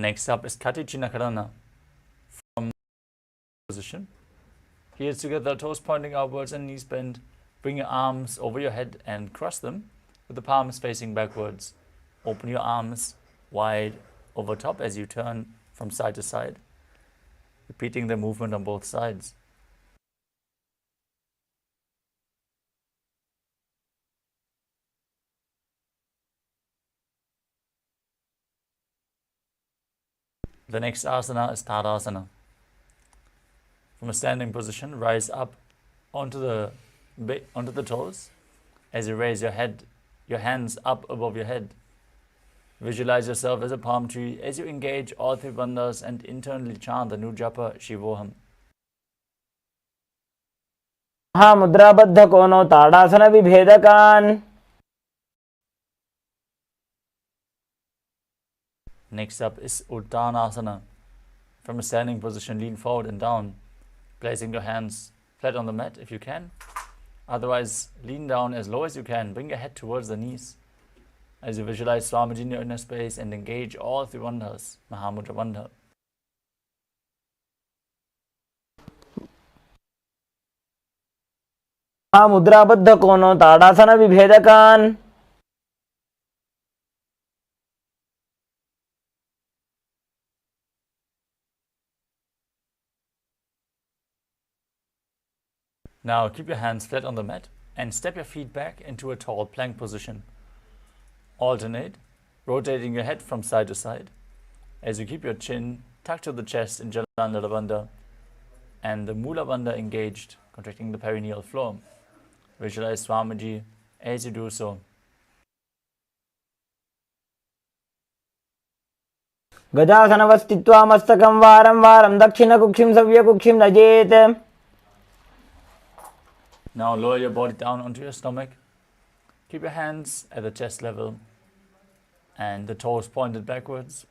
Next up is Kati Chinakarana from position. Heels together, toes pointing outwards and knees bent. Bring your arms over your head and cross them with the palms facing backwards. Open your arms wide over top as you turn from side to side, repeating the movement on both sides. The next asana is Tadasana. From a standing position, rise up onto the toes as you raise your hands up above your head. Visualize yourself as a palm tree as you engage all three bandhas and internally chant the new japa Shivoham. मुद्राबद्ध कोनो ताड़ासन विभेदकान. Next up is Uttanasana. From a standing position, lean forward and down, placing your hands flat on the mat if you can. Otherwise, lean down as low as you can. Bring your head towards the knees as you visualize Swamiji in your inner space and engage all three bandhas, Mahamudra Bandha. मुद्राबद्ध कोनो ताड़ासन विभेदकान. Now keep your hands flat on the mat and step your feet back into a tall plank position. Alternate, rotating your head from side to side as you keep your chin tucked to the chest in Jalandhara Bandha and the Mula Bandha engaged, contracting the perineal floor. Visualize Swamiji as you do so. गजासनवस्थित्वा मस्तकं वारं वारं दक्षिणकुक्षिं सव्यकुक्षिं नजेत. Now lower your body down onto your stomach. Keep your hands at the chest level and the toes pointed backwards.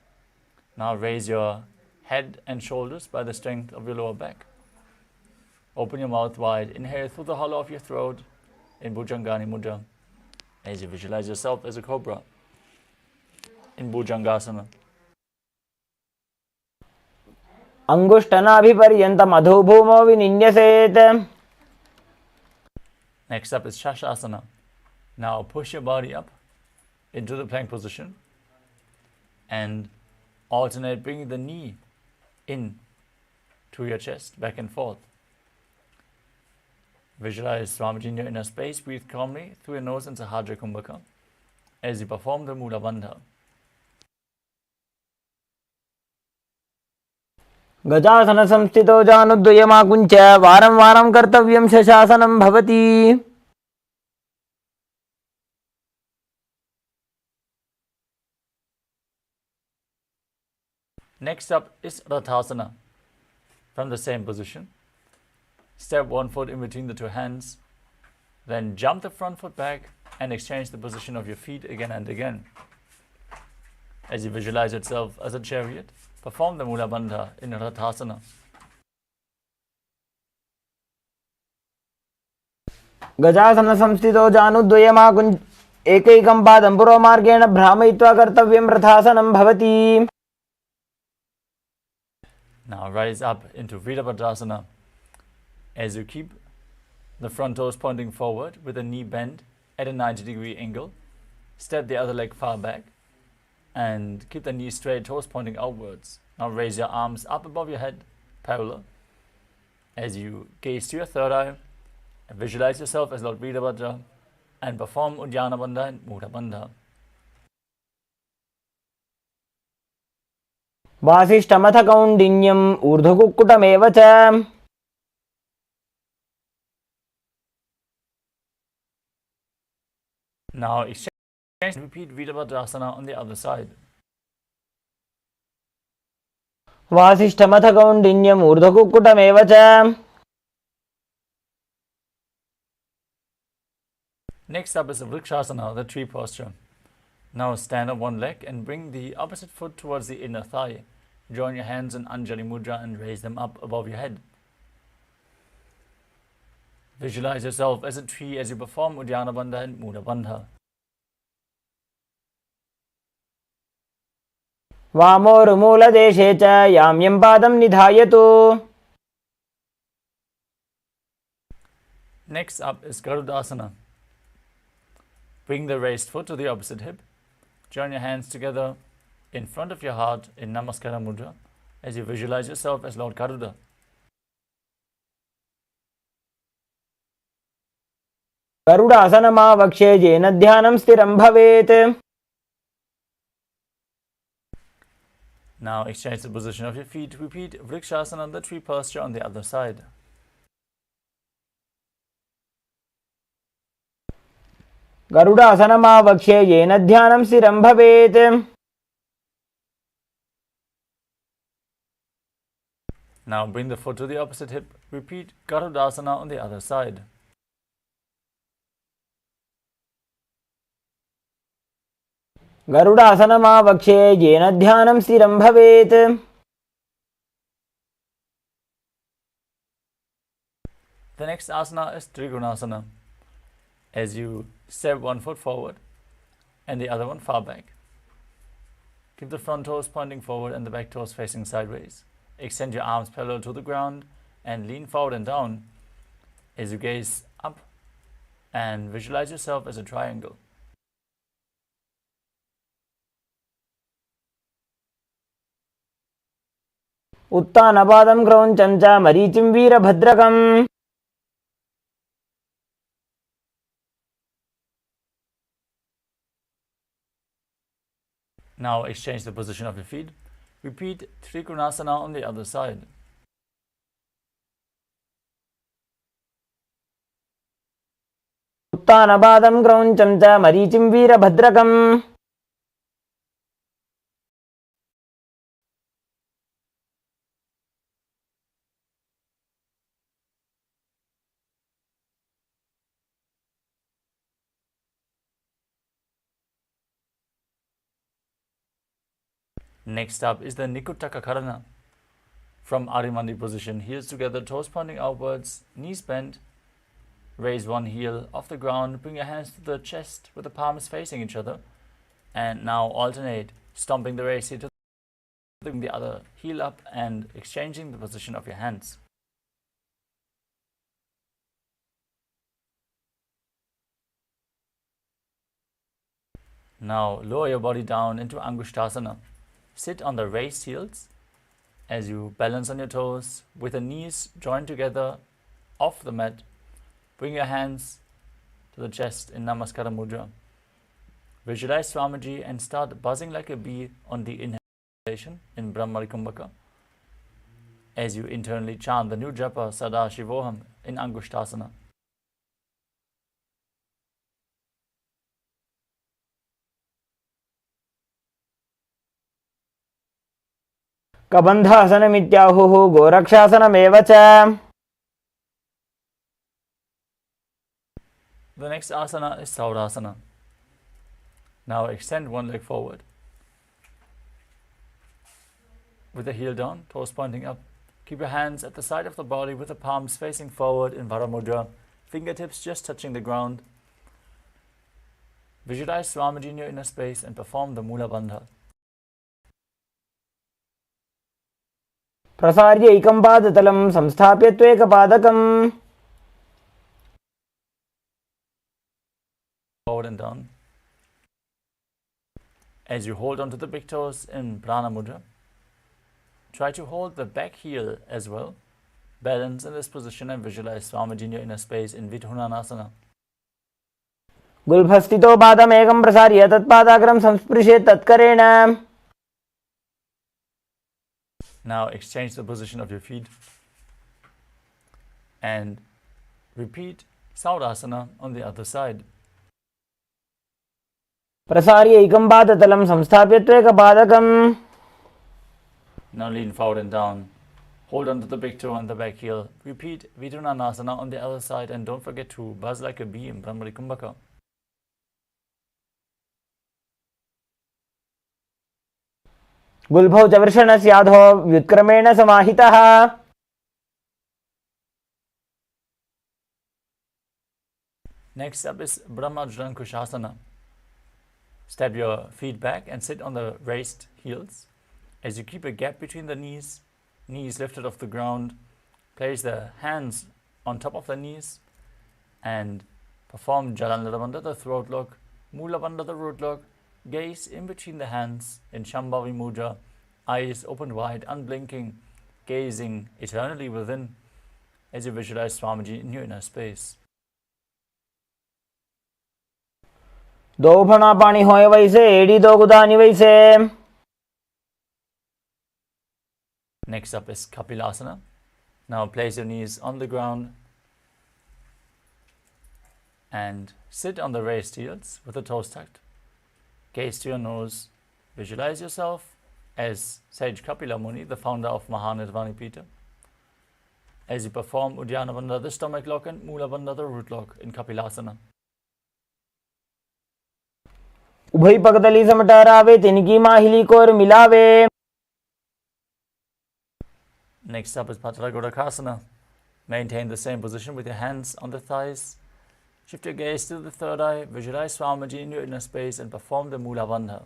Now raise your head and shoulders by the strength of your lower back. Open your mouth wide. Inhale through the hollow of your throat in Bhujangani Mudra as you visualize yourself as a cobra in Bhujangasana. अंगुष्ठनाभिपर्यन्तं अधोभूमौ विनिन्यसेत. Next up is Shashasana. Now push your body up into the plank position and alternate bringing the knee in to your chest, back and forth. Visualize Swamiji in your inner space. Breathe calmly through your nose in Sahajra Kumbhaka as you perform the Mula Bandha. गजासन संस्थितो जानुद्वयमाकुञ्च वारं वारं कर्तव्यं शशासनं भवति. Next up is Rathasana. From the same position, step one foot in between the two hands, then jump the front foot back and exchange the position of your feet again and again. As you visualize yourself as a chariot, perform the Mula Bandha in Rathasana. गजासन संस्थितो जानुद्वयमाकुञ्च एकैकं पादं पुरोमार्गेण भ्रामयित्वा कर्तव्यं रथासनं भवति. Now rise up into Virabhadrasana as you keep the front toes pointing forward with the knee bent at a 90-degree angle. Step the other leg far back and keep the knee straight, toes pointing outwards. Now raise your arms up above your head, parallel, as you gaze to your third eye and visualize yourself as Lord Virabhadra and perform Uddiyana Bandha and Mudha Bandha. वासिष्ठमथ कौण्डिन्यम् ऊर्ध्वकुक्कुटमेव च. Now exchange and repeat Virabhadrasana on the other side. वासिष्ठमथ कौण्डिन्यम् ऊर्ध्वकुक्कुटमेव च. Next up is a Vrikshasana, the tree posture. Now stand on one leg and bring the opposite foot towards the inner thigh. Join your hands in Anjali Mudra and raise them up above your head. Visualize yourself as a tree as you perform Uddiyana Bandha and Mudha Bandha. वामोरुमूलदेशे च याम्यं पादं निधायतु. Next up is Garudasana. Bring the raised foot to the opposite hip. Join your hands together in front of your heart in Namaskara Mudra as you visualize yourself as Lord Garuda. गरुडासनमावक्ष्ये येन ध्यानं स्थिरं भवेत्. Now exchange the position of your feet. Repeat Vrikshasana, the tree posture on the other side. गरुडासनमावक्ष्ये येन ध्यानं स्थिरं भवेत्. Now bring the foot to the opposite hip. Repeat Garudasana on the other side. गरुडासनमावक्ष्ये येन ध्यानं स्थिरं भवेत्. The next asana is Trigunasana. As you step one foot forward and the other one far back. Keep the front toes pointing forward and the back toes facing sideways. Extend your arms parallel to the ground and lean forward and down as you gaze up and visualize yourself as a triangle. उत्तानपादं क्रौञ्चं च मरीचिं वीरभद्रकम्. Now exchange the position of your feet. Repeat Trikonasana on the other side. उत्तानपादं क्रौञ्चं च मरीचिं वीरभद्रकम्. Next up is the Nikutaka Karana. From Arimandi position, heels together, toes pointing outwards, knees bent. Raise one heel off the ground, bring your hands to the chest with the palms facing each other. And now alternate, stomping the raised heel to the other heel up and exchanging the position of your hands. Now lower your body down into Angushtasana. Sit on the raised heels as you balance on your toes with the knees joined together off the mat. Bring your hands to the chest in Namaskara Mudra. Visualize Swamiji and start buzzing like a bee on the inhalation in Brahmarikumbhaka as you internally chant the new japa Sadashivoham in Angushtasana. कबन्धासनमित्याहुः गोरक्षासनमेव च. The next asana is Saurasana. Now extend one leg forward with the heel down, toes pointing up. Keep your hands at the side of the body with the palms facing forward in Varamudra, fingertips just touching the ground. Visualize Swamiji in your inner space and perform the Mula Bandha. प्रसार्य एकं पादतलं संस्थाप्य त्वेकपादकम्. Forward and down. As you hold onto the big toes in Prana Mudra, try to hold the back heel as well. Balance in this position and visualize Swamiji in your inner space in Vidhunanasana. गुल्फस्थितो पादमेकं प्रसार्य तत्पादाग्रं संस्पृशेत् तत्करेण. Now exchange the position of your feet and repeat Saurasana on the other side. प्रसार्य एकं पादतलं संस्थाप्य त्वेकपादकम्. Now lean forward and down. Hold on to the big toe and the back heel. Repeat Vidhunanasana on the other side and don't forget to buzz like a bee in Brahmarikumbhaka. गुल्फौ च वृषणस्याधो व्युत्क्रमेण समाहितः. Next up is Brahmajrankushasana. Step your feet back and sit on the raised heels. As you keep a gap between the knees lifted off the ground, place the hands on top of the knees and perform Jalandhara Bandha, the throat lock, Mula Bandha, the root lock, gaze in between the hands in Shambhavi Mudra, eyes open wide, unblinking, gazing eternally within as you visualize Swamiji in your inner space. दो फणा पानी होए वैसे एड़ी दो गुदानी वैसे. Next up is KAILASA. Now place your knees on the ground and sit on the raised heels with the toes tucked. Gaze to your nose. Visualize yourself as Sage Kapila Muni, the founder of Mahanirvani Pita. As you perform Uddiyana Bandha, the stomach lock, and Mula Bandha, the root lock in KAILASA. उभय पगतली समटरावे तिनकी माहिली core मिलावे. Next up is Patragudakasana. Maintain the same position with your hands on the thighs. Shift your gaze to the third eye, visualize Swamiji in your inner space and perform the Mula Bandha.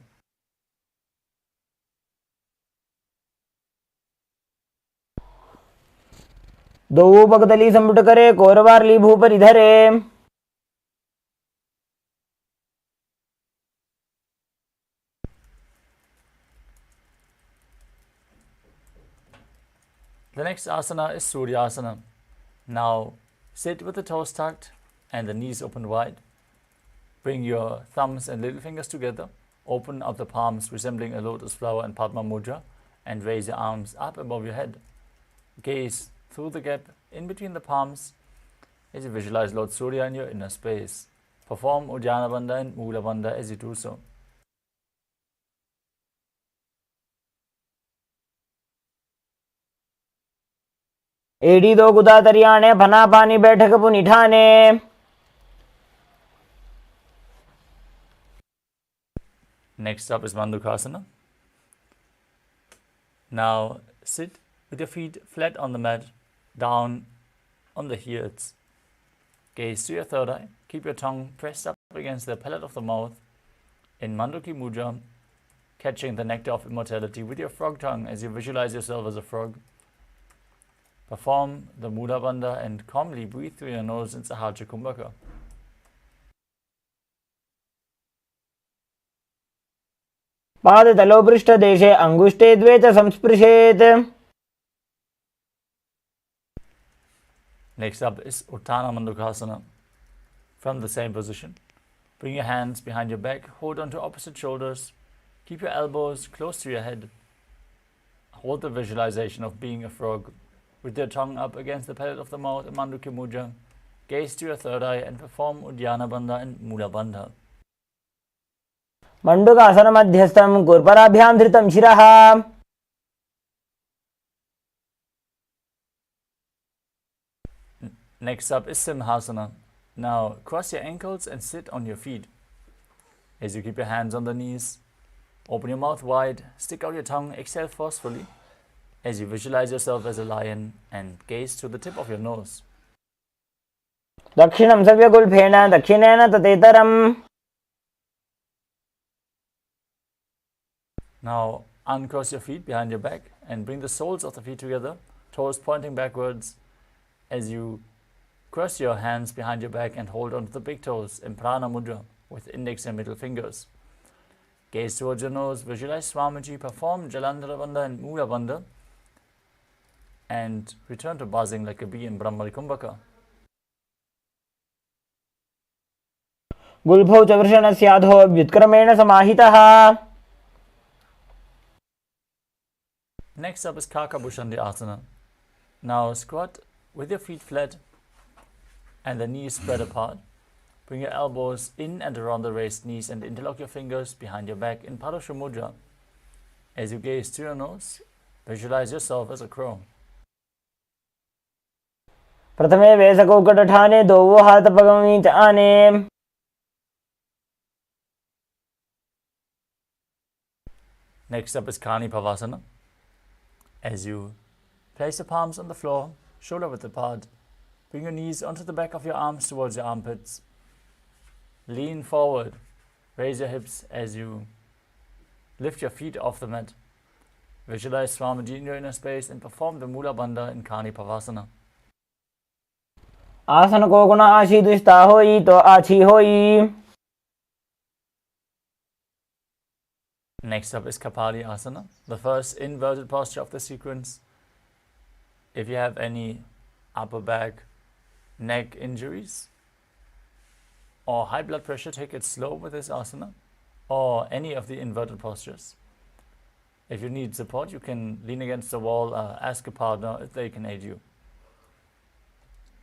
दो पगतली समट करे कोरवारली भूपर इधरे. The next asana is Suryasana. Now sit with the toes tucked and the knees open wide. Bring your thumbs and little fingers together. Open up the palms resembling a lotus flower in Padma Mudra and raise your arms up above your head. Gaze through the gap in between the palms as you visualize Lord Surya in your inner space. Perform Uddiyana Bandha and Mula Bandha as you do so. एड़ी दो गुदा तरियाने फना पानी बैठक पुनिठाने. Next up is Mandukasana. Now sit with your feet flat on the mat, down on the heels. Gaze to your third eye. Keep your tongue pressed up against the palate of the mouth in Manduki Mudra, catching the nectar of immortality with your frog tongue as you visualize yourself as a frog. Perform the Mula Bandha and calmly breathe through your nose in Sahaja Kumbhaka. पाद तलो पृष्ठ देशे अंगुष्टे द्वे च संस्पृशेत्. Next up is Uttana Mandukasana. From the same position, bring your hands behind your back, hold onto opposite shoulders, keep your elbows close to your head. Hold the visualization of being a frog with your tongue up against the palate of the mouth in Manduki Mudra. Gaze to your third eye and perform Uddiyana Bandha and Mula Bandha. मंडूकासन मध्यस्थम कुर्पराभ्याम धृतम शिरः. Next up is Simhasana. Now cross your ankles and sit on your feet. As you keep your hands on the knees, open your mouth wide, stick out your tongue, exhale forcefully as you visualize yourself as a lion and gaze to the tip of your nose. दक्षिणं सव्यगुल्फेन दक्षिणेन ततेतरम्. Now uncross your feet behind your back and bring the soles of the feet together, toes pointing backwards as you cross your hands behind your back and hold onto the big toes in Prana Mudra with index and middle fingers. Gaze towards your nose, visualize Swamiji, perform Jalandhara Bandha and Mula Bandha and return to buzzing like a bee in Brahmari Kumbhaka. गुल्फौ च वृषणस्याधो व्युत्क्रमेण समाहितः. Next up is Kakabhushandi Asana. Now squat with your feet flat and the knees spread apart. Bring your elbows in and around the raised knees and interlock your fingers behind your back in Parashu Mudra. As you gaze to your nose, visualize yourself as a crow. प्रथमे वेसकौकटठाने दोवो हाथ पगमी च आने. Next up is Kani Pavasana. As you place your palms on the floor, shoulder width apart, bring your knees onto the back of your arms towards your armpits. Lean forward, raise your hips as you lift your feet off the mat. Visualize Swamiji in your inner space and perform the Mula Bandha in Kani Pavasana. आसन को गुण आशी दुष्टा होई तो आछी होई. Next up is Kapali Asana, the first inverted posture of the sequence. If you have any upper back, neck injuries or high blood pressure, take it slow with this asana or any of the inverted postures. If you need support, you can lean against the wall, ask a partner if they can aid you.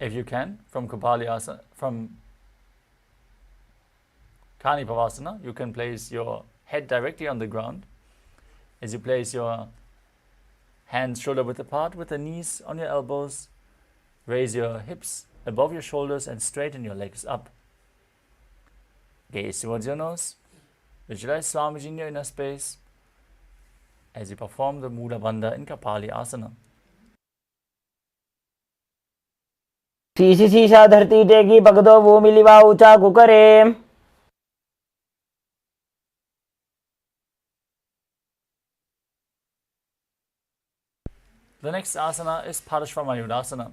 If you can, from Kapali Asana, from Kani Pavasana, you can place your head directly on the ground as you place your hands shoulder width apart with the knees on your elbows. Raise your hips above your shoulders and straighten your legs up. Gaze towards your nose. Visualize Swamiji in your inner space as you perform the Mula Bandha in Kapali Asana. शीशी शीशा धरती टेकी पगदो वो मिलीवा ऊंचा कुकरे. The next asana is Parashvamayudasana.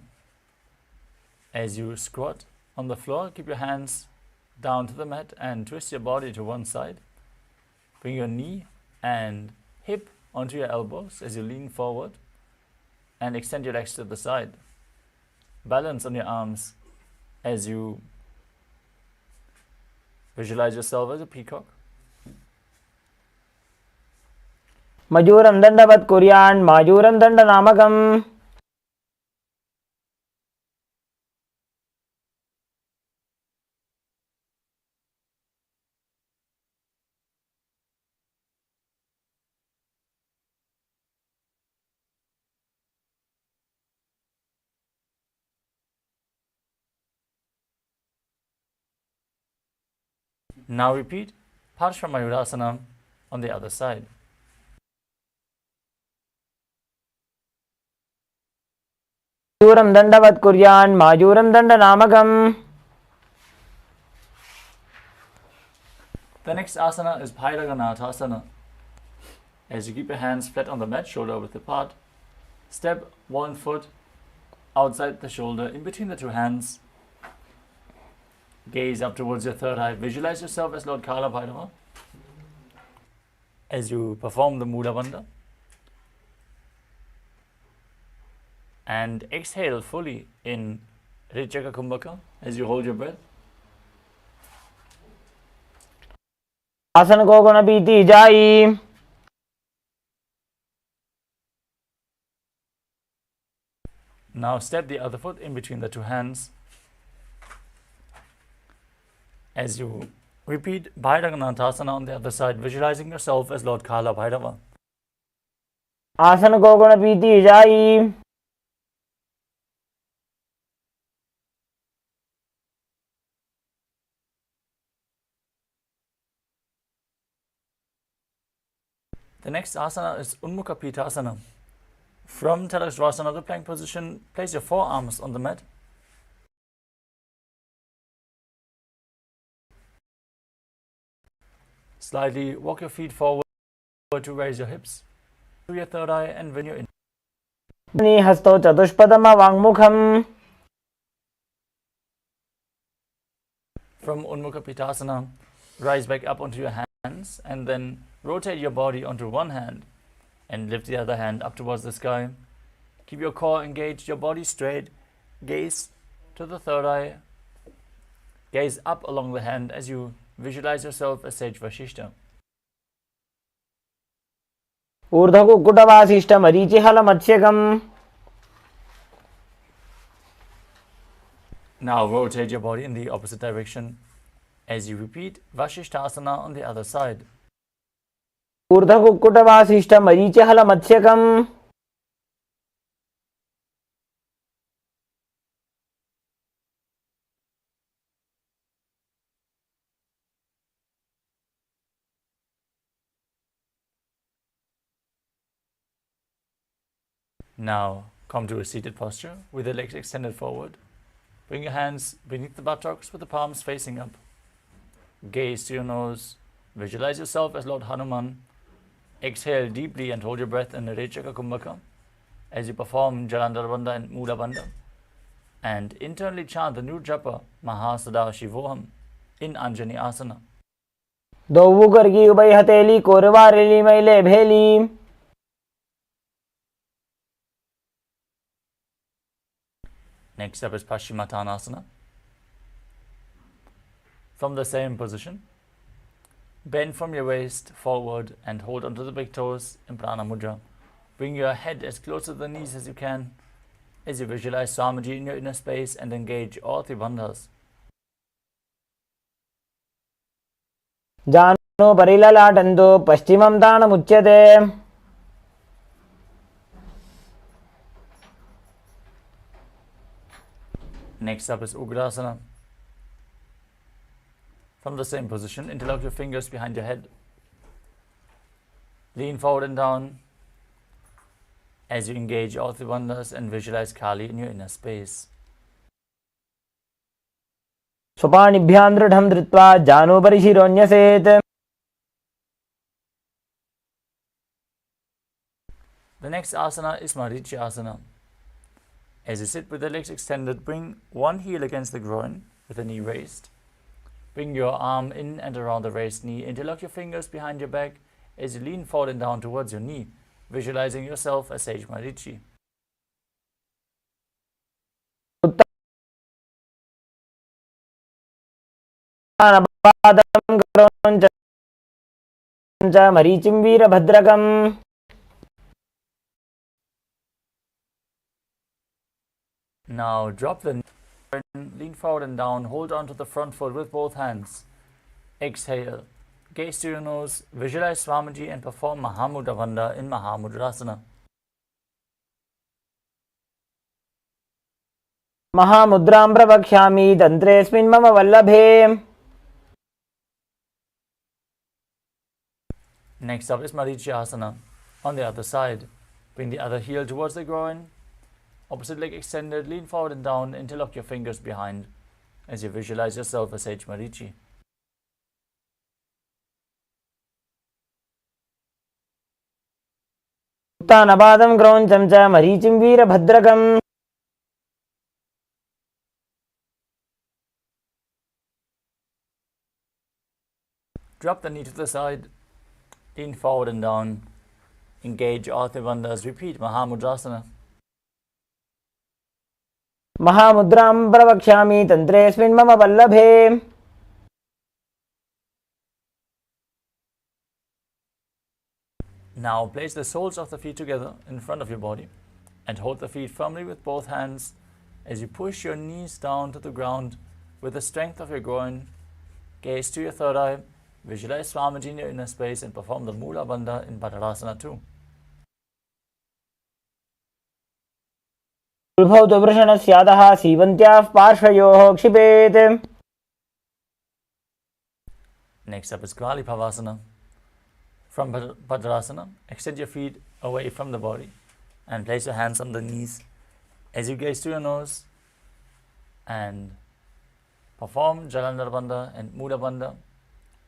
As you squat on the floor, keep your hands down to the mat and twist your body to one side. Bring your knee and hip onto your elbows as you lean forward and extend your legs to the side. Balance on your arms as you visualize yourself as a peacock. मजूरं दंडवत् कुर्यान् माजूरं दंडनामकम्. Now repeat Parashvamayudasana on the other side. मजूरं दंडवत् कुर्यान् माजूरं दंडनामकम्. The next asana is Bhairaganathasana. As you keep your hands flat on the mat, shoulder width apart, step one foot outside the shoulder, in between the two hands. Gaze up towards your third eye. Visualize yourself as Lord Kala Bhairava as you perform the Mula Bandha. And exhale fully in Richaka Kumbhaka as you hold your breath. आसन को गुण बीती जाई. Now step the other foot in between the two hands as you repeat Bhairaganathasana on the other side, visualizing yourself as Lord Kala Bhairava. आसन को गुण बीती जाई. The next asana is Unmukha Pitasana. From Tadasvasana, the plank position, place your forearms on the mat. Slightly walk your feet forward to raise your hips to your third eye, and when you're in हस्तो चतुष्पदम वाङ्मुखम्. from Unmukha Pitasana, rise back up onto your hands and then rotate your body onto one hand and lift the other hand up towards the sky. Keep your core engaged, your body straight. Gaze to the third eye. Gaze up along the hand as you visualize yourself as Sage Vashishta. ऊर्ध्वकुक्कुटवासिष्ठ मरीचिहल मत्स्यकम्. Now rotate your body in the opposite direction as you repeat Vashishthasana on the other side. ऊर्ध्वकुक्कुटवासिष्ठ मरीचिहल मत्स्यकम्. Now come to a seated posture with the legs extended forward. Bring your hands beneath the buttocks with the palms facing up. Gaze to your nose. Visualize yourself as Lord Hanuman Exhale deeply and hold your breath in Rechaka Kumbhaka as you perform Jalandhara Bandha and Mula Bandha. And internally chant the new japa Paramashivoham in Anjani Asana. दोऊ करगी उबई हथेली कोरवारेली मैले भेली. Next up is Paschimottanasana. From the same position, bend from your waist forward and hold onto the big toes in Prana Mudra. Bring your head as close to the knees as you can as you visualize Swamiji in your inner space and engage all three bandhas. जानो परिललाटन्तो पश्चिमं ताणमुच्यते. Next up is Ugrasana. From the same position, interlock your fingers behind your head. Lean forward and down as you engage all three bandhas and visualize Kali in your inner space. स्वपाणिभ्यां दृढं धृत्वा जानो परिशिरोऽन्यसेत्. The next asana is Marichi Asana. As you sit with the legs extended, bring one heel against the groin with the knee raised. Bring your arm in and around the raised knee. Interlock your fingers behind your back as you lean forward and down towards your knee, visualizing yourself as Sage Marichi. मरीचिं वीरभद्रकम्. Now drop the knee, lean forward and down, hold on to the front foot with both hands. Exhale, gaze to your nose, visualize Swamiji and perform Mahamudra Bandha in Mahamudrasana. महामुद्रां प्रवक्ष्यामि तन्त्रेऽस्मिन् मम वल्लभे. Next up is Marichi Asana. On the other side, bring the other heel towards the groin. Opposite leg extended, lean forward and down, interlock your fingers behind as you visualize yourself as Sage Marichi. उत्तानपादं क्रौञ्चं च मरीचिं वीरभद्रकम्. Drop the knee to the side, lean forward and down, engage all three bandhas, repeat Mahamudrasana. महामुद्रां प्रवक्ष्यामि तन्त्रेऽस्मिन् मम वल्लभे. Now place the soles of the feet together in front of your body and hold the feet firmly with both hands as you push your knees down to the ground with the strength of your groin. Gaze to your third eye, visualize Swamiji in your inner space and perform the Mula Bandha in Padadasana too. उल्भौतवृषणस्यादः सीवन्त्याः पार्श्वयोः क्षिपेत्. Next up is Kali Pavasana. From Padadasana, extend your feet away from the body and place your hands on the knees as you gaze to your nose and perform Jalandhara Bandha and Mula Bandha,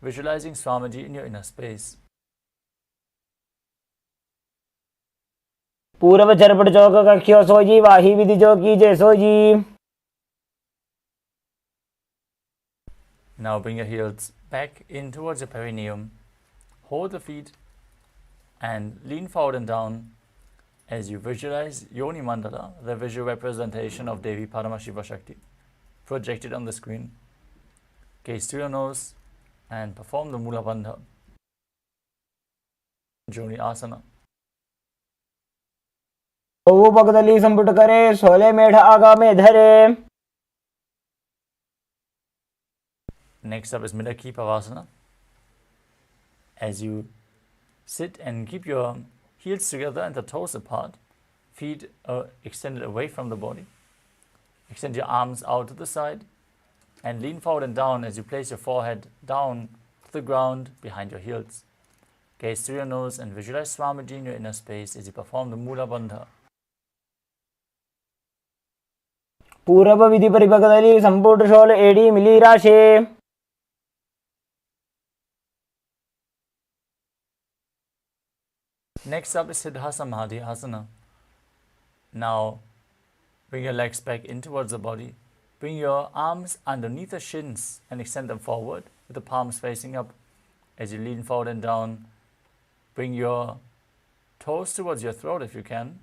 visualizing Swamiji in your inner space. पूर्व चरपट चौक कख्यो सोजी वाही विधि जो कीजे sooji. Now bring your heels back in towards your perineum. Hold the feet and lean forward and down as you visualize Yoni Mandala, the visual representation of Devi Paramashiva Shakti, projected on the screen. Gaze to your nose and perform the Mula Bandha. Joni Asana. वो पगदली संपुट करे सोले मेढ आगा में धरे. Next up is Midaki Pavasana. As you sit and keep your heels together and the toes apart, feet extended away from the body. Extend your arms out to the side and lean forward and down as you place your forehead down to the ground behind your heels. Gaze through your nose and visualize Swamiji in your inner space as you perform the Mula Bandha. पूर्व विधि परिपकदली संपुट शोल एडी मिली राशे. Next up is Siddhasamadhyasana. Now bring your legs back in towards the body. Bring your arms underneath the shins and extend them forward with the palms facing up. As you lean forward and down, bring your toes towards your throat if you can.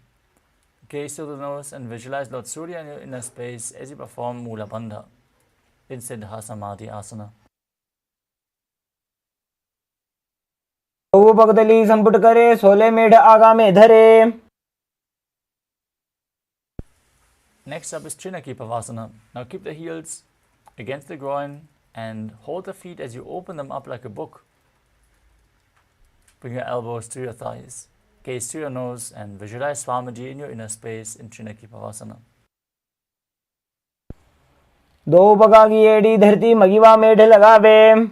Gaze to the nose and visualize Lord Surya in your inner space as you perform Mula Bandha in Siddhasamadhyasana. वो पगदली संपुट करे, सोले मेढ आगा में धरे. Next up is Chinakipavasana. Now keep the heels against the groin and hold the feet as you open them up like a book. Bring your elbows to your thighs. Gaze to your nose and visualize Swamiji in your inner space in Chinakipavasana. दो पगा की एड़ी धरती मगिवा मेढ लगावे.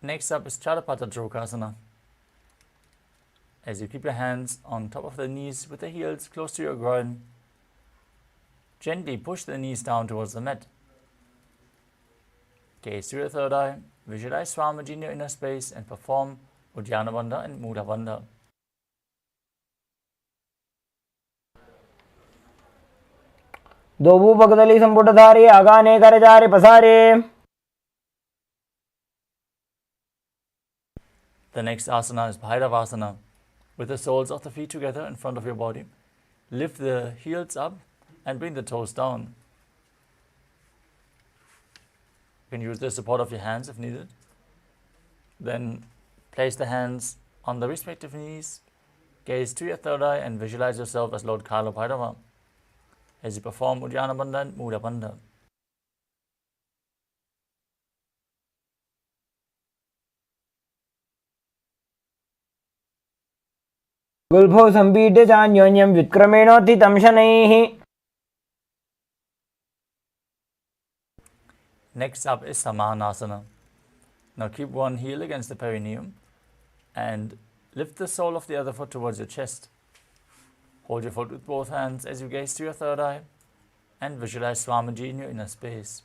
Next up is Chadapata Drokasana. As you keep your hands on top of the knees with the heels close to your groin, gently push the knees down towards the mat. Gaze to your third eye, visualize Swamiji in your inner space and perform Uddiyana Bandha and Mula Bandha. दो भू पगदली संपुट धारे, आगाने कर जारे पसारे. The next asana is Bhairavasana. With the soles of the feet together in front of your body, lift the heels up and bring the toes down. You can use the support of your hands if needed. Then place the hands on the respective knees, gaze to your third eye and visualize yourself as Lord Kala Bhairava as you perform Uddiyana Bandha and Mula Bandha. गुल्फो संपीड्य चान्योन्यं व्युत्क्रमेणोत्थितं शनैः. Next up is Samanasana. Now keep one heel against the perineum and lift the sole of the other foot towards your chest. Hold your foot with both hands as you gaze to your third eye and visualize Swamiji in your inner space.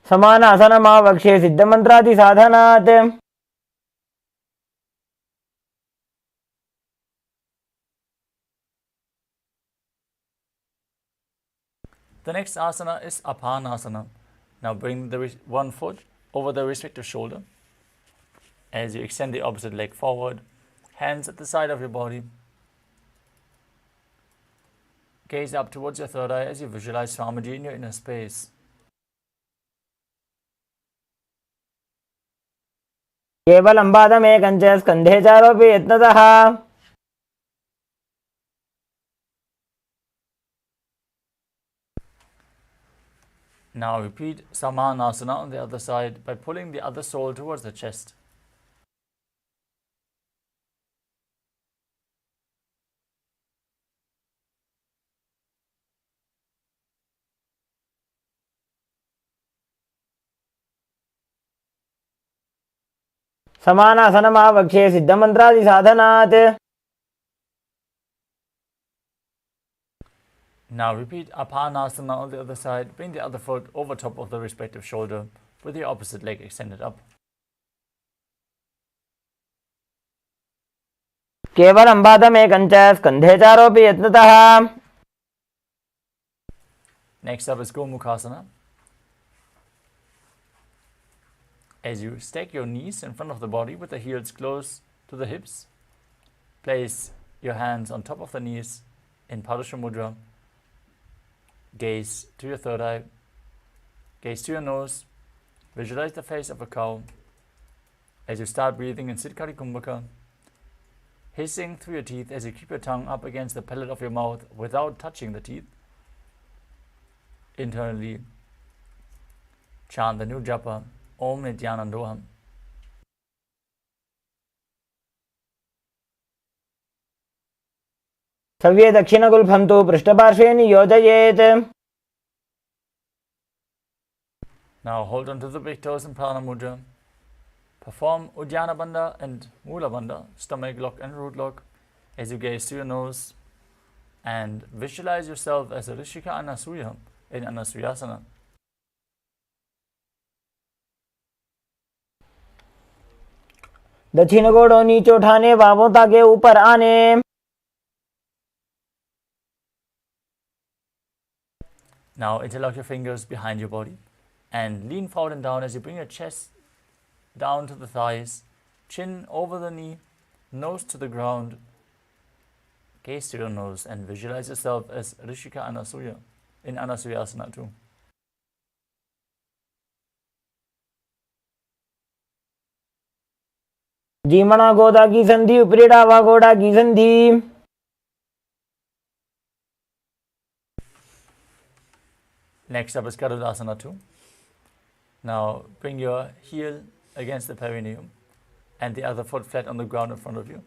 समानासनमावक्ष्ये सिद्धमन्त्रादि साधनात्. The next asana is Apanasana. Now bring the one foot over the respective shoulder as you extend the opposite leg forward, hands at the side of your body. Gaze up towards your third eye as you visualize Swamiji in your inner space. केवलं पादमेकं च स्कन्धे चारोपि यत्नतः. Now repeat Samanasana on the other side by pulling the other sole towards the chest. समानासनमावक्ष्ये सिद्धमन्त्रादि साधनात्. Now repeat Apanasana on the other side. Bring the other foot over top of the respective shoulder with the opposite leg extended up. केवलं पादमेकं च स्कन्धे चारोपि यत्नतः. Next up is Gomukhasana. As you stack your knees in front of the body with the heels close to the hips, place your hands on top of the knees in Padusha Mudra. Gaze to your third eye, gaze to your nose, visualize the face of a cow. As you start breathing in Siddhkari Kumbhaka, hissing through your teeth as you keep your tongue up against the palate of your mouth without touching the teeth. Internally, chant the new japa, Om Nithyanandoham. सव्ये दक्षिणगुल्फं तु पृष्ठपार्श्वे नियोजयेत्. Now hold on to the big toes in Prana Mudra. Perform Uddiyana Bandha and Mula Bandha, stomach lock and root lock, as you gaze to your nose and visualize yourself as a Rishika Anasuya in Anasuyasana. दक्षिण घोड़ों नीचे उठाने बाहों ताकि ऊपर आने. Now interlock your fingers behind your body and lean forward and down as you bring your chest down to the thighs, chin over the knee, nose to the ground, gaze to your nose, and visualize yourself as Rishika Anasuya in Anasuyasana too. जीमणा गोदा की संधि ऊपरी डावा घोड़ा की संधि. Next up is Garudasana 2. Now bring your heel against the perineum and the other foot flat on the ground in front of you.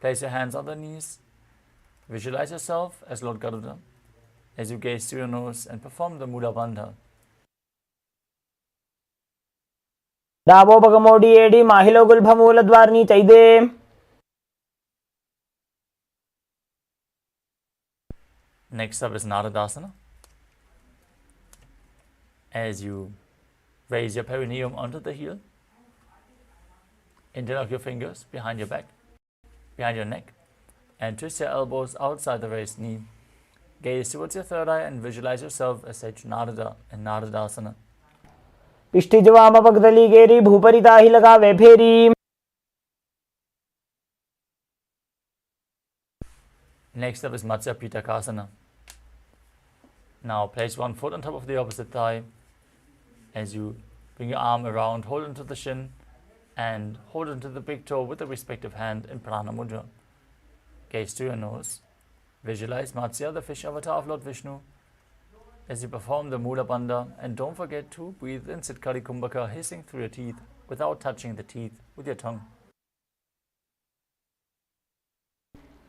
Place your hands on the knees. Visualize yourself as Lord Garuda as you gaze through your nose and perform the Mula Bandha. डाबो पग मोड़ी AD माहिलो गुल्भ मूल द्वारनी चाहिए. Next up is Naradasana. As you raise your perineum onto the heel, interlock your fingers behind your back, behind your neck, and twist your elbows outside the raised knee. Gaze towards your third eye and visualize yourself as Sage Narada in Naradasana. पिष्ठिज वाम पगदली गेरी भूपरिता ही लगावे फेरी. Next up is Matsya Pitakasana. Now place one foot on top of the opposite thigh as you bring your arm around, hold onto the shin and hold onto the big toe with the respective hand in Prana Mudra. Gaze to your nose. Visualize Matsya, the fish avatar of Lord Vishnu, as you perform the Mula Bandha, and don't forget to breathe in Sitkari Kumbhaka, hissing through your teeth without touching the teeth with your tongue.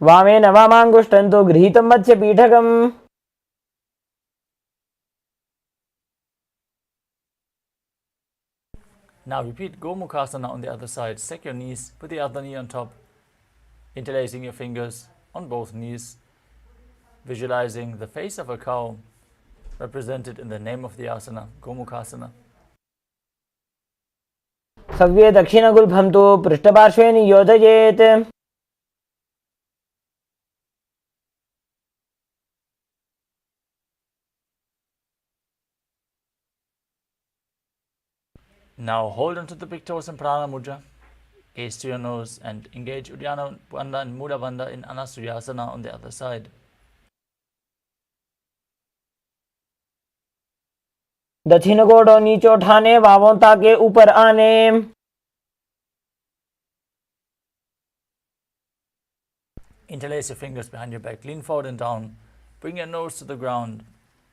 वामेन वामांगुष्टंतो गृहीतं मत्स्य पीठकम्. Now repeat Gomukhasana on the other side. Stack your knees, put the other knee on top, interlacing your fingers on both knees, visualizing the face of a cow represented in the name of the asana, Gomukhasana. सव्ये दक्षिण गुल्भं तो पृष्ठपार्श्वे नियोजयेत्. Now hold onto the big toes in Prana Mudra. Gaze to your nose and engage Uddiyana Bandha and Mula Bandha in Anasuyasana on the other side. दक्षिण घोड़ों नीचे उठाने बाहों ताकि ऊपर आने. Interlace your fingers behind your back, lean forward and down. Bring your nose to the ground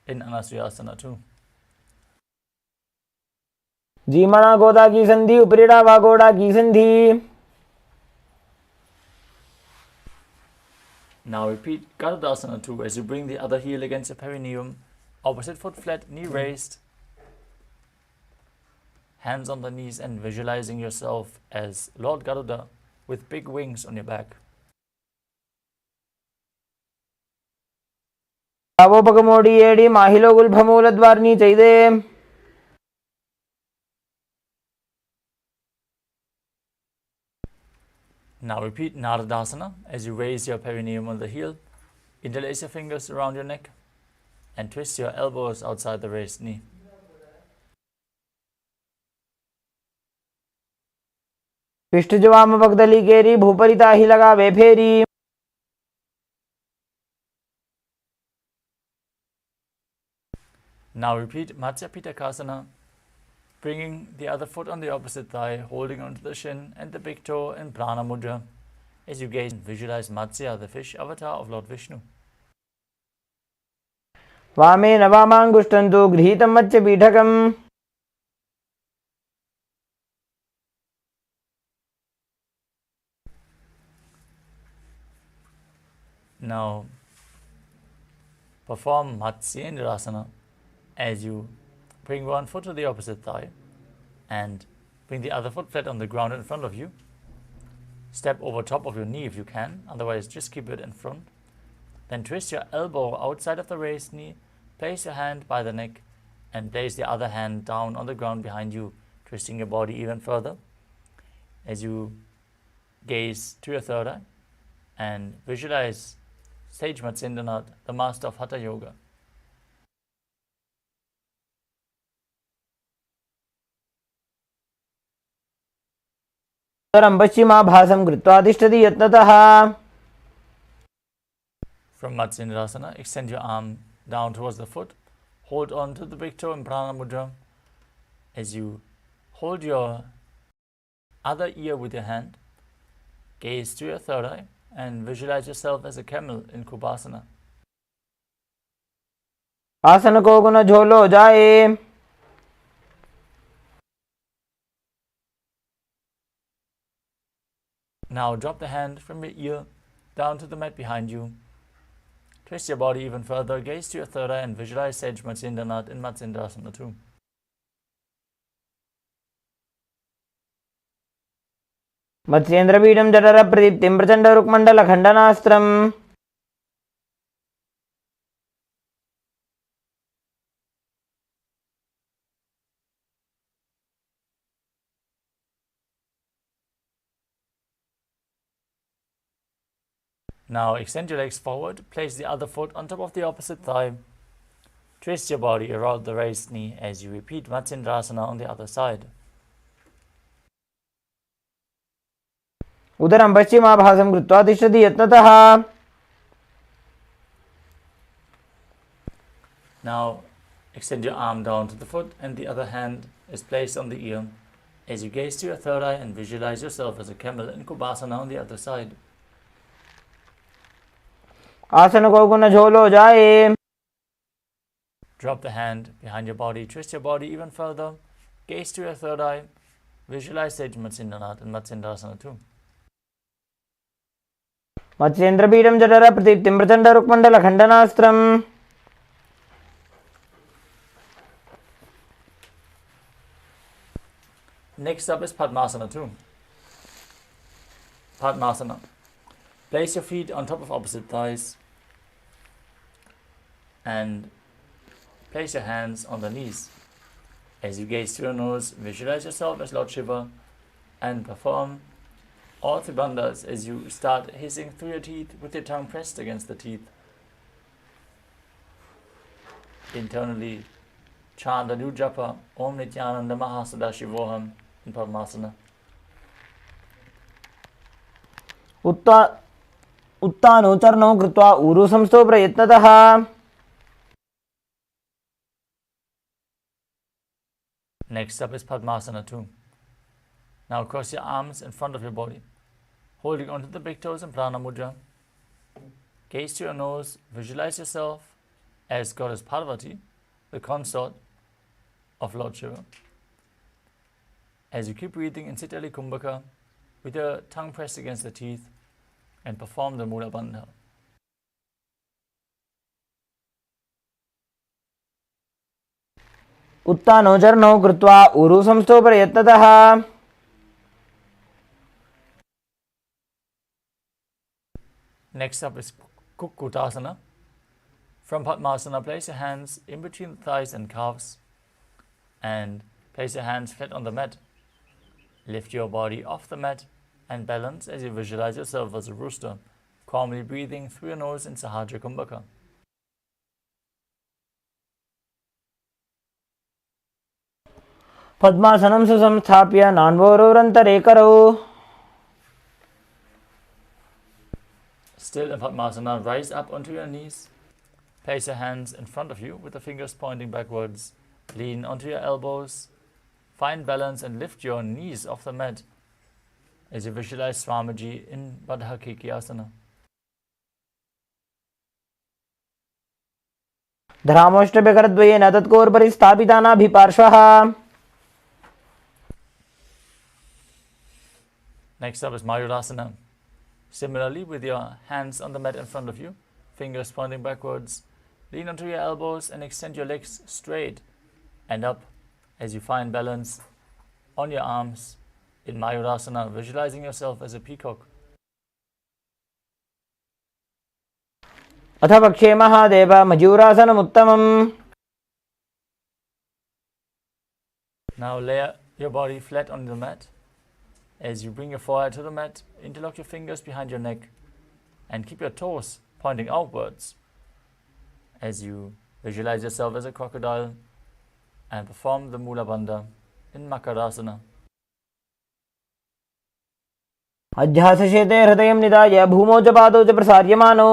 in Anasuyasana too. जीमणा गोदा की संधि ऊपरी डावा घोड़ा की संधि. Now repeat Garudasana 2 as you bring the other heel against your perineum, opposite foot flat, knee raised, hands on the knees, and visualizing yourself as Lord Garuda with big wings on your back. डाबो पग मोड़ी AD माहिलो गुल्भ मूल द्वारनी चाहिए. Now repeat Naradasana as you raise your perineum on the heel, interlace your fingers around your neck, and twist your elbows outside the raised knee. पिष्ठिज वाम पगदली गेरी भूपरिता ही लगावे फेरी. Now repeat Matsya Pitakasana, bringing the other foot on the opposite thigh, holding onto the shin and the big toe in Prana Mudra as you gaze and visualize Matsya, the fish avatar of Lord Vishnu. वामेन वामांगुष्टंतो गृहीतं मत्स्य पीठकम्. Now perform Matsyendrasana as you bring one foot to the opposite thigh and bring the other foot flat on the ground in front of you. Step over top of your knee if you can, otherwise just keep it in front. Then twist your elbow outside of the raised knee, place your hand by the neck and place the other hand down on the ground behind you, twisting your body even further. as you gaze to your third eye and visualize Sage Matsyendranath, the master of Hatha Yoga. उत्तरं पश्चिमाभासं कृत्वा तिष्ठति यत्नतः. From Matsyendrasana, extend your arm down towards the foot. Hold on to the big toe in Prana Mudra. As you hold your other ear with your hand, gaze to your third eye and visualize yourself as a camel in Kubasana. आसन को गुण झोलो जाए. Now drop the hand from your ear down to the mat behind you. Twist your body even further, gaze to your third eye and visualize Sage Matsyendranath in Matsyendrasana 2. मत्स्येन्द्रपीठं जठरप्रदीप्तिं प्रचण्डरुक्मण्डलखण्डनास्त्रम्. Now extend your legs forward, place the other foot on top of the opposite thigh. Twist your body around the raised knee as you repeat Matsyendrasana on the other side. उदरं पश्चिमाभासं कृत्वा तिष्ठति यत्नतः. Now extend your arm down to the foot and the other hand is placed on the ear as you gaze to your third eye and visualize yourself as a camel in Kubasana on the other side. आसन को गुण झोलो जाए. Drop the hand behind your body, twist your body even further, gaze to your third eye, visualize Sage Matsyendranath in Matsyendrasana 2. मत्स्येन्द्रपीठं जठरप्रदीप्तिं प्रचण्डरुक्मण्डलखण्डनास्त्रम्. Next up is Padmasana 2. Padmasana. Place your feet on top of opposite thighs and place your hands on the knees. As you gaze through your nose, visualize yourself as Lord Shiva and perform all three bandhas as you start hissing through your teeth with your tongue pressed against the teeth. Internally chant the new japa Om Nithyananda Mahasadaशिवोहम in Paramasana. उत्तानोचरणौ कृत्वा ऊरु संस्थो प्रयत्नतः. Next up is Padmasana 2. Now cross your arms in front of your body, holding onto the big toes in Prana Mudra. Gaze to your nose, visualize yourself as Goddess Parvati, the consort of Lord Shiva. As you keep breathing in Sitali Kumbhaka with your tongue pressed against the teeth and perform the Mula Bandha. उत्तानोचरणौ कृत्वा ऊरु संस्थो प्रयत्नतः. Next up is Kukkutasana. From Padmasana, place your hands in between the thighs and calves and place your hands flat on the mat. Lift your body off the mat and balance as you visualize yourself as a rooster, calmly breathing through your nose in Sahajra Kumbhaka. पद्मासनं सुसंस्थाप्य नान्वोरोरन्तरे करौ. Still in Padmasana, rise up onto your knees. Place your hands in front of you with the fingers pointing backwards. Lean onto your elbows. Find balance and lift your knees off the mat as you visualize Swamiji in Baddha-Kikyasana. धरामोष्टभ्यकरद्वयेन तत्कोर्परि स्थापितानाभिपार्श्वः. Next up is Mayurasana. Similarly, with your hands on the mat in front of you, fingers pointing backwards, lean onto your elbows and extend your legs straight and up as you find balance on your arms in Mayurasana, visualizing yourself as a peacock. अथ पक्षे Mahadev मयूरासनमुत्तमम्. Now lay your body flat on the mat As you bring your forehead to the mat, interlock your fingers behind your neck and keep your toes pointing outwards as you visualize yourself as a crocodile and perform the Mula Bandha in Makarasana. अध्यासशेते हृदयं निधाय भूमौ च पादौ च प्रसार्यमानो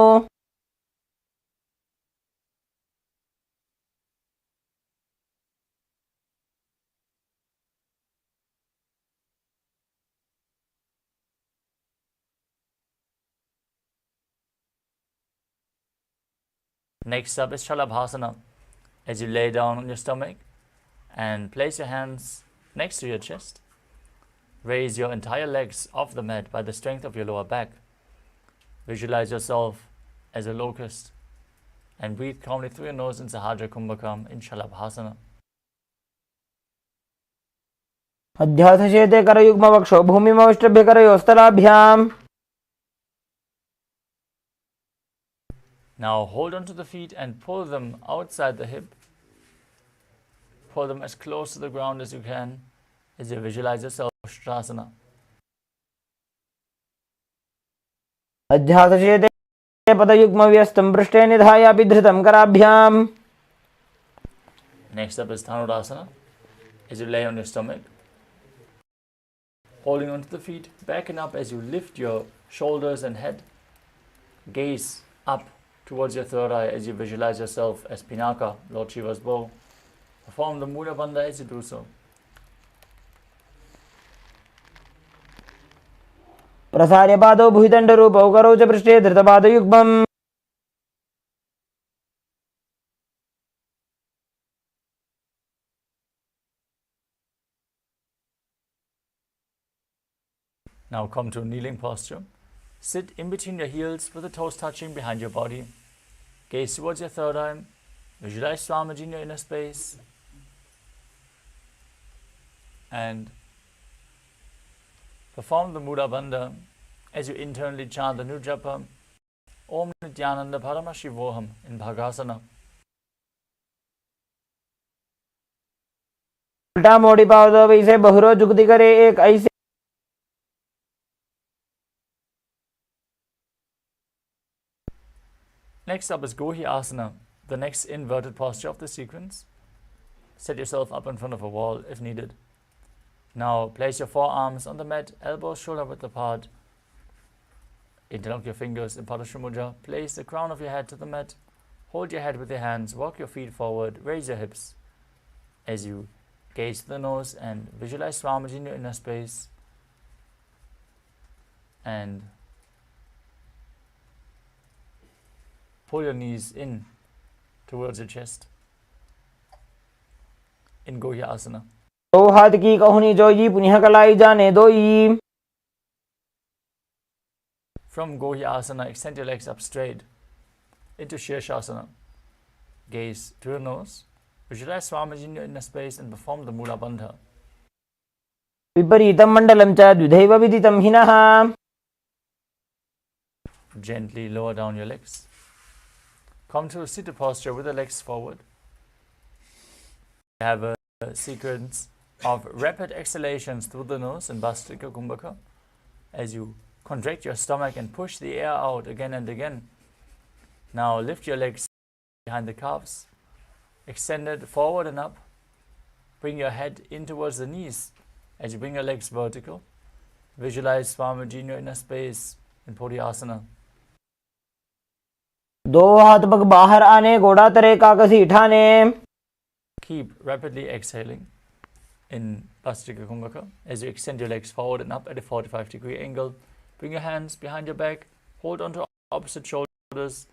Next up is Shalabhasana. As you lay down on your stomach and place your hands next to your chest, raise your entire legs off the mat by the strength of your lower back. Visualize yourself as a locust and breathe calmly through your nose in Sahajra Kumbhakam in Shalabhasana. अध्यासशेते करयुग्मवक्षो भूमिमवष्टभ्य करयोस्तलाभ्याम् Now hold onto the feet and pull them outside the hip. Pull them as close to the ground as you can as you visualize yourself Ustrasana. अध्यासशेते पदयुग्मव्यस्तं पृष्ठे निधाय अपि धृतं कराभ्याम् Next up is Dhanurasana. As you lay on your stomach, holding onto the feet, backing up as you lift your shoulders and head. Gaze up towards your third eye as you visualize yourself as Pinaka, Lord Shiva's bow. Perform the Mula Bandha as you do so. प्रसार्य पादौ भुजदण्डरूपौ करौ च पृष्ठे धृतपादयुग्मम् Now come to a kneeling posture. Sit in between your heels with the toes touching behind your body. Gaze towards your third eye. Visualize Swamiji in your inner space. And perform the Mula Bandha as you internally chant the new japa Om Nithyananda Paramashivoham in Bhagasana. उल्टा मोड़ी पादौ वैसे बहुरो जुगति करे एक ऐसे Next up is Gohi Asana, the next inverted posture of the sequence. Set yourself up in front of a wall if needed. Now place your forearms on the mat, elbows shoulder width apart. Interlock your fingers in Padasana Mudra. Place the crown of your head to the mat. Hold your head with your hands, walk your feet forward, raise your hips. As you gaze to the nose and visualize Swamiji in your inner space. And pull your knees in towards your chest in Gohi Asana. दो हाथ की कहुनी जोई पुनः कलाई जाने दोई From Gohi Asana, extend your legs up straight into Shirshasana. Gaze to your nose. Visualize Swamiji in your inner space and perform the Mula Bandha. विपरीतं मण्डलं च द्विधैव विदितं हिनः Gently lower down your legs. Come to a seated posture with the legs forward. Have a sequence of rapid exhalations through the nose in Bhastrika Kumbhaka as you contract your stomach and push the air out again and again. Now lift your legs behind the calves, extend it forward and up. Bring your head in towards the knees as you bring your legs vertical. Visualize Swamiji in your inner space in Podhyasana. दो हाथ पग बाहर आने घोड़ा तरे काकसी ठाने Keep rapidly exhaling in Bhastrika Kumbhaka as you extend your legs forward and up at a 45-degree angle. Bring your hands behind your back, hold onto opposite shoulders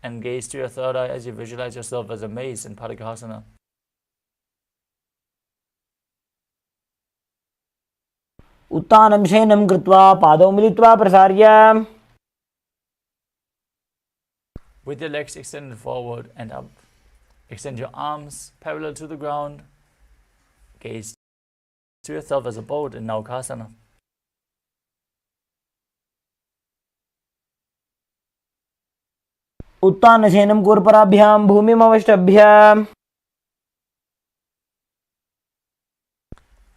and gaze to your third eye as you visualize yourself as a mace in Padikasana. उत्तानं शयनं कृत्वा पादौ मिलित्वा प्रसार्य With your legs extended forward and up, extend your arms parallel to the ground. Gaze to yourself as a boat in Naukasana. उत्तानं शयनं कूर्पराभ्यां भूमिमवष्टभ्य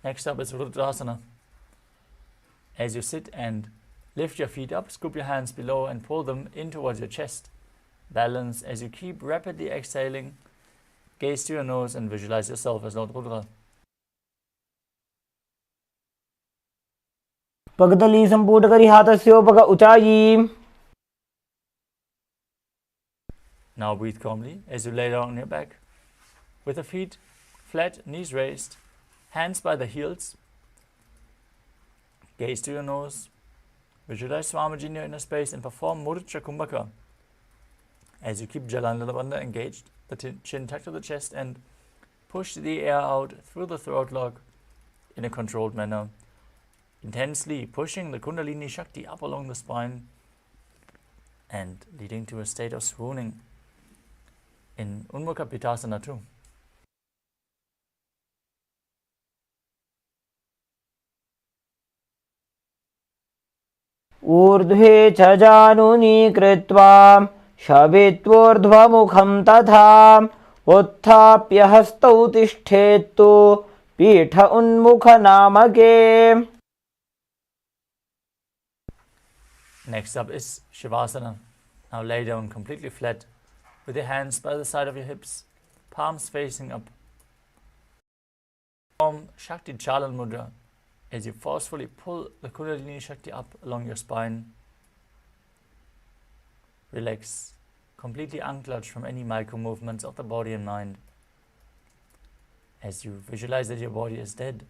Next up is Rudrasana. As you sit and lift your feet up, scoop your hands below and pull them in towards your chest. Balance as you keep rapidly exhaling. Gaze to your nose and visualize yourself as Lord Rudra. पगतली संपूट करी हातस्योपग उचाई. Now breathe calmly as you lay down on your back. With the feet flat, knees raised, hands by the heels. Gaze to your nose. Visualize Swamiji in your inner space and perform Mudra Kumbhaka. As you keep Jalandhara engaged, the chin tucked to the chest, and push the air out through the throat log in a controlled manner, intensely pushing the Kundalini Shakti up along the spine and leading to a state of swooning in Unmukha Pittasana too. ऊर्ध्वे च जानुनी कृत्वा शवित्वोर्ध्वमुखं तथा उत्थाप्य हस्तौ तिष्ठेत्तु पीठ उन्मुख नामके. Next up is Shavasana. Now lay down completely flat with your hands by the side of your hips, palms facing up. Form Shakti Chalan Mudra as you forcefully pull the Kundalini Shakti up along your spine. Relax, completely unclutched from any micro movements of the body and mind. As you visualize that your body is dead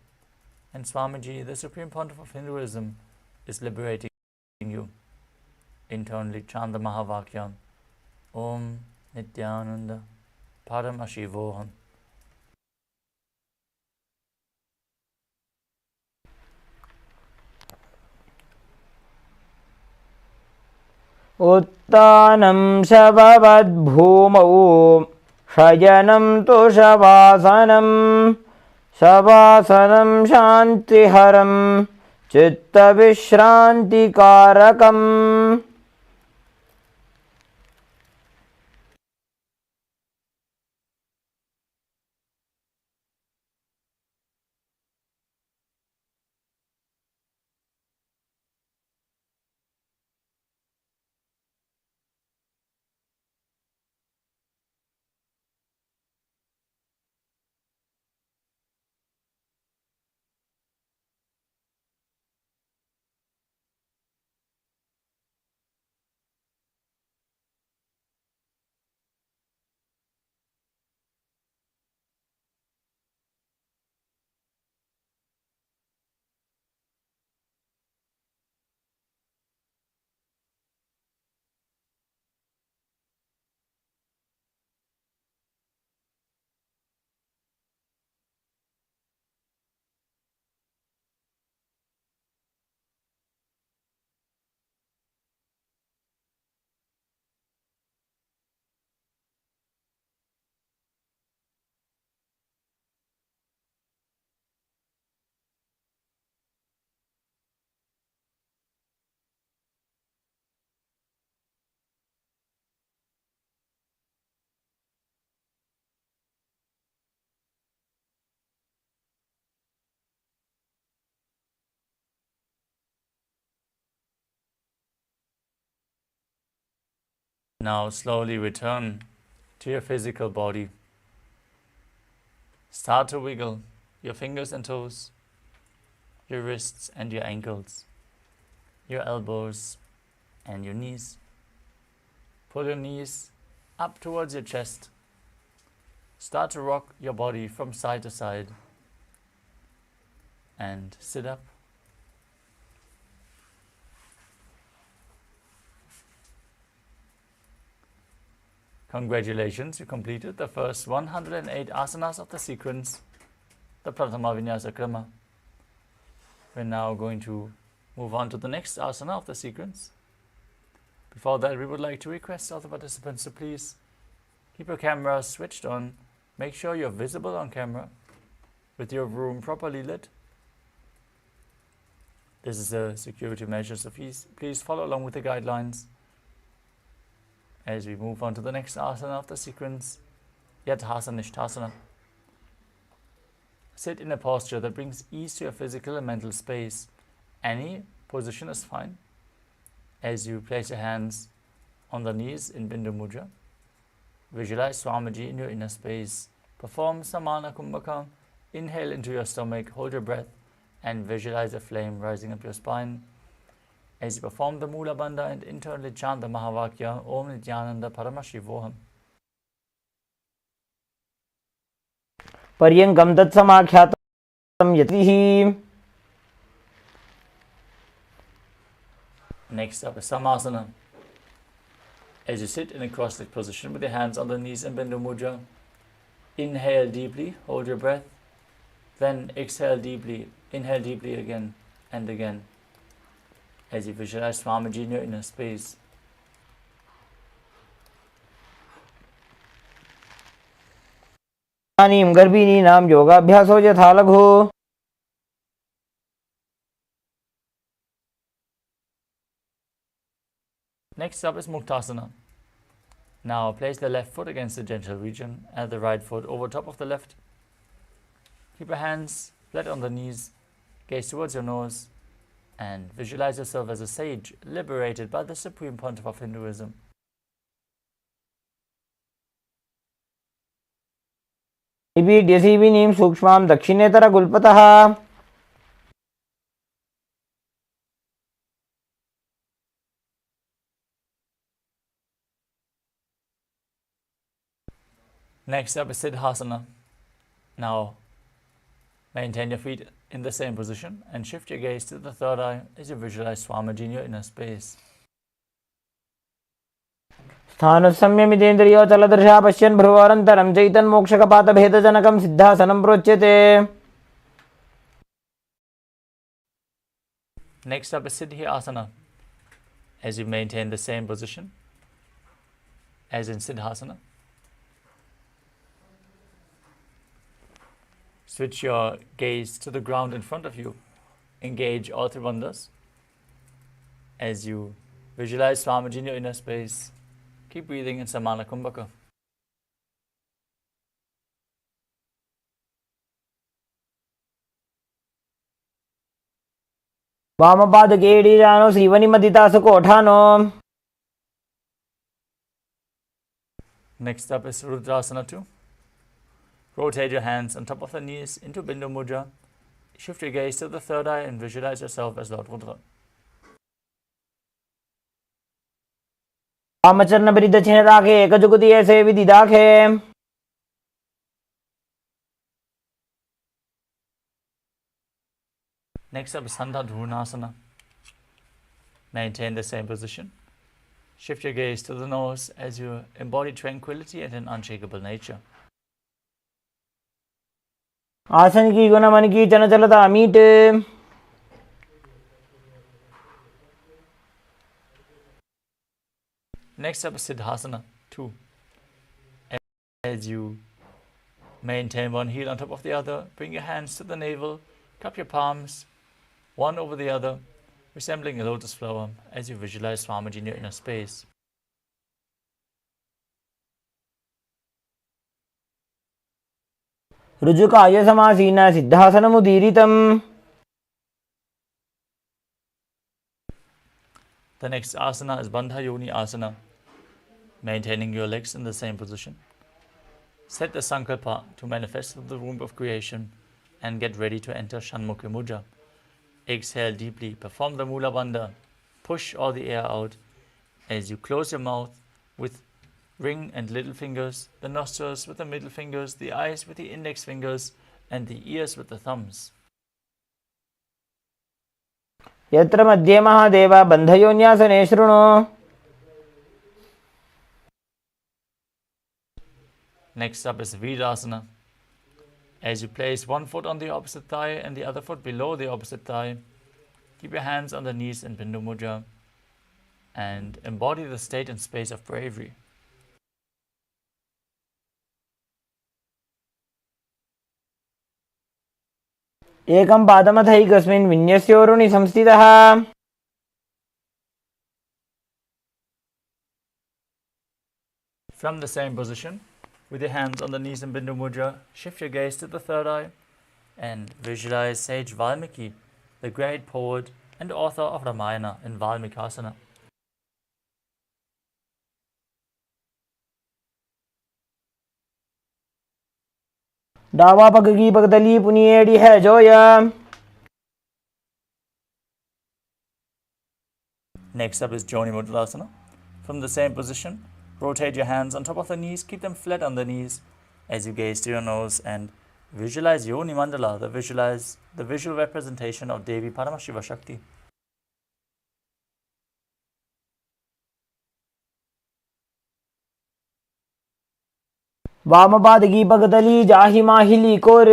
and Swamiji, the Supreme Pontiff of Hinduism, is liberating you. Internally chant the Mahavakya, Om Nithyananda, Paramashivoham. उत्तानं शववद्भूमौ शयनं तु शवासनं शवासनं शान्तिहरं चित्तविश्रान्तिकारकम्. Now slowly return to your physical body. Start to wiggle your fingers and toes, your wrists and your ankles, your elbows and your knees. Pull your knees up towards your chest. Start to rock your body from side to side and sit up. Congratulations, you completed the first 108 asanas of the sequence, the Pratama Vinyasa Krama. We're now going to move on to the next asana of the sequence. Before that, we would like to request all the participants to please keep your camera switched on. Make sure you're visible on camera with your room properly lit. This is a security measure, so please follow along with the guidelines. As we move on to the next asana of the sequence, Yadhasana Nishthasana. Sit in a posture that brings ease to your physical and mental space Any position is fine. As you place your hands on the knees in Bindu Mudra, visualize Swamiji in your inner space. Perform Samana Kumbhaka. Inhale into your stomach, hold your breath, and visualize a flame rising up your spine. As you perform the Mula Bandha and internally chant the Mahavakya, Om Nithyananda Paramashivoham. पर्यङ्कं तत्समाख्यातं यतिः. Next up is Samasana. As you sit in a cross-legged position with your hands on the knees in Bindu Mudra, inhale deeply, hold your breath, then exhale deeply, inhale deeply again and again. As you visualize Swamiji in your inner space. इदानीं गर्भिणीनां योगाभ्यासो यथा लघु. Next up is Muktasana. Now place the left foot against the genital region and the right foot over top of the left. Keep your hands flat on the knees, gaze towards your nose, and visualize yourself as a sage liberated by the Supreme Pontiff of Hinduism. निपीड्यसीविनीं सूक्ष्मां दक्षिणेतरगुल्पतः. Next up is Siddhasana. Now maintain your feet in the same position and shift your gaze to the third eye as you visualize Swamiji in your inner space. स्थानुसंयमितेन्द्रियोचलदृशा पश्यन् भ्रुवोरन्तरं चैतन्मोक्षकपातभेदजनकं सिद्धासनं प्रोच्यते. Next up is Siddhyasana. As you maintain the same position as in Siddhasana, switch your gaze to the ground in front of you. Engage all three bandhas. As you visualize Swamiji in your inner space, keep breathing in Samana Kumbhaka. वामपादकेडीजानो श्रीवनिमदितासुकोठानो. Next up is Rudrasana 2. Rotate your hands on top of the knees into Bindu Mudra. Shift your gaze to the third eye and visualize yourself as Lord Rudra. वामचरणपरिदक्षिणराखे एकजुगुतिये सेविदिदाखे. Next up is Sandhadhurnasana. Maintain the same position. Shift your gaze to the nose as you embody tranquility and an unshakable nature. आसन की गुण मन की चंचलता meet. Next up is Siddhasana 2. As you maintain one heel on top of the other, bring your hands to the navel, cup your palms, one over the other, resembling a lotus flower as you visualize Swamiji in your inner space. ऋजुकाय समासीन सिद्धासनमुदीरितम्. The next asana is Bandha Yoni Asana. Maintaining your legs in the same position. Set the sankalpa to manifest the womb of creation and get ready to enter Shanmukha Mudra. Exhale deeply, perform the Mula Bandha. Push all the air out as you close your mouth with ring and little fingers, the nostrils with the middle fingers, the eyes with the index fingers, and the ears with the thumbs. यत्र मध्ये महादेव बन्धयोन्यासने शृणु. Next up is Virasana. As you place one foot on the opposite thigh and the other foot below the opposite thigh, keep your hands on the knees in Bindu Mudra and embody the state and space of bravery. एकं पादमथैकस्मिन् विन्यस्योरुणि संस्थितः. From the same position, with your hands on the knees in Bindu Mudra, shift your gaze to the third eye and visualize Sage Valmiki, the great poet and author of Ramayana in Valmikasana. डावा पग की पगतली पुनिएड़ी है Zoya. Next up is Joni Mudgalasana. From the same position, rotate your hands on top of the knees, keep them flat on the knees as you gaze to your nose and visualize Yoni Mandala, the visual representation of Devi Paramashiva Shakti. वाम पाद की पगतली जाहि माहिली core.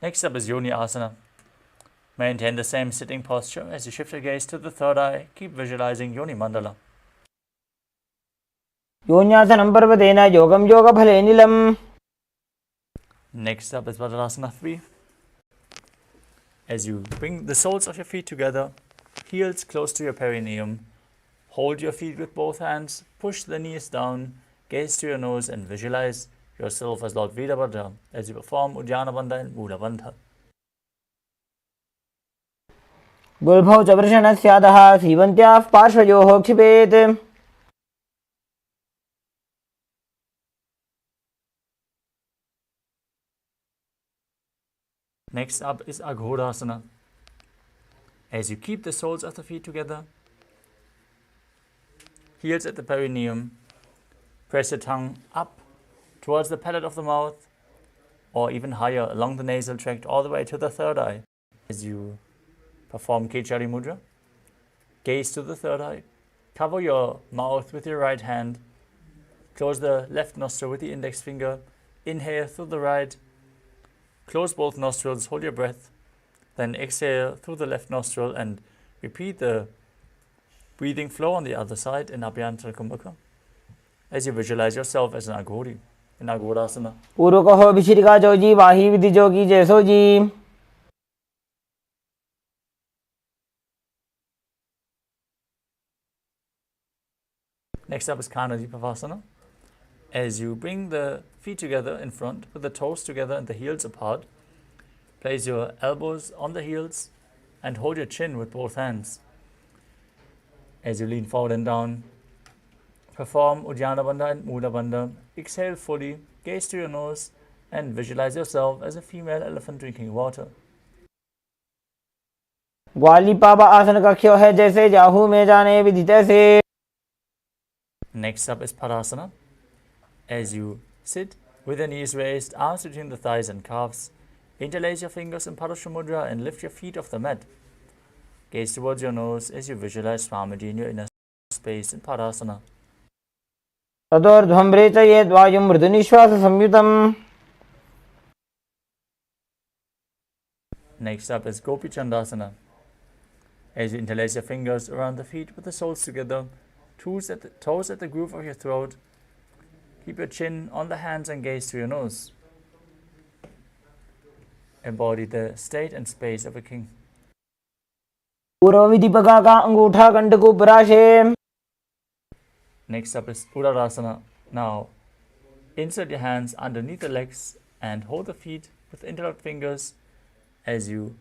Next up is Yoni Asana. Maintain the same sitting posture as you shift your gaze to the third eye. Keep visualizing Yoni Mandala. योन्यासनं पर्वतेन योगं योगफले नीलम्. Next up is Vadrasana 3. As you bring the soles of your feet together, heels close to your perineum, hold your feet with both hands, push the knees down, gaze to your nose and visualize yourself as Lord Veerabhadra as you perform Uddiyana Bandha and Mula Bandha. गुल्भौ च वृषणस्यादः सीवन्त्याः पार्श्वयोः क्षिपेत्. Next up is Aghodasana. As you keep the soles of the feet together, heels at the perineum, press your tongue up towards the palate of the mouth or even higher along the nasal tract all the way to the third eye. As you perform Kechari Mudra, gaze to the third eye, cover your mouth with your right hand, close the left nostril with the index finger, inhale through the right, close both nostrils, hold your breath, then exhale through the left nostril and repeat the breathing flow on the other side in Abhyantara Kumbhaka as you visualize yourself as an Aghori in Aghodasana. पूर्व कहो विशिरिका जोजी वाही विधि जोगी जैसो जी. Next up is Kanadipavasana. As you bring the feet together in front with the toes together and the heels apart, place your elbows on the heels and hold your chin with both hands. As you lean forward and down, perform Uddiyana Bandha and Mula Bandha. Exhale fully, gaze to your nose and visualize yourself as a female elephant drinking water. ग्वाली पावा आसन कक्ष्यो है जैसे जाहू में जाने विधि तैसे. Next up is Padasana. As you sit with your knees raised, arms between the thighs and calves, interlace your fingers in Padasana Mudra and lift your feet off the mat. Gaze towards your nose as you visualize Swamiji in your inner space in Padasana. ततोर्ध्वं रेचयेत् वायुं मृदुनिश्वास संयुतम्. Next up is Gopi Chandasana. As you interlace your fingers around the feet with the soles together, toes at the groove of your throat, keep your chin on the hands and gaze to your nose. Embody the state and space of a king. पूर्व विधि पगा का अंगूठा कंठ को पराशे. Next up is Uddarasana. Now, insert your hands underneath the legs and hold the feet with interlocked fingers as you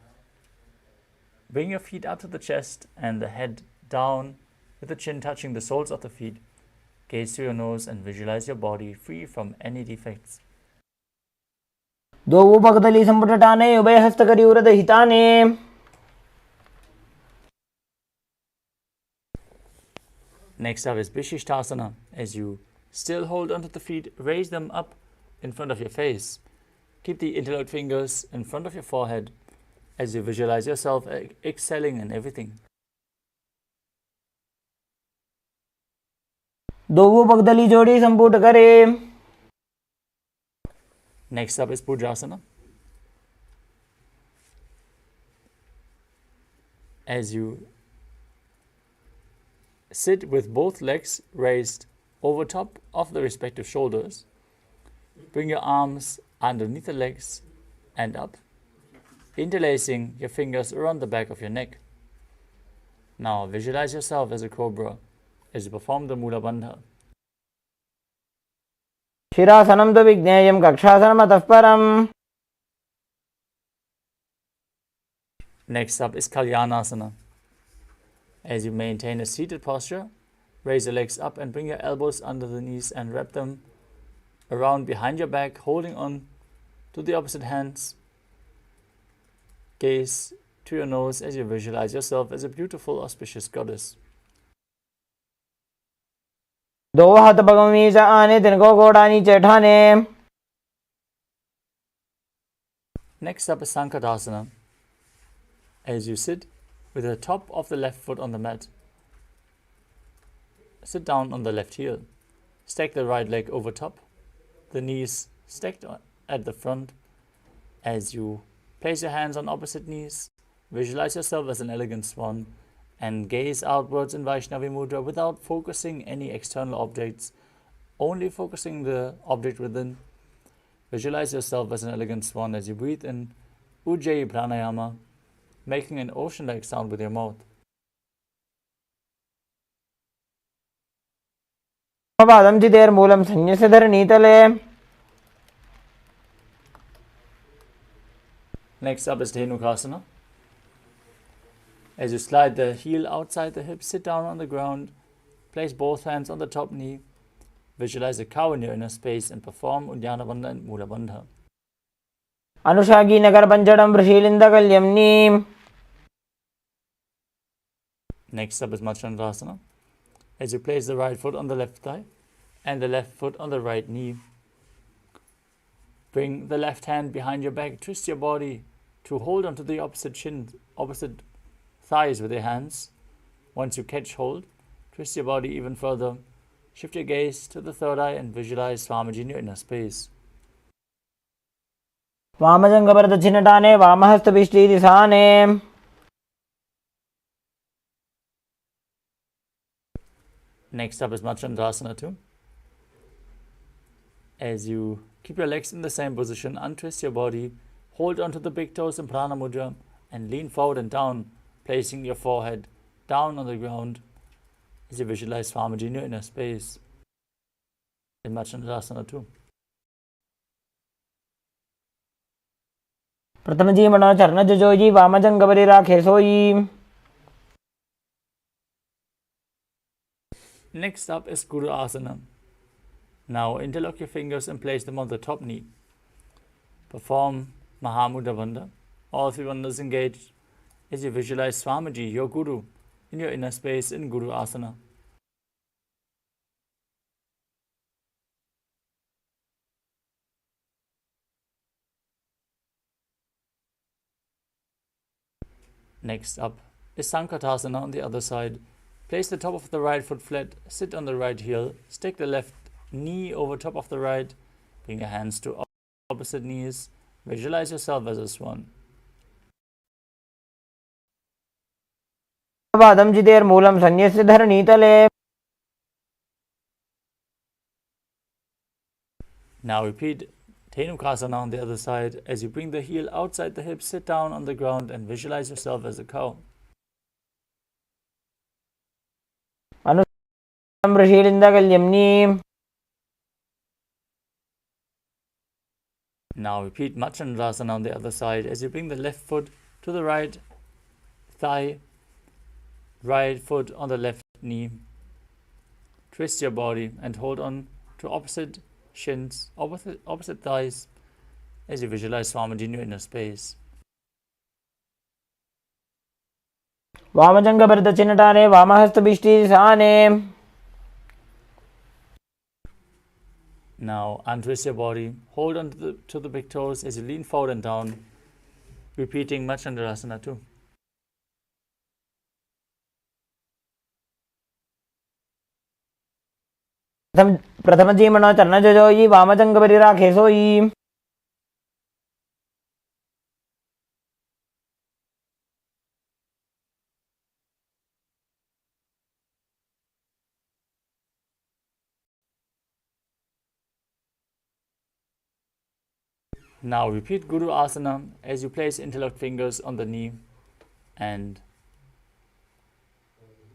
bring your feet up to the chest and the head down with the chin touching the soles of the feet. Gaze to your nose and visualize your body free from any defects. दो पगतली संपुटटाने उभय हस्त करी उरद हिताने. Next up is Vishishtasana. As you still hold onto the feet, raise them up in front of your face. Keep the interlocked fingers in front of your forehead as you visualize yourself excelling in everything. दो पगतली जोड़ी संपुट करे. Next up is Pujasana. As you sit with both legs raised over top of the respective shoulders, bring your arms underneath the legs and up, interlacing your fingers around the back of your neck. Now visualize yourself as a cobra as you perform the Mula Bandha. शिरासनं तु विज्ञेयं कक्षासनमतः परम्. Next up is Kalyanasana. As you maintain a seated posture, raise your legs up and bring your elbows under the knees and wrap them around behind your back, holding on to the opposite hands. Gaze to your nose as you visualize yourself as a beautiful, auspicious goddess. दो हाथ भगवी से आने तिनको गोड़ा नीचे ठाने. Next up is Sankadasana. As you sit with the top of the left foot on the mat, sit down on the left heel. Stack the right leg over top, the knees stacked at the front. As you place your hands on opposite knees, visualize yourself as an elegant swan and gaze outwards in Vaishnavi Mudra without focusing any external objects, only focusing the object within. Visualize yourself as an elegant swan as you breathe in Ujjayi Pranayama, making an ocean-like sound with your mouth. पादं चितेर्मूलं संन्यस्य धरणीतले. Next up is Dhenukasana. As you slide the heel outside the hip, sit down on the ground, place both hands on the top knee, visualize a cow in your inner space and perform Uddiyana Bandha and Mula Bandha. अनुषागी Nagar पंचडं वृषीलिन्दकल्यं neem. Next up is Machandrasana. As you place the right foot on the left thigh and the left foot on the right knee, bring the left hand behind your back, twist your body to hold onto the opposite thighs with your hands. Once you catch hold, twist your body even further, shift your gaze to the third eye and visualize Swamiji in your inner space. वामजङ्घपरदक्षिणटाने वामहस्तभिष्टीदिशाने. Next up is Machandrasana 2. As you keep your legs in the same position, untwist your body, hold onto the big toes in Prana Mudra and lean forward and down, placing your forehead down on the ground as you visualize Swamiji in your inner space in Machandrasana 2. प्रथम जीवनो चरण जोजी वामजङ्घपरि राखे सोई. Next up is Guru Asana. Now interlock your fingers and place them on the top knee. Perform Mahamudra Bandha. All three bandhas engaged as you visualize Swamiji, your Guru, in your inner space in Guru Asana. Next up is Sankatasana on the other side. Place the top of the right foot flat, sit on the right heel, stick the left knee over top of the right, bring your hands to opposite knees, visualize yourself as a swan. पादं चितेर्मूलं संन्यस्य धरणीतले. Now repeat Dhenukasana on the other side. As you bring the heel outside the hip, sit down on the ground and visualize yourself as a cow. Now repeat Machandrasana on the other side. As you bring the left foot to the right thigh, right foot on the left knee, twist your body and hold on to opposite shins, opposite thighs as you visualize Swamiji in your inner space. वामजङ्घपरदक्षिणटाने वामहस्तभिष्टीदिशाने. Now untwist your body, hold on to the big toes as you lean forward and down, repeating Machandrasana 2. प्रथम जीवनो चरण जोजी वामजङ्घपरि राखे सोई. Now repeat Guru Asana as you place interlocked fingers on the knee and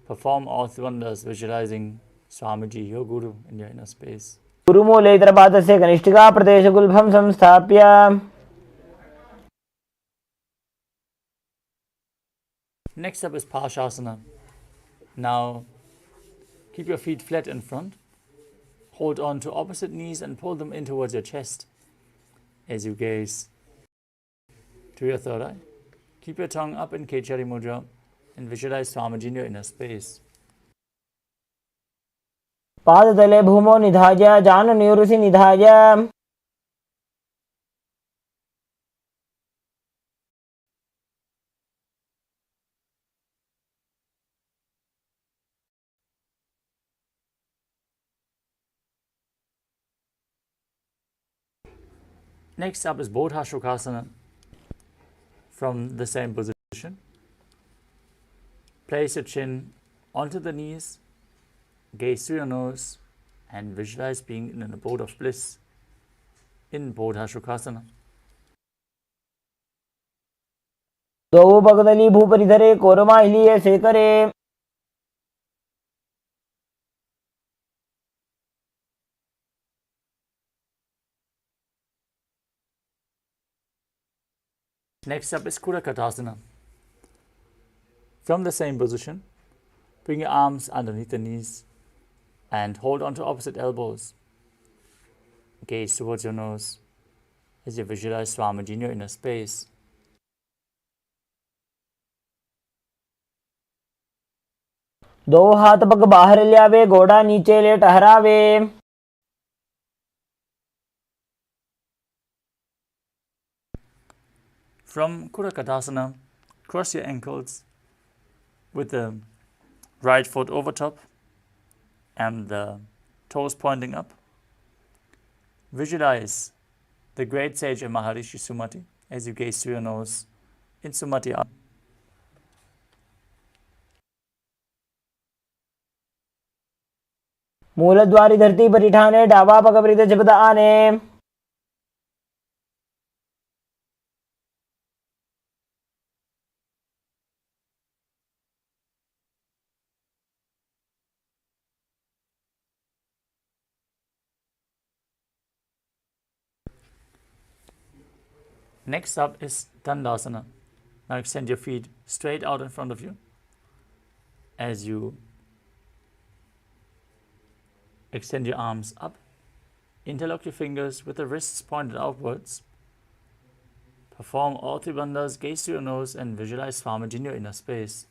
perform all three wonders, visualizing Swamiji, your Guru, in your inner space. गुरुमूले इतरपादस्य कनिष्ठिका प्रदेशगुल्भं संस्थाप्य Next up is Parshasana. Now keep your feet flat in front. Hold on to opposite knees and pull them in towards your chest as you gaze to your third eye. Keep your tongue up in Kechari Mudra and visualize Swamiji in your inner space. पादतले भूमौ निधाय जानुनिवृसि निधाय Next up is Bodha Shukasana. From the same position, place your chin onto the knees, gaze through your nose, and visualize being in an abode of bliss in Bodha Shukasana. द्वौ भगदली भूपरिधरे कोरमाहिलीये शेखरे Next up is Kurakatasana. From the same position, bring your arms underneath the knees and hold on to opposite elbows. Gaze towards your nose as you visualize Swamiji in your inner space. दो हाथ पग बाहर ल्यावे घोड़ा नीचे ले टहरावे From Kurakatasana, cross your ankles with the right foot over top and the toes pointing up. Visualize the great sage Maharishi Sumati as you gaze through your nose in Sumati. मूलद्वारी धरती परिठाने डावा पग वृद्ध जपद आने Next up is Dandasana. Now extend your feet straight out in front of you as you extend your arms up. Interlock your fingers with the wrists pointed outwards. Perform all three bandhas, gaze to your nose and visualize Swamiji in your inner space.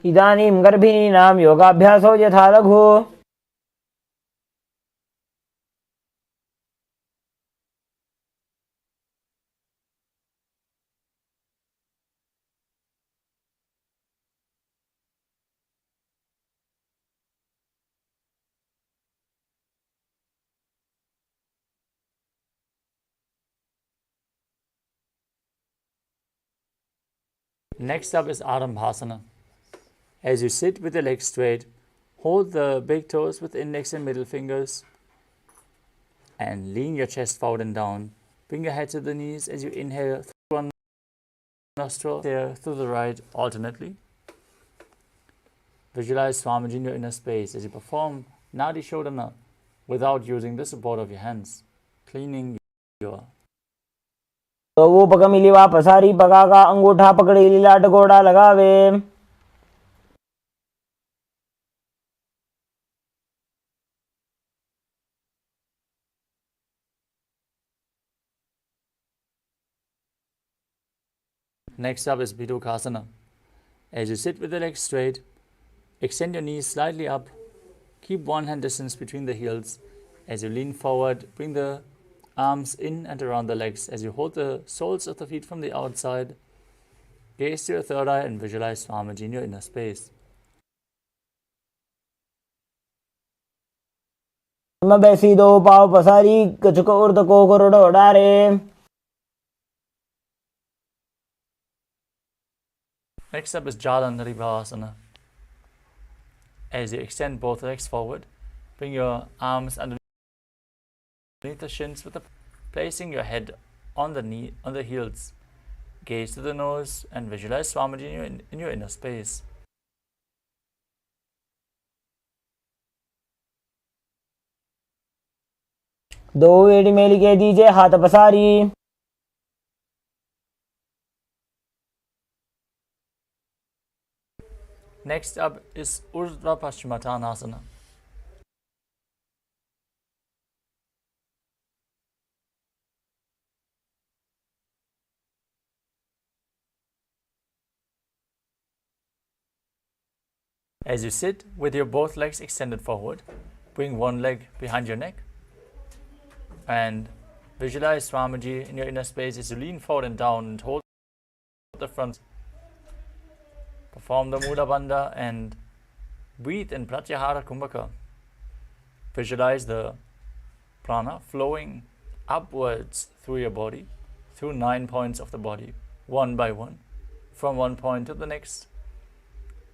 इदानीं गर्भिणीनां योगाभ्यासो यथा लघु Next up is Arambhasana. As you sit with your legs straight, hold the big toes with index and middle fingers and lean your chest forward and down. Bring your head to the knees as you inhale through one nostril, exhale through the right alternately. Visualize Swamiji in your inner space as you perform Nadi Shodhana without using the support of your hands, cleaning your तो वो पग मिलीवा पसारी पगा का अंगूठा पकड़ी लीलाट घोड़ा लगावे Next up is Bidukasana. As you sit with the legs straight, extend your knees slightly up. Keep one hand distance between the heels. As you lean forward, bring the arms in and around the legs as you hold the soles of the feet from the outside. Gaze to your third eye and visualize Swamiji in your inner space. मैं बैसी दो पाव पसारी कचुक उर्द को करोड़ डारे Next up is Jalandharibhasana. As you extend both legs forward, bring your arms underneath the shins with placing your head on the heels. gaze to the nose and visualize Swamiji in your inner space. दो एड़ी मेली के दीजिए हाथ पसारी. Next up is Urdhva Paschimottanasana. As you sit with your both legs extended forward, bring one leg behind your neck and visualize Swamiji in your inner space as you lean forward and down and hold the front. Perform the Mula Bandha and breathe in Pratyahara Kumbhaka. Visualize the prana flowing upwards through your body, through 9 points of the body, one by one, from one point to the next,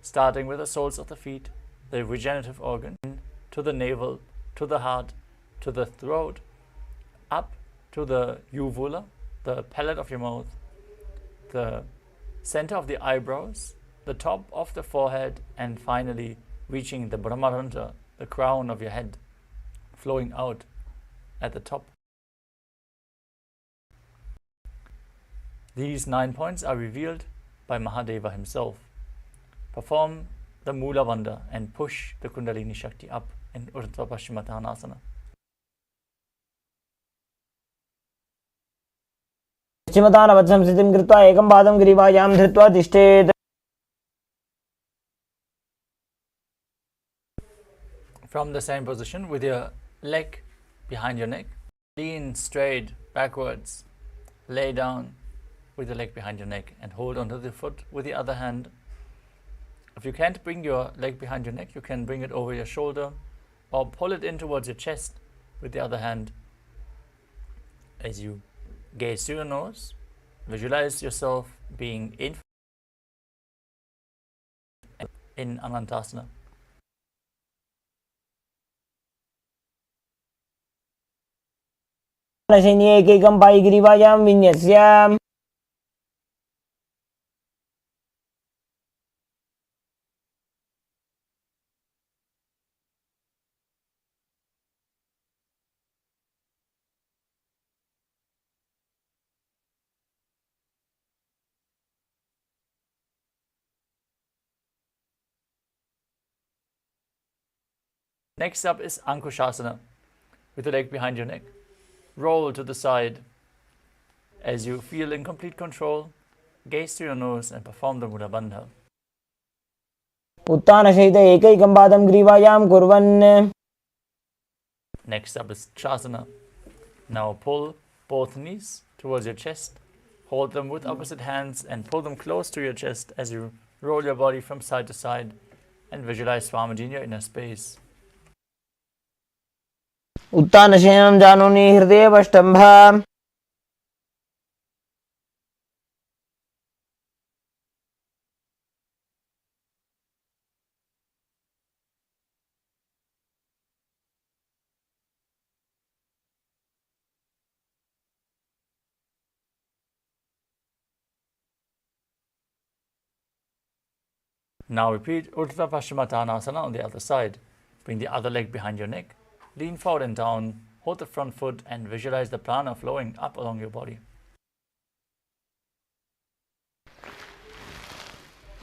starting with the soles of the feet, the regenerative organ, to the navel, to the heart, to the throat, up to the uvula, the palate of your mouth, the center of the eyebrows, the top of the forehead, and finally reaching the Brahmarandra, the crown of your head, flowing out at the top. These 9 points are revealed by Mahadeva himself. Perform the Mula Bandha and push the Kundalini Shakti up in Urdhva Paschimottanasana. पश्चिमतानवत् स्थितिं कृत्वा एकं पादं ग्रीवायां धृत्वा तिष्ठेत्. From the same position, with your leg behind your neck, lean straight backwards, lay down with the leg behind your neck and hold onto the foot with the other hand. If you can't bring your leg behind your neck, you can bring it over your shoulder or pull it in towards your chest with the other hand. As you gaze to your nose, visualize yourself being in Anantasana. एकैकं Pai ग्रीवायां विन्यस्य. Next up is Ankushasana, with the leg behind your neck. Roll to the side. As you feel in complete control, gaze to your nose and perform the Mula Bandha. उत्तानसहित एकैकं पादं ग्रीवायां कुर्वन्. Next up is Chasana. Now pull both knees towards your chest. Hold them with opposite hands and pull them close to your chest as you roll your body from side to side and visualize Swamiji in your inner space. उत्तानशयनं जानुनि हृदयवष्टम्भ. Now repeat Urdhva Paschimottanasana on the other side. Bring the other leg behind your neck. Lean forward and down. Hold the front foot and visualize the prana flowing up along your body.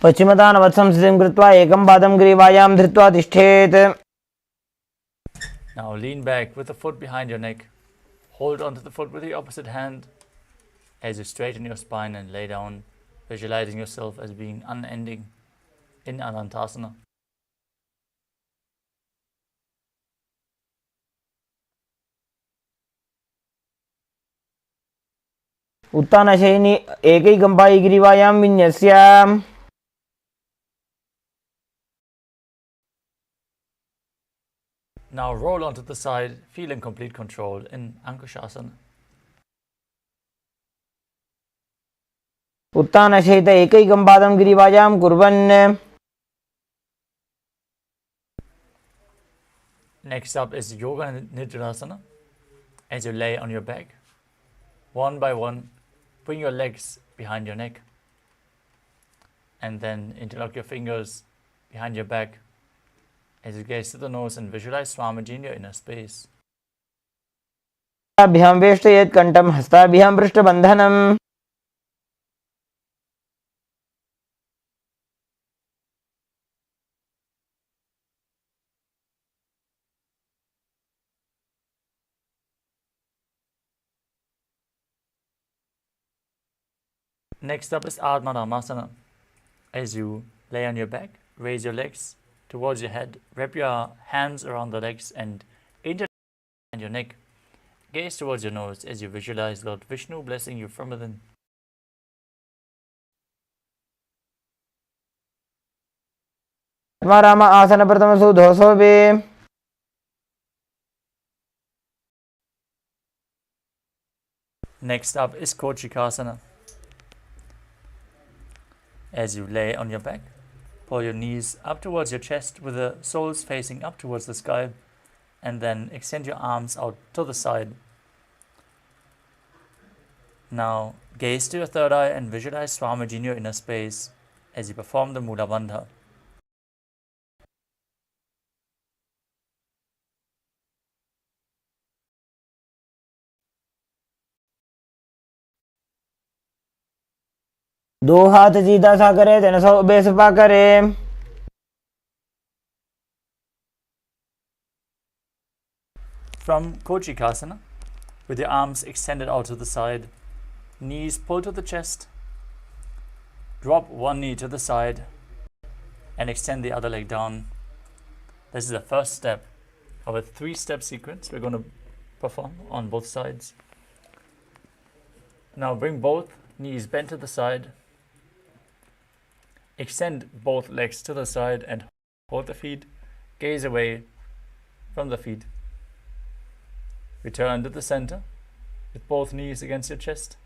पश्चिमतानवत् स्थितिं कृत्वा एकं पादं ग्रीवायां धृत्वा तिष्ठेत्. Now lean back with the foot behind your neck. Hold onto the foot with the opposite hand as you straighten your spine and lay down, visualizing yourself as being unending in Anantasana. उत्तानशयनि एकैकं Pai ग्रीवायां विन्यस्य. Now roll onto the side, feeling complete control in Ankushasana. उत्तानसहित एकैकं पादं ग्रीवायां कुर्वन्. Next up is Yoga Nidrasana. As you lay on your back, one by one, bring your legs behind your neck. And then interlock your fingers behind your back as you gaze to the nose and visualize Swamiji in your inner space. अभ्याम वेष्टयेत् कंठम हस्ताभ्याम पृष्ठबंधनम. Next up is Ardha Dhammasana. As you lay on your back, raise your legs towards your head, wrap your hands around the legs and intertwine your neck. Gaze towards your nose as you visualize Lord Vishnu blessing you from within. Ram आसन प्रथम सुधोषोभे. Next up is Kochikasana. As you lay on your back, pull your knees up towards your chest with the soles facing up towards the sky, and then extend your arms out to the side. Now gaze to your third eye and visualize Swamiji in your inner space as you perform the Mula Bandha. दो हाथ सीधा सा करे, 300 बेसपा करे. From Kochikasana, with your arms extended out to the side, knees pulled to the chest, drop one knee to the side, and extend the other leg down. This is the first step of a 3-step sequence we're going to perform on both sides. Now bring both knees bent to the side, extend both legs to the side and hold the feet, gaze away from the feet. Return to the center with both knees against your chest.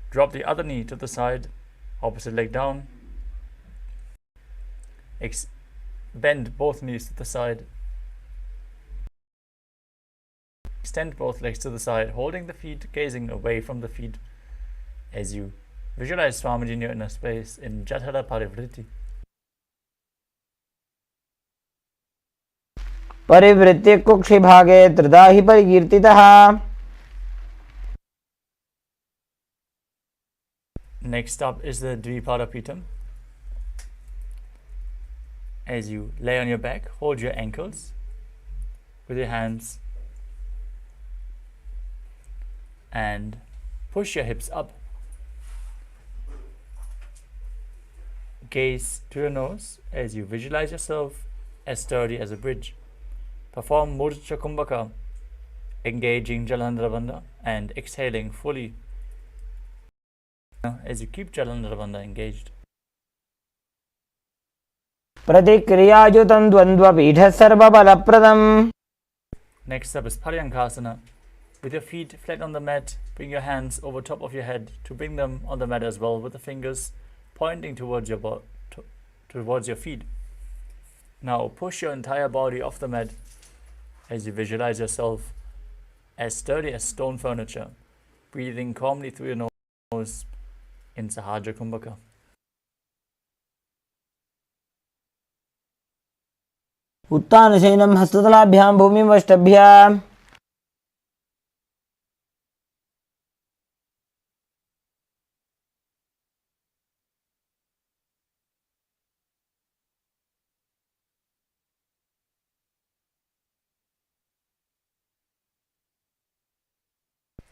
Drop the other knee to the side, opposite leg down. Bend both knees to the side. Extend both legs to the side, holding the feet, gazing away from the feet as you visualize Swamiji in your inner space in Jatara Parivritti. परिवृत्ति कुक्षि भागे त्रिधा हि परिकीर्तितः. Next up is the Dvipadapitam. As you lay on your back, hold your ankles with your hands and push your hips up. Gaze to your nose as you visualize yourself as sturdy as a bridge. Perform Murcha Kumbhaka, engaging Jalandhara Bandha and exhaling fully as you keep Jalandhara Bandha engaged. प्रतिक्रियायुतं द्वन्द्वपीठः सर्वबलप्रदम्. Next up is Paryankasana. With your feet flat on the mat, bring your hands over top of your head to bring them on the mat as well, with the fingers pointing towards your feet. Now push your entire body off the mat as you visualize yourself as sturdy as stone furniture, breathing calmly through your nose in Sahaja Kumbhaka. उत्तानशयनं हस्ततलाभ्यां भूमिमष्टभ्याम्.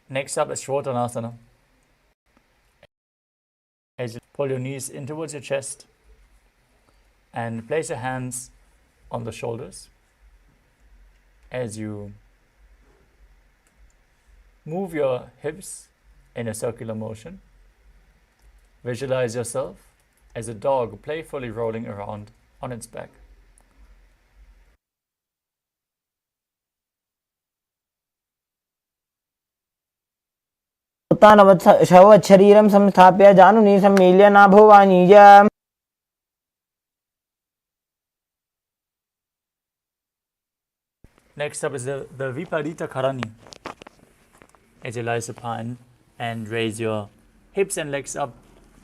Next up is Shrotanasana. As you pull your knees in towards your chest and place your hands on the shoulders. As you move your hips in a circular motion, visualize yourself as a dog playfully rolling around on its back. उत्तानवत् शरीरं संस्थाप्य जानुनी सम्मील्य नाभोवाणीय. Next up is the Viparita Karani. As you lie supine And raise your hips and legs up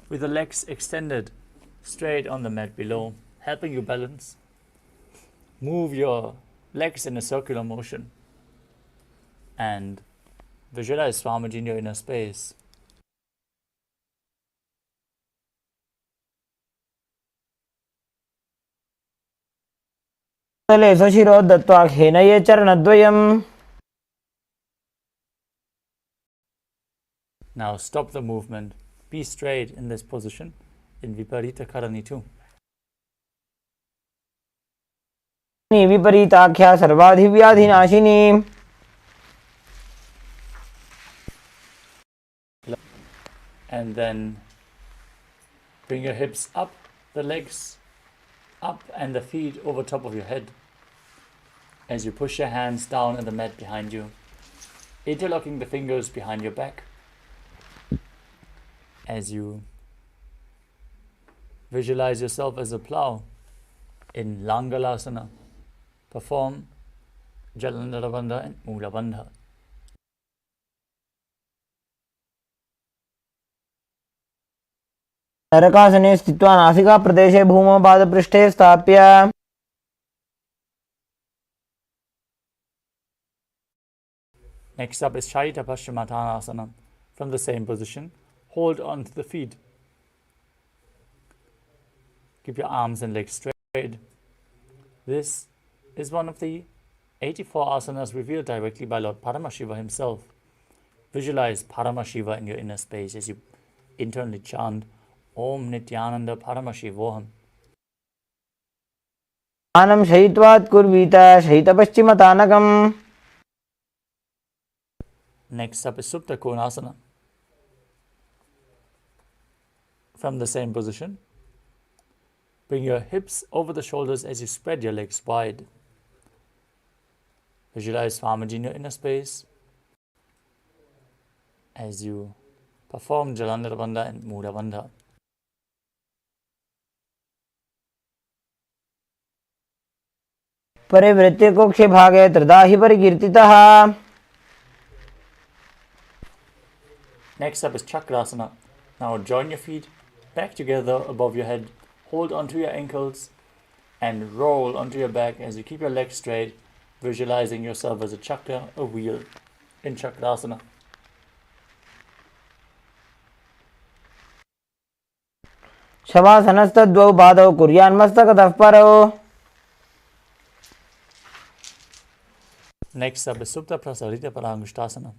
with the legs extended straight on the mat below, helping you balance. Move your legs in a circular motion and visualize Swamiji in your inner space. तले स्वशिरो दत्त्वा खेनये चरणद्वयम्. Now stop the movement. Be straight in this position in Viparita Karani 2. विपरीताख्या सर्वाधिव्याधिनाशिनी. And then bring your hips up, the legs up and the feet over top of your head as you push your hands down on the mat behind you, interlocking the fingers behind your back as you visualize yourself as a plow in Langalasana. Perform Jalandhara Bandha and Mula Bandha. नरकासने स्थित्वा नासिका प्रदेशे भूमौ पादपृष्ठे स्थाप्य. Next up is Shaita Paschimottanasana. From the same position, hold on to the feet. Keep your arms and legs straight. This is one of the 84 asanas revealed directly by Lord Paramashiva himself. Visualize Paramashiva in your inner space as you internally chant Om Nithyananda Paramashivoham. आनम शयित्वात् कुर्वीत शयितपश्चिमतानकम्. Next up is Supta Konasana. From the same position, bring your hips over the shoulders as you spread your legs wide. Visualize Swamiji in your inner space as you perform Jalandhara Bandha and Mula Bandha. परिवृत्य कोक्षे भागे त्रिदाहि परिकीर्तितः. Next up is Chakrasana. Now join your feet back together above your head, hold onto your ankles and roll onto your back as you keep your legs straight, visualizing yourself as a chakra, a wheel in Chakrasana. शवासनस्तद्वौ पादौ कुर्यान्मस्तकतः परौ. Next up is Supta Prasarita Parangushtasana.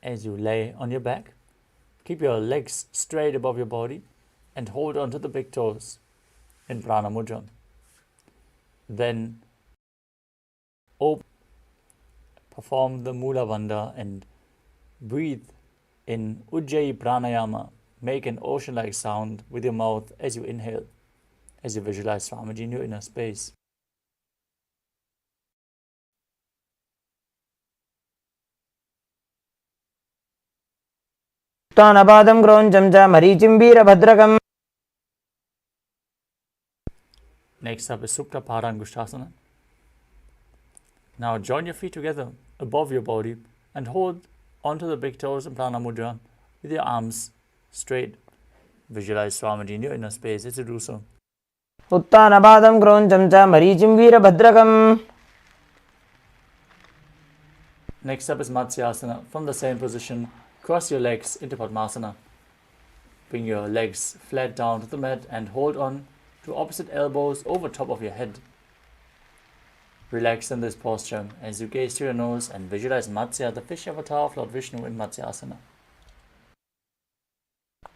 As you lay on your back, keep your legs straight above your body and hold onto the big toes in Prana Mudra. Then perform the Mula Bandha and breathe in Ujjayi Pranayama. Make an ocean-like sound with your mouth as you inhale, as you visualize Swamiji in your inner space. उत्तानपादं क्रौञ्चं च मरीचिं वीरभद्रकम्. Next up is Supta Parangushtasana. Now join your feet together above your body and hold onto the big toes in Prana Mudra with your arms straight. Visualize Swamiji in your inner space as you do so. उत्तानपादं क्रौञ्चं च मरीचिं वीरभद्रकम्. Next up is Matsyasana. From the same position, cross your legs into Padmasana. Bring your legs flat down to the mat and hold on to opposite elbows over top of your head. Relax in this posture as you gaze to your nose and visualize Matsya, the fish avatar of Lord Vishnu in Matsyasana.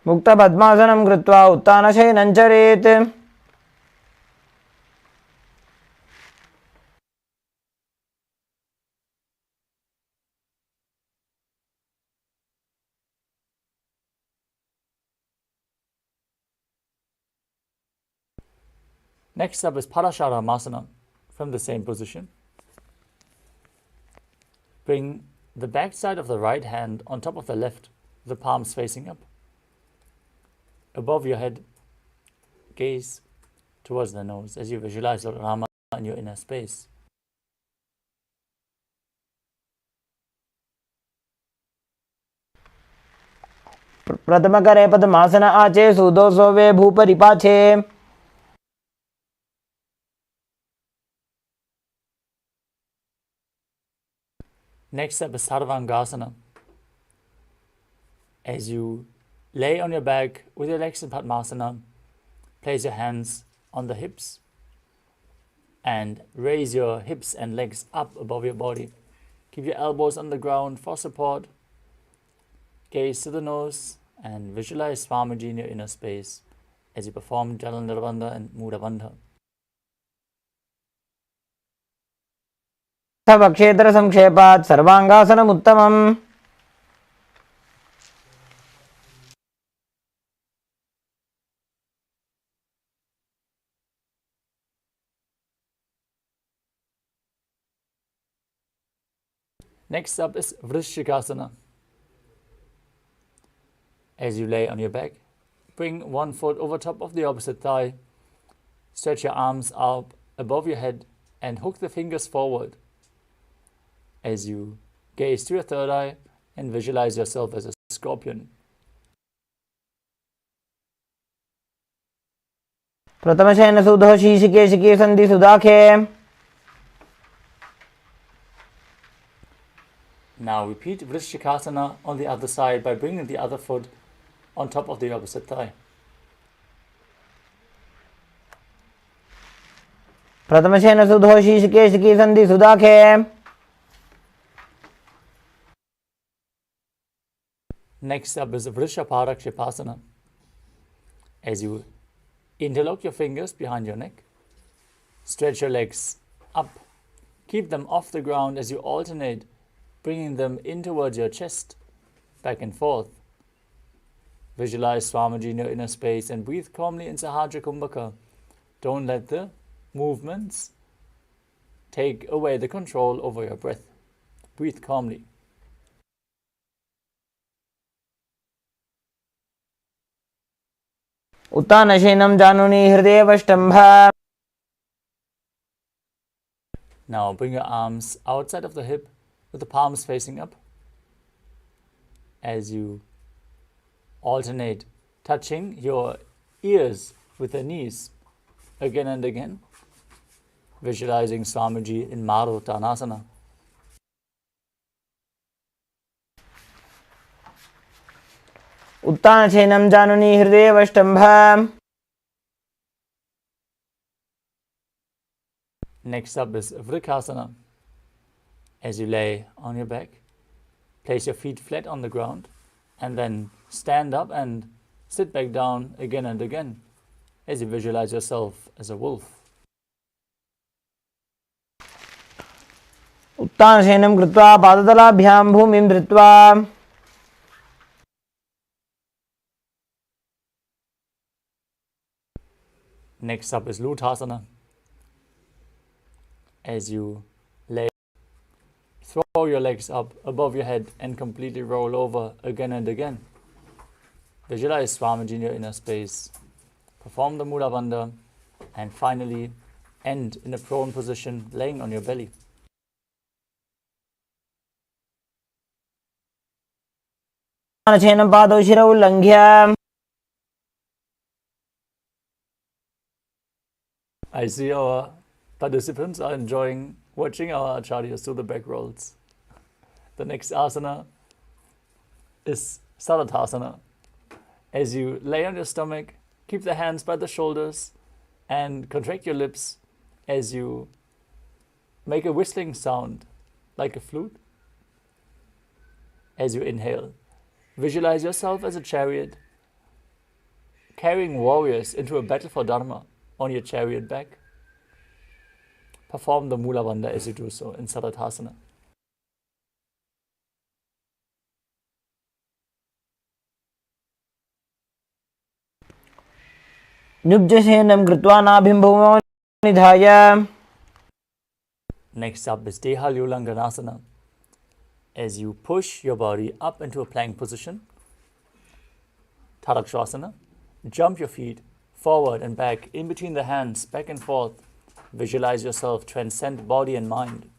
मुक्तपद्मासनं कृत्वा उत्तानशयनं चरेत्. Next up is Parasharamasana. From the same position, bring the back side of the right hand on top of the left, the palms facing up. Above your head, gaze towards the nose as you visualize Lord Rama in your inner space. प्रथम करे पद्मासन आचे सूदो सोवे भूपरि पाछे. Next up is Sarvangasana. As you lay on your back with your legs in Padmasana, place your hands on the hips and raise your hips and legs up above your body. Keep your elbows on the ground for support. Gaze to the nose and visualize Swamiji in your inner space as you perform Jalandhara Bandha and Mudha Bandha. क्षेत्र संक्षेपात् सर्वांगासनम् उत्तमम्. Next up is Vrishikasana. As you lay on your back, bring one foot over top of the opposite thigh. Stretch your arms up above your head and hook the fingers forward. As you gaze to your third eye and visualize yourself as a scorpion. प्रथमशयन सुधो शीशिकेशिके सन्धि सुदाखे. Now repeat Vrishikasana on the other side by bringing the other foot on top of the opposite thigh. प्रथमशयन सुधो शीशिकेशिके सन्धि सुदाखे. Next up is Vrishaparakshipasana. As you interlock your fingers behind your neck, stretch your legs up. Keep them off the ground as you alternate, bringing them in towards your chest, back and forth. Visualize Swamiji in your inner space and breathe calmly in Sahajra Kumbhaka. Don't let the movements take away the control over your breath. Breathe calmly. उत्तानशयनं जानुनि हृदयवष्टम्भ. Now bring your arms outside of the hip with the palms facing up. As you alternate, touching your ears with the knees again and again. Visualizing Swamiji in Maruttanasana. उत्तानशयनं जानुनि हृदयवष्टम्भ. Next up is Vrikasana. As you lay on your back, place your feet flat on the ground and then stand up and sit back down again and again as you visualize yourself as a wolf. उत्तानशयनं कृत्वा पादतलाभ्यां भूमिं धृत्वा. Next up is Luthasana. As you lay, throw your legs up above your head and completely roll over again and again. Visualize Swamiji in your inner space. Perform the Mudha Bandha and finally end in a prone position laying on your belly. उत्तानशयनं पादौ शिरौ उल्लङ्घ्य. I see our participants are enjoying watching our acharyas do the back rolls. The next asana is Sarathasana. As you lay on your stomach, keep the hands by the shoulders and contract your lips as you make a whistling sound like a flute. As you inhale, visualize yourself as a chariot, carrying warriors into a battle for Dharma on your chariot back. Perform the Mula Bandha as you do so in Sarathasana. नुब्जशयनं कृत्वा नाभिं भूमौ निधाय. Next up is Dehalyulanganasana. As you push your body up into a plank position, Tarakshasana, jump your feet forward and back in between the hands, back and forth. Visualize yourself transcend body and mind.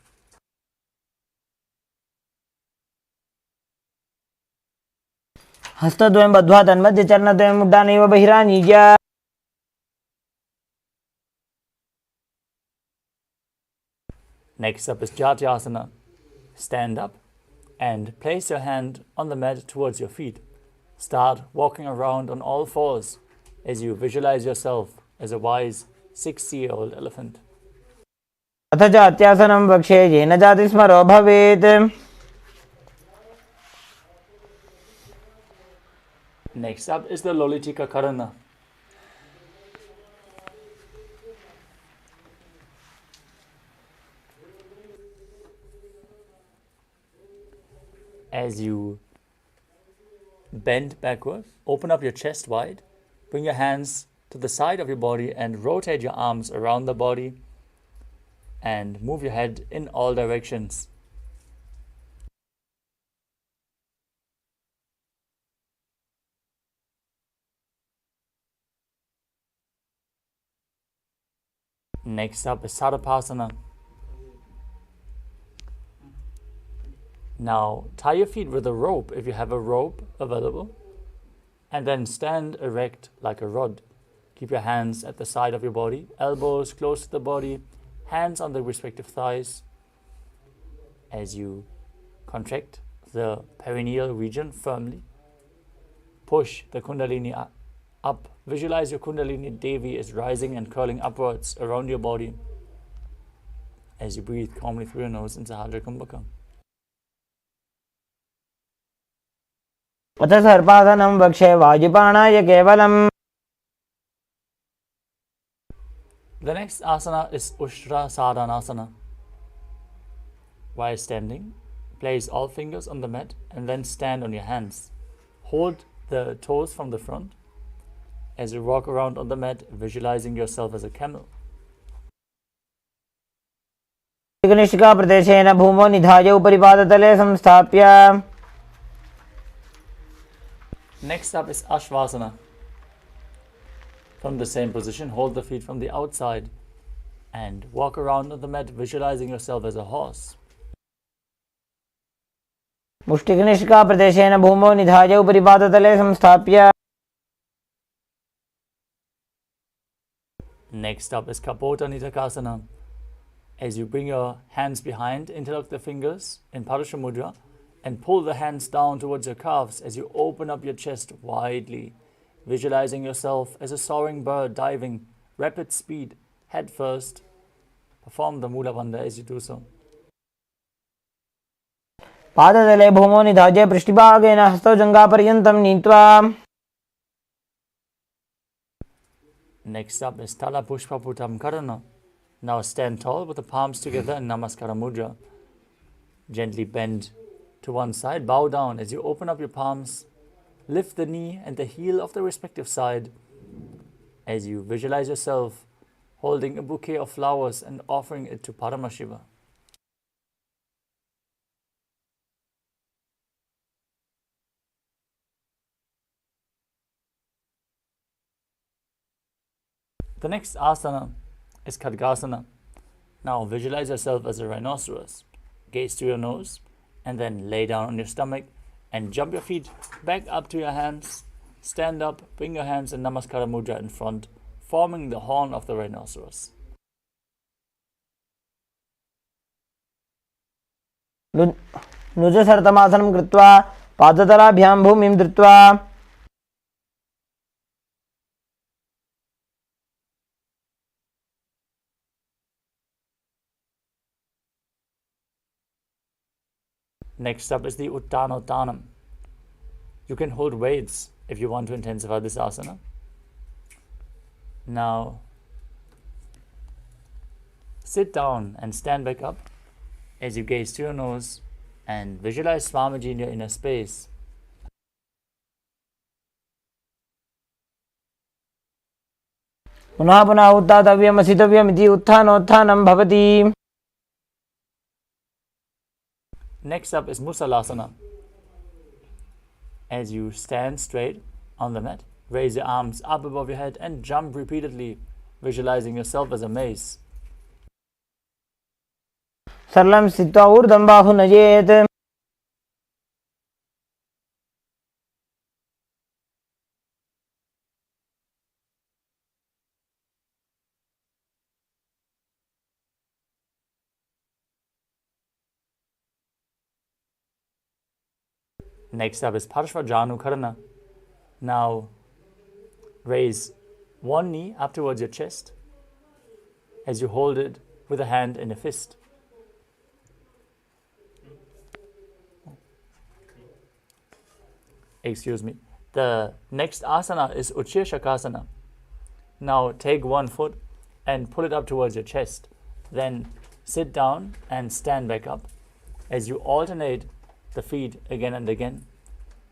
हस्तद्वयं बद्ध्वा तन्मध्ये चरणद्वयम् उड्डानैव बहिरानीय Next up is Jatyasana. Stand up and place your hand on the mat towards your feet. Start walking around on all fours as you visualize yourself as a wise 60-year-old elephant. अथ जात्यासनं वक्षे येन जातिस्मरो भवेत्. Next up is the Lolitika Karana. As you bend backward, open up your chest wide, bring your hands to the side of your body and rotate your arms around the body and move your head in all directions. Next up is Sarapasana. Now tie your feet with a rope if you have a rope available, and then stand erect like a rod. Keep your hands at the side of your body, elbows close to the body, hands on the respective thighs. As you contract the perineal region firmly, push the Kundalini up. Visualize your Kundalini Devi is rising and curling upwards around your body as you breathe calmly through your nose into Sahasrara Kumbhaka. अथ सर्पासनं वक्षे वायुपाणाय केवलम्. The next asana is Ushtra Sadhanasana. While standing, place all fingers on the mat and then stand on your hands. Hold the toes from the front as you walk around on the mat, visualizing yourself as a camel. Nishka प्रदेशेन भूमौ निधाय उपरि पादतले संस्थाप्य. Next up is Ashvasana. From the same position, hold the feet from the outside and walk around on the mat, visualizing yourself as a horse. मुष्टिकनिष्का प्रदेशेन भूमौ निधाय उपरि पादतले संस्थाप्य. Next up is Kapota Nitakasana. As you bring your hands behind, interlock the fingers in Parasha Mudra and pull the hands down towards your calves as you open up your chest widely, visualizing yourself as a soaring bird diving rapid speed head first. Perform the Mula Bandha as you do so. पादतले भूमौ निधाय पृष्ठभागेन हस्तौ जङ्घापर्यन्तं नीत्वा. Next up is Tala Pushpa Putam Karana. Now stand tall with the palms together in Namaskara Mudra. Gently bend to one side, bow down as you open up your palms. Lift the knee and the heel of the respective side as you visualize yourself holding a bouquet of flowers and offering it to Paramashiva. The next asana is Khadgasana. Now visualize yourself as a rhinoceros. Gaze to your nose and then lay down on your stomach and jump your feet back up to your hands. Stand up, bring your hands in Namaskara Mudra in front, forming the horn of the rhinoceros. नुजसर्तमासनं कृत्वा पादतलाभ्यां भूमिं धृत्वा. Next up is the Uttanottanam. You can hold weights if you want to intensify this asana. Now, sit down and stand back up as you gaze to your nose and visualize Swamiji in your inner space. पुनः पुनः उत्थातव्यम् असितव्यम् इति उत्थानोत्थानं भवति. Next up is Musalasana. As you stand straight on the mat, raise your arms up above your head and jump repeatedly, visualizing yourself as a mace. सरलं स्थित्वा ऊर्ध्वं बाहु नयेत्. Next up is Parshvajanukarana. Now raise one knee up towards your chest as you hold it with a hand in a fist. Excuse me. The next asana is Uchirshakasana. Now take one foot and pull it up towards your chest. Then sit down and stand back up as you alternate the feet again and again.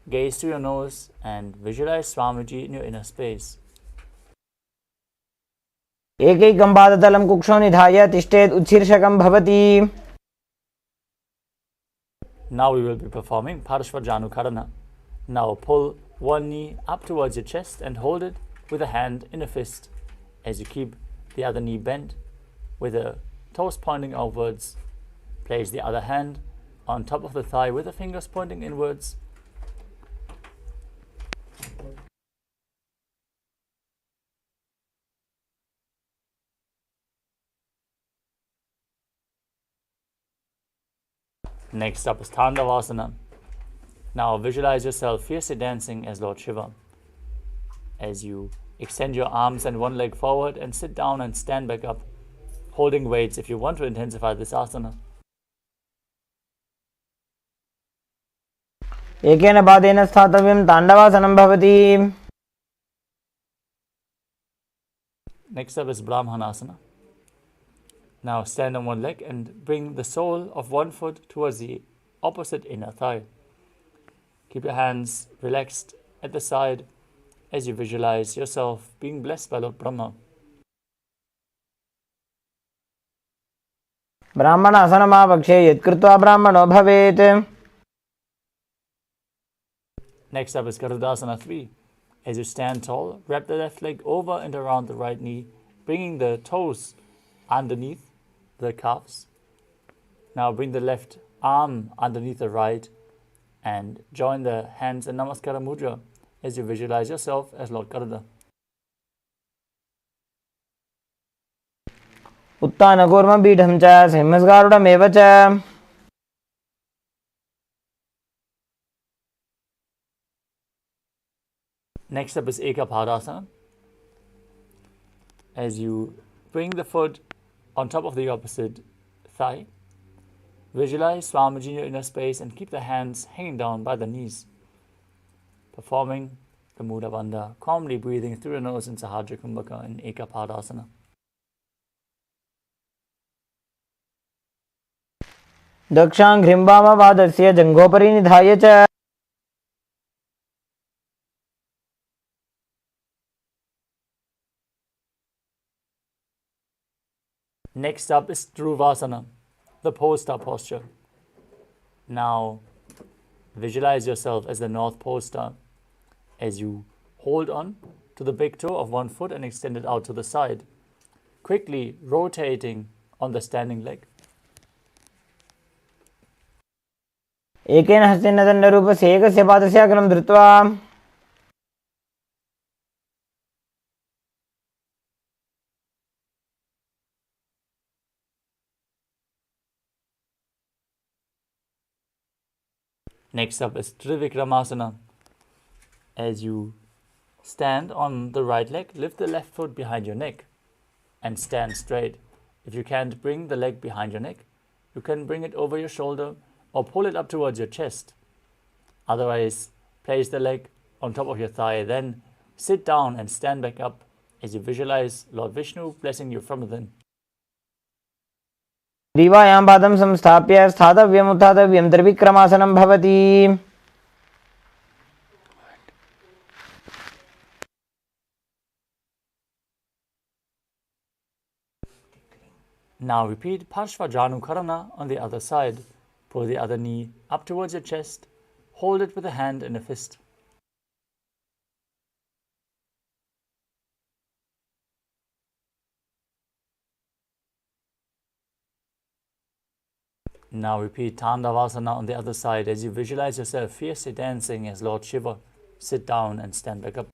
Gaze to your nose and visualize Swamiji in your inner space. एकैकं पादतलं कुक्षौ निधाय तिष्ठेत् उच्छीर्षकं भवति. Now we will be performing Parshvajanukarana. Now pull one knee up towards your chest and hold it with a hand in a fist as you keep the other knee bent with the toes pointing outwards. Place the other hand on top of the thigh with the fingers pointing inwards. Next up is Tandavasana. Now visualize yourself fiercely dancing as Lord Shiva. As you extend your arms and one leg forward and sit down and stand back up, holding weights if you want to intensify this asana. एकेन पादेन स्थातव्यं ताण्डवासनं भवति. Next up is Brahmanasana. Now stand on one leg and bring the sole of one foot towards the opposite inner thigh. Keep your hands relaxed at the side as you visualize yourself being blessed by Lord Brahma. ब्राह्मणासनमावक्षे यत्कृत्वा ब्राह्मणो भवेत्. Next up is Garudasana 3. As you stand tall, wrap the left leg over and around the right knee, bringing the toes underneath the calves. Now bring the left arm underneath the right and join the hands in Namaskara Mudra as you visualize yourself as Lord Garuda. उत्तानकूर्मपीठं च सिंहस्गारुडमेव च. Next up is Ekapadasana. As you bring the foot on top of the opposite thigh, visualize Swamiji in your inner space and keep the hands hanging down by the knees. Performing the Mudra Bandha, calmly breathing through your nose in Sahajra Kumbhaka in Ekapadasana. दक्षाङ्घ्रिं वामपादस्य जङ्घोपरि निधाय च. Next up is Dhruvasana, the pole star posture. Now visualize yourself as the North Pole Star as you hold on to the big toe of one foot and extend it out to the side, quickly rotating on the standing leg. एकेन हस्तेन दण्डरूपस्य एकस्य पादस्य अग्रं धृत्वा. Next up is Trivikramasana. As you stand on the right leg, lift the left foot behind your neck and stand straight. If you can't bring the leg behind your neck, you can bring it over your shoulder or pull it up towards your chest. Otherwise, place the leg on top of your thigh. Then sit down and stand back up as you visualize Lord Vishnu blessing you from within. ग्रीवायां पादं संस्थाप्य स्थातव्यम् उत्थातव्यं त्रिविक्रमासनं भवति. Now repeat Parshvajanukarana on the other side. Pull the other knee up towards your chest. Hold it with a hand in a fist. Now repeat Tandavasana on the other side as you visualize yourself fiercely dancing as Lord Shiva. Sit down and stand back up.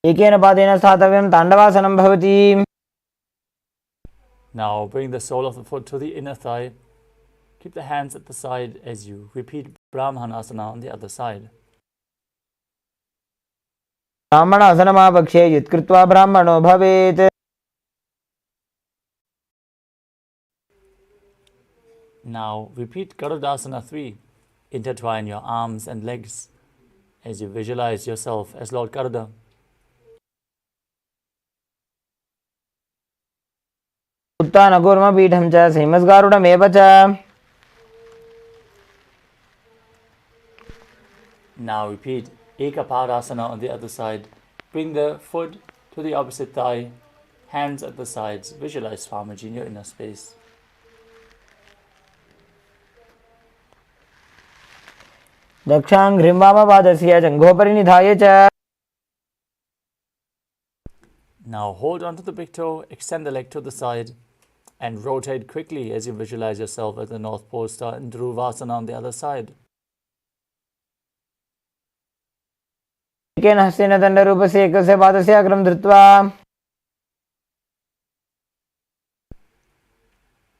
एकेन पादेन स्थातव्यं ताण्डवासनं भवति. Now bring the sole of the foot to the inner thigh Keep the hands at the side as you repeat Brahmanasana on the other side. ब्राह्मणासनमापक्षे यत्कृत्वा ब्राह्मणो भवेत्. Now repeat Garudasana 3. Intertwine your arms and legs as you visualize yourself as Lord Garuda. उत्तानकूर्मपीठं च श्रीमद्गारुडमेव च. Now repeat Ekapadasana on the other side. Bring the foot to the opposite thigh, hands at the sides. Visualize Swamiji in your inner space. दक्षाङ्घ्रिं वामपादस्य जङ्घोपरि निधाय च. Now hold on to the big toe, extend the leg to the side, and rotate quickly as you visualize yourself at the North Pole Star in Dhruvasana on the other side. एकेन हस्तेन दण्डरूपस्य एकस्य पादस्य अग्रं धृत्वा.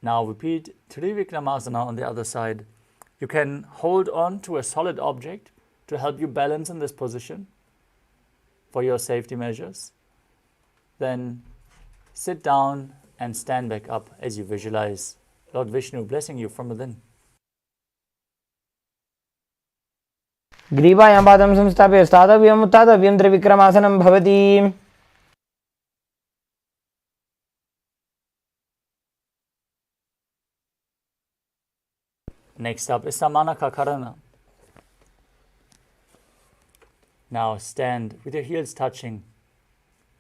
Now repeat Trivikramasana on the other side. You can hold on to a solid object to help you balance in this position for your safety measures. Then sit down and stand back up as you visualize Lord Vishnu blessing you from within. ग्रीवायां पादं संस्थाप्य स्थातव्यम् उत्थातव्यं त्रिविक्रमासनं भवति. Next up is Samanaka Karana. Now stand with your heels touching,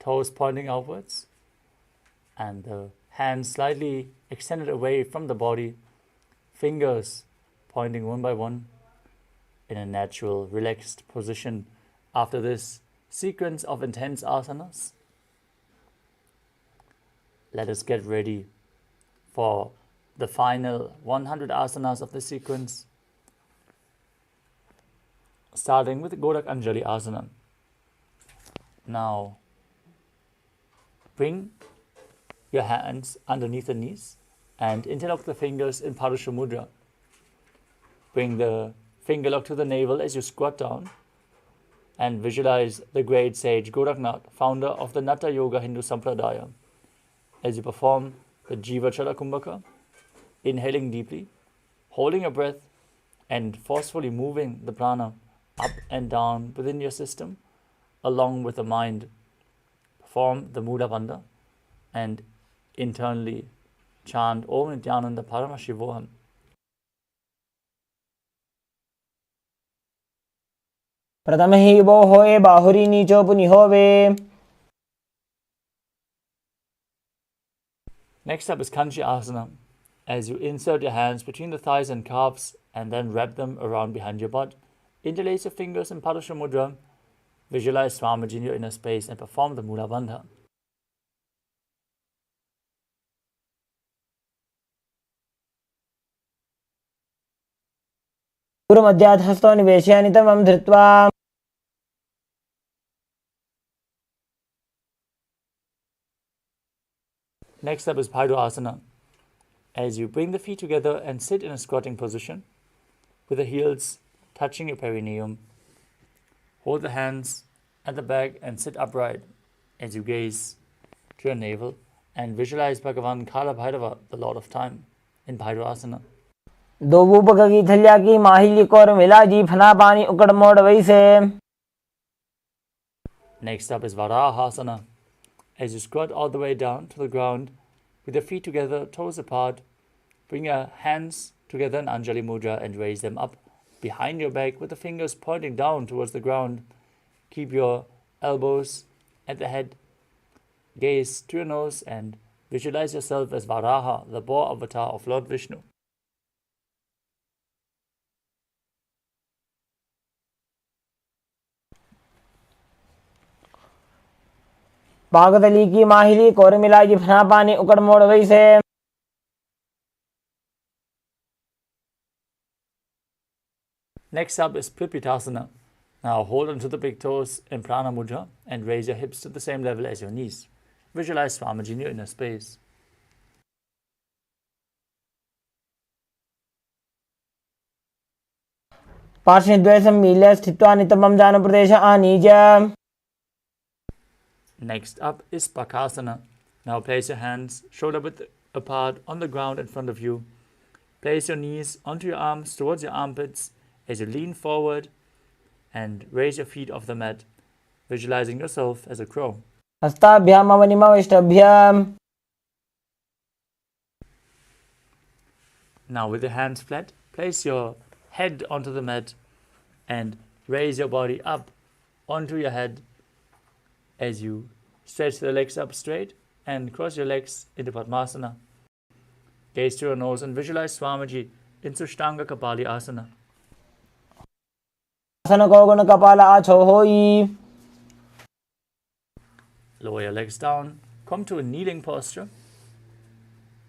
toes pointing outwards, and the hands slightly extended away from the body, fingers pointing one by one in a natural, relaxed position after this sequence of intense asanas. Let us get ready for the final 100 asanas of the sequence, starting with the Godak Anjali asana. Now, bring your hands underneath the knees and interlock the fingers in Parusha Mudra. Bring the finger lock to the navel as you squat down and visualize the great sage Goraknath, founder of the Natha Yoga Hindu Sampradaya, as you perform the Jiva Chala Kumbhaka, inhaling deeply, holding your breath, and forcefully moving the prana up and down within your system, along with the mind. Perform the Mula Bandha and internally chant Om Nithyananda Paramashivoham. प्रथम हि वो होए बाहुरी नीचो पुनि होवे. Next up is Kanchi Asana, as you insert your hands between the thighs and calves and then wrap them around behind your butt. Interlace your fingers in Padusha Mudra, visualize Swamiji in your inner space and perform the Mula Bandha. गुरुमध्यात् हस्तो निवेशय नितमं धृत्वा. Next up is Bhaidu Asana, as you bring the feet together and sit in a squatting position with the heels touching your perineum. Hold the hands at the back and sit upright as you gaze to your navel and visualize Bhagavan Kala Bhairava, the Lord of Time, in Bhaidu Asana. दो बूपक की थलिया की माहिली core मिला जी फना पानी उकड़ मोड़ वैसे. Next up is Varahasana, as you squat all the way down to the ground with your feet together, toes apart. Bring your hands together in Anjali Mudra and raise them up behind your back with the fingers pointing down towards the ground. Keep your elbows at the head, gaze to your nose and visualize yourself as Varaha, the boar avatar of Lord Vishnu. पागदली की माहिली core मिला जी फना पानी उकड़ मोड़ वैसे. Next up is Pripitasana. Now hold onto the big toes in Prana Mudra and raise your hips to the same level as your knees. Visualize Swamiji in your inner space. पार्श्वद्वये सम्मील्य स्थित्वा नितंबं जानप्रदेश आनीय. Next up is Pakasana. Now place your hands shoulder width apart on the ground in front of you. Place your knees onto your arms towards your armpits as you lean forward and raise your feet off the mat, visualizing yourself as a crow. हस्ताभ्याम् अवनिमवष्टभ्याम्. Now with your hands flat, place your head onto the mat and raise your body up onto your head as you stretch the legs up straight and cross your legs into Padmasana. Gaze to your nose and visualize Swamiji in Sushtanga Kapali Asana. आसन को गुण कपाल आछो होई. Lower your legs down, come to a kneeling posture.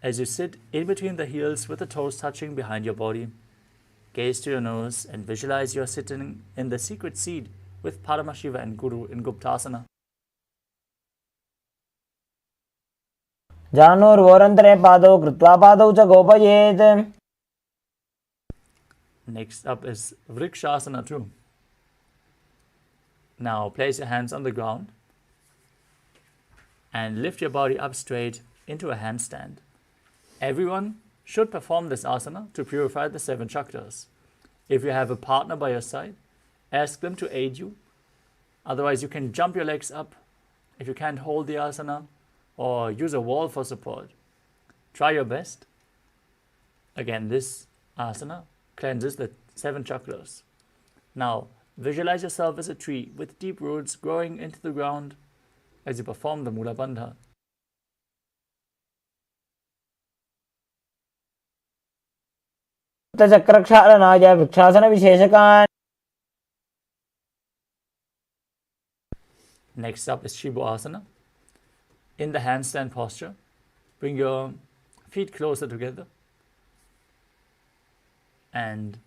As you sit in between the heels with the toes touching behind your body, gaze to your nose and visualize you are sitting in the secret seat with Paramashiva and Guru in Guptasana. जानोर्वोरन्तरे पादौ कृत्वा पादौ च गोपयेत्. Next up is Vrikshasana 2. Now place your hands on the ground and lift your body up straight into a handstand. Everyone should perform this asana to purify the 7 chakras. If you have a partner by your side, ask them to aid you. Otherwise, you can jump your legs up if you can't hold the asana, or use a wall for support. Try your best. Again, this asana cleanses the 7 chakras. Now, visualize yourself as a tree with deep roots growing into the ground as you perform the Mula Bandha. चक्रक्षालनाय vrikshasana विशेषकान्. Next up is Shibu Asana. In the handstand posture, bring your feet closer together and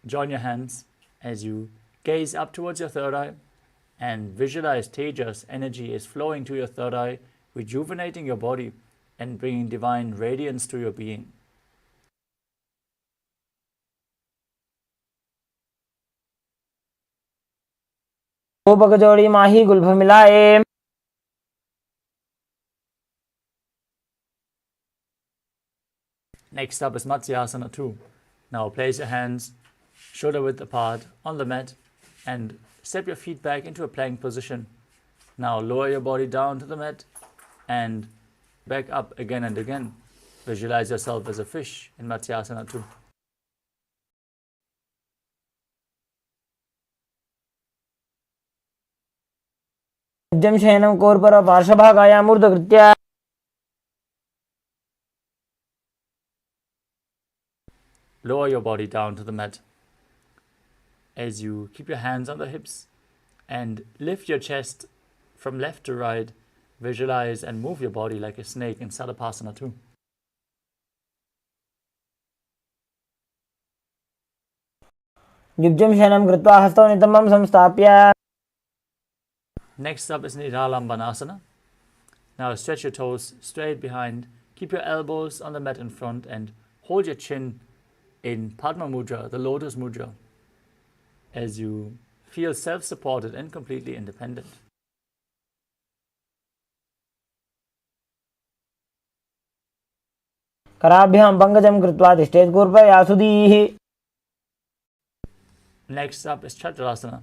join your hands as you gaze up towards your third eye and visualize Tejas energy is flowing to your third eye, rejuvenating your body and bringing divine radiance to your being. जोड़ी माही Gulf मिलाए. Next up is Matsyasana 2. Now place your hands shoulder width apart on the mat and step your feet back into a plank position. Now lower your body down to the mat and back up again and again. Visualize yourself as a fish in Matsyasana 2. शयनं कोर्पर पार्श्वभागायां मूर्धकृत्य. Lower your body down to the mat as you keep your hands on the hips and lift your chest from left to right. Visualize and move your body like a snake in Salapasana 2. युज्यं शयनं कृत्वा हस्तौ नितम्बं संस्थाप्य. Next up is Nidhalambanasana. Now stretch your toes straight behind, keep your elbows on the mat in front and hold your chin in Padma Mudra, the Lotus Mudra, as you feel self-supported and completely independent. कराभ्यां पङ्कजं कृत्वा तिष्ठेत् कूर्पया सुधीः. Next up is Chaturasana.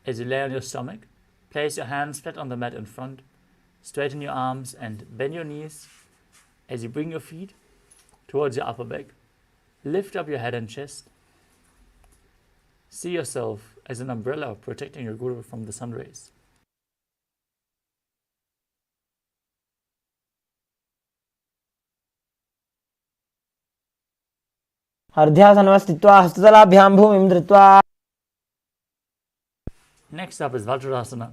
As you lay on your stomach, place your hands flat on the mat in front, straighten your arms and bend your knees. As you bring your feet towards your upper back, lift up your head and chest. See yourself as an umbrella protecting your Guru from the sun rays. अर्ध्यासनं स्थित्वा हस्ततलाभ्यां भूमिं धृत्वा. Next up is Vajrasana.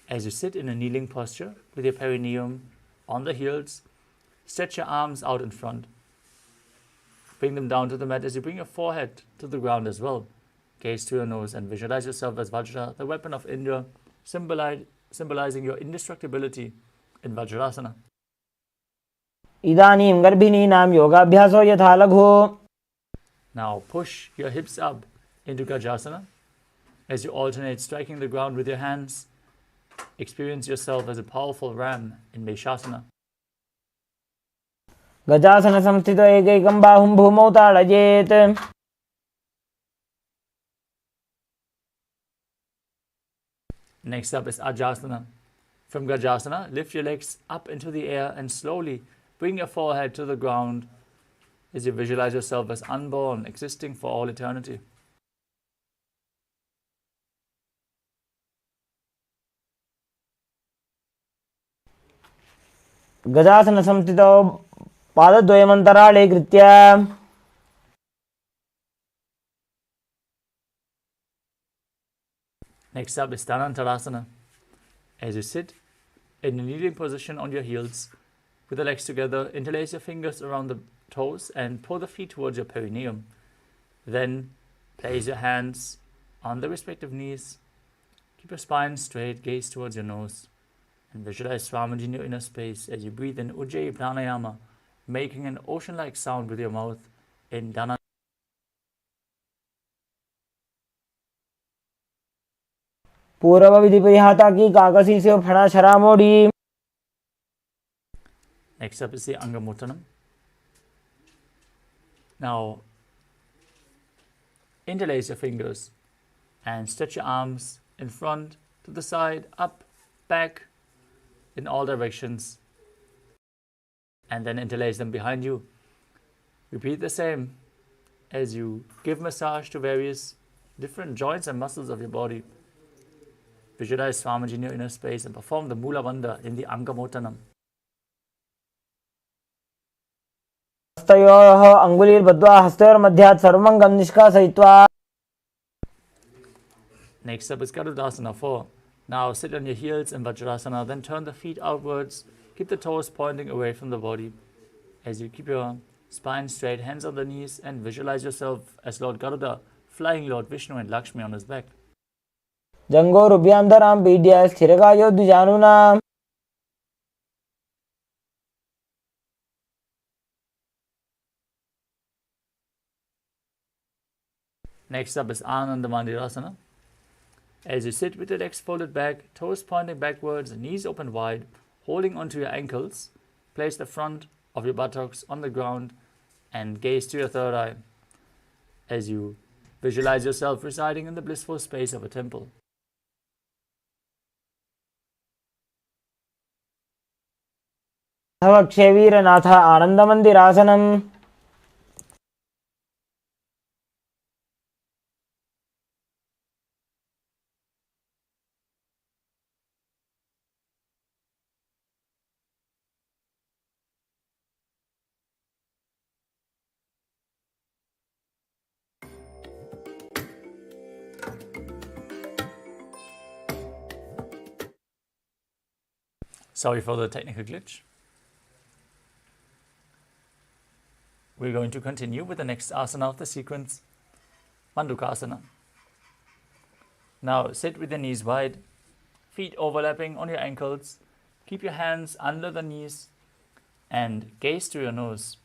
As you sit in a kneeling posture with your perineum on the heels, stretch your arms out in front. Bring them down to the mat as you bring your forehead to the ground as well. Gaze to your nose and visualize yourself as Vajra, the weapon of Indra, symbolizing your indestructibility in Vajrasana. इदानीं गर्भिणीनां योगाभ्यासो यथा लघु. Now push your hips up into Gajasana as you alternate striking the ground with your hands. Experience yourself as a powerful ram in Meshasana. गजासन संस्थितो एकैकं बाहुं भूमौ ताडयेत्. Next up is Ajasana. From Gajasana, lift your legs up into the air and slowly bring your forehead to the ground as you visualize yourself as unborn, existing for all eternity. गजासन संस्थितौ पादद्वयमन्तराळे कृत्य. Next up is Dhanantarasana. As you sit in a kneeling position on your heels, with the legs together, interlace your fingers around the toes and pull the feet towards your perineum. Then place your hands on the respective knees. Keep your spine straight, gaze towards your nose, and visualize Swamiji in your inner space as you breathe in Ujjayi Pranayama, making an ocean-like sound with your mouth in Dhanantarasana. पूर्व विधि परिहाता की काकसी से फणा शरा मोड़ी. Next up is the Angamuttanam. Now, interlace your fingers and stretch your arms in front, to the side, up, back, in all directions. And then interlace them behind you. Repeat the same as you give massage to various different joints and muscles of your body. Visualize Swamiji in your inner space and perform the Mula Bandha in the Angamuttanam. हस्तयोः अङ्गुलीर्बद्ध्वा हस्तयोर्मध्यात् सर्वमङ्गं निष्कासयित्वा. Next up is Garudasana 4. Now sit on your heels in Vajrasana, then turn the feet outwards. Keep the toes pointing away from the body. As you keep your spine straight, hands on the knees, and visualize yourself as Lord Garuda, flying Lord Vishnu and Lakshmi on his back. जङ्घोरुभ्यान्तरां पीड्य स्थिरकायो द्विजानुना. Next up is Ananda Mandirasana. As you sit with your legs folded back, toes pointing backwards, knees open wide, holding onto your ankles, place the front of your buttocks on the ground and gaze to your third eye as you visualize yourself residing in the blissful space of a temple. क्षवीरनाथ आनन्दमन्दिरासनम्. Sorry for the technical glitch. We're going to continue with the next asana of the sequence, Mandukasana. Now sit with your knees wide, feet overlapping on your ankles. Keep your hands under the knees and gaze to your nose.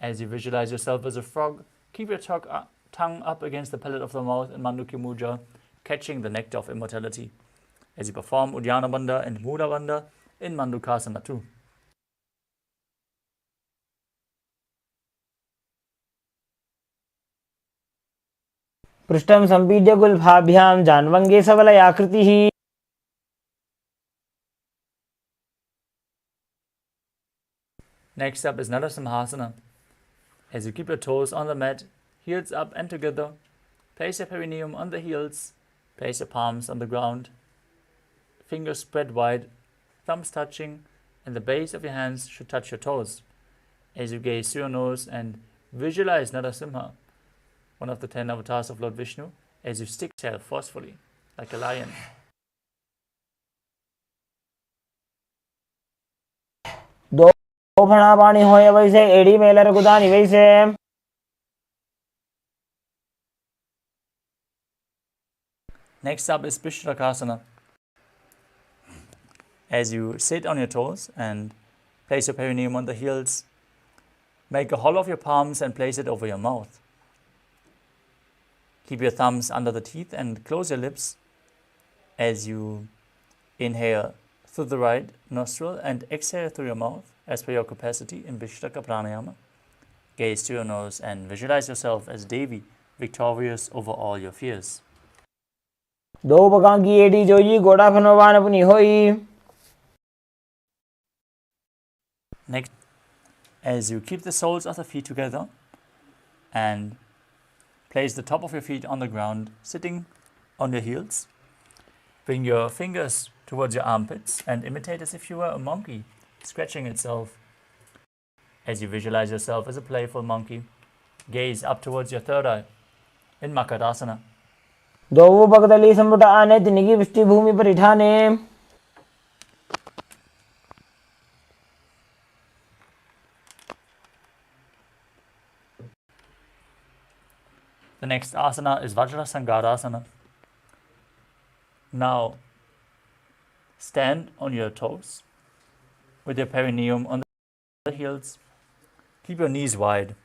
As you visualize yourself as a frog, keep your tongue up against the palate of the mouth in Mandukya Mudra, catching the nectar of immortality. As you perform Uddiyana Bandha and Mula Bandha in Mandukasana too. पृष्ठं सम्पीड्य गुल्फाभ्यां जान्वङ्गे सबलयाकृतिः. Next up is Narasimhasana. As you keep your toes on the mat, heels up and together, place your perineum on the heels, place your palms on the ground, fingers spread wide, thumbs touching, and the base of your hands should touch your toes. As you gaze through your nose and visualize Narasimha, one of the 10 avatars of Lord Vishnu, as you stick tail forcefully, like a lion. दो फणा पाणी होय वैसे एड़ी Mailer गुदानी वैसे. Next up is Vishrakasana. As you sit on your toes and place your perineum on the heels, make a hollow of your palms and place it over your mouth. Keep your thumbs under the teeth and close your lips as you inhale through the right nostril and exhale through your mouth as per your capacity in Vishtaka Pranayama. Gaze to your nose and visualize yourself as Devi, victorious over all your fears. दो पकां की AD जोई गोड़ा फनवान अपनी होई. Next, as you keep the soles of the feet together and place the top of your feet on the ground, sitting on your heels, bring your fingers towards your armpits and imitate as if you were a monkey scratching itself. As you visualize yourself as a playful monkey, gaze up towards your third eye in Makarasana. दो पकदली संपुट आने तिनिकी विष्टि भूमि पर इठाने. The next asana is Vajrasangarasana. Now, stand on your toes with your perineum on the heels. Keep your knees wide.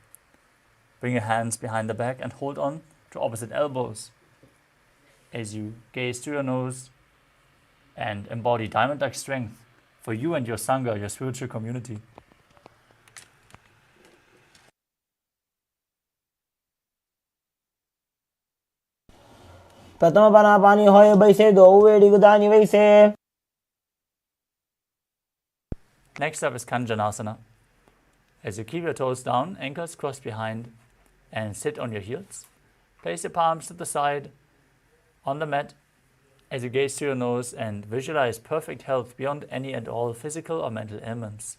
Bring your hands behind the back and hold on to opposite elbows as you gaze through your nose and embody diamond-like strength for you and your Sangha, your spiritual community. प्रथम पना पानी होए बैसे दो AD गुदानी वैसे. Next up is Kanjanasana. As you keep your toes down, ankles crossed behind, and sit on your heels, place your palms to the side on the mat as you gaze through your nose and visualize perfect health beyond any and all physical or mental ailments.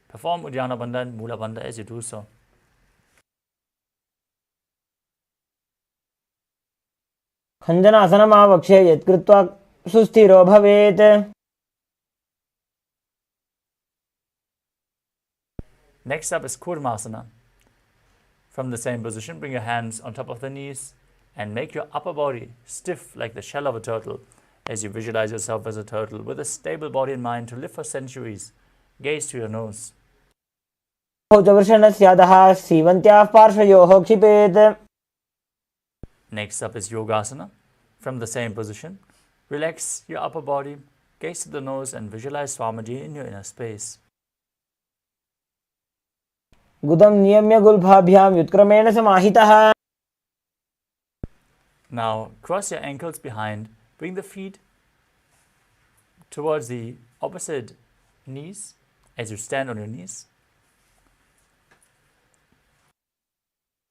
Perform Uddiyana Bandha and Mula Bandha as you do so. खञ्जनासनमावक्षे यत्कृत्वा सुस्थिरो भवेत्. Next up is Kurmasana. From the same position, bring your hands on top of the knees and make your upper body stiff like the shell of a turtle as you visualize yourself as a turtle with a stable body and mind to live for centuries. Gaze to your nose. Next up is Yogasana. From the same position, relax your upper body, gaze to the nose and visualize Swamiji in your inner space. गुदम नियम्य गुल्फाभ्याम युत्क्रमेण समाहितः. Now cross your ankles behind, bring the feet towards the opposite knees as you stand on your knees.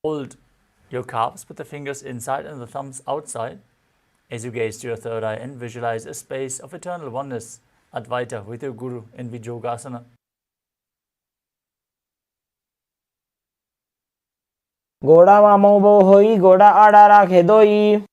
Hold your calves with the fingers inside and the thumbs outside as you gaze to your third eye and visualize a space of eternal oneness, Advaita, with your Guru in Vijogasana. घोड़ा मामो बो होई घोड़ा आड़ा राखे दोई.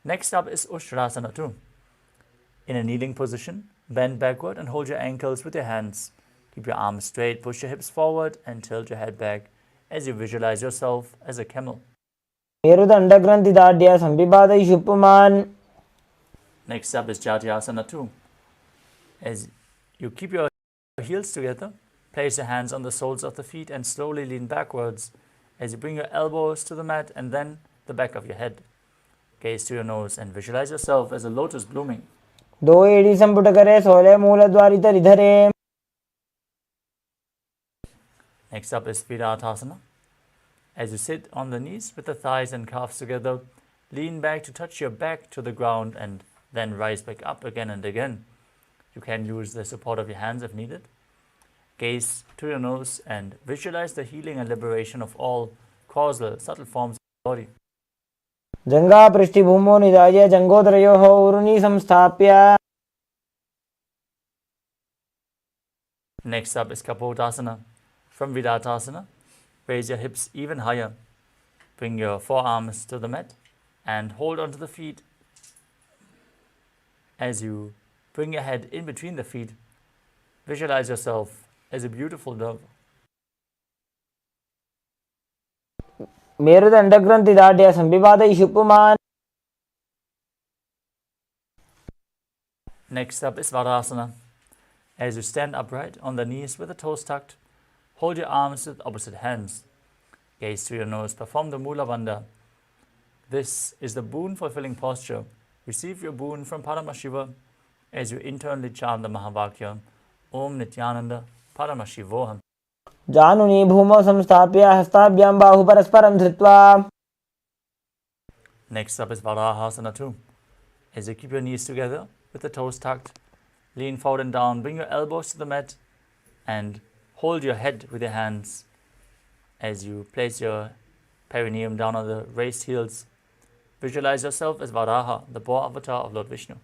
Next up is Ushtrasana 2. In a kneeling position, bend backward and hold your ankles with your hands. Keep your arms straight, push your hips forward and tilt your head back as you visualize yourself as a camel. Next up is Jatyasana 2. As you keep your heels together, place your hands on the soles of the feet and slowly lean backwards as you bring your elbows to the mat and then the back of your head. Gaze to your nose and visualize yourself as a lotus blooming. दो AD संपुट करे सोले मूलद्वारी धरे. Next up is Viratasana. As you sit on the knees with the thighs and calves together, lean back to touch your back to the ground and then rise back up again and again. You can use the support of your hands if needed. Gaze to your nose and visualize the healing and liberation of all causal, subtle forms of the body. जंगा पृष्ठभूमो निधाय जंगोदरयोः उरुनी संस्थाप्य. Next up is Kapotasana. From Vidatasana, raise your hips even higher. Bring your forearms to the mat and hold onto the feet. As you bring your head in between the feet, visualize yourself as a beautiful dove. మేరుదండగ్రంథి దాట్య సంవివాదయిషు పుమాన్. Next up is Varasana. As you stand upright on the knees with the toes tucked, hold your arms with opposite hands. Gaze through your nose, perform the Mula Bandha. This is the boon-fulfilling posture. Receive your boon from Paramashiva as you internally chant the Mahavakya, Om Nithyananda Paramashivoham. జానుని భూమౌ సంస్థాప్య హస్తాభ్యాం బాహు పరస్పరం ధృత్వా. Next up is Varahasana too. As you keep your knees together with the toes tucked, lean forward and down, bring your elbows to the mat and hold your head with your hands as you place your perineum down on the raised heels. Visualize yourself as Varaha, the boar avatar of Lord Vishnu.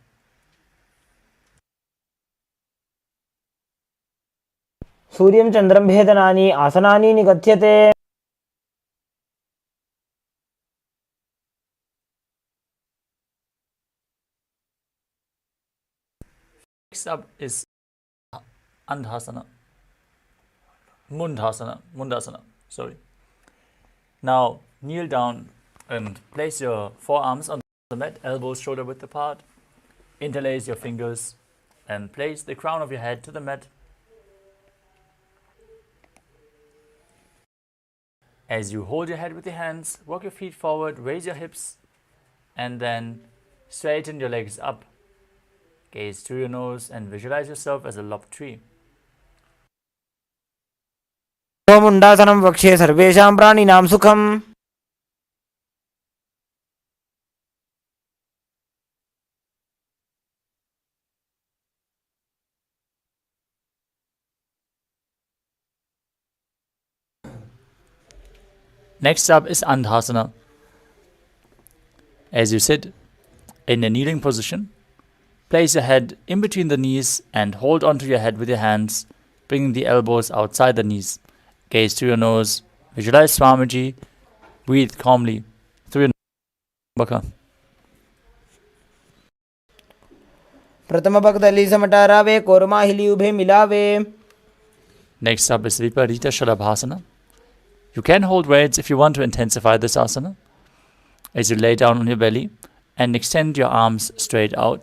Suryam Chandram భేదనాని ఆసనాని నిగత్యతే. Next up is Andhasana. Mundasana. Sorry. Now kneel down and place your forearms on the mat, elbows shoulder width apart. Interlace your fingers and place the crown of your head to the mat. As you hold your head with your hands, walk your feet forward, raise your hips, and then straighten your legs up. Gaze through your nose and visualize yourself as a lopped tree. ముండాసనం వక్షే సర్వేషాం ప్రాణినాం సుఖం. Next up is Andhasana. As you sit in a kneeling position, place your head in between the knees and hold onto your head with your hands, bringing the elbows outside the knees. Gaze through your nose, visualize Swamiji, breathe calmly through your nose. ప్రథమ భక్తలి సమటారావే కోరమాహిలి ఉభే మిలావే. Next up is Viparita Shalabhasana. You can hold weights if you want to intensify this asana. As you lay down on your belly and extend your arms straight out.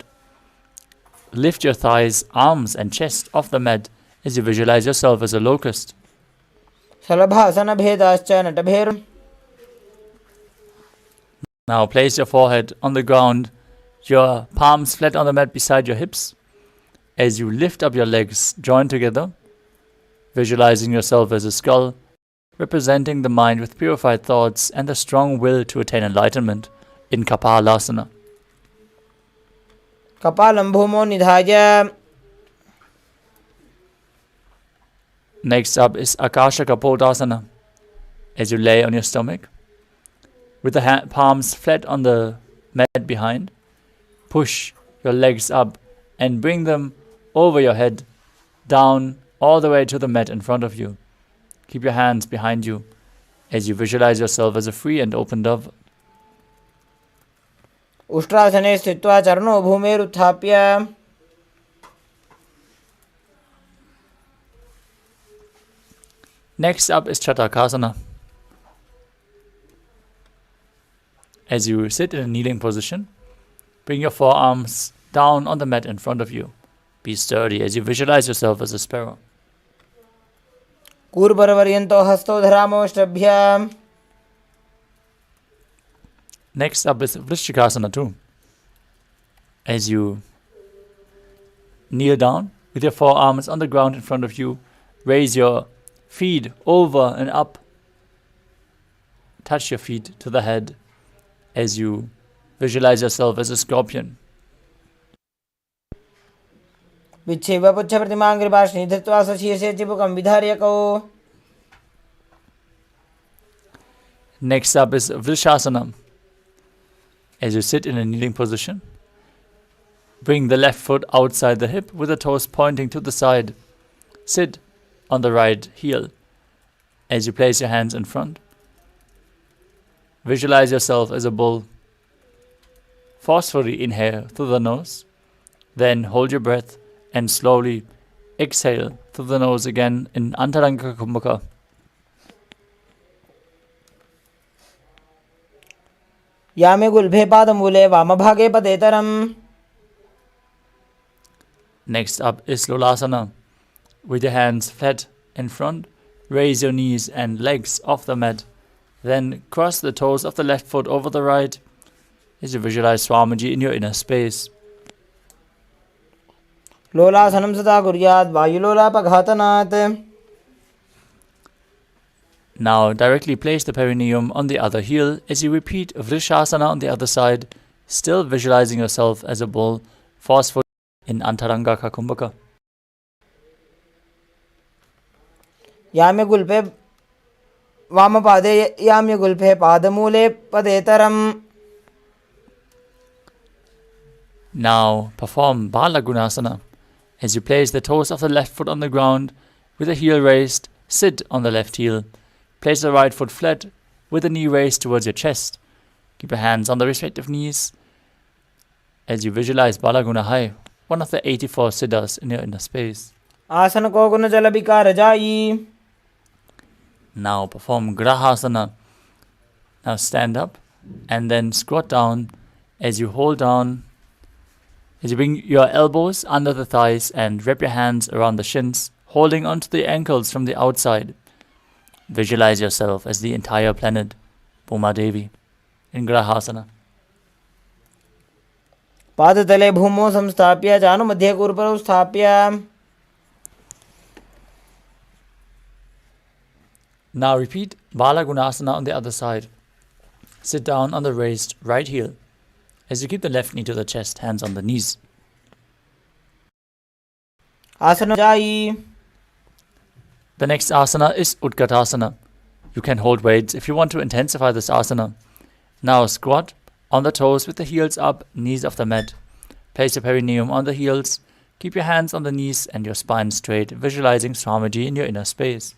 Lift your thighs, arms and chest off the mat as you visualize yourself as a locust. Shalabhasana భేదాశ్చ నటభేర్. Now place your forehead on the ground, your palms flat on the mat beside your hips. As you lift up your legs joined together, visualizing yourself as a skull, representing the mind with purified thoughts and the strong will to attain enlightenment in KAILASA. కపాలం భూమో నిధాయ. Next up is Akasha Kapodasana. As you lay on your stomach, with the palms flat on the mat behind, push your legs up and bring them over your head, down all the way to the mat in front of you. Keep your hands behind you as you visualize yourself as a free and open dove. ఉష్ట్రాసనే స్థిత్వా చరణో భూమేరుత్థాప్య. Next up is Chatakasana. As you sit in a kneeling position, bring your forearms down on the mat in front of you. Be sturdy as you visualize yourself as a sparrow. కూర్బరవర్యంతో హస్తో ధరామోష్టభ్య. Next up is Vrishchikasana too. As you kneel down with your forearms on the ground in front of you, raise your feet over and up. Touch your feet to the head as you visualize yourself as a scorpion. విచ్ఛేవ పుచ్చ ప్రతిమాంగ్రిభాష్ని ధృత్వా స్వశీర్షే చిబుకం విధార్యకౌ. Next up is Vrishasana. As you sit in a kneeling position, bring the left foot outside the hip with the toes pointing to the side. Sit on the right heel as you place your hands in front. Visualize yourself as a bull forcefully inhale through the nose, then hold your breath and slowly exhale through the nose again in Antaranga Kumbhaka. Yame gulbhe padamule vamabhage padetaram. Next up is Lolasana. With your hands flat in front, raise your knees and legs off the mat. Then cross the toes of the left foot over the right as you visualize Swamiji in your inner space. Lolasanam sada guryat vayulola paghatanat. Now directly place the perineum on the other heel as you repeat Vrishasana on the other side, still visualizing yourself as a bull, forceful in Antaranga Kumbhaka. Yame gulpe vamapade yame gulpe padamule padetaram. Now perform Balagunasana. As you place the toes of the left foot on the ground with the heel raised, sit on the left heel. Place the right foot flat with the knee raised towards your chest. Keep your hands on the respective knees as you visualize Balagunahai, one of the 84 siddhas in your inner space. Asana ko guna jalabika rajai. Now perform Grahasana. Now stand up and then squat down as you hold down. As you bring your elbows under the thighs and wrap your hands around the shins, holding onto the ankles from the outside. Visualize yourself as the entire planet, Bhuma Devi, in Grahasana. Padatale bhumo samstapya janu madhya kurparo sthapya. Now repeat Balagunasana on the other side. Sit down on the raised right heel. As you keep the left knee to the chest, hands on the knees. Asana jai. The next asana is Utkatasana. You can hold weights if you want to intensify this asana. Now squat on the toes with the heels up, knees off the mat. Place your perineum on the heels. Keep your hands on the knees and your spine straight, visualizing Swamiji in your inner space.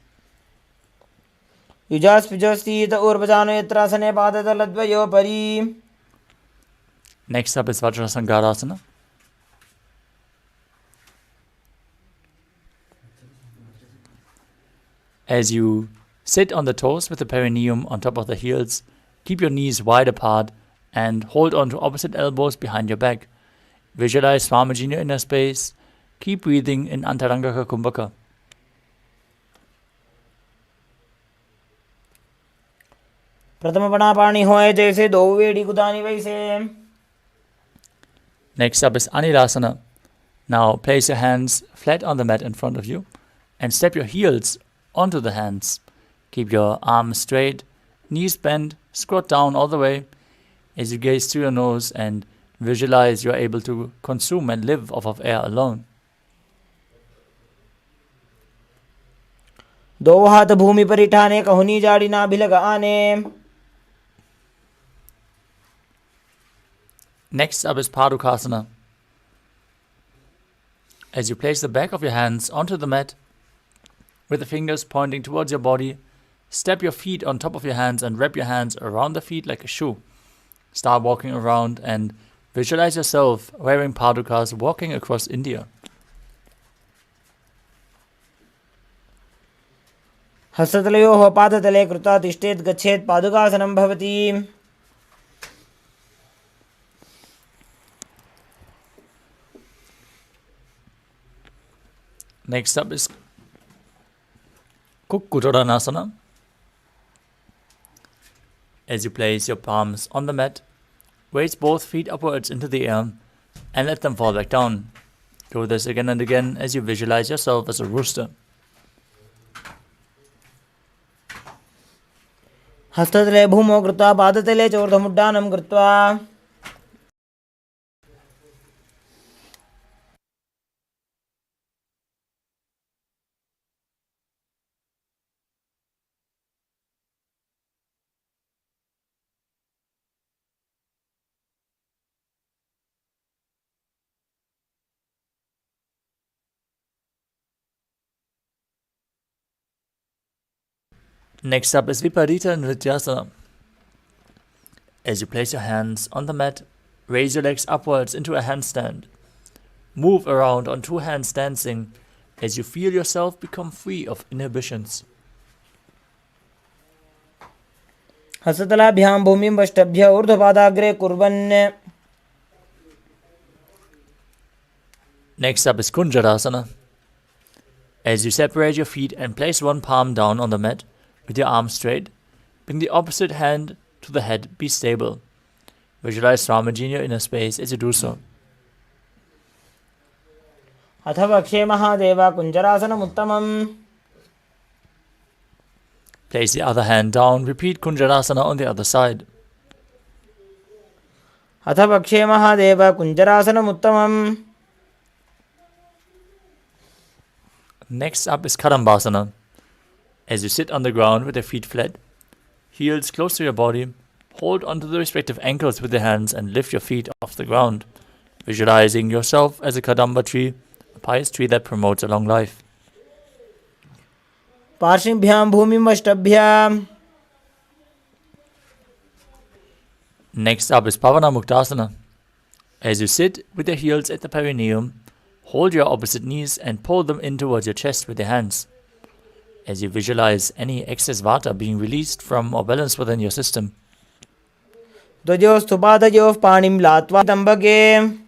Yujas pijastita urvajano yatrasane padataladvayo pari. Next up is Vajrasangarasana. As you sit on the toes with the perineum on top of the heels, keep your knees wide apart and hold on to opposite elbows behind your back. Visualize Swamiji in your inner space. Keep breathing in Antaranga Kumbhaka. Pratama panapani hoye jaise do vedi kudani vaise. Next up is Anirasana. Now place your hands flat on the mat in front of you and step your heels onto the hands. Keep your arms straight, knees bent, squat down all the way as you gaze through your nose and visualize you are able to consume and live off of air alone. दो हाथ भूमि पर इठाने कहूनी जाड़ी ना भी लगाने. Next up is Padukasana. As you place the back of your hands onto the mat, with the fingers pointing towards your body, step your feet on top of your hands and wrap your hands around the feet like a shoe. Start walking around and visualize yourself wearing padukas walking across India. हस्ततलयोः पादतले कृत्वा तिष्ठेत् गच्छेत् पादुकासनं भवति. Next up is Kukkutoranasana. As you place your palms on the mat, raise both feet upwards into the air and let them fall back down. Do this again and again as you visualize yourself as a rooster. हस्ततले भूमौ कृत्वा पादतले च ऊर्ध्वमुड्डानं कृत्वा. Next up is Viparita Nrityasana. As you place your hands on the mat, Raise your legs upwards into a handstand. Move around on two hands dancing as you feel yourself become free of inhibitions. हस्ततलाभ्यां भूमिं वष्टभ्य ऊर्ध्वपादाग्रे कुर्वन्. Next up is Kunjarasana. As you separate your feet and place one palm down on the mat with your arms straight, bring the opposite hand to the head, be stable. Visualize Swamiji in your inner space as you do so. अथ वक्षे Mahadev कुञ्जरासनमुत्तमम्. Place the other hand down, repeat Kunjarasana on the other side. अथ वक्षे Mahadev कुञ्जरासनमुत्तमम्. Next up is Kadambasana. As you sit on the ground with your feet flat, heels close to your body, hold onto the respective ankles with your hands and lift your feet off the ground, visualizing yourself as a Kadamba tree, a pious tree that promotes a long life. पार्श्वभ्यां भूमिं वष्टभ्य. Next up is Pavana Muktasana. As you sit with your heels at the perineum, hold your opposite knees and pull them in towards your chest with your hands. As you visualize any excess vata being released from or balanced within your system. द्वयोस्तु पादयोः पाणिं लात्वा तम्बके.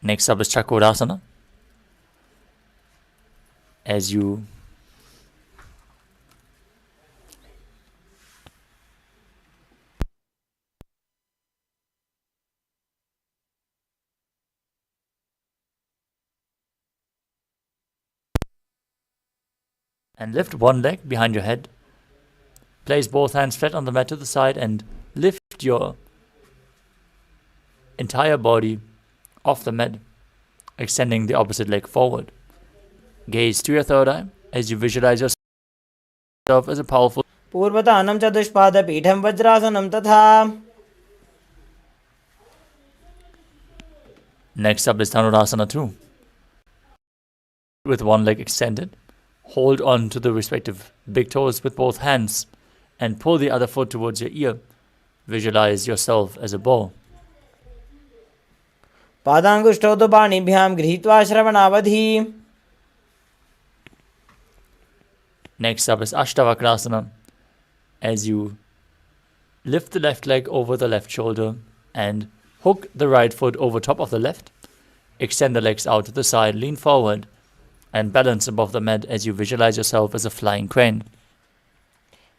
Next up is Chakrasana. As you and lift one leg behind your head. Place both hands flat on the mat to the side and lift your entire body off the mat, extending the opposite leg forward. Gaze to your third eye as you visualize yourself as a powerful. पूर्वतानं चतुष्पादपीठं वज्रासनं तथा. Next up is Dhanurasana 2. With one leg extended, hold on to the respective big toes with both hands and pull the other foot towards your ear. Visualize yourself as a bow. पादाङ्गुष्ठौ तु पाणिभ्यां गृहीत्वा श्रवणावधि. Next up is Ashtavakrasana. As you lift the left leg over the left shoulder and hook the right foot over top of the left, extend the legs out to the side, lean forward, and balance above the mat as you visualize yourself as a flying crane.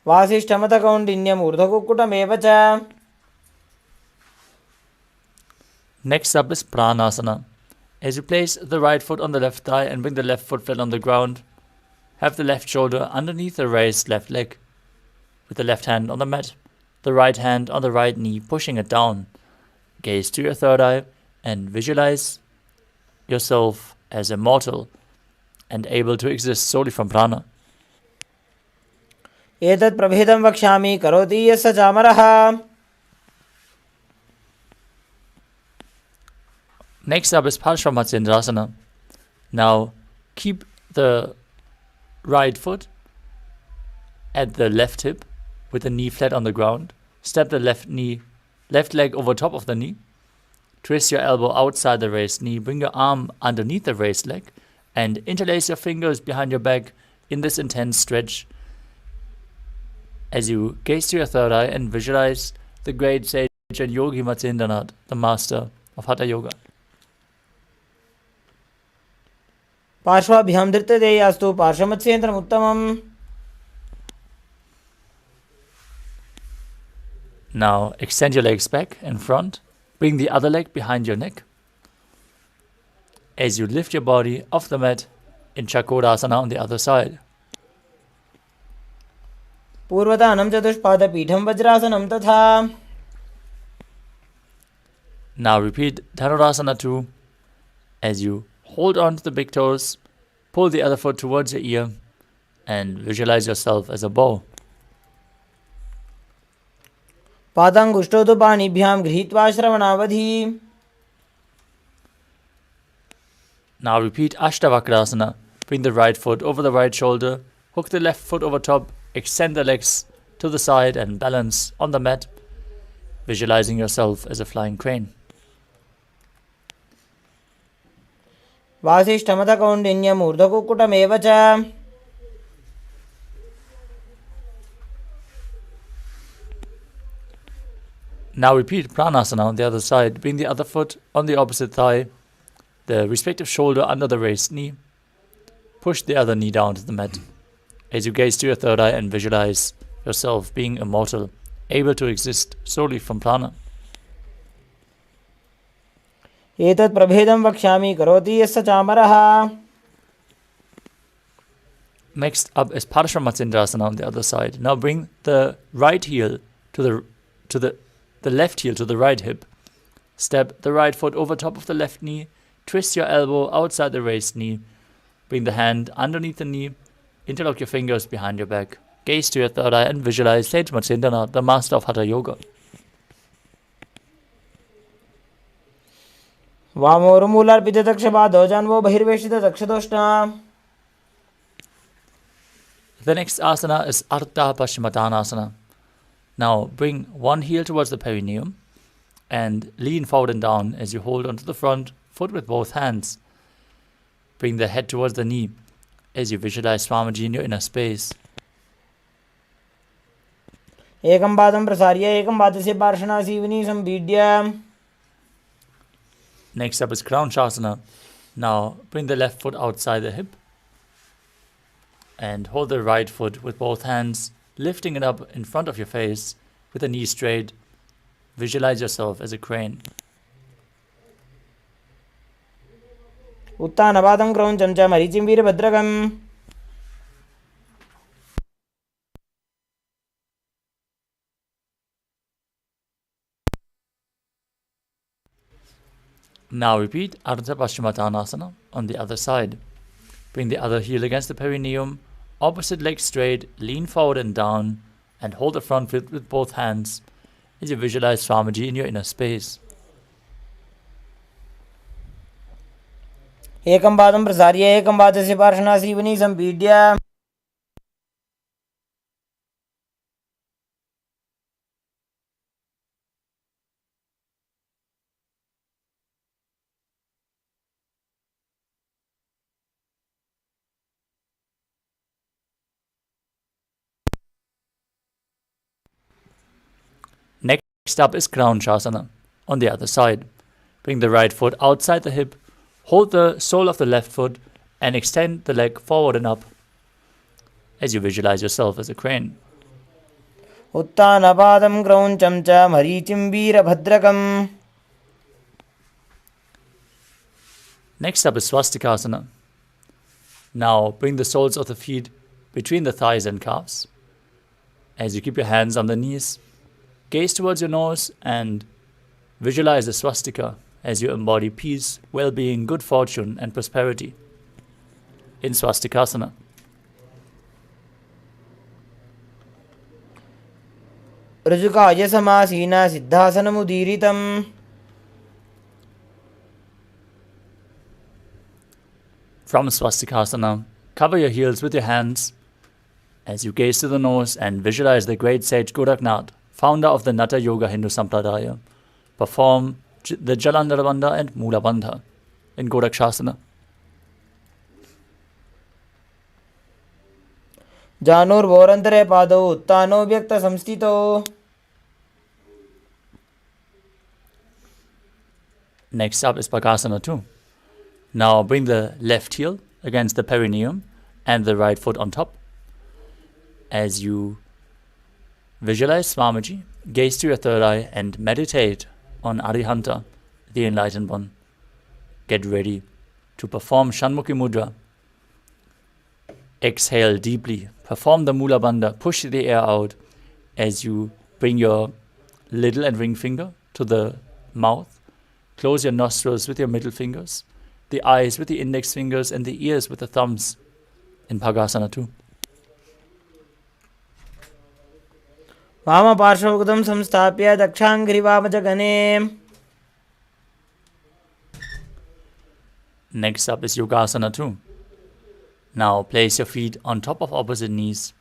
वासिष्ठमतकौण्डिन्यम् ऊर्ध्वकुक्कुटमेव च. Next up is Pranasana. As you place the right foot on the left thigh and bring the left foot flat on the ground, have the left shoulder underneath the raised left leg, with the left hand on the mat, the right hand on the right knee, pushing it down. Gaze to your third eye and visualize yourself as immortal and able to exist solely from prana. एतत् प्रभेदं वक्ष्यामि करोति यस्य चामरः. Next up is Parshvamatyendrasana. Now keep the right foot at the left hip with the knee flat on the ground. Step the left leg over top of the knee. Twist your elbow outside the raised knee. Bring your arm underneath the raised leg and interlace your fingers behind your back in this intense stretch as you gaze to your third eye and visualize the great sage and yogi Matsyendranath, the master of Hatha Yoga. पार्श्वाभ्यां धृतदेयास्तु पार्श्वमत्स्येन्द्रमुत्तमम्. Now extend your legs back and front. Bring the other leg behind your neck. As you lift your body off the mat in Chakrasana on the other side. पूर्वतानं चतुष्पादपीठं वज्रासनं तथा. Now repeat Dhanurasana 2 as you hold on to the big toes, pull the other foot towards your ear, and visualize yourself as a bow. पादाङ्गुष्ठौ तु पाणिभ्यां गृहीत्वा श्रवणावधि. Now repeat Ashtavakrasana. Bring the right foot over the right shoulder, hook the left foot over top, extend the legs to the side and balance on the mat. visualizing yourself as a flying crane. वासिष्ठमथ कौण्डिन्यम् ऊर्ध्वकुक्कुटमेव च Now repeat Pranasana on the other side. Bring the other foot on the opposite thigh, the respective shoulder under the raised knee. Push the other knee down to the mat. As you gaze to your third eye and visualize yourself being immortal, able to exist solely from prana. एतत् प्रभेदं वक्ष्यामि करोति यस्य चामरः. Next up is Parashvamatsyendrasana on the other side. Now bring the right heel to the left heel to the right hip. Step the right foot over top of the left knee. Twist your elbow outside the raised knee. Bring the hand underneath the knee. Interlock your fingers behind your back. Gaze to your third eye and visualize Sage Matsyendana, the master of Hatha Yoga. वामोर्मूलार्पितचक्षपादौ जान्वो बहिर्वेशितचक्षुतोष्णा. The next asana is Ardha Paschimottanasana. Now bring one heel towards the perineum and lean forward and down as you hold onto the front foot with both hands. Bring the head towards the knee as you visualize Swamiji in your inner space. एकं पादं प्रसार्य एकं पादस्य पार्श्वनासीवनी संपीड्य. Next up is Kranchasana. Now bring the left foot outside the hip and hold the right foot with both hands, lifting it up in front of your face with the knee straight. Visualize yourself as a crane. उत्तानपादं क्रौञ्चं च मरीचिं वीरभद्रकम्. Now repeat Ardha Paschimottanasana on the other side. Bring the other heel against the perineum, opposite leg straight, lean forward and down, and hold the front foot with both hands as you visualize Swamiji in your inner space. एकं पादं प्रसार्य एकं पादस्य पार्श्वनासीवनी संपीड्य. Next up is Kranchasana on the other side. Bring the right foot outside the hip, hold the sole of the left foot and extend the leg forward and up as you visualize yourself as a crane. उत्तानपादं क्रौञ्चं च मरीचिं वीरभद्रकम्. Next up is Swastikasana. Now bring the soles of the feet between the thighs and calves. As you keep your hands on the knees, gaze towards your nose and visualize a swastika as you embody peace, well-being, good fortune and prosperity in Swastikasana. ऋजुकाय समासीना सिद्धासनमुदीरितम्. From Swastikasana, cover your heels with your hands as you gaze to the nose and visualize the great sage Goraknath, founder of the Natha Yoga Hindu Sampradaya. Perform the Jalandhara Bandha and Mula Bandha in Gorakshasana. जानोर्भोरन्तरे पादौ उत्तानो व्यक्तसंस्थितौ. Next up is Bakasana 2. Now bring the left heel against the perineum and the right foot on top. As you visualize Swamiji, gaze to your third eye and meditate on Arihanta, the enlightened one. Get ready to perform Shanmukhi Mudra. Exhale deeply. Perform the Mula Bandha. Push the air out as you bring your little and ring finger to the mouth. Close your nostrils with your middle fingers, the eyes with the index fingers, and the ears with the thumbs in Bhagasana 2. वामपार्श्वमुखं संस्थाप्य दक्षाङ्घ्रिवामजगने. Next up is Yogasana 2. Now place your feet on top of opposite knees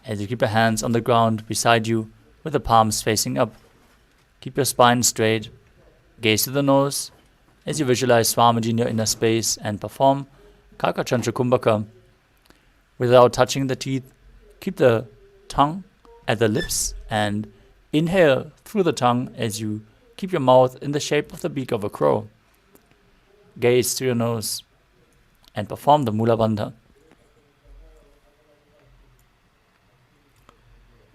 as you keep your hands on the ground beside you with the palms facing up. Keep your spine straight. Gaze to the nose as you visualize Swamiji in your inner space and perform Kakachantra Kumbhaka. Without touching the teeth, keep the tongue at the lips and inhale through the tongue as you keep your mouth in the shape of the beak of a crow. Gaze to your nose and perform the Mula Bandha.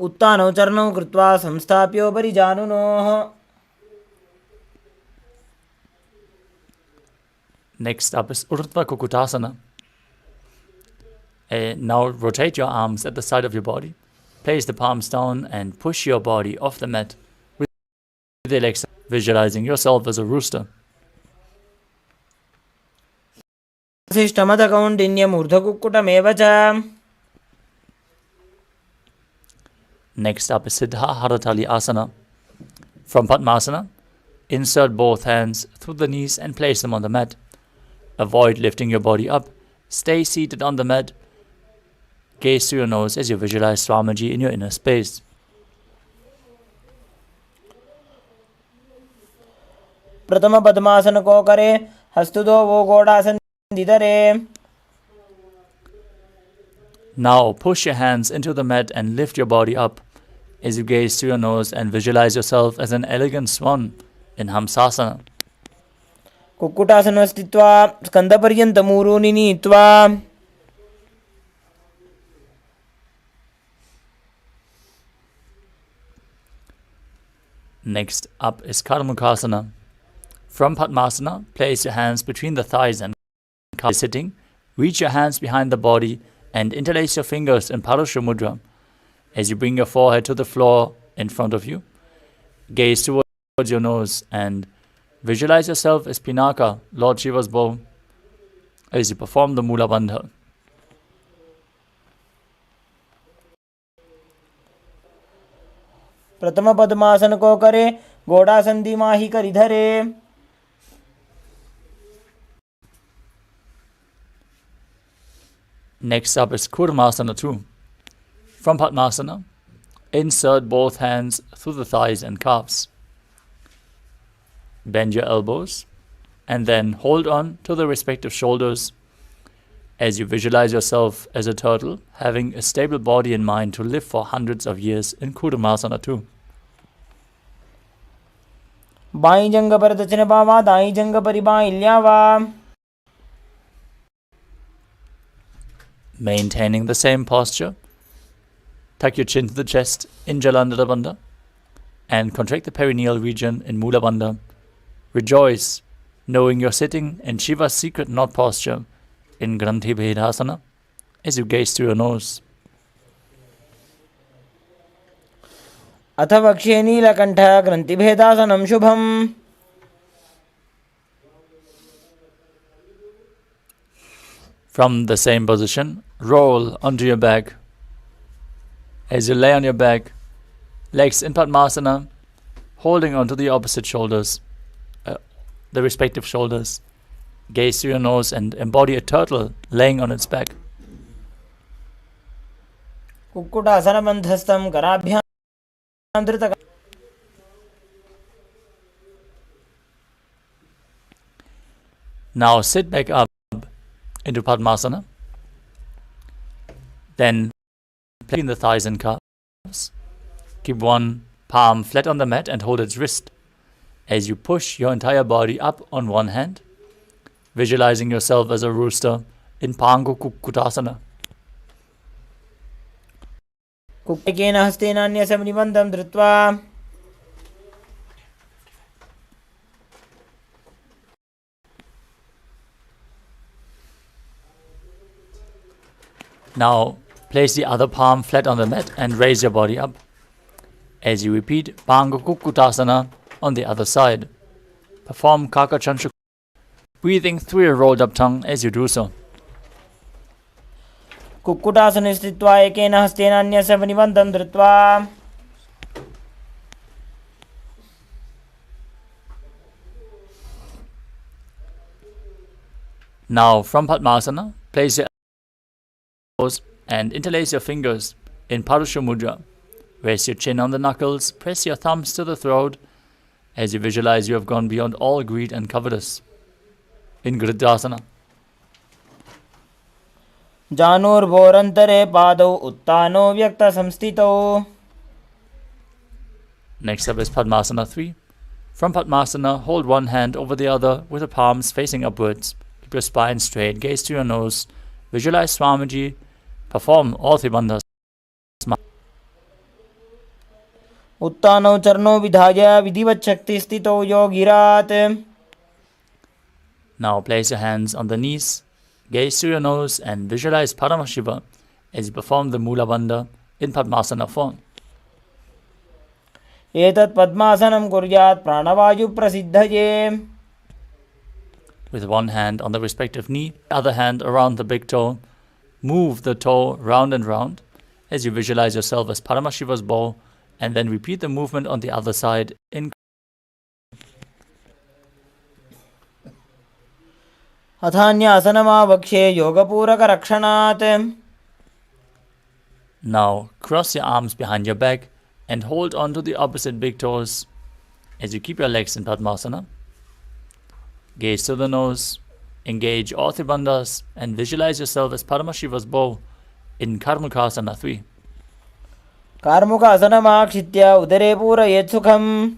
उत्तानौ चरणौ कृत्वा संस्थाप्योपरि जानुनोः. Next up is Urdhva Kukutasana. Now rotate your arms at the side of your body. Place the palms down and push your body off the mat with the legs, visualizing yourself as a rooster. Next up is Siddha Haratali Asana. From Padmasana, insert both hands through the knees and place them on the mat. Avoid lifting your body up. Stay seated on the mat. Gaze to your nose as you visualize Swamiji in your inner space. प्रथम पद्मासन को करे, हस्तुदो वो गोडासन दिधरे. Now push your hands into the mat and lift your body up as you gaze to your nose and visualize yourself as an elegant swan in Hamsasana. Kukkutasana स्थित्वा स्कंदपर्यन्तं मूरूनि नीत्वा. Next up is Karmukasana. From Padmasana, place your hands between the thighs and sitting. Reach your hands behind the body and interlace your fingers in Parashu Mudra. As you bring your forehead to the floor in front of you, gaze towards your nose and visualize yourself as Pinaka, Lord Shiva's bow, as you perform the Mula Bandha. प्रथम पद्मासन को करे, गोडासन दिमाही करि धरे. Next up is Kurmasana 2. From Padmasana, insert both hands through the thighs and calves. Bend your elbows and then hold on to the respective shoulders as you visualize yourself as a turtle, having a stable body and mind to live for hundreds of years in Kurmasana 2. By जंग पर दक्षिण बावा, दाई जंग पर by ल्यावा. Maintaining the same posture, tuck your chin to the chest in Jalandhara Bandha and contract the perineal region in Mula Bandha. Rejoice, knowing you're sitting in Shiva's secret knot posture in Granthi Bhedasana as you gaze through your nose. अथ वक्ष्ये नीलकण्ठ ग्रन्थिभेदासनं शुभम्. From the same position, roll onto your back. As you lay on your back, legs in Padmasana, holding onto the opposite shoulders, the respective shoulders. Gaze through your nose and embody a turtle laying on its back. Kukkutasana बन्धस्थं कराभ्यां धृत. Now sit back up into Padmasana. Then between the thighs and calves. Keep one palm flat on the mat and hold its wrist as you push your entire body up on one hand, visualizing yourself as a rooster in Pangu Kukkutasana. कुक्केन हस्तेनान्यस्य निबन्धं धृत्वा. Now place the other palm flat on the mat and raise your body up as you repeat Pangu Kukkutasana on the other side. Perform Kakachantra, breathing through your rolled up tongue as you do so. Kukkutasana स्थित्वा एकेन हस्तेन अन्यस्य निबन्धं धृत्वा. Now from Padmasana, place your elbows and interlace your fingers in Parashu Mudra. Rest your chin on the knuckles, press your thumbs to the throat as you visualize you have gone beyond all greed and covetous. In Gridasana. जानोर्भोरन्तरे पादौ उत्तानो व्यक्तसंस्थितौ. Next up is Padmasana 3. From Padmasana, hold one hand over the other with the palms facing upwards. Keep your spine straight, gaze to your nose. Visualize Swamiji perform all three bandhas. उत्तानौ चरणौ विधाय विधिवत् शक्तिस्थितौ योगिरात्. Now place your hands on the knees, gaze to your nose and visualize Paramashiva as you perform the Mula Bandha in Padmasana form. एतत् पद्मासनं कुर्यात् प्राणवायु प्रसिद्धये. With one hand on the respective knee, other hand around the big toe. Move the toe round and round as you visualize yourself as Paramashiva's bow, and then repeat the movement on the other side in. अथान्यासनमावक्ष्ये योगपूरकरक्षणात्. Now cross your arms behind your back and hold on to the opposite big toes as you keep your legs in Padmasana. Gaze to the nose, engage all three bandhas and visualize yourself as Paramashiva's bow in Karmukasana 3. कार्मुकासनमाक्षित्य उदरे पूरयेत् सुखम्.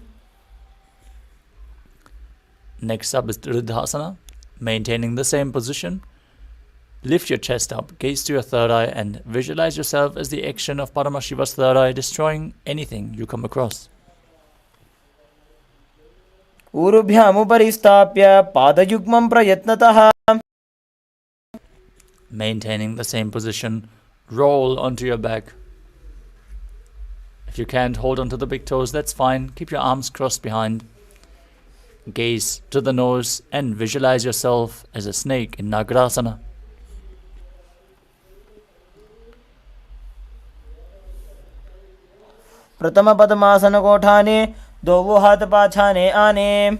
Next up is Dridhasana. Maintaining the same position, lift your chest up, gaze to your third eye and visualize yourself as the action of Paramashiva's third eye destroying anything you come across. ऊरुभ्यामुपरि स्थाप्य पादयुग्मं प्रयत्नतः. Maintaining the same position, roll onto your back. If you can't hold onto the big toes, that's fine. Keep your arms crossed behind. Gaze to the nose and visualize yourself as a snake in Nagrasana. प्रथम पद्मासन कोठाने दो हाथ पाछाने आने.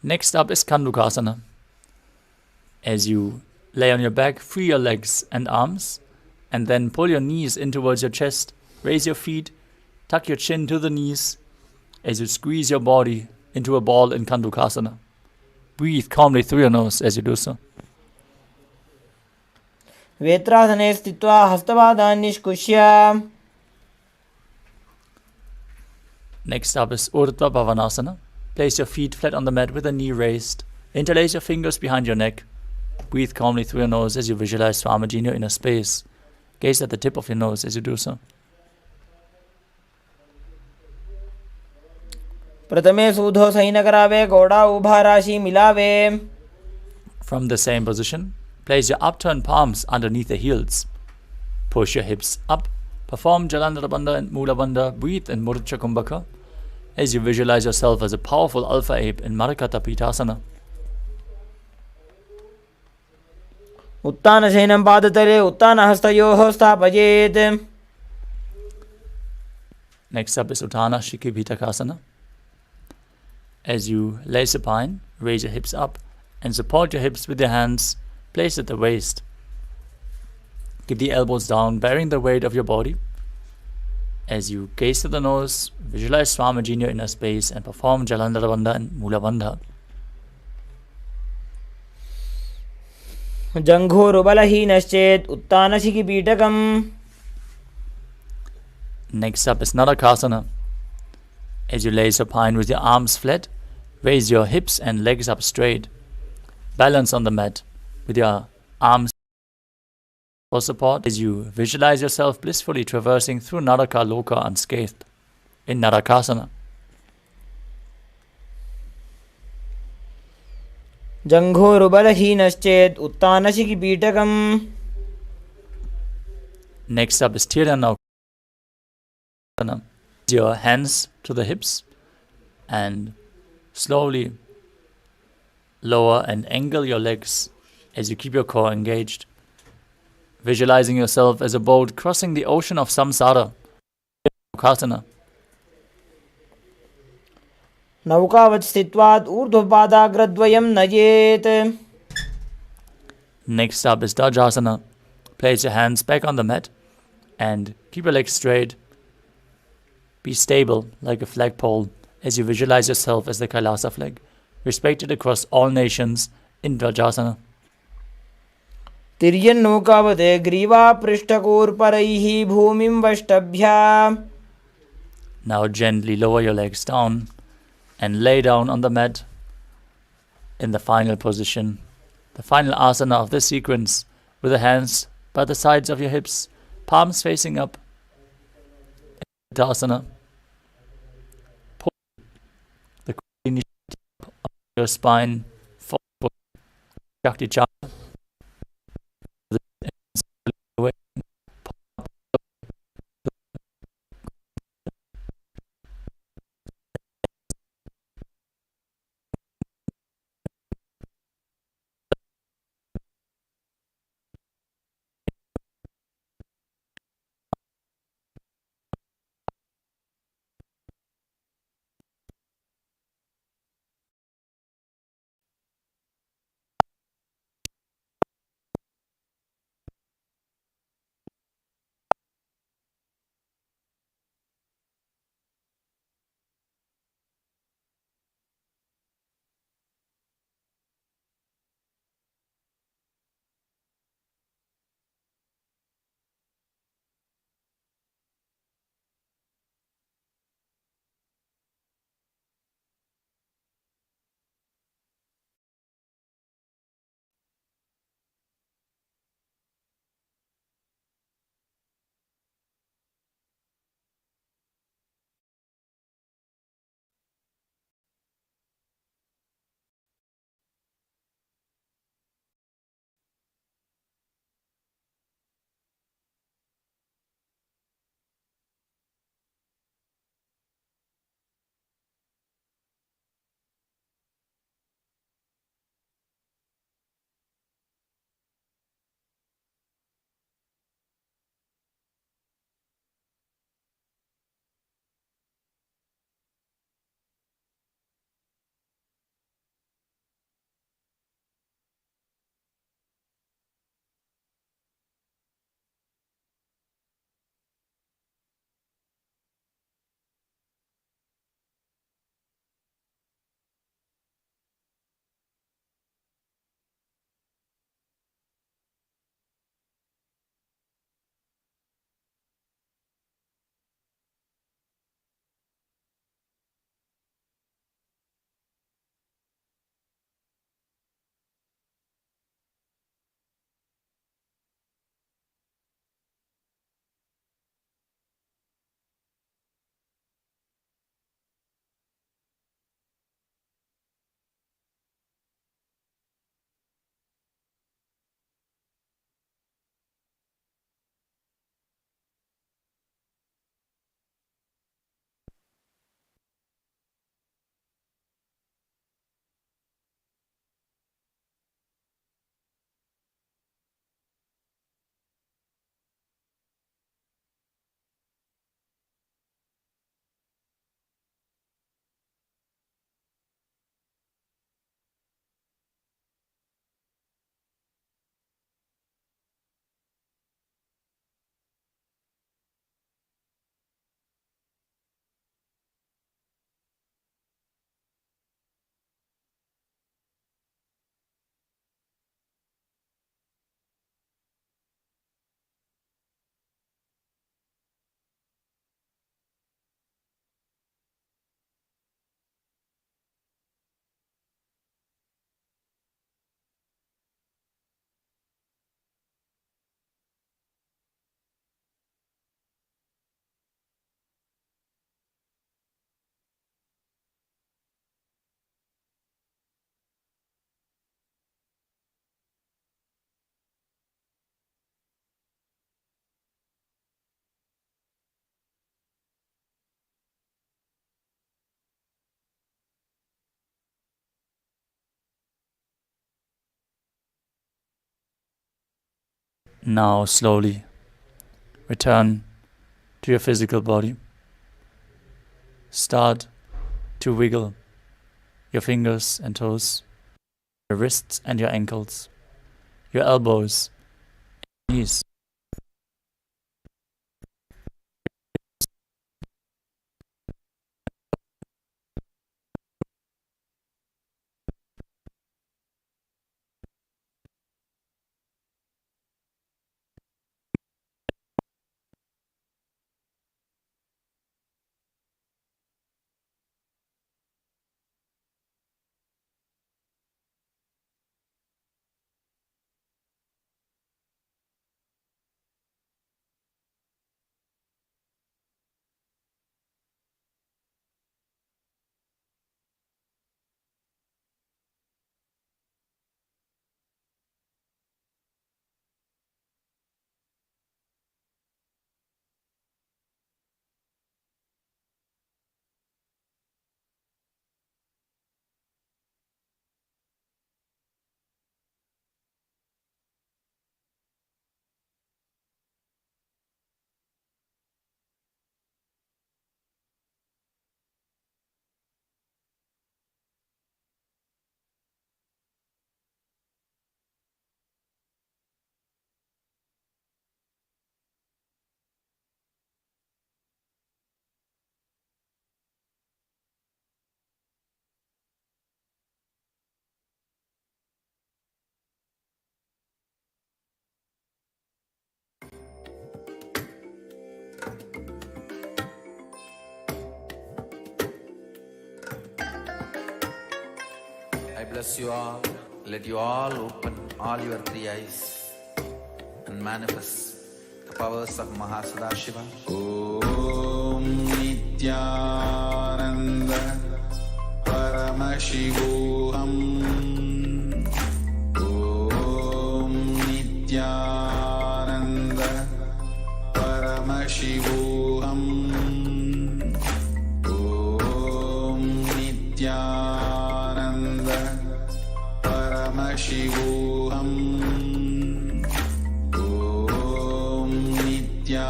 Next up is Kandukasana. As you lay on your back, free your legs and arms, and then pull your knees in towards your chest, raise your feet, tuck your chin to the knees as you squeeze your body into a ball in Kandukasana. Breathe calmly through your nose as you do so. वेत्रासने स्थित्वा हस्तपादान् निष्कुष्य. Next up is Urdhva Bhavanasana. Place your feet flat on the mat with a knee raised. Interlace your fingers behind your neck. Breathe calmly through your nose as you visualize Swamiji in your inner space. Gaze at the tip of your nose as you do so. प्रथमे सूधो सही न करावे घोड़ा उभा राशि मिलावे. From the same position, place your upturned palms underneath the heels. Push your hips up. Perform Jalandhara Bandha and Mula Bandha. Breathe in Murcha Kumbhaka as you visualize yourself as a powerful alpha ape in Marakata Pitasana. उत्तानशयनं पादतले उत्तानहस्तयोः स्थापयेत्. Next up is Uttana Shikibhitakasana. As you lay supine, raise your hips up and support your hips with your hands placed at the waist. Keep the elbows down, bearing the weight of your body. As you gaze to the nose, visualize Swamiji in your inner space and perform Jalandhara Bandha and Mula Bandha. जङ्घोरुबलहीनश्चेत् उत्तानशिखिपीठकम्. Next up is Narakasana. As you lay supine with your arms flat, raise your hips and legs up straight. Balance on the mat with your arms for support as you visualize yourself blissfully traversing through Naraka Loka unscathed in Narakasana. जङ्घोरुबलहीनश्चेत् उत्तानशिखिपीठकम्. Next up is Tirana. Your hands to the hips and slowly lower and angle your legs as you keep your core engaged. Visualizing yourself as a boat crossing the ocean of samsara. Kasana. नौकावत् स्थित्वात् ऊर्ध्वपादाग्रद्वयं नयेत्. Next up is Dajasana. Place your hands back on the mat and keep your legs straight. Be stable like a flagpole as you visualize yourself as the KAILASA flag, respected across all nations in Vajrasana. तिर्यन्नौकावते ग्रीवा पृष्ठकूर्परैः भूमिं वष्टभ्या. Now gently lower your legs down and lay down on the mat in the final position, the final asana of this sequence, with the hands by the sides of your hips, palms facing up. Asana. Pull the initiative of your spine forward. Shakti Chakra. Now slowly return to your physical body. Start to wiggle your fingers and toes, your wrists and your ankles, your elbows, knees. I bless you all. Let you all open all your three eyes and manifest the powers of Mahasadashiva. Om Nithyananda Paramashivoham. Om Nithyananda Paramashivoham. Om Nithyananda Paramashivoham. Om Nithyananda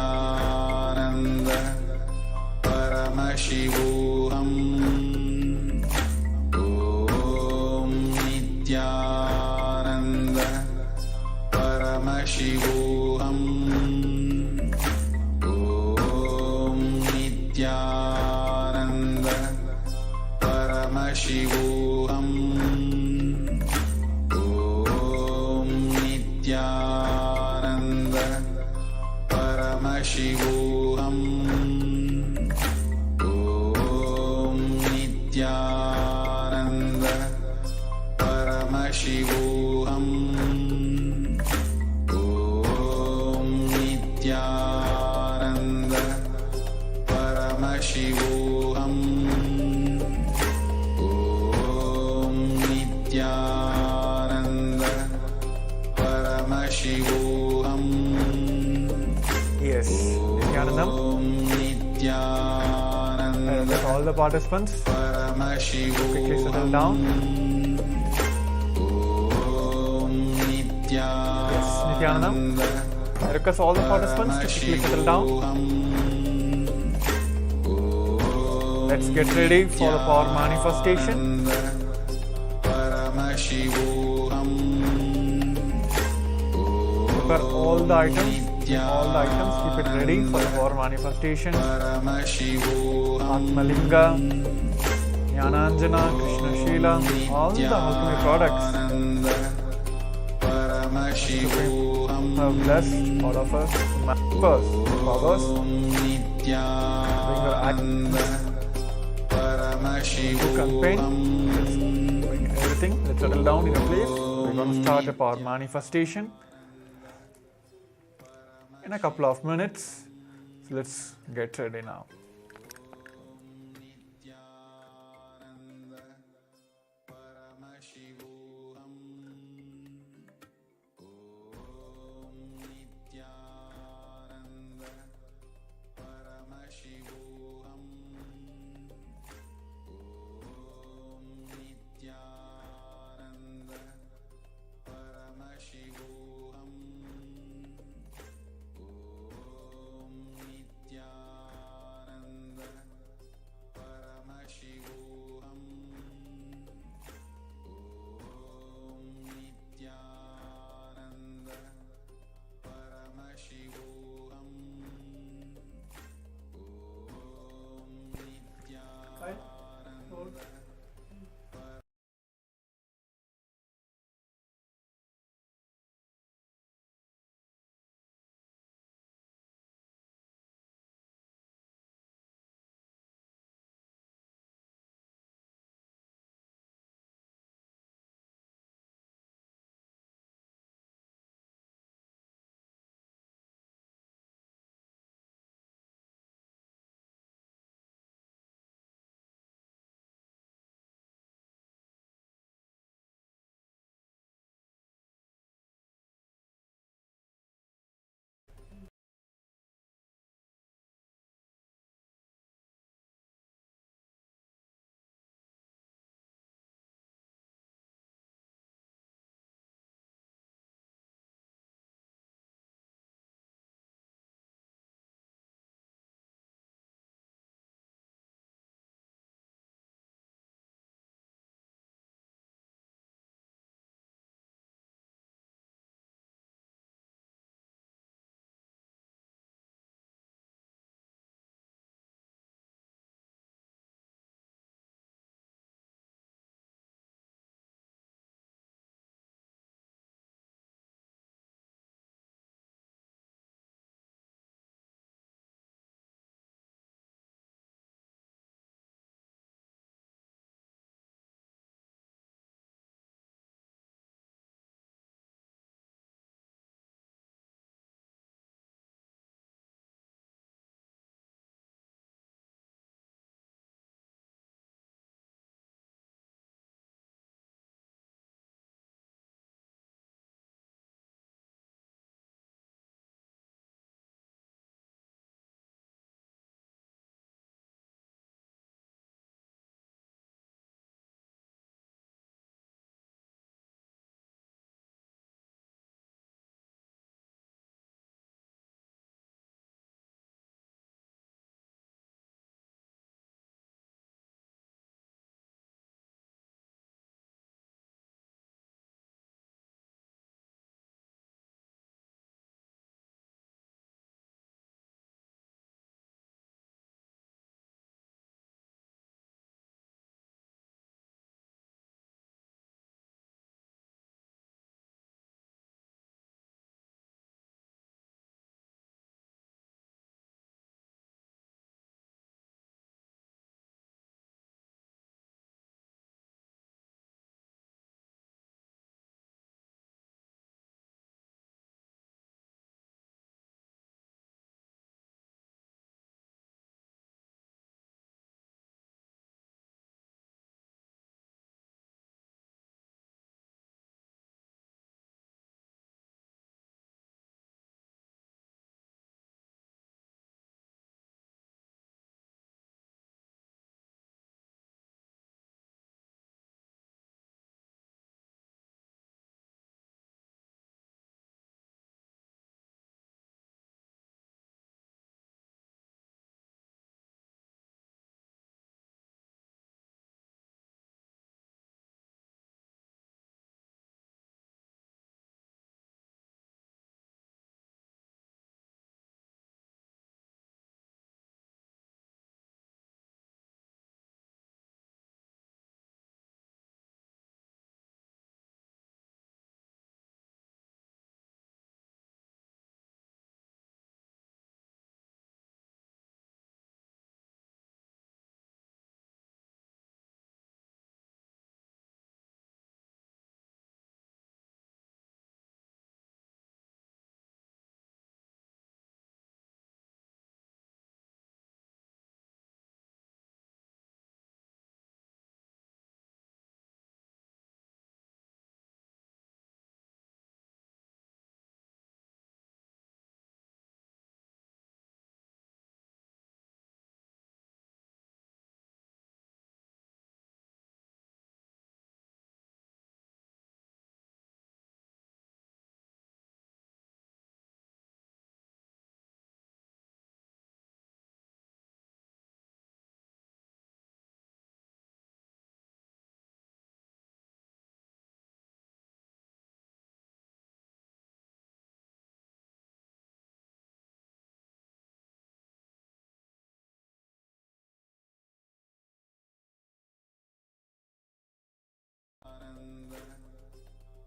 Paramashivoham. Om Nithyananda Paramashivoham. Om Nithyananda Paramashivoham. Om Nithyananda Paramashivoham. Om Nithyananda Paramashivoham. Om Nithyananda Paramashivoham. Om Nithyananda Paramashivoham. Yes, Nithyanandam. Om Nithyananda Let all the participants quickly settle down. Om Yes, Nithyanandam. I request all the participants to quickly settle down. Let's get ready for the power manifestation. Prepare all the items. Keep it ready for the power manifestation. Atmalinga, Jnananjana, Krishna Shila, all the alchemy products Supreme have blessed all of us. Members, powers, bring your actions, book and pen. Let's bring everything. Let's settle down in a place. We're going to start a power manifestation in a couple of minutes. So let's get ready now.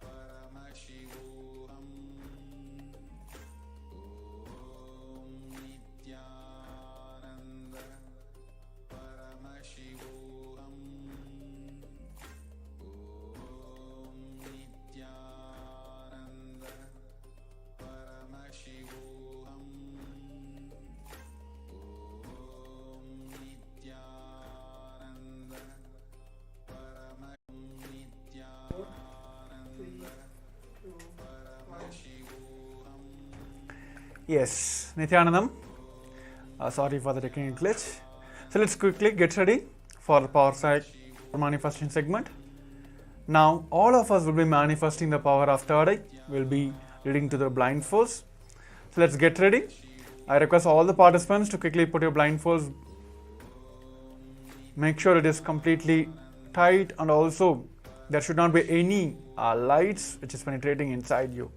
Paramashivoham. Om Nithyananda. Paramashivoham. Om Nithyananda. Paramashivoham. Om Nithyananda. Yes, Nithyanandam. Sorry for the technical glitch. So let's quickly get ready for the power side manifesting segment. Now all of us will be manifesting the power of third eye. We'll be leading to the blindfolds. So let's get ready. I request all the participants to quickly put your blindfolds. Make sure it is completely tight, and also there should not be any lights which is penetrating inside you.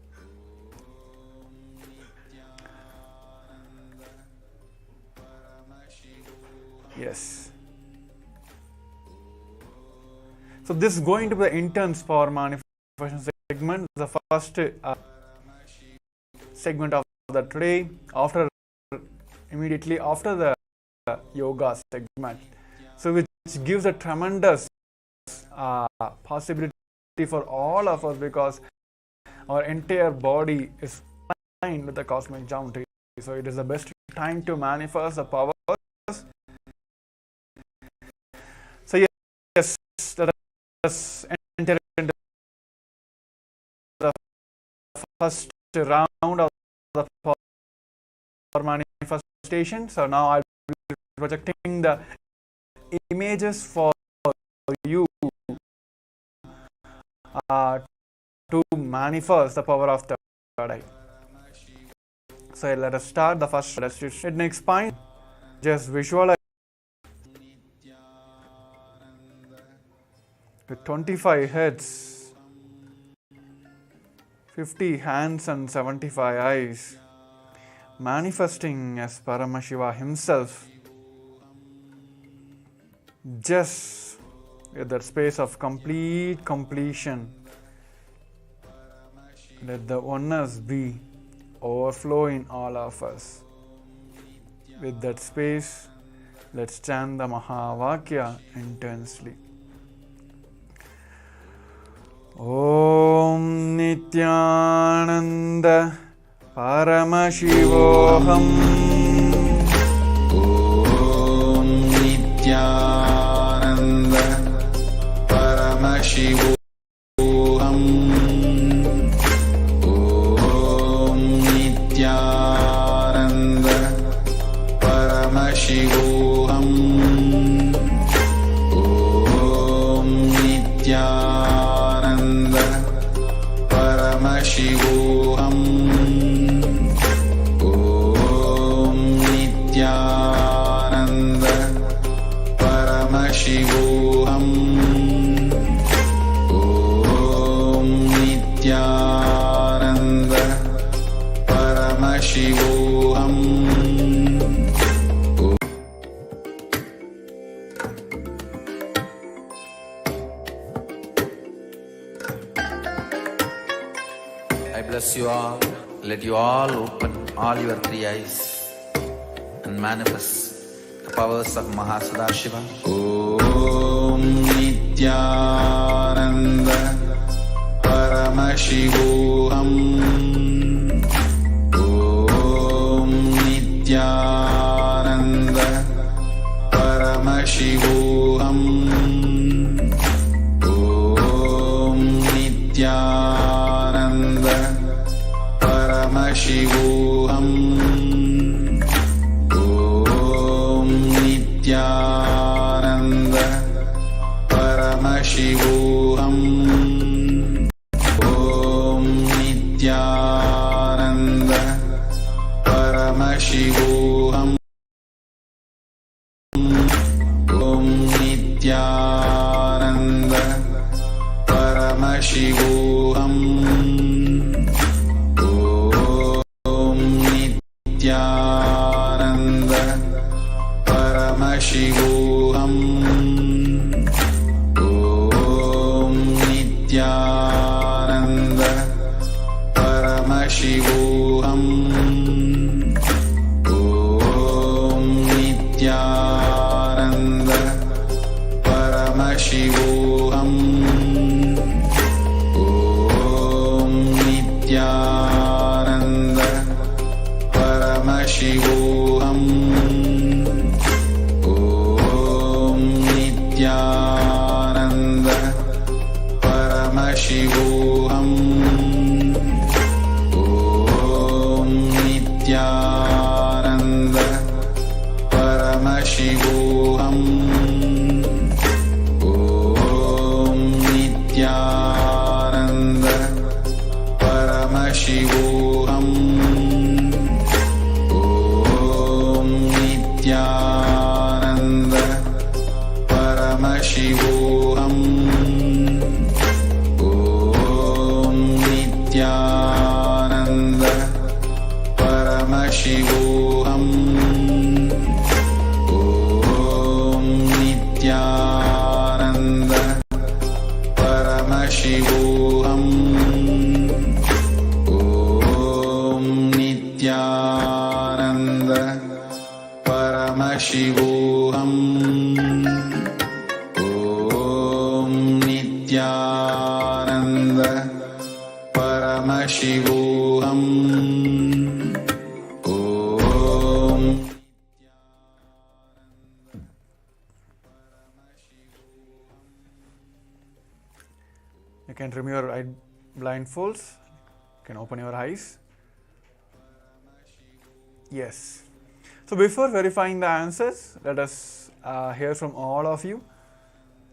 Yes. So this is going to be the intense power manifestation segment, the first segment of the today, immediately after the yoga segment. So which gives a tremendous possibility for all of us, because our entire body is aligned with the cosmic geometry. So it is the best time to manifest the powers. So yes, let us enter into the first round of the power manifestation. So now I will be projecting the images for you to manifest the power of the third eye. So let us start the first. Let's hit next spine. Just visualize with 25 heads, 50 hands and 75 eyes, manifesting as Paramashiva himself, just with that space of complete completion. Let the oneness be overflow in all of us. With that space, let's chant the Mahavakya intensely. Om Nithyananda Paramashivoham. Om Nithyananda Paramashivoham. Om Nithyananda Paramashivoham. Om Nithyananda Paramashivoham. Om Nithyananda Paramashivoham. Om Nithyananda Paramashivoham. I bless you all. Let you all open all your three eyes and manifest the powers of Mahasadashiva. Om Nithyananda Paramashivoham. Om Nithyananda Paramashivoham. Om Nithyananda Paramashivoham. Om Nithyananda Paramashivoham. Om Nithyananda Paramashivoham. Om Nithyananda Paramashivoham. Om Nithyananda Paramashivoham. Om Paramashivoham. Om Nithyananda Paramashivoham. Om Nithyananda Paramashivoham. Om Nithyananda Paramashivoham. Om Nithyananda Paramashivoham. Om Nithyananda Paramashivoham. Om Nithyananda Paramashivoham. Om Nithyananda Paramashivoham. Om Nithyananda Paramashivoham. Om Nithyananda Paramashivoham. Om You can remove your eye blindfolds. You can open your eyes. Yes. So before verifying the answers, let us hear from all of you.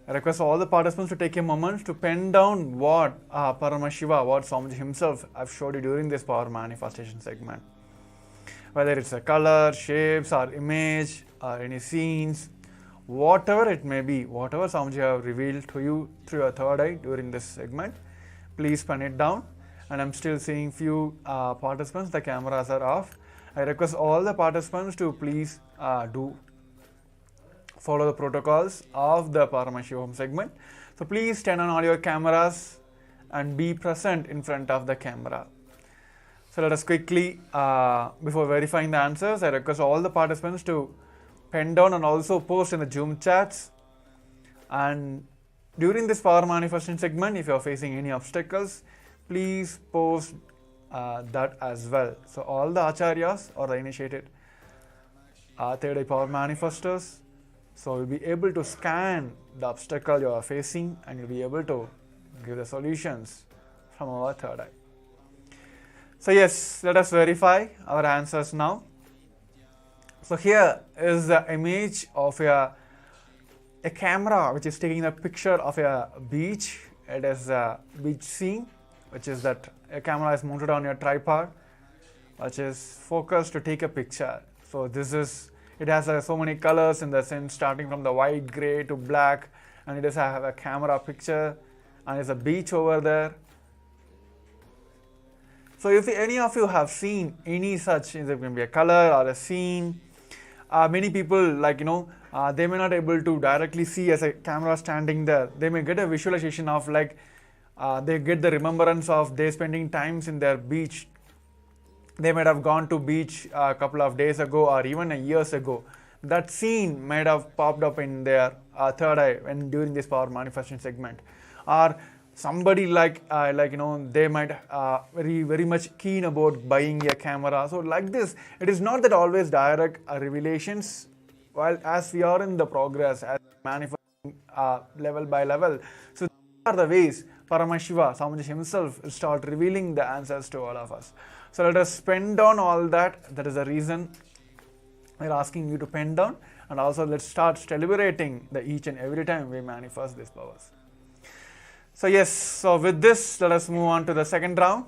I request all the participants to take a moment to pen down what Paramashiva, what Swamiji himself have showed you during this power manifestation segment. Whether it's a color, shapes, or image, or any scenes, whatever it may be, whatever Swamiji have revealed to you through your third eye during this segment, please pen it down. And I'm still seeing few participants, the cameras are off. I request all the participants to please follow the protocols of the Paramashivoham segment. So please turn on all your cameras and be present in front of the camera. So let us quickly, before verifying the answers, I request all the participants to pen down and also post in the Zoom chats. And during this power manifestation segment, if you are facing any obstacles, please post that as well. So all the acharyas or the initiated third eye power manifestors, so you'll be able to scan the obstacle you are facing and you'll be able to give the solutions from our third eye. So yes, let us verify our answers now. So here is the image of a camera which is taking a picture of a beach. It is a beach scene, which is that a camera is mounted on your tripod, which is focused to take a picture. So this is, it has so many colors in the sense, starting from the white, grey to black, and it does have a camera picture, and there's a beach over there. So if any of you have seen any such, it can be a color or a scene, many people they may not able to directly see as a camera standing there. They may get a visualization of they get the remembrance of they spending times in their beach. They might have gone to beach a couple of days ago or even years ago. That scene might have popped up in their third eye when during this power manifestation segment. Or somebody they might very much keen about buying a camera. So like this, it is not that always direct revelations. While as we are in the progress, as manifesting level by level, so these are the ways Paramashiva, Swamiji himself, will start revealing the answers to all of us. So let us pen down all that. That is the reason we're asking you to pen down, and also let's start celebrating the each and every time we manifest these powers. So yes, so with this, let us move on to the second round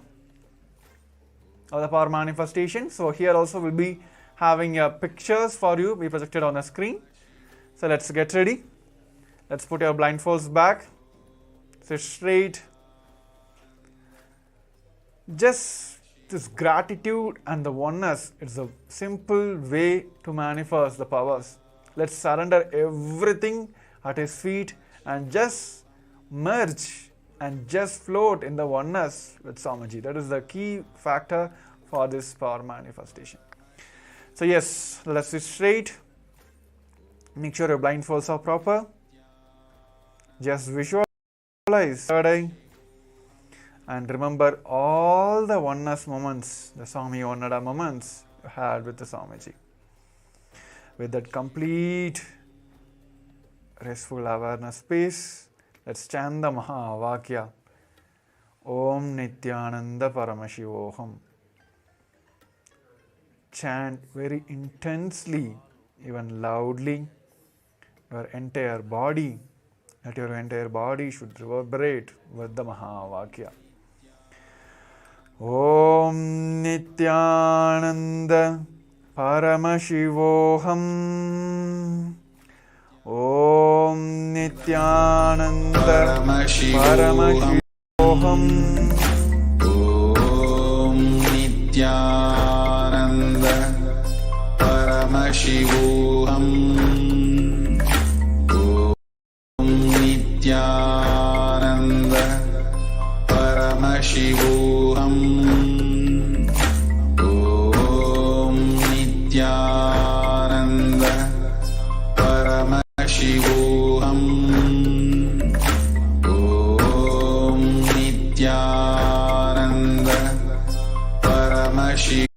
of the power manifestation. So here also we'll be having pictures for you be projected on the screen. So let's get ready. Let's put your blindfolds back. Sit straight. Just this gratitude and the oneness, it's a simple way to manifest the powers. Let's surrender everything at his feet and just merge and just float in the oneness with Swamiji. That is the key factor for this power manifestation. So yes, let's sit straight. Make sure your blindfolds are proper. Just visualize third eye and remember all the oneness moments, the Swami Onnada moments you had with the Swamiji. With that complete restful awareness space, let's chant the Mahavakya. Om Nithyananda Paramashivoham. Chant very intensely, even loudly, your entire body, that your entire body should reverberate with the Mahavakya. Om Nithyananda Paramashivoham. Om Nithyananda Paramashivoham. Om Nithyananda Paramashivoham. Om Nithyananda Paramashivoham. Om Nithyananda Paramashivoham. Om Nithyananda Paramashivoham.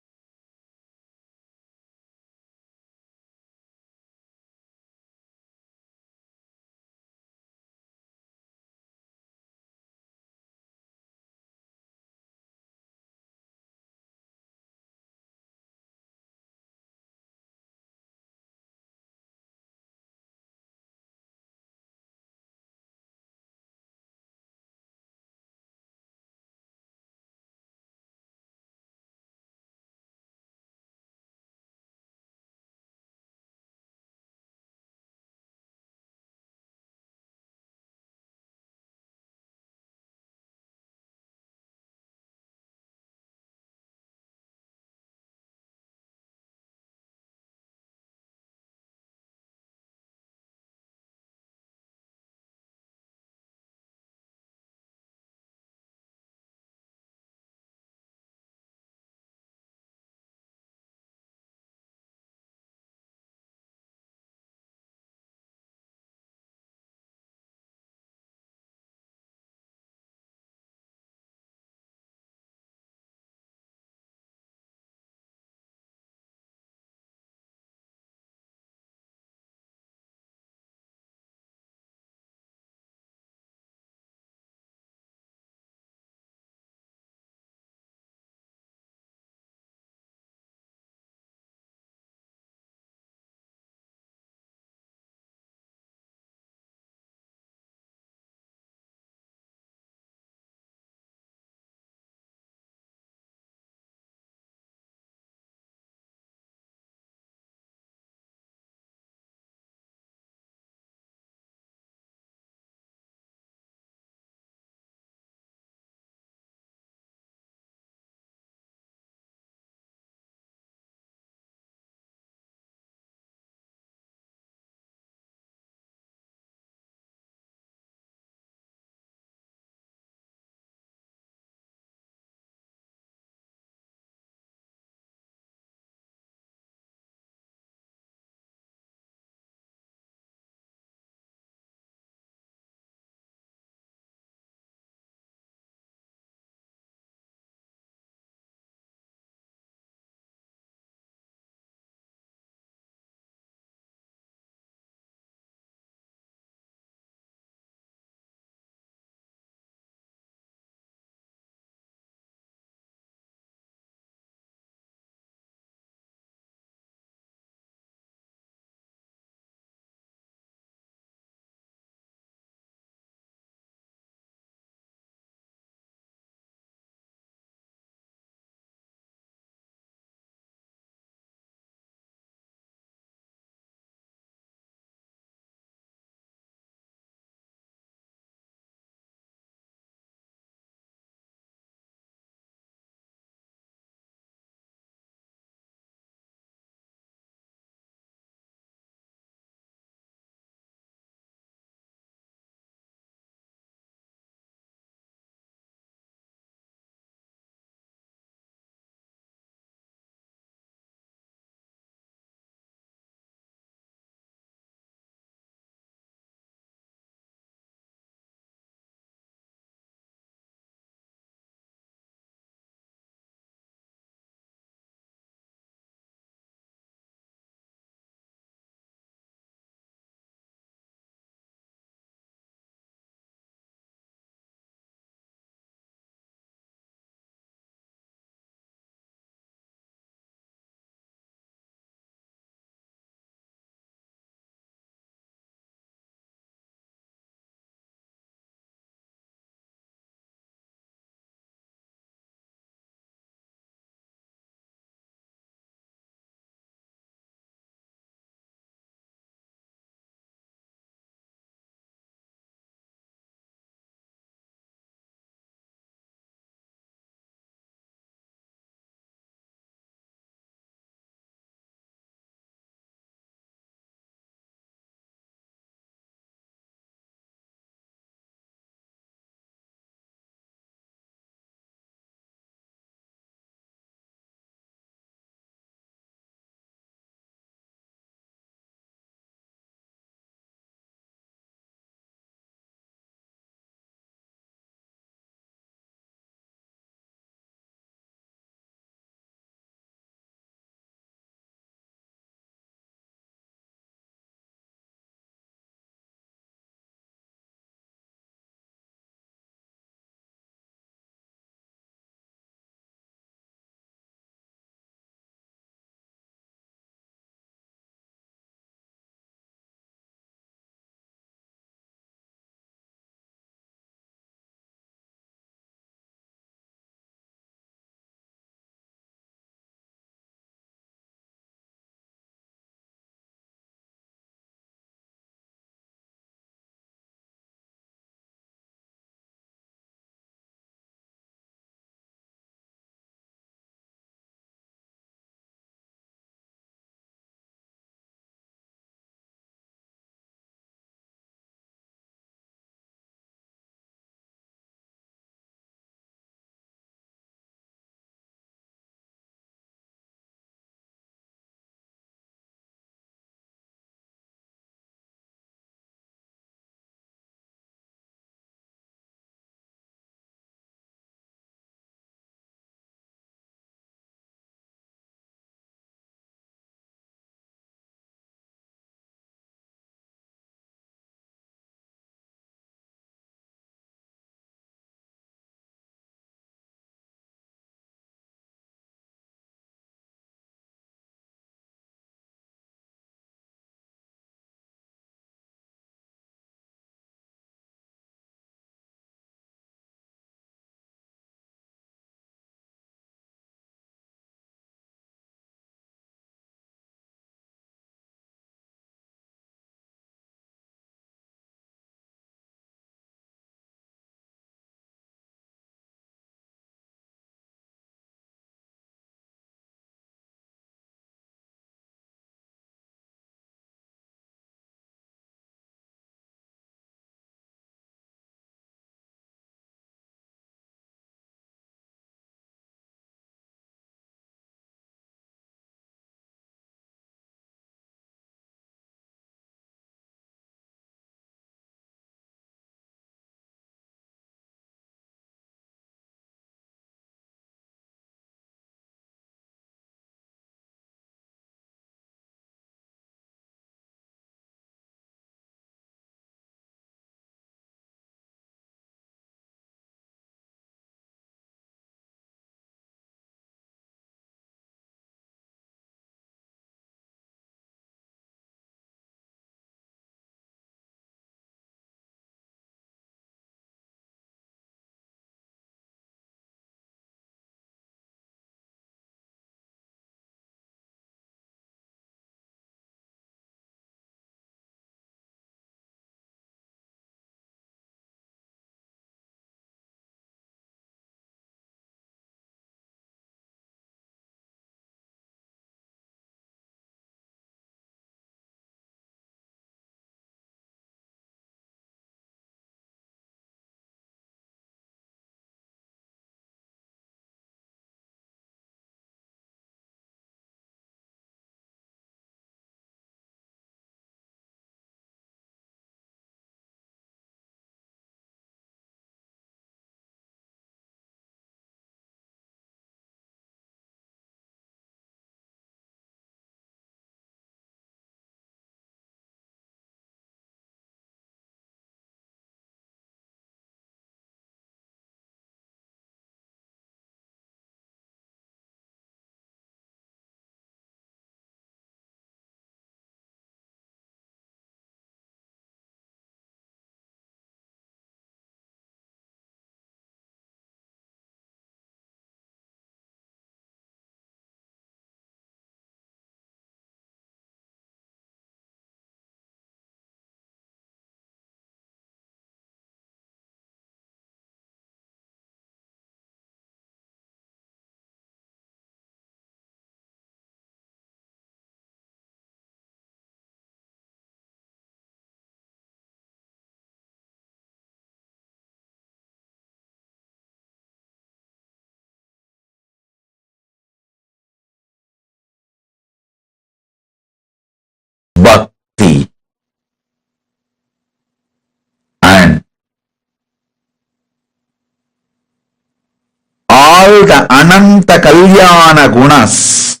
the Ananta Kalyana Gunas,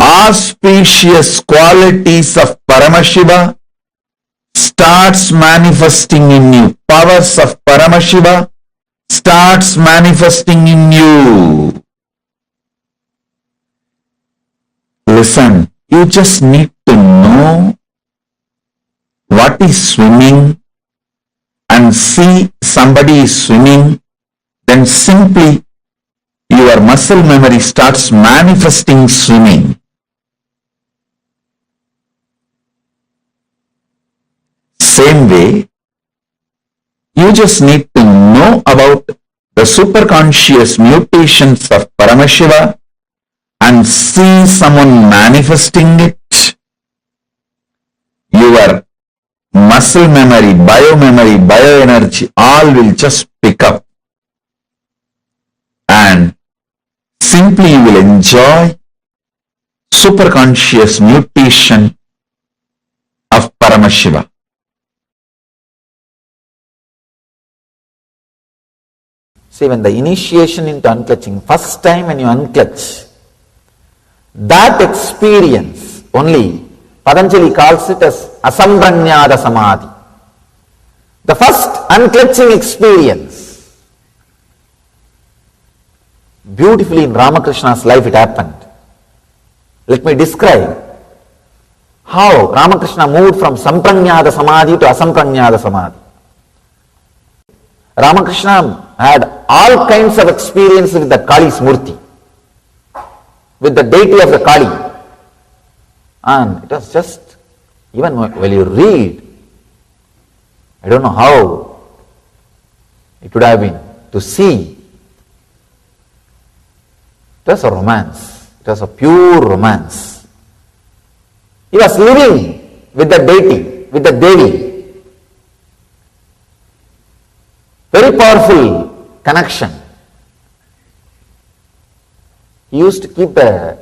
auspicious qualities of Paramashiva starts manifesting in you. Powers of Paramashiva starts manifesting in you. Listen, you just need to know what is swimming and see somebody is swimming, then simply your muscle memory starts manifesting swimming. Same way, you just need to know about the superconscious mutations of Paramashiva and see someone manifesting it. Your muscle memory, biomemory, bioenergy, all will just pick up. And simply you will enjoy superconscious mutation of Paramashiva. See, when the initiation into unclutching, first time when you unclutch, that experience only, Patanjali calls it as asampranyada samadhi. The first unclutching experience. Beautifully in Ramakrishna's life it happened. Let me describe how Ramakrishna moved from sampranyada samadhi to asampranyada samadhi. Ramakrishna had all kinds of experience with the Kali's Murti, with the deity of the Kali. And it was just, even when you read, I don't know how it would have been to see. It was a romance. It was a pure romance. He was living with the deity, with the Devi. Very powerful connection. He used to keep a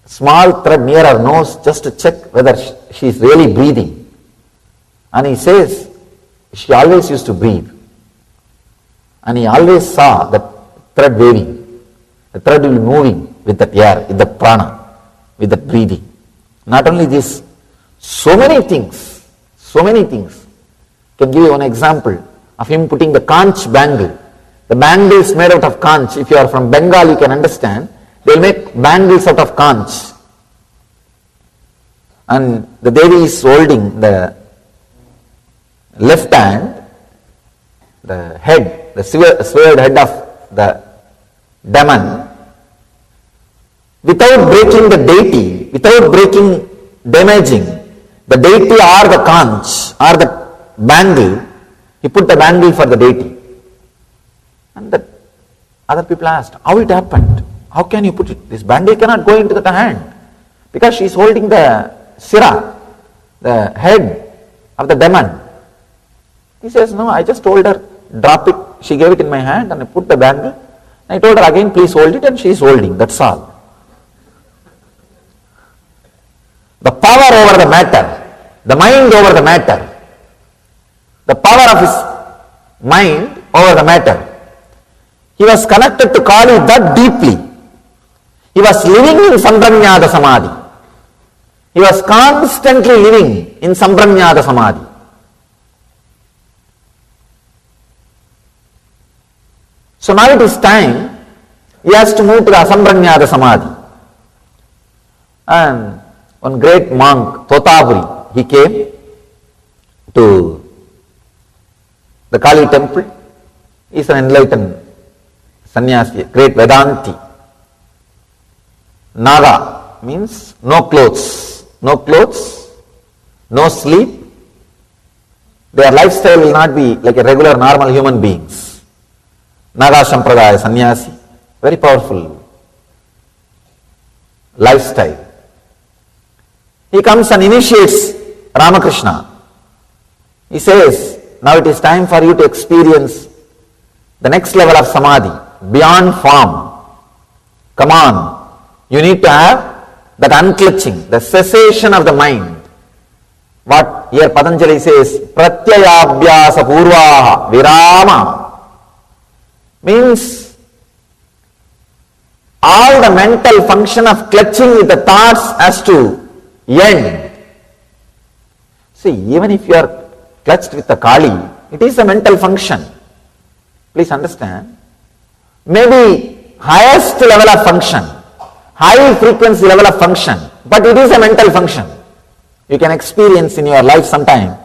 small thread near her nose just to check whether she is really breathing. And he says she always used to breathe. And he always saw the thread waving. The thread will be moving with that air, with the prana, with that breathing. Not only this, so many things. Can give you one example of him putting the conch bangle. The bangle is made out of conch. If you are from Bengal, you can understand. They will make bangles out of conch. And the Devi is holding the left hand, the head, the severed head of the demon, without breaking the deity, without breaking, damaging the deity or the conch or the bangle. He put the bangle for the deity. And the other people asked, how it happened? How can you put it? This bangle cannot go into the hand. Because she is holding the sira, the head of the demon. He says, no, I just told her, drop it. She gave it in my hand and I put the bangle. I told her again, please hold it, and she is holding. That's all. The power over the matter, the mind over the matter. The power of his mind over the matter. He was connected to Kali that deeply. He was living in Sampranyada Samadhi. He was constantly living in Sampranyada Samadhi. So now it is time he has to move to the Asampranyada Samadhi. And one great monk, Totapuri, he came to the Kali temple. He is an enlightened sannyasi, great Vedanti. Naga means no clothes, no sleep. Their lifestyle will not be like a regular normal human beings. Naga Sampradaya sannyasi, very powerful lifestyle. He comes and initiates Ramakrishna. He says, now it is time for you to experience the next level of samadhi, beyond form. Come on, you need to have that unclutching, the cessation of the mind. What here Patanjali says, pratyayabhyasa purvaha virama, means all the mental function of clutching with the thoughts has to end. See, even if you are clutched with the Kali, it is a mental function. Please understand. Maybe highest level of function, high frequency level of function, but it is a mental function. You can experience in your life sometime,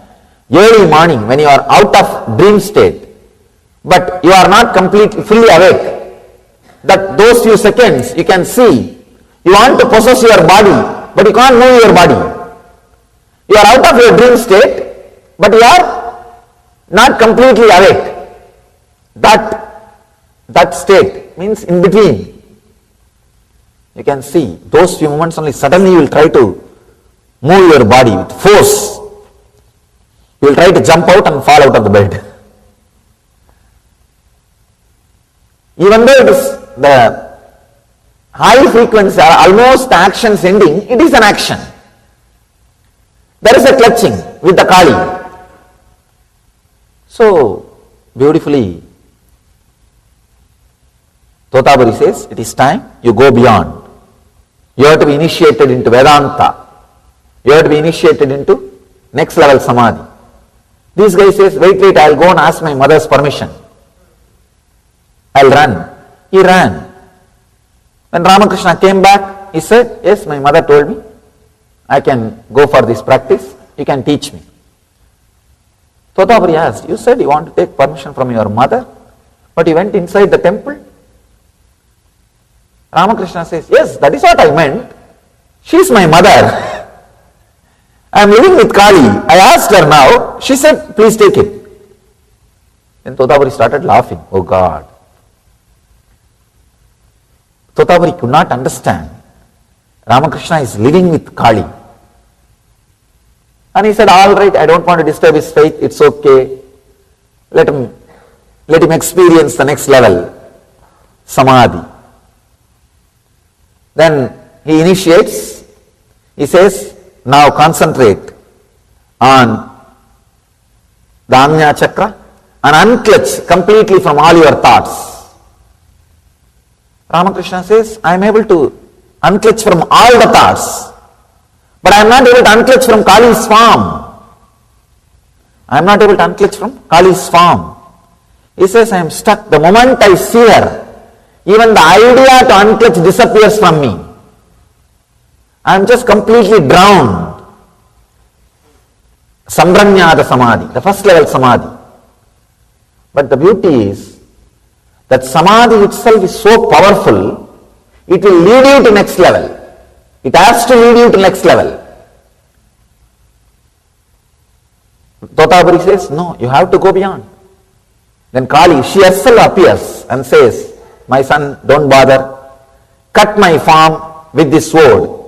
early morning when you are out of dream state, but you are not completely fully awake. That those few seconds you can see, you want to possess your body, but you can't move your body. You are out of your dream state, but you are not completely awake. That state means in between. You can see those few moments only, suddenly you will try to move your body with force. You will try to jump out and fall out of the bed. Even though it is the high frequency, almost the action's ending, it is an action. There is a clutching with the Kali. So, beautifully, Totabari says, it is time you go beyond. You have to be initiated into Vedanta. You have to be initiated into next level Samadhi. This guy says, wait, I'll go and ask my mother's permission. I'll run. He ran. When Ramakrishna came back, he said, yes, my mother told me, I can go for this practice, you can teach me. Totabari asked, you said you want to take permission from your mother, but you went inside the temple? Ramakrishna says, yes, that is what I meant. She is my mother. I am living with Kali. I asked her now. She said, please take it. Then Totabari started laughing. Oh God. Totabari could not understand. Ramakrishna is living with Kali. And he said, all right, I don't want to disturb his faith. It's okay. Let him experience the next level, Samadhi. Then he initiates. He says, now concentrate on the Ajna Chakra and unclutch completely from all your thoughts. Ramakrishna says, I am able to unclutch from all the thoughts, but I am not able to unclutch from Kali's form. I am not able to unclutch from Kali's form. He says, I am stuck. The moment I see her, even the idea to unclutch disappears from me. I am just completely drowned. Sambranyada Samadhi, the first level Samadhi. But the beauty is that Samadhi itself is so powerful, it will lead you to next level. It has to lead you to next level. Totabari says, no, you have to go beyond. Then Kali, she herself appears and says, my son, don't bother. Cut my form with this sword.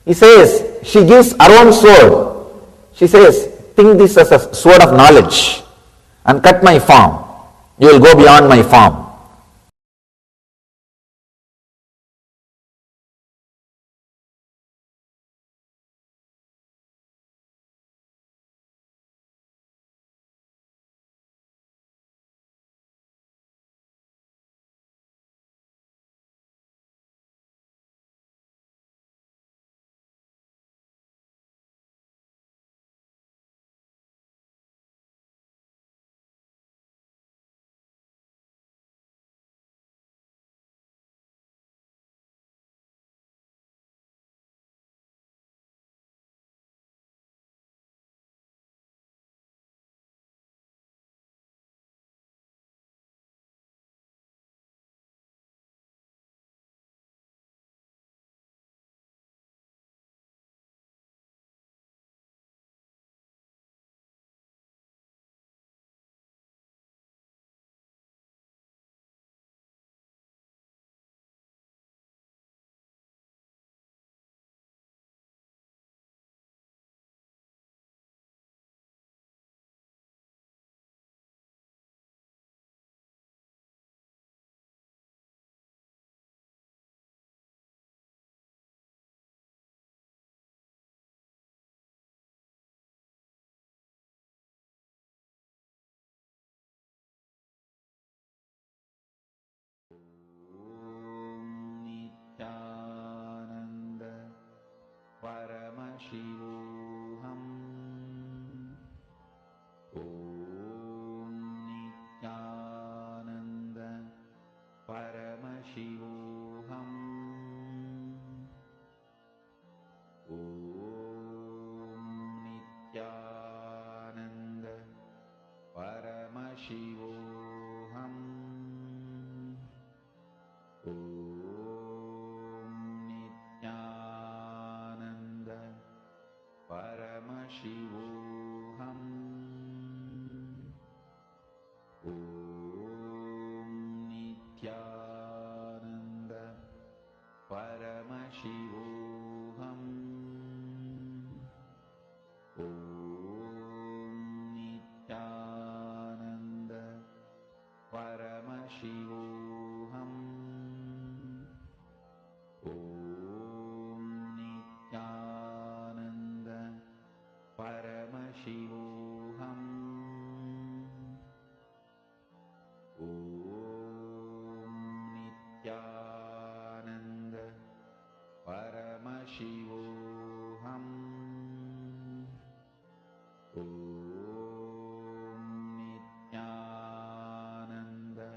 He says, she gives her own sword. She says, think this as a sword of knowledge and cut my form. You will go beyond my form. Om Nithyananda Paramashivoham. Om Nithyananda Paramashivoham. Om Nithyananda Paramashivoham. Om Nithyananda Paramashivoham. Om Nithyananda Paramashivoham. Om Nithyananda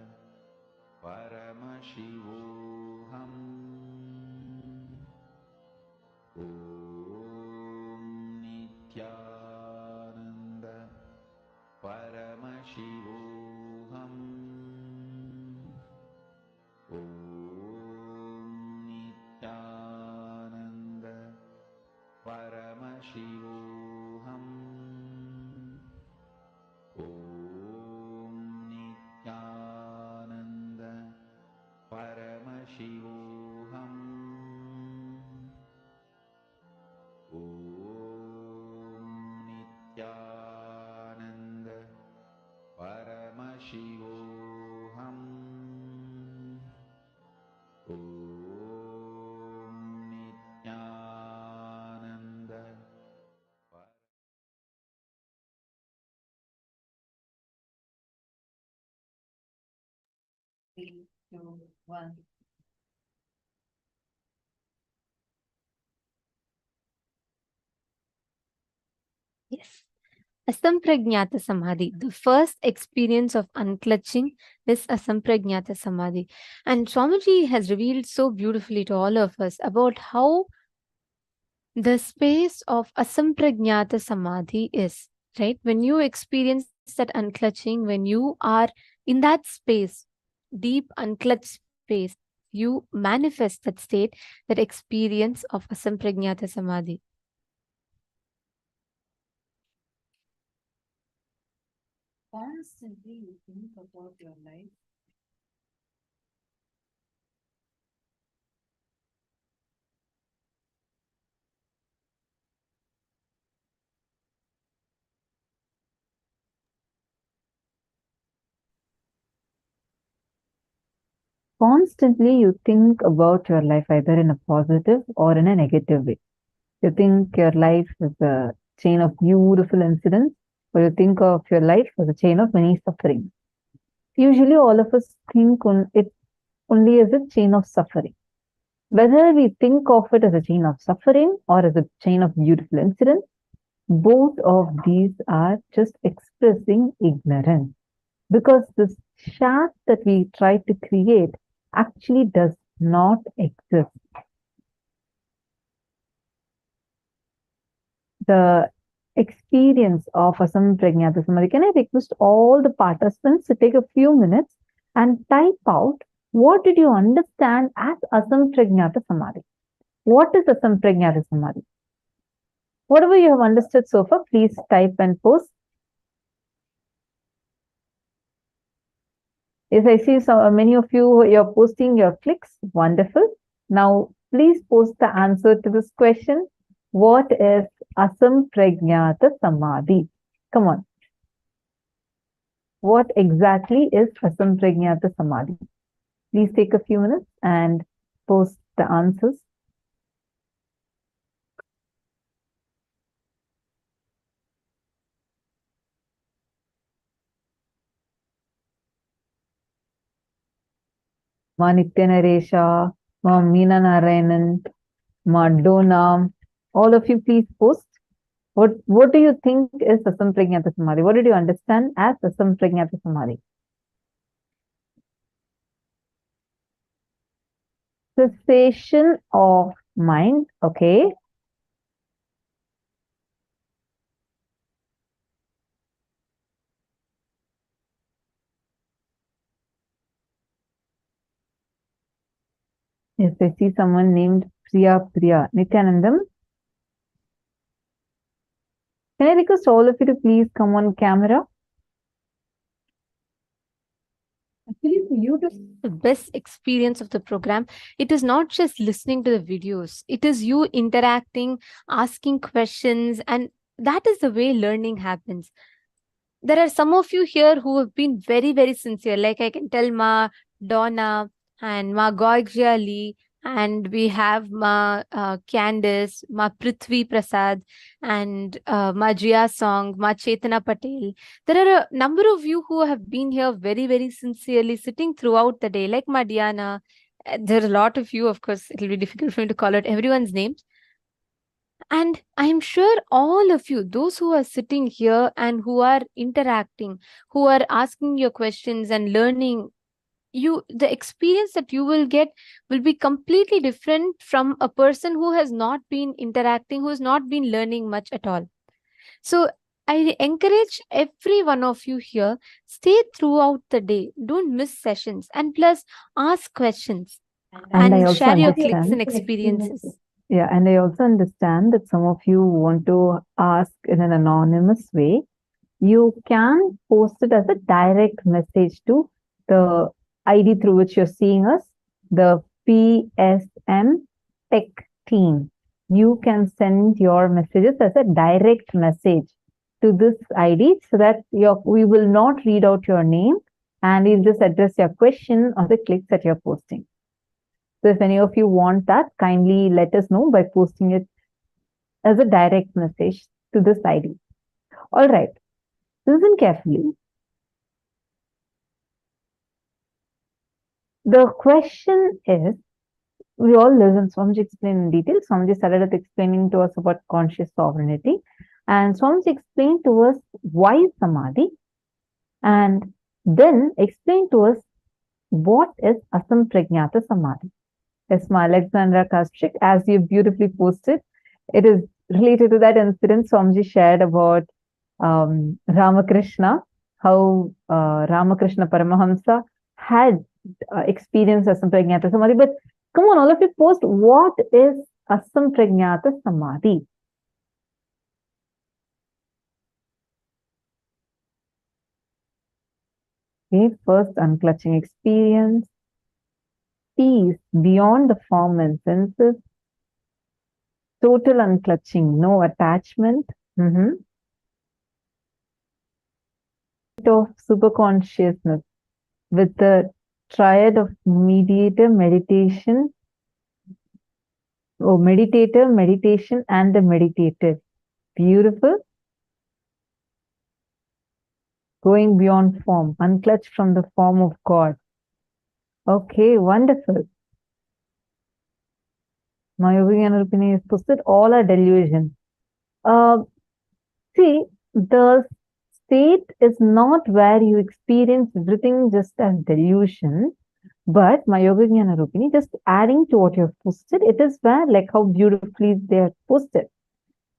Paramashivoham. Om Nithyananda Paramashivoham. Om Nithyananda Paramashivoham. Om Nithyananda Paramashivoham. Om Nithyananda Paramashivoham. Om Nithyananda Three, two, one. Yes. Asampragnata Samadhi. The first experience of unclutching is Asampragnata Samadhi. And Swamiji has revealed so beautifully to all of us about how the space of Asampragnata Samadhi is, right? When you experience that unclutching, when you are in that space, deep unclutched space, you manifest that state, that experience of Asampragnata Samadhi. Constantly you think about your life. Constantly you think about your life either in a positive or in a negative way. You think your life is a chain of beautiful incidents, or you think of your life as a chain of many sufferings. Usually all of us think on it only as a chain of suffering. Whether we think of it as a chain of suffering or as a chain of beautiful incidents, both of these are just expressing ignorance. Because this shaft that we try to create actually does not exist. The experience of Asampragnata Samadhi. Can I request all the participants to take a few minutes and type out what did you understand as Asampragnata Samadhi? What is Asampragnata Samadhi? Whatever you have understood so far, please type and post. Yes, I see so many of you, you're posting your clicks. Wonderful. Now, please post the answer to this question. What is Asampragnata Samadhi? Come on. What exactly is Asampragnata Samadhi? Please take a few minutes and post the answers. Ma Nithyananda, Ma Meena Narayanan, Ma Dona, all of you please post. What do you think is Asampragnata Samadhi? What did you understand as Asampragnata Samadhi? Cessation of mind, okay. Yes, I see someone named Priya. Nithyanandam. Can I request all of you to please come on camera? Actually, for you to the best experience of the program, it is not just listening to the videos, it is you interacting, asking questions, and that is the way learning happens. There are some of you here who have been very, very sincere. Like I can tell Ma Donna and Ma Gorgia Lee, and we have Ma Candice, Ma Prithvi Prasad, and Ma Jia Song, Ma Chetana Patel. There are a number of you who have been here very, very sincerely, sitting throughout the day, like Ma Diana. There are a lot of you, of course, it will be difficult for me to call out everyone's names. And I'm sure all of you, those who are sitting here and who are interacting, who are asking your questions and learning, the experience that you will get will be completely different from a person who has not been interacting, who has not been learning much at all. So I encourage every one of you here, stay throughout the day, don't miss sessions, and plus ask questions And I and also share your clicks understand. and experiences. Yeah, and I also understand that some of you want to ask in an anonymous way. You can post it as a direct message to the ID through which you're seeing us, the PSM Tech team. You can send your messages as a direct message to this ID so that we will not read out your name and we'll just address your question or the clicks that you're posting. So if any of you want that, kindly let us know by posting it as a direct message to this ID. All right. Listen carefully. The question is, we all listened, Swamiji explained in detail. Swamiji started explaining to us about conscious sovereignty. And Swamiji explained to us why Samadhi. And then explained to us what is Asampragnata Samadhi. Yes, Ma Alexandra Kastrik, as you beautifully posted, it is related to that incident Swamiji shared about Ramakrishna, how Ramakrishna Paramahamsa had experienced Asampragnata Samadhi. But come on, all of you post, what is Asampragnata Samadhi? Okay, first unclutching experience, peace beyond the form and senses, total unclutching, no attachment. Of superconsciousness with the triad of mediator, meditation, meditator, meditation, and the meditated. Beautiful. Going beyond form, unclutched from the form of God. Okay, wonderful. Mayogini and Rupini is posted, all are delusion. See, the state is not where you experience everything just as delusion, but Mayogini and Rupini, just adding to what you've posted, it is where, like how beautifully they are posted.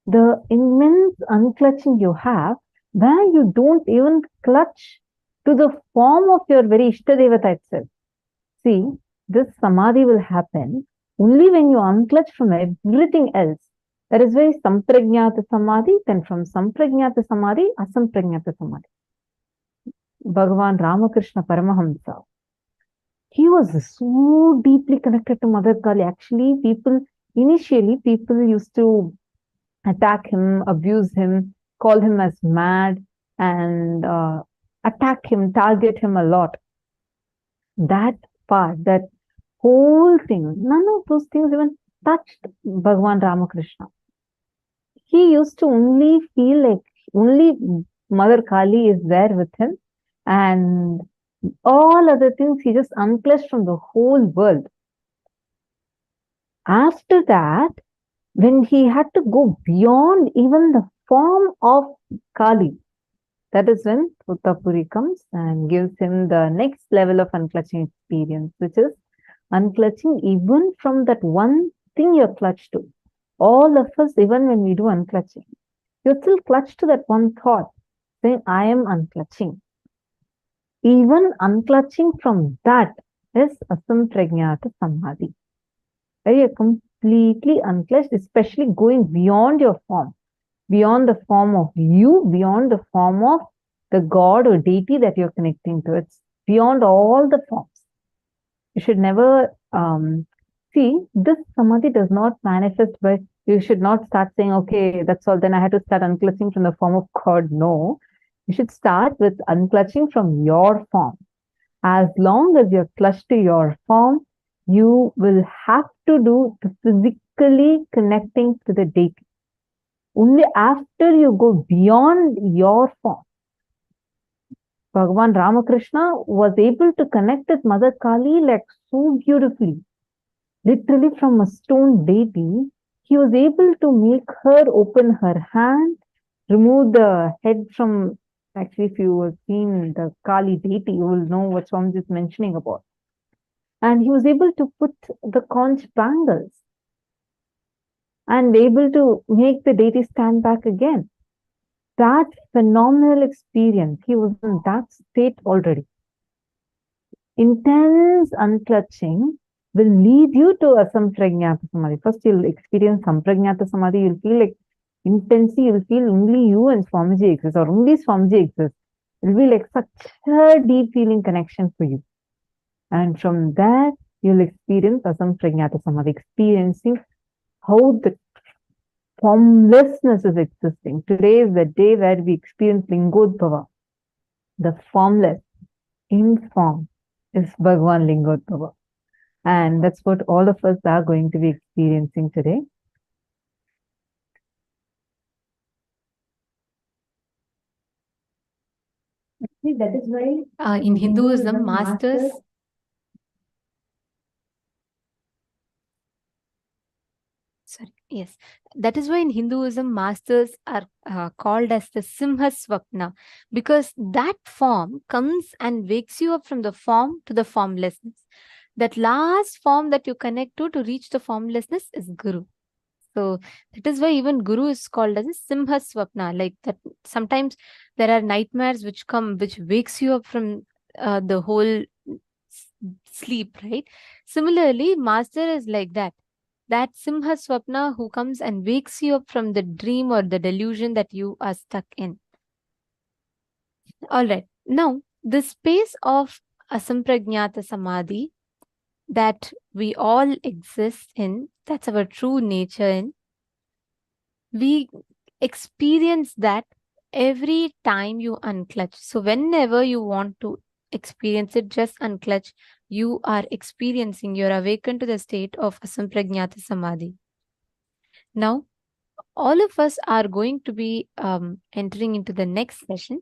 The immense unclutching you have, where you don't even clutch to the form of your very Ishtadevata itself. See, this Samadhi will happen only when you unclutch from everything else. That is why Sampragnata Samadhi, then from Sampragnata Samadhi, Asampragnata Samadhi. Bhagavan Ramakrishna Paramahamsa, he was so deeply connected to Mother Kali. Actually, initially people used to attack him, abuse him, call him as mad, and attack him, target him a lot. That part, that whole thing, none of those things even touched Bhagavan Ramakrishna. He used to only feel like only Mother Kali is there with him, and all other things he just unclutched from the whole world. After that, when he had to go beyond even the form of Kali, that is when Uttapuri comes and gives him the next level of unclutching experience, which is unclutching even from that one thing you're clutched to. All of us, even when we do unclutching, you're still clutched to that one thought, saying, I am unclutching. Even unclutching from that is Asampragnata Samadhi. where you're completely unclutched, especially going beyond your form, beyond the form of you, beyond the form of the God or deity that you're connecting to. It's beyond all the forms. You should never see this samadhi does not manifest by, you should not start saying, okay, that's all, then I had to start unclutching from the form of God. No, you should start with unclutching from your form. As long as you're clutched to your form, you will have to do the physically connecting to the deity. Only after you go beyond your form. Bhagavan Ramakrishna was able to connect with Mother Kali like so beautifully. Literally from a stone deity, he was able to make her open her hand, remove the head from, actually if you have seen the Kali deity, you will know what Swamiji is mentioning about. And he was able to put the conch bangles and able to make the deity stand back again. That phenomenal experience, he was in that state already. Intense unclutching will lead you to asampragnata samadhi. First, you'll experience sampragnata samadhi. You'll feel like intensely, you'll feel only you and Swamiji exist, or only Swamiji exists. It'll be like such a deep feeling connection for you. And from there, you'll experience asampragnata samadhi, experiencing how the formlessness is existing. Today is the day where we experience Lingodbhava, the formless, in form is Bhagavan Lingodbhava. And that's what all of us are going to be experiencing today. That is why in Hinduism, masters. Sorry, yes. That is why in Hinduism, masters are called as the Simhasvapna, because that form comes and wakes you up from the form to the formlessness. That last form that you connect to reach the formlessness is Guru. So that is why even Guru is called as a Simhasvapna. Like that, sometimes there are nightmares which come, which wakes you up from the whole sleep, right? Similarly, master is like that. That Simha Swapna who comes and wakes you up from the dream or the delusion that you are stuck in. All right. Now, the space of Asampragnata Samadhi that we all exist in, that's our true nature in, we experience that every time you unclutch. So whenever you want to experience it, just unclutch. You are experiencing, you're awakened to the state of Asampragnata Samadhi. Now, all of us are going to be entering into the next session.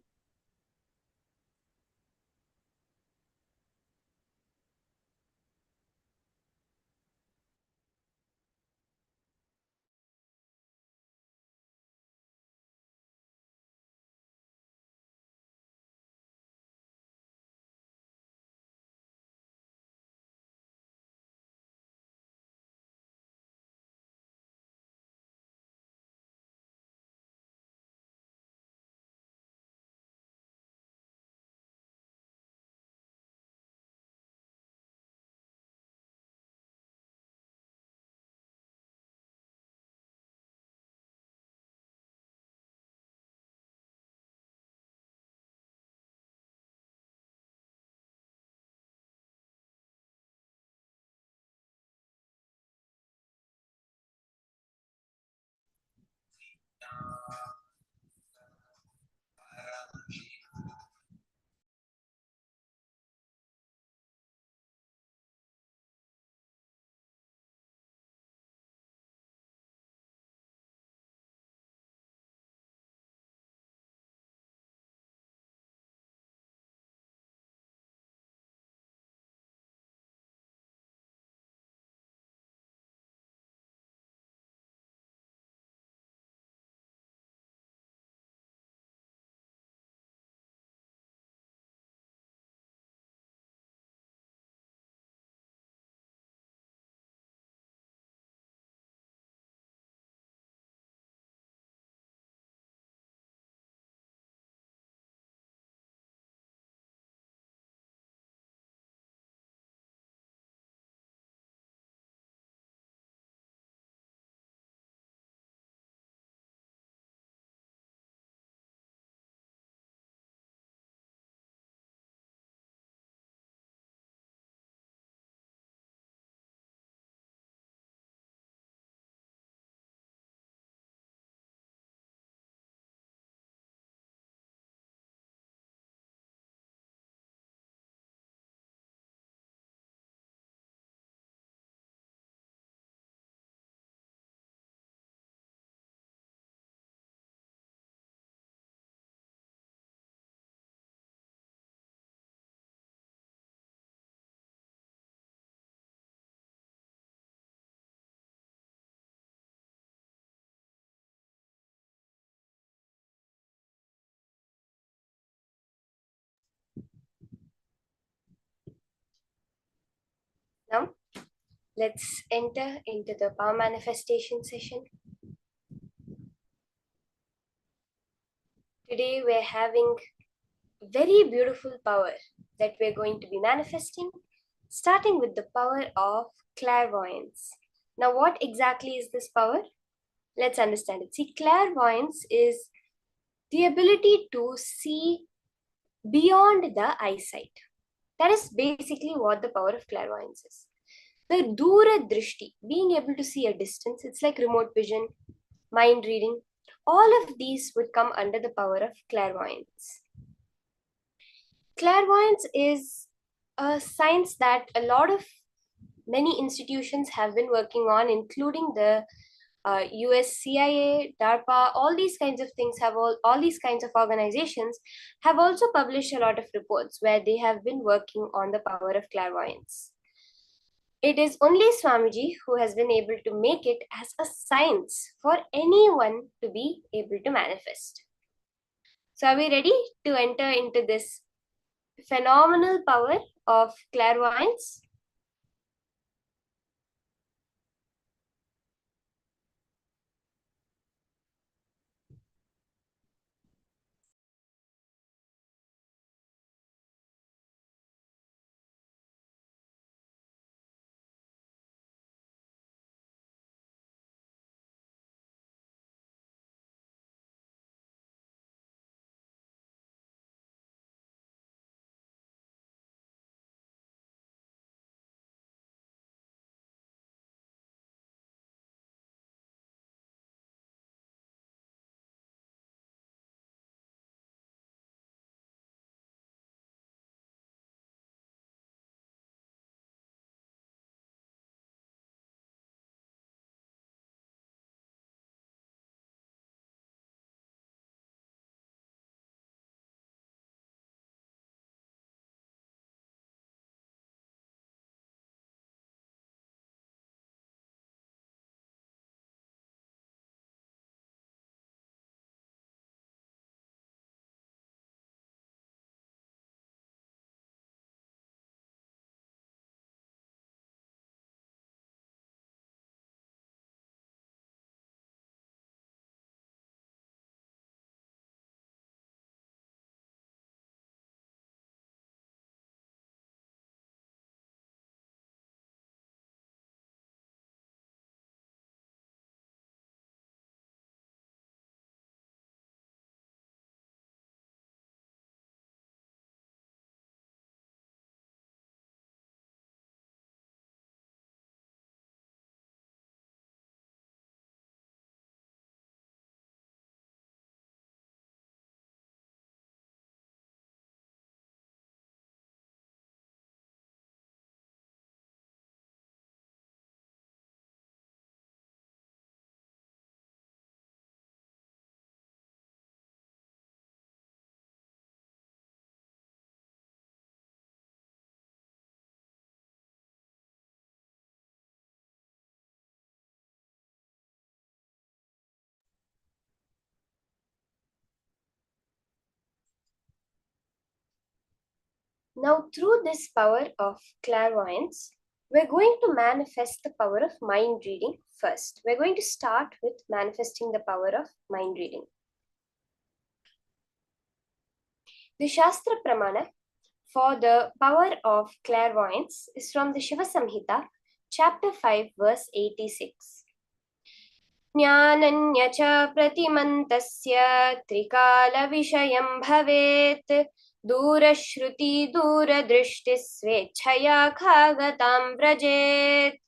Let's enter into the power manifestation session. Today we're having very beautiful power that we're going to be manifesting, starting with the power of clairvoyance. Now, what exactly is this power? Let's understand it. See, clairvoyance is the ability to see beyond the eyesight. That is basically what the power of clairvoyance is. The Dura Drishti, being able to see a distance, it's like remote vision, mind reading. All of these would come under the power of clairvoyance. Clairvoyance is a science that a lot of many institutions have been working on, including the US CIA, DARPA, all these kinds of things have all these kinds of organizations have also published a lot of reports where they have been working on the power of clairvoyance. It is only Swamiji who has been able to make it as a science for anyone to be able to manifest. So are we ready to enter into this phenomenal power of clairvoyance? Now, through this power of clairvoyance, we're going to manifest the power of mind reading first. We're going to start with manifesting the power of mind reading. The Shastra Pramana for the power of clairvoyance is from the Shiva Samhita, chapter 5, verse 86. ज्ञानन्य च प्रतिमन्तस्य त्रिकालविषयं भवेत् दूरश्रुति दूरदृष्टि स्वेच्छया खागतां व्रजेत्.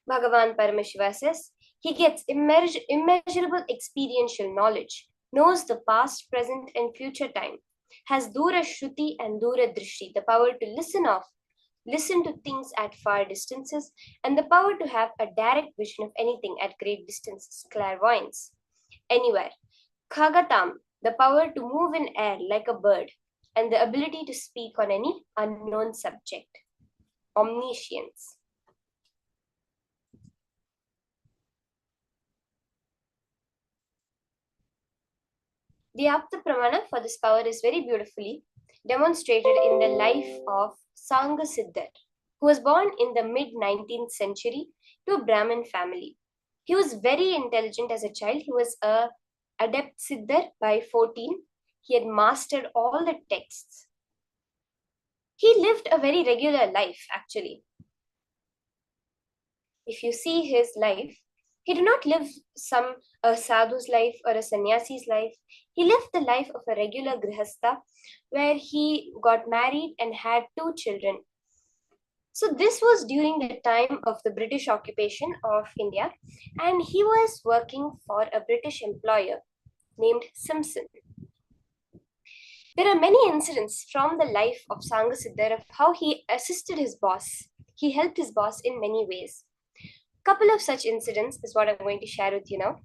Bhagavan Paramashiva says, he gets immeasurable experiential knowledge, knows the past, present and future time, has Dura Shruti and Dura Drishti, the power to listen to things at far distances, and the power to have a direct vision of anything at great distances, clairvoyance, anywhere. Khagatam, the power to move in air like a bird, and the ability to speak on any unknown subject, omniscience. The Apta Pramana for this power is very beautifully demonstrated in the life of Sangha Siddhar. who was born in the mid-19th century to a Brahmin family. He was very intelligent as a child. He was a adept siddhar by 14. He had mastered all the texts. He lived a very regular life, actually. If you see his life, he did not live a sadhu's life or a sannyasi's life. He lived the life of a regular grihastha, where he got married and had 2 children. So this was during the time of the British occupation of India, and he was working for a British employer named Simpson. There are many incidents from the life of Sangasiddhar of how he assisted his boss. He helped his boss in many ways. Couple of such incidents is what I'm going to share with you now.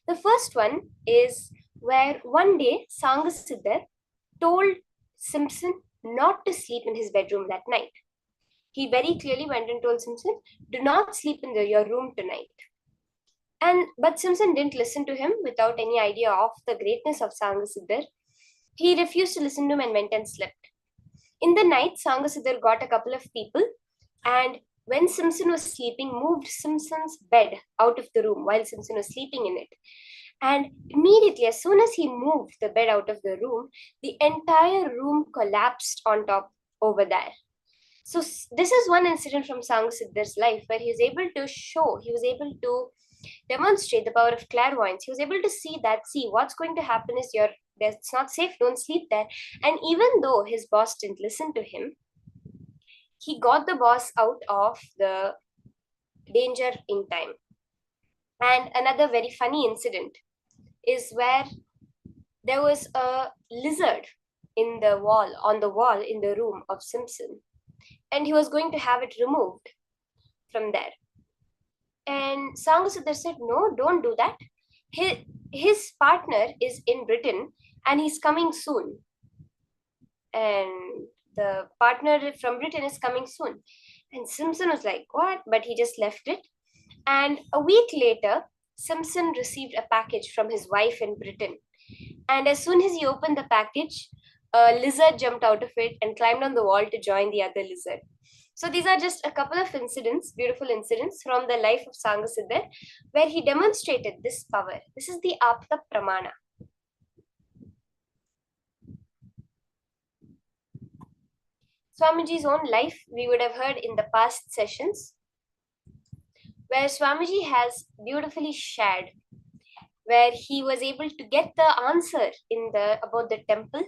The first one is where one day Sangasiddhar told Simpson not to sleep in his bedroom that night. He very clearly went and told Simpson, do not sleep in your room tonight. But Simpson didn't listen to him without any idea of the greatness of Sangasiddhar. He refused to listen to him and went and slept. In the night, Sangasiddhar got a couple of people, and when Simpson was sleeping, moved Simpson's bed out of the room while Simpson was sleeping in it. And immediately, as soon as he moved the bed out of the room, the entire room collapsed on top over there. So this is one incident from Sangasiddhar's life where he was able to demonstrate the power of clairvoyance. He was able to see what's going to happen is it's not safe, don't sleep there. And even though his boss didn't listen to him, he got the boss out of the danger in time. And another very funny incident is where there was a lizard on the wall in the room of Simpson, and he was going to have it removed from there. And Sangasiddhar said, no, don't do that. His partner is in Britain and he's coming soon. And the partner from Britain is coming soon. And Simpson was like, what? But he just left it. And a week later, Simpson received a package from his wife in Britain. And as soon as he opened the package, a lizard jumped out of it and climbed on the wall to join the other lizard. So these are just a couple of incidents, beautiful incidents from the life of Sangasiddhar, where he demonstrated this power. This is the Apta Pramana. Swamiji's own life, we would have heard in the past sessions, where Swamiji has beautifully shared, where he was able to get the answer about the temple,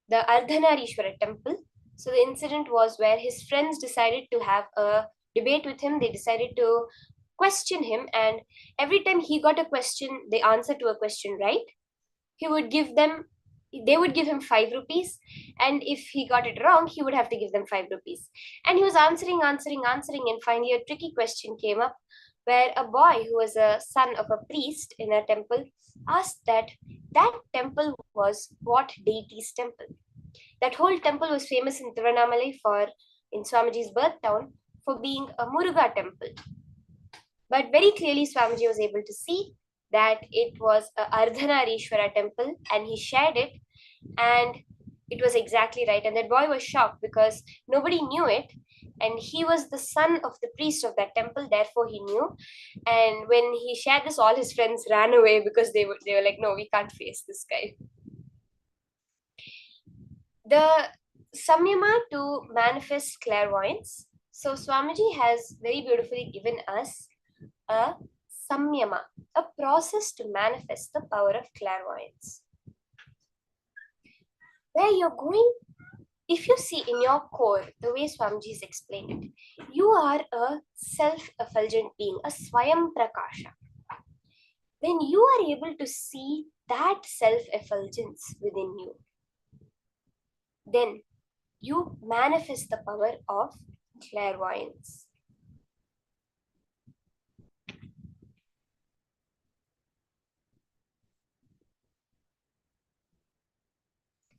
the Ardhanarishwara temple. So the incident was where his friends decided to have a debate with him. They decided to question him, and every time he got a question, the answer to a question right, they would give him 5 rupees, and if he got it wrong, he would have to give them 5 rupees. And he was answering, and finally a tricky question came up, where a boy who was a son of a priest in a temple asked that temple was what deity's temple. That whole temple was famous in Tiruvannamalai in Swamiji's birth town for being a Muruga temple. But very clearly Swamiji was able to see that it was a Ardhanarishwara temple, and he shared it, and it was exactly right. And that boy was shocked because nobody knew it, and he was the son of the priest of that temple, therefore he knew. And when he shared this, all his friends ran away because they were like, no, we can't face this guy. The samyama to manifest clairvoyance. So Swamiji has very beautifully given us a samyama, a process to manifest the power of clairvoyance. Where you're going, if you see in your core, the way Swamiji has explained it, you are a self-effulgent being, a Swayam Prakasha. When you are able to see that self-effulgence within you, then you manifest the power of clairvoyance.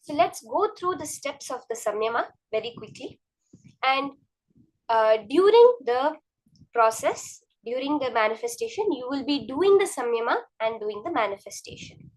So let's go through the steps of the samyama very quickly. And during the process, during the manifestation, you will be doing the samyama and doing the manifestation.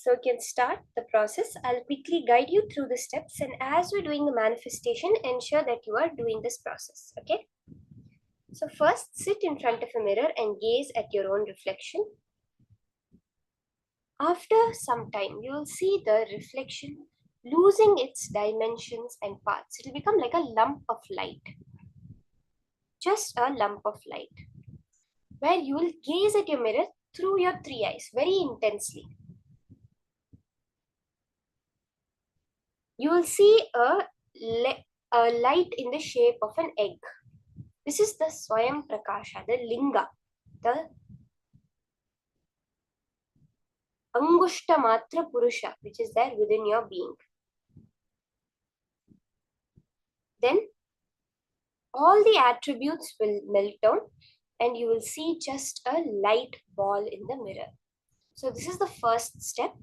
So you can start the process. I'll quickly guide you through the steps, and as we're doing the manifestation, ensure that you are doing this process. Okay. So first, sit in front of a mirror and gaze at your own reflection. After some time, you will see the reflection losing its dimensions and parts. It will become like a lump of light. Just a lump of light. Where you will gaze at your mirror through your three eyes very intensely. You will see a light in the shape of an egg. This is the Swayam Prakasha, the Linga, the Angushta Matra Purusha, which is there within your being. Then all the attributes will melt down and you will see just a light ball in the mirror. So this is the first step.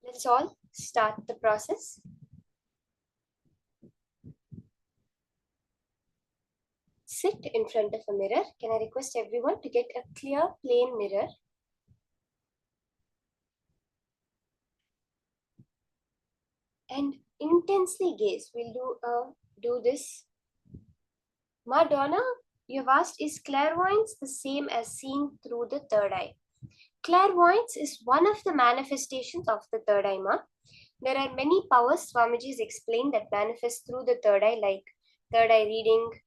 Let's all start the process. Sit in front of a mirror. Can I request everyone to get a clear, plain mirror? And intensely gaze. We'll do this. Madonna, you've asked, is clairvoyance the same as seeing through the third eye? Clairvoyance is one of the manifestations of the third eye, Ma. There are many powers Swamiji has explained that manifest through the third eye, like third eye reading,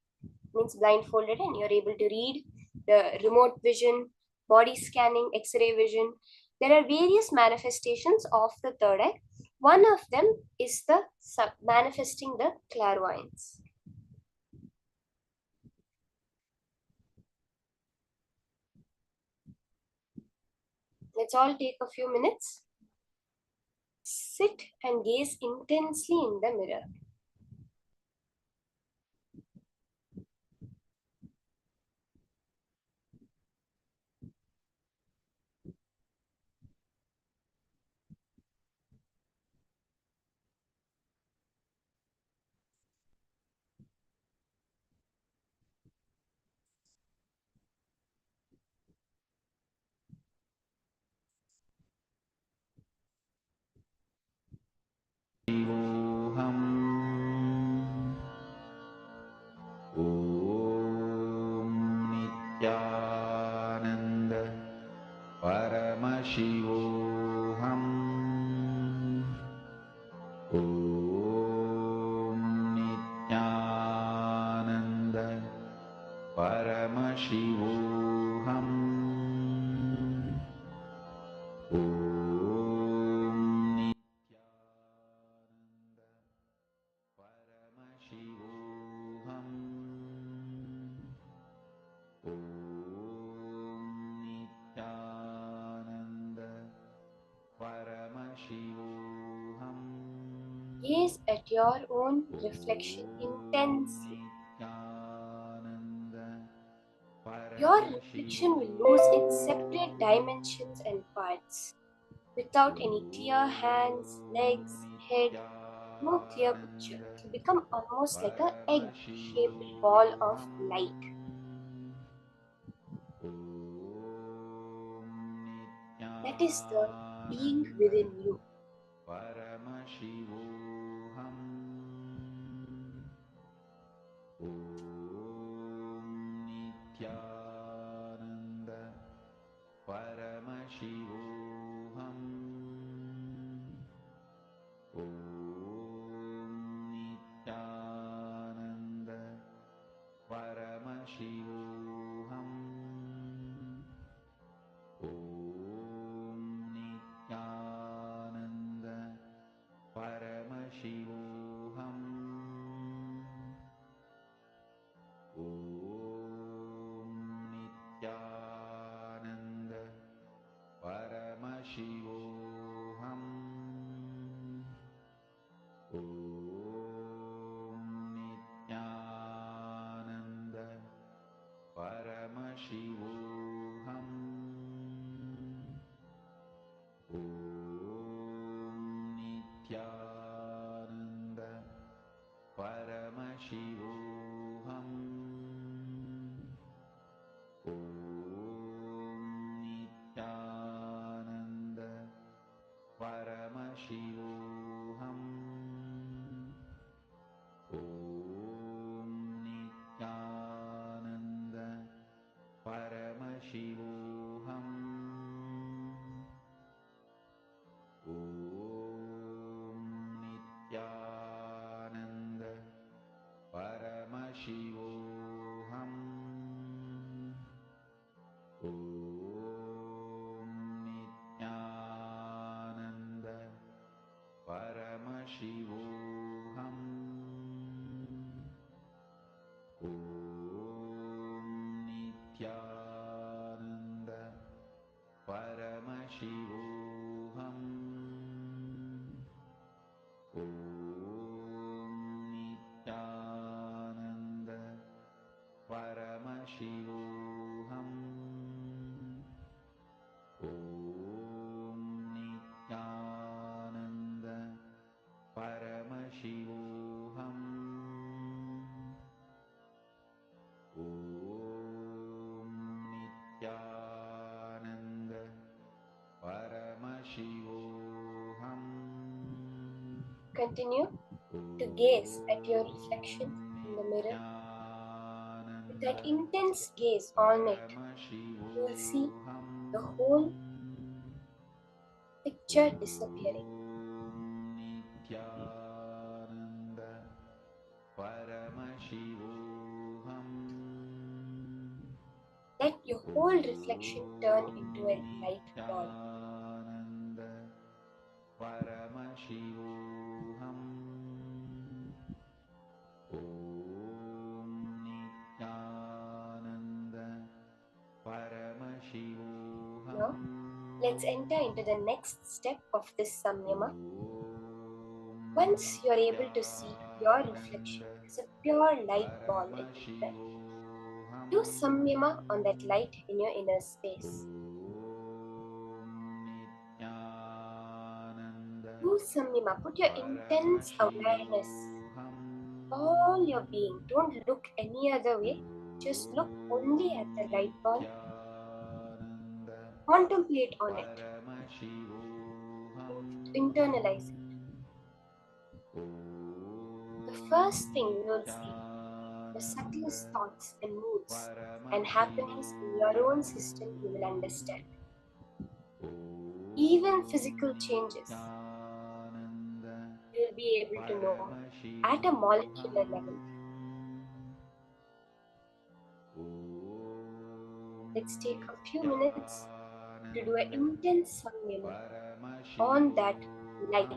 means blindfolded and you're able to read, the remote vision, body scanning, X-ray vision. There are various manifestations of the third eye. One of them is the manifesting the clairvoyance. Let's all take a few minutes. Sit and gaze intensely in the mirror. Nithyananda Paramashivoham Om Nithyananda Paramashivoham Om Nithyananda Paramashivoham Gaze at your own reflection intensely. Your reflection will lose its separate dimensions and parts. Without any clear hands, legs, head, no clear picture. It will become almost like an egg-shaped ball of light. That is the being within you. Paramashivoham Om Nithyananda Paramashivoham Om Nithyananda Paramashivoham Om Nithyananda Paramashivoham Om Nithyananda Paramashivoham. Om Nithyananda Paramashivoham. Om Nithyananda Paramashivoham. Om Nithyananda Paramashivoham. Om Nithyananda Paramashivoham. Om Nithyananda Paramashivoham. Om Nithyananda Paramashivoham. Om Nithyananda Paramashivoham. Om Nithyananda Paramashivoham. Continue to gaze at your reflection in the mirror. With that intense gaze on it, you will see the whole picture disappearing. Nithyananda Paramashivoham. Let your whole reflection turn into a light ball. Nithyananda Paramashivoham. Om Nithyananda Paramashivoham. Now, let's enter into the next step of this samyama. Once you are able to see your reflection as a pure light ball in the mirror, do samyama on that light in your inner space. Do samyama, put your intense awareness, all your being. Don't look any other way, just look only at the light ball. Contemplate on it. Internalize it. The first thing you will see, the subtlest thoughts and moods and happenings in your own system you will understand. Even physical changes you will be able to know at a molecular level. Let's take a few minutes to do an intense samyama on that light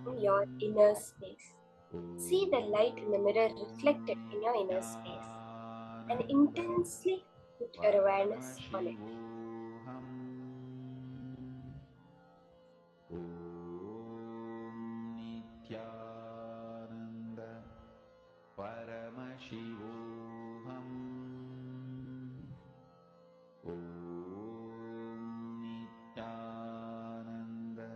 in your inner space. See the light in the mirror reflected in your inner space and intensely put your awareness on it. Om Nithyananda Paramashivoham. Om Nithyananda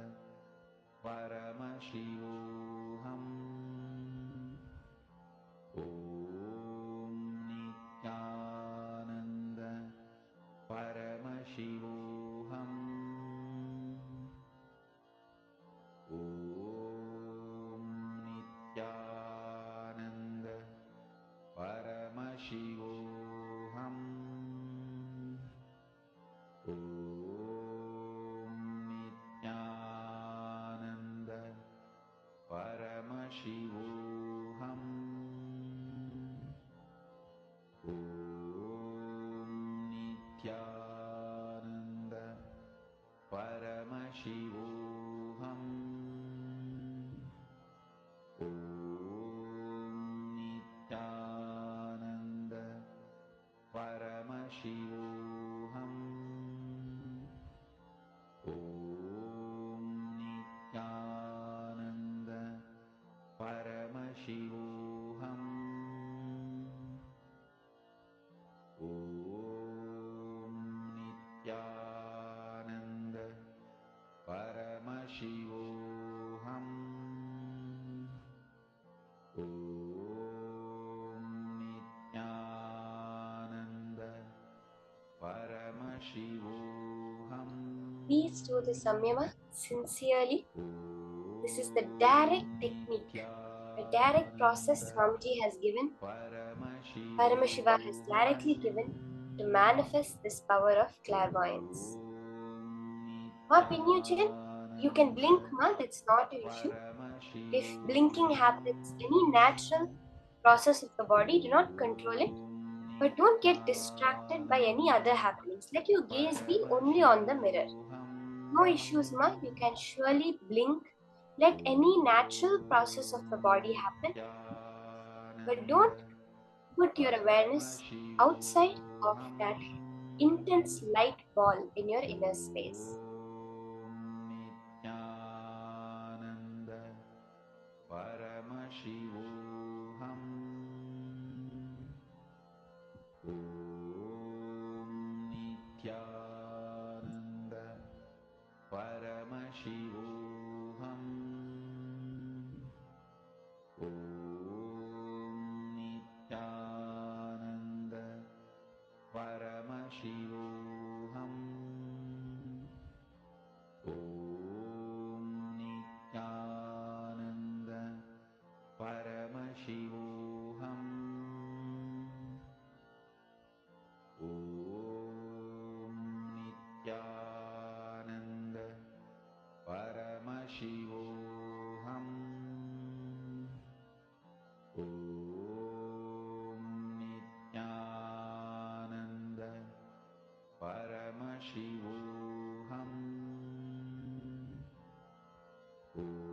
Paramashivoham. Om Nithyananda Paramashivoham. Om Nithyananda Paramashivoham. Om Nithyananda Paramashivoham. Om Nithyananda Paramashivoham. Om Nithyananda Please do the samyama sincerely. This is the direct technique, a direct process Swamiji has given, Paramashiva has directly given to manifest this power of clairvoyance. Ma Pinyujan, you can blink, ma, that's not an issue. If blinking happens, any natural process of the body, do not control it, but don't get distracted by any other happenings. Let your gaze be only on the mirror. No issues, ma, you can surely blink. Let any natural process of the body happen, but don't put your awareness outside of that intense light ball in your inner space. Paramashivoham. Om Nithyananda. Paramashivoham. Om Nithyananda. Paramashivoham. Om Nithyananda. Paramashivoham. Om Nithyananda. Paramashivoham. Om Nithyananda. Paramashivoham.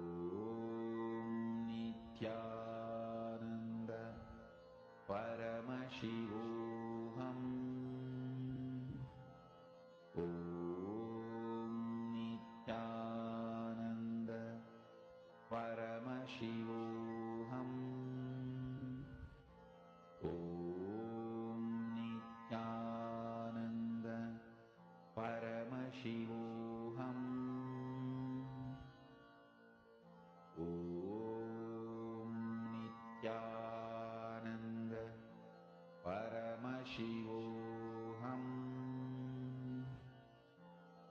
Om Nithyananda. Paramashivoham. Om Nithyananda. Paramashivoham. Om Nithyananda. Paramashivoham.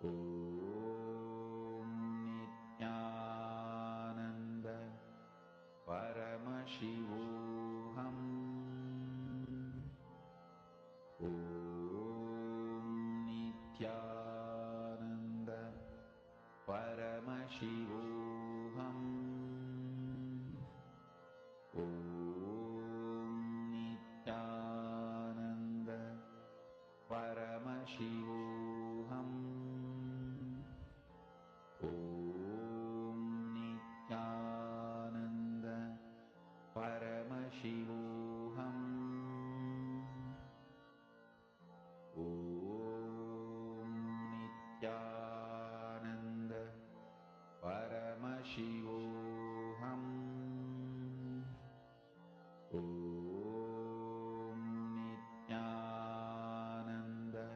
Om Nithyananda. Paramashivoham. Om Nithyananda. Paramashivoham. Om Nithyananda. Paramashivoham. Om Nithyananda. Paramashivoham. Om Nithyananda. Paramashivoham. Om Nithyananda. Paramashivoham. Om Nithyananda.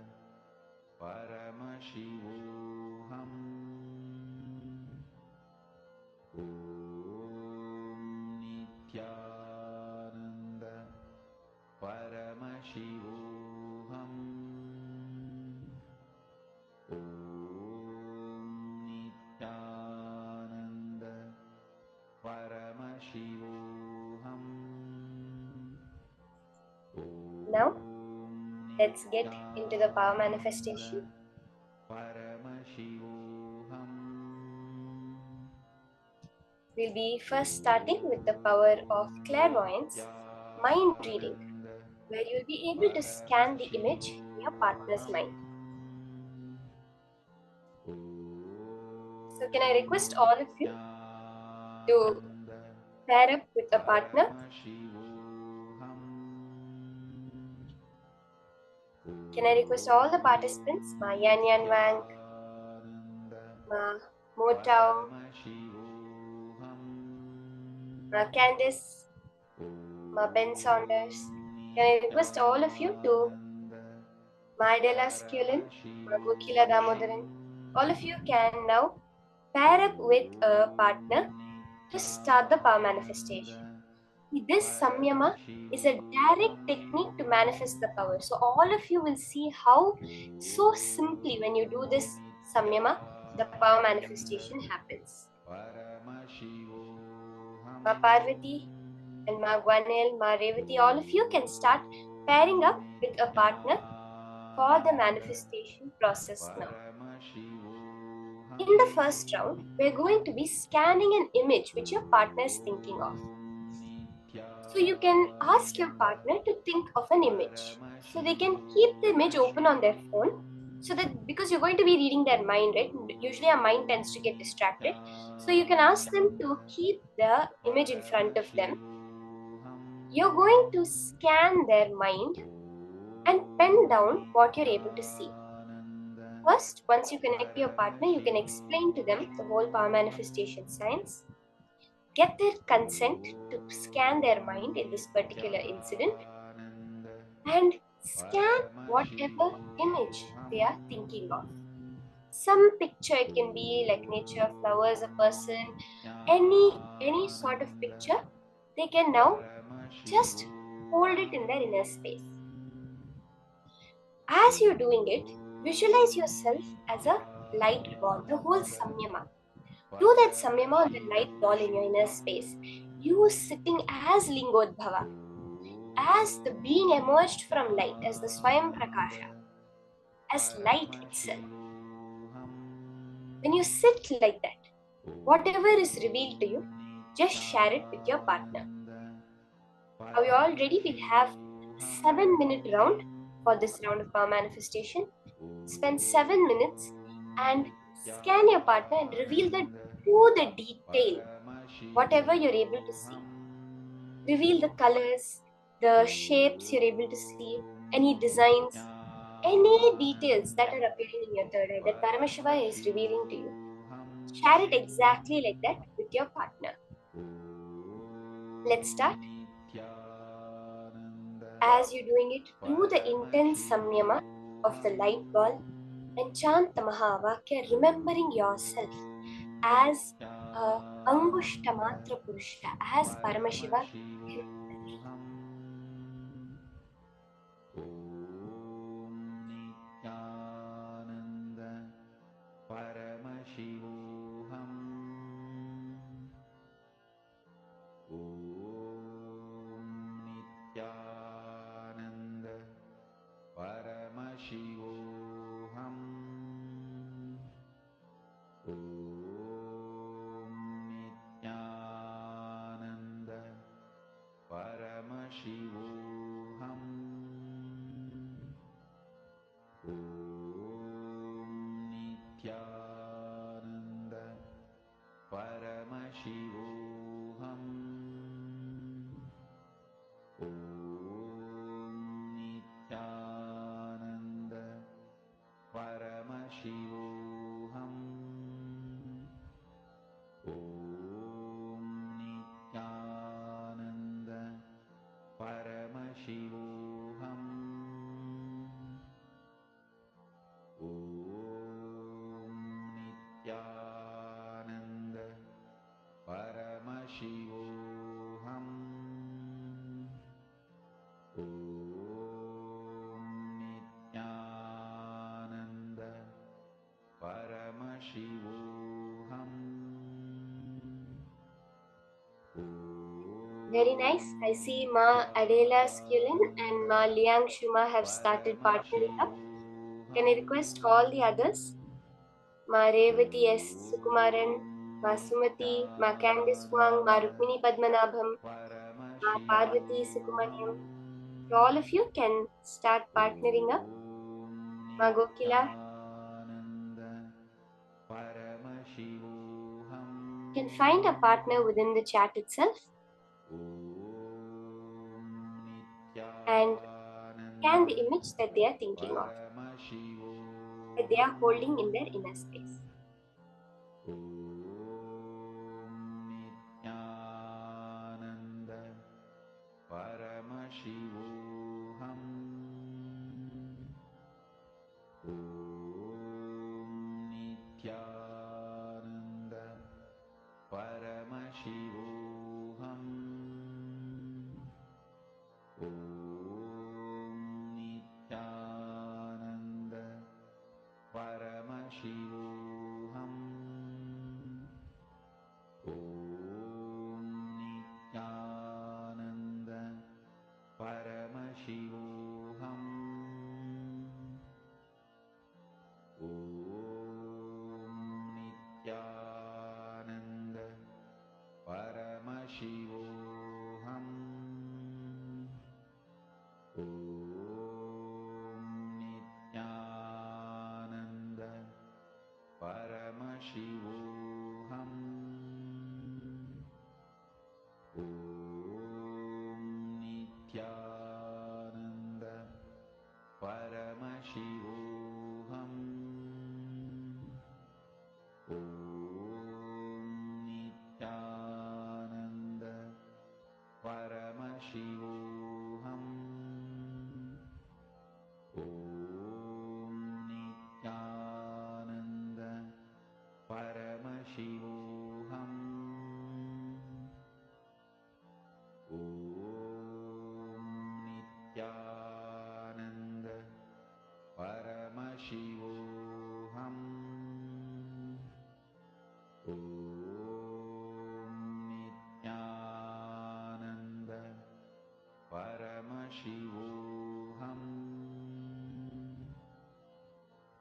Paramashivoham. Om Nithyananda. Paramashivoham. Om Nithyananda. Paramashivoham. Now, let's get into the power manifestation. Paramashivoham. We'll be first starting with the power of clairvoyance, mind reading, where you'll be able to scan the image in your partner's mind. So can I request all of you to pair up with a partner? Can I request all the participants, Ma Yan Yan Wang, Ma Motao, Ma Candice, Ma Ben Saunders. Can I request all of you to Ma Adela Sculin, Ma Mukila Damodaran. All of you can now pair up with a partner to start the power manifestation. This samyama is a direct technique to manifest the power. So all of you will see how so simply when you do this samyama, the power manifestation happens. Ma Parvati and Ma Gwanel, Ma Revati, all of you can start pairing up with a partner for the manifestation process now. In the first round, we're going to be scanning an image which your partner is thinking of. So you can ask your partner to think of an image. So they can keep the image open on their phone, so that because you're going to be reading their mind, right? Usually our mind tends to get distracted. So you can ask them to keep the image in front of them. You're going to scan their mind and pen down what you're able to see. First, once you connect to your partner, you can explain to them the whole power manifestation science, get their consent to scan their mind in this particular incident, and scan whatever image they are thinking of. Some picture, it can be like nature, flowers, a person, any sort of picture, they can now just hold it in their inner space. As you're doing it, visualize yourself as a light ball, the whole samyama. Do that samyama on the light ball in your inner space. You sitting as Lingodbhava, as the being emerged from light, as the Swayam Prakasha, as light itself. When you sit like that, whatever is revealed to you, just share it with your partner. Are you all ready? We have a 7-minute round for this round of power manifestation. Spend 7 minutes and scan your partner and reveal to the detail whatever you're able to see. Reveal the colors, the shapes you're able to see, any designs, any details that are appearing in your third eye that Paramashiva is revealing to you. Share it exactly like that with your partner. Let's start. As you're doing it, do the intense samyama of the light ball and chant the Mahavakya, remembering yourself as Angushtamatra Purusha, as Paramashiva. Very nice. I see Ma Adela Skillin and Ma Liang Shuma have started partnering up. Can I request all the others? Ma Revati S. Sukumaran, Ma Sumati, Ma Candice Wang, Ma Rukmini Padmanabham, Ma Parvati Sukumaniam. So all of you can start partnering up. Ma Gokila. You can find a partner within the chat itself and scan the image that they are thinking of, that they are holding in their inner space. Paramashivoham. Om Nithyananda Paramashivoham. Om Nithyananda Paramashivoham. Om Nithyananda Paramashivoham. Om Nithyananda Paramashivoham.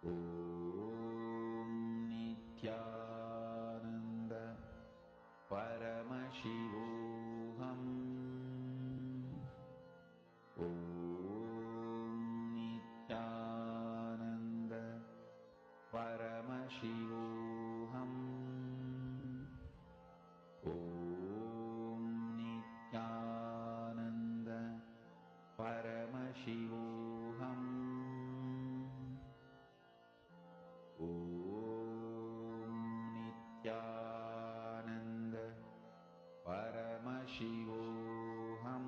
Om Nithyananda Paramashivoham. Om Nithyananda Paramashivoham. Om Nithyananda Paramashivoham.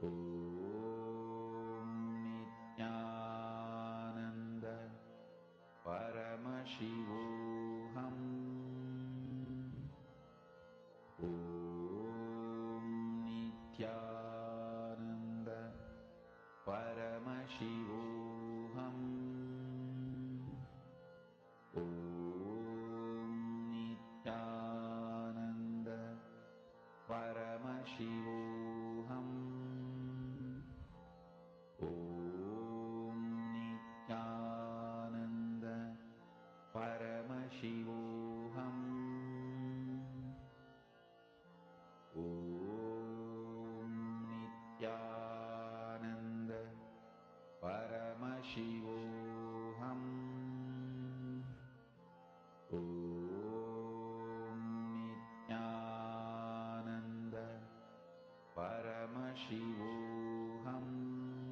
Om Nithyananda Paramashivoham. Om Nithyananda Paramashivoham. Om Nithyananda Paramashivoham. Om Nithyananda Paramashivoham. Om Nithyananda Paramashivoham. Om Nithyananda Paramashivoham. Om Nithyananda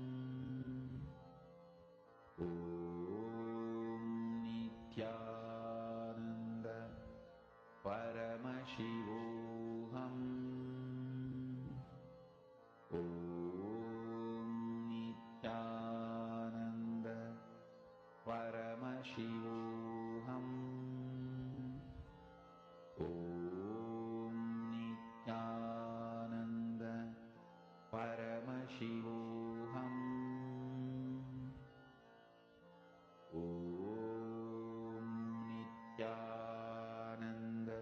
Paramashivoham. Om Nithyananda Paramashivoham. Om Nithyananda Paramashivoham. Om Nithyananda Paramashivoham. Om Nithyananda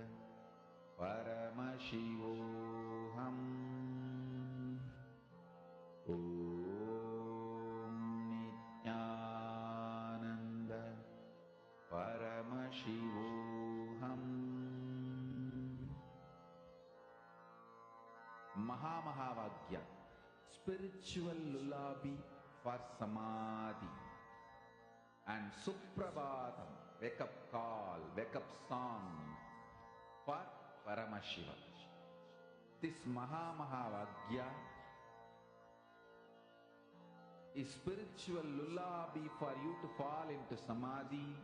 Paramashivoham. Om Nithyananda Paramashivoham. Mahamahavagya, spiritual lullaby for samadhi, and Suprabhatam, wake up call, wake up song for Paramashiva. This Mahamahavagya is spiritual lullaby for you to fall into samadhi.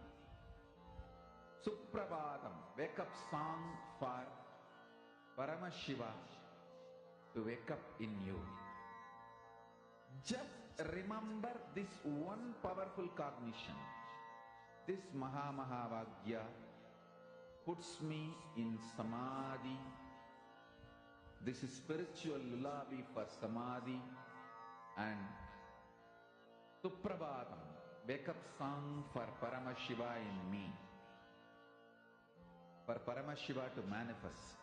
Suprabhatam, wake up song for Paramashiva to wake up in you. Just remember this one powerful cognition. This Mahamahavagya puts me in samadhi. This is spiritual lullaby for samadhi, and Suprabhatam, wake up song for Paramashiva in me. For Paramashiva to manifest.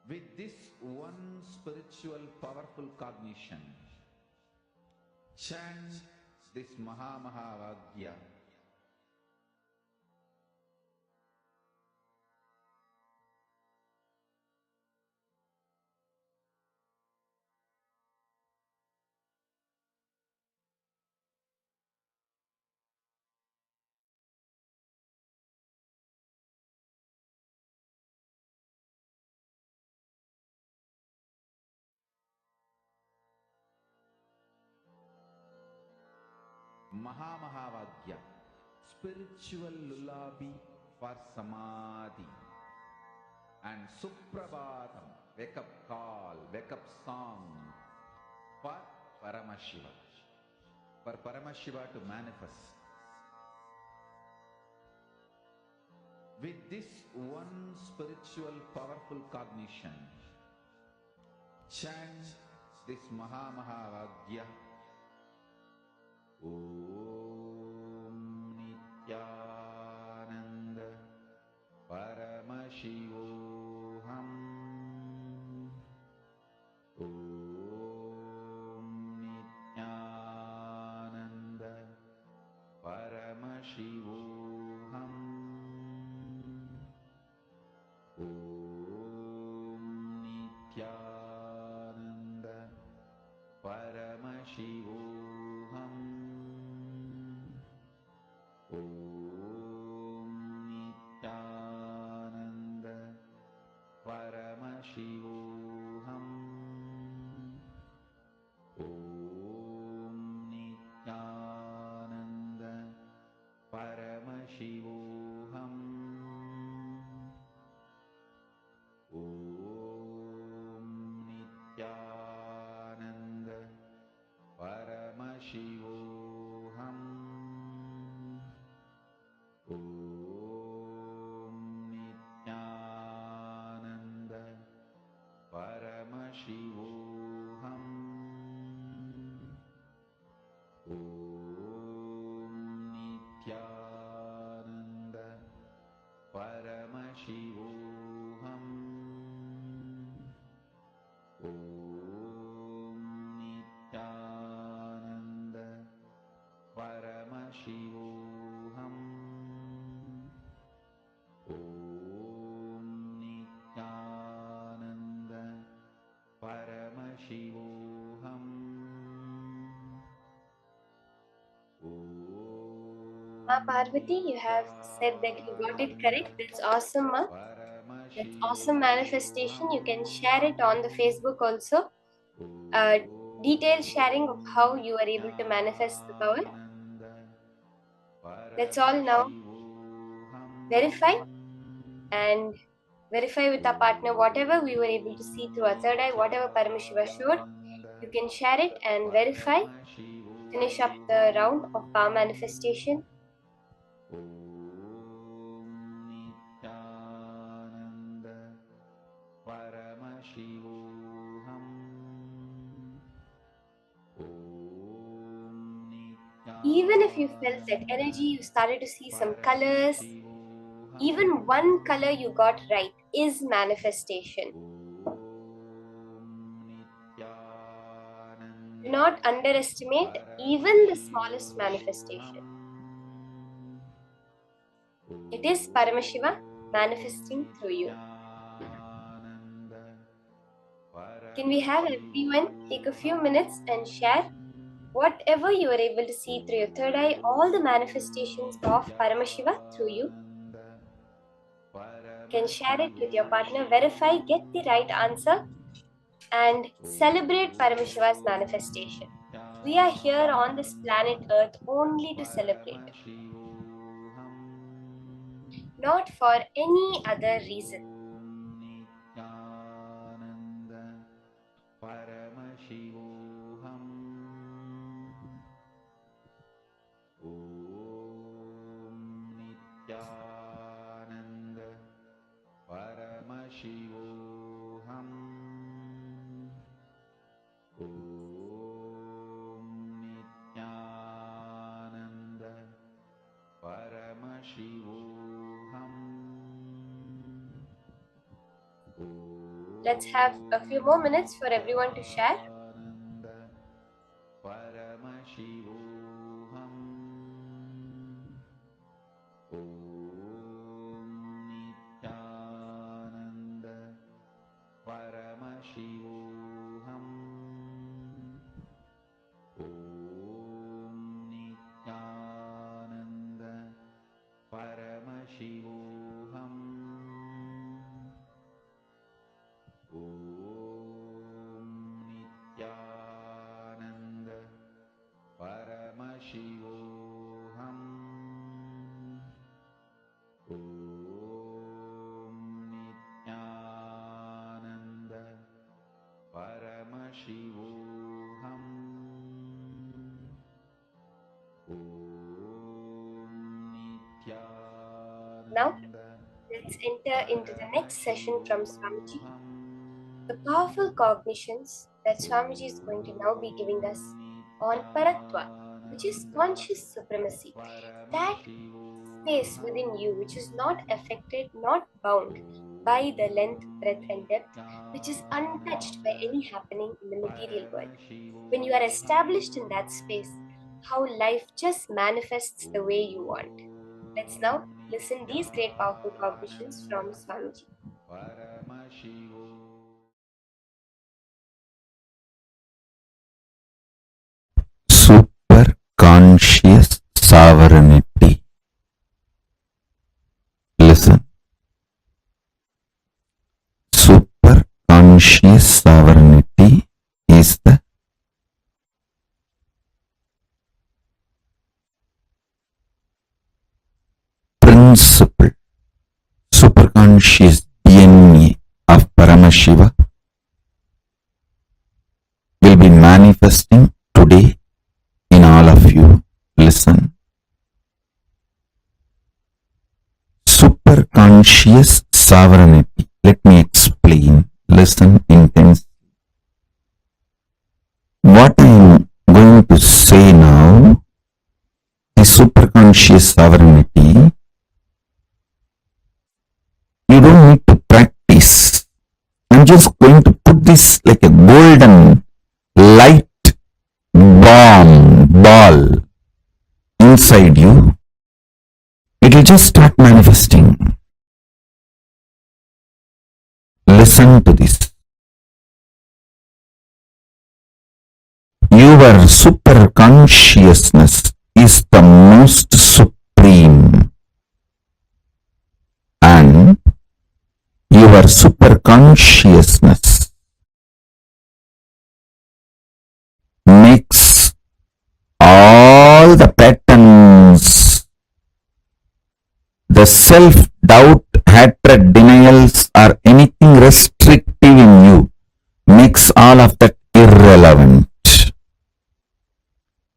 With this one spiritual powerful cognition, chant this Mahamahavagya. Mahamahavagya, spiritual lullaby for samadhi. And Suprabhatam, wake up call, wake up song for Paramashiva. For Paramashiva to manifest. With this one spiritual powerful cognition, chant this Mahamahavagya. Om Nithyananda Paramashivoham. Om Nithyananda Paramashivoham. Om Nithyananda Paramashivoham. Om Nithyananda Paramashivoham. Om Nithyananda Paramashivoham. Om Nithyananda Paramashivoham. Om Nithyananda Paramashivoham. Om Nithyananda Paramashivoham. Om Nithyananda Paramashivoham. Om Nithyananda Paramashivoham. Ma Parvati, you have said that you got it correct. That's awesome, Ma. That's awesome manifestation. You can share it on the Facebook also. Detailed sharing of how you are able to manifest the power. That's all now. Verify and verify with our partner whatever we were able to see through our third eye, whatever Paramashiva showed. You can share it and verify. Finish up the round of power manifestation. Even if you felt that energy, you started to see some colors, even one color you got right is manifestation. Do not underestimate even the smallest manifestation. It is Paramashiva manifesting through you. Can we have everyone take a few minutes and share whatever you are able to see through your third eye, all the manifestations of Paramashiva through you? Can share it with your partner, verify, get the right answer, and celebrate Paramashiva's manifestation. We are here on this planet Earth only to celebrate it, not for any other reason. Paramashivoham. Om Nithyananda Paramashivoham. Let's have a few more minutes for everyone to share. Paramashivoham. Om Nithyananda Paramashivoham. Om Nithyananda Paramashivoham. Om Nithyananda Paramashivoham. Paramashivoham. Now, let's enter into the next session from Swamiji. The powerful cognitions that Swamiji is going to now be giving us on Paratva, which is conscious supremacy. That space within you which is not affected, not bound by the length, breadth, and depth, which is untouched by any happening in the material world. When you are established in that space, how life just manifests the way you want. Let's now listen these great powerful cognitions from Swamiji. Super conscious sovereignty. Listen. Super conscious sovereignty is the principle, superconscious DNA of Paramashiva will be manifesting today in all of you. Listen. Superconscious sovereignty. Let me explain. Listen intensely. What I am going to say now is superconscious sovereignty. You don't need to practice. I'm just going to put this like a golden light ball inside you. It will just start manifesting. Listen to this. Your super consciousness is the most supreme, and your super consciousness makes all the patterns, the self-doubt, hatred, denials, or anything restrictive in you, makes all of that irrelevant.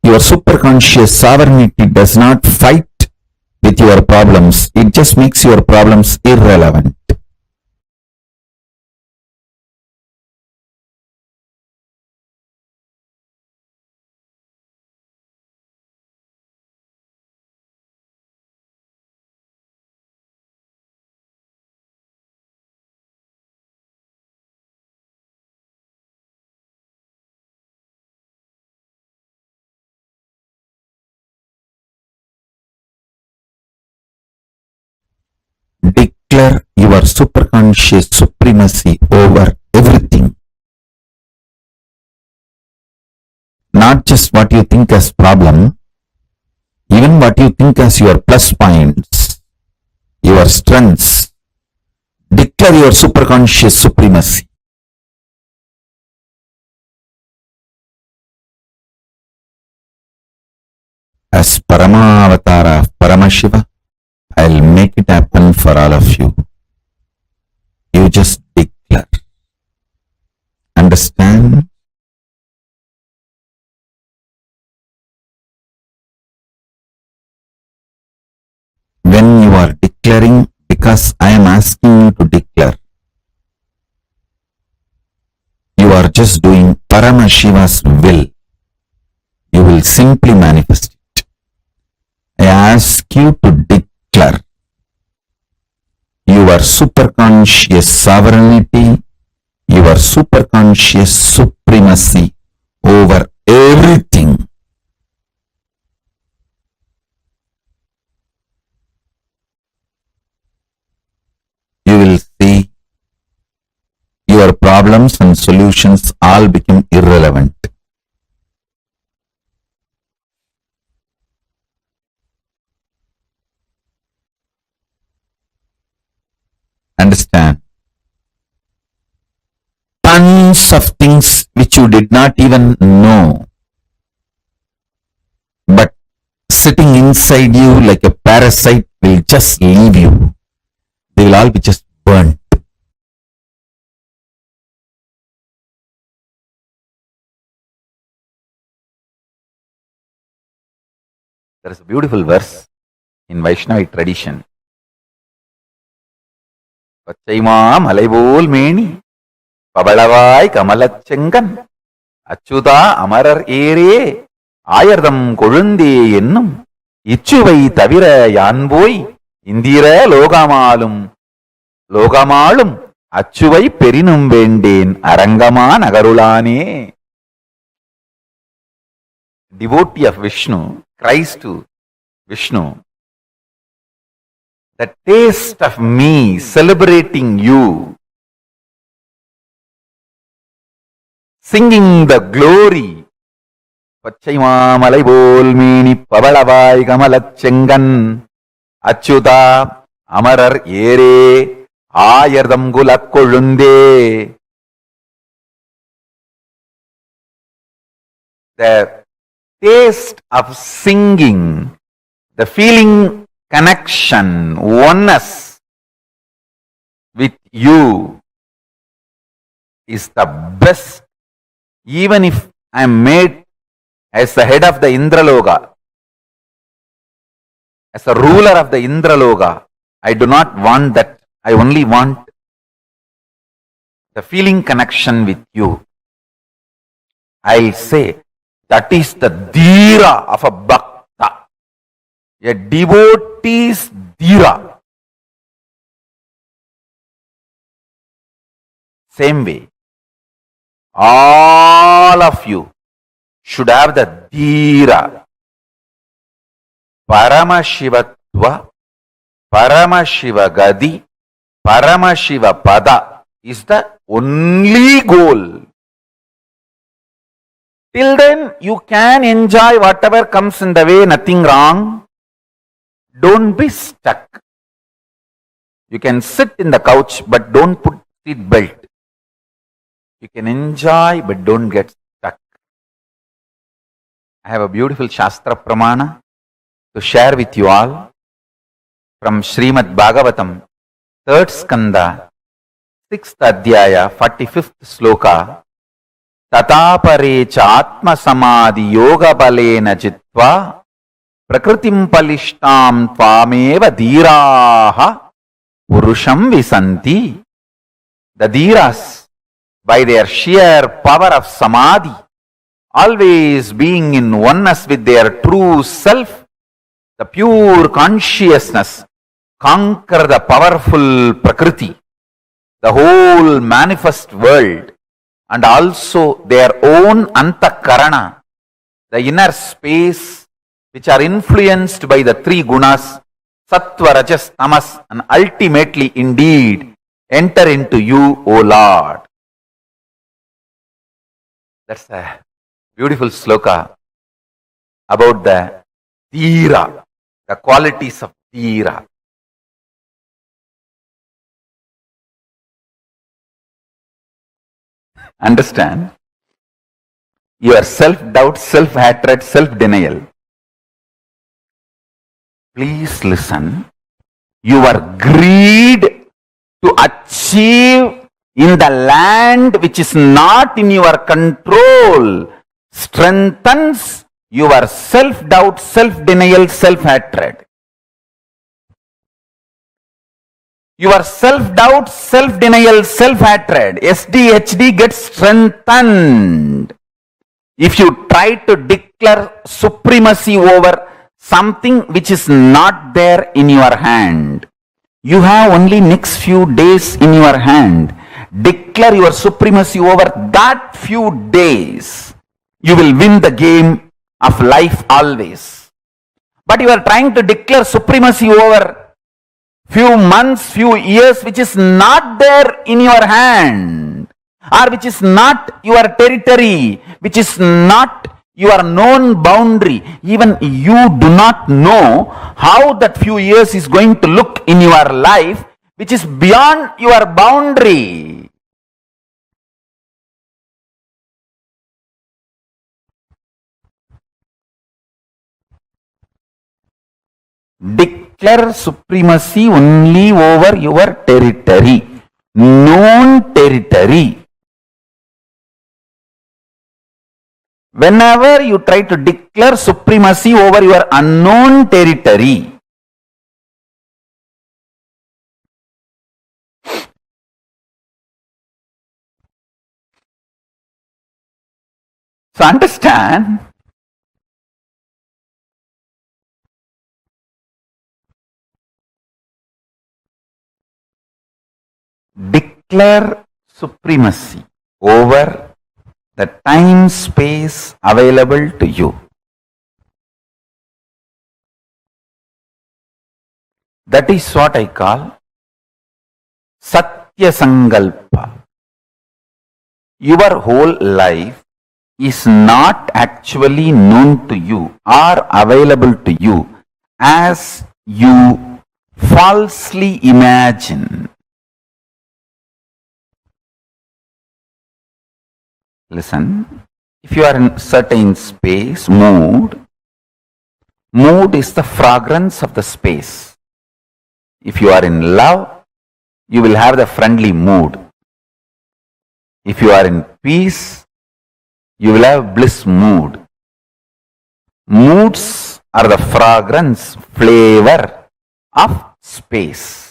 Your superconscious sovereignty does not fight with your problems. It just makes your problems irrelevant. Declare your superconscious supremacy over everything. Not just what you think as problem, even what you think as your plus points, your strengths. Declare your superconscious supremacy. As Paramavatara of Paramashiva, I'll make it happen for all of you. You just declare. Understand? When you are declaring, because I am asking you to declare, you are just doing Paramashiva's will. You will simply manifest it. I ask you to declare your superconscious sovereignty, your superconscious supremacy over everything. You will see your problems and solutions all become irrelevant. Understand? Tons of things which you did not even know, but sitting inside you like a parasite will just leave you. They will all be just burnt. There is a beautiful verse in Vaishnavic tradition. Pachaima malaibol meni, pabalavai kamalachengan, achuda amarar ere, ayardam kolunde ennum, ichuvai tavira yanboi, indira logamalum, achuvai perinum venden, arangama nagarulane. Devotee of Vishnu cries to Vishnu, the taste of me celebrating you, singing the glory. Pachaima malaibol meni pavalavai kamalachengan, achuda amarar ere, ayardam gulakkolunde. The taste of singing, the feeling connection, oneness with you is the best. Even if I am made as the head of the Indraloka, as a ruler of the Indraloka, I do not want that. I only want the feeling connection with you. I'll say, that is the dhira of a bhakta, a devotee's dhira. Same way, all of you should have the dhira. Paramashivatva, Paramashivagadi, Paramashivapada is the only goal. Till then, you can enjoy whatever comes in the way, nothing wrong. Don't be stuck. You can sit in the couch, but don't put seat belt. You can enjoy, but don't get stuck. I have a beautiful Shastra Pramana to share with you all from Srimad Bhagavatam, 3rd Skanda, 6th Adhyaya, 45th Sloka. Tatapare cha atma samadhi yoga balena jitva prakritim palishtam tvameva dhiraha purusham visanti. The dhiras, by their sheer power of samadhi, always being in oneness with their true self, the pure consciousness, conquer the powerful prakriti, the whole manifest world, and also their own antakarana, the inner space, which are influenced by the three gunas, sattva, rajas, tamas, and ultimately indeed enter into you, O Lord. That's a beautiful sloka about the dhira, the qualities of dhira. Understand? Your self-doubt, self-hatred, self-denial. Please listen. Your greed to achieve in the land which is not in your control strengthens your self-doubt, self-denial, self-hatred. Your self-doubt, self-denial, self-hatred, SDHD gets strengthened if you try to declare supremacy over something which is not there in your hand. You have only next few days in your hand. Declare your supremacy over that few days. You will win the game of life always. But you are trying to declare supremacy over few months, few years, which is not there in your hand, or which is not your territory, which is not your known boundary. Even you do not know how that few years is going to look in your life, which is beyond your boundary. Declare supremacy only over your territory, known territory. Whenever you try to declare supremacy over your unknown territory, so understand, declare supremacy over the time space available to you. That is what I call Satya Sankalpa. Your whole life is not actually known to you or available to you as you falsely imagine. Listen, if you are in certain space, mood is the fragrance of the space. If you are in love, you will have the friendly mood. If you are in peace, you will have bliss mood. Moods are the fragrance, flavor of space.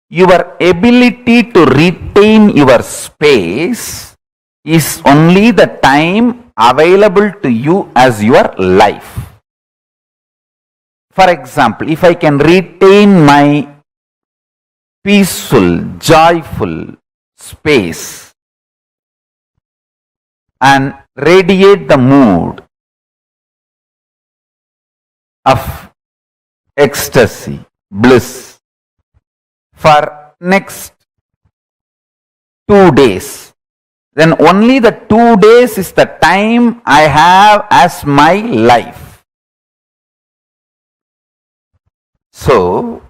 Your ability to retain your space is only the time available to you as your life. For example, if I can retain my peaceful, joyful space and radiate the mood of ecstasy, bliss, for next 2 days, then only the 2 days is the time I have as my life. So,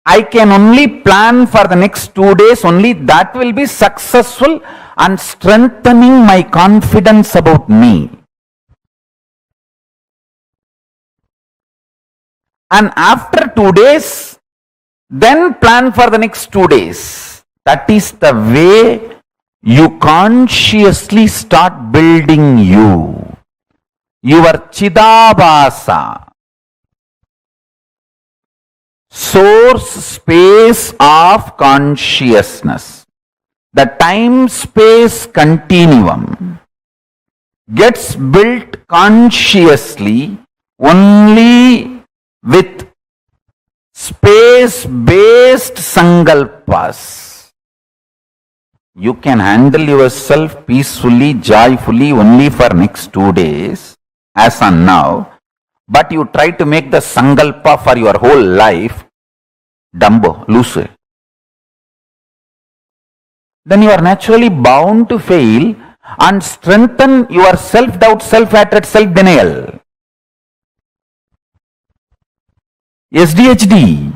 I can only plan for the next 2 days, only that will be successful and strengthening my confidence about me. And after 2 days, then plan for the next 2 days. That is the way you consciously start building your Chidabhasa, source space of consciousness. The time-space continuum gets built consciously only with space-based sankalpas. You can handle yourself peacefully, joyfully only for next 2 days, as on now, but you try to make the sankalpa for your whole life, dumbo, loose. Then you are naturally bound to fail and strengthen your self-doubt, self-hatred, self-denial. SDHD.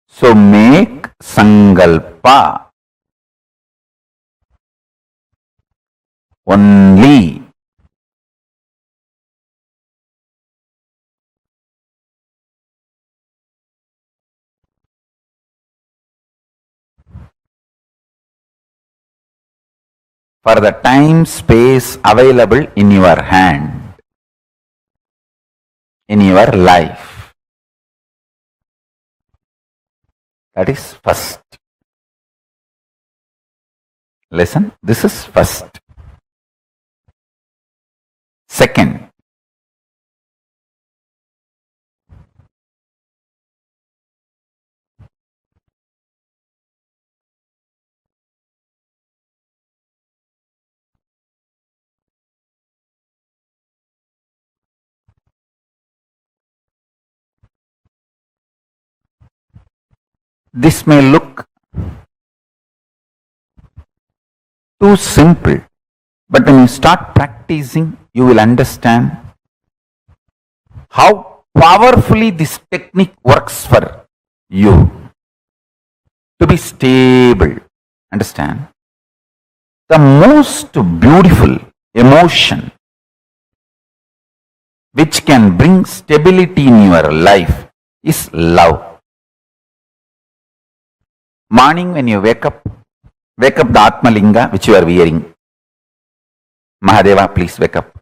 So make sankalpa only for the time space available in your hand, in your life. That is first. Listen, this is first. Second, this may look too simple, but when you start practicing, you will understand how powerfully this technique works for you to be stable. Understand? The most beautiful emotion which can bring stability in your life is love. Morning when you wake up the Atma Linga which you are wearing. Mahadeva, please wake up.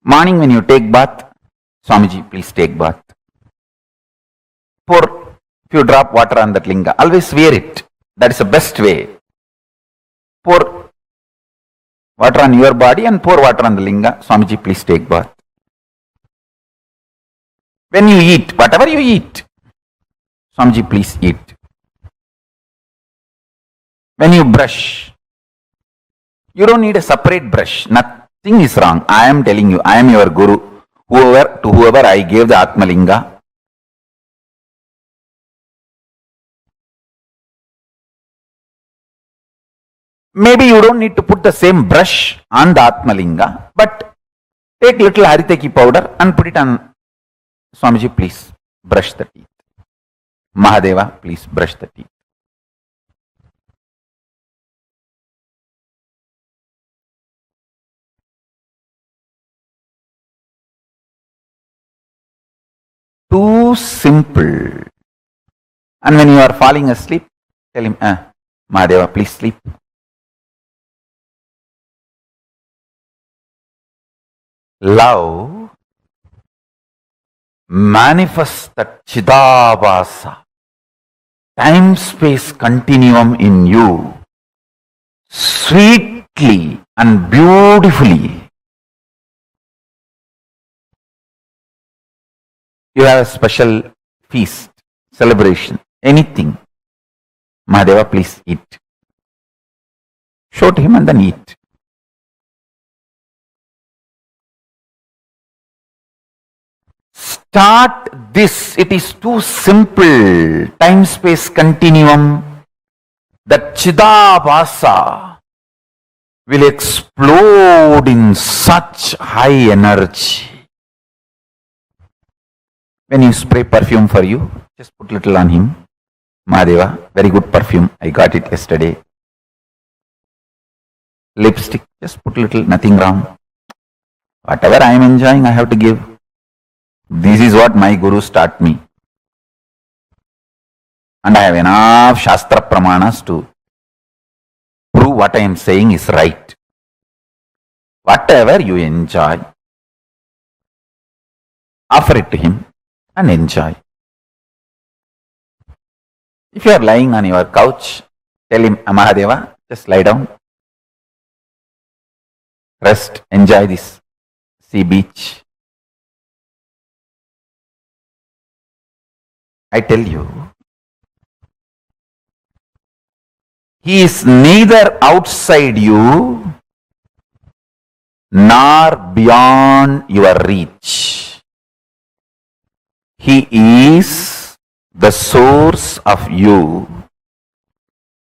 Morning when you take bath, Swamiji, please take bath. Pour few drop water on that linga. Always wear it. That is the best way. Pour water on your body and pour water on the linga. Swamiji, please take bath. When you eat, whatever you eat, Swamiji, please eat. When you brush, you don't need a separate brush. Nothing is wrong. I am telling you, I am your guru. To whoever I gave the Atmalinga, maybe you don't need to put the same brush on the Atmalinga, but take little Haritaki powder and put it on. Swamiji, please brush the teeth. Mahadeva, please brush the teeth. Too simple. And when you are falling asleep, tell him, Mahadeva, please sleep. Love manifests that Chidabhasa, time-space continuum in you, sweetly and beautifully. You have a special feast, celebration, anything. Mahadeva, please eat. Show to him and then eat. Start this. It is too simple. Time-space continuum. That Chidabhasa will explode in such high energy. When you spray perfume for you, just put little on him. Mahadeva, very good perfume. I got it yesterday. Lipstick, just put little, nothing wrong. Whatever I am enjoying, I have to give. This is what my gurus taught me. And I have enough Shastra Pramanas to prove what I am saying is right. Whatever you enjoy, offer it to him and enjoy. If you are lying on your couch, tell him, Mahadeva, just lie down. Rest, enjoy this sea beach. I tell you, he is neither outside you nor beyond your reach. He is the source of you.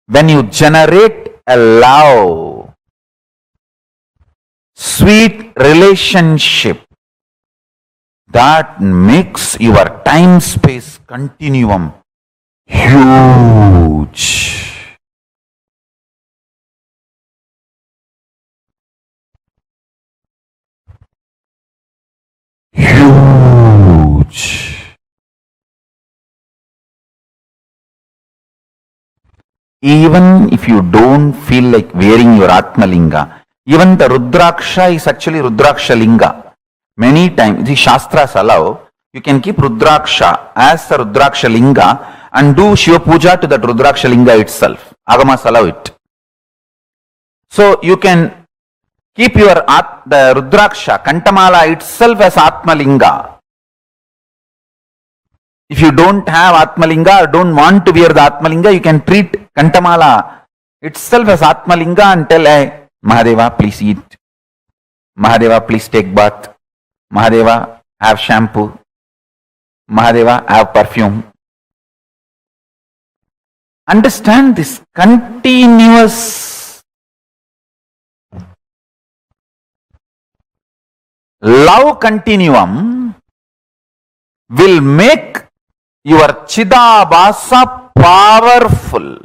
When you generate a love, sweet relationship, that makes your time-space continuum huge. Huge. Even if you don't feel like wearing your Atmalinga, even the Rudraksha is actually Rudraksha Linga. Many times, the Shastras allow, you can keep Rudraksha as the Rudraksha Linga and do Shiva Puja to that Rudraksha Linga itself. Agamas allow it. So, you can keep your the Rudraksha, Kantamala itself as Atmalinga. If you don't have Atmalinga or don't want to wear the Atmalinga, you can treat Kantamala itself as Atmalinga and tell, hey, Mahadeva, please eat. Mahadeva, please take bath. Mahadeva, have shampoo. Mahadeva, have perfume. Understand this continuous love continuum will make your Chidabhasa powerful.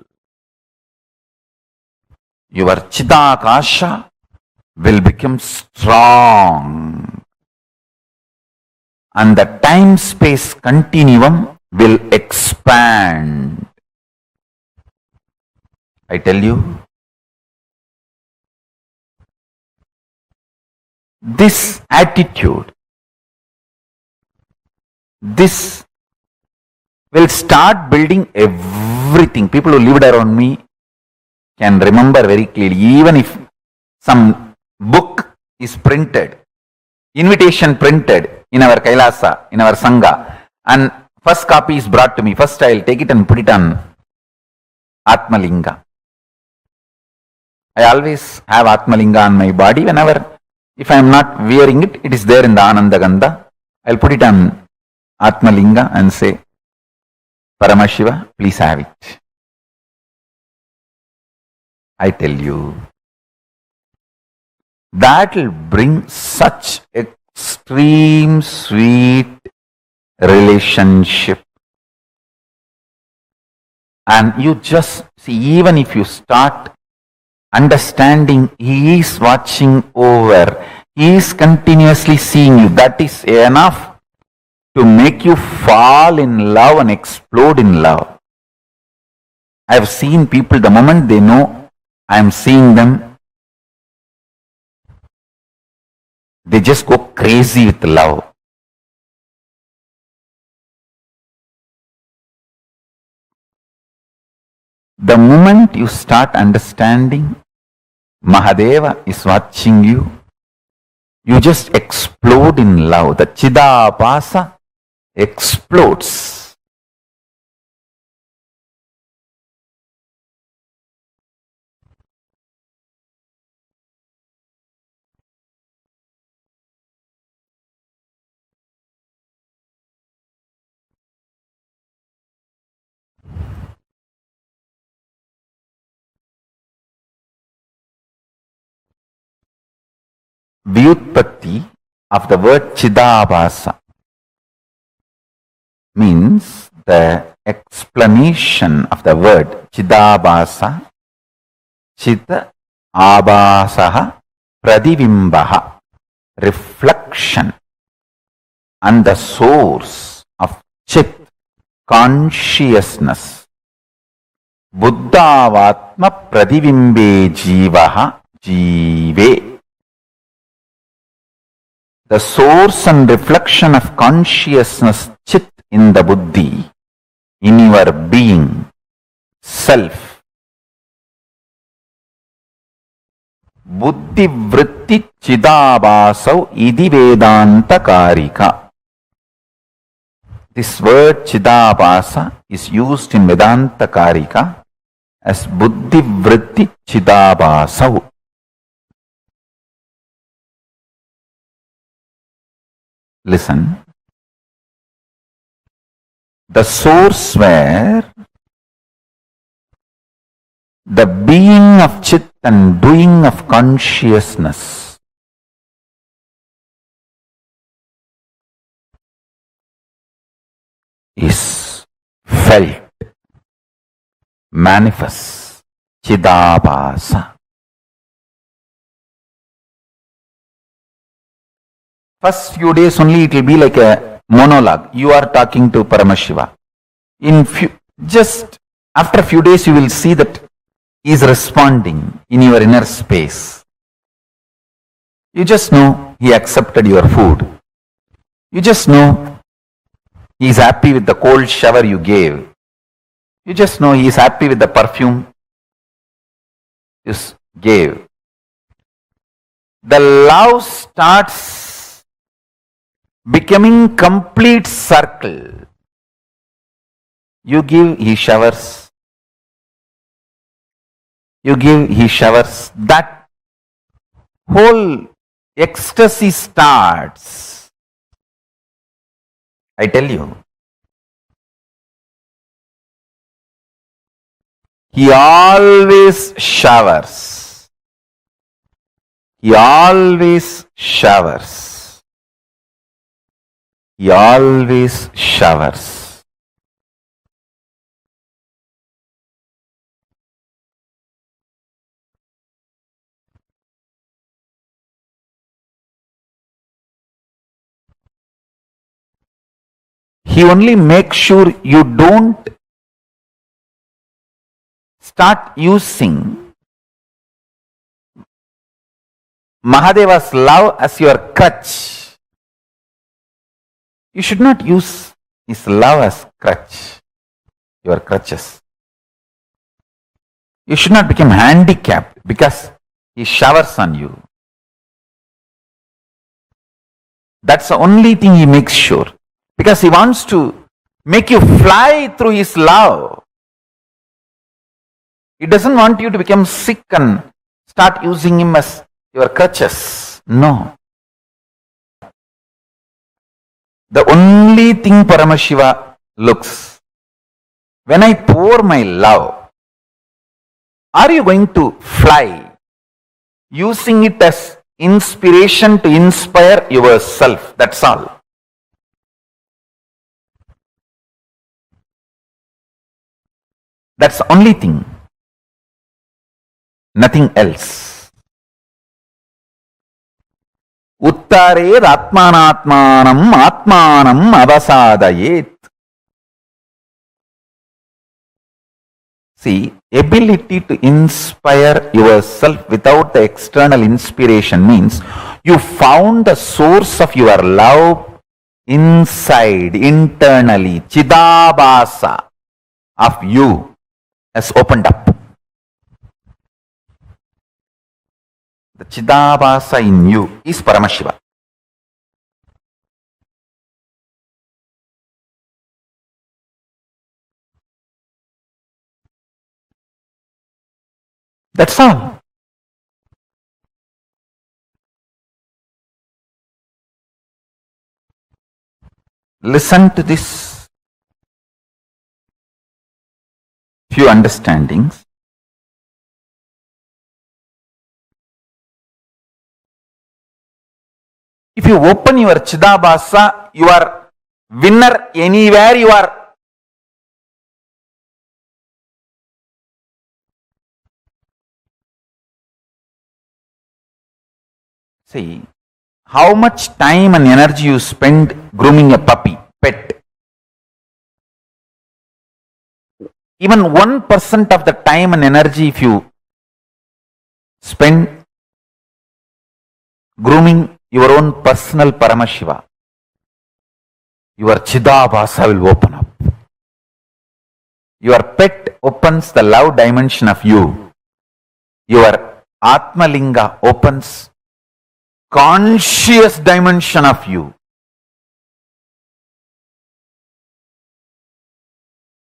Your Chidakasha will become strong. And the time-space continuum will expand. I tell you, this attitude, this will start building everything. People who lived around me can remember very clearly, even if some book is printed, invitation printed in our KAILASA, in our Sangha, and first copy is brought to me. First I will take it and put it on Atmalinga. I always have Atmalinga on my body. Whenever, if I am not wearing it, it is there in the Ananda Gandha. I will put it on Atmalinga and say, Paramashiva, please have it. I tell you, that will bring such extreme sweet relationship. And you just see, even if you start understanding, He is watching over, He is continuously seeing you, that is enough to make you fall in love and explode in love. I have seen people, the moment they know I am seeing them, they just go crazy with love. The moment you start understanding Mahadeva is watching you, you just explode in love. The Chidabhasa explodes. Vyutpatti of the word Chidabhasa means the explanation of the word Chidabhasa, Chita Abhasaha Pradivimbaha, reflection, and the source of Chit, consciousness. Buddhavatma Pradivimbe Jivaha Jive. The source and reflection of consciousness, Chit, in the Buddhi, in your being, self. Buddhi vritti chidabhasau idi vedanta karika. This word Chidabhasa is used in Vedanta Karika as Buddhi vritti chidabhasau. Listen, the source where the being of Chit and doing of consciousness is felt, manifests, Chidabhasa. First few days only it will be like a monologue. You are talking to Paramashiva. Just after a few days you will see that he is responding in your inner space. You just know he accepted your food. You just know he is happy with the cold shower you gave. You just know he is happy with the perfume you gave. The love starts becoming complete circle. You give, he showers. You give, he showers. That whole ecstasy starts. I tell you. He always showers. He always showers. He always showers. he only makes sure you don't start using Mahadeva's love as your crutch. You should not use his love as crutch, your crutches. You should not become handicapped because he showers on you. That's the only thing he makes sure. Because he wants to make you fly through his love. He doesn't want you to become sick and start using him as your crutches. No. The only thing Paramashiva looks, when I pour my love, are you going to fly, using it as inspiration to inspire yourself? That's all. That's the only thing. Nothing else. Uttared atmanatmanam atmanam avasadayet. See, ability to inspire yourself without the external inspiration means you found the source of your love inside, internally. Chidabhasa of you has opened up. The Chidabhasa in you is Paramashiva. That's all. Listen to this few understandings. If you open your Chidabhasa, you are winner anywhere you are. See, how much time and energy you spend grooming a puppy, pet. Even 1% of the time and energy if you spend grooming your own personal Paramashiva, your Chidabhasa will open up. Your pet opens the love dimension of you. Your Atmalinga opens conscious dimension of you.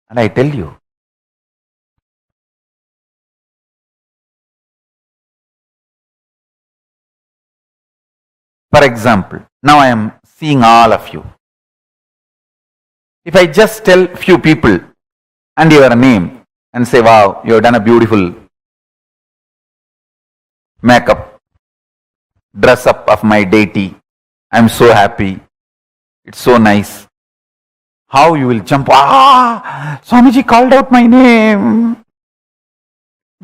And I tell you, for example, now I am seeing all of you. If I just tell few people and your name and say, wow, you have done a beautiful makeup, dress up of my deity, I'm so happy, it's so nice. How you will jump, Swamiji called out my name.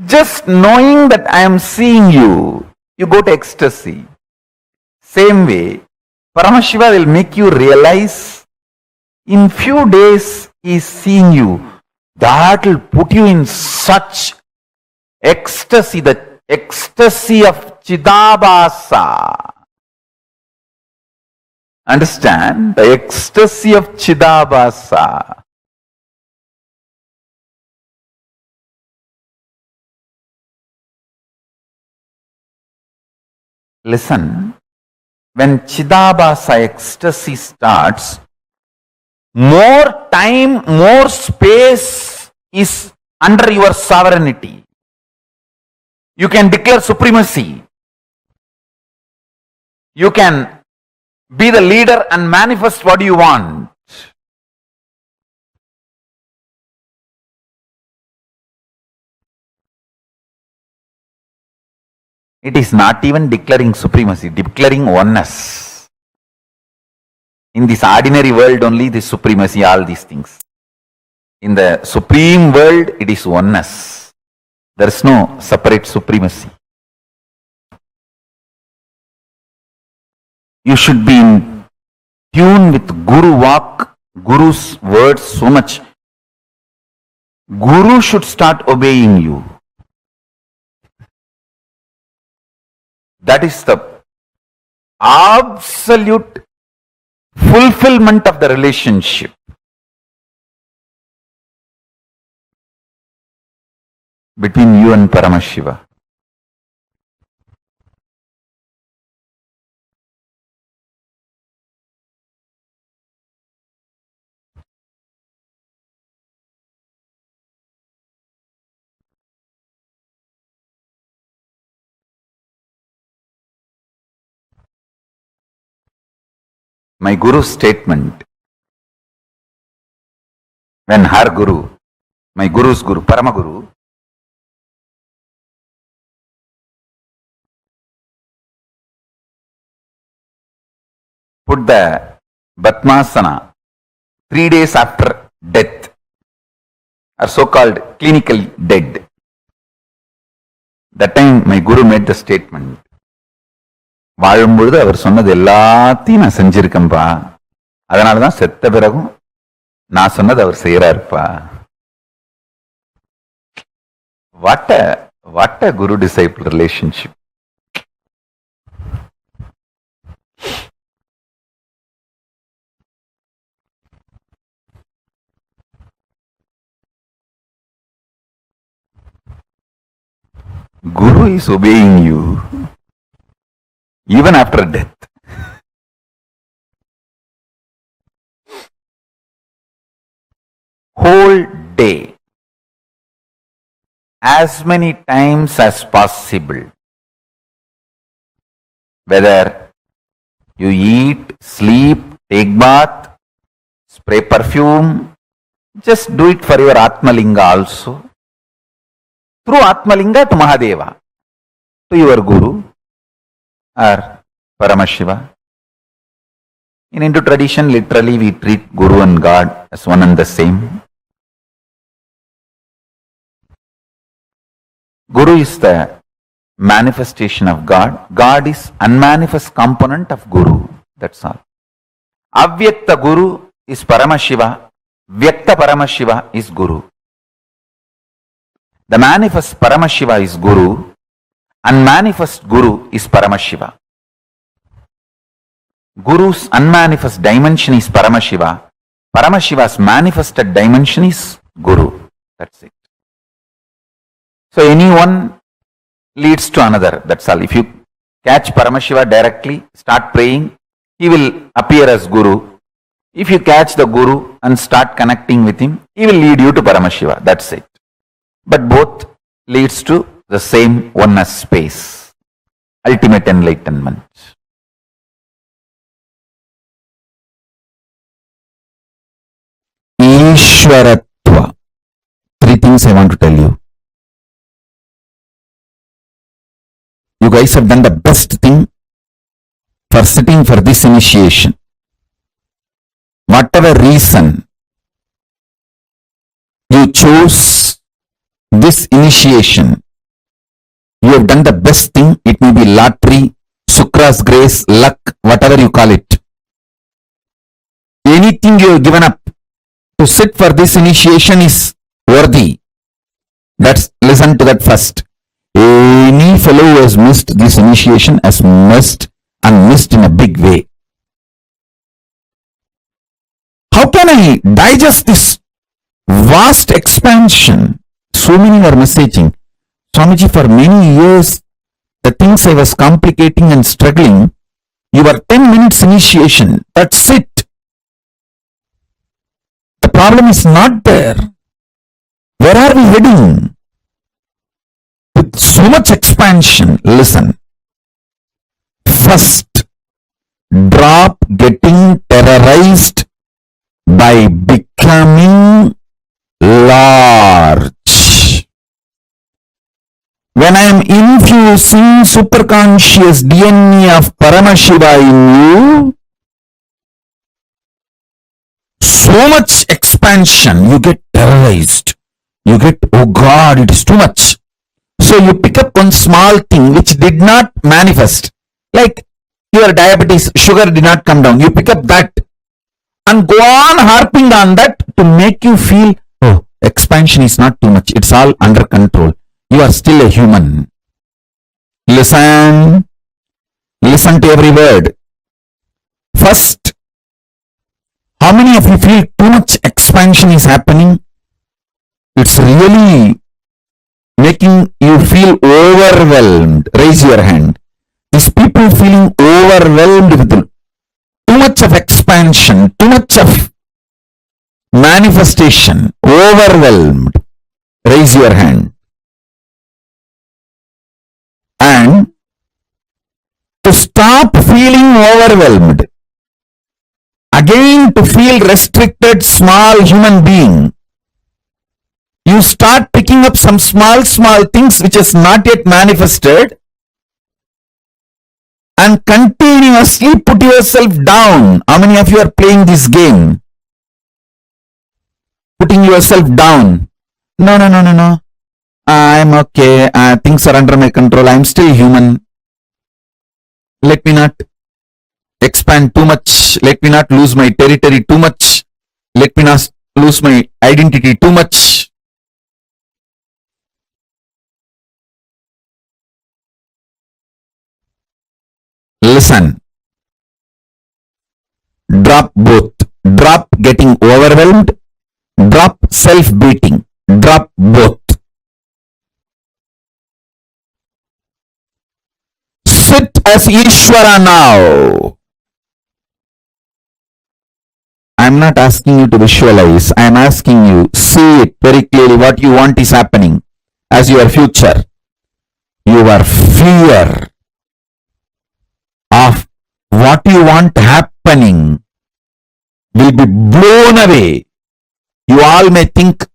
Just knowing that I am seeing you, you go to ecstasy. Same way, Paramashiva will make you realize in few days he is seeing you. That will put you in such ecstasy, the ecstasy of Chidabhasa. Understand? The ecstasy of Chidabhasa. Listen, when Chidabhasa ecstasy starts, more time, more space is under your sovereignty. You can declare supremacy. You can be the leader and manifest what you want. It is not even declaring supremacy, declaring oneness. In this ordinary world only this supremacy, all these things. In the supreme world, it is oneness. There is no separate supremacy. You should be in tune with Guru Vak Guru's words so much. Guru should start obeying you. That is the absolute fulfillment of the relationship. Between you and Paramashiva. My Guru's statement, when her Guru, my Guru's Guru, Paramaguru, put the Bhatmasana 3 days after death, or so-called clinical dead. That time my Guru made the statement, வாழும்பொழுது அவர் சொன்னது எல்லாத்தையும் நான் செஞ்சிருக்கேன்பா, அதனாலதான் செத்த பிறகும் நான் சொன்னது அவர் செய்யறாருப்பா. What a Guru disciple relationship. Guru is obeying you even after death. Whole day, as many times as possible, whether you eat, sleep, take bath, spray perfume, just do it for your Atmalinga also. Through Atmalinga to Mahadeva, to your Guru or Paramashiva. In Hindu tradition, literally we treat Guru and God as one and the same. Guru is the manifestation of God. God is unmanifest component of Guru. That's all. Avyakta Guru is Paramashiva. Vyakta Paramashiva is Guru. The manifest Paramashiva is Guru. Unmanifest Guru is Paramashiva. Guru's unmanifest dimension is Paramashiva. Paramashiva's manifested dimension is Guru. That's it. So anyone leads to another. That's all. If you catch Paramashiva directly, start praying, he will appear as Guru. If you catch the Guru and start connecting with him, he will lead you to Paramashiva. That's it. But both leads to the same oneness space, ultimate enlightenment. Ishwaratva. 3 things I want to tell you. You guys have done the best thing for sitting for this initiation. Whatever reason you chose this initiation, you have done the best thing. It may be lottery, Sukra's grace, luck, whatever you call it. Anything you have given up to sit for this initiation is worthy. Listen to that first. Any fellow who has missed this initiation has missed and missed in a big way. How can I digest this vast expansion? So many are messaging, Swamiji, for many years, the things I was complicating and struggling, you were 10 minutes initiation. That's it. The problem is not there. Where are we heading? With so much expansion, listen. First, drop getting terrorized by becoming large. When I am infusing superconscious DNA of Paramashiva in you, so much expansion, you get terrorized. You get, oh God, it is too much. So you pick up one small thing which did not manifest. Like your diabetes, sugar did not come down. You pick up that. and go on harping on that to make you feel, oh, expansion is not too much, it's all under control. You are still a human. Listen to every word. First, how many of you feel too much expansion is happening? It's really making you feel overwhelmed. Raise your hand. These people feeling overwhelmed with too much of expansion, too much of manifestation, overwhelmed. Raise your hand. And to stop feeling overwhelmed, again to feel restricted, small human being, you start picking up some small things which is not yet manifested and continuously put yourself down. How many of you are playing this game? Putting yourself down. No. I'm okay. Things are under my control. I'm still human. Let me not expand too much. Let me not lose my territory too much. Let me not lose my identity too much. Listen. Drop both. Drop getting overwhelmed. Drop self-beating. Drop both. Sit as Ishvara now. I am not asking you to visualize. I am asking you, see it very clearly. What you want is happening as your future. Your fear of what you want happening will be blown away. You all may think,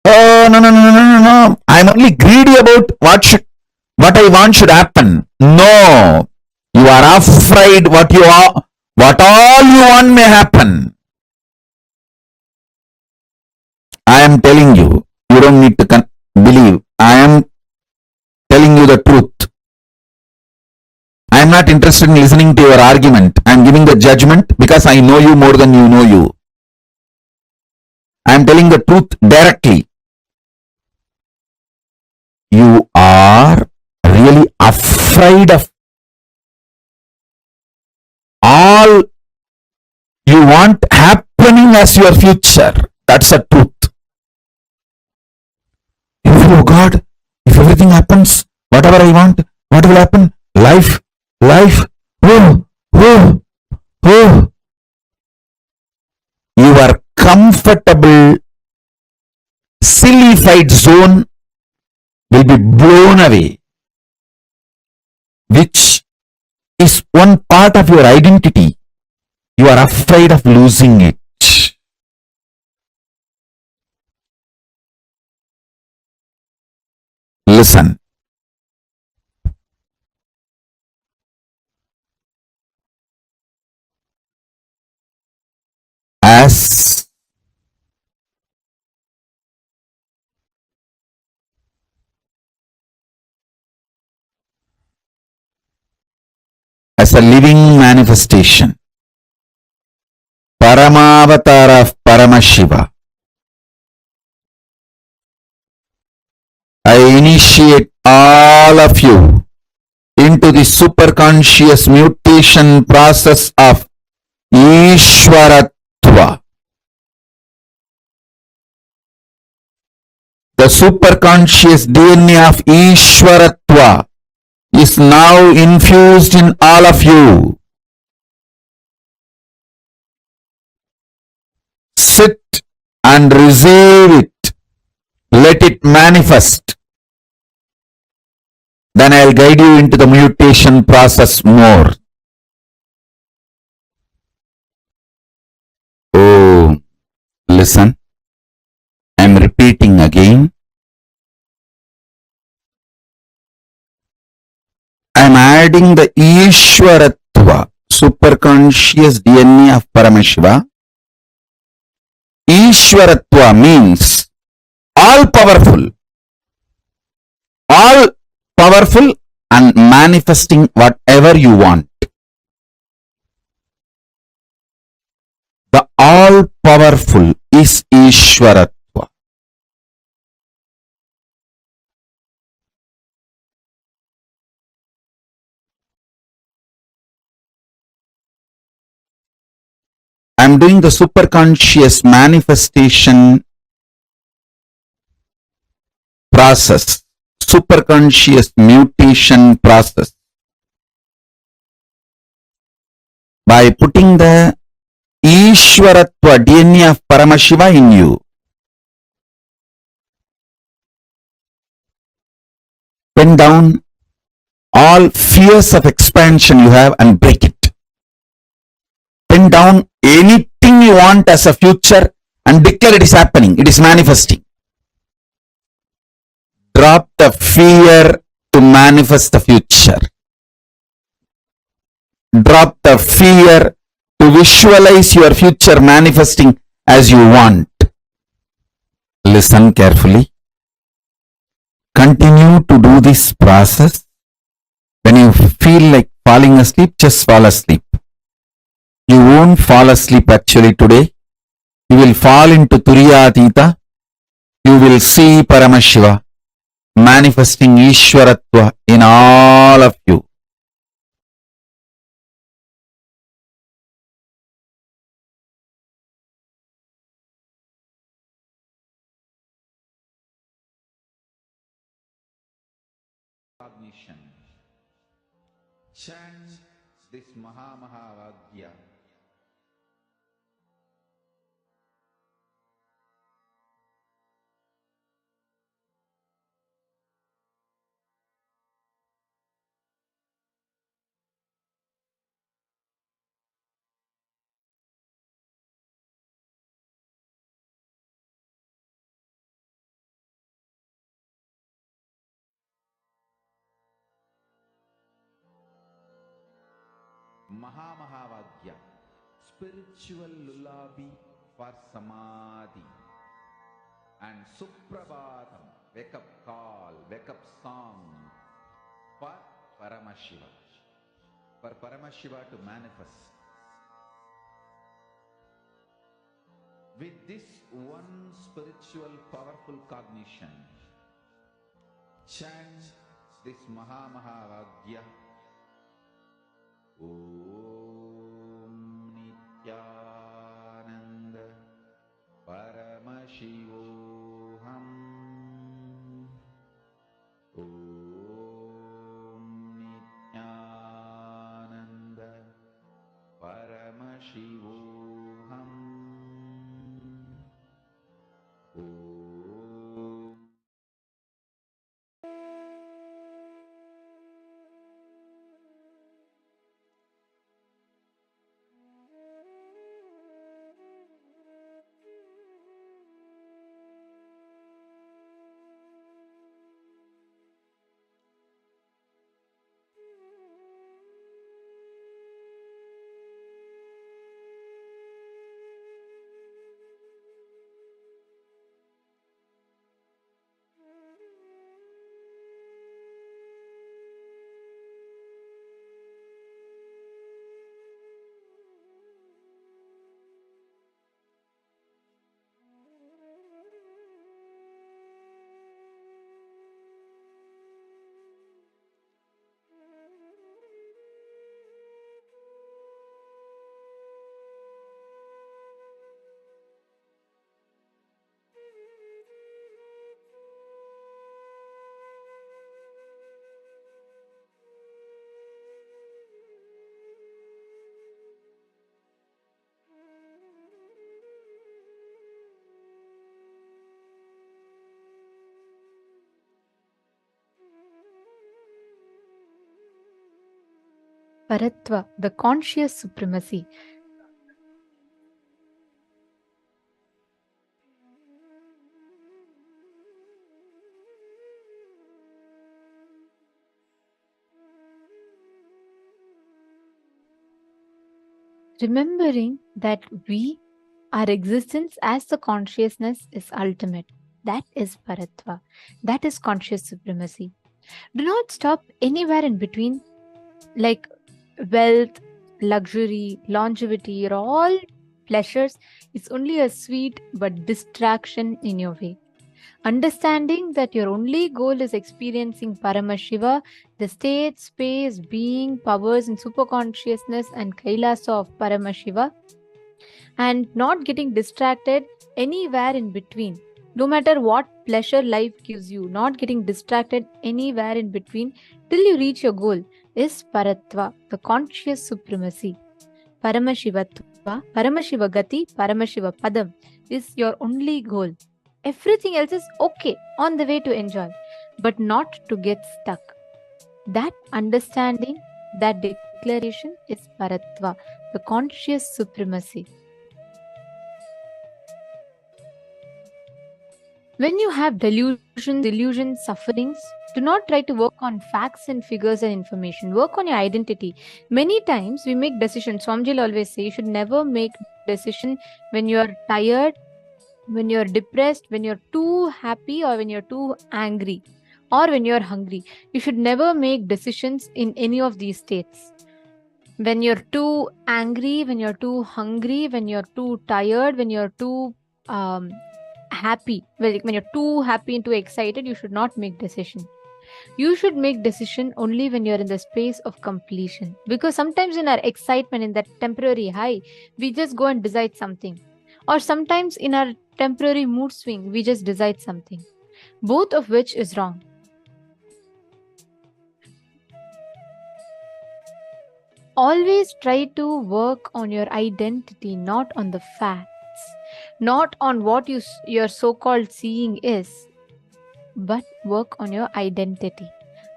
oh, no. I'm only greedy about what I want should happen. No. You are afraid what all you want may happen. I am telling you, you don't need to believe. I am telling you the truth. I am not interested in listening to your argument. I am giving the judgment because I know you more than you know you. I am telling the truth directly. You are really afraid of all you want happening as your future. That's the truth. Oh God, if everything happens, whatever I want, what will happen? Life. Your comfortable, sillified zone will be blown away, which is one part of your identity. You are afraid of losing it. Listen. As a living manifestation, Paramavatara of Paramashiva, I initiate all of you into the superconscious mutation process of Ishvaratva. The superconscious DNA of Ishvaratva is now infused in all of you. Sit and receive it. Let it manifest. Then I'll guide you into the mutation process more. Oh, listen. I'm repeating again. I'm adding the Ishvaratva, superconscious DNA of Paramashiva. Ishvaratva means all powerful and manifesting whatever you want. The all-powerful is Ishwaratva. I am doing the superconscious manifestation process, superconscious mutation process, by putting the Ishwaratva DNA of Paramashiva in you. Pin down all fears of expansion you have and break it. Pin down anything you want as a future and declare it is happening, it is manifesting. Drop the fear to manifest the future. Drop the fear to visualize your future manifesting as you want. Listen carefully. Continue to do this process. When you feel like falling asleep, just fall asleep. You won't fall asleep actually today. You will fall into Turiyatita. You will see Paramashiva manifesting Ishwaratva in all of you. Cognition. Chant this Mahamahavagyā. Mahamahavagyā, spiritual lullaby for samadhi, and Suprabhatam, wake up call, wake up song for Paramashiva, for Paramashiva to manifest. With this one spiritual powerful cognition, chant this Mahamahavagyā. Om Nithyananda Paramashivoham. Om Nithyananda Paramashivoham. Om. Paratva, the conscious supremacy. Remembering that our existence as the consciousness is ultimate. That is Paratva. That is conscious supremacy. Do not stop anywhere in between, like wealth, luxury, longevity are all pleasures is only a sweet but distraction in your way. Understanding that your only goal is experiencing Paramashiva, the state, space, being, powers, and superconsciousness and KAILASA of Paramashiva, and not getting distracted anywhere in between. No matter what pleasure life gives you, not getting distracted anywhere in between till you reach your goal is Paratva, the conscious supremacy. Paramashivatva, Paramashivagati, Paramashiva Padam is your only goal. Everything else is okay, on the way to enjoy, but not to get stuck. That understanding, that declaration is Paratva, the conscious supremacy. When you have delusions, sufferings, do not try to work on facts and figures and information. Work on your identity. Many times we make decisions. Swamiji will always say you should never make decision when you are tired, when you're depressed, when you're too happy, or when you're too angry, or when you're hungry. You should never make decisions in any of these states. When you're too angry, when you're too hungry, when you're too tired, when you're too happy, when you're too happy and too excited, you should not make decision. You should make decision only when you're in the space of completion. Because sometimes in our excitement, in that temporary high, we just go and decide something. Or sometimes in our temporary mood swing, we just decide something. Both of which is wrong. Always try to work on your identity, not on the facts, not on what your so-called seeing is, but work on your identity.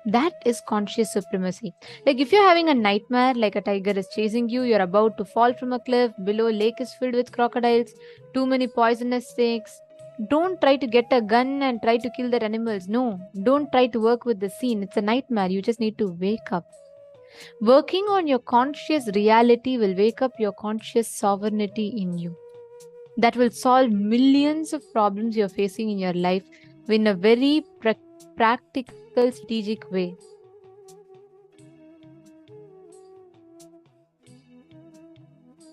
That is conscious supremacy. Like if you're having a nightmare, like a tiger is chasing you, you're about to fall from a cliff, below lake is filled with crocodiles, too many poisonous snakes, don't try to get a gun and try to kill the animals. No, don't try to work with the scene. It's a nightmare. You just need to wake up. Working on your conscious reality will wake up your conscious sovereignty in you. That will solve millions of problems you're facing in your life in a very practical, strategic way.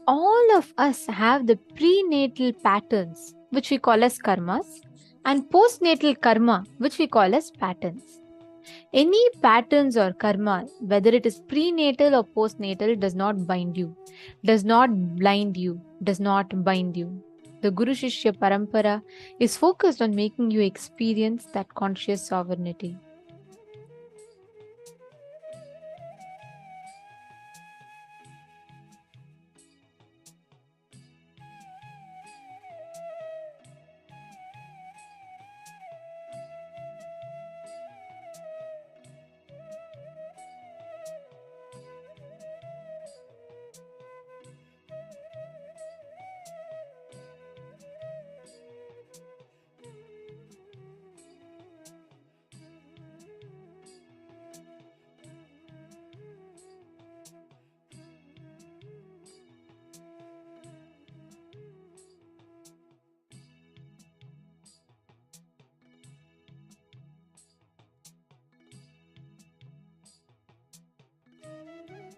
All of us have the prenatal patterns, which we call as karmas, and postnatal karma, which we call as patterns. Any patterns or karma, whether it is prenatal or postnatal, does not bind you, does not blind you, does not bind you. The Guru Shishya Parampara is focused on making you experience that conscious sovereignty.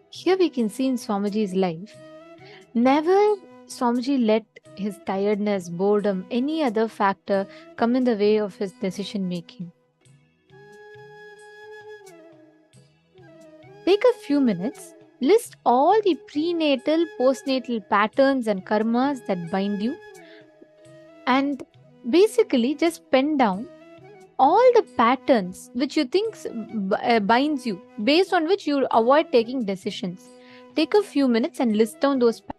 Here we can see in Swamiji's life, never Swamiji let his tiredness, boredom, any other factor come in the way of his decision making. Take a few minutes, list all the prenatal, postnatal patterns and karmas that bind you, and basically just pen down all the patterns which you think binds you, based on which you avoid taking decisions. Take a few minutes and list down those patterns.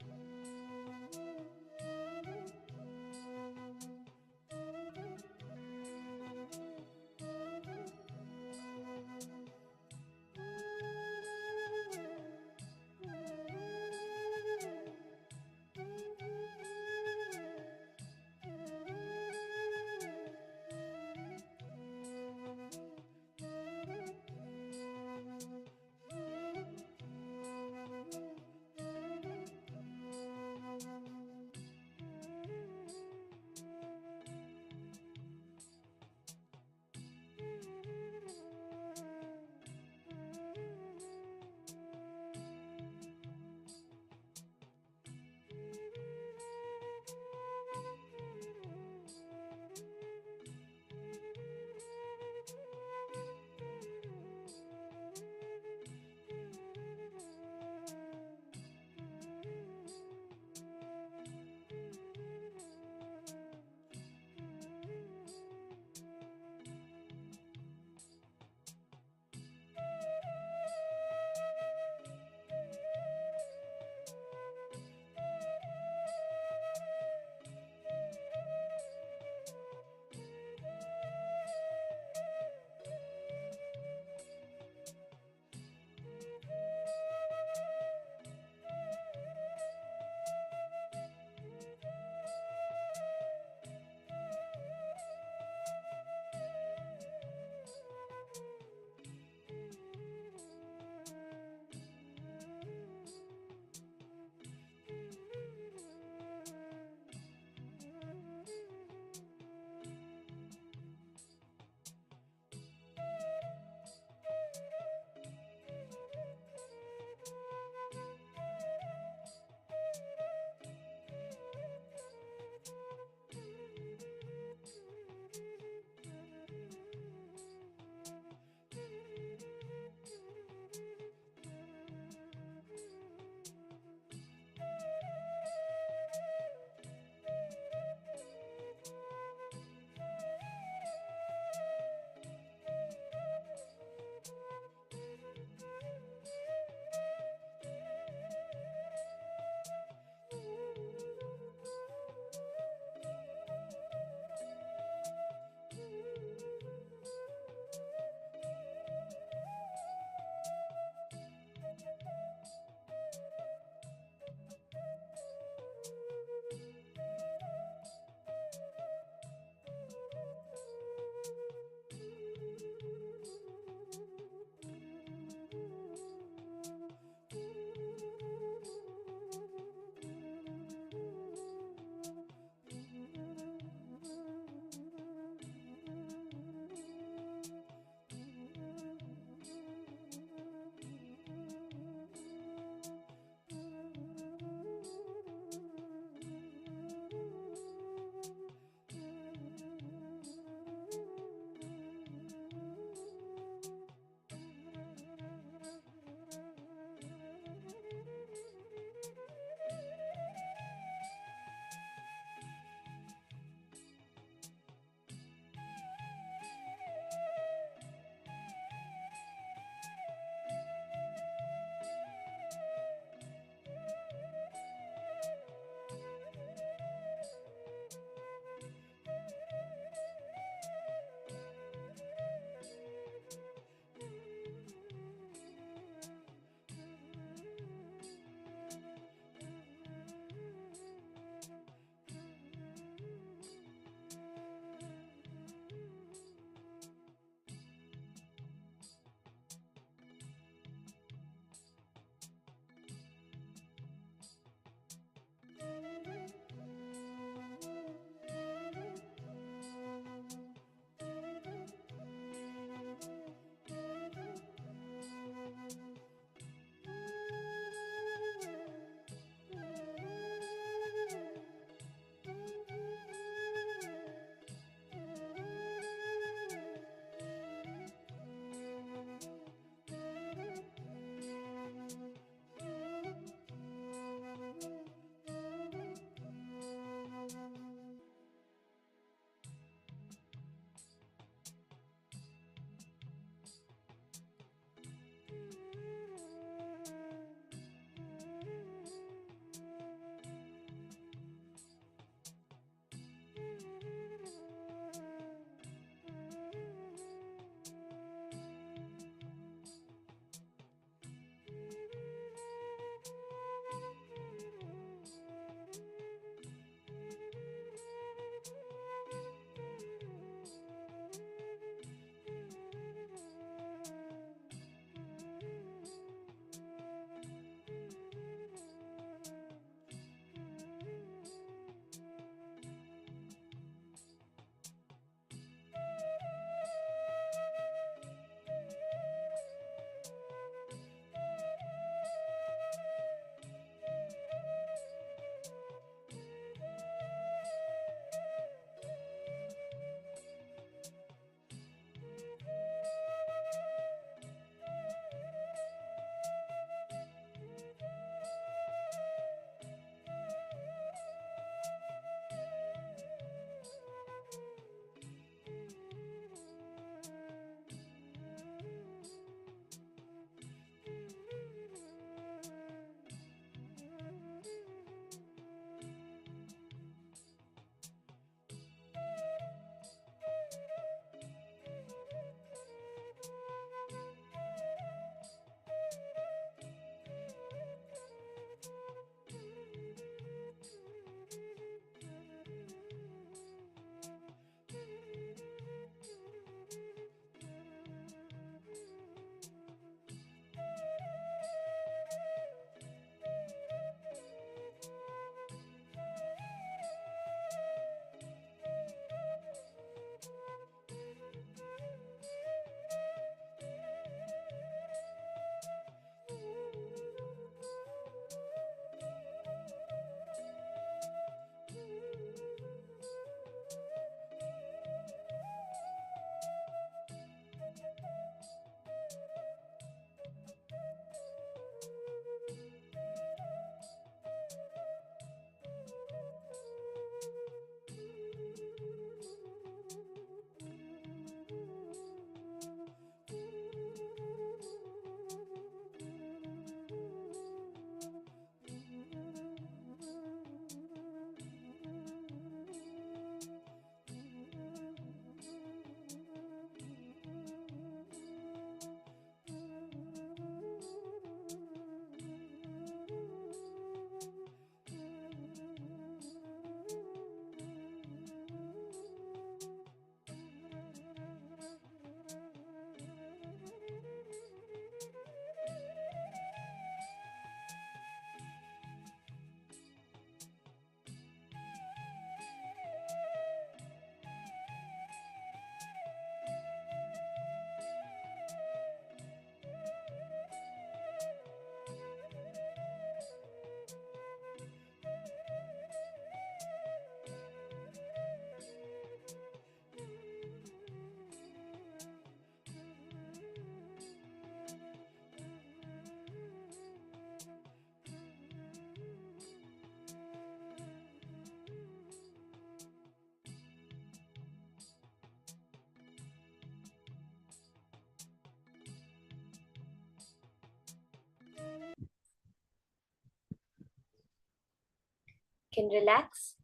can relax.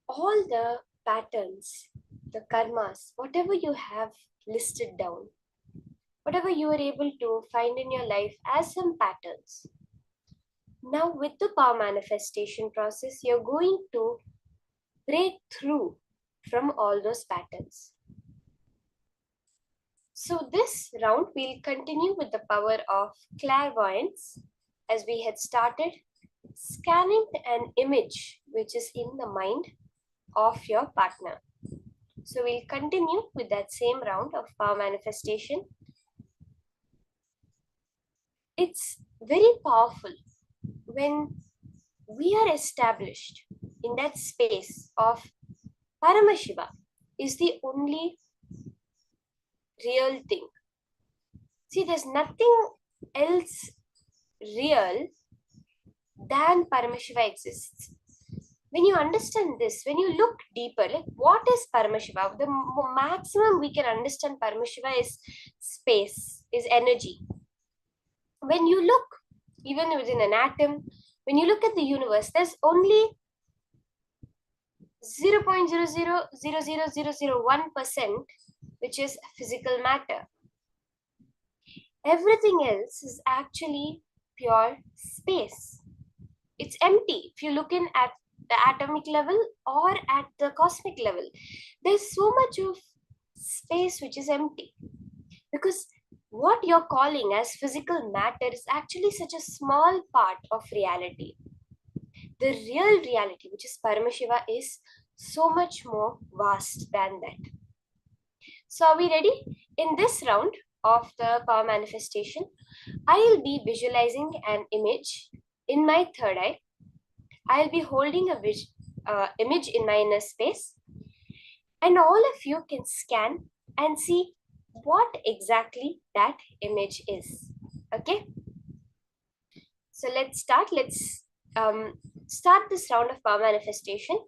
All the patterns, the karmas, whatever you have listed down, whatever you are able to find in your life as some patterns. Now, with the power manifestation process, you're going to break through from all those patterns. So, this round we'll continue with the power of clairvoyance as we had started, scanning an image which is in the mind of your partner. So, we'll continue with that same round of power manifestation. It's very powerful when we are established in that space of Paramashiva is the only real thing. See, there's nothing else real than Paramashiva exists. When you understand this, when you look deeper, like what is Paramashiva? The maximum we can understand Paramashiva is space, is energy. When you look even within an atom, when you look at the universe, there's only 0.0000001% which is physical matter. Everything else is actually pure space. It's empty. If you look in at the atomic level or at the cosmic level, there's so much of space which is empty. Because what you're calling as physical matter is actually such a small part of reality. The real reality, which is Paramashiva, is so much more vast than that. So are we ready? In this round of the power manifestation, I'll be visualizing an image in my third eye. I'll be holding a image in my inner space, and all of you can scan and see what exactly that image is. Okay? So let's start. Let's start this round of power manifestation.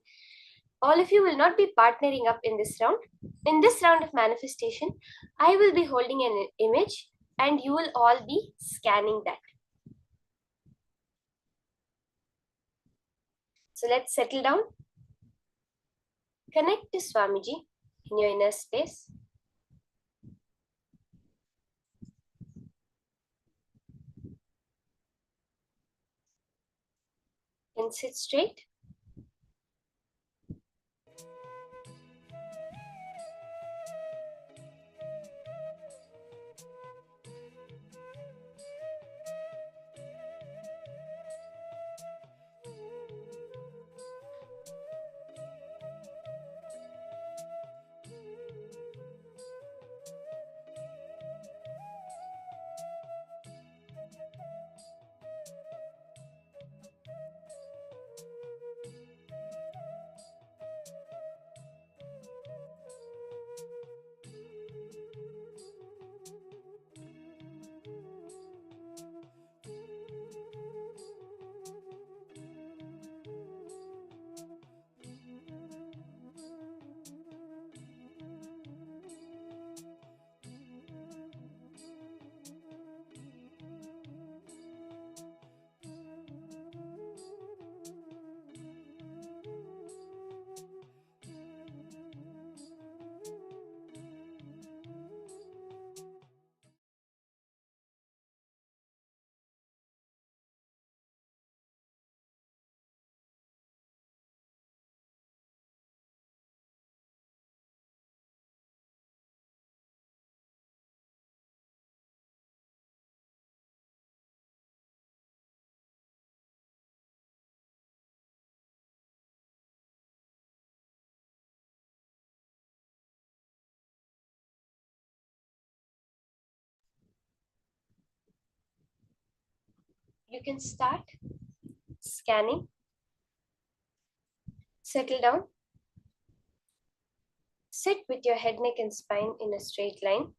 All of you will not be partnering up in this round. In this round of manifestation, I will be holding an image and you will all be scanning that. So let's settle down. Connect to Swamiji in your inner space. And sit straight. You can start scanning. Settle down. Sit with your head, neck, and spine in a straight line.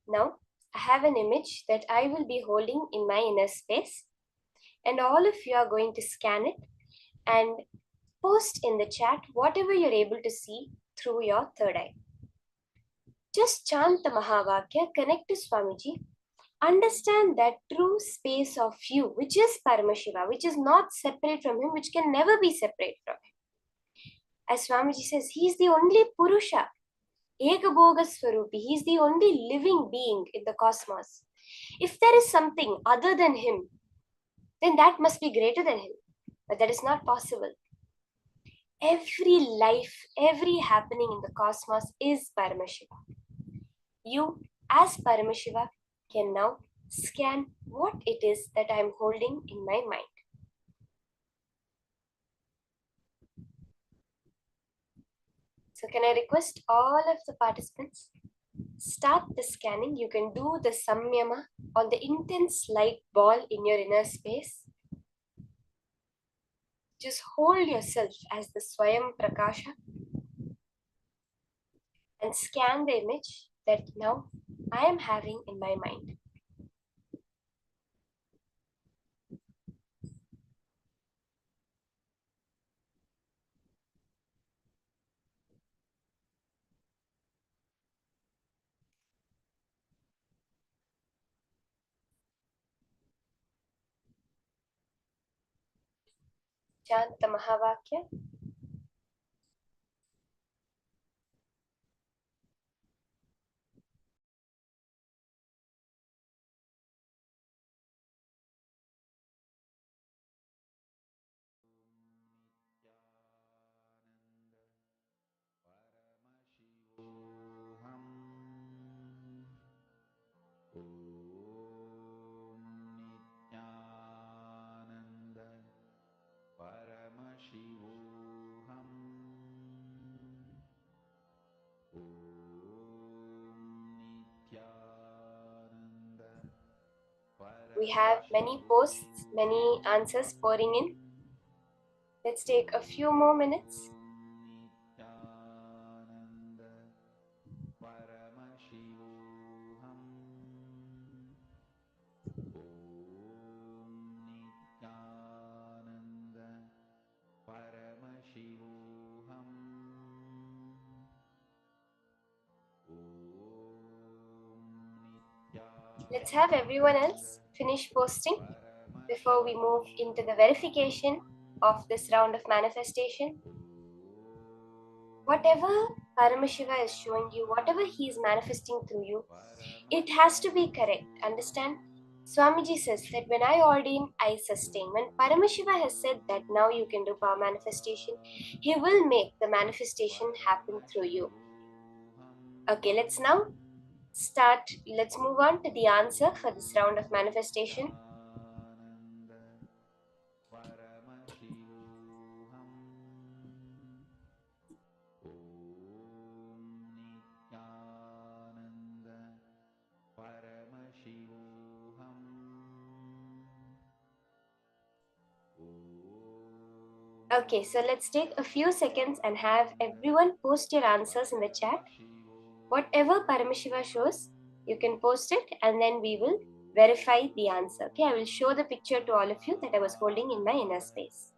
Now, I have an image that I will be holding in my inner space, and all of you are going to scan it and post in the chat whatever you're able to see through your third eye. Just chant the Mahavakya, connect to Swamiji, understand that true space of you, which is Paramashiva, which is not separate from him, which can never be separate from him. As Swamiji says, he is the only Purusha, Ekabhoga Swarupi, he is the only living being in the cosmos. If there is something other than him, then that must be greater than him. But that is not possible. Every life, every happening in the cosmos is Paramashiva. You, as Paramashiva, can now scan what it is that I am holding in my mind. So can I request all of the participants, start the scanning. You can do the samyama on the intense light ball in your inner space. Just hold yourself as the Swayam Prakasha and scan the image that now I am having in my mind. Chant the Mahavakya. We have many posts, many answers pouring in. Let's take a few more minutes. Let's have everyone else finish posting before we move into the verification of this round of manifestation. Whatever Paramashiva is showing you, whatever he is manifesting through you, it has to be correct. Understand? Swamiji says that when I ordain, I sustain. When Paramashiva has said that now you can do power manifestation, he will make the manifestation happen through you. Okay, let's now start. Let's move on to the answer for this round of manifestation. Okay, so let's take a few seconds and have everyone post your answers in the chat. Whatever Paramashiva shows, you can post it and then we will verify the answer. Okay, I will show the picture to all of you that I was holding in my inner space.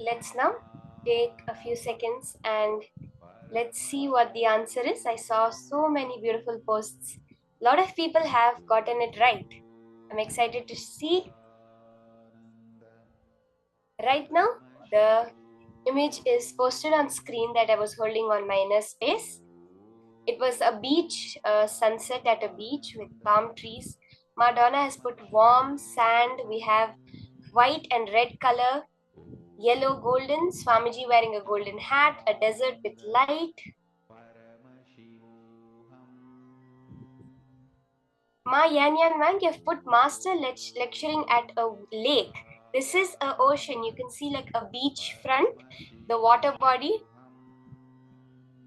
Let's now take a few seconds and let's see what the answer is. I saw so many beautiful posts. A lot of people have gotten it right. I'm excited to see. Right now, the image is posted on screen that I was holding on my inner space. It was a beach, a sunset at a beach with palm trees. Madonna has put warm sand. We have white and red color, yellow, golden. Swamiji wearing a golden hat, a desert with light. Ma Yan Yan Wang, you've put master lecturing at a lake. This is an ocean. You can see like a beach front, the water body.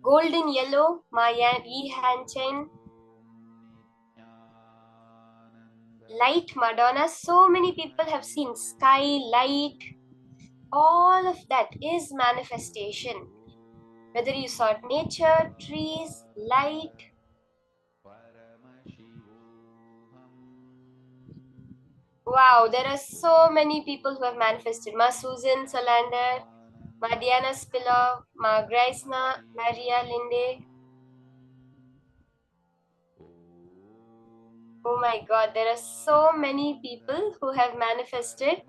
Golden yellow, Ma Yan Yi Han Chen. Light Madonna. So many people have seen sky, light. All of that is manifestation. Whether you saw nature, trees, light. Wow, there are so many people who have manifested. Ma Susan Solander, Ma Diana Spilov, Ma Graisna, Maria Linde. Oh my God, there are so many people who have manifested.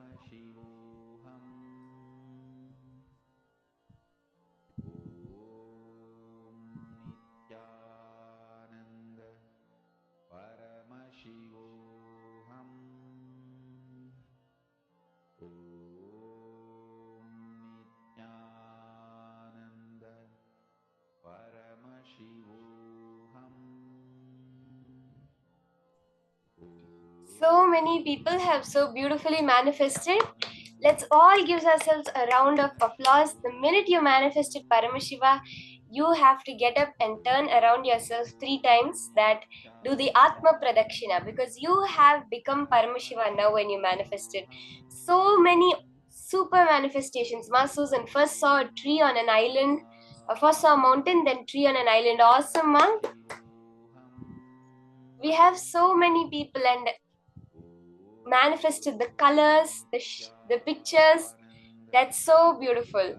So many people have so beautifully manifested. Let's all give ourselves a round of applause. The minute you manifested Paramashiva, you have to get up and turn around yourself 3 times. That do the Atma Pradakshina, because you have become Paramashiva now when you manifested. So many super manifestations. Ma Susan first saw a tree on an island, first saw a mountain, then tree on an island. Awesome, ma. We have so many people and manifested the colors, the pictures. That's so beautiful.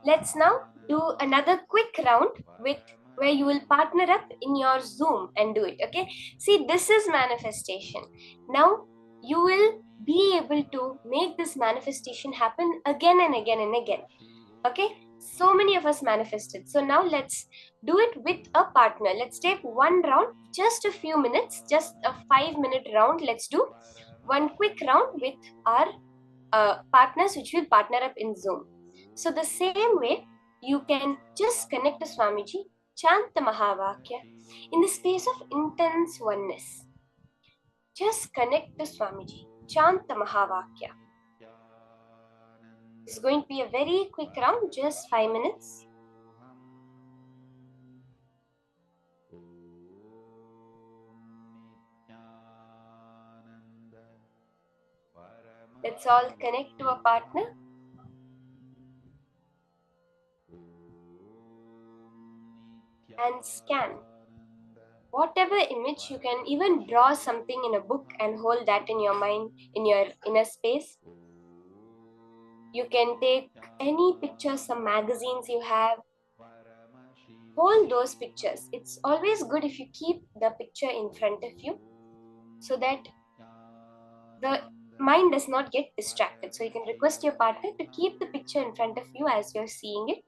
Let's now do another quick round with where you will partner up in your Zoom and do it. Okay, see, this is manifestation. Now you will be able to make this manifestation happen again and again and again. Okay, so many of us manifested. So now let's do it with a partner. Let's take one round, just a few minutes, just a 5-minute round. Let's do one quick round with our partners, which will partner up in Zoom. So the same way, you can just connect to Swamiji, chant the Mahavakya in the space of intense oneness. Just connect to Swamiji, chant the Mahavakya. It's going to be a very quick round, just 5 minutes. Let's all connect to a partner. And scan. Whatever image, you can even draw something in a book and hold that in your mind, in your inner space. You can take any pictures, some magazines you have. Hold those pictures. It's always good if you keep the picture in front of you so that the mind does not get distracted. So you can request your partner to keep the picture in front of you as you're seeing it.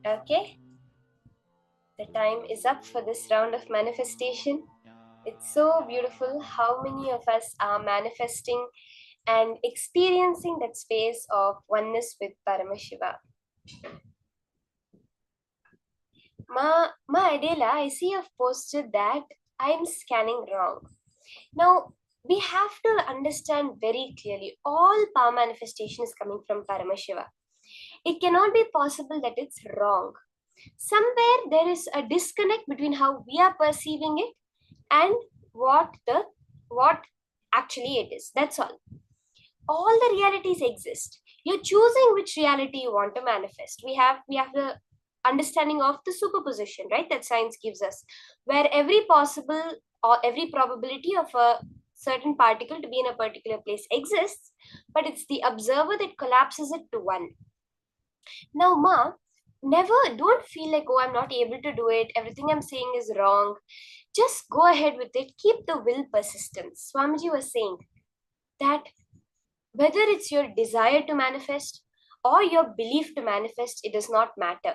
Okay, the time is up for this round of manifestation. It's so beautiful how many of us are manifesting and experiencing that space of oneness with Paramashiva. Ma Adela, I see you've posted that I'm scanning wrong. Now, we have to understand very clearly all power manifestation is coming from Paramashiva. It cannot be possible that it's wrong. Somewhere there is a disconnect between how we are perceiving it and what actually it is. That's all. All the realities exist. You're choosing which reality you want to manifest. We have the understanding of the superposition, right, that science gives us, where every possible or every probability of a certain particle to be in a particular place exists, but it's the observer that collapses it to one. Now, Ma, don't feel like, oh, I'm not able to do it, everything I'm saying is wrong. Just go ahead with it. Keep the will persistent. Swamiji was saying that whether it's your desire to manifest or your belief to manifest, it does not matter.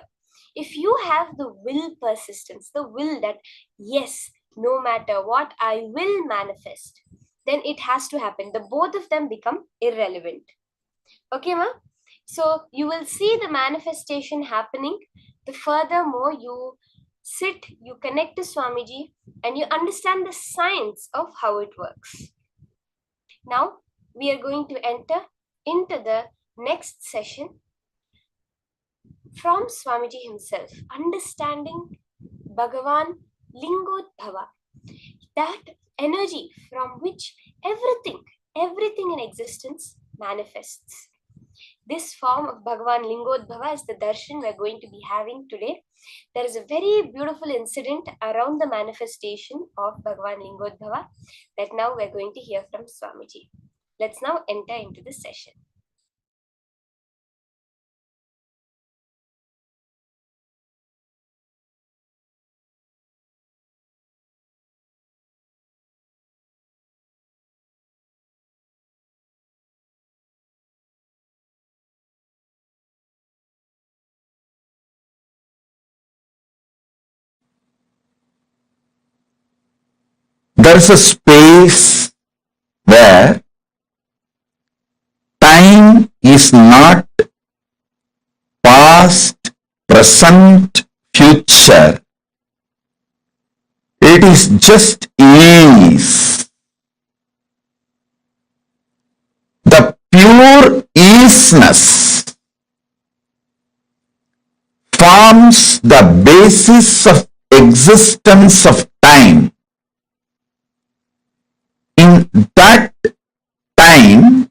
If you have the will persistence, the will that, yes, no matter what, I will manifest, then it has to happen. The both of them become irrelevant. Okay, ma? So you will see the manifestation happening the furthermore you sit, you connect to Swamiji, and you understand the science of how it works. Now, we are going to enter into the next session from Swamiji himself, understanding Bhagavan Lingodbhava, that energy from which everything in existence manifests. This form of Bhagavan Lingodbhava is the darshan we're going to be having today. There is a very beautiful incident around the manifestation of Bhagavan Lingodbhava that now we're going to hear from Swamiji. Let's now enter into the session. There is a space where time is not past, present, future. It is just ease. The pure easiness forms the basis of existence of time. In that time,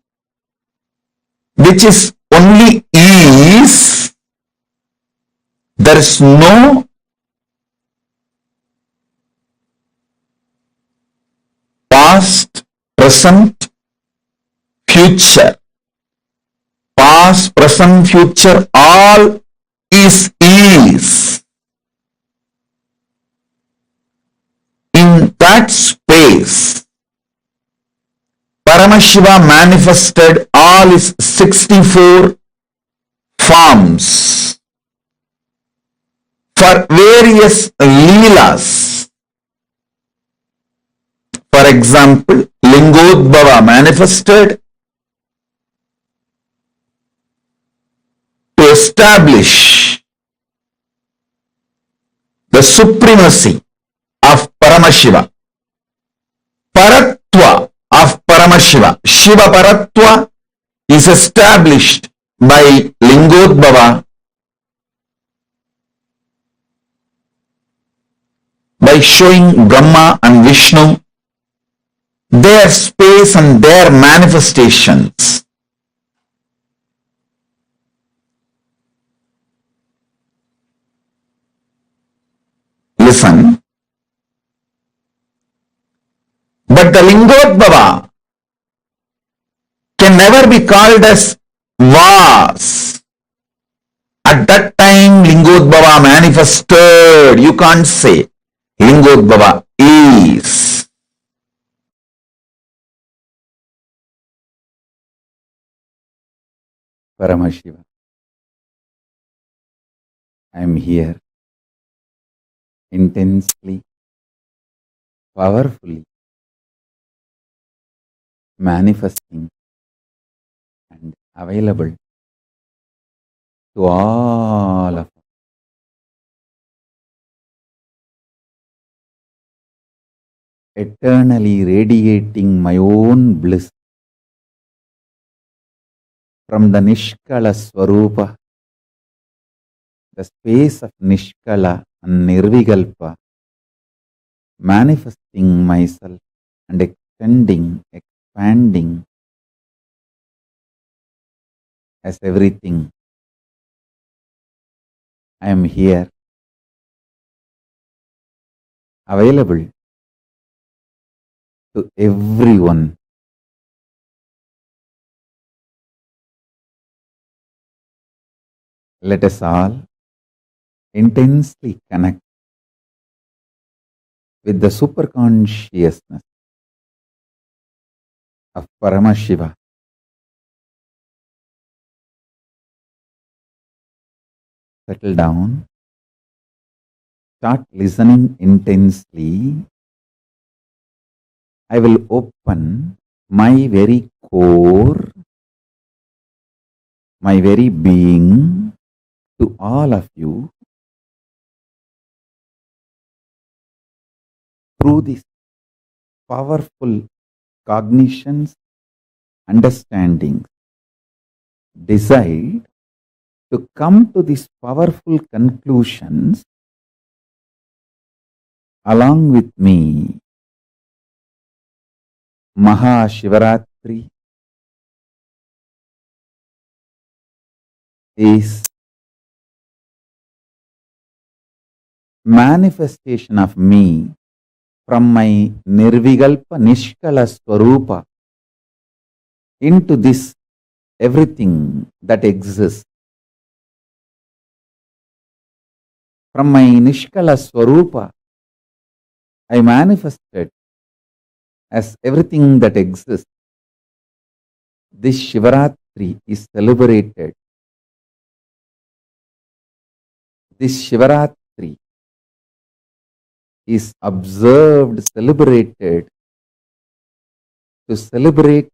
which is only ease, there is no past, present, future. Past, present, future, all is ease. In that space, Paramashiva manifested all his 64 forms for various leelas. For example, Lingodbhava manifested to establish the supremacy of Paramashiva. Paratva of Paramashiva, Shiva Paratva, is established by Lingodbhava by showing Brahma and Vishnu their space and their manifestations. Listen. But the Lingodbhava can never be called as was. At that time, Lingodbhava manifested. You can't say Lingodbhava is. Paramashiva, I am here intensely, powerfully manifesting and available to all of us. Eternally radiating my own bliss from the Nishkala Swarupa, the space of Nishkala and Nirvikalpa, manifesting myself and extending, expanding as everything. I am here, available to everyone. Let us all intensely connect with the superconsciousness of Paramashiva. Settle down, start listening intensely. I will open my very core, my very being to all of you through this powerful cognitions, understandings. Decide to come to these powerful conclusions along with me. Mahashivaratri is manifestation of me from my nirvigalpa nishkala swarupa into this everything that exists. From my nishkala swarupa, I manifested as everything that exists. This Shivaratri is celebrated. This Shivaratri is observed, celebrated to celebrate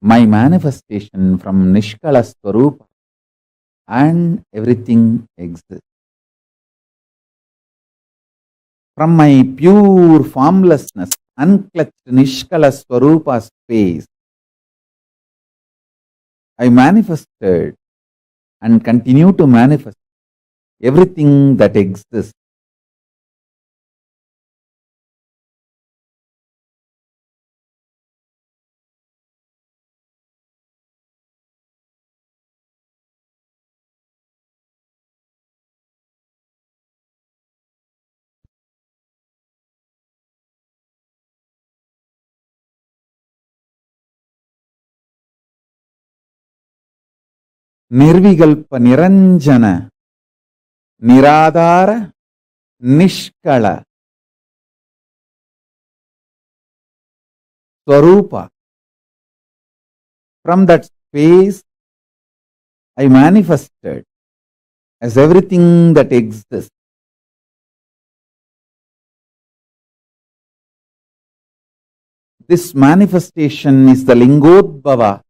my manifestation from Nishkala Swarupa and everything exists. From my pure formlessness, unclutched Nishkala Swarupa space, I manifested and continue to manifest everything that exists. Nirvigalpa Niranjana Niradhara Nishkala Swarupa. From that space, I manifested as everything that exists. This manifestation is the Lingodbhava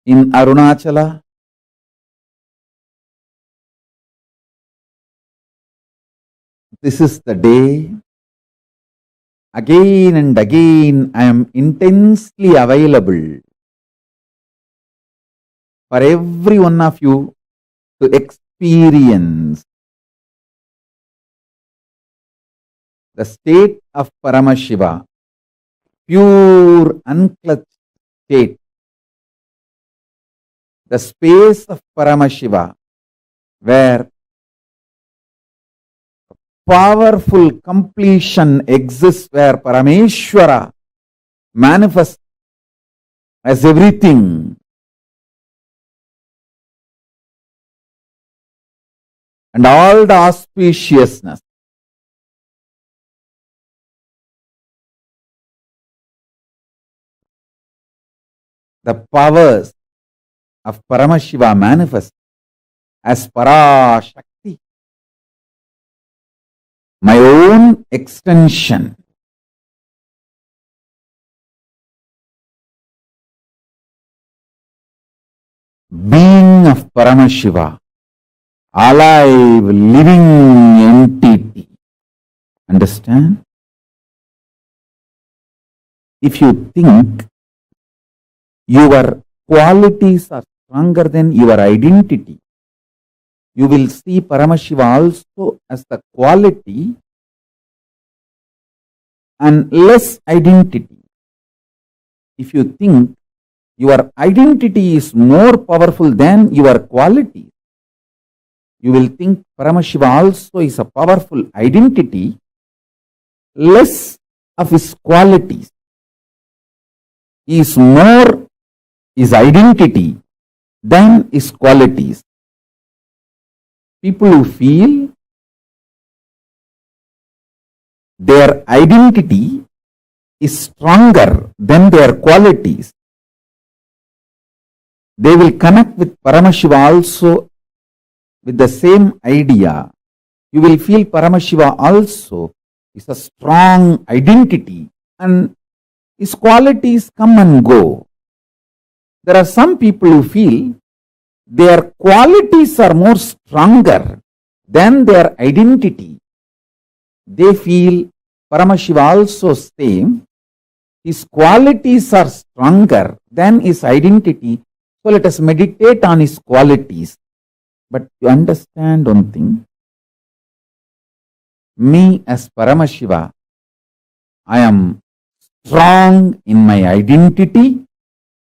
in Arunachala, this is the day. Again and again, I am intensely available for every one of you to experience the state of Paramashiva, pure, unclutched state. The space of Paramashiva, where powerful completion exists, where Parameshwara manifests as everything. And all the auspiciousness. The powers of Paramashiva manifest as Parashakti, my own extension. Being of Paramashiva, alive, living entity. Understand? If you think your qualities are stronger than your identity, you will see Paramashiva also as the quality and less identity. If you think your identity is more powerful than your quality, you will think Paramashiva also is a powerful identity less of his qualities, is more his identity than his qualities. People who feel their identity is stronger than their qualities, they will connect with Paramashiva also with the same idea. You will feel Paramashiva also is a strong identity and his qualities come and go. There are some people who feel their qualities are more stronger than their identity. They feel Paramashiva also same. His qualities are stronger than his identity. So let us meditate on his qualities. But you understand one thing. Me as Paramashiva, I am strong in my identity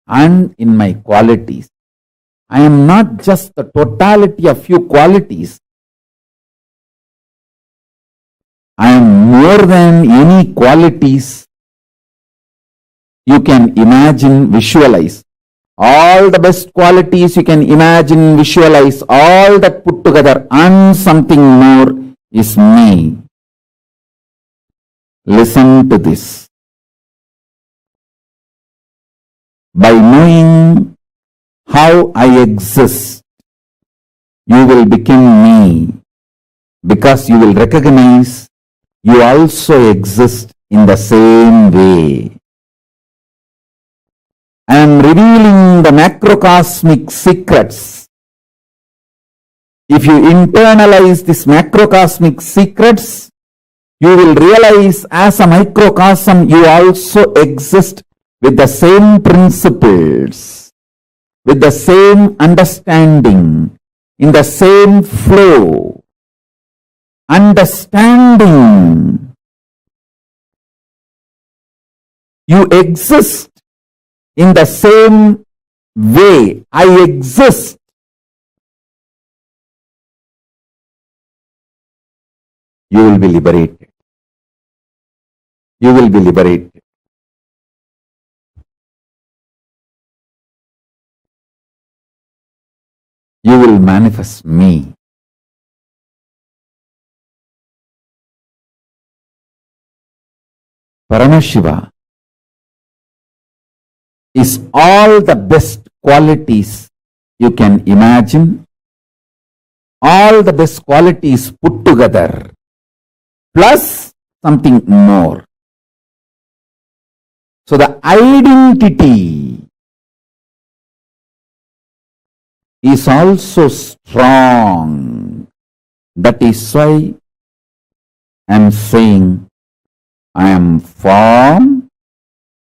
and in my qualities. I am not just the totality of few qualities. I am more than any qualities you can imagine, visualize. All the best qualities you can imagine, visualize, all that put together and something more is me. Listen to this. By knowing how I exist, you will become me, because you will recognize you also exist in the same way. I am revealing the macrocosmic secrets. If you internalize these macrocosmic secrets, you will realize as a microcosm you also exist with the same principles, with the same understanding, in the same flow. Understanding. You exist in the same way I exist. You will be liberated. You will be liberated. You will manifest me. Paramashiva is all the best qualities you can imagine, all the best qualities put together, plus something more. So the identity is also strong. That is why I am saying I am form,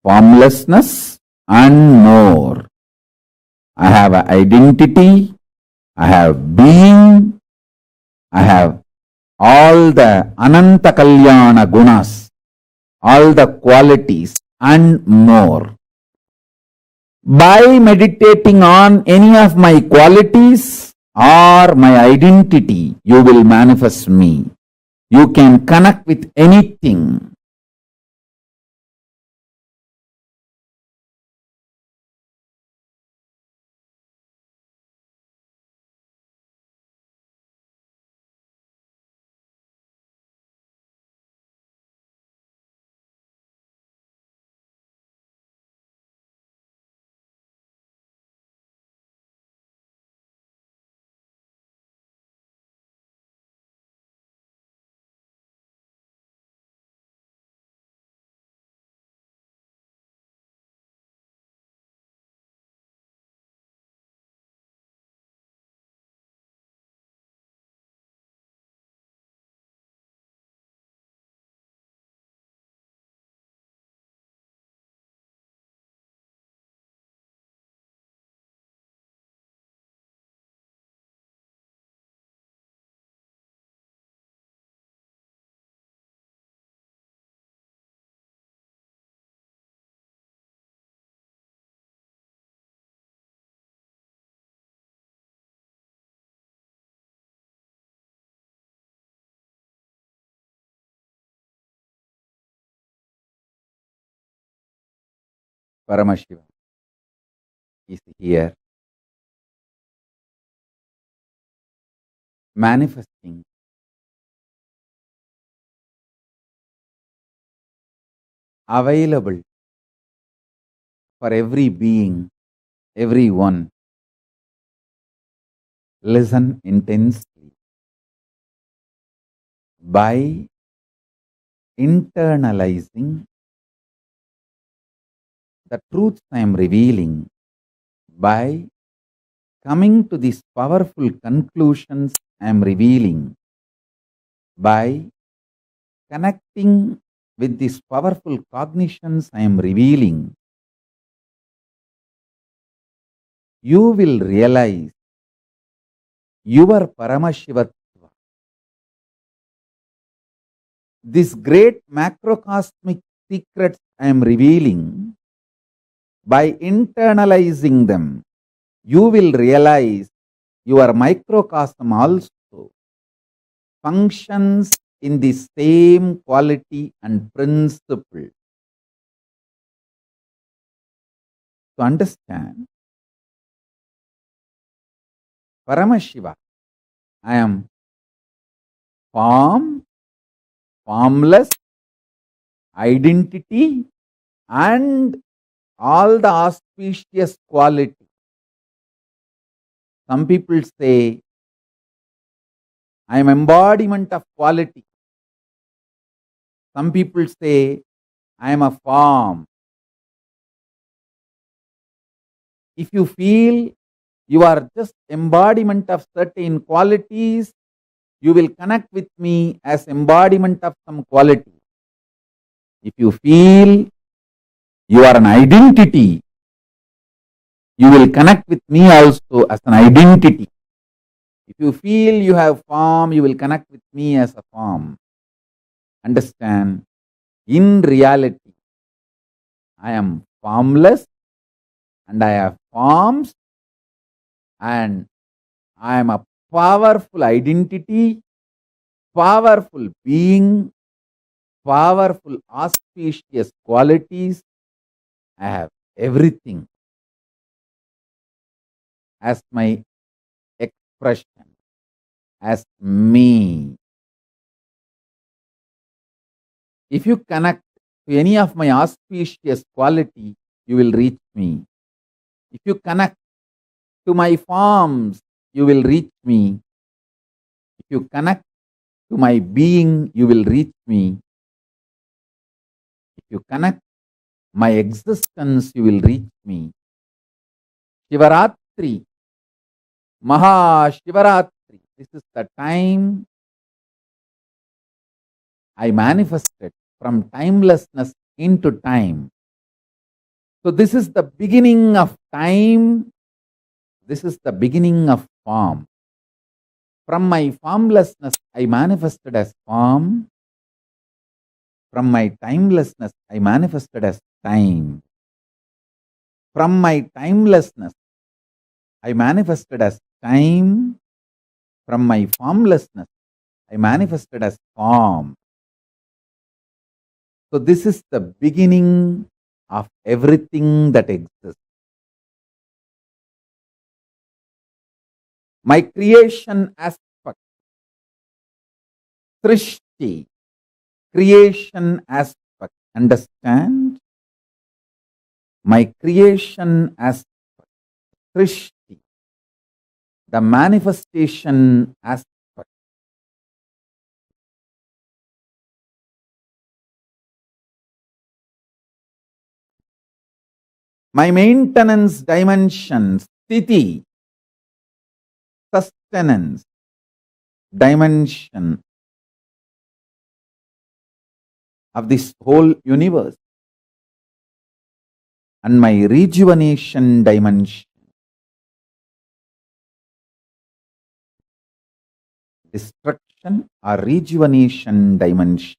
formlessness and more. I have an identity, I have being, I have all the Ananta Kalyana gunas, all the qualities and more. By meditating on any of my qualities or my identity, you will manifest me. You can connect with anything. Paramashiva is here, manifesting available for every being, everyone. Listen intensely. By internalizing the truths I am revealing, by coming to these powerful conclusions I am revealing, by connecting with these powerful cognitions I am revealing, you will realize your Paramashivatva. This great macrocosmic secrets I am revealing, by internalizing them, you will realize your microcosm also functions in the same quality and principle. To understand Paramashiva, I am form, formless, identity, and all the auspicious quality. Some people say, I am embodiment of quality. Some people say, I am a form. If you feel you are just embodiment of certain qualities, you will connect with me as embodiment of some quality. If you feel you are an identity, you will connect with me also as an identity. If you feel you have form, you will connect with me as a form. Understand, in reality, I am formless and I have forms, and I am a powerful identity, powerful being, powerful auspicious qualities. I have everything as my expression, as me. If you connect to any of my auspicious quality, you will reach me. If you connect to my forms, you will reach me. If you connect to my being, you will reach me. If you connect my existence, you will reach me. Shivaratri, Maha Shivaratri, this is the time I manifested from timelessness into time. So this is the beginning of time. This is the beginning of form. From my formlessness, I manifested as form. From my timelessness, I manifested as time. From my timelessness, I manifested as time. From my formlessness, I manifested as form. So this is the beginning of everything that exists. My creation aspect, Srishti, creation aspect, understand? My creation aspect, Srishti, the manifestation aspect. My maintenance dimension, Sthiti, sustenance dimension of this whole universe, and my rejuvenation dimension, destruction or rejuvenation dimension.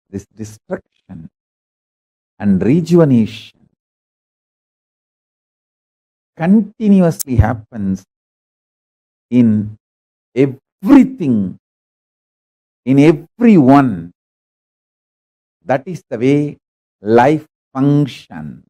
This destruction and rejuvenation continuously happens in everything in everyone. That is the way life functions.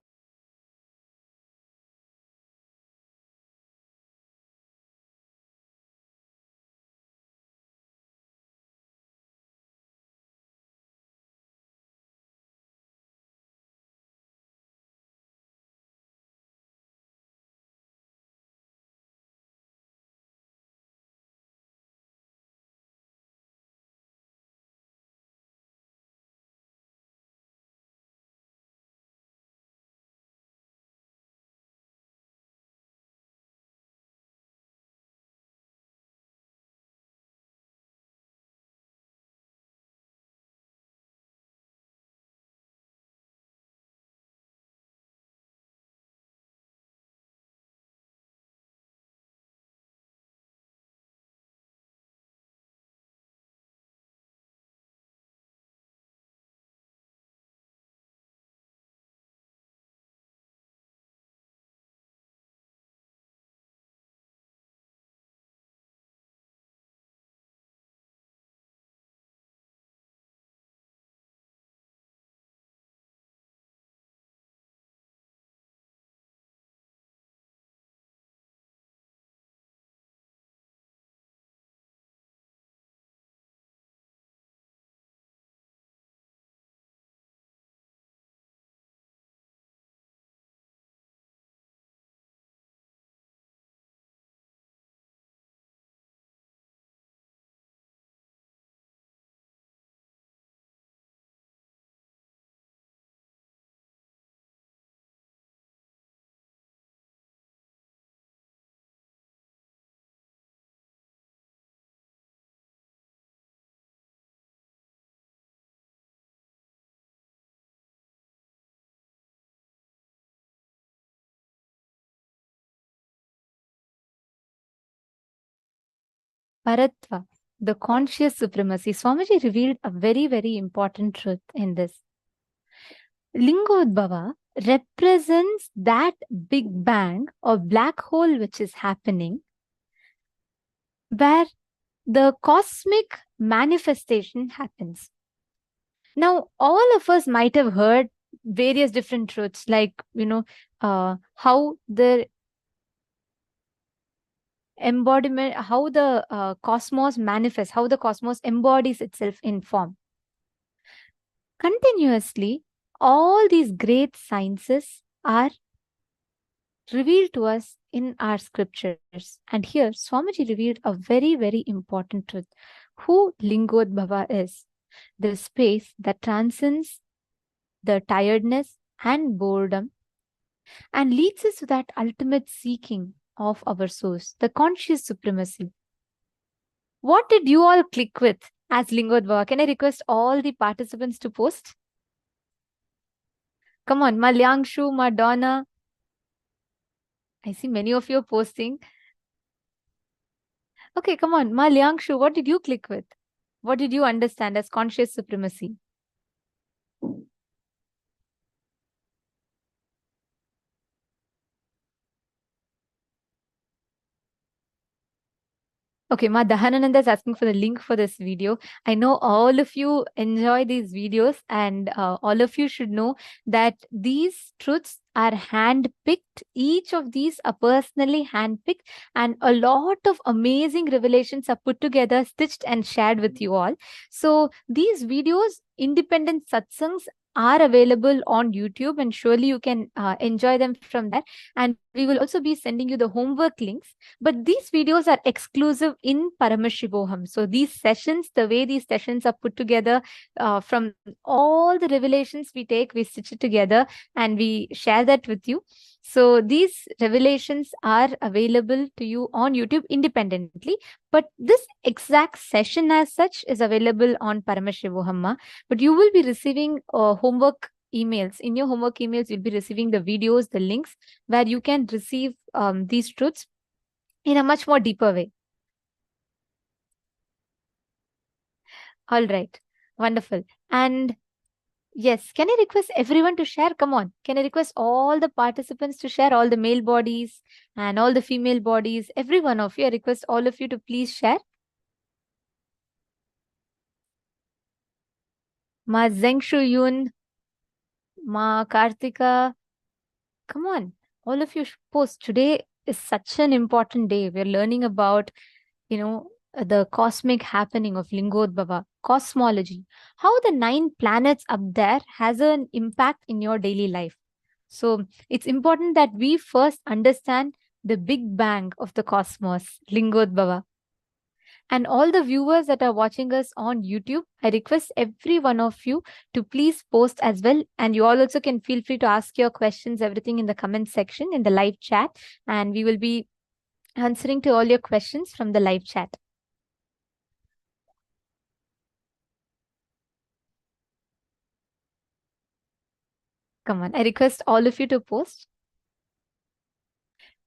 Paratva, the conscious supremacy. Swamiji revealed a very, very important truth in this. Lingodbhava represents that big bang or black hole which is happening, where the cosmic manifestation happens. Now, all of us might have heard various different truths, like, how the embodiment, how the cosmos manifests, how the cosmos embodies itself in form. Continuously, all these great sciences are revealed to us in our scriptures. And here, Swamiji revealed a very, very important truth. Who Lingodbhava is. The space that transcends the tiredness and boredom and leads us to that ultimate seeking of our source, the conscious supremacy. What did you all click with as Lingodbhava? Can I request all the participants to post? Come on, Malyangshu, Madonna. I see many of you are posting. Okay, come on, Malyangshu, what did you click with? What did you understand as conscious supremacy? Okay, Ma Dahanananda is asking for the link for this video. I know all of you enjoy these videos, and all of you should know that these truths are hand-picked. Each of these are personally hand-picked, and a lot of amazing revelations are put together, stitched and shared with you all. So these videos, independent satsangs, are available on YouTube, and surely you can enjoy them from there. And we will also be sending you the homework links. But these videos are exclusive in Paramashivoham. So these sessions, the way these sessions are put together, from all the revelations we take, we stitch it together and we share that with you. So these revelations are available to you on YouTube independently. But this exact session as such is available on Paramashivoham. But you will be receiving homework emails. In your homework emails, you'll be receiving the videos, the links, where you can receive these truths in a much more deeper way. All right. Wonderful. And yes, can I request everyone to share? Come on. Can I request all the participants to share, all the male bodies and all the female bodies? Every one of you, I request all of you to please share. Ma Zeng Shuyun, Ma Kartika. Come on, all of you post. Today is such an important day. We're learning about, the cosmic happening of Lingodbhava, cosmology, how the 9 planets up there has an impact in your daily life. So it's important that we first understand the big bang of the cosmos, Lingodbhava. And all the viewers that are watching us on YouTube, I request every one of you to please post as well. And you all also can feel free to ask your questions, everything in the comment section, in the live chat. And we will be answering to all your questions from the live chat. Come on, I request all of you to post.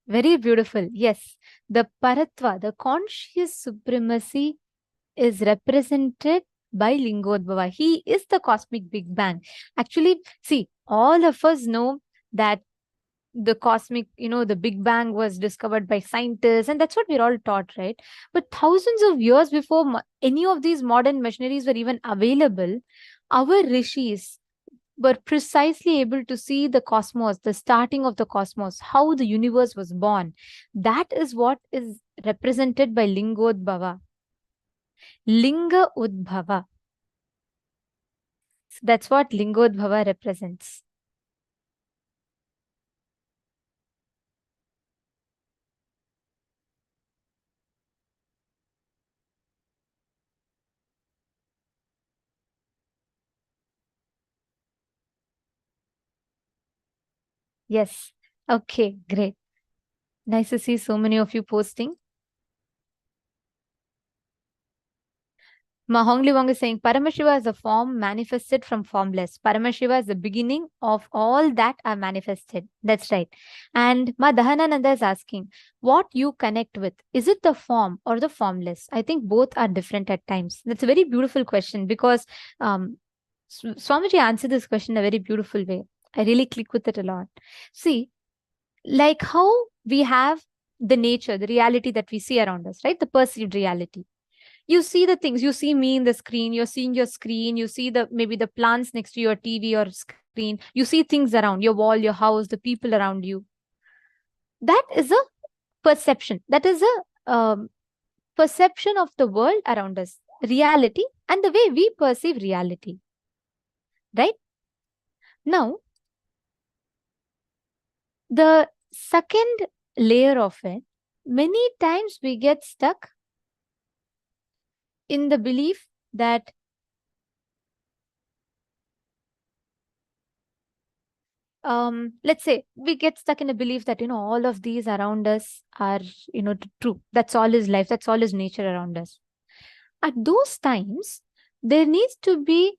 Very beautiful. Yes, the Paratva, the conscious supremacy, is represented by Lingodbhava. He is the cosmic Big Bang. Actually, see, all of us know that the cosmic, the Big Bang was discovered by scientists, and that's what we're all taught, right? But thousands of years before any of these modern machineries were even available, our rishis were precisely able to see the cosmos, the starting of the cosmos, how the universe was born. That is what is represented by Lingodbhava. Linga Udbhava. That's what Lingodbhava represents. Yes. Okay, great. Nice to see so many of you posting. Mahongli Wong is saying, Paramashiva is a form manifested from formless. Paramashiva is the beginning of all that are manifested. That's right. And Ma Dahanananda is asking, what you connect with, is it the form or the formless? I think both are different at times. That's a very beautiful question because Swamiji answered this question in a very beautiful way. I really click with it a lot. See, like how we have the nature, the reality that we see around us, right? The perceived reality. You see the things, you see me in the screen, you're seeing your screen, you see maybe the plants next to your TV or screen, you see things around your wall, your house, the people around you. That is a perception. That is a perception of the world around us, reality, and the way we perceive reality. Right? Now, the second layer of it, many times we get stuck in the belief that let's say we get stuck in a belief that, all of these around us are, true. That's all is life. That's all is nature around us. At those times, there needs to be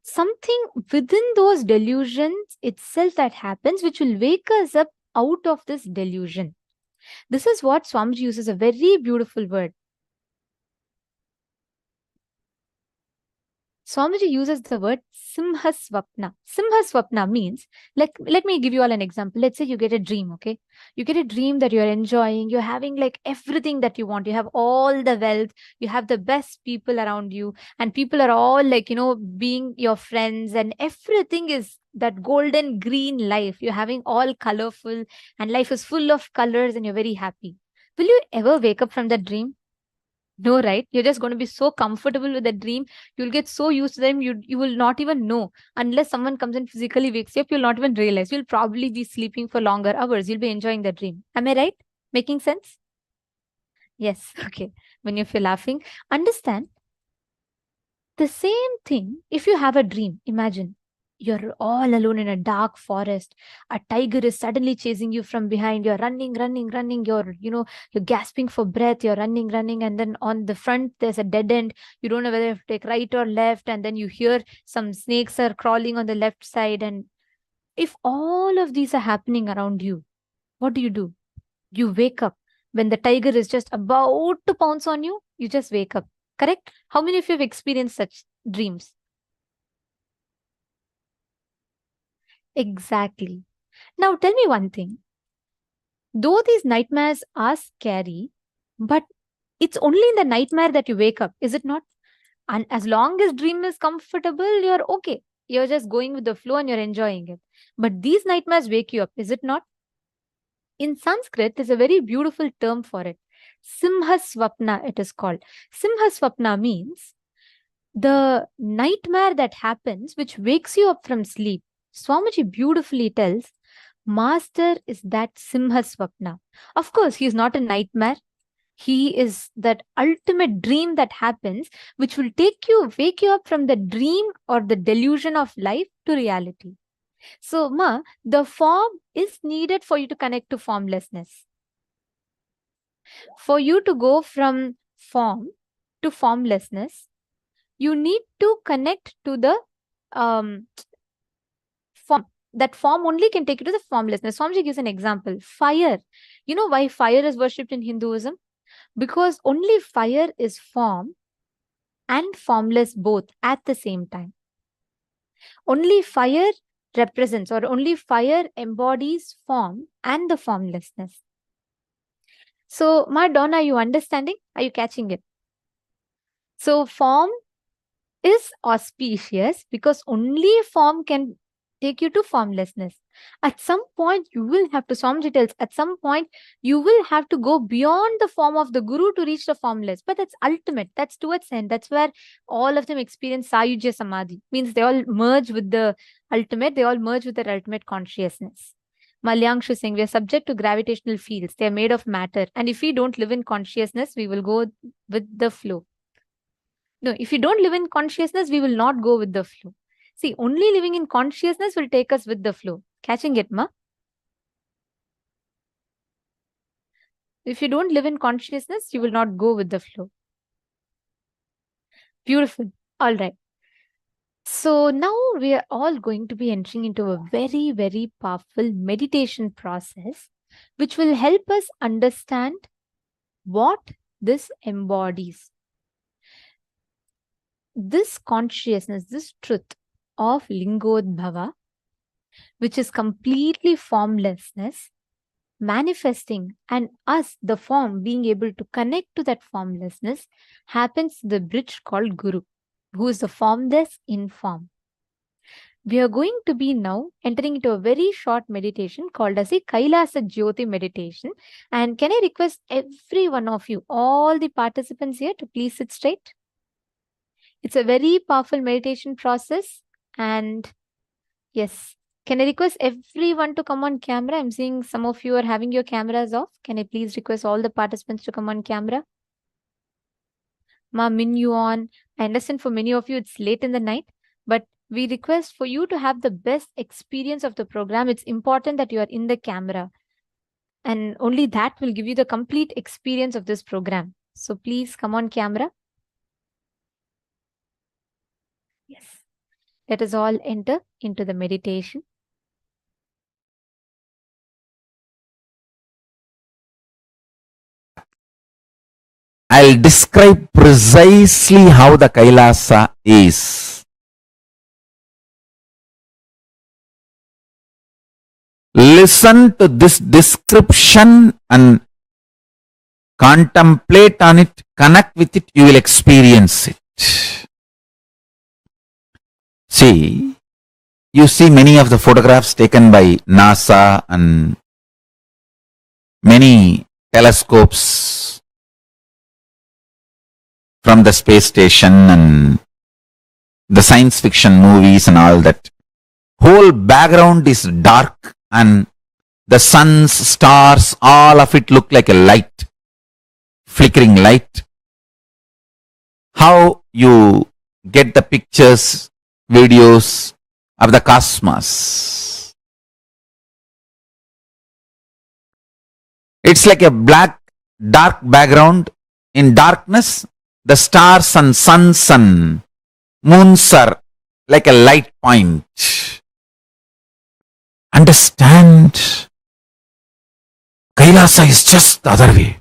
something within those delusions itself that happens, which will wake us up out of this delusion. This is what Swamiji uses a very beautiful word. Swamiji uses the word Simhaswapna. Simhaswapna means, like, let me give you all an example. Let's say you get a dream, okay? You get a dream that you're enjoying, you're having like everything that you want. You have all the wealth, you have the best people around you, and people are all like, being your friends, and everything is that golden green life. You're having all colorful, and life is full of colors, and you're very happy. Will you ever wake up from that dream? No, right? You're just going to be so comfortable with the dream. You'll get so used to them. You will not even know unless someone comes and physically wakes you up. You'll not even realize. You'll probably be sleeping for longer hours. You'll be enjoying the dream. Am I right? Making sense? Yes. Okay. When if you're laughing, understand the same thing. If you have a dream, imagine you're all alone in a dark forest. A tiger is suddenly chasing you from behind. You're running. You're gasping for breath. You're running. And then on the front, there's a dead end. You don't know whether to take right or left. And then you hear some snakes are crawling on the left side. And if all of these are happening around you, what do? You wake up. When the tiger is just about to pounce on you, you just wake up. Correct? How many of you have experienced such dreams? Exactly. Now tell me one thing. Though these nightmares are scary, but it's only in the nightmare that you wake up, is it not? And as long as dream is comfortable, you're okay. You're just going with the flow and you're enjoying it. But these nightmares wake you up, is it not? In Sanskrit, there's a very beautiful term for it. Simha Swapna, it is called. Simha Swapna means the nightmare that happens, which wakes you up from sleep. Swamiji beautifully tells, Master is that Simha Swapna. Of course, he is not a nightmare. He is that ultimate dream that happens, which will wake you up from the dream or the delusion of life to reality. So, the form is needed for you to connect to formlessness. For you to go from form to formlessness, you need to connect to the form. That form only can take you to the formlessness. Swamiji gives an example. Fire. You know why fire is worshipped in Hinduism? Because only fire is form and formless both at the same time. Only fire represents, or only fire embodies form and the formlessness. So, Donna, are you understanding? Are you catching it? So, form is auspicious because only form can take you to formlessness. At some point, you will have to, Swamiji tells, at some point, you will have to go beyond the form of the Guru to reach the formless. But that's ultimate. That's towards end. That's where all of them experience Sayujya Samadhi. Means they all merge with the ultimate. They all merge with their ultimate consciousness. Malyangshu saying, we are subject to gravitational fields. They are made of matter. And if we don't live in consciousness, we will go with the flow. No, if you don't live in consciousness, we will not go with the flow. See, only living in consciousness will take us with the flow. Catching it, ma? If you don't live in consciousness, you will not go with the flow. Beautiful. All right. So now we are all going to be entering into a very, very powerful meditation process, which will help us understand what this embodies. This consciousness, this truth of Lingodbhava, which is completely formlessness, manifesting, and us, the form, being able to connect to that formlessness, happens the bridge called Guru, who is the formless in form. We are going to be now entering into a very short meditation called as a KAILASA Jyoti meditation. And can I request every one of you, all the participants here, to please sit straight? It's a very powerful meditation process. And yes, can I request everyone to come on camera? I'm seeing some of you are having your cameras off. Can I please request all the participants to come on camera? Ma, Min, you on. I understand for many of you it's late in the night, but we request for you to have the best experience of the program. It's important that you are in the camera. And only that will give you the complete experience of this program. So please come on camera. Yes. Let us all enter into the meditation. I'll describe precisely how the Kailasa is. Listen to this description and contemplate on it, connect with it, you will experience it. See, you see many of the photographs taken by NASA and many telescopes from the space station and the science fiction movies and all that. Whole background is dark and the suns, stars, all of it look like a light, flickering light. How you get the pictures, videos of the cosmos. It's like a black, dark background. In darkness, the stars and suns and moons are like a light point. Understand? Kailasa is just the other way.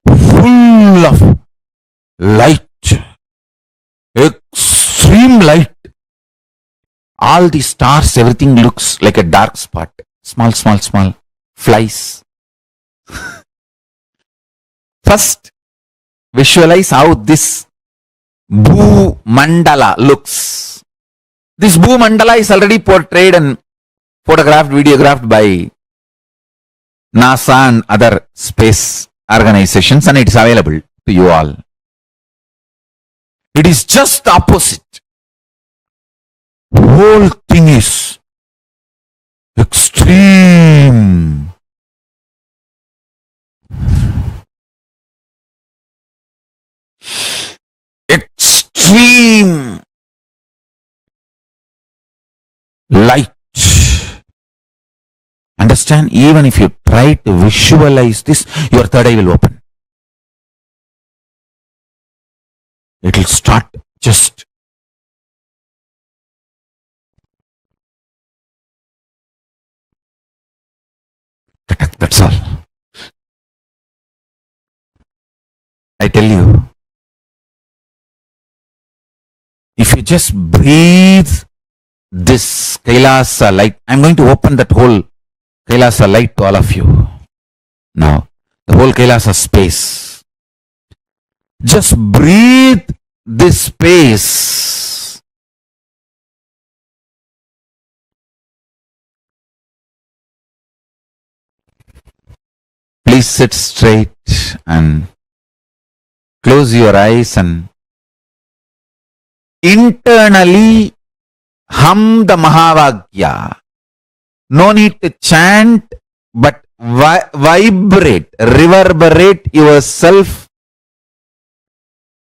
Full of light. Extreme light. All the stars, everything looks like a dark spot. Small, small, small flies. First, visualize how this Bhu Mandala looks. This Bhu Mandala is already portrayed and photographed, videographed by NASA and other space organizations, and it's available to you all. It is just the opposite. Whole thing is extreme. Extreme light. Understand? Even if you try to visualize this, your third eye will open. It will start just that's all. I tell you, if you just breathe this KAILASA light, I'm going to open that whole KAILASA light to all of you. Now, the whole KAILASA space. Just breathe this space. Please sit straight and close your eyes and internally hum the Mahavagya. No need to chant, but vibrate, reverberate yourself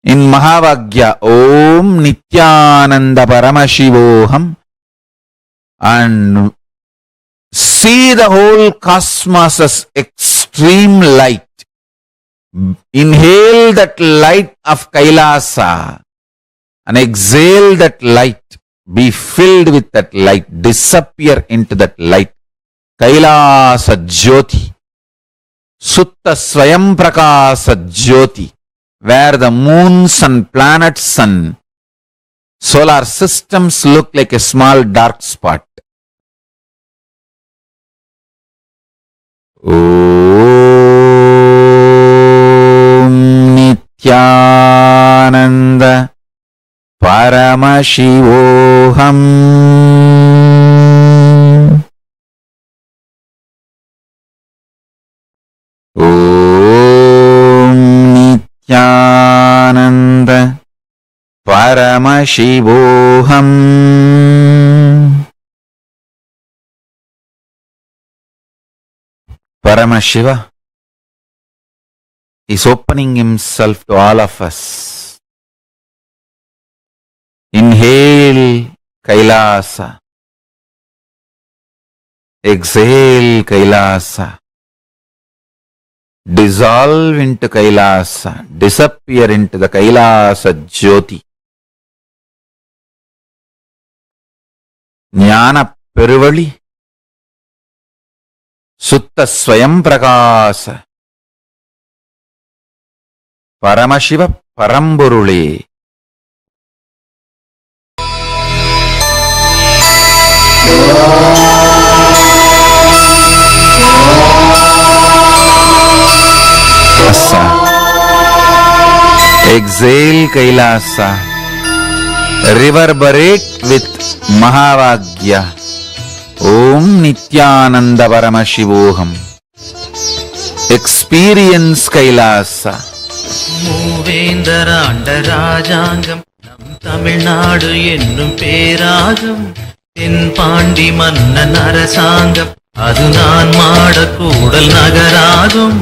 in Mahavagya. Om Nithyananda Paramashivoham, and see the whole cosmos as extreme light. Inhale that light of KAILASA and exhale that light. Be filled with that light. Disappear into that light. KAILASA Jyoti. Sutta Swayam Prakasa Jyoti. Where the moons and planets and solar systems look like a small dark spot. Om Nithyananda Paramashivoham. Om Nithyananda Paramashivoham. Paramashiva is opening himself to all of us. Inhale KAILASA. Exhale KAILASA. Dissolve into KAILASA. Disappear into the KAILASA Jyoti. Jnana Peruvali. Sutta Swayam Prakasa. Paramashiva Paramburule. Exhale KAILASA. Reverberate with Mahavagya. Om Nithyananda Paramashivoham. Experience KAILASA. மூவேந்தராண்ட ராஜாங்கம் நம் தமிழ்நாடு என்னும் பேராகும். தென் பாண்டி மன்னன் அரசாங்கம் அது நான் மாட கூடல் நகராகும்.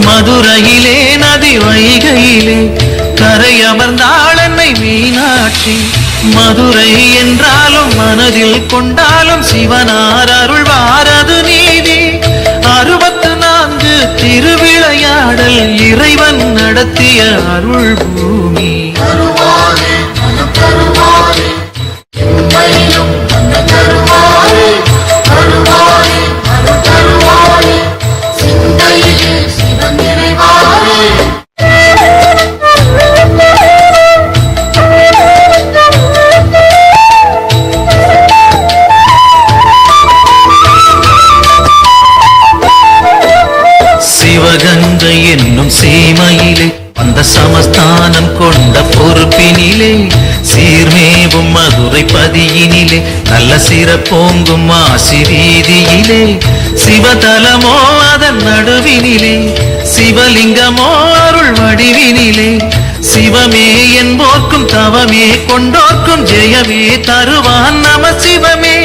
மதுரையிலே நதி வைகையிலே கரை அமர்ந்தாள் என்னை மீனாட்சி. மதுரை என்றாலும் மனதில் கொண்டாலும் சிவனார் அருள்வாரது நீதி. 64 திருவிளையாடல் இறைவன் நடத்திய அருள் பூமி. சிவகங்கை என்னும் சீமையிலே வந்த சமஸ்தானம் கொண்ட பதியினிலே நல்ல சிறப்போங்கும் மாசி வீதியிலே சிவதலமோ அதன் நடுவினிலே சிவலிங்கமோ அருள் வடிவினிலே சிவமே என்போர்க்கும் தவமே கொண்டோர்க்கும் ஜெயமே தருவான் நம சிவமே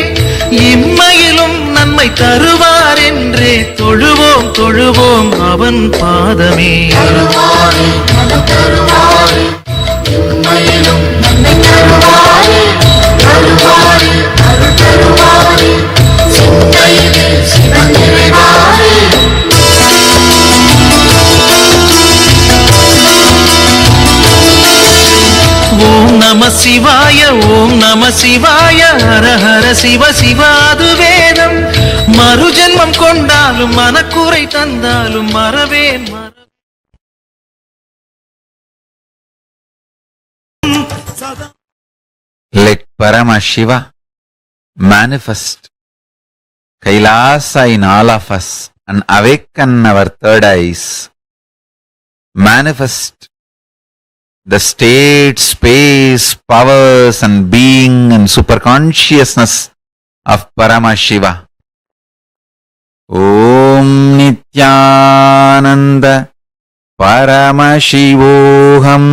இம்மையிலும் நன்மை தருவார் என்றே தொழுவோம் தொழுவோம் அவன் பாதமே. ஓம் நம சிவாய ஓம் நம சிவாய ஹர ஹர சிவ சிவாது வேதம் மறுஜென்மம் கொண்டாலும் மனக்குறை தந்தாலும் மறவேன் Let Paramashiva manifest KAILASA in all of us and awaken our third eyes. Manifest the state, space, powers and being and superconsciousness of Paramashiva. Om Nithyananda Paramashivoham.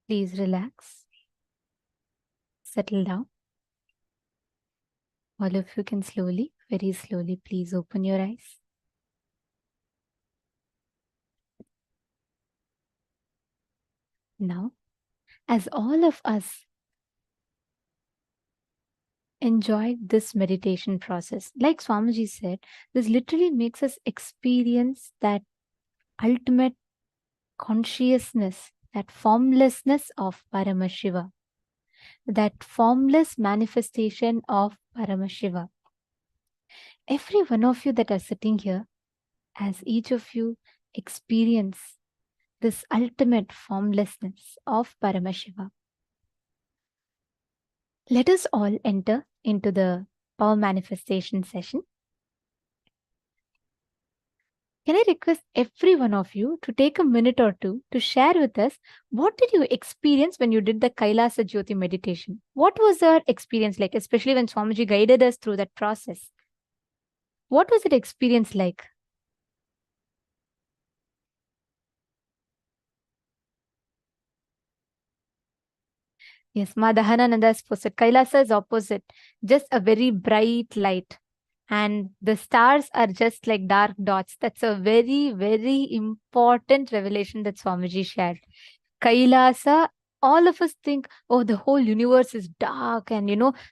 Please relax. Settle down. All of you can slowly, very slowly, please open your eyes. Now, as all of us enjoyed this meditation process, like Swamiji said, this literally makes us experience that ultimate consciousness, that formlessness of Paramashiva, that formless manifestation of Paramashiva. Every one of you that are sitting here, as each of you experience this ultimate formlessness of Paramashiva, let us all enter into the power manifestation session. Can I request every one of you to take a minute or two to share with us what did you experience when you did the KAILASA Jyoti meditation? What was your experience like, especially when Swamiji guided us through that process? What was that experience like? Yes, Ma Dahanananda has posted, KAILASA is opposite, just a very bright light. And the stars are just like dark dots. That's a very, very important revelation that Swamiji shared. KAILASA, all of us think, oh, the whole universe is dark and,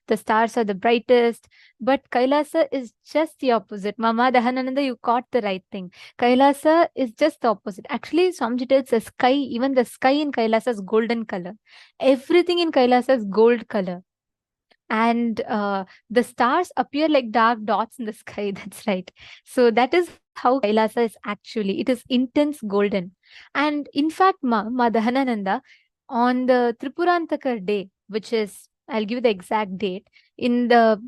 the stars are the brightest. But KAILASA is just the opposite. Mama Dahanananda, you caught the right thing. KAILASA is just the opposite. Actually, Swamiji tells the sky, even the sky in KAILASA is golden color. Everything in KAILASA is gold color. and the stars appear like dark dots in the sky. That's right. So that is how Kailasa is actually. It is intense golden. And in fact, Ma Dahanananda, on the Tripurantakar day, which is, I'll give you the exact date, in the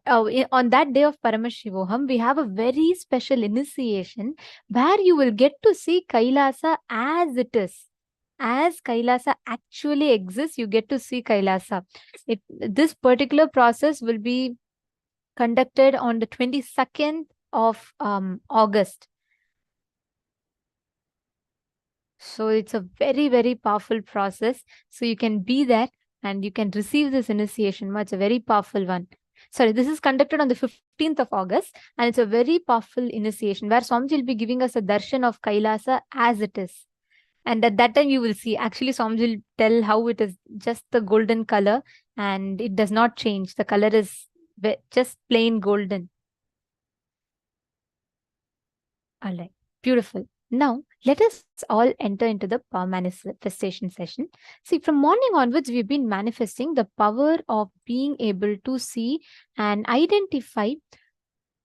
on that day of Paramashivoham, we have a very special initiation where you will get to see Kailasa as it is. As Kailasa actually exists, you get to see Kailasa. This particular process will be conducted on the 22nd of August. So it's a very, very powerful process. So you can be there and you can receive this initiation. It's a very powerful one. Sorry, this is conducted on the 15th of August, and it's a very powerful initiation where Swamiji will be giving us a darshan of Kailasa as it is. And at that time, you will see, actually, Swamiji will tell how it is just the golden color and it does not change. The color is just plain golden. All right, beautiful. Now, let us all enter into the power manifestation session. See, from morning onwards, we've been manifesting the power of being able to see and identify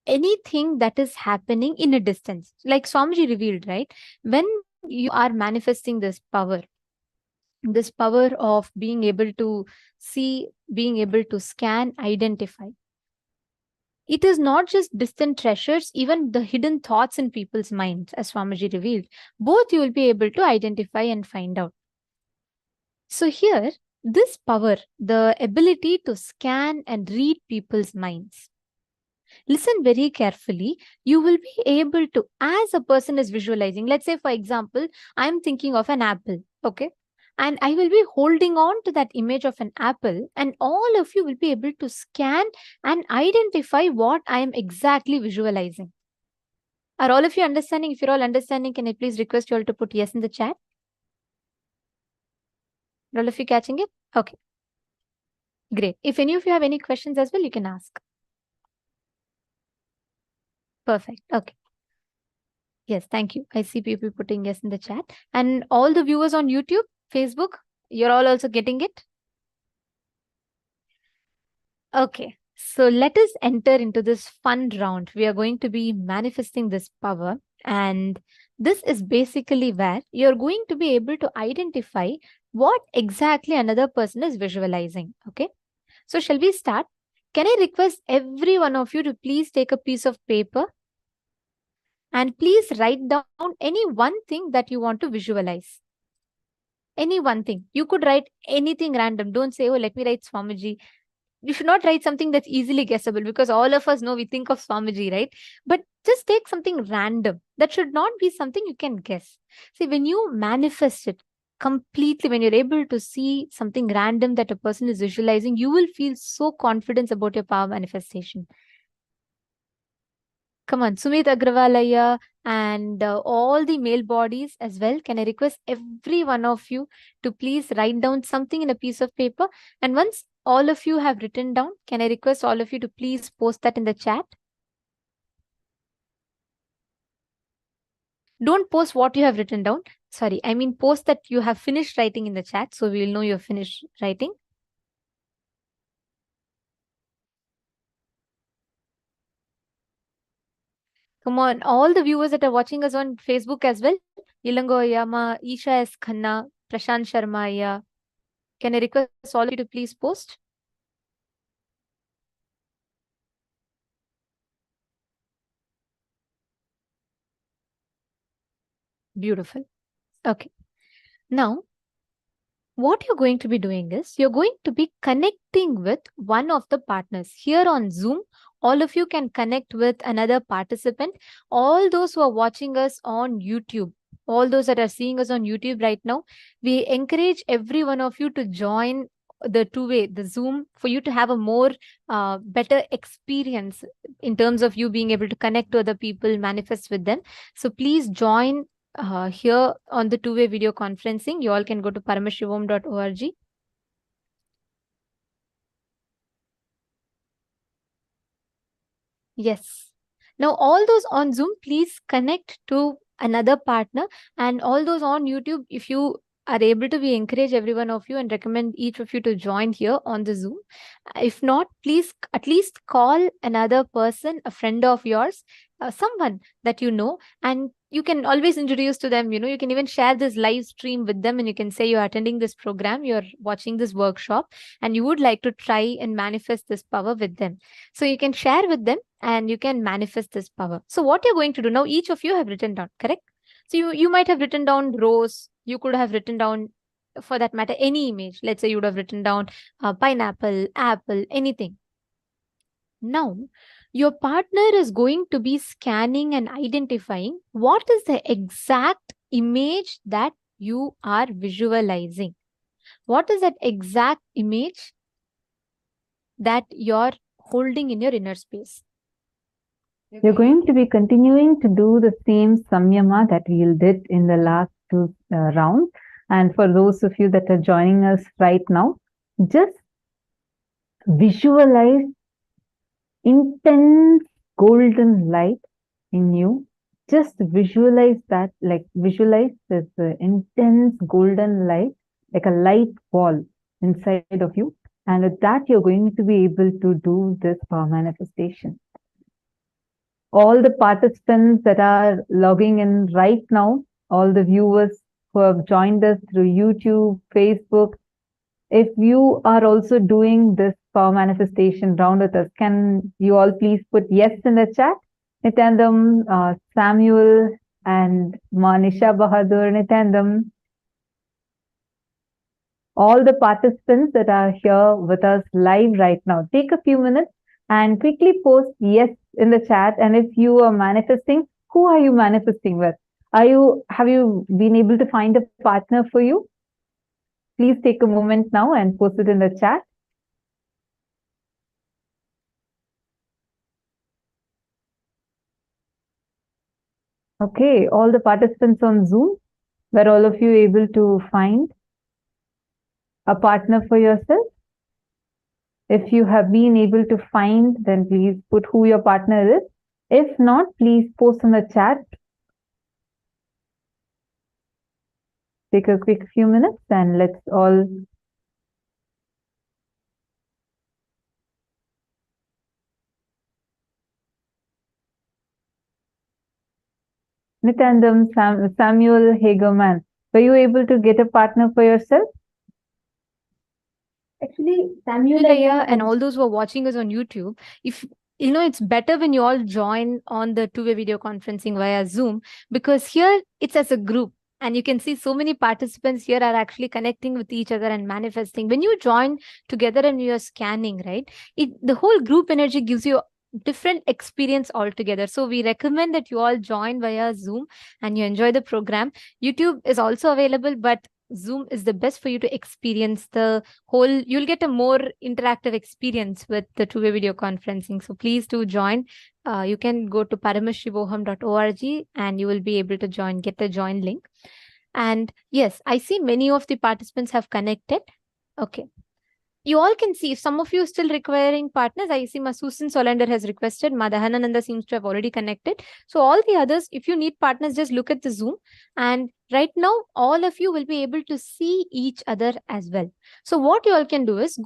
anything that is happening in a distance. Like Swamiji revealed, right? When you are manifesting this power of being able to see, being able to scan, identify, it is not just distant treasures, even the hidden thoughts in people's minds, as Swamiji revealed. Both you will be able to identify and find out. So here, this power, the ability to scan and read people's minds. Listen very carefully. You will be able to, as a person is visualizing, let's say, for example, I'm thinking of an apple, okay? And I will be holding on to that image of an apple, and all of you will be able to scan and identify what I am exactly visualizing. Are all of you understanding? If you're all understanding, can I please request you all to put yes in the chat? Are all of you catching it? Okay. Great. If any of you have any questions as well, you can ask. Perfect. Okay. Yes, thank you. I see people putting yes in the chat. And all the viewers on YouTube, Facebook, you're all also getting it? Okay. So let us enter into this fun round. We are going to be manifesting this power. And this is basically where you're going to be able to identify what exactly another person is visualizing. Okay. So shall we start? Can I request every one of you to please take a piece of paper and please write down any one thing that you want to visualize. Any one thing. You could write anything random. Don't say, oh, let me write Swamiji. You should not write something that's easily guessable, because all of us know we think of Swamiji, right? But just take something random. That should not be something you can guess. See, when you manifest it completely, when you're able to see something random that a person is visualizing, you will feel so confident about your power manifestation. Come on, Sumit Agrawalaya and all the male bodies as well. Can I request every one of you to please write down something in a piece of paper? And once all of you have written down, can I request all of you to please post that in the chat? Don't post what you have written down. Sorry, I mean post that you have finished writing in the chat, so we'll know you've finished writing. Come on, all the viewers that are watching us on Facebook as well. Ilango Yama, Isha S. Khanna, Prashant Sharma. Can I request all of you to please post? Beautiful. Okay. Now, what you're going to be doing is you're going to be connecting with one of the partners. Here on Zoom, all of you can connect with another participant. All those who are watching us on YouTube, all those that are seeing us on YouTube right now, we encourage every one of you to join the two-way, the Zoom, for you to have a more better experience in terms of you being able to connect to other people, manifest with them. So please join here on the two-way video conferencing. You all can go to paramashivoham.org. Yes. Now, all those on Zoom, please connect to another partner, and all those on YouTube, if you are able to, we encourage every one of you and recommend each of you to join here on the Zoom. If not, please at least call another person, a friend of yours, someone that you know, and you can always introduce to them. You can even share this live stream with them, and you can say you're attending this program, you're watching this workshop, and you would like to try and manifest this power with them. So you can share with them and you can manifest this power. So what you're going to do now, each of you have written down, correct? So you might have written down rose, you could have written down, for that matter, any image. Let's say you would have written down pineapple, apple, anything. Now, your partner is going to be scanning and identifying what is the exact image that you are visualizing. What is that exact image that you're holding in your inner space? You're going to be continuing to do the same samyama that we did in the last two rounds. And for those of you that are joining us right now, just visualize intense golden light in you. Just visualize that, like visualize this intense golden light, like a light ball inside of you. And with that, you're going to be able to do this power manifestation. All the participants that are logging in right now, all the viewers who have joined us through YouTube, Facebook, if you are also doing this power manifestation round with us, can you all please put yes in the chat? Nithyanandam, Samuel, and Manisha Bahadur, Nithyanandam. All the participants that are here with us live right now, take a few minutes and quickly post yes in the chat. And if you are manifesting, who are you manifesting with? Have you been able to find a partner for you? Please take a moment now and post it in the chat. Okay, all the participants on Zoom, were all of you able to find a partner for yourself? If you have been able to find, then please put who your partner is. If not, please post in the chat. Take a quick few minutes and let's all Nithyanandam, Samuel Hagerman, were you able to get a partner for yourself? Actually, Samuel here and all those who are watching us on YouTube, if it's better when you all join on the two-way video conferencing via Zoom, because here it's as a group and you can see so many participants here are actually connecting with each other and manifesting. When you join together and you're scanning, right, the whole group energy gives you different experience altogether. So we recommend that you all join via Zoom and you enjoy the program. YouTube is also available, but Zoom is the best for you to experience the whole. You'll get a more interactive experience with the two-way video conferencing. So please do join. You can go to paramashivoham.org and you will be able to join, get the join link. And yes, I see many of the participants have connected. Okay. You all can see, if some of you are still requiring partners, I see Susan Solander has requested. Madhahanananda seems to have already connected. So all the others, if you need partners, just look at the Zoom. And right now, all of you will be able to see each other as well. So what you all can do is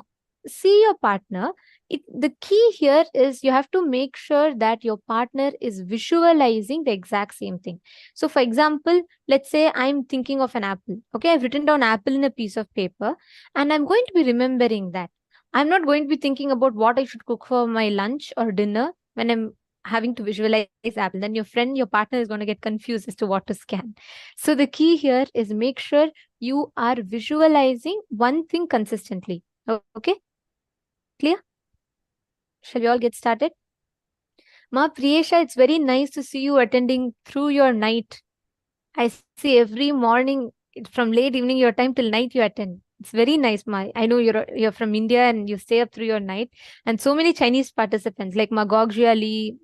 see your partner. The key here is you have to make sure that your partner is visualizing the exact same thing. So for example, let's say I'm thinking of an apple. Okay, I've written down apple in a piece of paper and I'm going to be remembering that. I'm not going to be thinking about what I should cook for my lunch or dinner when I'm having to visualize apple. Then your partner is going to get confused as to what to scan. So the key here is make sure you are visualizing one thing consistently. Okay, clear? Shall we all get started? Ma Priyesha, it's very nice to see you attending through your night. I see every morning from late evening your time till night you attend. It's very nice, Ma. I know you're from India and you stay up through your night. And so many Chinese participants like Magogjia Lee,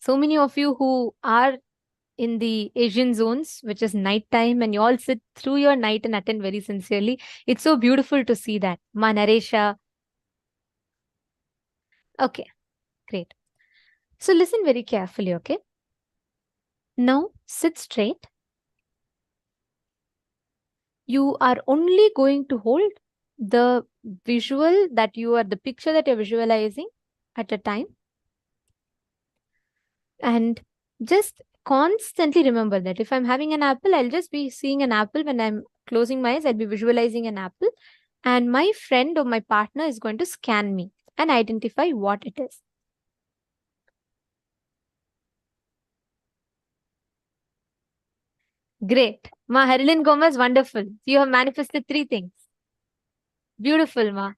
so many of you who are in the Asian zones, which is night time, and you all sit through your night and attend very sincerely. It's so beautiful to see that. Ma Naresha. Okay, great. So listen very carefully, okay? Now sit straight. you are only going to hold the visual that you are, the picture that you're visualizing at a time. And just constantly remember that if I'm having an apple, I'll just be seeing an apple. When I'm closing my eyes, I'll be visualizing an apple. And my friend or my partner is going to scan me and identify what it is. Great. Ma, Harilyn Gomez, wonderful. You have manifested 3 things. Beautiful, Ma.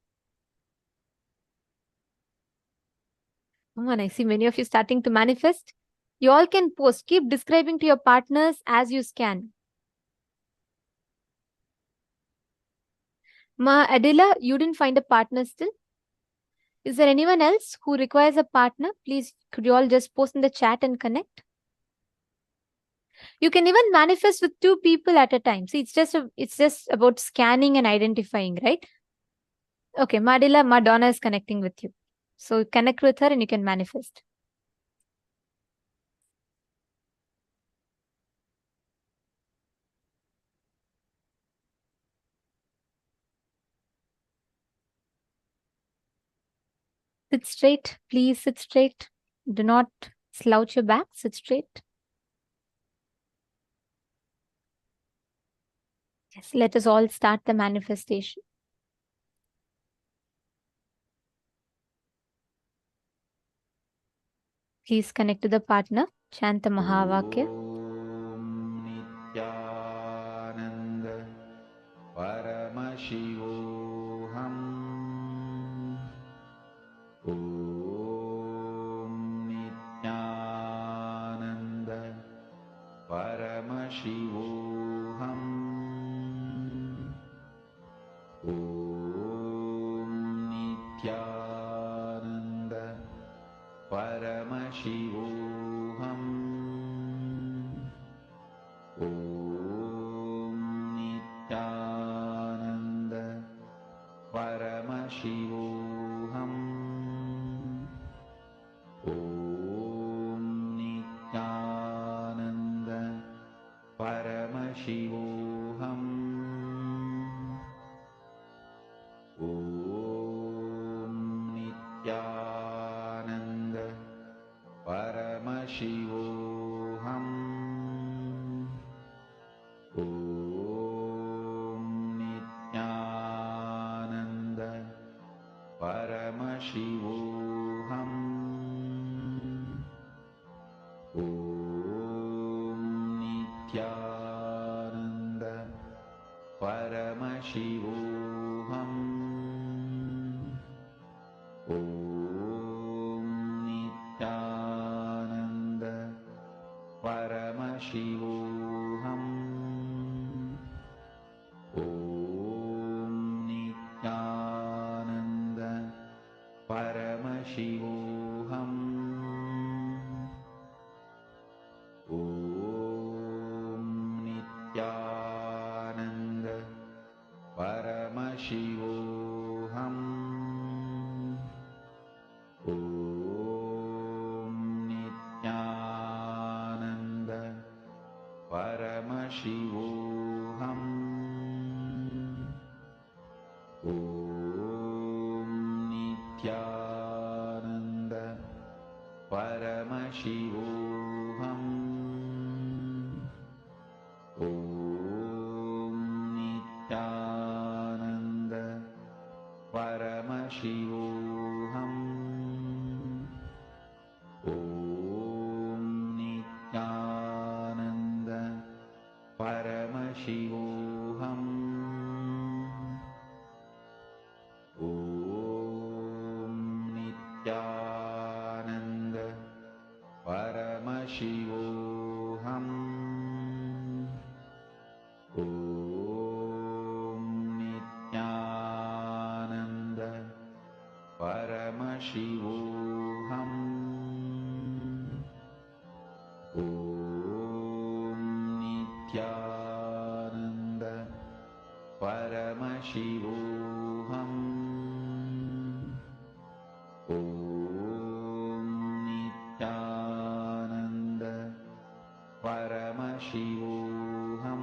Come on, I see many of you starting to manifest. You all can post. Keep describing to your partners as you scan. Ma, Adila, you didn't find a partner still? Is there anyone else who requires a partner? Please, could you all just post in the chat and connect? You can even manifest with 2 people at a time. See, it's just about scanning and identifying, right? Okay, Madila, Madonna is connecting with you. So connect with her and you can manifest. Sit straight. Please sit straight. Do not slouch your back. Sit straight. Yes, let us all start the manifestation. Please connect to the partner. Chant the Mahavakya. Nithyananda Paramashivoham. Om Nithyananda Paramashivoham. Om Nithyananda Paramashivoham. Om Nithyananda Paramashivoham. Om Nithyananda Paramashivoham. Om Nithyananda Paramashivoham. Om Nithyananda Paramashivoham. Om Nithyananda Paramashivoham. Om Nithyananda Paramashivoham. Om Nithyananda Paramashivoham. Om Nithyananda Paramashivoham. Om Nithyananda Paramashivoham. Om Nithyananda Paramashivoham. Om Nithyananda Paramashivoham. Om Nithyananda Paramashivoham. Om Nithyananda Paramashivoham. Om Nithyananda Paramashivoham. Om Nithyananda Paramashivoham. Om Nithyananda Paramashivoham.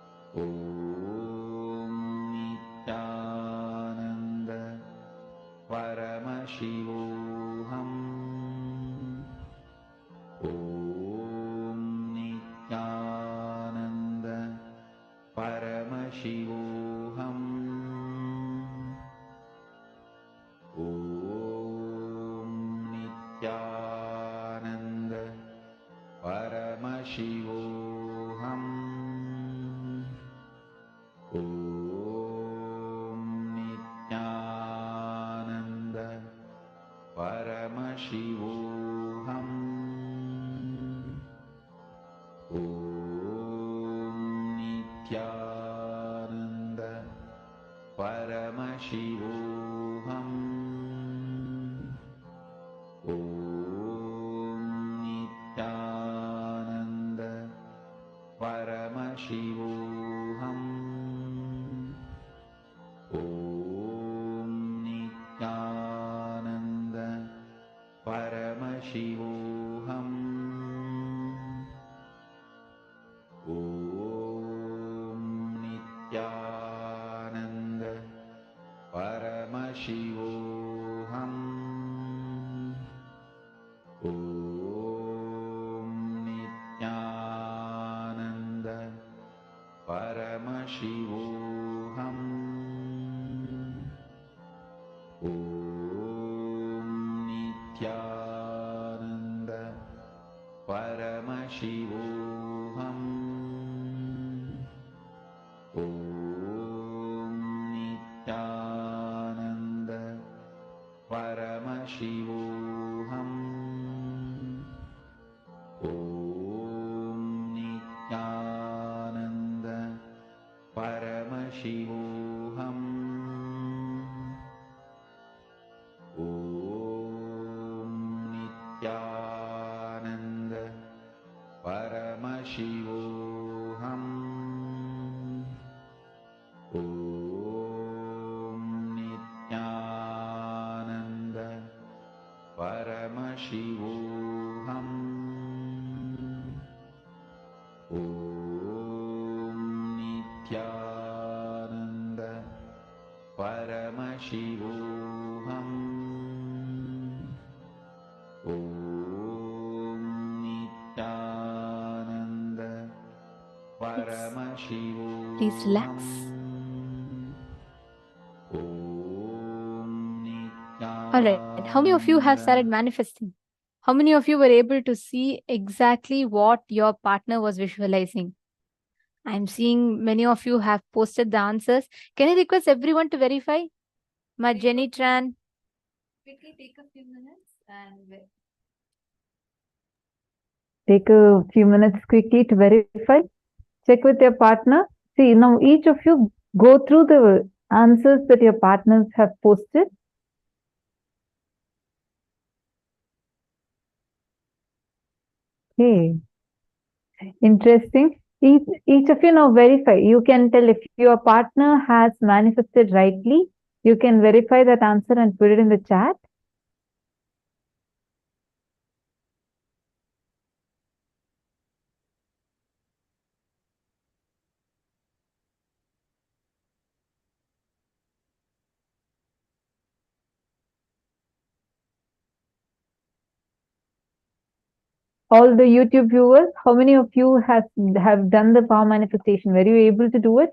Om Nithyananda Paramashivoham. Om Nithyananda Paramashivoham. Om Nithyananda Paramashivoham. Om Nithyananda Paramashivoham. Om Nithyananda Paramashivoham. Om Nithyananda Paramashivoham. Om Nithyananda Paramashivoham. Om Nithyananda Paramashivoham. Om Nithyananda Paramashivoham. Om Nithyananda Paramashivoham. Om Nithyananda Paramashivoham. Om Nithyananda Paramashivoham. Om Nithyananda Paramashivoham. Om Nithyananda Paramashivoham. Om Nithyananda Paramashivoham. Om Nithyananda Paramashivoham. Please relax. All right. How many of you have started manifesting? How many of you were able to see exactly what your partner was visualizing? I'm seeing many of you have posted the answers. Can I request everyone to verify? My Jenny Tran. Quickly take a few minutes and Take a few minutes quickly to verify. Check with your partner. See, now each of you go through the answers that your partners have posted. Okay. Interesting. Each of you now verify. You can tell if your partner has manifested rightly. You can verify that answer and put it in the chat. All the YouTube viewers, how many of you have done the power manifestation? Were you able to do it?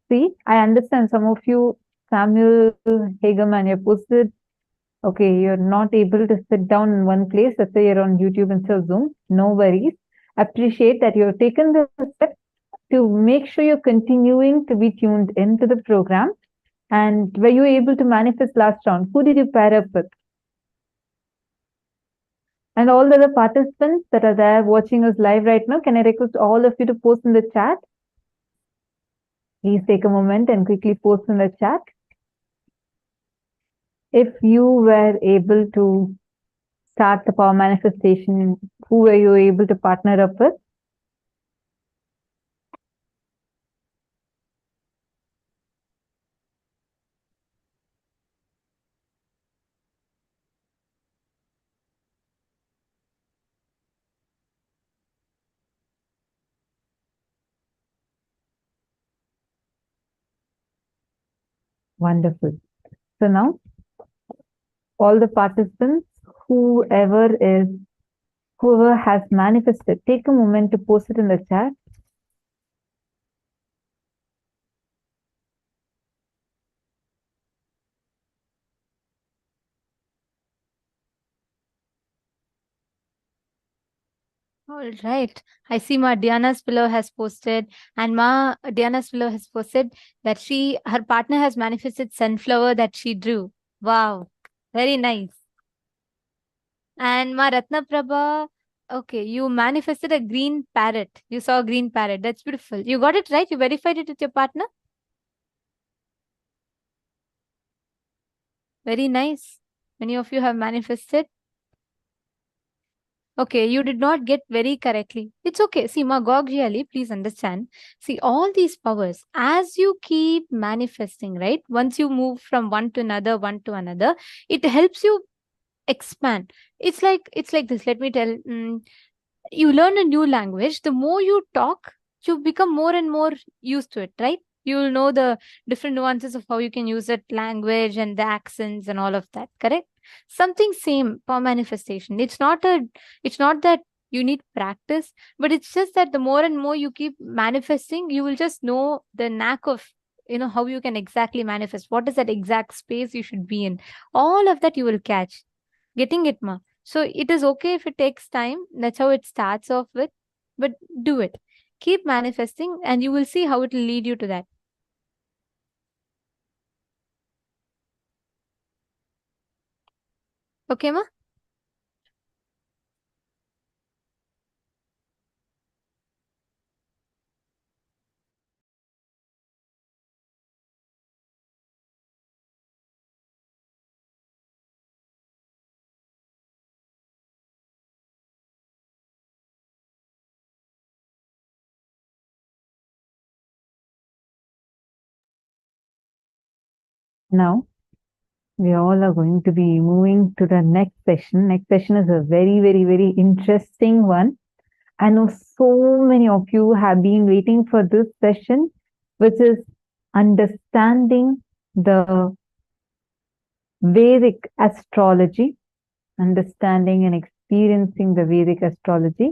See, I understand some of you, Samuel Hageman, you posted, okay, you're not able to sit down in one place. Let's say you're on YouTube instead of Zoom. No worries. Appreciate that you've taken the step to make sure you're continuing to be tuned into the program. And were you able to manifest last round? Who did you pair up with? And all the other participants that are there watching us live right now, can I request all of you to post in the chat? Please take a moment and quickly post in the chat. If you were able to start the power manifestation, who were you able to partner up with? Wonderful. So now, all the participants, whoever has manifested, take a moment to post it in the chat. All right. I see Diana's pillow has posted, and Diana's pillow has posted that her partner has manifested sunflower that she drew. Wow. Very nice. And Ratna Prabha, okay, you manifested a green parrot. You saw a green parrot. That's beautiful. You got it right? You verified it with your partner? Very nice. Many of you have manifested. Okay, you did not get very correctly. It's okay. See, Magog really, please understand. See, all these powers, as you keep manifesting, right? Once you move from one to another, it helps you expand. It's like this. Let me tell. You learn a new language. The more you talk, you become more and more used to it, right? You'll know the different nuances of how you can use that language and the accents and all of that, correct? Something same for manifestation. It's not that you need practice, but it's just that the more and more you keep manifesting, you will just know the knack of how you can exactly manifest. What is that exact space you should be in? All of that you will catch. Getting it, ma? So it is okay if it takes time. That's how it starts off with. But do it. Keep manifesting and you will see how it will lead you to that. Okay, ma? Now, we all are going to be moving to the next session. Next session is a very, very, very interesting one. I know so many of you have been waiting for this session, which is understanding the Vedic astrology, understanding and experiencing the Vedic astrology.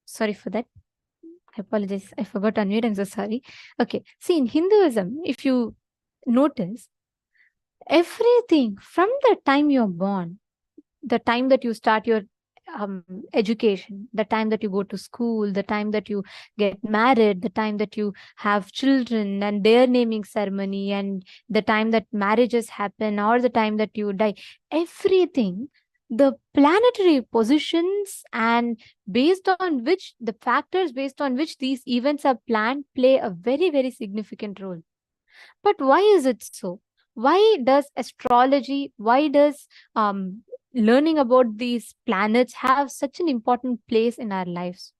Sorry for that. I apologize. I forgot to unmute. I'm so sorry. Okay. See, in Hinduism, if you notice, everything from the time you're born, the time that you start your education, the time that you go to school, the time that you get married, the time that you have children and their naming ceremony, and the time that marriages happen, or the time that you die, everything, the planetary positions and based on which the factors based on which these events are planned play a very, very significant role. But why is it so? Why does astrology, why does learning about these planets have such an important place in our lives?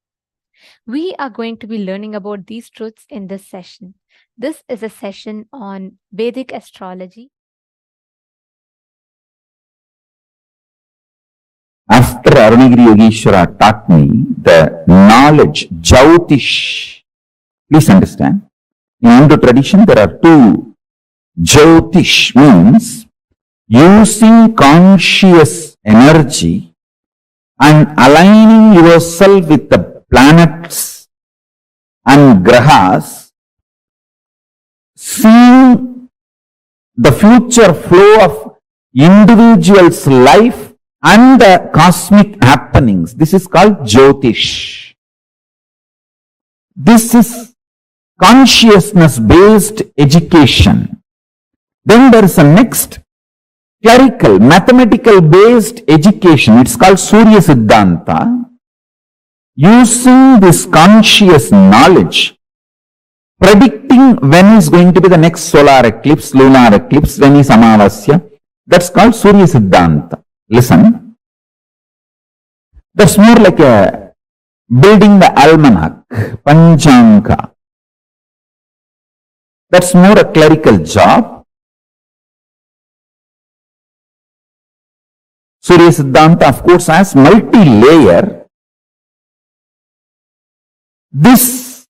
We are going to be learning about these truths in this session. This is a session on Vedic astrology. After Arunagiri Yogeshwara taught me the knowledge, Jyotish, please understand, in Hindu tradition there are two Jyotish means using conscious energy and aligning yourself with the planets and grahas, seeing the future flow of individual's life and the cosmic happenings. This is called Jyotish. This is consciousness-based education. Then there is a next clerical, mathematical-based education. It's called Surya Siddhanta. Using this conscious knowledge, predicting when is going to be the next solar eclipse, lunar eclipse, when is Amavasya. That's called Surya Siddhanta. Listen. That's more like a building the almanac, Panchanka. That's more a clerical job. Surya Siddhanta, of course, has multi-layer. This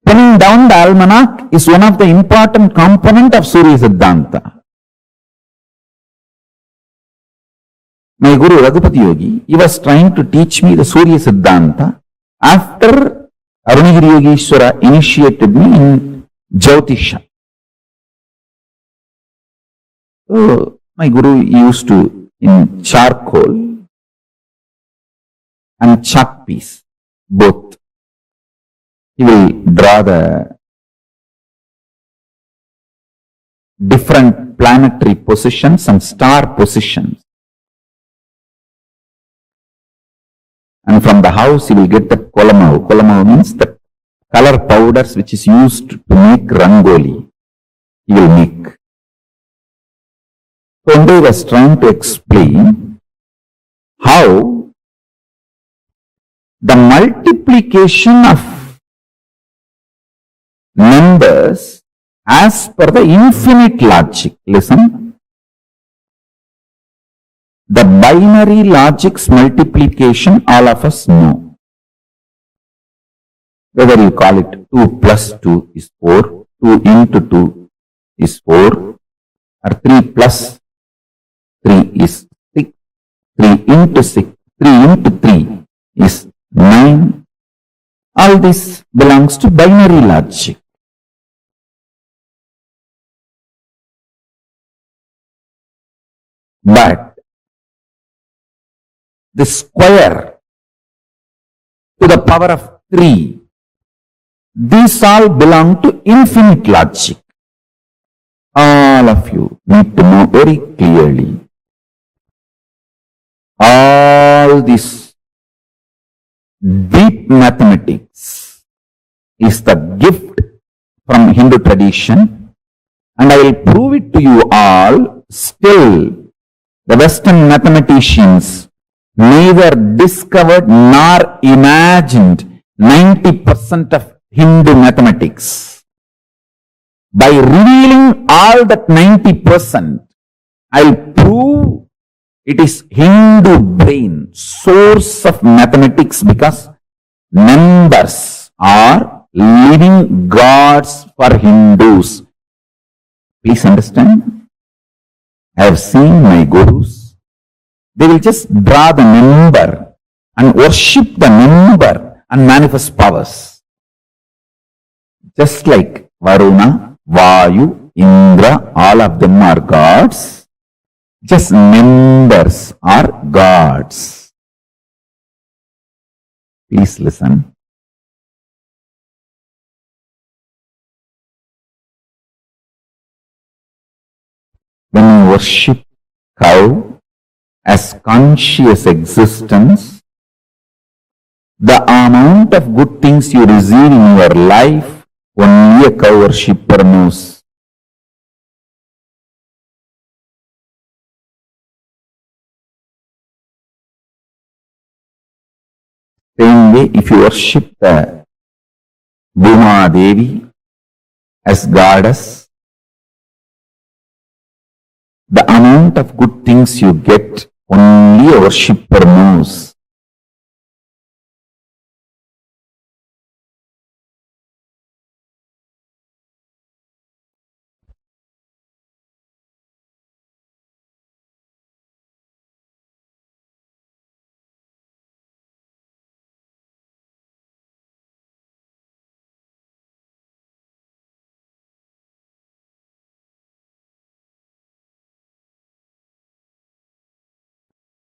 pinning down the almanac is one of the important component of Surya Siddhanta. My Guru Raghupati Yogi, he was trying to teach me the Surya Siddhanta after Arunagiri Yogeshwara initiated me in Jyotisha. So, my Guru used to, in charcoal and chalk piece, both, he will draw the different planetary positions and star positions. And from the house, he will get the kolamav. Kolamav means the color powders which is used to make rangoli. He will make. So one day he was trying to explain how the multiplication of numbers as per the infinite logic. Listen. The binary logic's multiplication, all of us know. Whether you call it 2 plus 2 is 4, 2 into 2 is 4, or 3 plus 3 is 6, 3 into 6, 3 into 3 is 9. All this belongs to binary logic. But the square to the power of 3, these all belong to infinite logic. All of you need to know very clearly. All this deep mathematics is the gift from Hindu tradition, and I will prove it to you all. Still, the Western mathematicians neither discovered nor imagined 90% of Hindu mathematics. By revealing all that 90%, I'll prove it is Hindu brain, source of mathematics, because numbers are living gods for Hindus. Please understand. I have seen my gurus. They will just draw the number and worship the number and manifest powers. Just like Varuna, Vayu, Indra, all of them are gods. Just numbers are gods. Please listen. When you worship cow as conscious existence, the amount of good things you receive in your life, only a cow worshipper knows. Same way, if you worship the Bhuma Devi as goddess, the amount of good things you get, only a worshipper knows.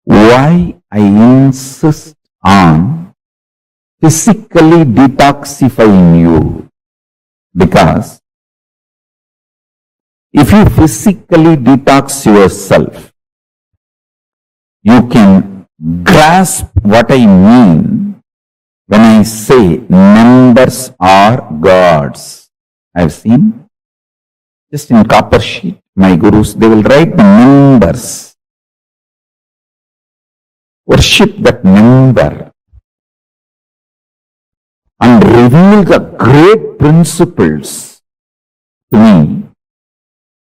why I insist on physically detoxifying you. Because if you physically detox yourself, you can grasp what I mean when I say members are gods. I've seen just in copper sheet, my gurus, they will write the members. Worship that member and reveal the great principles to me.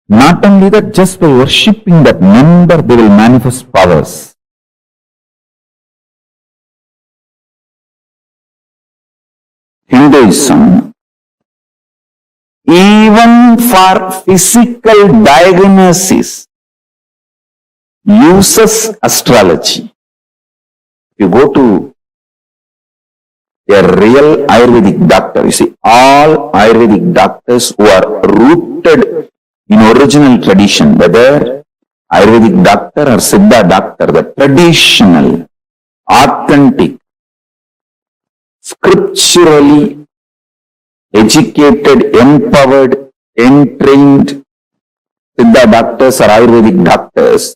Not only that, just by worshipping that member, they will manifest powers. Hinduism, even for physical diagnosis, uses astrology. You go to a real Ayurvedic doctor, you see, all Ayurvedic doctors who are rooted in original tradition, whether Ayurvedic doctor or Siddha doctor, the traditional, authentic, scripturally educated, empowered, entrained Siddha doctors or Ayurvedic doctors,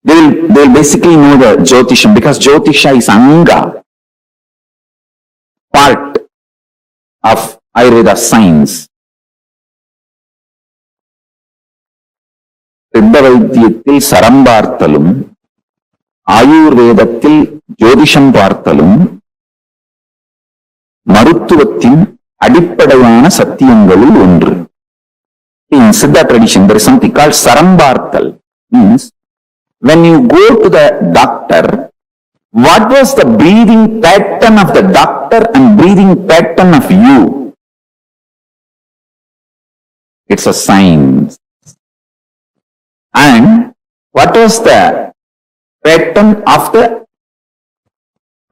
they'll basically know the Jyotisham, because Jyotisha is Anga, part of Ayurveda science. சித்த வைத்தியத்தில் சரம் பார்த்தலும் ஆயுர்வேதத்தில் ஜோதிஷம் பார்த்தலும் மருத்துவத்தின் அடிப்படையான சத்தியங்களில் ஒன்று. In Siddha tradition, there is something called saram பார்த்தல். Means, when you go to the doctor, what was the breathing pattern of the doctor and breathing pattern of you? It's a science. And what was the pattern of the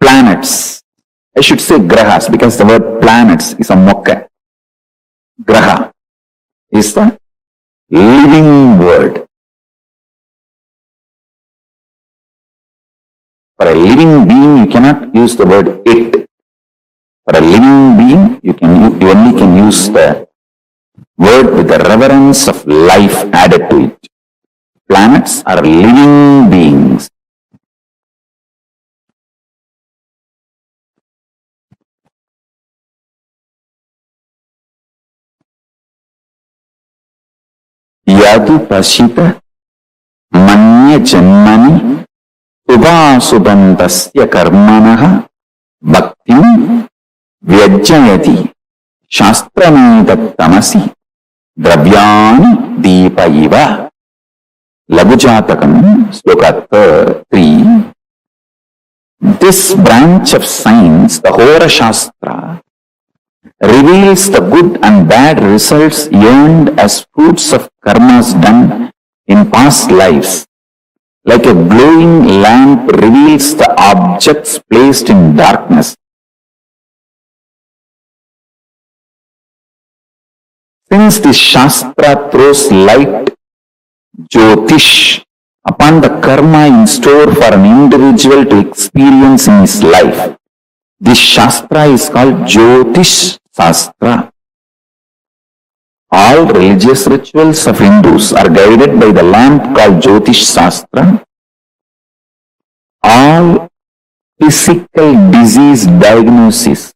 planets? I should say grahas, because the word planets is a mokka. Graha is the living word. For a living being, you cannot use the word it. For a living being, you only can use the word with the reverence of life added to it. Planets are living beings. Yadu pasita manya janmani ubasubantasya karmanaha bhaktim vyajayati shastramedattamasi dravyani deepa iva. Lagujatakam, sloka 3. This branch of science, the Hora Shastra, reveals the good and bad results earned as fruits of karmas done in past lives. Like a glowing lamp reveals the objects placed in darkness. Since this Shastra throws light, Jyotish, upon the karma in store for an individual to experience in his life, this Shastra is called Jyotish Shastra. All religious rituals of Hindus are guided by the lamp called Jyotish Shastra. All physical disease diagnosis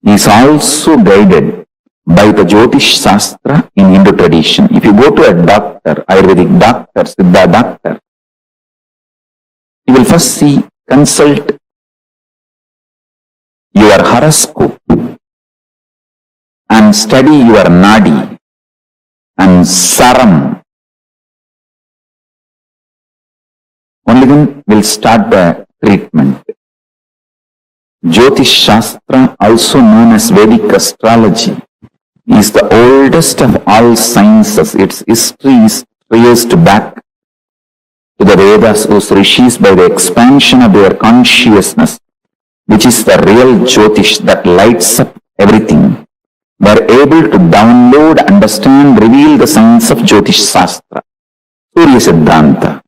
is also guided by the Jyotish Shastra in Hindu tradition. If you go to a doctor, Ayurvedic doctor, Siddha doctor, you will first consult your horoscope and study your nadi and saram. Only then will start the treatment. Jyotish Shastra, also known as Vedic astrology, is the oldest of all sciences. Its history is traced back to the Vedas, whose rishis, by the expansion of their consciousness, which is the real Jyotish that lights up everything, were able to download, understand, reveal the science of Jyotish Shastra, Surya Siddhanta.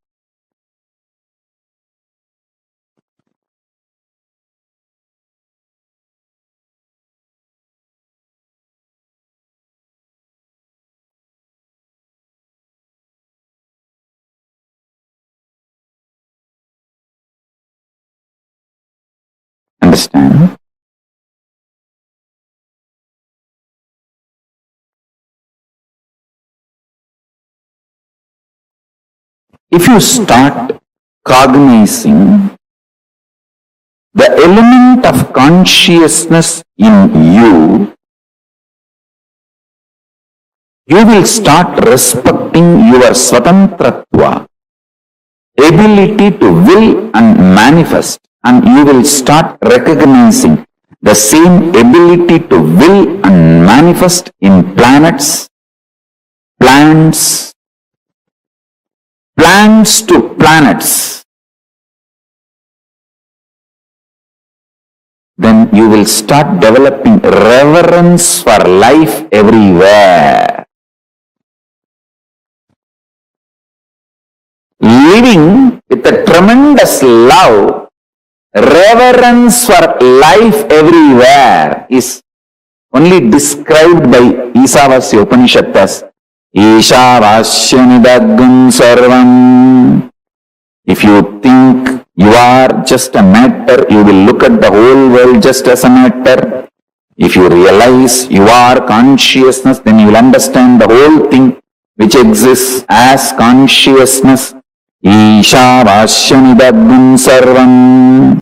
understand? If you start cognizing the element of consciousness in you, you will start respecting your swatantratva, ability to will and manifest, and you will start recognizing the same ability to will and manifest in planets, plants, plants to planets. Then you will start developing reverence for life everywhere. Living with a tremendous love, reverence for life everywhere is only described by Isavasya Upanishad as Ishavasyanidagam sarvam. If you think you are just a matter, you will look at the whole world just as a matter. If you realize you are consciousness, then you will understand the whole thing which exists as consciousness. Ishavasyanidagam sarvam.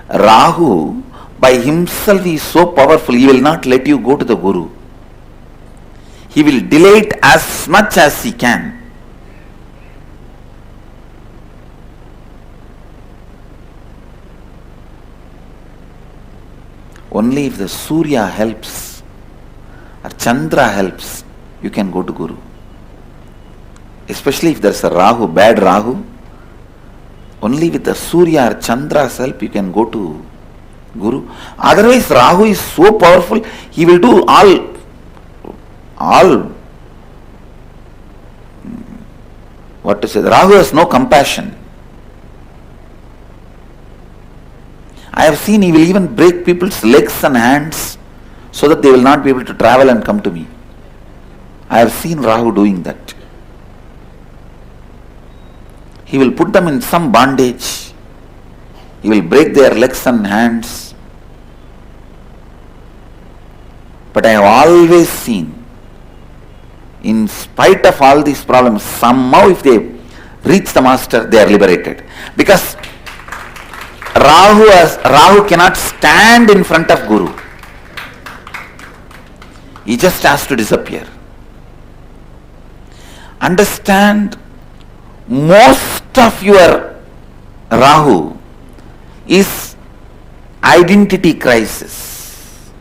Rahu by himself is so powerful, he will not let you go to the Guru. He will delay it as much as he can. Only if the Surya helps or Chandra helps, you can go to Guru. Especially if there is a Rahu, bad Rahu, only with the Surya or Chandra's help you can go to Guru. Otherwise Rahu is so powerful, he will do all what to say, Rahu has no compassion. I have seen he will even break people's legs and hands so that they will not be able to travel and come to me. I have seen Rahu doing that. He will put them in some bondage. He will break their legs and hands. But I have always seen, in spite of all these problems, somehow if they reach the master, they are liberated. Because Rahu cannot stand in front of Guru. He just has to disappear. Understand, most of your Rahu is identity crisis.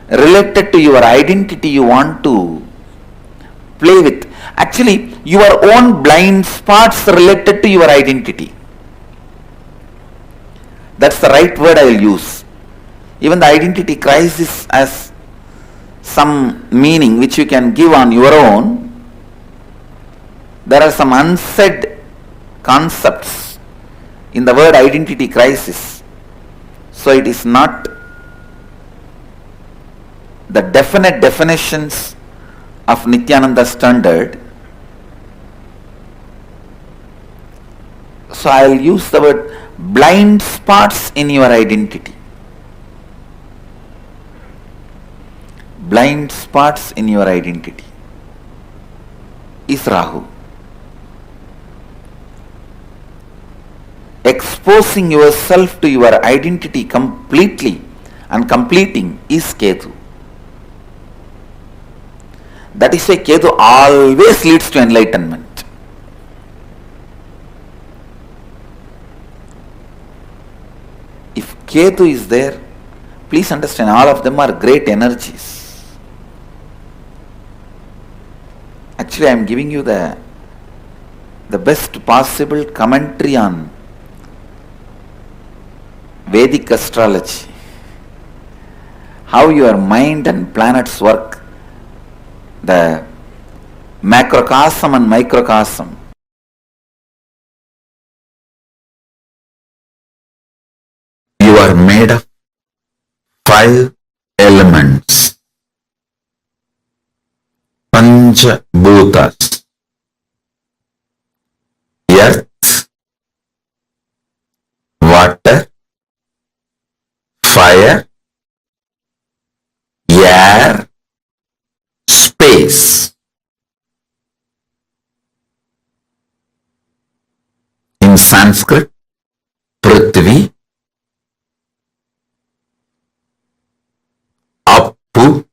Related to your identity you want to play with. Actually, your own blind spots related to your identity. That's the right word I will use. Even the identity crisis has some meaning which you can give on your own. There are some unsaid concepts in the word identity crisis. So it is not the definite definitions of Nithyananda standard. So I will use the word blind spots in your identity. Blind spots in your identity is Rahu. Exposing yourself to your identity completely and completing is Ketu. That is why Ketu always leads to enlightenment. If Ketu is there, please understand, all of them are great energies. Actually, I am giving you the best possible commentary on Vedic astrology. How your mind and planets work. The macrocosm and microcosm. You are made of 5 elements. Pancha Bhutas. Earth, water, fire, air, space. In Sanskrit, Prithvi, Appu,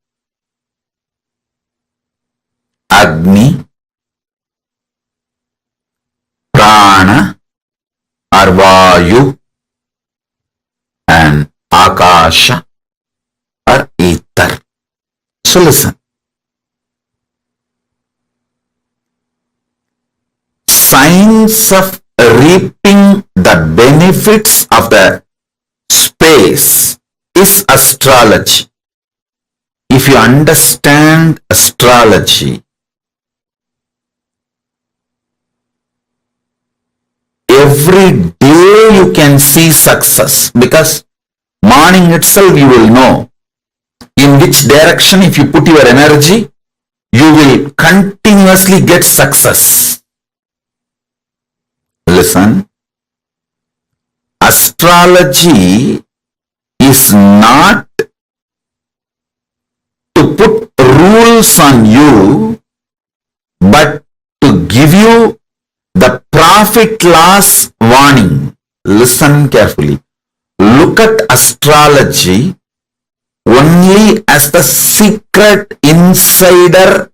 Agni, Prana, or Vayu, and Akasha or ether. So listen. Science of reaping the benefits of the space is astrology. If you understand astrology, every day you can see success, because morning itself you will know in which direction if you put your energy, you will continuously get success. Listen, astrology is not to put rules on you, but to give you the profit loss warning. Listen carefully. Look at astrology only as the secret insider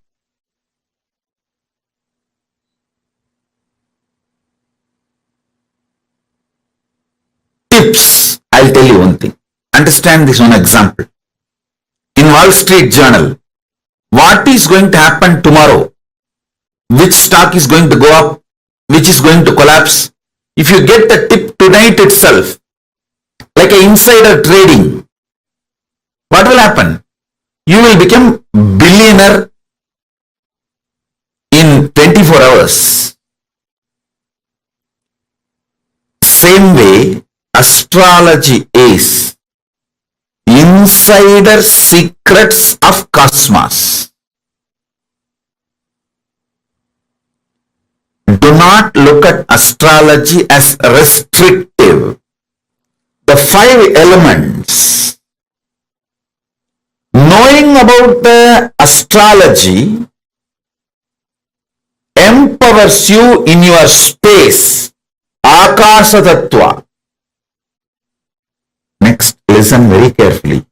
tips. I'll tell you one thing. Understand this one example. In Wall Street Journal, what is going to happen tomorrow? Which stock is going to go up? Which is going to collapse? If you get the tip tonight itself, like an insider trading, what will happen? You will become billionaire in 24 hours. Same way, astrology is insider secrets of cosmos. Do not look at astrology as restrictive. The 5 elements. Knowing about the astrology empowers you in your space. Akasha Tattva. Next, listen very carefully.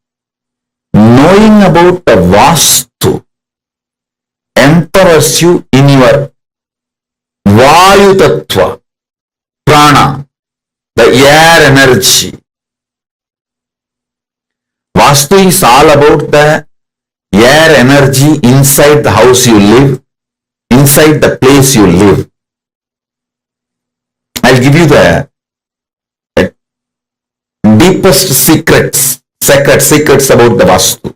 Knowing about the Vastu empowers you in your Vayu Tattva, Prana, the air energy. Vastu is all about the air energy inside the house you live, inside the place you live. I'll give you the deepest secrets about the Vastu.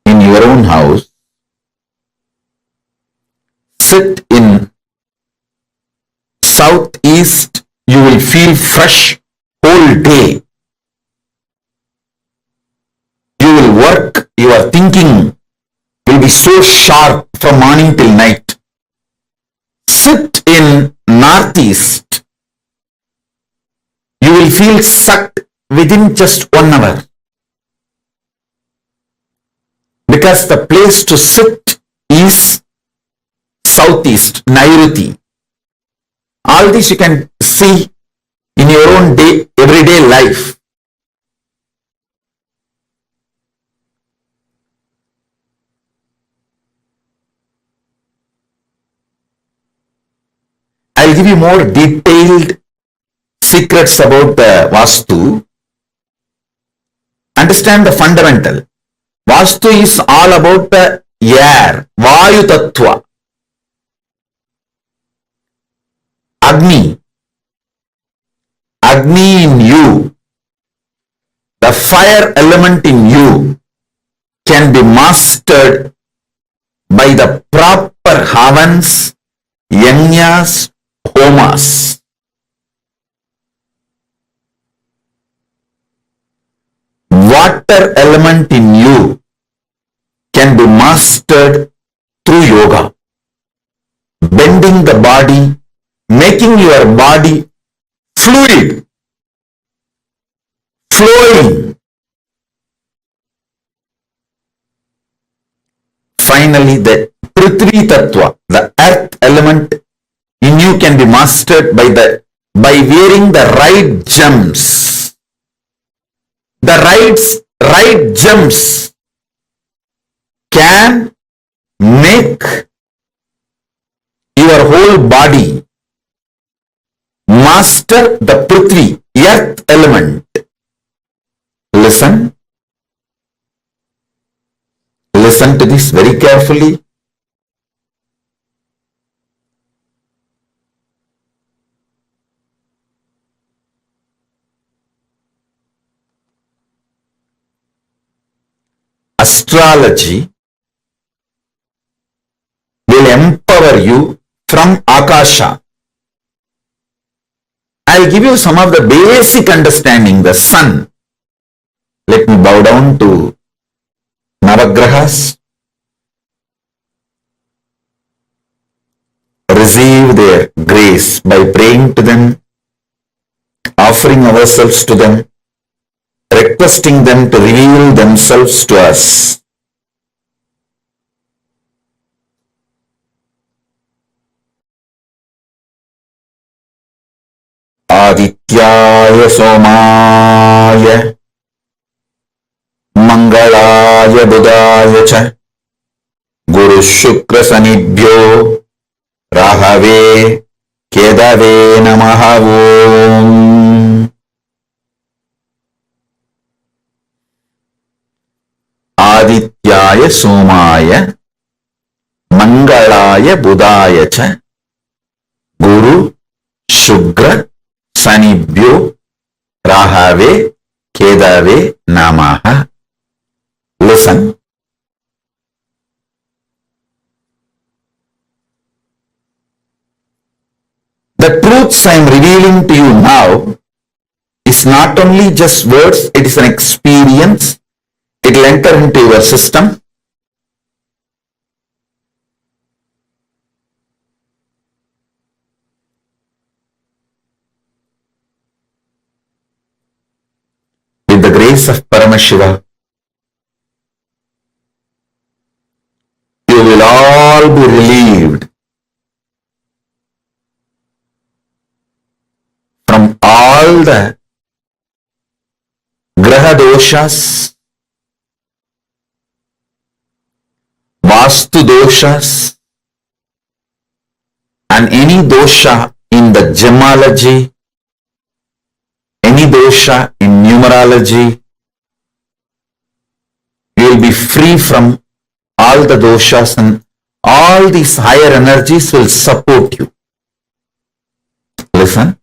In your own house, sit in southeast, you will feel fresh whole day. You will work, your thinking will be so sharp from morning till night. Sit in northeast, you will feel sucked within just 1 hour. Because the place to sit is southeast, Nairuti. All this you can see in your own everyday life. I'll give you more detailed secrets about the Vastu. Understand the fundamental. Vastu is all about the air, Vayu Tattva. Agni in you, the fire element in you can be mastered by the proper havans, yajnas, homas. Water element in you can be mastered through yoga. Bending the body, making your body fluid, flowing. Finally, the Prithvi Tattva, the earth element in you, can be mastered by wearing the right gems. The right gems can make your whole body master the Prithvi, earth element. Listen to this very carefully. Astrology will empower you from Akasha. I'll give you some of the basic understanding. The sun. Let me bow down to Navagrahas. Receive their grace by praying to them, offering ourselves to them, requesting them to reveal themselves to us. Adityaya Somaya Mangalaya Budaya Cha Guru Shukra Sanibhyo Rahave Kedave Namaha Om. Adityaya Somaya Mangalaya Budaya Cha Guru Shukra Sanibhyo Rahave Kedave Namaha. Listen. The truths I am revealing to you now is not only just words, it is an experience. It will enter into your system. With the grace of Paramashiva, you will all be relieved from all the graha doshas, vastu doshas, and any dosha in the gemology, any dosha in numerology. You will be free from all the doshas, and all these higher energies will support you. Listen.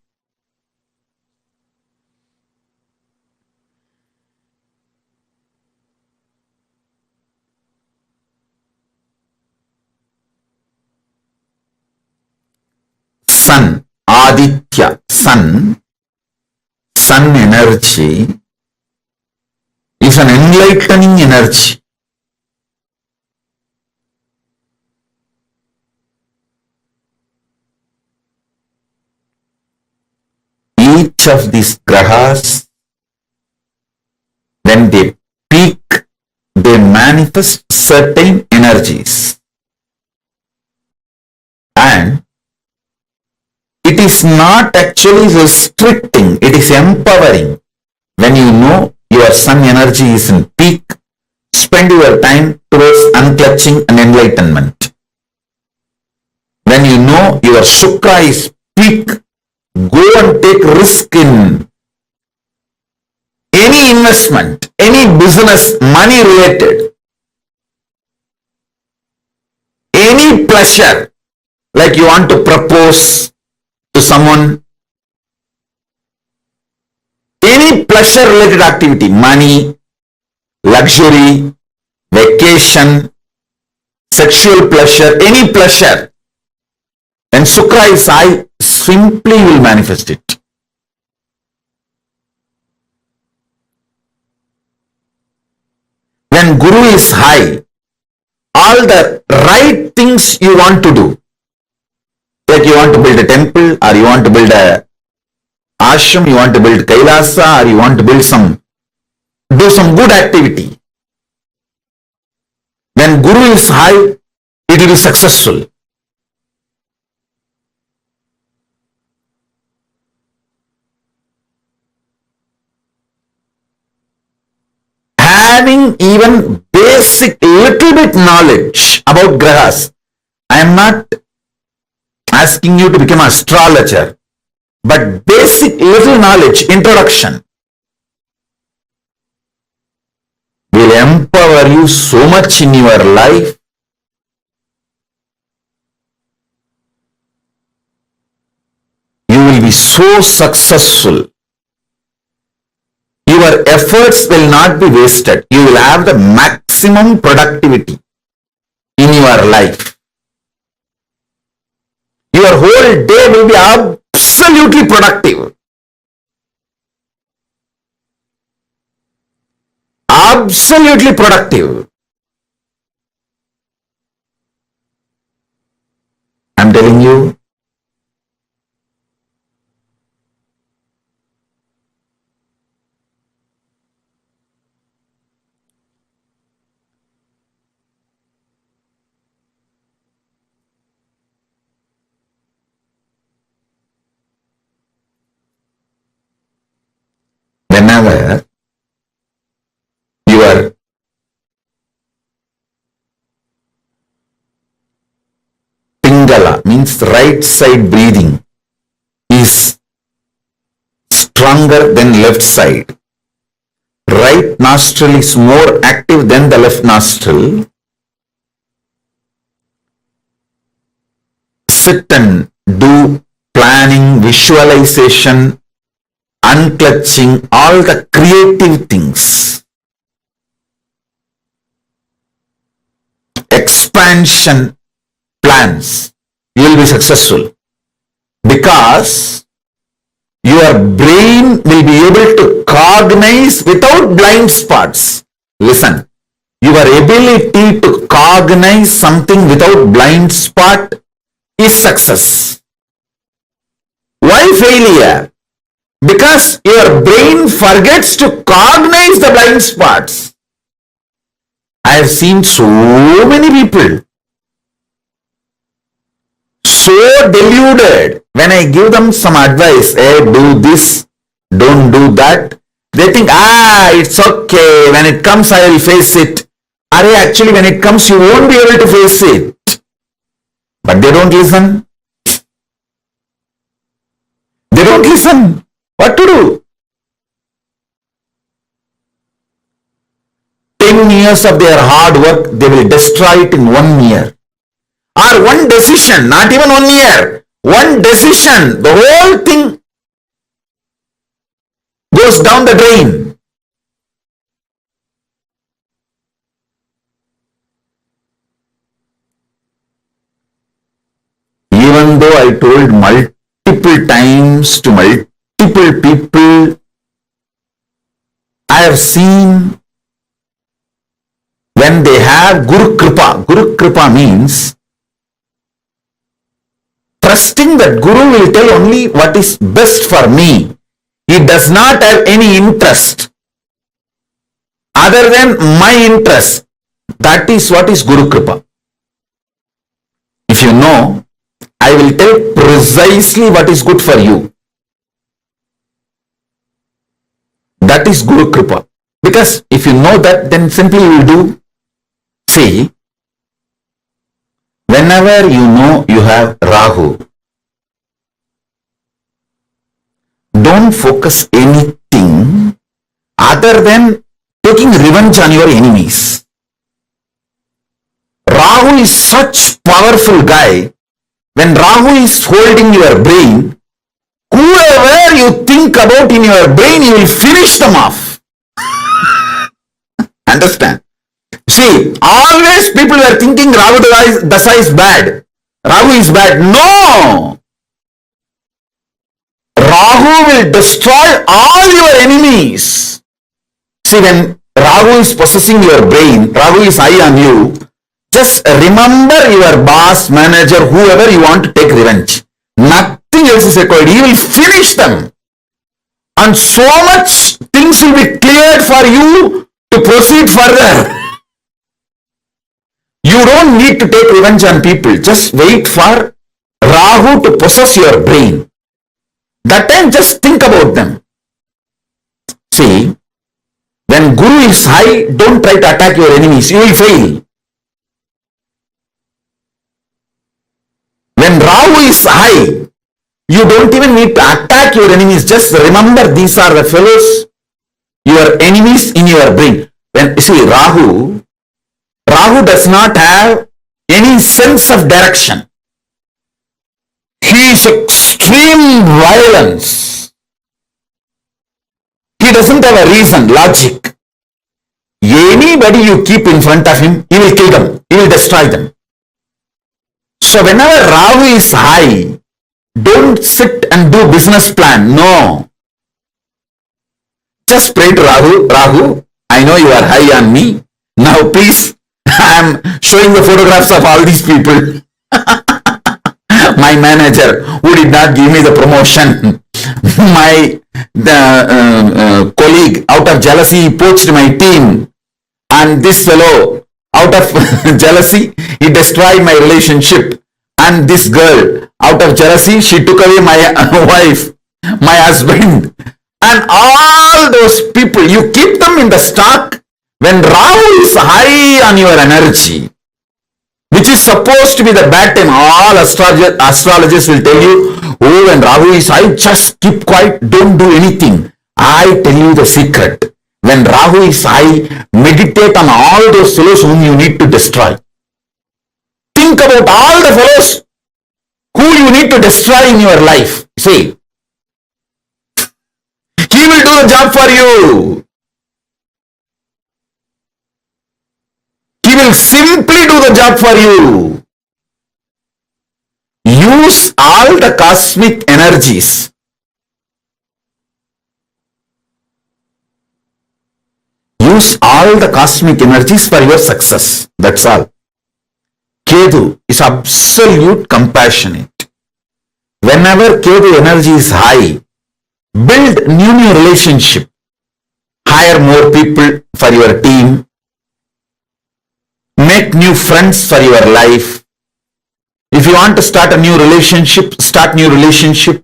Sun, Aditya, sun energy is an enlightening energy. Each of these grahas, when they peak, they manifest certain energies. And it is not actually restricting, it is empowering. When you know your sun energy is in peak, spend your time towards unclutching and enlightenment. When you know your Shukra is peak, go and take risk in any investment, any business, money related, any pleasure, like you want to propose to someone, any pleasure related activity, money, luxury, vacation, sexual pleasure, any pleasure. When Shukra is high, simply will manifest it. When Guru is high, all the right things you want to do. Like you want to build a temple, or you want to build a ashram, you want to build KAILASA, or you want to build do some good activity. When Guru is high, it will be successful. Having even basic little bit knowledge about grahas. I am not asking you to become an astrologer, but basic little knowledge, introduction, will empower you so much in your life. You will be so successful. Your efforts will not be wasted. You will have the maximum productivity in your life. Your whole day will be absolutely productive. Absolutely productive. I'm telling you, whenever your Pingala means right side breathing is stronger than left side. Right nostril is more active than the left nostril. Sit and do planning, visualization, unclutching, all the creative things. Expansion plans. You will be successful because your brain will be able to cognize without blind spots. Listen, your ability to cognize something without blind spot is success. Why failure? Because your brain forgets to cognize the blind spots. I have seen so many people so deluded. When I give them some advice, hey, do this, don't do that, they think, it's okay, when it comes I will face it. Actually when it comes you won't be able to face it. But they don't listen. They don't listen. What to do? 10 years of their hard work, they will destroy it in 1 year. Or one decision, not even 1 year. One decision, the whole thing goes down the drain. Even though I told multiple times to multiple people, I have seen when they have Guru Kripa. Guru Kripa means trusting that Guru will tell only what is best for me. He does not have any interest other than my interest. That is what is Guru Kripa. If you know, I will tell precisely what is good for you. That is Guru Kripa. Because if you know that, then simply you will do. See, whenever you know you have Rahu, don't focus anything other than taking revenge on your enemies. Rahu is such powerful guy. When Rahu is holding your brain, whoever you think about in your brain, you will finish them off. Understand? See, always people were thinking Rahu Dasa is bad. Rahu is bad. No! Rahu will destroy all your enemies. See, when Rahu is possessing your brain, Rahu is high on you, Just remember your boss, manager, whoever you want to take revenge. Nothing else is required. He will finish them. And so much things will be cleared for you to proceed further. You don't need to take revenge on people. Just wait for Rahu to possess your brain. That time just think about them. See, when Guru is high, don't try to attack your enemies. You will fail. When Rahu is high, you don't even need to attack your enemies. Just remember these are the fellows, your enemies in your brain. When you see Rahu does not have any sense of direction. He is extreme violence. He doesn't have a reason, logic. Anybody you keep in front of him, he will kill them. He will destroy them. So whenever Rahu is high, don't sit and do business plan. No. Just pray to Rahu, I know you are high on me. Now please, I am showing the photographs of all these people. My manager who did not give me the promotion. My colleague, out of jealousy, he poached my team. And this fellow, out of jealousy, he destroyed my relationship. And this girl, out of jealousy, she took away my wife, my husband. And all those people, you keep them in the stock when Rahu is high on your energy, which is supposed to be the bad time. All astrologers will tell you, oh, when Rahu is high, just keep quiet, don't do anything. I tell you the secret. When Rahu is high, meditate on all those fellows whom you need to destroy. Think about all the fellows who you need to destroy in your life. See, he will do the job for you. He will simply do the job for you. Use all the cosmic energies. Use all the cosmic energies for your success. That's all. Ketu is absolute compassionate. Whenever Ketu energy is high, build new relationship. Hire more people for your team. Make new friends for your life. If you want to start a new relationship, start new relationship.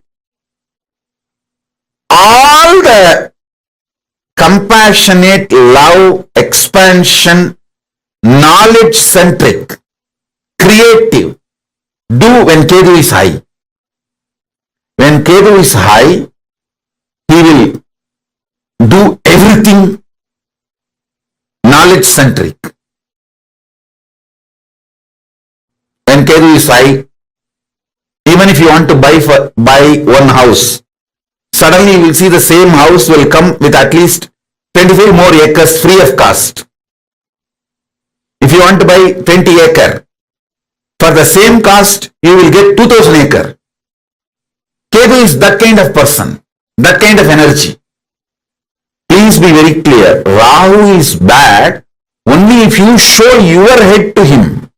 All the compassionate, love, expansion, knowledge-centric, creative, do when Ketu is high. When Ketu is high, he will do everything knowledge-centric. When Ketu is high, even if you want to buy one house, suddenly you will see the same house will come with at least 25 more acres free of cost. If you want to buy 20 acre, for the same cost, you will get 2000 acre. Ketu is that kind of person, that kind of energy. Please be very clear. Rahu is bad only if you show your head to him.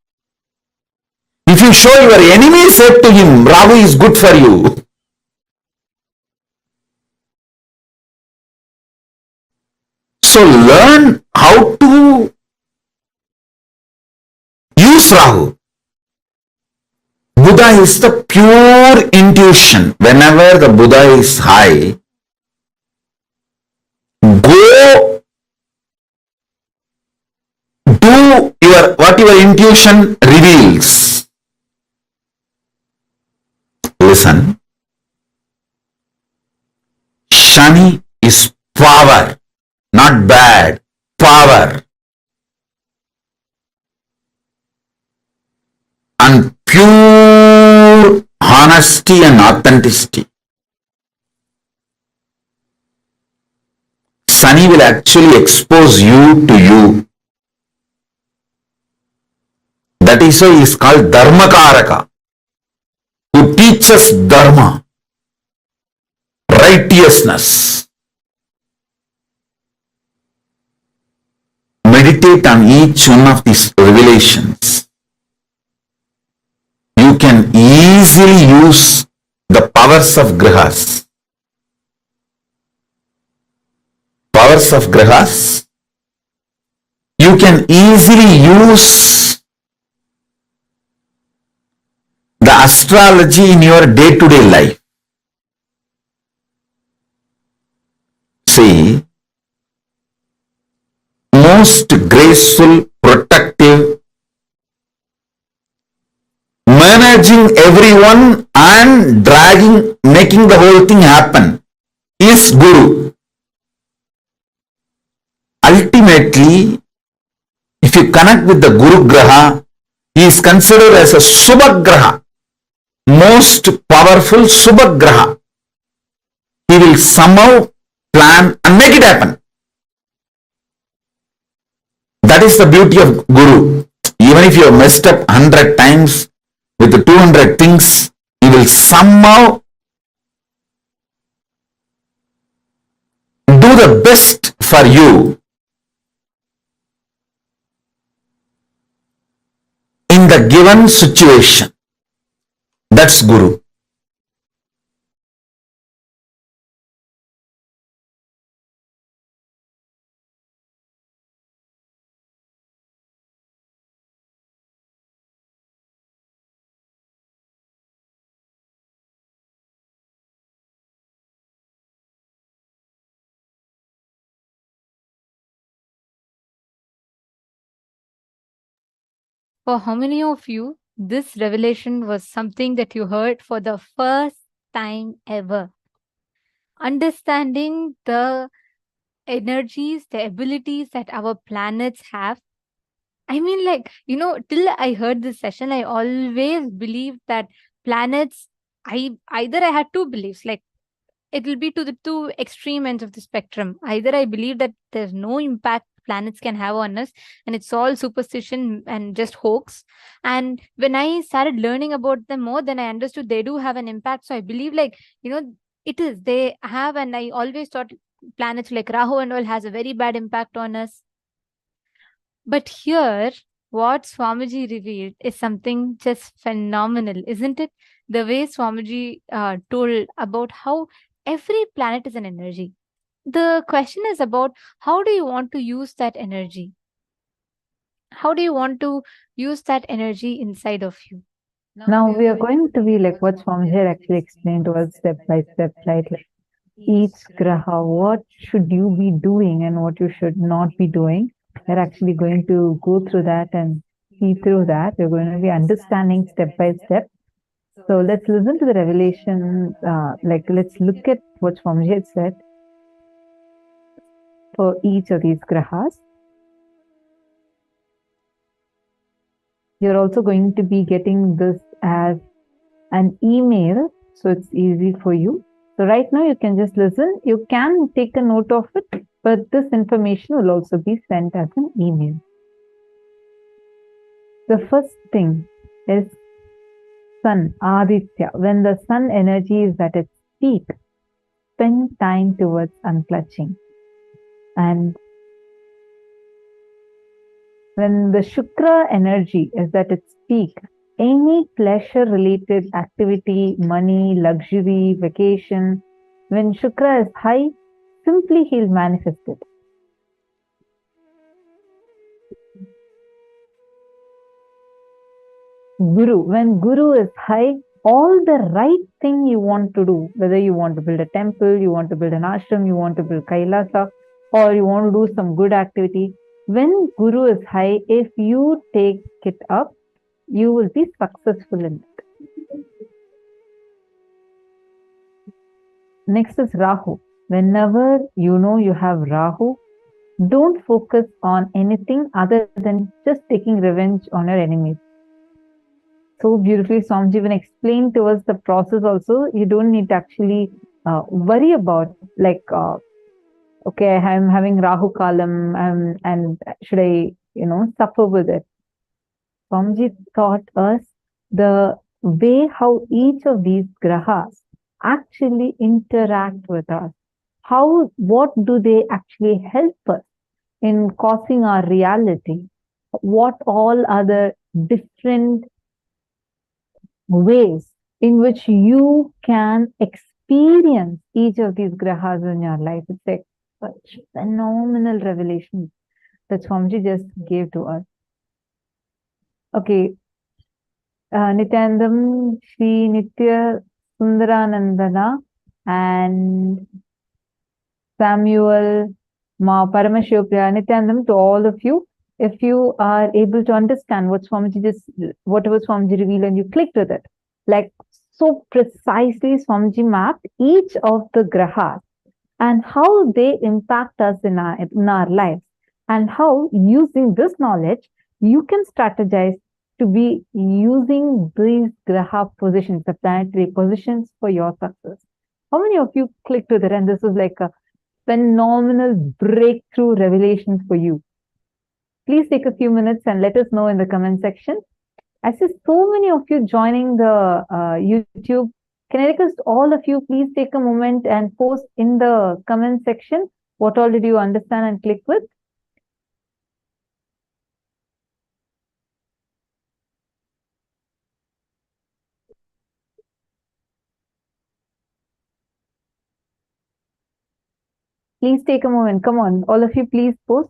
If you show your enemy's head to him, Rahu is good for you. So learn how to use Rahu. Buddha is the pure intuition. Whenever the Buddha is high, go do what your intuition reveals. Listen. Shani is power, not bad, power. And pure honesty and authenticity. Sunny will actually expose you to you. That is why he is called Dharmakaraka, who teaches Dharma, righteousness. Meditate on each one of these revelations. you can easily use the powers of grihas. Powers of grihas. You can easily use the astrology in your day-to-day life. See, most graceful, protective, managing everyone and making the whole thing happen is Guru. Ultimately, if you connect with the Guru Graha, he is considered as a Subhagraha, most powerful Subhagraha. He will somehow plan and make it happen. That is the beauty of Guru. Even if you have messed up 100 times with the 200 things, he will somehow do the best for you in the given situation. That's Guru. For how many of you, this revelation was something that you heard for the first time ever? Understanding the energies, the abilities that our planets have. I mean, like, till I heard this session, I always believed that planets, I had two beliefs, like, it will be to the two extreme ends of the spectrum. Either I believe that there's no impact planets can have on us and it's all superstition and just hoax. And when I started learning about them more, then I understood they do have an impact. So I believe, like, it is, they have, and I always thought planets like Rahu and all has a very bad impact on us. But here, what Swamiji revealed is something just phenomenal, isn't it? The way Swamiji told about how every planet is an energy. The question is about how do you want to use that energy? How do you want to use that energy inside of you? Now we are going to be like what Swamiji had actually explained to us step by step, right? Like each graha, what should you be doing and what you should not be doing. We're actually going to go through that and see through that. We're going to be understanding step by step. So let's listen to the revelation. Let's look at what Swamiji had said for each of these grahas. You're also going to be getting this as an email, so it's easy for you. So right now you can just listen. You can take a note of it, but this information will also be sent as an email. The first thing is Sun, Aditya. When the Sun energy is at its peak, spend time towards unclutching. And when the Shukra energy is at its peak, any pleasure-related activity, money, luxury, vacation, when Shukra is high, simply he'll manifest it. Guru, when Guru is high, all the right thing you want to do, whether you want to build a temple, you want to build an ashram, you want to build KAILASA, or you want to do some good activity, when Guru is high, if you take it up, you will be successful in it. Next is Rahu. Whenever you know you have Rahu, don't focus on anything other than just taking revenge on your enemies. So beautifully, Swamiji even explained to us the process also. You don't need to actually worry about okay, I'm having Rahu Kalam and should I, suffer with it. Swamiji taught us the way how each of these grahas actually interact with us. What do they actually help us in causing our reality? What all other different ways in which you can experience each of these grahas in your life. It's like such phenomenal revelation that Swamiji just gave to us. Okay. Nithyanandam, Shri Nitya Sundaranandana, and Samuel, Ma Paramashivoham, Nithyanandam, to all of you. If you are able to understand whatever Swamiji revealed and you clicked with it, like so precisely Swamiji mapped each of the grahas and how they impact us in our lives, and how using this knowledge you can strategize to be using these graha positions, the planetary positions, for your success. How many of you clicked with it and this is like a phenomenal breakthrough revelation for you? Please take a few minutes and let us know in the comment section. I see so many of you joining the YouTube. Can I request all of you, please take a moment and post in the comment section what all did you understand and click with? Please take a moment. Come on, all of you, please post.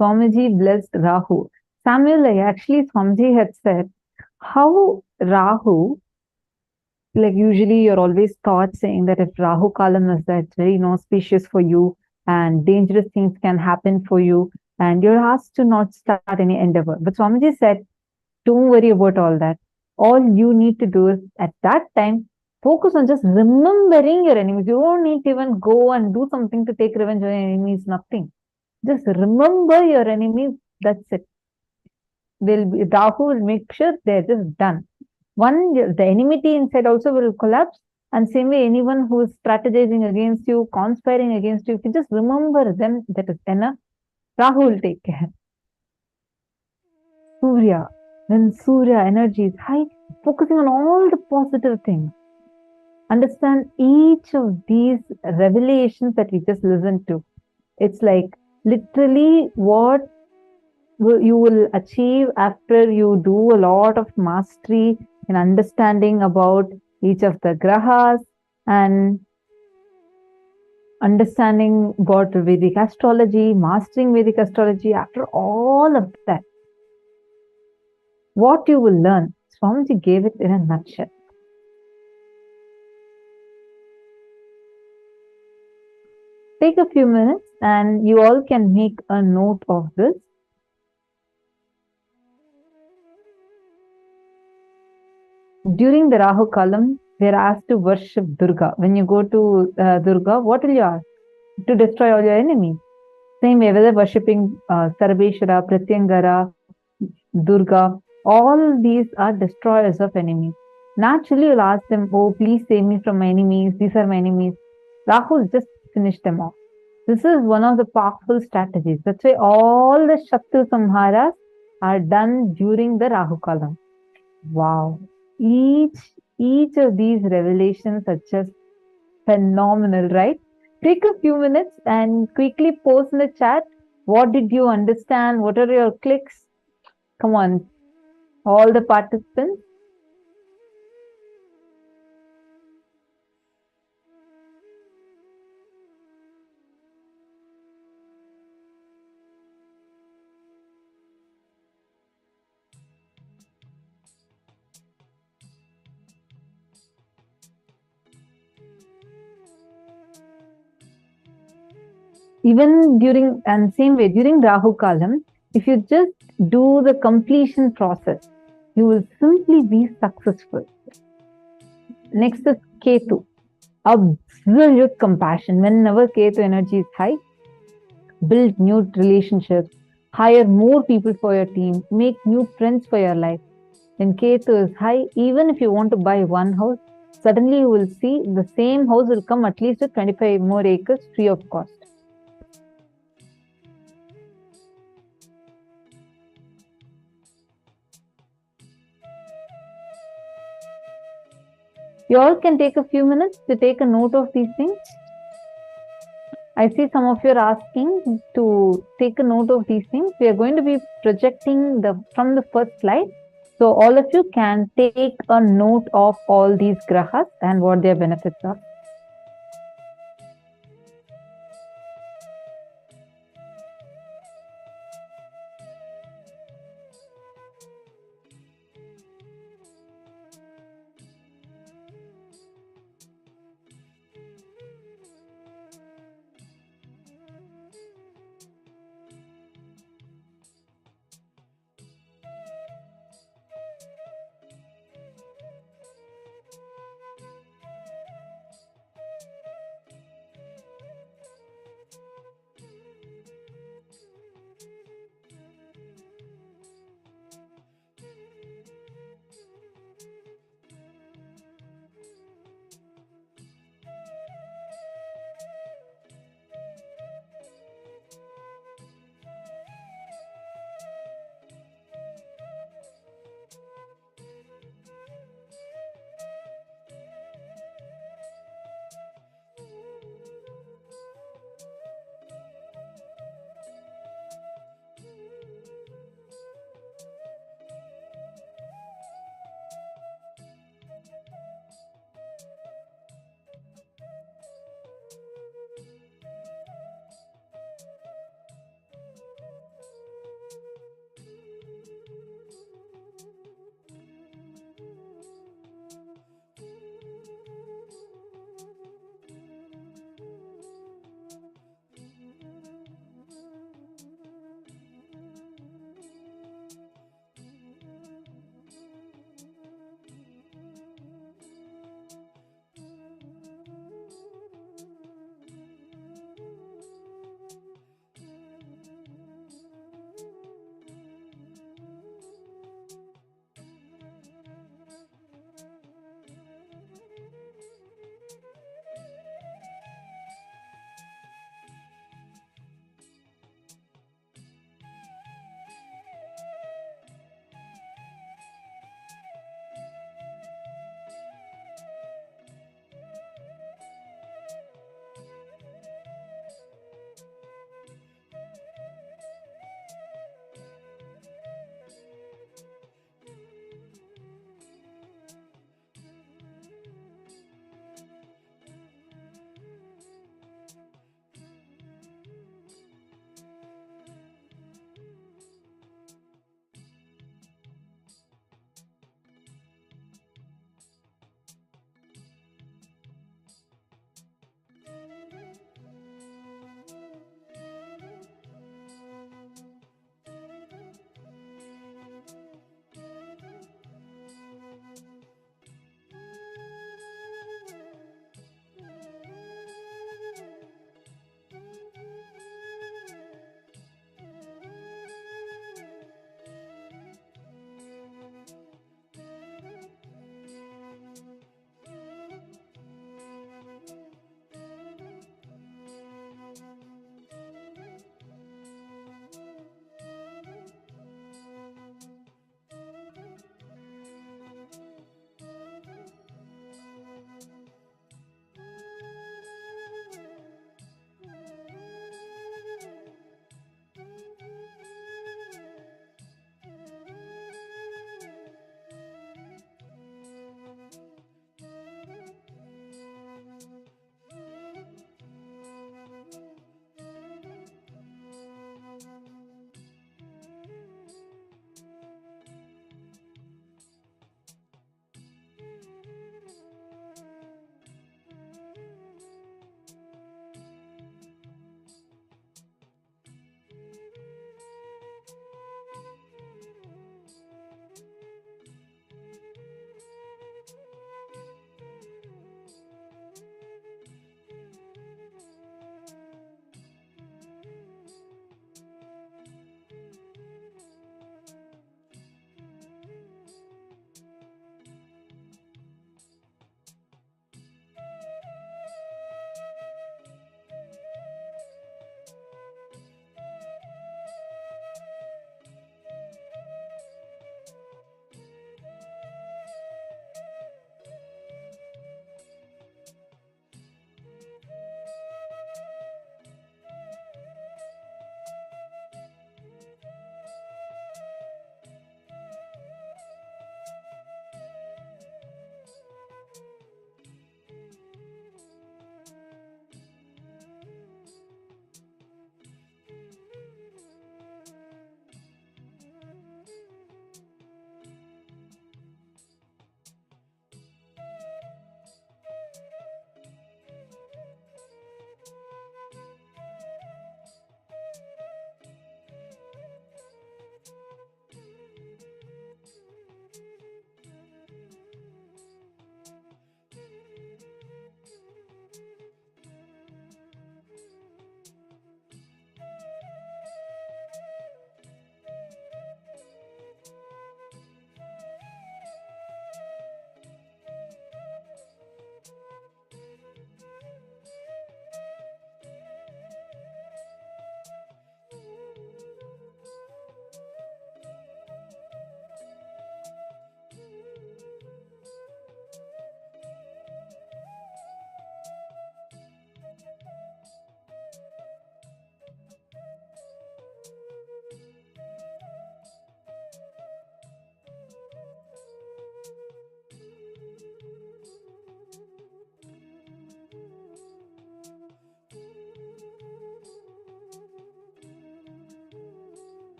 Swamiji blessed Rahu. Samuel, actually, Swamiji had said how Rahu, like usually you're always taught saying that if Rahu Kalam is that, it's very inauspicious for you and dangerous things can happen for you and you're asked to not start any endeavor. But Swamiji said, don't worry about all that. All you need to do is at that time, focus on just remembering your enemies. You don't need to even go and do something to take revenge on your enemies, nothing. Just remember your enemies, that's it. Rahu will make sure they're just done. The enmity inside also will collapse, and same way anyone who is strategizing against you, conspiring against you, if you just remember them, that is enough. Rahu will take care. Surya, when Surya energy is high, focusing on all the positive things. Understand each of these revelations that we just listened to. It's like literally what you will achieve after you do a lot of mastery in understanding about each of the grahas and understanding about Vedic astrology, mastering Vedic astrology. After all of that, what you will learn, Swamiji gave it in a nutshell. Take a few minutes and you all can make a note of this. During the Rahu Kalam, we are asked to worship Durga. When you go to Durga, what will you ask? To destroy all your enemies. Same way, whether worshipping Sarveshwara, Pratyangara, Durga, all these are destroyers of enemies. Naturally, you'll ask them, oh, please save me from my enemies. These are my enemies. Rahul just finished them off. This is one of the powerful strategies. That's why all the Shatru Samharas are done during the Rahu Kalam. Wow. Each of these revelations are just phenomenal, right? Take a few minutes and quickly post in the chat. What did you understand? What are your clicks? Come on, all the participants. Even during, and same way, during Rahu Kalam, if you just do the completion process, you will simply be successful. Next is Ketu, absolute compassion. Whenever Ketu energy is high, build new relationships, hire more people for your team, make new friends for your life. When Ketu is high, even if you want to buy one house, suddenly you will see the same house will come at least with 25 more acres free of cost. You all can take a few minutes to take a note of these things. I see some of you are asking to take a note of these things. We are going to be projecting from the first slide. So all of you can take a note of all these grahas and what their benefits are.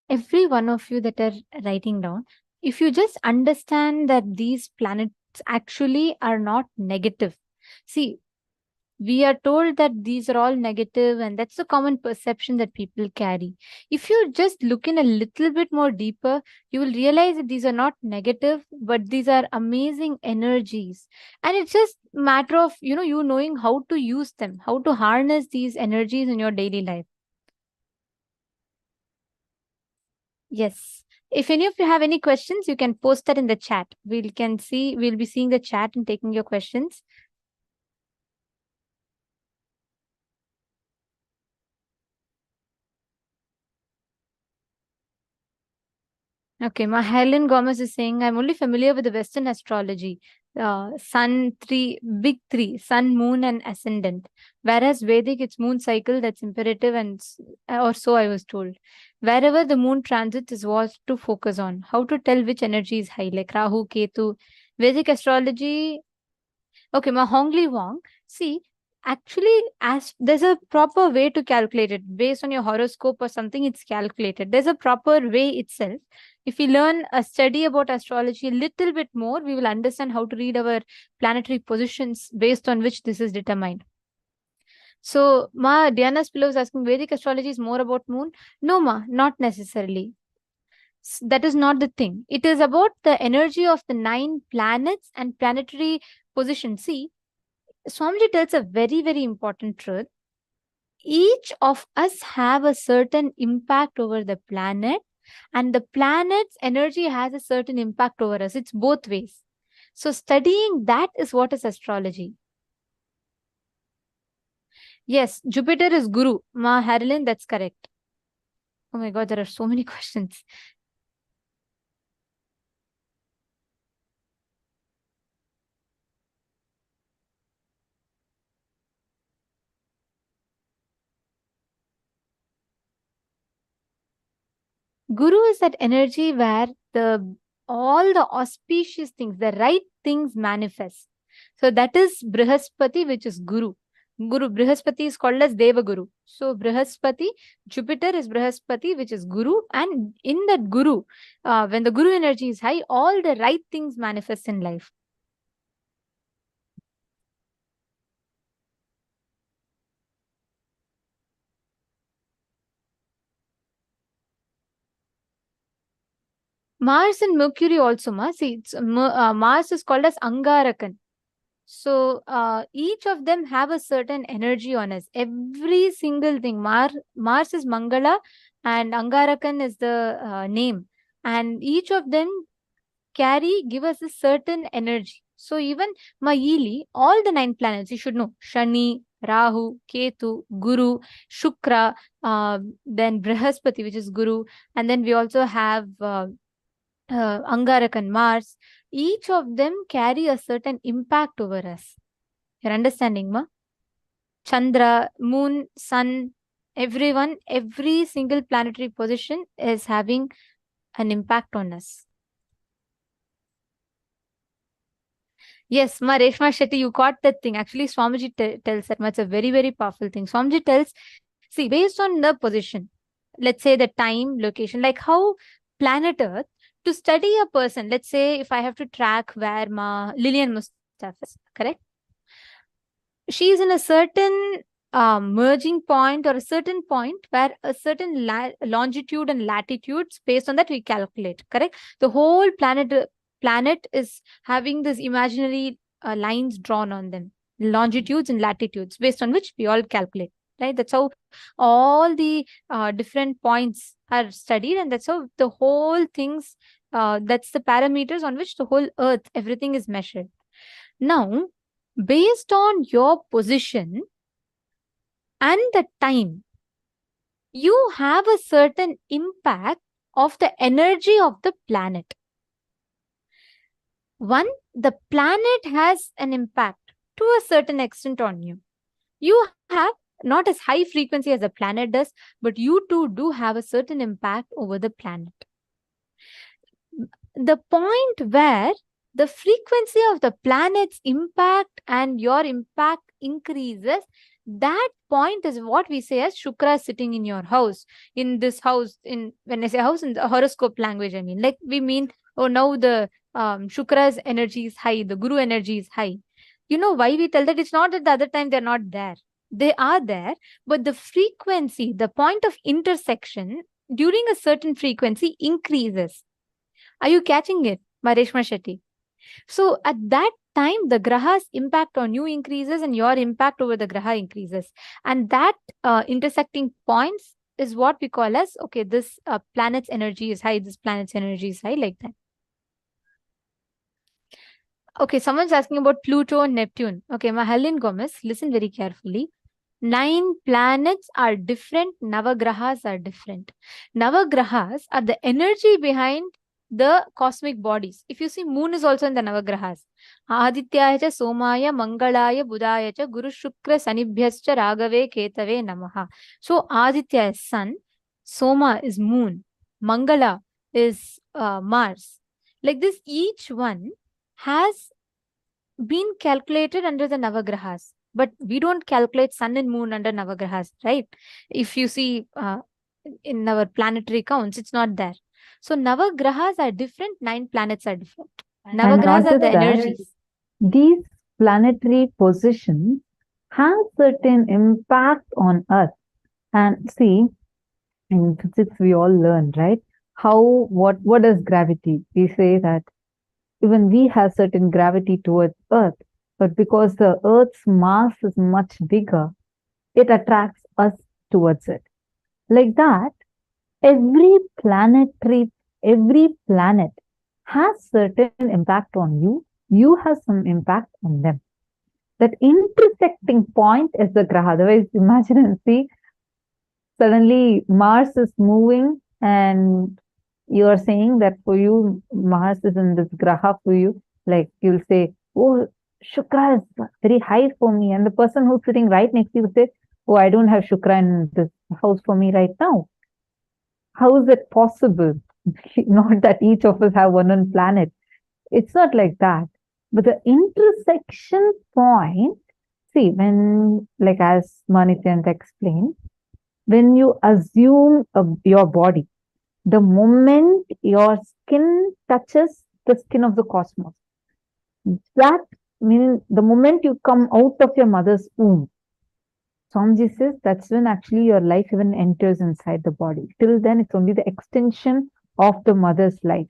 every one of you that are writing down, if you just understand that these planets actually are not negative. See, we are told that these are all negative, and that's the common perception that people carry. If you just look in a little bit more deeper, you will realize that these are not negative, but these are amazing energies. And it's just matter of, you knowing how to use them, how to harness these energies in your daily life. Yes. If any of you have any questions, you can post that in the chat. We'll be seeing the chat and taking your questions. Okay, my Helen Gomez is saying, I'm only familiar with the Western astrology. Sun big three, sun, moon, and ascendant. Whereas Vedic, it's moon cycle that's imperative, or so I was told. Wherever the moon transits is what to focus on. How to tell which energy is high, like Rahu, Ketu. Vedic astrology. Okay, ma Hongli Wong. See, actually, as there's a proper way to calculate it based on your horoscope or something. It's calculated. There's a proper way itself. If we learn a study about astrology a little bit more, we will understand how to read our planetary positions based on which this is determined. So, ma Diana Spilo is asking, Vedic astrology is more about moon? No, ma, not necessarily. That is not the thing. It is about the energy of the 9 planets and planetary position. See, Swamiji tells a very, very important truth. Each of us have a certain impact over the planet, and the planet's energy has a certain impact over us. It's both ways. So studying that is what is astrology. Yes, Jupiter is Guru. Ma Harlan, that's correct. Oh my God, there are so many questions. Guru is that energy where all the auspicious things, the right things manifest. So that is Brihaspati, which is Guru. Brihaspati is called as Deva Guru. So Brihaspati, Jupiter is Brihaspati, which is Guru. And in that Guru, when the Guru energy is high, all the right things manifest in life. Mars and Mercury also, see, Mars is called as Angarakan. So each of them have a certain energy on us. Every single thing. Mars is Mangala and Angarakan is the name. And each of them give us a certain energy. So even Maili, all the 9 planets, you should know. Shani, Rahu, Ketu, Guru, Shukra, then Brihaspati, which is Guru. And then we also have Angarakan, Mars. Each of them carry a certain impact over us. You're understanding, ma? Chandra, Moon, Sun, everyone, every single planetary position is having an impact on us. Yes, ma Reshma Shetty, you caught that thing. Actually, Swamiji tells that much. It's a very, very powerful thing. Swamiji tells, see, based on the position, let's say the time, location, like how planet Earth, to study a person, let's say if I have to track where ma Lillian Mustafa is, correct? She is in a certain merging point or a certain point where a certain longitude and latitudes, based on that we calculate, correct? The whole planet is having this imaginary lines drawn on them, longitudes and latitudes, based on which we all calculate, right? That's how all the different points are studied, and that's how the whole things, that's the parameters on which the whole earth, everything is measured. Now, based on your position and the time, you have a certain impact of the energy of the planet. One, the planet has an impact to a certain extent on you. You have not as high frequency as the planet does, but you too do have a certain impact over the planet. The point where the frequency of the planet's impact and your impact increases, That point is what we say as Shukra is sitting in your house. In this house, when I say house in the horoscope language, I mean, like we mean, oh, now the Shukra's energy is high, the Guru energy is high. You know why we tell that? It's not that the other time they're not there. They are there, but the frequency, the point of intersection during a certain frequency increases. Are you catching it, Mareshma Shetty? So at that time, the graha's impact on you increases and your impact over the graha increases. And that intersecting points is what we call as, okay, this planet's energy is high, this planet's energy is high, like that. Okay, someone's asking about Pluto and Neptune. Okay, Mahalin Gomez, listen very carefully. 9 planets are different, Navagrahas are different. Navagrahas are the energy behind the cosmic bodies. If you see, moon is also in the Navagrahas. Adityaya cha Somaya Mangalaya Budaya cha Guru Shukra Sanibhyascha Ragave Ketave Namaha. So Aditya is sun, Soma is moon, Mangala is Mars. Like this, each one has been calculated under the Navagrahas. But we don't calculate sun and moon under Navagrahas, right? If you see in our planetary counts, it's not there. So Navagrahas are different, 9 planets are different. Navagrahas are the energies. These planetary positions have certain impact on us. And see, in physics we all learn, right? What is gravity? We say that even we have certain gravity towards Earth, but because the Earth's mass is much bigger, it attracts us towards it. Like that, every planet has certain impact on you. You have some impact on them. That intersecting point is the graha. Otherwise, imagine and see, suddenly Mars is moving and you are saying that for you, Mars is in this graha for you. Like you'll say, oh, Shukra is very high for me. And the person who's sitting right next to you will say, oh, I don't have Shukra in this house for me right now. How is it possible? Not that each of us have one planet. It's not like that. But the intersection point, see, when, like as Nithyananda explained, when you assume your body, the moment your skin touches the skin of the cosmos, that means the moment you come out of your mother's womb, Swamiji says that's when actually your life even enters inside the body. Till then, it's only the extension of the mother's life.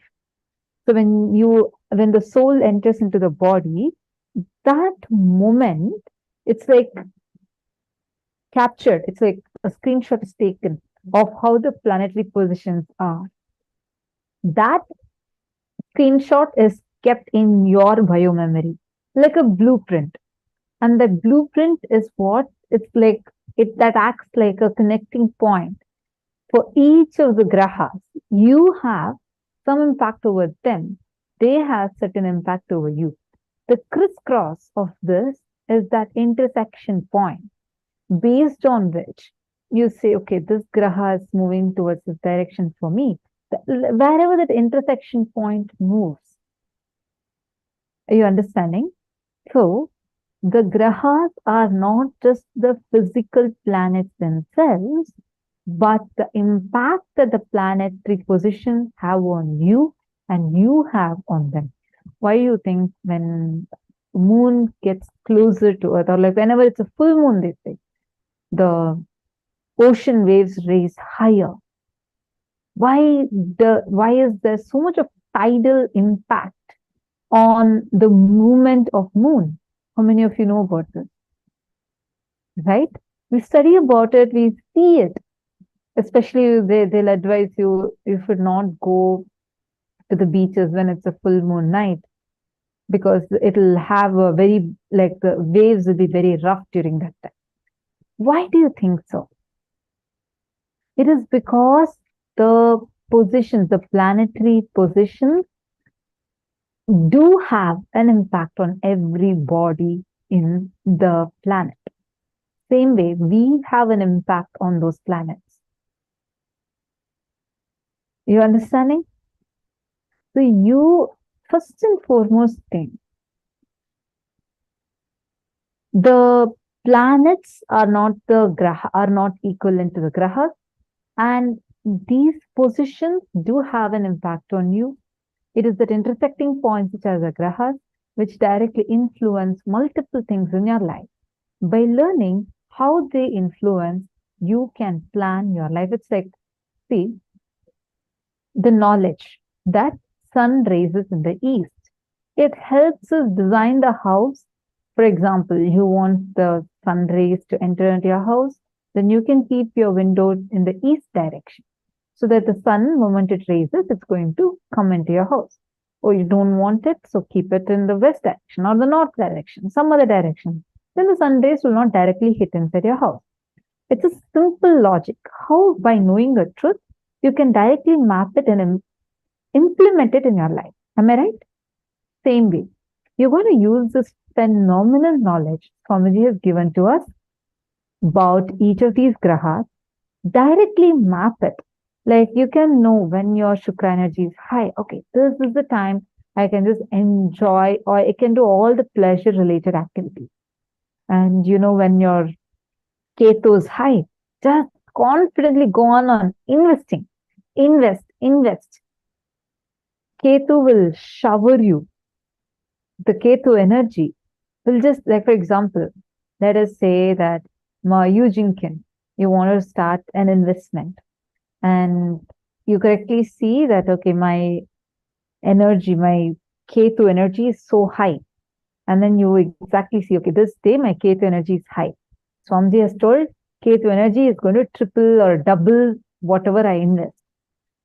So when the soul enters into the body, that moment, it's like captured. It's like a screenshot is taken of how the planetary positions are. That screenshot is kept in your biomemory, like a blueprint. And that blueprint is what it's like, that acts like a connecting point. For each of the grahas, you have some impact over them. They have certain impact over you. The crisscross of this is that intersection point, based on which you say, okay, this graha is moving towards this direction for me. Wherever that intersection point moves. Are you understanding? So, the grahas are not just the physical planets themselves, but the impact that the planetary positions have on you and you have on them. Why do you think when moon gets closer to Earth, or like whenever it's a full moon, they say, the ocean waves raise higher? Why is there so much of tidal impact on the movement of moon? How many of you know about this? Right? We study about it, we see it. Especially they'll advise you should not go to the beaches when it's a full moon night, because it'll have a very, like the waves will be very rough during that time. Why do you think so? It is because the positions, the planetary positions, do have an impact on every body in the planet. Same way, we have an impact on those planets. You understanding? So you, first and foremost thing, the planets are not the graha, are not equivalent to the grahas, and these positions do have an impact on you. It is that intersecting points which are the grahas which directly influence multiple things in your life. By learning how they influence, you can plan your life. It's like, see, the knowledge that sun raises in the east. It helps us design the house. For example, you want the sun rays to enter into your house, then you can keep your window in the east direction, so that the sun, moment it raises, it's going to come into your house. Or you don't want it, so keep it in the west direction or the north direction, some other direction. Then the sun rays will not directly hit inside your house. It's a simple logic. How, by knowing the truth, you can directly map it and implement it in your life. Am I right? Same way, you're going to use this phenomenal knowledge Swamiji has given to us about each of these grahas, directly map it. Like you can know when your Shukra energy is high. Okay, this is the time I can just enjoy, or I can do all the pleasure related activities. And you know, when your Ketu is high, just confidently go on investing. Invest. Ketu will shower you. The Ketu energy will just, like, for example, let us say that Jinkin, you want to start an investment, and you correctly see that, okay, my energy, my Ketu energy is so high. And then you exactly see, okay, this day my Ketu energy is high. Swamiji has told Ketu energy is going to triple or double whatever I invest.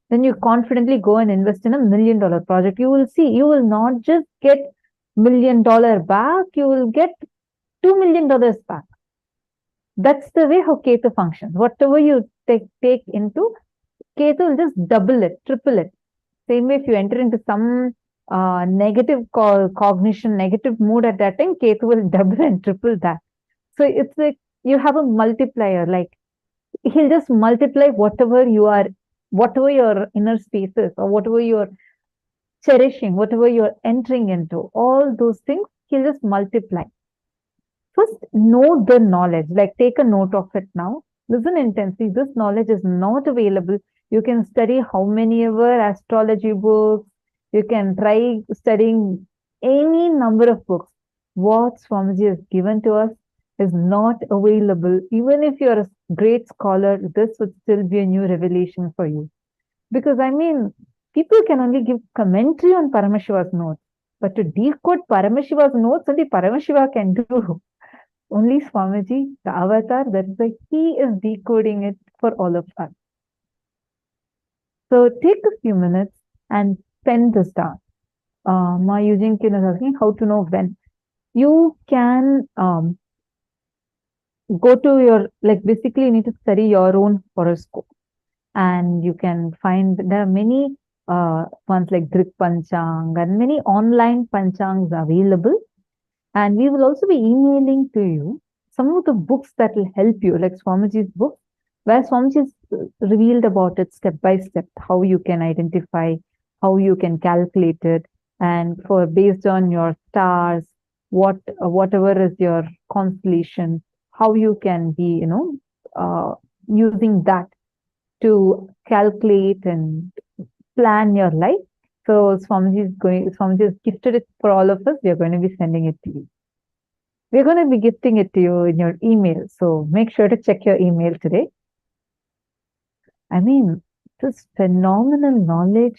Then you confidently go and invest in $1 million project. You will see, you will not just get $1 million back, you will get $2 million back. That's the way how Ketu functions. Whatever you take into, Ketu will just double it, triple it. Same way, if you enter into some negative cognition, negative mood at that time, Ketu will double and triple that. So it's like you have a multiplier, like he'll just multiply whatever your inner spaces, or whatever you're cherishing, whatever you're entering into, all those things, he'll just multiply. First, know the knowledge, like take a note of it now. Listen intensely. This knowledge is not available. You can study how many ever astrology books. You can try studying any number of books. What Swamiji has given to us is not available. Even if you're a great scholar, this would still be a new revelation for you. Because I mean, people can only give commentary on Paramashiva's notes, but to decode Paramashiva's notes, only Paramashiva can do. Only Swamiji, the avatar, that is why he is decoding it for all of us. So take a few minutes and pen this down. Using Kin is asking how to know when. You can go to your, like basically you need to study your own horoscope. And you can find, there are many ones like Drik Panchang and many online Panchangs available. And we will also be emailing to you some of the books that will help you, like Swamiji's book, where Swamiji has revealed about it step by step, how you can identify, how you can calculate it, and for based on your stars, whatever is your constellation, how you can be, using that to calculate and plan your life. So Swamiji has gifted it for all of us. We are going to be sending it to you. We're going to be gifting it to you in your email. So make sure to check your email today. I mean, this phenomenal knowledge,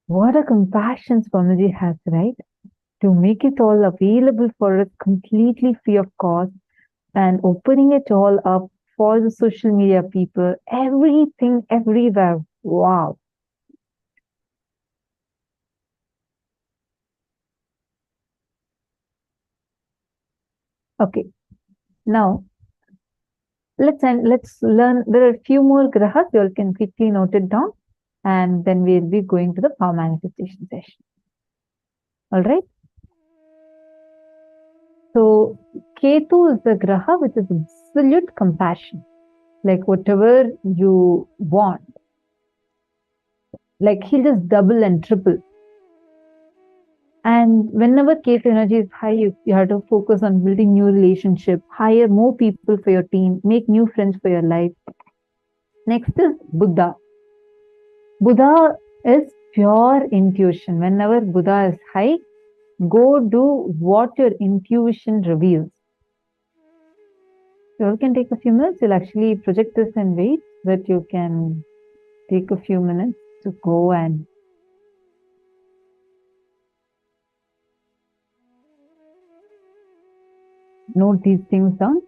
what a compassion Swamiji has, right? To make it all available for us completely free of cost, and opening it all up for the social media people, everything, everywhere. Wow. Okay, now let's learn. There are a few more grahas. You all can quickly note it down, and then we'll be going to the power manifestation session. All right. So Ketu is the graha which is absolute compassion. Like whatever you want, like he'll just double and triple. And whenever case energy is high, you have to focus on building new relationship, hire more people for your team, make new friends for your life. Next is Buddha. Buddha is pure intuition. Whenever Buddha is high, go do what your intuition reveals. So you can take a few minutes. You'll actually project this and wait, that you can take a few minutes to go and note these things down.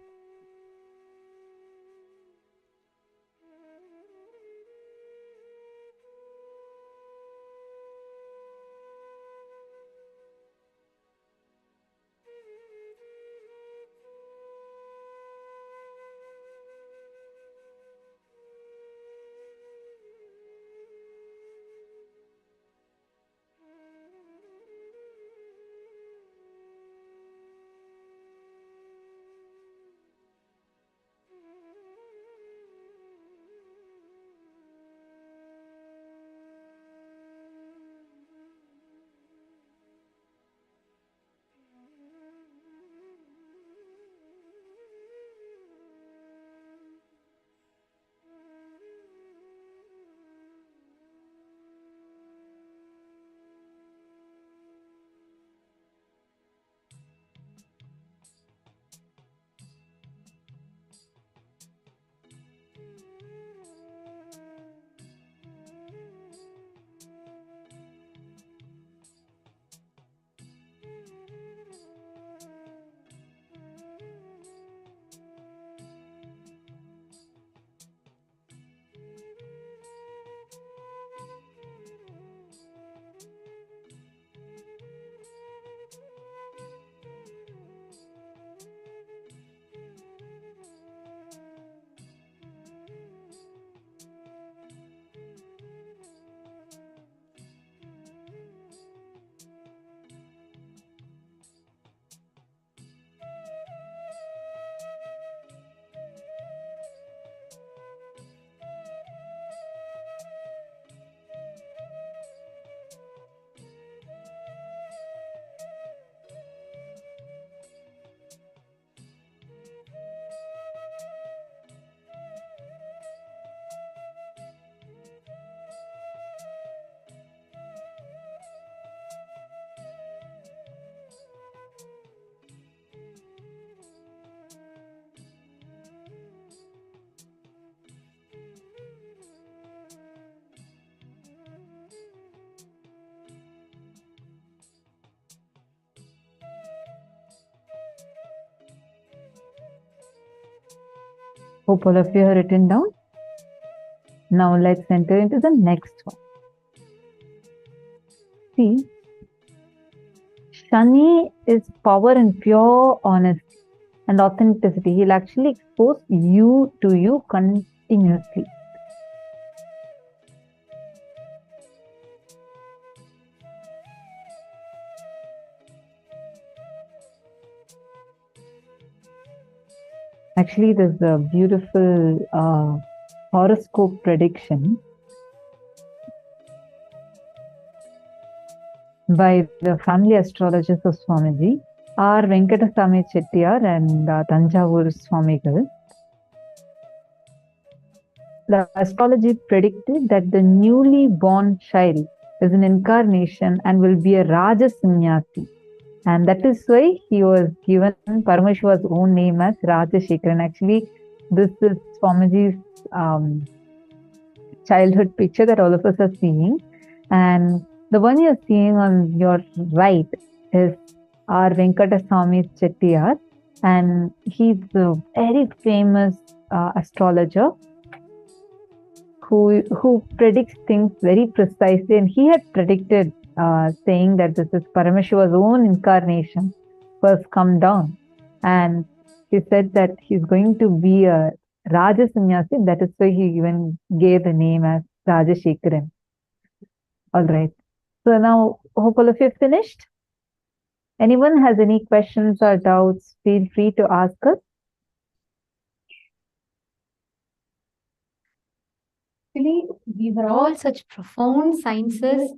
Hope all of you have written down. Now let's enter into the next one. See, Shani is power and pure honesty and authenticity. He'll actually expose you to you continuously. Actually, there's a beautiful horoscope prediction by the family astrologers of Swamiji, R. Venkatasamy Chettiar and Tanjavur Swamigal. The astrology predicted that the newly born child is an incarnation and will be a Raja Sannyasi. And that is why he was given Paramashiva's own name as Rajashekharan. Actually, this is Swamiji's childhood picture that all of us are seeing. And the one you're seeing on your right is R. Venkatasamy Chettiar. And he's a very famous astrologer who predicts things very precisely. And he had predicted saying that this is Paramashiva's own incarnation first come down, and he said that he's going to be a Raja Sannyasi. That is why he even gave the name as Rajashekharan. All right. So now, hope all of you have finished. Anyone has any questions or doubts, feel free to ask us. Really, these are all such profound sciences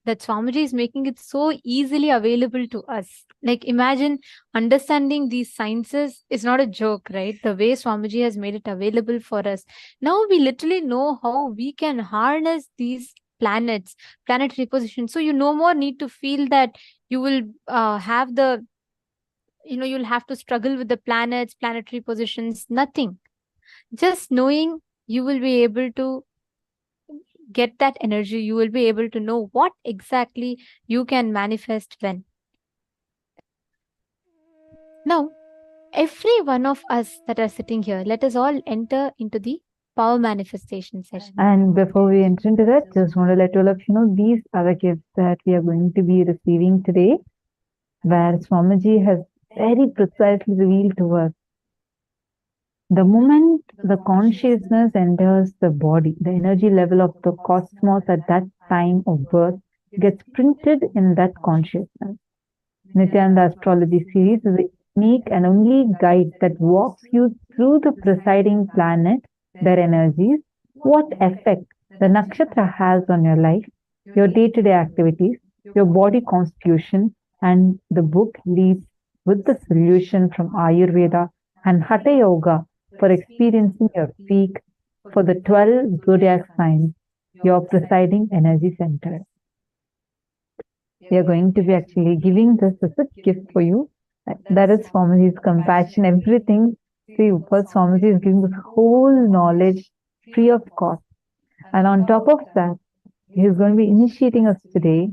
that Swamiji is making it so easily available to us. Like, imagine understanding these sciences is not a joke, right? The way Swamiji has made it available for us. Now we literally know how we can harness these planets, planetary positions. So you no more need to feel that you will have the, you'll have to struggle with the planets, planetary positions, nothing. Just knowing, you will be able to get that energy, you will be able to know what exactly you can manifest when. Now, every one of us that are sitting here, let us all enter into the power manifestation session. And before we enter into that, just want to let all of you know, these are the gifts that we are going to be receiving today, where Swamiji has very precisely revealed to us. The moment the consciousness enters the body, the energy level of the cosmos at that time of birth gets printed in that consciousness. Nithyananda Astrology series is a unique and only guide that walks you through the presiding planet, their energies, what effect the nakshatra has on your life, your day-to-day activities, your body constitution, and the book leads with the solution from Ayurveda and Hatha Yoga for experiencing your peak for the 12 zodiac signs, your presiding energy center. We are going to be actually giving this as a gift for you. That is Swamiji's compassion, everything. See, first Swamiji is giving this whole knowledge free of cost. And on top of that, he is going to be initiating us today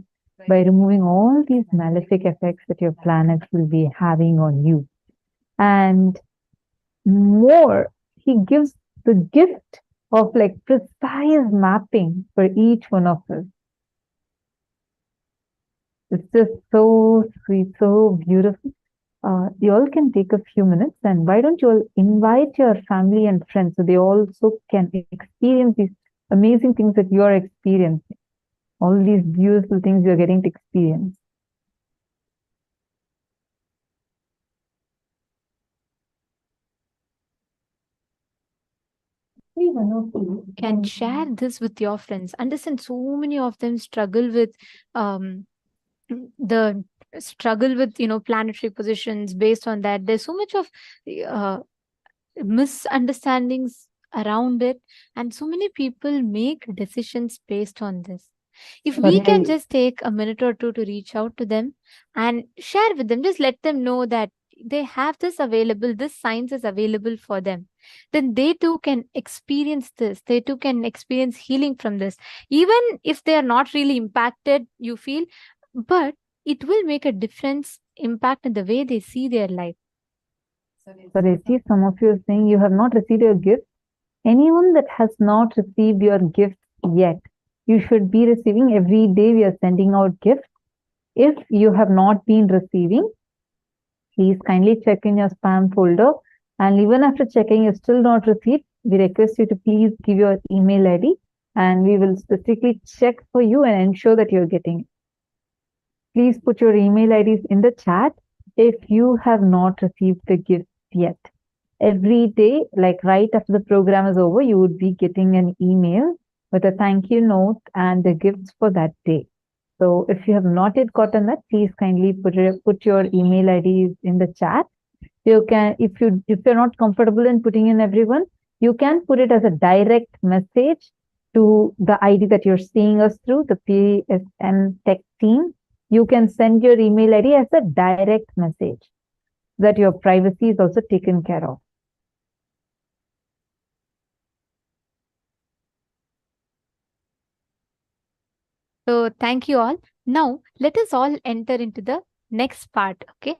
by removing all these malefic effects that your planets will be having on you. And more, he gives the gift of like precise mapping for each one of us. It's just so sweet, so beautiful. You all can take a few minutes, and why don't you all invite your family and friends so they also can experience these amazing things that you are experiencing. All these beautiful things you're getting to experience. One of you can share this with your friends. Understand, so many of them struggle with the struggle with planetary positions. Based on that, there's so much of misunderstandings around it, and so many people make decisions based on this. If we can just take a minute or two to reach out to them and share with them, just let them know that they have this available, this science is available for them, then they too can experience this, they too can experience healing from this, even if they are not really impacted, you feel, but it will make a difference, impact in the way they see their life. But I see some of you are saying you have not received your gift. Anyone that has not received your gift yet, you should be receiving. Every day we are sending out gifts. If you have not been receiving, please kindly check in your spam folder. And even after checking, you still not received, we request you to please give your email ID and we will specifically check for you and ensure that you're getting it. Please put your email IDs in the chat if you have not received the gift yet. Every day, like right after the program is over, you would be getting an email with a thank you note and the gifts for that day. So if you have not yet gotten that, please kindly put your email IDs in the chat. You can, if you're not comfortable in putting in everyone, you can put it as a direct message to the ID that you're seeing us through, the PSM Tech team. You can send your email ID as a direct message so that your privacy is also taken care of. So thank you all. Now let us all enter into the next part. Okay.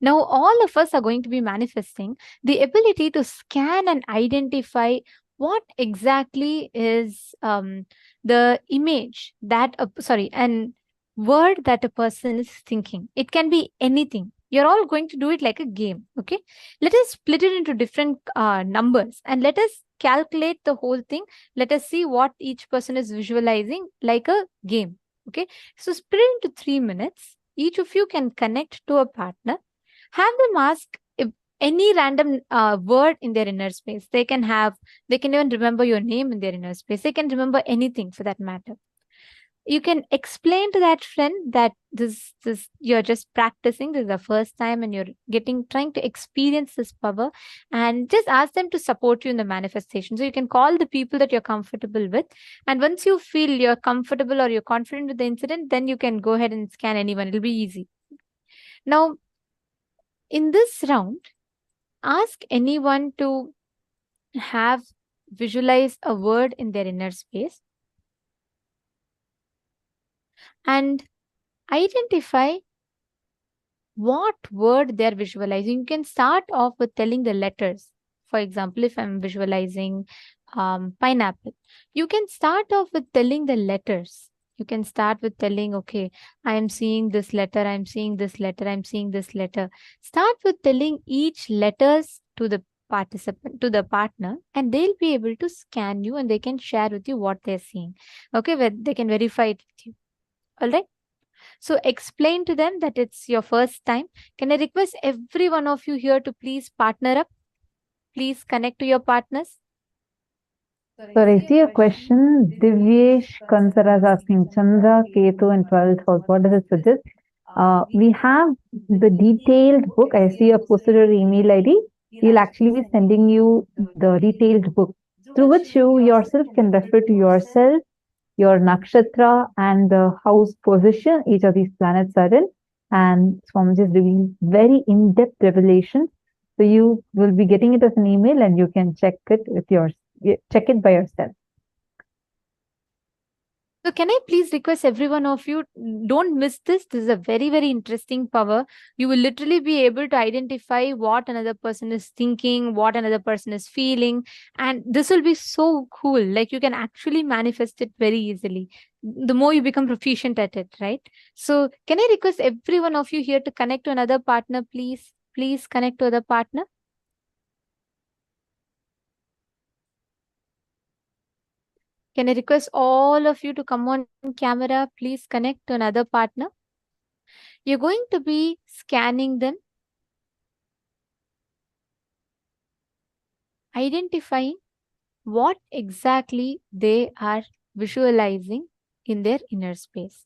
Now all of us are going to be manifesting the ability to scan and identify what exactly is the image that and word that a person is thinking. It can be anything. You're all going to do it like a game. Okay. Let us split it into different numbers and let us calculate the whole thing. Let us see what each person is visualizing like a game. Okay. So split it into 3 minutes. Each of you can connect to a partner. Have them ask if any random word in their inner space. They can even remember your name in their inner space. They can remember anything for that matter. You can explain to that friend that this you're just practicing, this is the first time and you're trying to experience this power, and just ask them to support you in the manifestation. So you can call the people that you're comfortable with, and once you feel you're comfortable or you're confident with the incident, then you can go ahead and scan anyone. It'll be easy. Now, in this round, ask anyone to have visualize a word in their inner space and identify what word they're visualizing. You can start off with telling the letters. For example, if I'm visualizing pineapple, you can start off with telling the letters. You can start with telling, okay, I am seeing this letter, I'm seeing this letter, I'm seeing this letter. Start with telling each letters to the participant, to the partner, and they'll be able to scan you and they can share with you what they're seeing. Okay, but they can verify it with you. All right. So explain to them that it's your first time. Can I request every one of you here to please partner up? Please connect to your partners. So I see a question. Divyesh Kansara is asking Chandra, Ketu, and 12th house. What does it suggest? We have the detailed book. I see a posted your email ID. He'll actually be sending you the detailed book through which you yourself can refer to yourself, your nakshatra, and the house position each of these planets are in. And Swamiji is revealing very in-depth revelations. So you will be getting it as an email and you can check it by yourself. So can I please request every one of you, don't miss this. This is a very, very interesting power. You will literally be able to identify what another person is thinking, what another person is feeling. And this will be so cool. Like you can actually manifest it very easily. The more you become proficient at it, right? So can I request every one of you here to connect to another partner, please? Please connect to other partner. Can I request all of you to come on camera? Please connect to another partner. You're going to be scanning them, identifying what exactly they are visualizing in their inner space.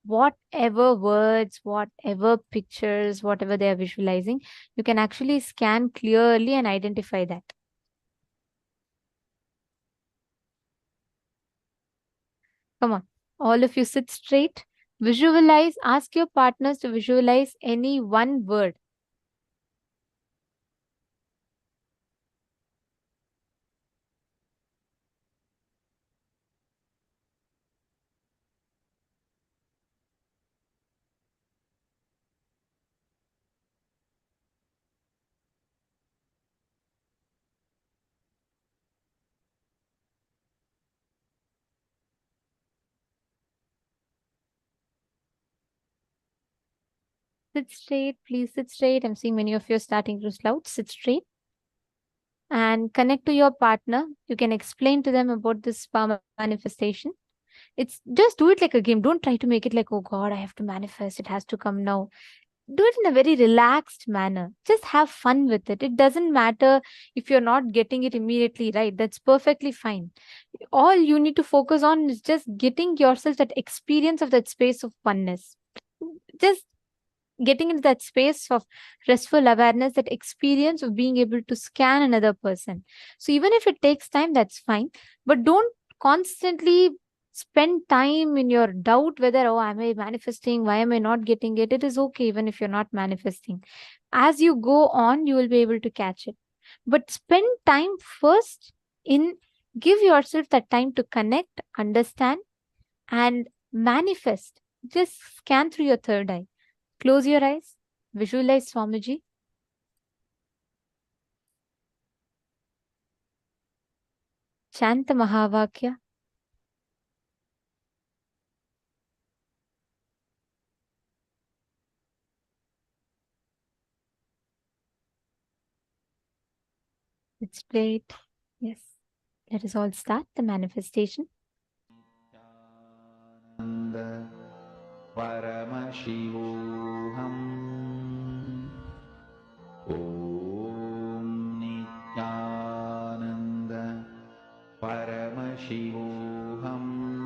Whatever words, whatever pictures, whatever they are visualizing, you can actually scan clearly and identify that. Come on, all of you sit straight. Visualize, ask your partners to visualize any one word. Sit straight, please sit straight. I'm seeing many of you are starting to slouch. Sit straight and connect to your partner. You can explain to them about this power manifestation. It's just do it like a game. Don't try to make it like, oh God, I have to manifest. It has to come now. Do it in a very relaxed manner. Just have fun with it. It doesn't matter if you're not getting it immediately right. That's perfectly fine. All you need to focus on is just getting yourself that experience of that space of oneness. Just getting into that space of restful awareness, that experience of being able to scan another person. So even if it takes time, that's fine. But don't constantly spend time in your doubt whether, oh, am I manifesting? Why am I not getting it? It is okay even if you're not manifesting. As you go on, you will be able to catch it. But spend time first in give yourself that time to connect, understand, and manifest. Just scan through your third eye. Close your eyes. Visualize Swamiji. Chant the Mahavakya. It's great. Yes. Let us all start the manifestation. Paramashivoham. Om Nithyananda Paramashivoham.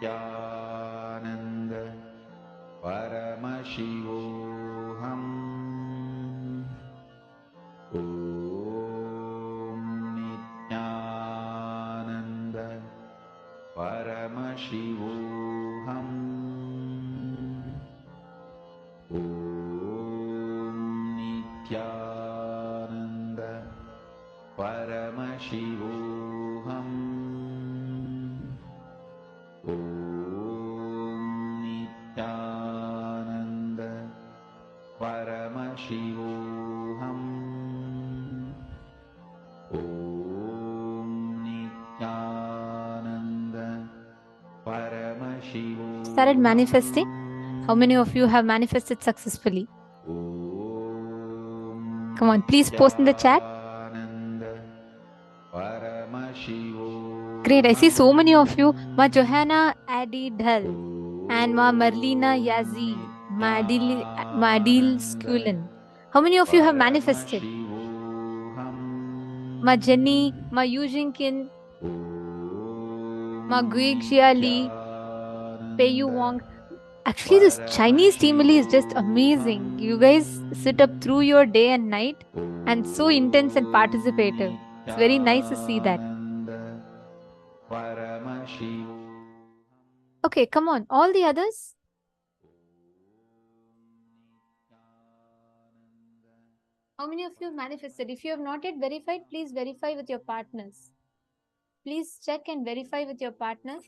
Nithyananda Paramashivoham. Om Nithyananda Paramashivoham. Om Nithyananda Paramashivoham. Om Nithyananda Paramashivoham. Om Nithyananda Paramashivoham. Started manifesting? How many of you have manifested successfully? Come on, please post in the chat. Great, I see so many of you. Ma Johanna Adidal and Ma Marlena Yazi, Ma Adil Skulin. How many of you have manifested? Ma Jenny, Ma Yujinkin, Ma Guixia Lee, Peiyu Wong. Actually, this Chinese Teamily is just amazing. You guys sit up through your day and night and so intense and participative. It's very nice to see that. Okay, come on. All the others? How many of you have manifested? If you have not yet verified, please verify with your partners. Please check and verify with your partners.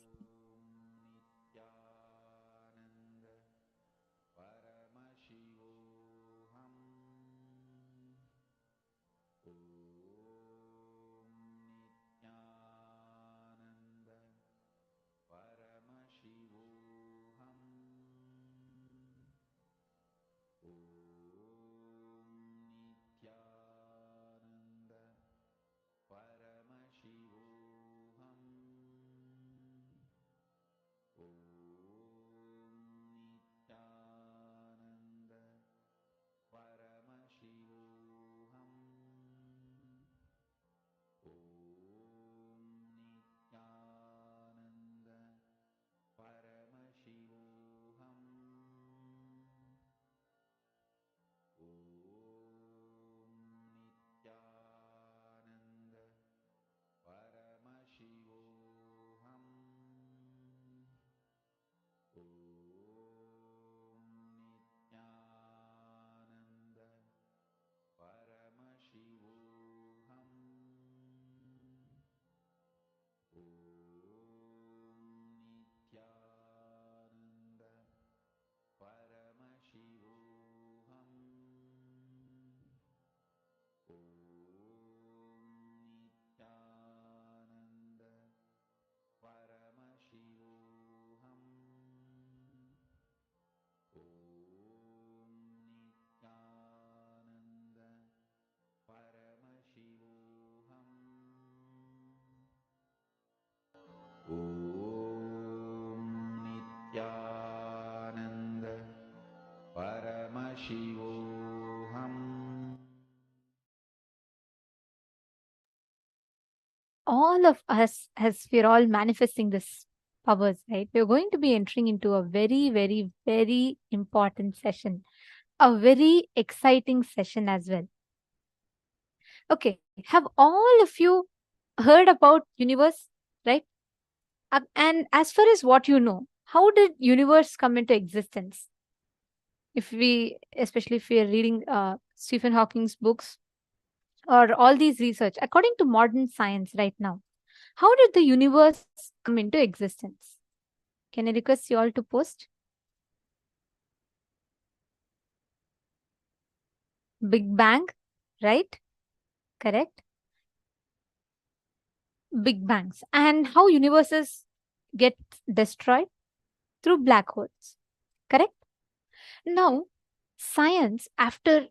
Nithyananda Paramashivoham. All of us, as we're all manifesting this powers, right? We're going to be entering into a very, very, very important session, a very exciting session as well. Okay, have all of you heard about universe, right? And as far as what you know, how did universe come into existence? Especially if we are reading Stephen Hawking's books or all these research, according to modern science right now, how did the universe come into existence? Can I request you all to post? Big Bang, right? Correct. Big bangs. And how universes get destroyed? Through black holes. Correct? Now, science, after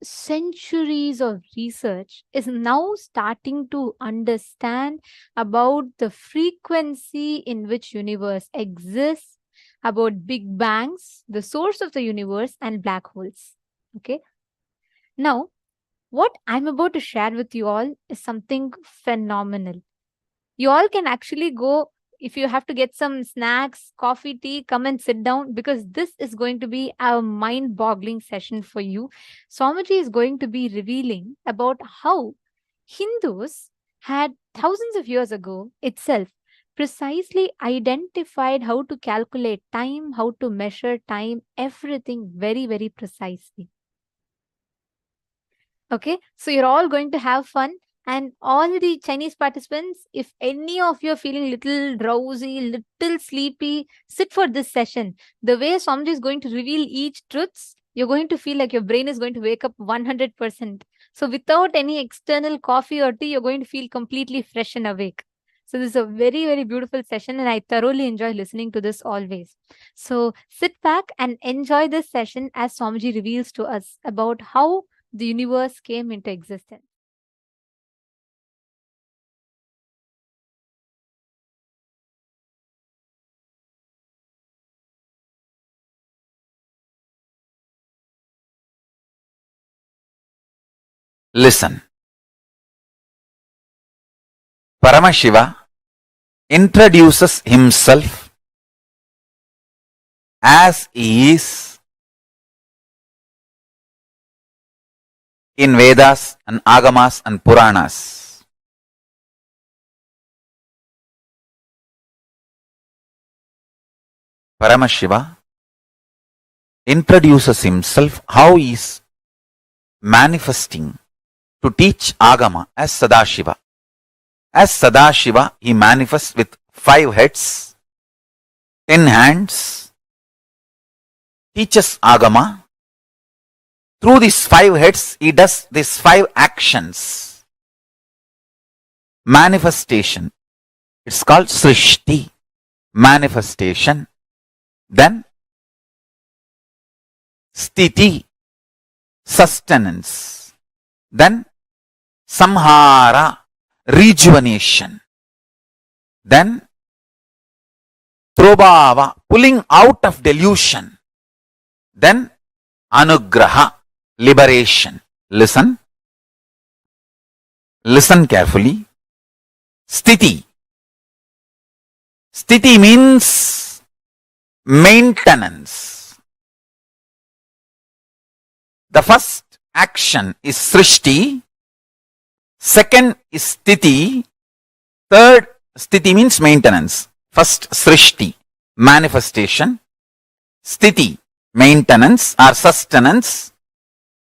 centuries of research, is now starting to understand about the frequency in which universe exists, about big bangs, the source of the universe, and black holes. Okay. Now, what I'm about to share with you all is something phenomenal. You all can actually go if you have to get some snacks, coffee, tea, come and sit down, because this is going to be a mind-boggling session for you. Swamiji is going to be revealing about how Hindus had thousands of years ago itself precisely identified how to calculate time, how to measure time, everything very, very precisely. Okay, so you're all going to have fun. And all the Chinese participants, if any of you are feeling little drowsy, little sleepy, sit for this session. The way Swamiji is going to reveal each truths, you're going to feel like your brain is going to wake up 100%. So without any external coffee or tea, you're going to feel completely fresh and awake. So this is a very, very beautiful session, and I thoroughly enjoy listening to this always. So sit back and enjoy this session as Swamiji reveals to us about how the universe came into existence. Listen. Paramashiva introduces himself as he is in Vedas and Agamas and Puranas. Paramashiva introduces himself how he is manifesting to teach Agama as Sadashiva. As Sadashiva, he manifests with 5 heads, 10 hands, teaches Agama. Through these 5 heads, he does these 5 actions. Manifestation. It's called Srishti. Manifestation. Then Sthiti. Sustenance. Then Samhara. Rejuvenation. Then Prabhava. Pulling out of delusion. Then Anugraha. Liberation. Listen. Listen carefully. Sthiti. Sthiti means maintenance. The first action is Srishti. Second is Sthiti. Third, Sthiti means maintenance. First, Srishti, manifestation. Sthiti, maintenance or sustenance.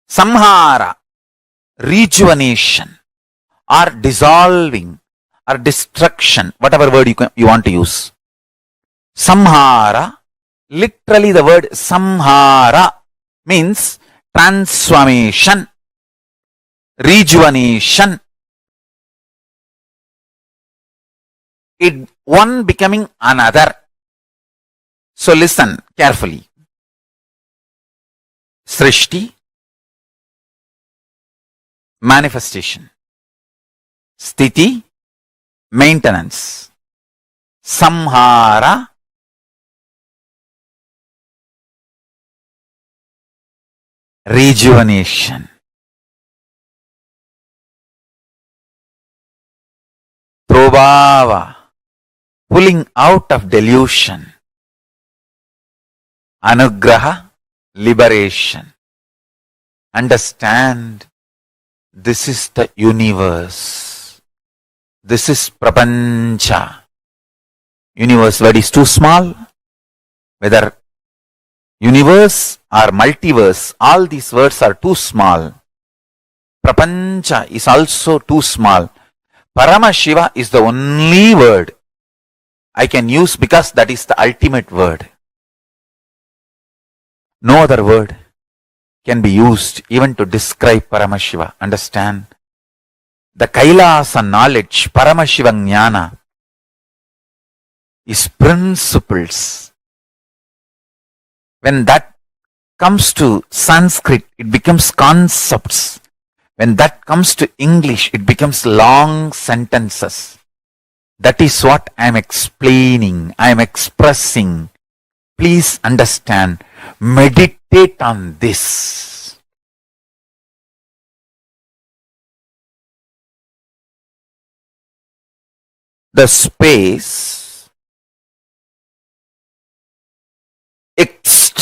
Samhara, rejuvenation or dissolving or destruction, whatever word you want to use. Samhara, literally the word Samhara means transformation, rejuvenation. It one becoming another. So listen carefully. Srishti, manifestation. Sthiti, maintenance. Samhara, rejuvenation. Prabhava, pulling out of delusion. Anugraha, liberation. Understand, this is the universe. This is Prapancha. Universe word is too small. Whether universe or multiverse, all these words are too small. Prapancha is also too small. Paramashiva is the only word I can use because that is the ultimate word. No other word can be used even to describe Paramashiva. Understand? The KAILASA knowledge, Paramashiva Jnana, is principles. When that comes to Sanskrit, it becomes concepts. When that comes to English, it becomes long sentences. That is what I am explaining, I am expressing. Please understand, meditate on this. The space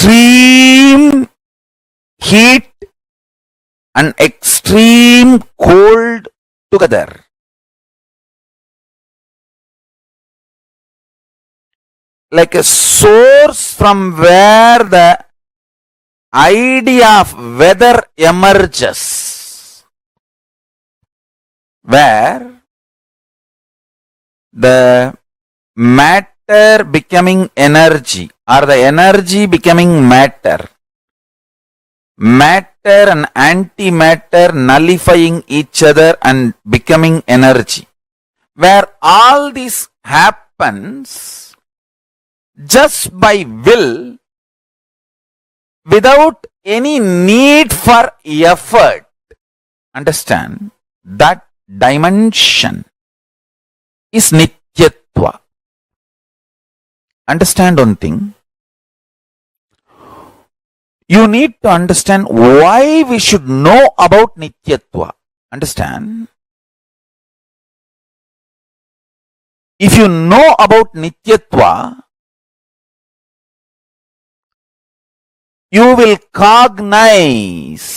extreme heat and extreme cold together. Like a source from where the idea of weather emerges, where the matter becoming energy or the energy becoming matter, matter and antimatter nullifying each other and becoming energy, where all this happens just by will, without any need for effort. Understand? That dimension is Nityatva. Understand one thing. You need to understand why we should know about Nityatva. Understand? If you know about Nityatva, you will cognize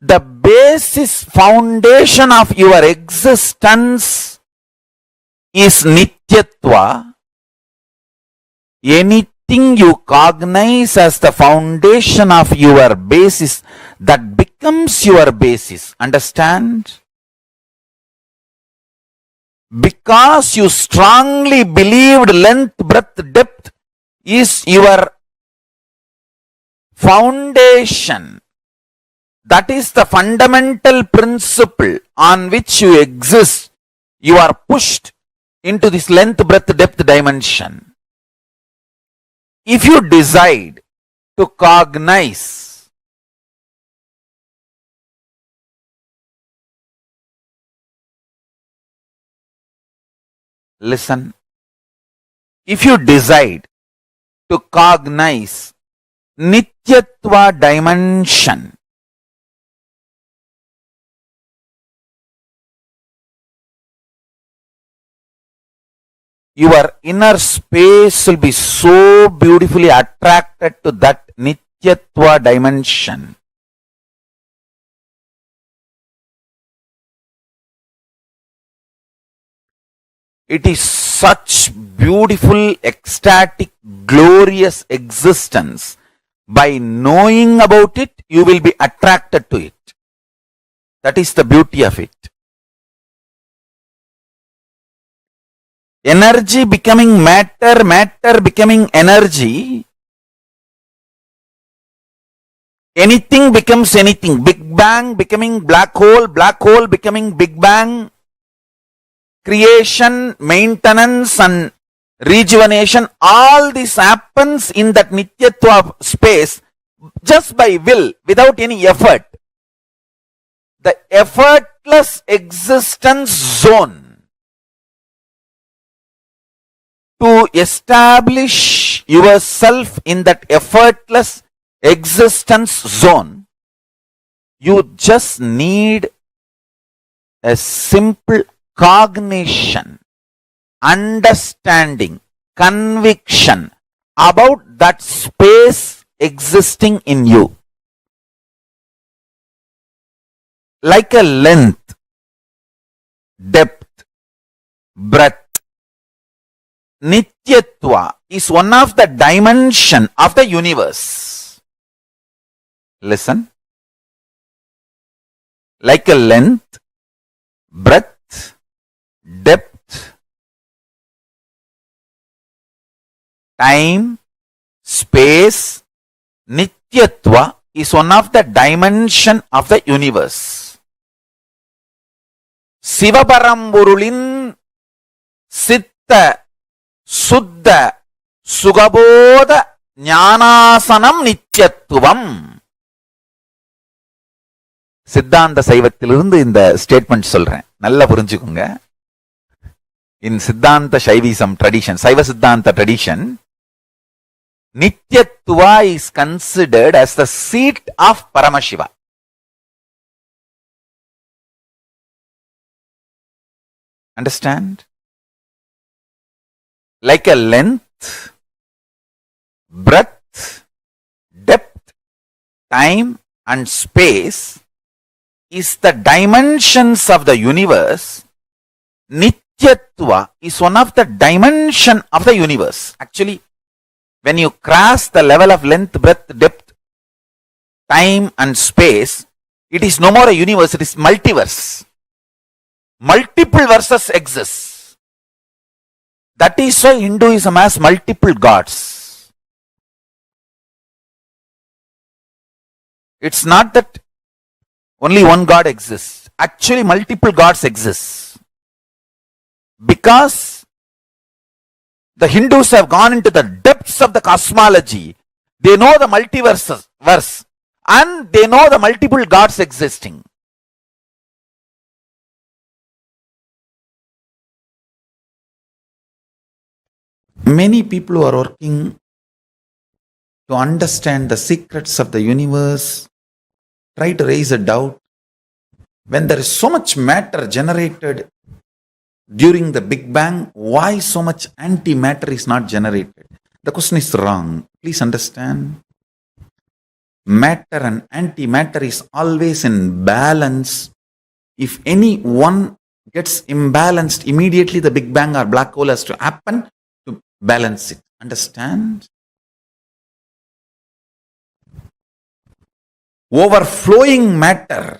the basis foundation of your existence is Nityatva. Anything you cognize as the foundation of your basis, that becomes your basis. Understand? Because you strongly believed length, breadth, depth is your foundation. That is the fundamental principle on which you exist. You are pushed into this length, breadth, depth dimension. If you decide to cognize listen, if you decide to cognize Nityatva dimension, your inner space will be so beautifully attracted to that Nityatva dimension. It is such beautiful, ecstatic, glorious existence. By knowing about it, you will be attracted to it. That is the beauty of it. Energy becoming matter, matter becoming energy. Anything becomes anything. Big Bang becoming black hole becoming Big Bang. Creation, maintenance and rejuvenation, all this happens in that Nityatva space just by will, without any effort. The effortless existence zone. To establish yourself in that effortless existence zone, you just need a simple cognition, understanding, conviction about that space existing in you. Like a length, depth, breadth, Nityatva is one of the dimension of the universe. Listen. Like a length, breadth, depth, time, space, Nityatva is one of the dimension of the universe. Sivaparamburulin Sitta Suddha Sugabodha Jnanasanam Nityatvam. சித்தாந்த சைவத்திலிருந்து இந்த statement சொல்றேன், நல்லா புரிஞ்சுக்குங்க. In Siddhanta Shaivism tradition, Saiva Siddhanta tradition, Nityatva is considered as the seat of Paramashiva. Understand? Like a length, breadth, depth, time and space is the dimensions of the universe. Nityatva is one of the dimension of the universe. Actually, when you cross the level of length, breadth, depth, time and space, it is no more a universe, it is multiverse. Multiple verses exist. That is why Hinduism has multiple gods. It's not that only one God exists. Actually, multiple gods exist. Because the Hindus have gone into the depths of the cosmology, they know the multiverse and they know the multiple gods existing. Many people who are working to understand the secrets of the universe try to raise a doubt. When there is so much matter generated during the Big Bang, why so much antimatter is not generated? The question is wrong. Please understand. Matter and antimatter is always in balance. If any one gets imbalanced, immediately the Big Bang or black hole has to happen to balance it. Understand? Overflowing matter,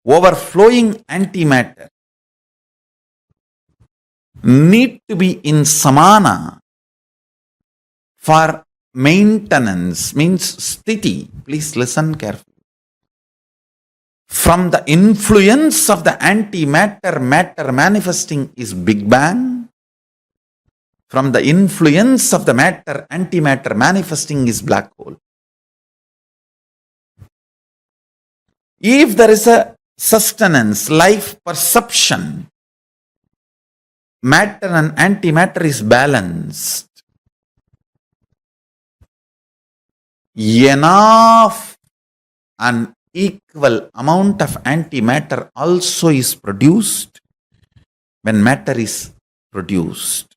overflowing antimatter need to be in samana for maintenance, means sthiti. Please listen carefully. From the influence of the antimatter, matter manifesting is Big Bang. From the influence of the matter, antimatter manifesting is black hole. If there is a sustenance, life perception, matter and antimatter is balanced, enough and equal amount of antimatter also is produced when matter is produced.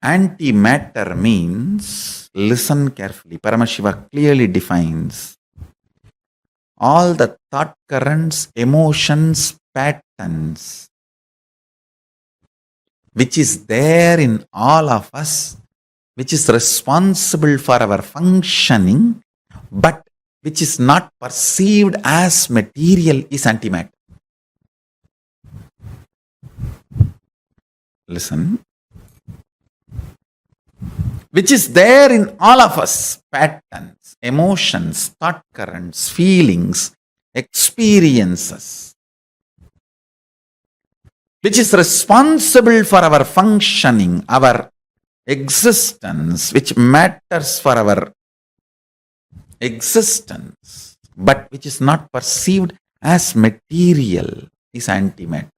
Antimatter means, listen carefully, Paramashiva clearly defines all the thought currents, emotions, patterns, which is there in all of us, which is responsible for our functioning, but which is not perceived as material, is antimatter. Listen. Which is there in all of us, patterns, emotions, thought currents, feelings, experiences, which is responsible for our functioning, our existence, which matters for our existence, but which is not perceived as material, is antimatter.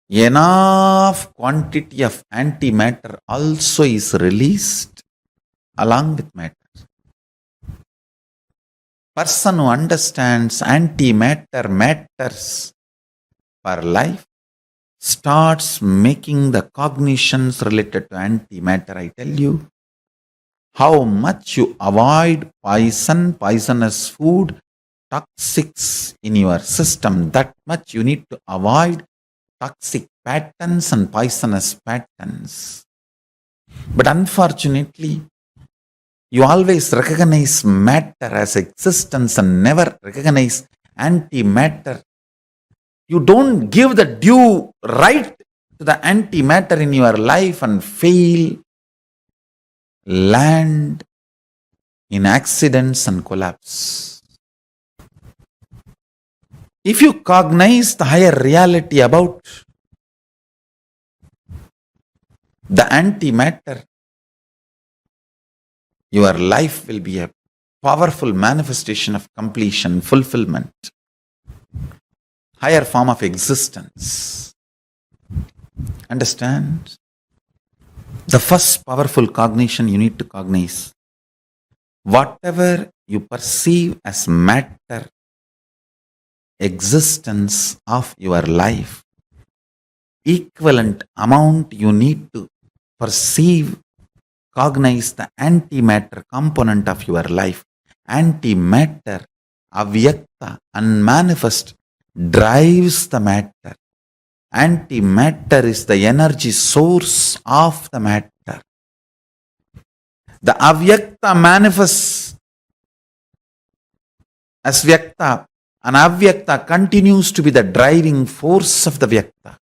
Enough quantity of antimatter also is released along with matter. Person who understands antimatter matters for life starts making the cognitions related to antimatter. I tell you, how much you avoid poison, poisonous food, toxics in your system, that much you need to avoid toxic patterns and poisonous patterns. But unfortunately, you always recognize matter as existence and never recognize antimatter. You don't give the due right to the antimatter in your life and fail, land in accidents and collapse. If you cognize the higher reality about the antimatter, your life will be a powerful manifestation of completion, fulfillment, higher form of existence. Understand? The first powerful cognition you need to cognize, whatever you perceive as matter existence of your life, equivalent amount you need to perceive, cognize the antimatter component of your life. Antimatter, avyakta, unmanifest, drives the matter. Antimatter is the energy source of the matter. The avyakta manifests as vyakta, and avyakta continues to be the driving force of the vyakta.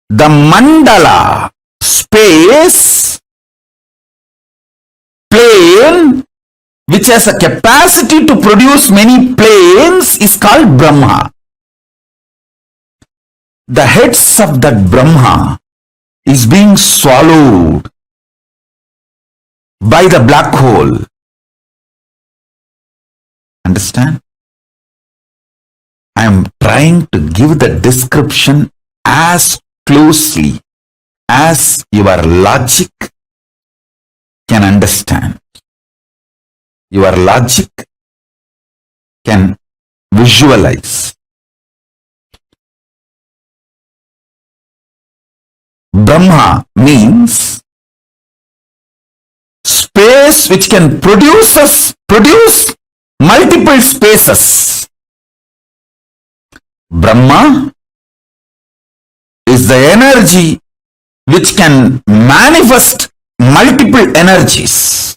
The mandala, space, plane, which has a capacity to produce many planes, is called Brahma. The heads of that Brahma is being swallowed by the black hole. Understand? I am trying to give the description as closely as your logic can understand. Your logic can visualize. Brahma means space which can produce multiple spaces. Brahma is the energy which can manifest multiple energies.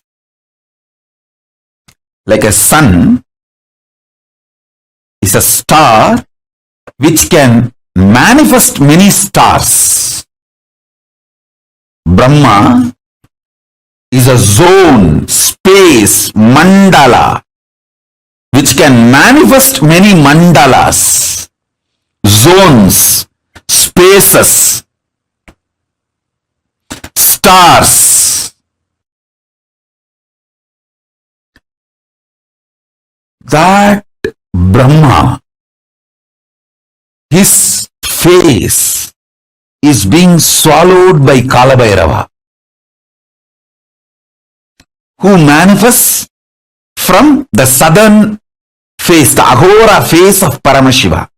Like a sun is a star which can manifest many stars. Brahma is a zone, space, mandala, which can manifest many mandalas, zones, spaces, stars. That Brahma, his face is being swallowed by Kalabhairava, who manifests from the southern face, the Ahora face of Paramashiva.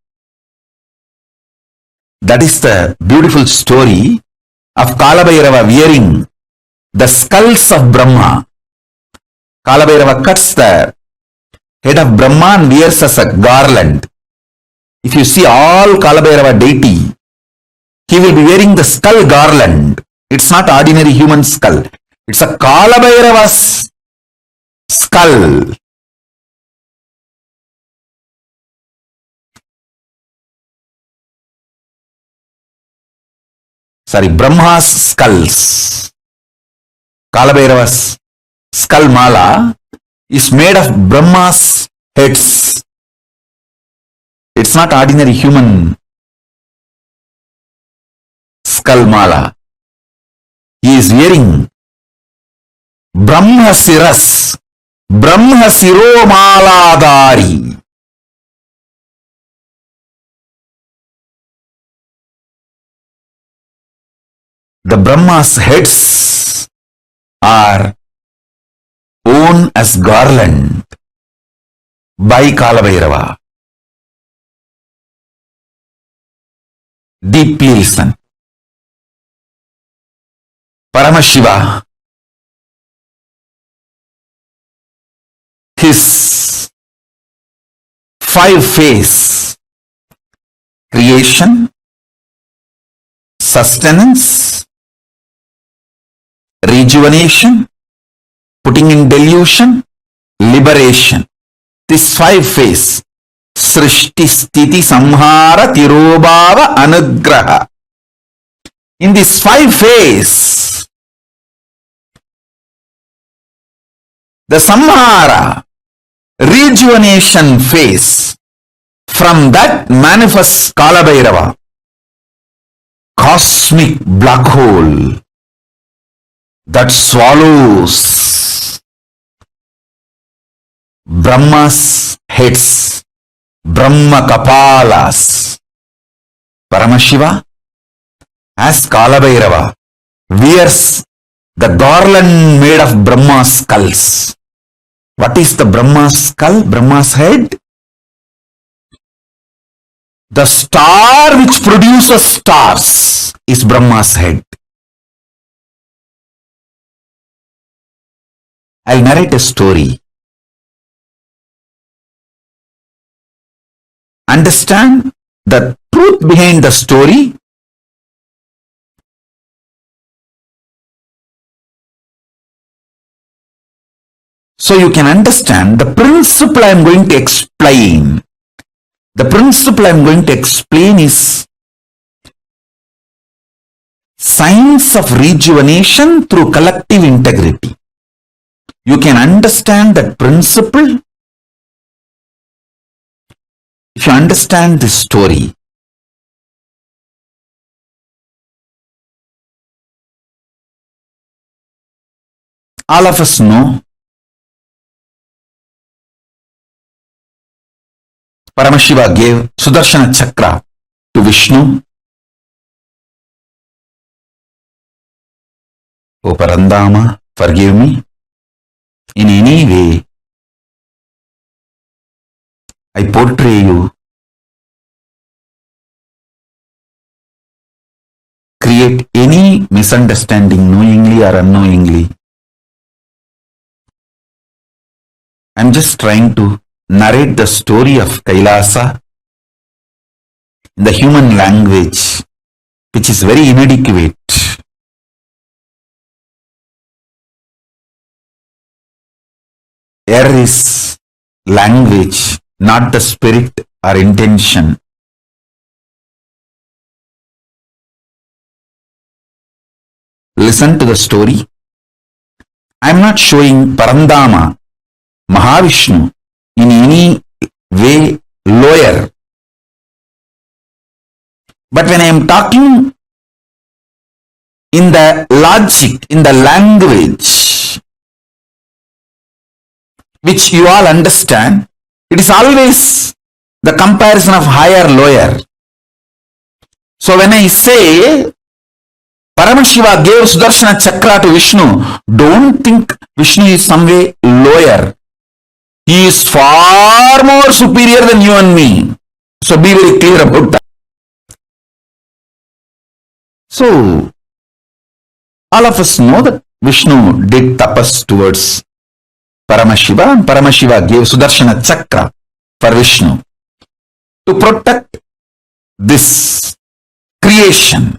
That is the beautiful story of Kalabhairava wearing the skulls of Brahma. Kalabhairava cuts the head of Brahma and wears as a garland. If you see all Kalabhairava deity, he will be wearing the skull garland. It's not ordinary human skull. It's a Kalabhairava's skull. Sorry, Brahma's skulls. Kalabhairava's skull mala is made of Brahma's heads. It's not ordinary human skull mala. He is wearing Brahma Siras, Brahma Siromaladari. The Brahma's heads are worn as garland by Kalabhairava. Deeply listen. Paramashiva, his five-phase creation, sustenance, rejuvenation, putting in delusion, liberation. This five-phase, Srishti, Sthiti, Samhara, Tirobhava, Anugraha. In this five-phase, the Samhara, rejuvenation phase, from that manifests Kalabhairava, cosmic black hole that swallows Brahma's heads, Brahma Kapalas. Paramashiva, as Kalabhairava, wears the garland made of Brahma's skulls. What is the Brahma's skull, Brahma's head? The star which produces stars is Brahma's head. I'll narrate a story. Understand the truth behind the story. So you can understand the principle I am going to explain. The principle I am going to explain is science of rejuvenation through collective integrity. You can understand that principle if you understand this story. All of us know Paramashiva gave Sudarshana Chakra to Vishnu. O Parandama, forgive me. In any way, I portray you, create any misunderstanding knowingly or unknowingly. I'm just trying to narrate the story of KAILASA in the human language, which is very inadequate. Air is language, not the spirit or intention. Listen to the story. I'm not showing Parandama, Mahavishnu, in any way lower. But when I am talking in the logic, in the language, which you all understand, it is always the comparison of higher, lower. So when I say Paramashiva gave Sudarshana Chakra to Vishnu, don't think Vishnu is some way lower. He is far more superior than you and me. So be very clear about that. So, all of us know that Vishnu did tapas towards Paramashiva, and Paramashiva gave Sudarshana Chakra for Vishnu to protect this creation.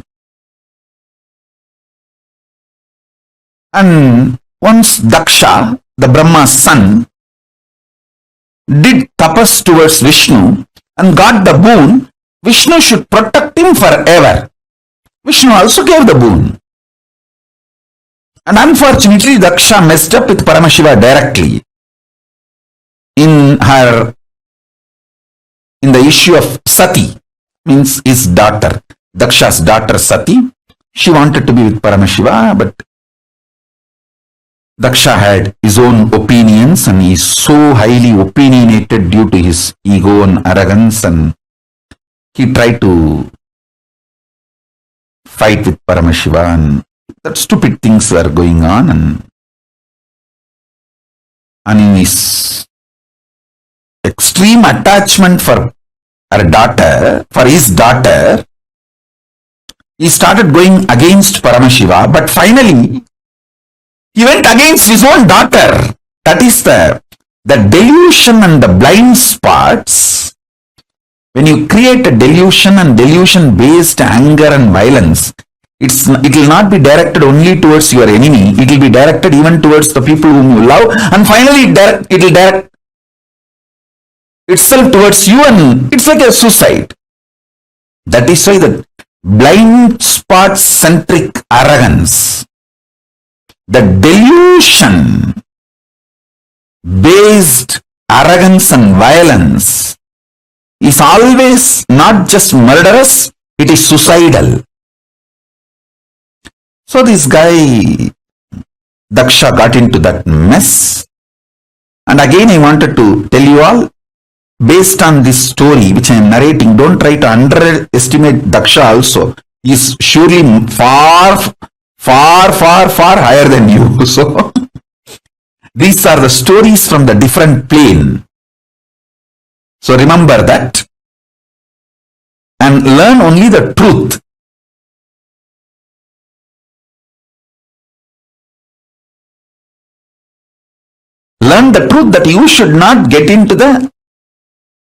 And once Daksha, the Brahma's son, did tapas towards Vishnu and got the boon, Vishnu should protect him forever. Vishnu also gave the boon. And unfortunately, Daksha messed up with Paramashiva directly in the issue of Sati, means his daughter, Daksha's daughter Sati. She wanted to be with Paramashiva, but Daksha had his own opinions and he is so highly opinionated due to his ego and arrogance, and he tried to fight with Paramashiva, and that stupid things were going on, and in his extreme attachment for his daughter, he started going against Paramashiva, but finally he went against his own daughter. That is the delusion and the blind spots. When you create a delusion and delusion based anger and violence, it will not be directed only towards your enemy, it will be directed even towards the people whom you love, and finally it will direct itself towards you, and it's like a suicide. That is why the blind spot centric arrogance, the delusion based arrogance and violence is always not just murderous, it is suicidal. So this guy Daksha got into that mess, and again I wanted to tell you all, based on this story which I am narrating, don't try to underestimate Daksha also. He is surely far higher than you. So These are the stories from the different plane. So remember that and learn only the truth. Learn the truth that you should not get into the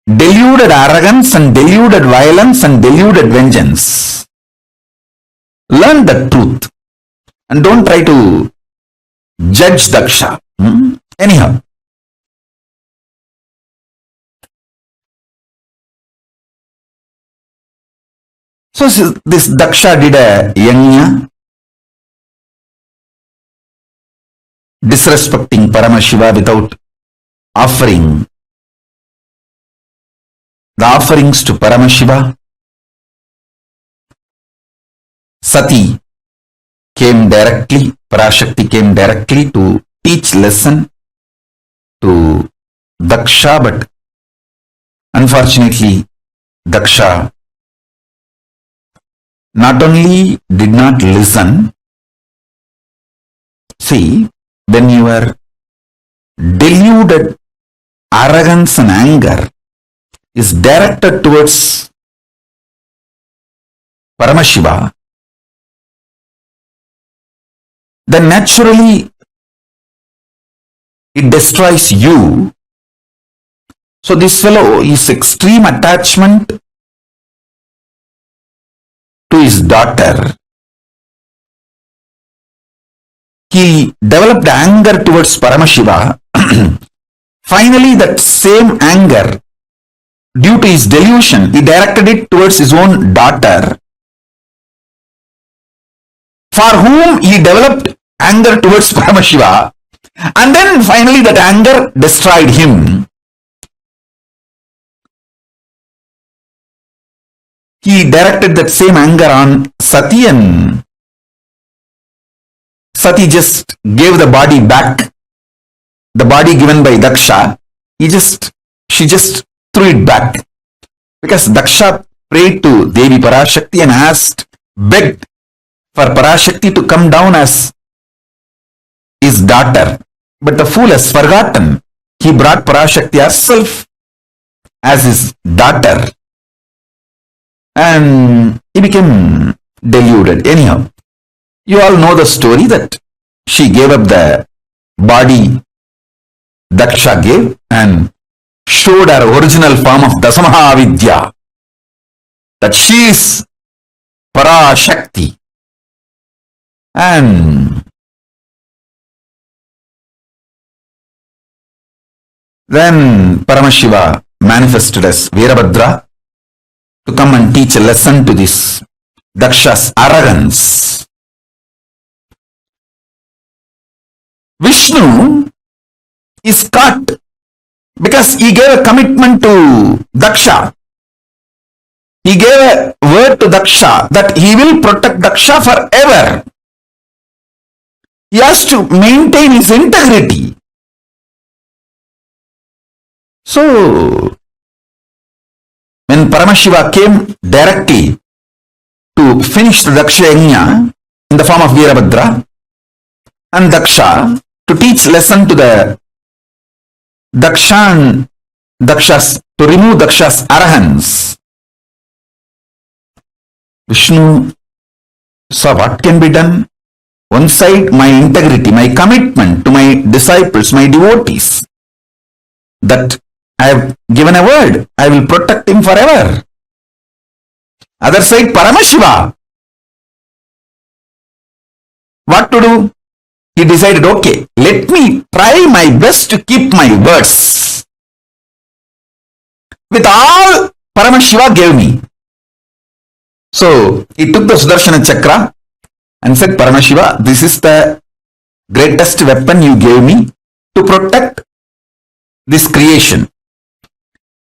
deluded arrogance and deluded violence and deluded vengeance. Learn the truth and don't try to judge Daksha. Anyhow. So this Daksha did a yajna, disrespecting Paramashiva without offering the offerings to Paramashiva. Sati came directly, Parashakti came directly to teach lesson to Daksha, but unfortunately Daksha not only did not listen. See, when your deluded arrogance and anger is directed towards Paramashiva, then naturally it destroys you. So this fellow is extreme attachment to his daughter. He developed anger towards Paramashiva. Finally, that same anger, due to his delusion, he directed it towards his own daughter, for whom he developed anger towards Paramashiva, and then finally that anger destroyed him. He directed that same anger on Sati, and Sati just gave the body back, the body given by Daksha. She just threw it back, because Daksha prayed to Devi Parashakti and begged for Parashakti to come down as his daughter. But the fool has forgotten. He brought Parashakti herself as his daughter, and he became deluded. Anyhow, you all know the story that she gave up the body Daksha gave and showed her original form of Dasamahavidya, that she is Parashakti. And then Paramashiva manifested as Veerabhadra to come and teach a lesson to this Daksha's arrogance. Vishnu is caught because he gave a commitment to Daksha. He gave a word to Daksha that he will protect Daksha forever. He has to maintain his integrity. So, when Paramashiva came directly to finish the Daksha Yajna in the form of Veerabhadra and Daksha to teach lesson to the Daksha and to remove Daksha's arrogance, Vishnu saw what can be done. One side, my integrity, my commitment to my disciples, my devotees, that I have given a word, I will protect him forever. Other side, Paramashiva. What to do? He decided, okay, let me try my best to keep my words. With all Paramashiva gave me. So, he took the Sudarshana Chakra and said, Paramashiva, this is the greatest weapon you gave me to protect this creation.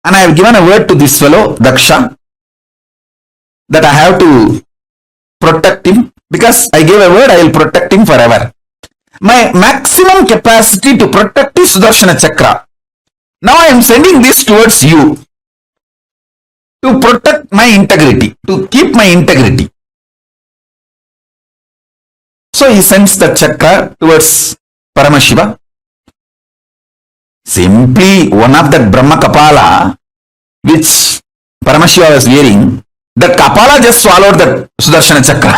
And I have given a word to this fellow, Daksha, that I have to protect him, because I gave a word, I will protect him forever. My maximum capacity to protect is Sudarshana Chakra. Now I am sending this towards you to protect my integrity, to keep my integrity. So he sends the chakra towards Paramashiva, Simply one of that Brahma Kapala, which Paramashiva was wearing, that Kapala just swallowed that Sudarshana Chakra.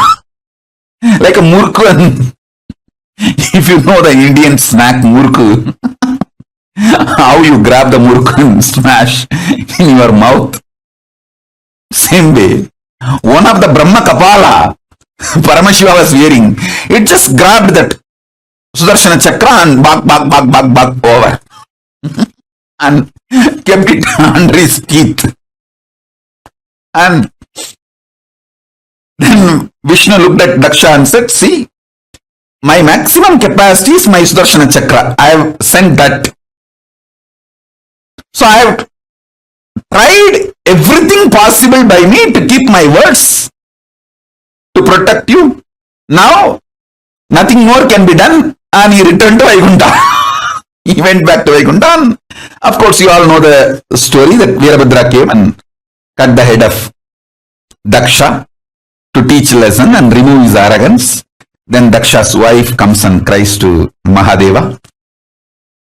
Like a murku. If you know the Indian snack murku, how you grab the murku and smash in your mouth. Same way, one of the Brahma Kapala Paramashiva was wearing, it just grabbed that Sudarshana Chakra and bak over and kept it under his teeth. And then Vishnu looked at Daksha and said, see, my maximum capacity is my Sudarshana Chakra. I have sent that. So I have tried everything possible by me to keep my words, to protect you. Now, nothing more can be done, and he returned to Vaikuntha. He went back to Vaikuntha, and of course you all know the story that Veerabhadra came and cut the head of Daksha to teach lesson and remove his arrogance. Then Daksha's wife comes and cries to Mahadeva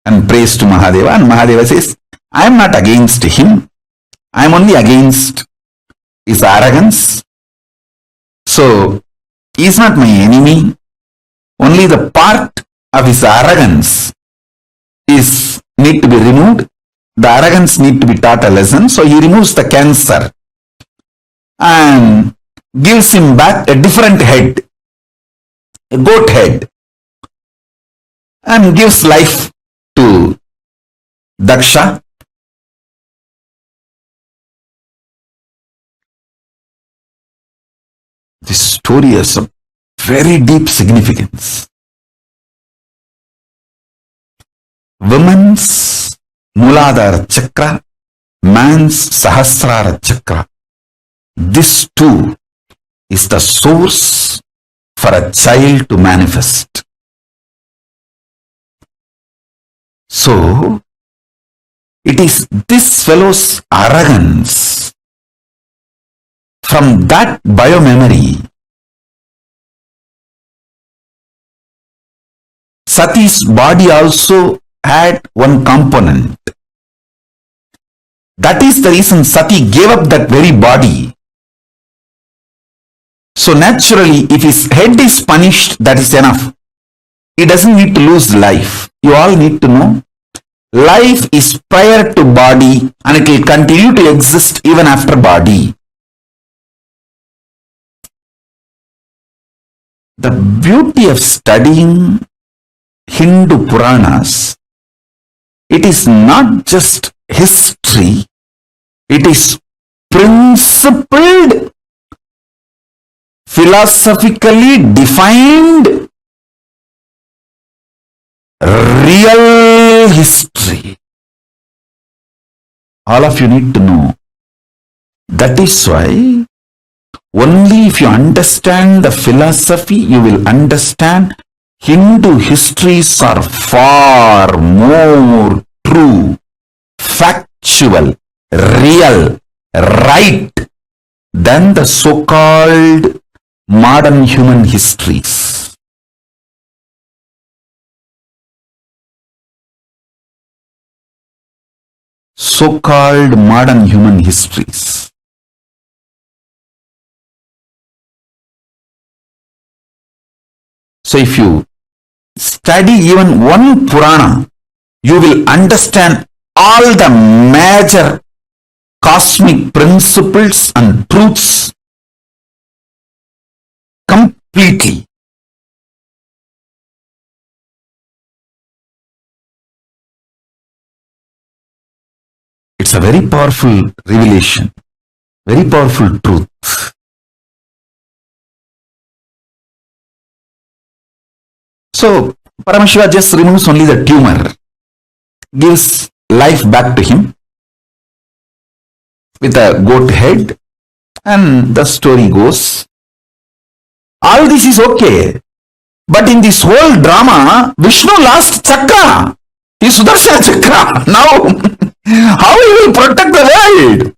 and prays to Mahadeva, and Mahadeva says, I am not against him, I am only against his arrogance. So he is not my enemy, only the part of his arrogance is need to be removed. The arrogance need to be taught a lesson. So he removes the cancer and gives him back a different head, a goat head, and gives life to Daksha. This story has a very deep significance. Women's Mooladhara Chakra, man's Sahasrara Chakra. This too is the source for a child to manifest. So, it is this fellow's arrogance, from that biomemory, Sati's body also had one component. That is the reason Sati gave up that very body. So naturally, if his head is punished, that is enough. He doesn't need to lose life. You all need to know, life is prior to body and it will continue to exist even after body. The beauty of studying Hindu Puranas, it is not just history, it is principled, philosophically defined, real history. All of you need to know. That is why only if you understand the philosophy, you will understand Hindu histories are far more true, factual, real, right than the so-called modern human histories. So-called modern human histories. So if you study even one Purana, you will understand all the major cosmic principles and truths completely. It's a very powerful revelation, very powerful truth. So Paramashiva just removes only the tumor, gives life back to him with a goat head, and the story goes. All this is okay, but in this whole drama, Vishnu lost Chakra, his Sudarshana Chakra. Now, how he will protect the world?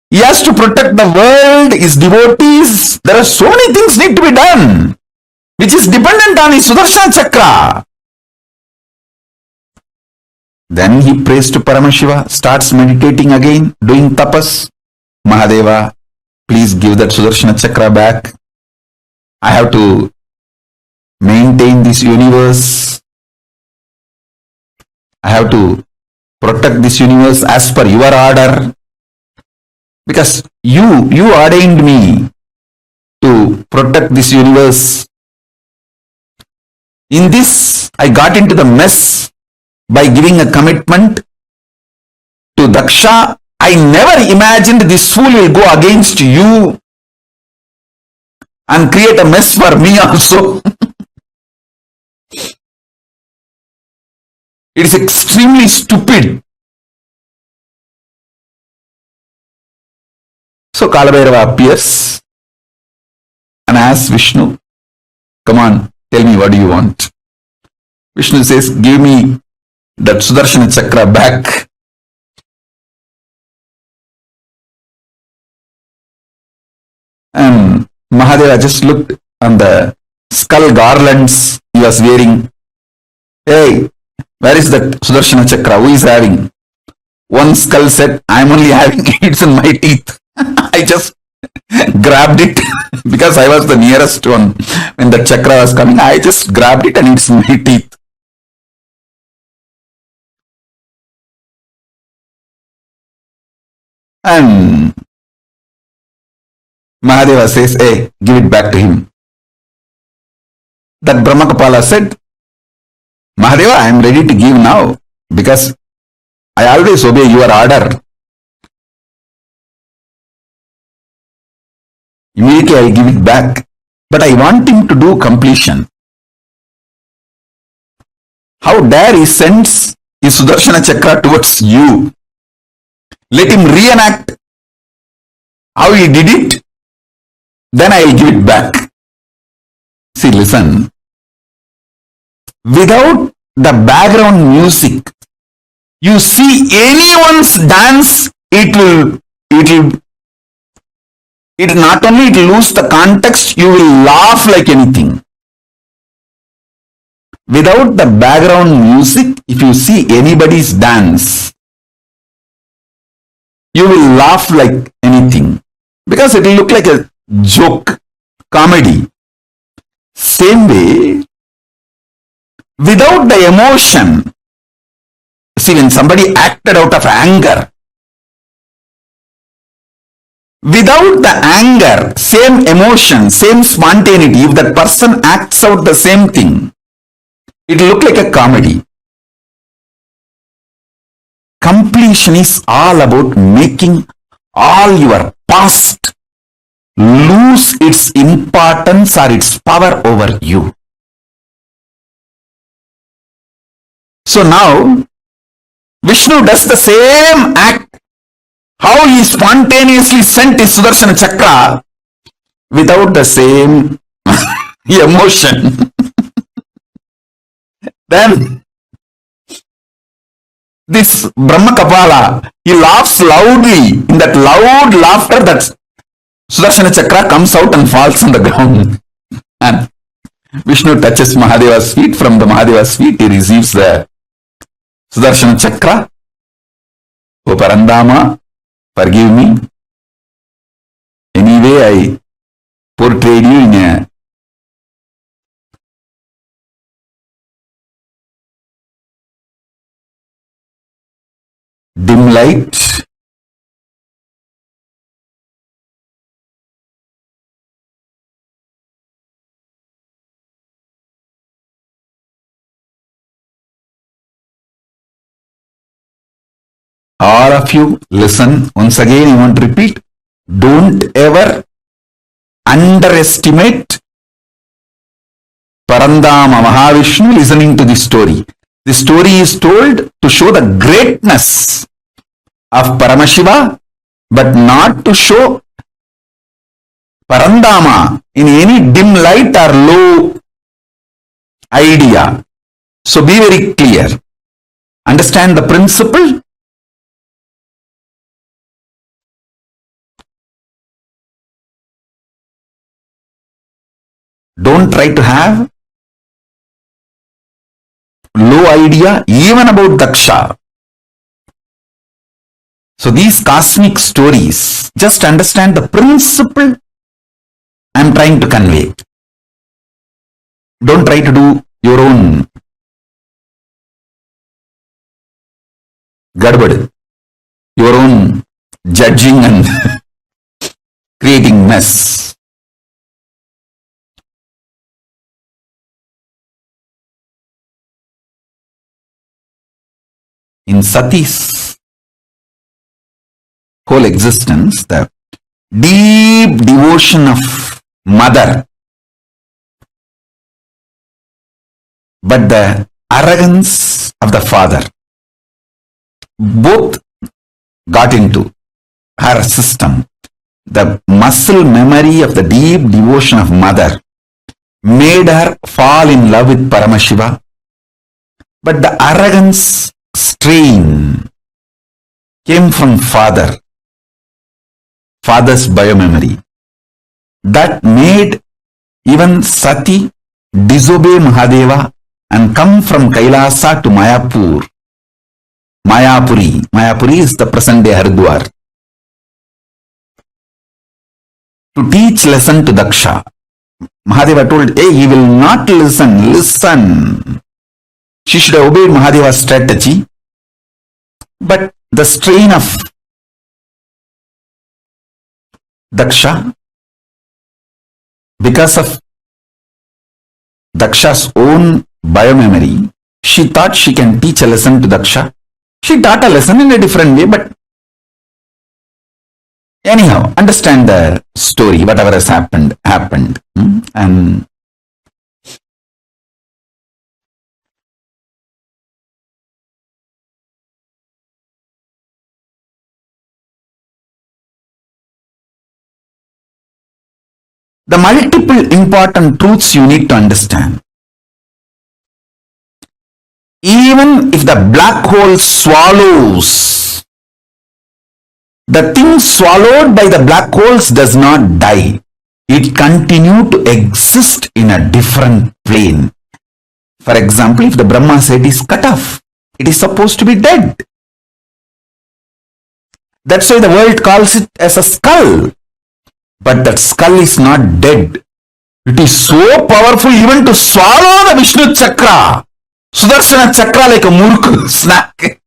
He has to protect the world, his devotees. There are so many things need to be done, which is dependent on his Sudarshana Chakra. Then he prays to Paramashiva, starts meditating again, doing tapas. Mahadeva, please give that Sudarshana Chakra back. I have to maintain this universe. I have to protect this universe as per your order. Because you ordained me to protect this universe. In this, I got into the mess by giving a commitment to Daksha. I never imagined this fool will go against you and create a mess for me also. It is extremely stupid. So Kalabhairava appears and asks Vishnu, come on, tell me what do you want. Vishnu says, give me that Sudarshana Chakra back. And Mahadeva just looked on the skull garlands he was wearing. Hey, where is that Sudarshana Chakra? Who is having? One skull said, I'm only having it, it's in my teeth. I just grabbed it because I was the nearest one. When the chakra was coming, I just grabbed it and it's in my teeth. And Mahadeva says, hey, give it back to him. That Brahmakapala said, Mahadeva, I am ready to give now because I always obey your order. Immediately I give it back. But I want him to do completion. How dare he sends his Sudarshana Chakra towards you? Let him reenact how he did it. Then I will give it back. See, listen. Without the background music, you see anyone's dance, it not only it will lose the context, you will laugh like anything. Without the background music, if you see anybody's dance, you will laugh like anything. Because it will look like a joke, comedy. Same way, without the emotion, see, when somebody acted out of anger, without the anger, same emotion, same spontaneity, if that person acts out the same thing, it will look like a comedy. Completion is all about making all your past lose its importance or its power over you. So now, Vishnu does the same act. How he spontaneously sent his Sudarshana Chakra without the same emotion. Then this Brahmakapala, he laughs loudly. In that loud laughter, that Sudarshana Chakra comes out and falls on the ground. And Vishnu touches Mahadeva's feet. From the Mahadeva's feet, he receives the Sudarshana Chakra. O Parandama, forgive me. Anyway, I portrayed you in a dim light. All of you, listen. Once again, I want to repeat. Don't ever underestimate Parandama Mahavishnu listening to this story. This story is told to show the greatness of Paramashiva, but not to show Parandama in any dim light or low idea. So be very clear. Understand the principle. Don't try to have low idea even about Daksha. So these cosmic stories, just understand the principle I am trying to convey. Don't try to do your own gadbad, your own judging and creating mess. In Sati's whole existence, the deep devotion of mother, but the arrogance of the father, both got into her system. The muscle memory of the deep devotion of mother made her fall in love with Paramashiva, but the arrogance strain came from father's biomemory. That made even Sati disobey Mahadeva and come from Kailasa to Mayapuri. Mayapuri is the present day Haridwar, to teach lesson to Daksha. Mahadeva told, hey, he will not listen. She should have obeyed Mahadeva's strategy, but the strain of Daksha, because of Daksha's own biomemory, she thought she can teach a lesson to Daksha. She taught a lesson in a different way, but anyhow, understand the story, whatever has happened. And the multiple important truths you need to understand. Even if the black hole swallows, the thing swallowed by the black holes does not die. It continues to exist in a different plane. For example, if the Brahma set is cut off, it is supposed to be dead. That's why the world calls it as a skull. But that skull is not dead. It is so powerful even to swallow the Vishnu Chakra, Sudarshana Chakra, like a murk snack.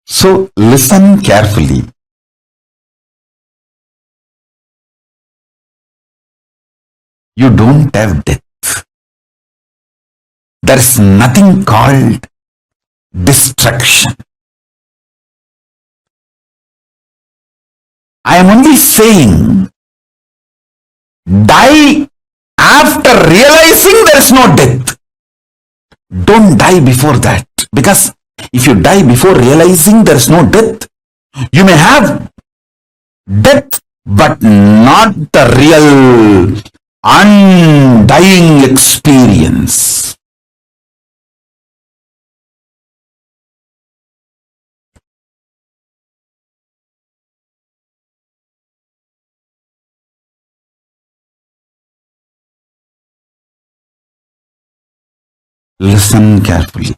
So listen carefully. You don't have death. There is nothing called destruction. I am only saying, die after realizing there is no death. Don't die before that, because if you die before realizing there is no death, you may have death, but not the real undying experience. Listen carefully.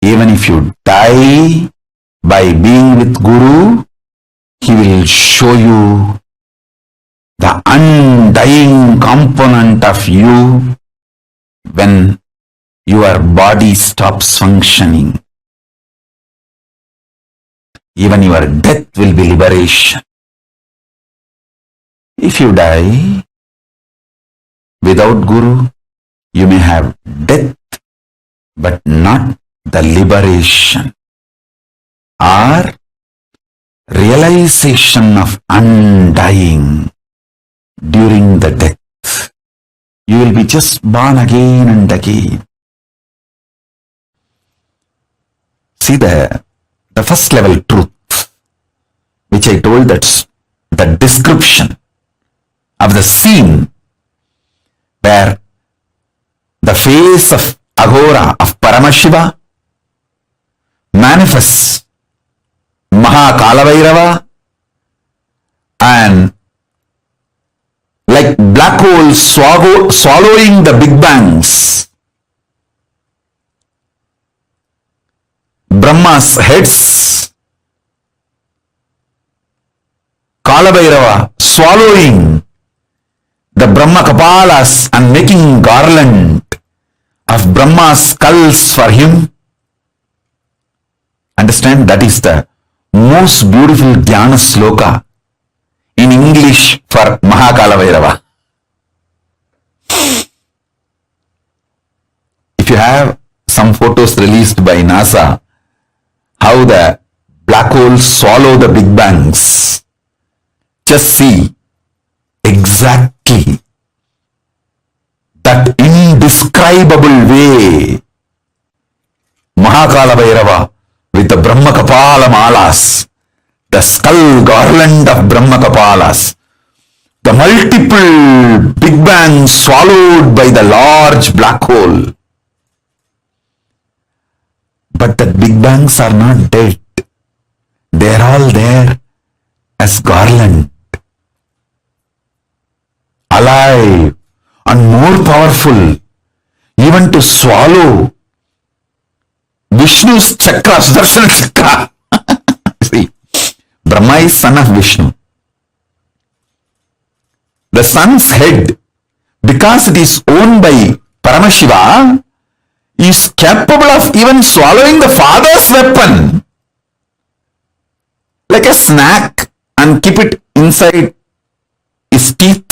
Even if you die by being with Guru, he will show you the undying component of you when your body stops functioning. Even your death will be liberation. If you die without Guru, you may have death, but not the liberation or realization of undying during the death. You will be just born again and again. See the first level truth, which I told, that's the description of the scene where the face of Aghora, of Paramashiva, manifests Mahakalavhairava, and like black holes swallowing the big bangs, Brahma's heads, Kalabhairava swallowing the Brahma Kapalas and making garland of Brahma's skulls for him. Understand, that is the most beautiful Jnana Sloka in English for Mahakalabhairava. If you have some photos released by NASA, how the black holes swallow the big bangs, just see exactly that indescribable way Mahakalabhairava with the Brahma Kapala Malas, the skull garland of Brahma Kapalas, the multiple big bangs swallowed by the large black hole. But the big bangs are not dead. They are all there as garland, alive and more powerful, even to swallow Vishnu's chakra, Sudarshana chakra. See, Brahma is son of Vishnu. The sun's head, because it is owned by Paramashiva, is capable of even swallowing the father's weapon like a snack and keep it inside his teeth.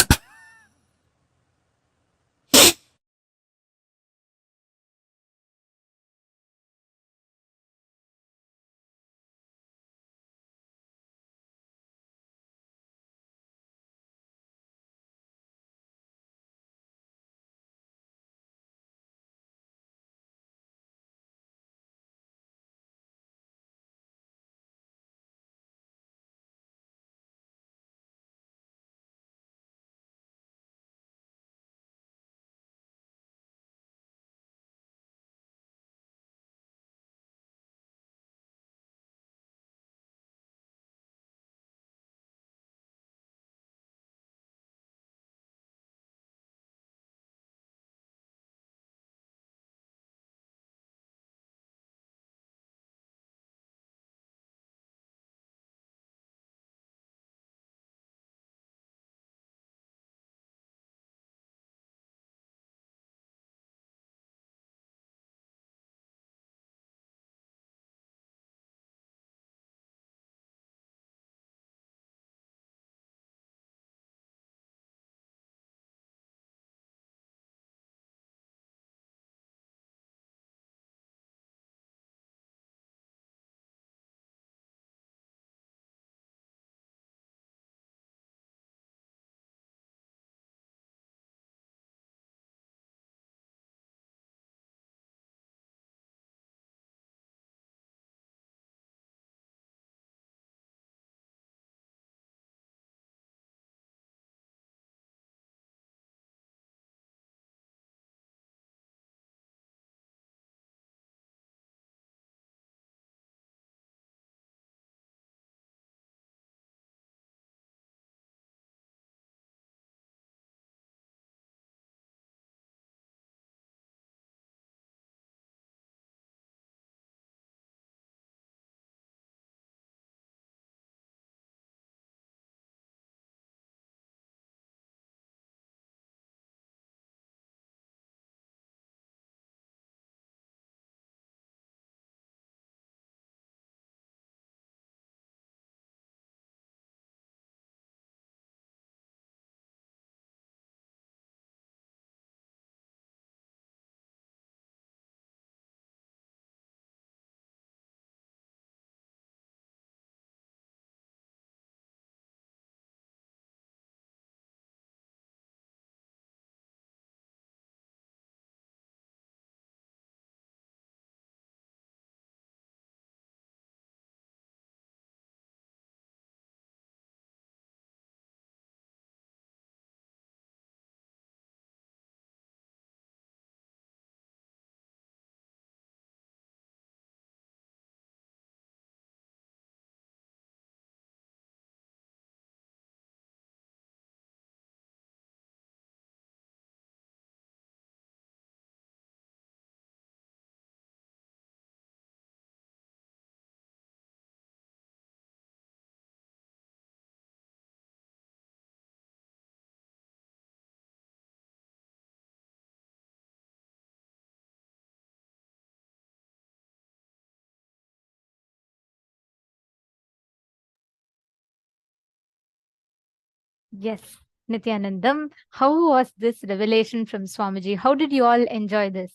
Yes, Nithyanandam, how was this revelation from Swamiji? How did you all enjoy this?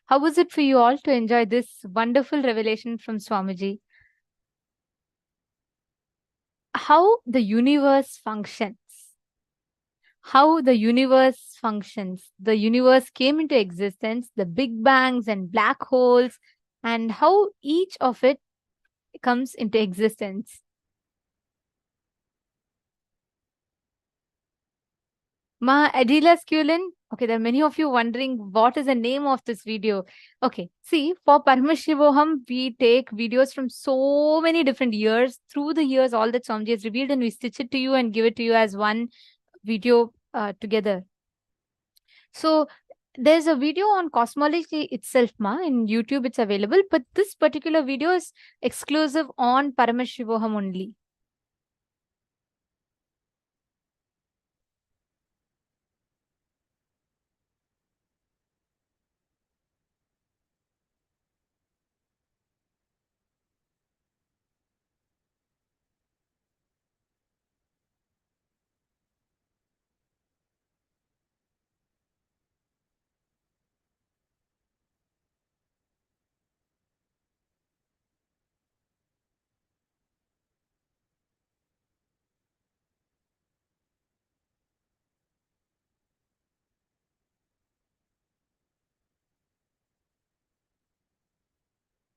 How was it for you all to enjoy this wonderful revelation from Swamiji? How the universe functions. How the universe functions. The universe came into existence, the big bangs and black holes, and how each of it comes into existence. Ma Adila Skulin. Okay, there are many of you wondering what is the name of this video. Okay, see, for Paramashivoham, we take videos from so many different years. Through the years, all that Swamiji has revealed, and we stitch it to you and give it to you as one video together. So there's a video on Cosmology itself, ma. In YouTube, it's available, but this particular video is exclusive on Paramashivoham only.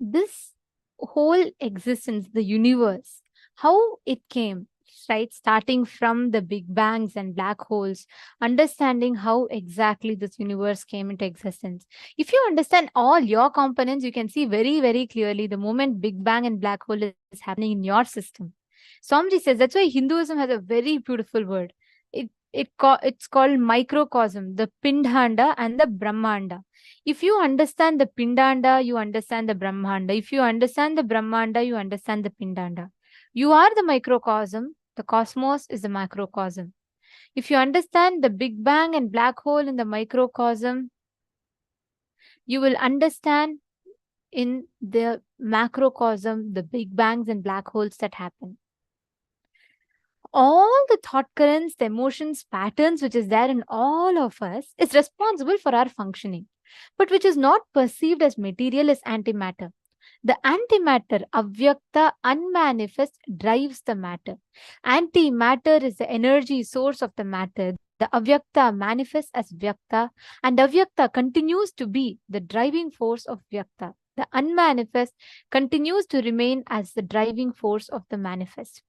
This whole existence, the universe, how it came, right? Starting from the big bangs and black holes, understanding how exactly this universe came into existence. If you understand all your components, you can see very, very clearly the moment big bang and black hole is happening in your system. Swamiji says that's why Hinduism has a very beautiful word. It's called microcosm, the Pindhanda and the Brahmanda. If you understand the Pindanda, you understand the Brahmanda. If you understand the Brahmanda, you understand the Pindanda. You are the microcosm. The cosmos is the macrocosm. If you understand the Big Bang and black hole in the microcosm, you will understand in the macrocosm the Big Bangs and black holes that happen. All the thought currents, the emotions, patterns which is there in all of us is responsible for our functioning, but which is not perceived as material is antimatter. The antimatter, avyakta, unmanifest, drives the matter. Antimatter is the energy source of the matter. The avyakta manifests as vyakta, and avyakta continues to be the driving force of vyakta. The unmanifest continues to remain as the driving force of the manifest.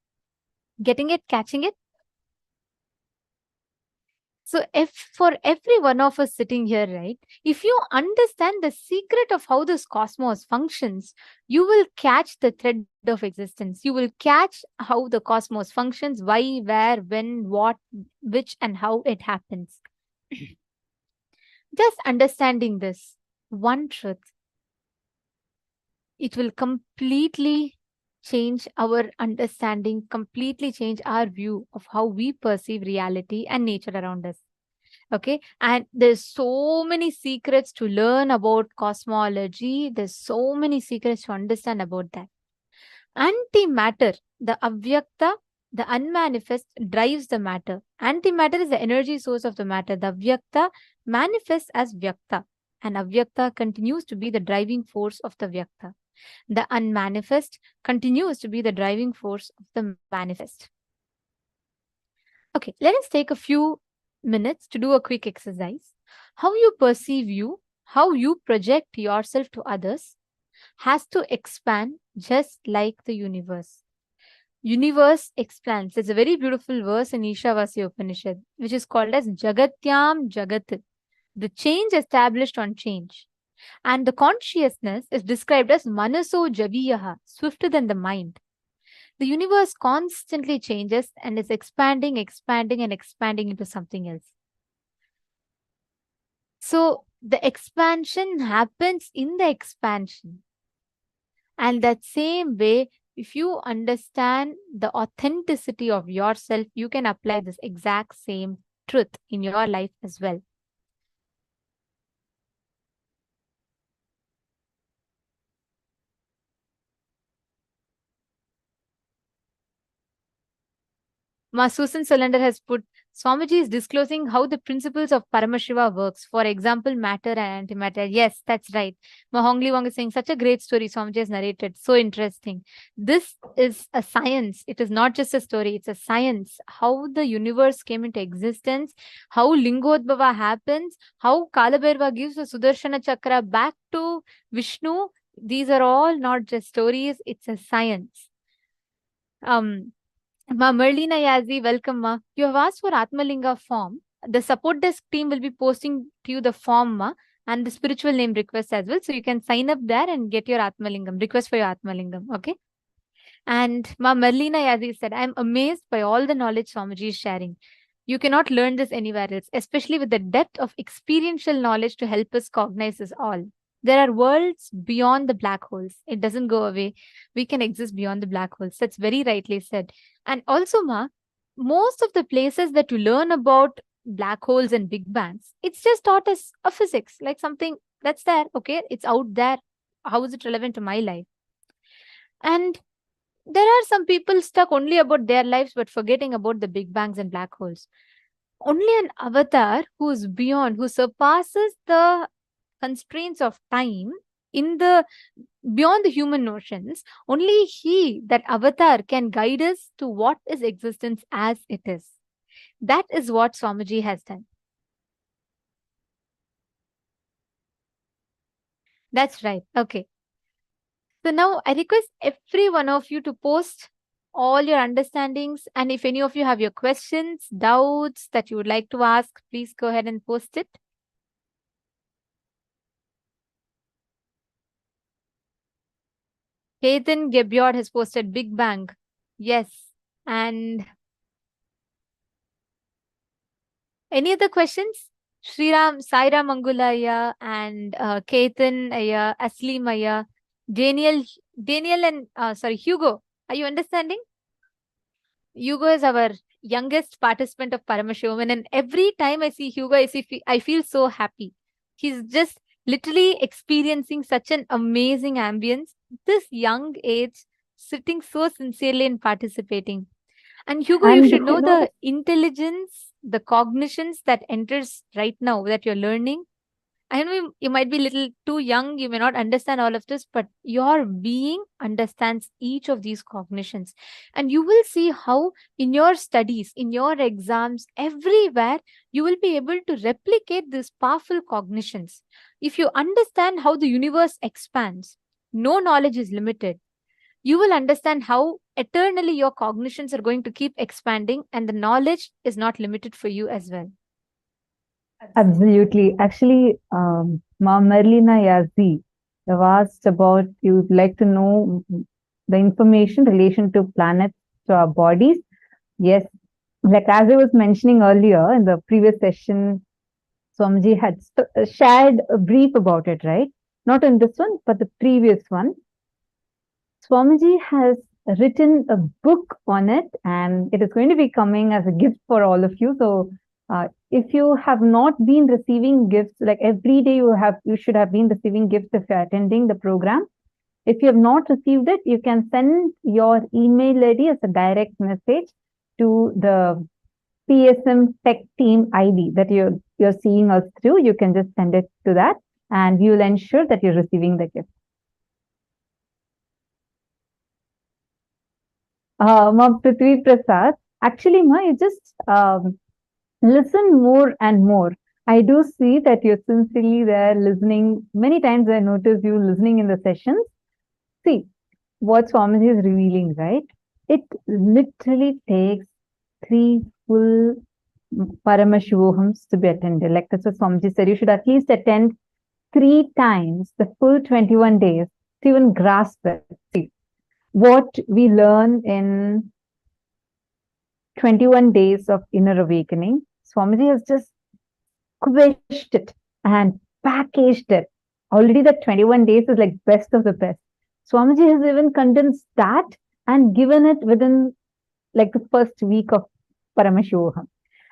Getting it? Catching it? So if for every one of us sitting here, right, if you understand the secret of how this cosmos functions, you will catch the thread of existence. You will catch how the cosmos functions, why, where, when, what, which, and how it happens. Just understanding this one truth, it will completely change our understanding, completely change our view of how we perceive reality and nature around us. Okay, and there's so many secrets to learn about cosmology. There's so many secrets to understand about that. Antimatter, the avyakta, the unmanifest, drives the matter. Antimatter is the energy source of the matter. The avyakta manifests as vyakta, and avyakta continues to be the driving force of the vyakta. The unmanifest continues to be the driving force of the manifest. Okay, let us take a few minutes to do a quick exercise. How you perceive you, how you project yourself to others, has to expand just like the universe. Universe expands. There's a very beautiful verse in Ishavasya Upanishad, which is called as Jagatyam Jagat, the change established on change. And the consciousness is described as Manaso Javiyaha, swifter than the mind. The universe constantly changes and is expanding, expanding, and expanding into something else. So the expansion happens in the expansion. And that same way, if you understand the authenticity of yourself, you can apply this exact same truth in your life as well. Ma Susan Solander has put, Swamiji is disclosing how the principles of Paramashiva works. For example, matter and antimatter. Yes, that's right. Ma Hongli Wong is saying, such a great story Swamiji has narrated. So interesting. This is a science. It is not just a story. It's a science. How the universe came into existence, how Lingodbhava happens, how Kalabhairava gives the Sudarshana Chakra back to Vishnu. These are all not just stories. It's a science. Ma Merlina Yazi, welcome, ma. You have asked for Atmalinga form. The support desk team will be posting to you the form, ma, and the spiritual name request as well. So you can sign up there and get your Atmalingam, request for your Atmalingam, okay? And Ma Merlina Yazi said, I'm amazed by all the knowledge Swamiji is sharing. You cannot learn this anywhere else, especially with the depth of experiential knowledge to help us cognize this all. There are worlds beyond the black holes. It doesn't go away. We can exist beyond the black holes. That's very rightly said. And also, ma, most of the places that you learn about black holes and big bangs, it's just taught as a physics, like something that's there. Okay, it's out there. How is it relevant to my life? And there are some people stuck only about their lives, but forgetting about the big bangs and black holes. Only an avatar who is beyond, who surpasses the constraints of time in the beyond the human notions, only he, that avatar, can guide us to what is existence as it is. That is what Swamiji has done. That's right. Okay. So now I request every one of you to post all your understandings, and if any of you have your questions, doubts that you would like to ask, please go ahead and post it. Ketan Gebyod has posted Big Bang. Yes. And any other questions? Sriram, Saira Mangulaya and Ketan Aya, Aslim Aya, Daniel and Hugo. Are you understanding? Hugo is our youngest participant of Paramashivoham, and every time I see Hugo, I feel so happy. He's just literally experiencing such an amazing ambience. This young age, sitting so sincerely and participating. And Hugo, you should know the intelligence, the cognitions that enters right now that you're learning. I know you might be a little too young, you may not understand all of this, but your being understands each of these cognitions. And you will see how in your studies, in your exams, everywhere, you will be able to replicate these powerful cognitions. If you understand how the universe expands, no knowledge is limited. You will understand how eternally your cognitions are going to keep expanding, and the knowledge is not limited for you as well. Absolutely. Actually, Ma Merlina Yazi have asked about, you'd like to know the information in relation to planets, to our bodies. Yes, like as I was mentioning earlier in the previous session, Swamiji had shared a brief about it, right? Not in this one, but the previous one. Swamiji has written a book on it, and it is going to be coming as a gift for all of you. So if you have not been receiving gifts, like every day you should have been receiving gifts if you're attending the program. If you have not received it, you can send your email ID as a direct message to the PSM Tech Team ID that you're seeing us through. You can just send it to that, and we will ensure that you're receiving the gift. Ma Prithvi Prasad, actually, Ma, you just listen more and more. I do see that you're sincerely there listening. Many times I notice you listening in the sessions. See, what Swamiji is revealing, right? It literally takes 3 full Paramashivohams to be attended. Like that's what Swamiji said. You should at least attend 3 times the full 21 days to even grasp it. See, what we learn in 21 days of inner awakening, Swamiji has just squished it and packaged it. Already the 21 days is like best of the best. Swamiji has even condensed that and given it within like the first week of Paramashivoham.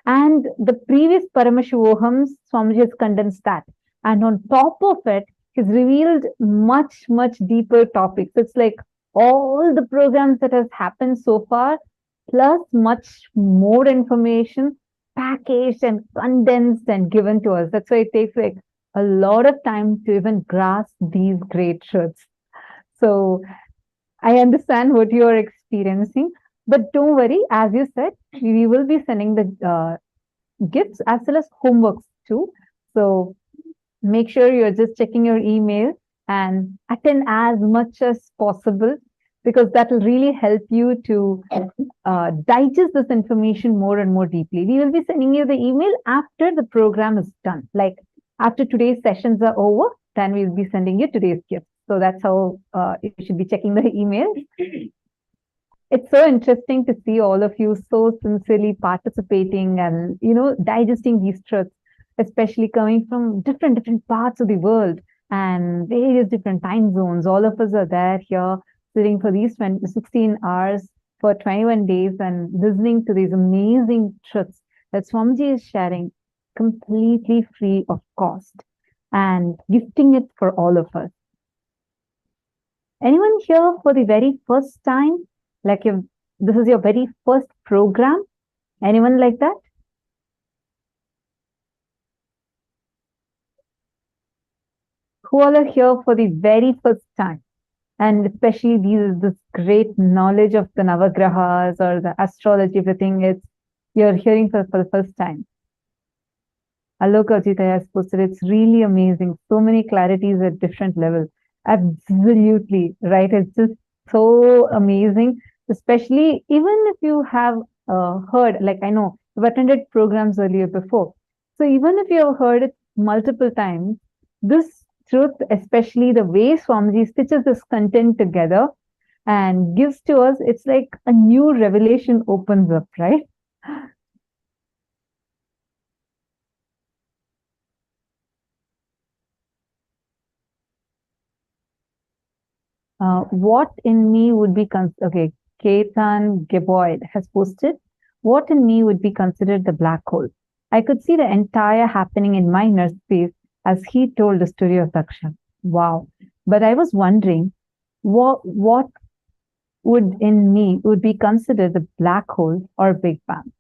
And the previous Paramashivohams, Swamiji has condensed that. And on top of it, he's revealed much, much deeper topics. It's like all the programs that has happened so far plus much more information packaged and condensed and given to us. That's why it takes like a lot of time to even grasp these great truths. So I understand what you are experiencing, but don't worry. As you said, we will be sending the gifts as well as homeworks too. So make sure you're just checking your email and attend as much as possible, because that will really help you to digest this information more and more deeply. We will be sending you the email after the program is done. Like after today's sessions are over, then we'll be sending you today's gift. So that's how you should be checking the email. It's so interesting to see all of you so sincerely participating and, digesting these truths, especially coming from different parts of the world and various different time zones. All of us are there here sitting for these 16 hours for 21 days and listening to these amazing truths that Swamiji is sharing completely free of cost and gifting it for all of us. Anyone here for the very first time? Like if this is your very first program? Anyone like that? Who all are here for the very first time? And especially this great knowledge of the Navagrahas or the astrology, everything, you're hearing for the first time. Aloka Jita has posted, it's really amazing. So many clarities at different levels. Absolutely, right? It's just so amazing, especially even if you have heard, like I know, you've attended programs earlier before. So even if you have heard it multiple times, this truth, especially the way Swamiji stitches this content together and gives to us, it's like a new revelation opens up, right? What in me would be okay? Ketan Geboyd has posted, what in me would be considered the black hole? I could see the entire happening in my inner space as he told the story of Daksha. Wow. But I was wondering, what would in me would be considered the black hole or Big Bang?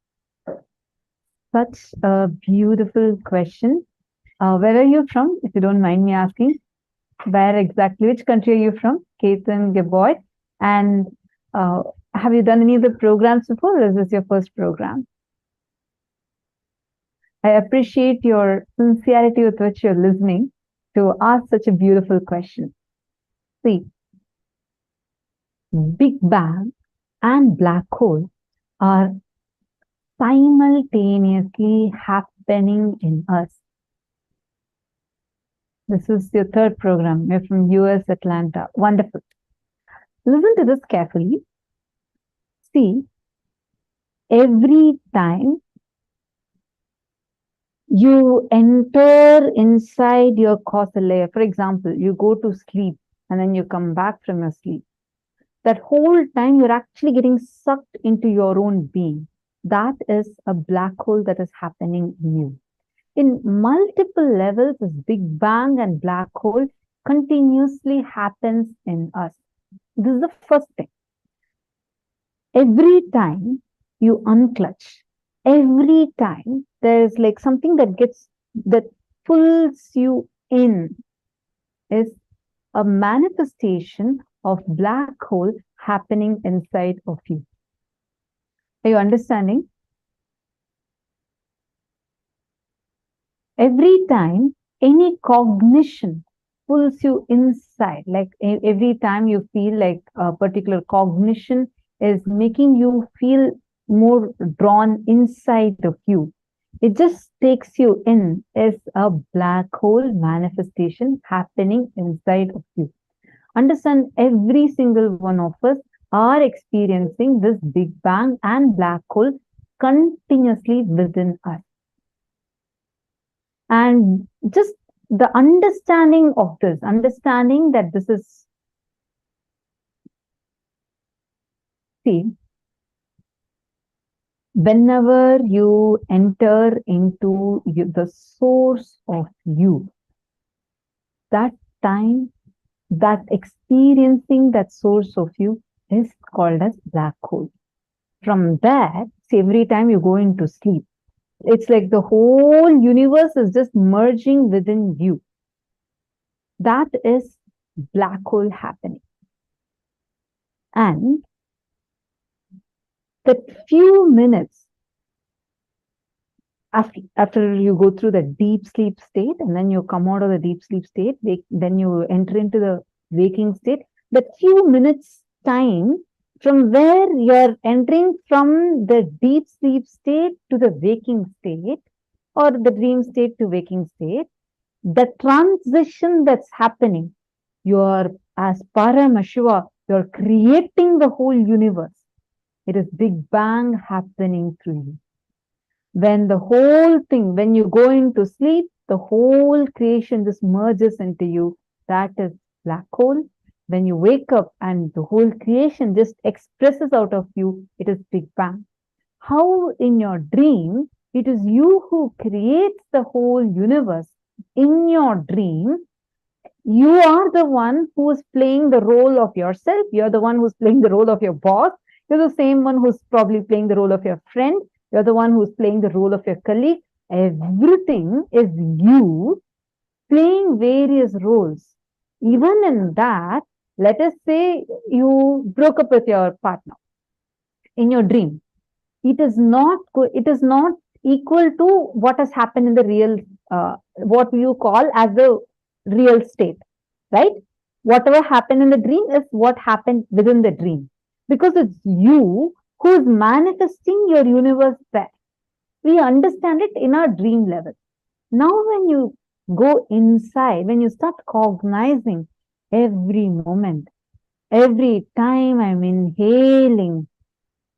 Such a beautiful question. Where are you from, if you don't mind me asking? Where exactly, which country are you from? Ketan Geboyd. And have you done any of the programs before, or is this your first program? I appreciate your sincerity with which you're listening to ask such a beautiful question. See, Big Bang and black hole are simultaneously happening in us. This is your third program. You're from US, Atlanta. Wonderful. Listen to this carefully. See, every time you enter inside your causal layer, for example, you go to sleep and then you come back from your sleep. That whole time you're actually getting sucked into your own being. That is a black hole that is happening in you. In multiple levels, this Big Bang and black hole continuously happens in us. This is the first thing. Every time you unclutch, every time there's like something that pulls you in, is a manifestation of black hole happening inside of you. Are you understanding? Every time any cognition pulls you inside, like every time you feel like a particular cognition is making you feel more drawn inside of you, it just takes you in as a black hole manifestation happening inside of you. Understand, every single one of us are experiencing this Big Bang and black hole continuously within us. And just the understanding of this, understanding that this is, see, whenever you enter into the source of you, that time, that experiencing that source of you is called as black hole. From that, every time you go into sleep, it's like the whole universe is just merging within you. That is black hole happening. And that few minutes after you go through the deep sleep state, and then you come out of the deep sleep state, then you enter into the waking state, that few minutes time from where you're entering from the deep sleep state to the waking state, or the dream state to waking state, the transition that's happening, you're, as Paramashiva, you're creating the whole universe. It is Big Bang happening through you. When the whole thing, when you go into sleep, the whole creation just merges into you. That is black hole. When you wake up and the whole creation just expresses out of you, it is Big Bang. How in your dream, it is you who creates the whole universe. In your dream, you are the one who is playing the role of yourself. You're the one who's playing the role of your boss. You're the same one who's probably playing the role of your friend. You're the one who's playing the role of your colleague. Everything is you playing various roles. Even in that, let us say you broke up with your partner in your dream. It is not equal to what has happened in the real, what you call as the real state, right? Whatever happened in the dream is what happened within the dream, because it's you who is manifesting your universe there. We understand it in our dream level. Now, when you go inside, when you start cognizing every moment, every time I'm inhaling,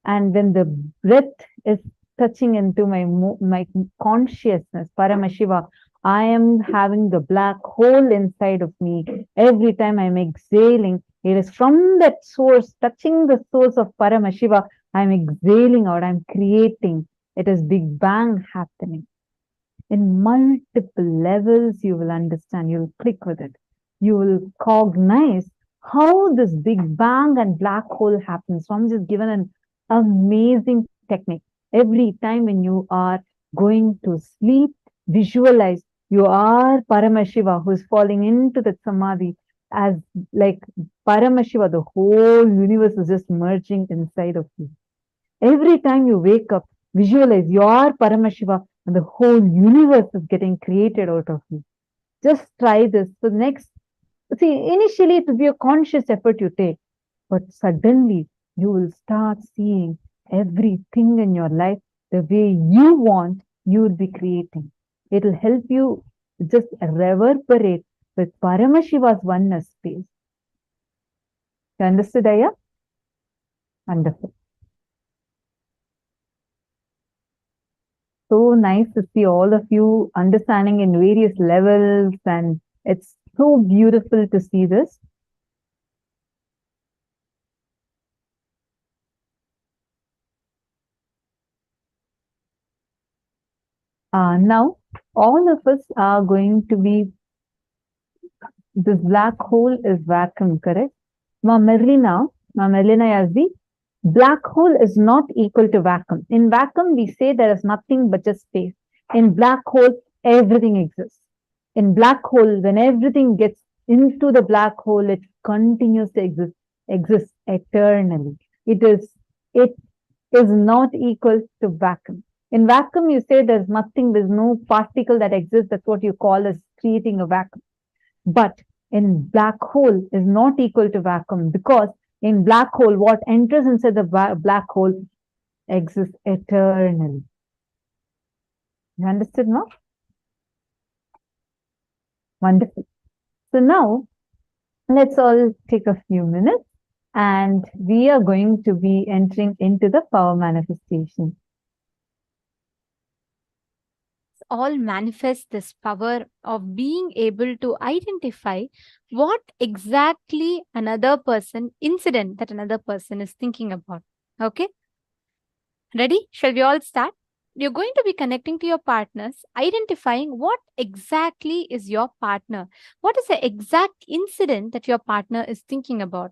and when the breath is touching into my consciousness, Paramashiva, I am having the black hole inside of me. Every time I'm exhaling, it is from that source, touching the source of Paramashiva, I'm exhaling out, I'm creating. It is Big Bang happening. In multiple levels, you will understand, you'll click with it. You will cognize how this Big Bang and black hole happens. So I'm just given an amazing technique. Every time when you are going to sleep, visualize you are Paramashiva who is falling into that samadhi, as like Paramashiva, the whole universe is just merging inside of you. Every time you wake up, visualize you are Paramashiva and the whole universe is getting created out of you. Just try this. So next, see, initially it will be a conscious effort you take, but suddenly you will start seeing everything in your life the way you want, you will be creating. It will help you just reverberate with Paramashiva's oneness space. You understood, Aya? Wonderful. So nice to see all of you understanding in various levels, and it's so beautiful to see this. Now, all of us are going to be, this black hole is vacuum, correct? Merlina Yazdi, black hole is not equal to vacuum. In vacuum, we say there is nothing but just space. In black hole, everything exists. In black hole, when everything gets into the black hole, it continues to exist eternally. It is not equal to vacuum. In vacuum, you say there's nothing, there's no particle that exists. That's what you call as creating a vacuum. But in black hole is not equal to vacuum, because in black hole, what enters inside the black hole exists eternally. You understood now? Wonderful. So now, let's all take a few minutes and we are going to be entering into the power manifestation. All manifest this power of being able to identify what exactly incident that another person is thinking about. Okay? Ready? Shall we all start? You're going to be connecting to your partners, identifying what exactly is your partner. What is the exact incident that your partner is thinking about?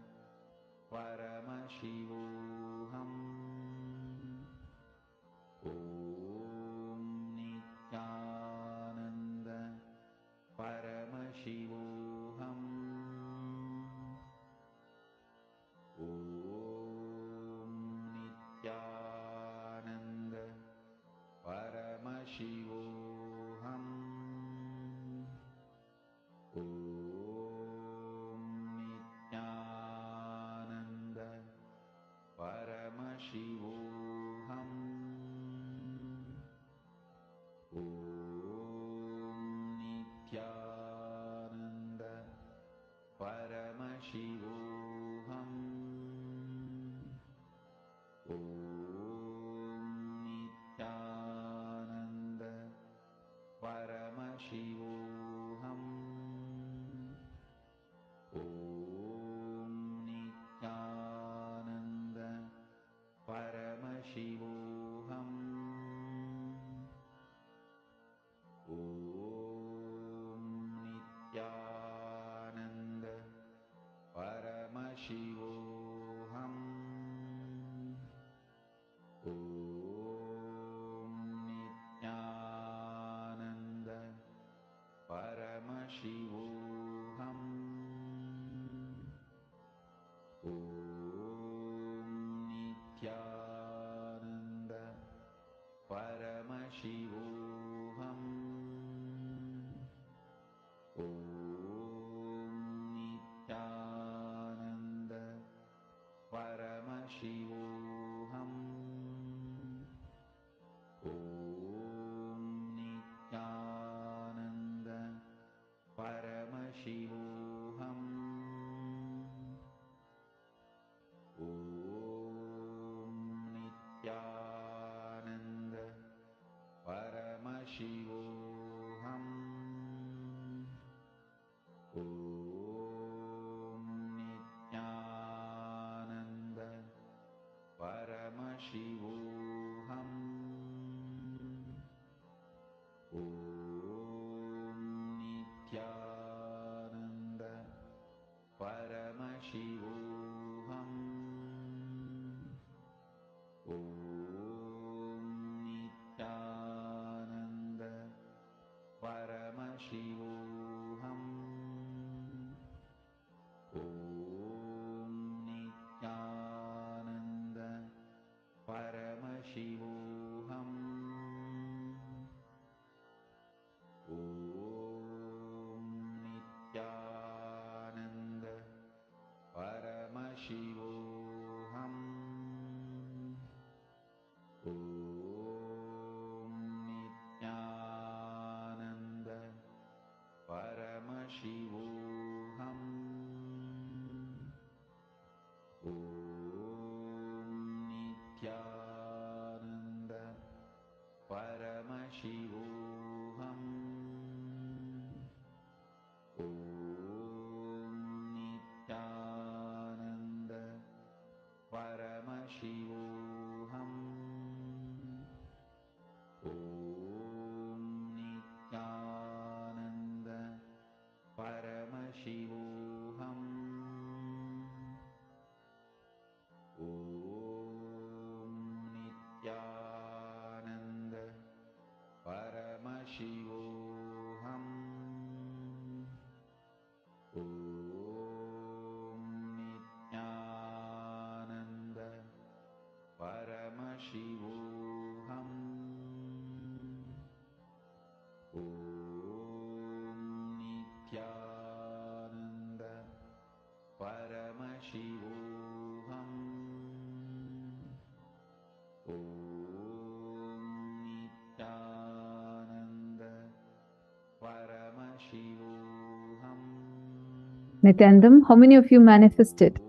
Nithyanandam, how many of you manifested?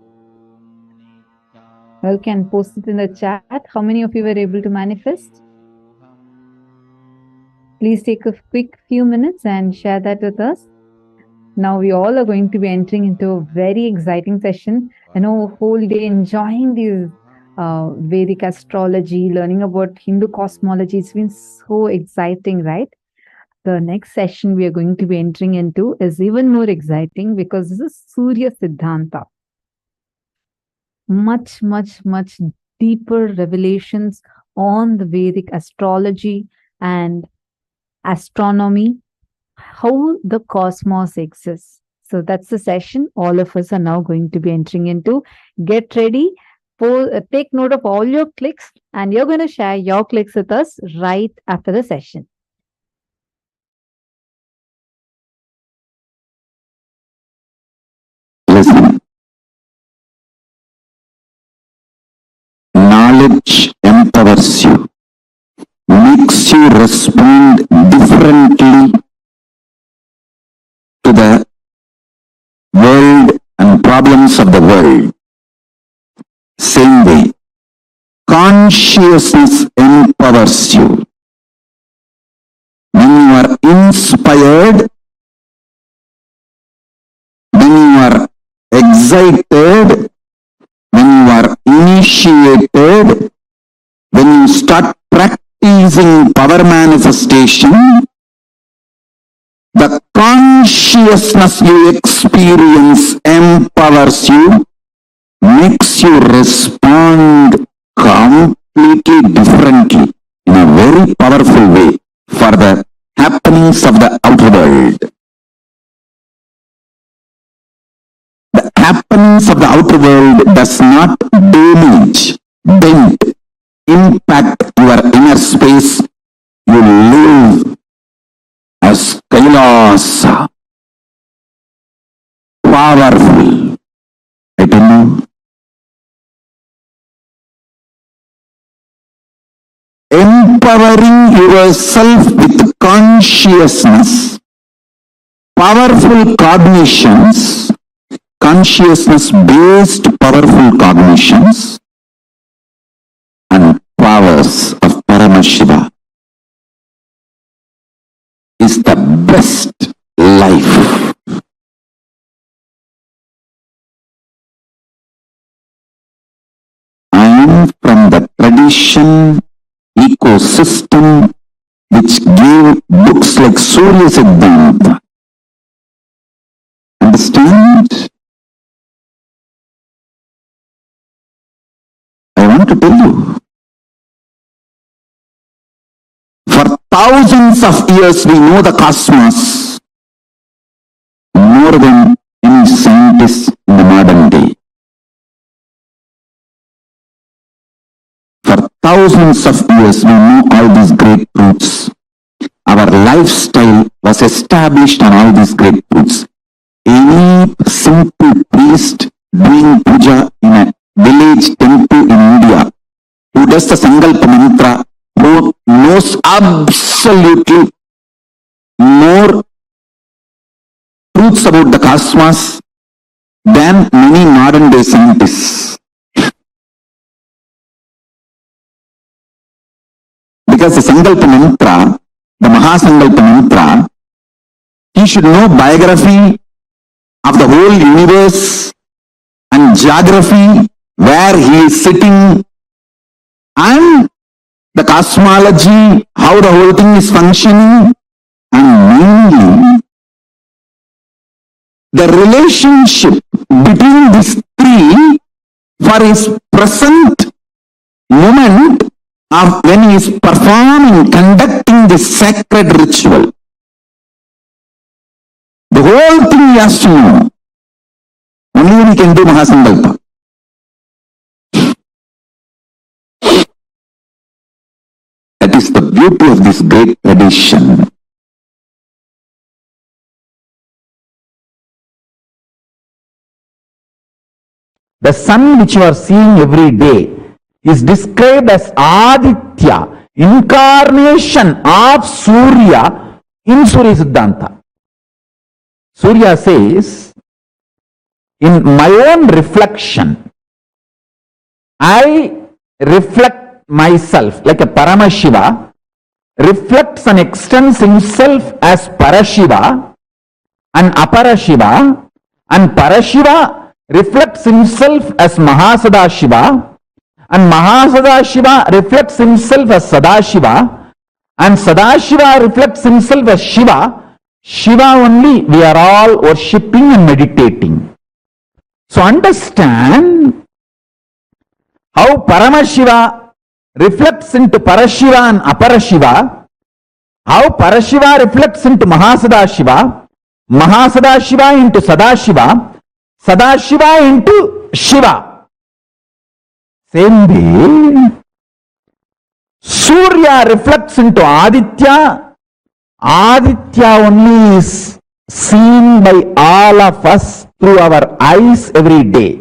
Well, can post it in the chat. How many of you were able to manifest? Please take a quick few minutes and share that with us. Now we all are going to be entering into a very exciting session. I know a whole day enjoying these Vedic astrology, learning about Hindu cosmology. It's been so exciting, right? The next session we are going to be entering into is even more exciting because this is Surya Siddhanta. Much, much, much deeper revelations on the Vedic astrology and astronomy, how the cosmos exists. So that's the session all of us are now going to be entering into. Get ready. Take note of all your clicks, and you're going to share your clicks with us right after the session. Listen. Knowledge empowers you, makes you respond differently to the world and problems of the world. Same way, consciousness empowers you. When you are inspired, when you are excited, when you are initiated, when you start practicing power manifestation, the consciousness you experience empowers you, makes you respond completely differently in a very powerful way for the happenings of the outer world. The happenings of the outer world does not damage, bend, impact your inner space. You live as KAILASA, powerful. I tell you, empowering yourself with consciousness, powerful cognitions, consciousness-based powerful cognitions, and powers of Paramashiva is the best life. I am from the tradition, ecosystem which gave books like Surya Siddhanta. Understand? want to tell you. For thousands of years we know the cosmos more than any scientist in the modern day. For thousands of years we know all these great truths. Our lifestyle was established on all these great truths. Any simple priest doing puja in a village temple in India who does the Sankalpa mantra, who knows absolutely more truths about the cosmos than many modern day scientists. Because the Sankalpa mantra, the Mahasankalpa mantra, he should know biography of the whole universe and geography, where he is sitting, and the cosmology, how the whole thing is functioning, and mainly the relationship between these three for his present moment of when he is performing, conducting this sacred ritual. The whole thing he has to know. Only when he can do Mahasankalpa. That is the beauty of this great tradition. The sun which you are seeing every day is described as Aditya, incarnation of Surya in Surya Siddhanta. Surya says, in my own reflection, I reflect myself like a Paramashiva reflects and extends himself as Parashiva and Aparashiva, and Parashiva reflects himself as Mahasadashiva, and Mahasadashiva reflects himself as Sadashiva, and Sadashiva reflects himself as Shiva. Shiva only we are all worshipping and meditating. So understand how Paramashiva reflects into Parashiva and Aparashiva, how Parashiva reflects into Mahasadashiva, Mahasadashiva into Sadashiva, Sadashiva into Shiva. Same way, Surya reflects into Aditya. Aditya only is seen by all of us through our eyes every day.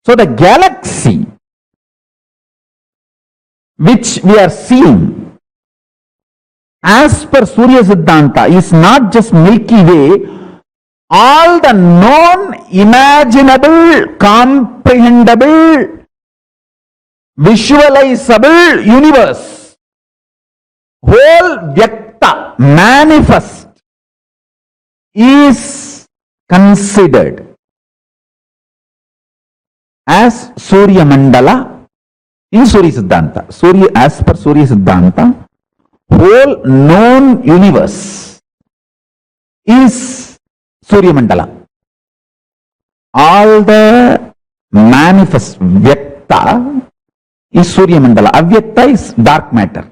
So the galaxy which we are seeing as per Surya Siddhanta is not just Milky Way, all the known, imaginable, comprehensible, visualizable universe. Whole Vyakta, manifest, is considered as Surya Mandala in Surya Siddhanta. Surya, as per Surya Siddhanta, whole known universe is Surya Mandala. All the manifest Vyakta is Surya Mandala. Avyakta is dark matter.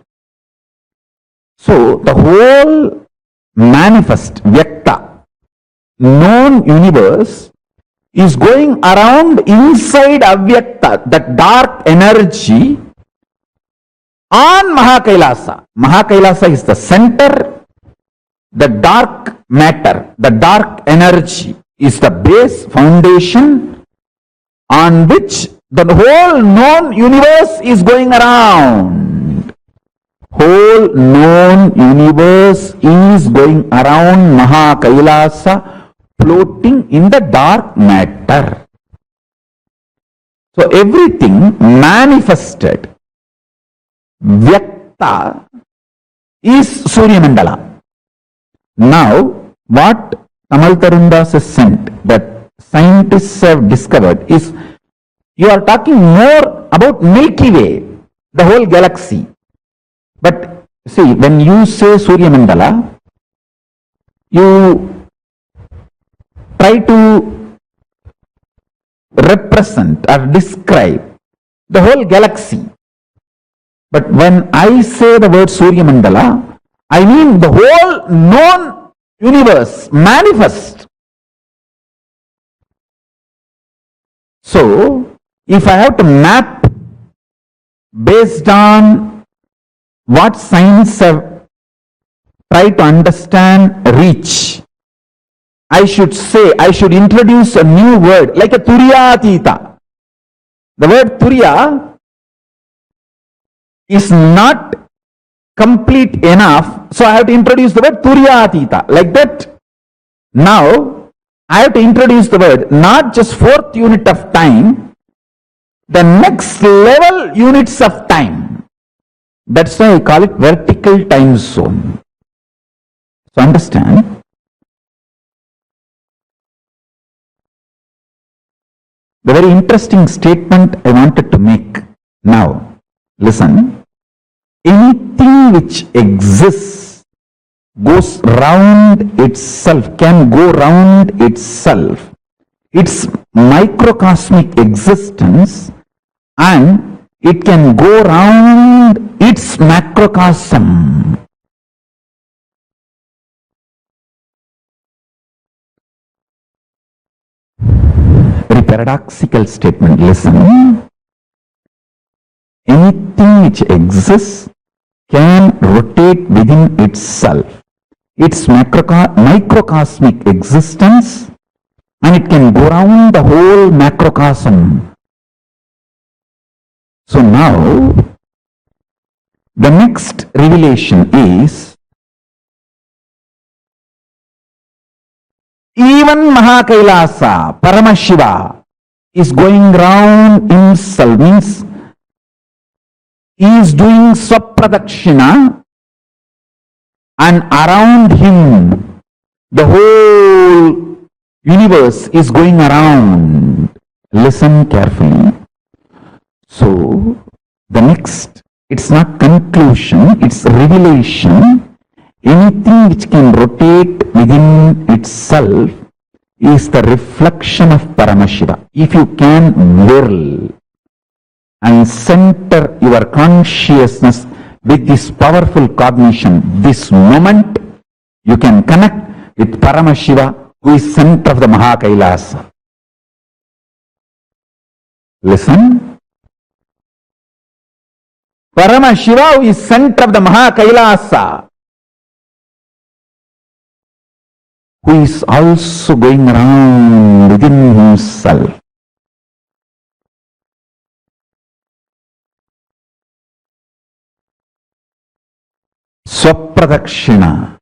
So the whole manifest Vyakta, known universe, is going around inside Avyakta, that dark energy, on Mahakailasa. Mahakailasa is the center, the dark matter, the dark energy is the base foundation on which the whole known universe is going around. Whole known universe is going around Mahakailasa, floating in the dark matter. So everything manifested, Vyakta, is Surya Mandala. Now, what Tamal Tarundas has sent, that scientists have discovered, is you are talking more about Milky Way, the whole galaxy. But see, when you say Surya Mandala, you try to represent or describe the whole galaxy. But when I say the word Surya Mandala, I mean the whole known universe manifest. So, if I have to map based on what science have tried to understand, reach, I should introduce a new word like a Turyatita. The word Turya is not complete enough, so I have to introduce the word Turyatita. Like that, now I have to introduce the word not just fourth unit of time, the next level units of time. That's why I call it vertical time zone. So understand, the very interesting statement I wanted to make now. Listen, anything which exists goes round itself, can go round itself, its microcosmic existence, and it can go round its macrocosm. Very paradoxical statement. Listen, anything which exists can rotate within itself, its microcosmic existence, and it can go around the whole macrocosm. So now, the next revelation is, even KAILASA, Paramashiva, is going round himself, means he is doing Swapradakshina, and around him the whole universe is going around. Listen carefully. So, the next, it's not conclusion, it's revelation. Anything which can rotate within itself is the reflection of Paramashiva. If you can whirl and center your consciousness with this powerful cognition, this moment, you can connect with Paramashiva, who is center of the KAILASA. Listen. Paramashiva, who is center of the KAILASA, who is also going around within himself. Swapradakshina,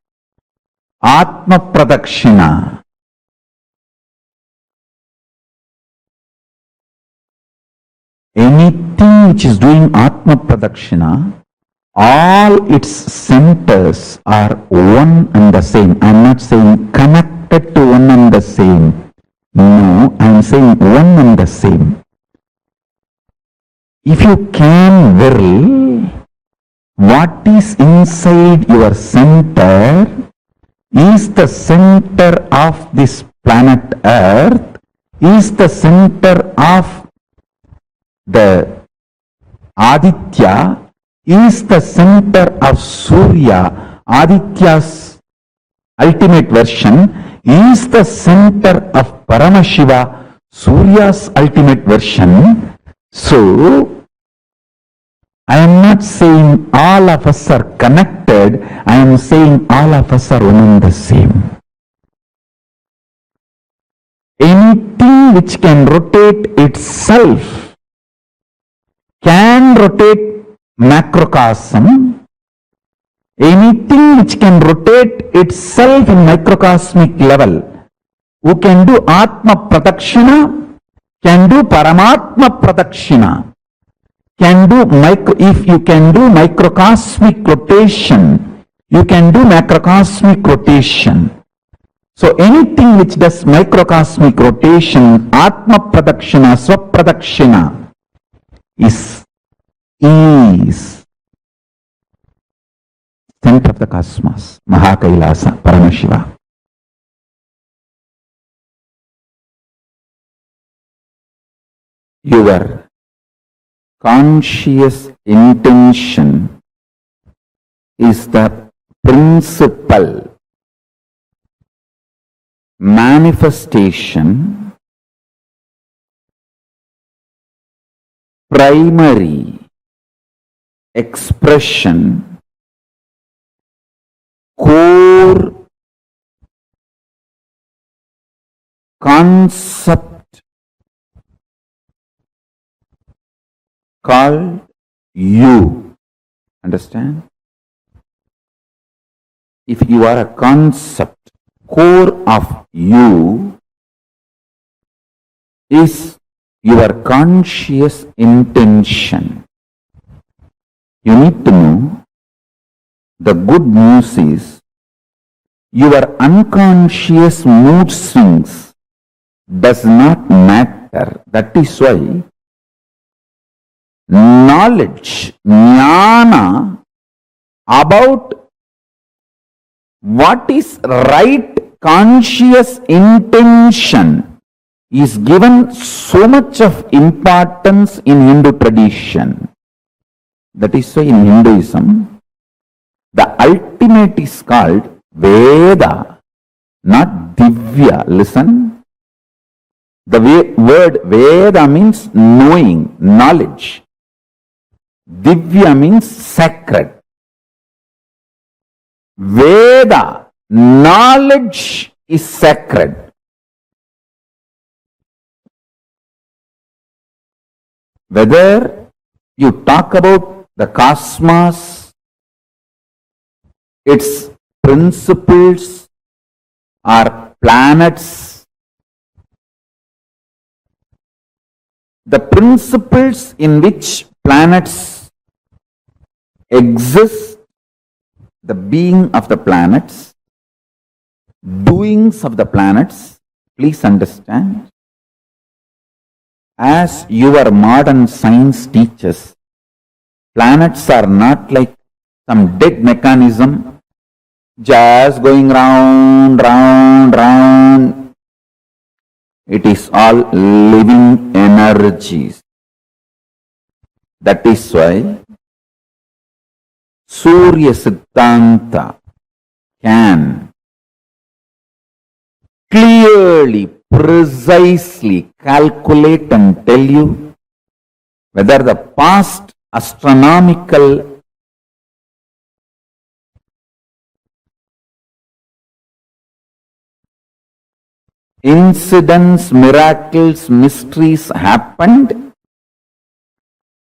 Atma Pradakshina. Anything which is doing Atma Pradakshina, all its centers are one and the same. I am not saying connected to one and the same. No, I am saying one and the same. If you can whirl, what is inside your center is the center of this planet Earth, is the center of the Aditya, is the center of Surya, Aditya's ultimate version, is the center of Paramashiva, Surya's ultimate version. So, I am not saying all of us are connected, I am saying all of us are one and the same. Anything which can rotate itself can rotate macrocosm. Anything which can rotate itself in microcosmic level, who can do Atma Pradakshina, can do Paramatma Pradakshina, can do if you can do microcosmic rotation, you can do macrocosmic rotation. So anything which does microcosmic rotation, Atma Pradakshina, Swapradakshina, is center of the cosmos, KAILASA, Paramashiva. Your conscious intention is the principal manifestation, primary expression, core concept called you. Understand? If you are a concept, core of you is your conscious intention. You need to know the good news is your unconscious mood swings does not matter. That is why knowledge, jnana, about what is right conscious intention is given so much of importance in Hindu tradition. That is why in Hinduism, the ultimate is called Veda, not Divya. Listen. The word Veda means knowing, knowledge. Divya means sacred. Veda, knowledge is sacred. Whether you talk about the cosmos, its principles, or planets, the principles in which planets exist, the being of the planets, doings of the planets, please understand, as your modern science teaches, planets are not like some dead mechanism just going round, round, round. It is all living energies. That is why Surya Siddhanta can clearly, precisely calculate and tell you whether the past astronomical incidents, miracles, mysteries happened,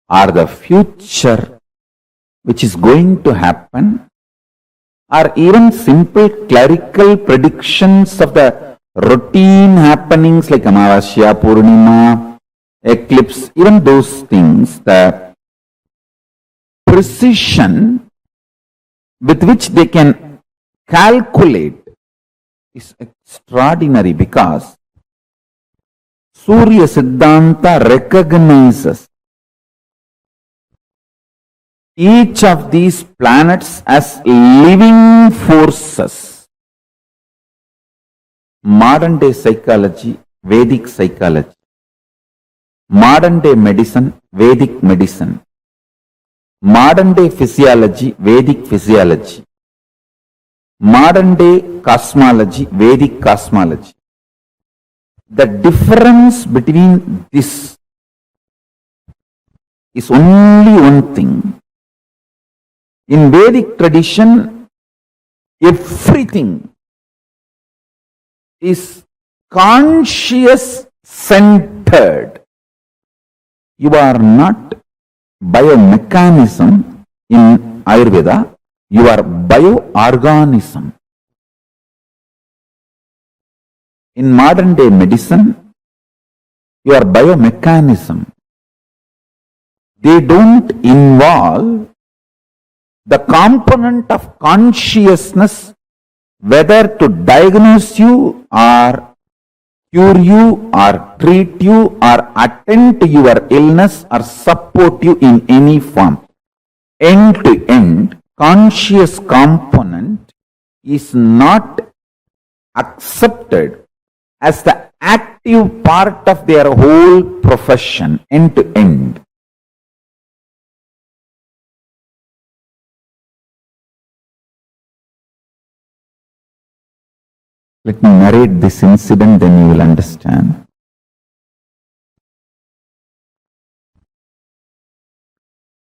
or the future which is going to happen, or even simple clerical predictions of the routine happenings like Amavasya, Purnima, eclipse, even those things, the precision with which they can calculate is extraordinary, because Surya Siddhanta recognizes each of these planets as living forces. Modern day psychology, Vedic psychology. Modern day medicine, Vedic medicine. Modern day physiology, Vedic physiology. Modern day cosmology, Vedic cosmology. The difference between this is only one thing. In Vedic tradition, everything is conscious centered. You are not biomechanism in Ayurveda, you are bioorganism. In modern day medicine, you are biomechanism. They don't involve the component of consciousness, whether to diagnose you or cure you or treat you or attend to your illness or support you in any form. End to end, conscious component is not accepted as the active part of their whole profession, end to end. Let me narrate this incident, then you will understand.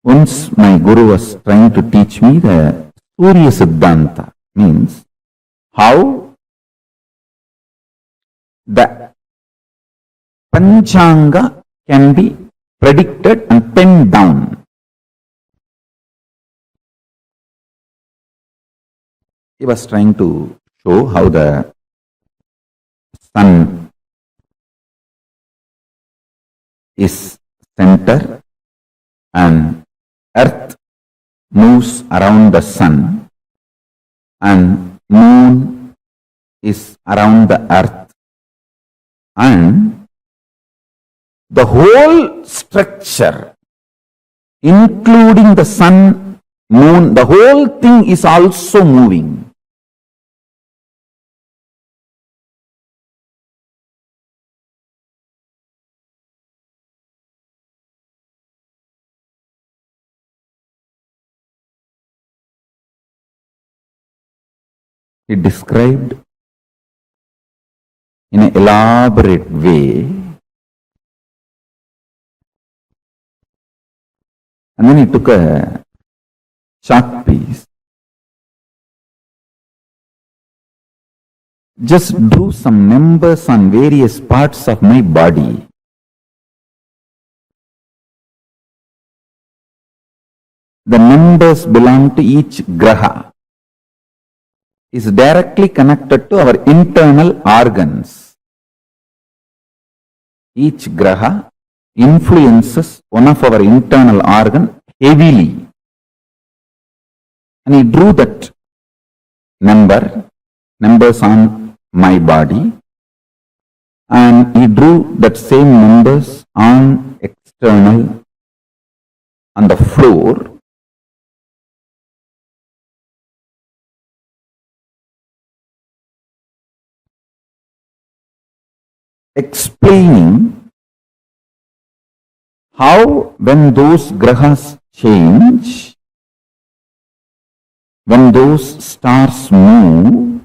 Once my guru was trying to teach me the Surya Siddhanta, means how the Panchanga can be predicted and penned down. He was trying to show how the sun is center and earth moves around the sun and moon is around the earth, and the whole structure, including the sun, moon, the whole thing is also moving. He described in an elaborate way, and then he took a chalk piece, just drew some numbers on various parts of my body. The numbers belong to each graha, is directly connected to our internal organs. Each graha influences one of our internal organ heavily. And he drew that numbers on my body, and he drew that same numbers on external, on the floor. Explaining how when those grahas change, when those stars move,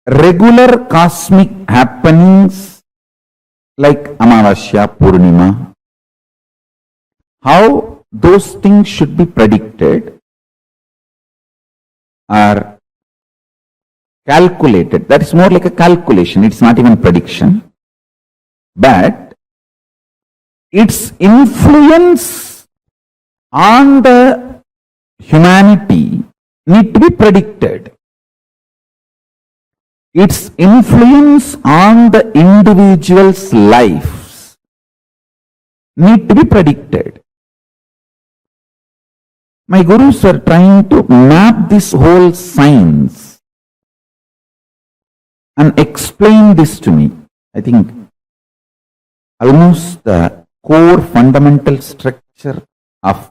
regular cosmic happenings like Amavasya, Purnima, how those things should be predicted or calculated. That is more like a calculation. It's not even prediction. But its influence on the humanity need to be predicted. Its influence on the individual's lives need to be predicted. My gurus were trying to map this whole science and explain this to me. I think almost the core fundamental structure of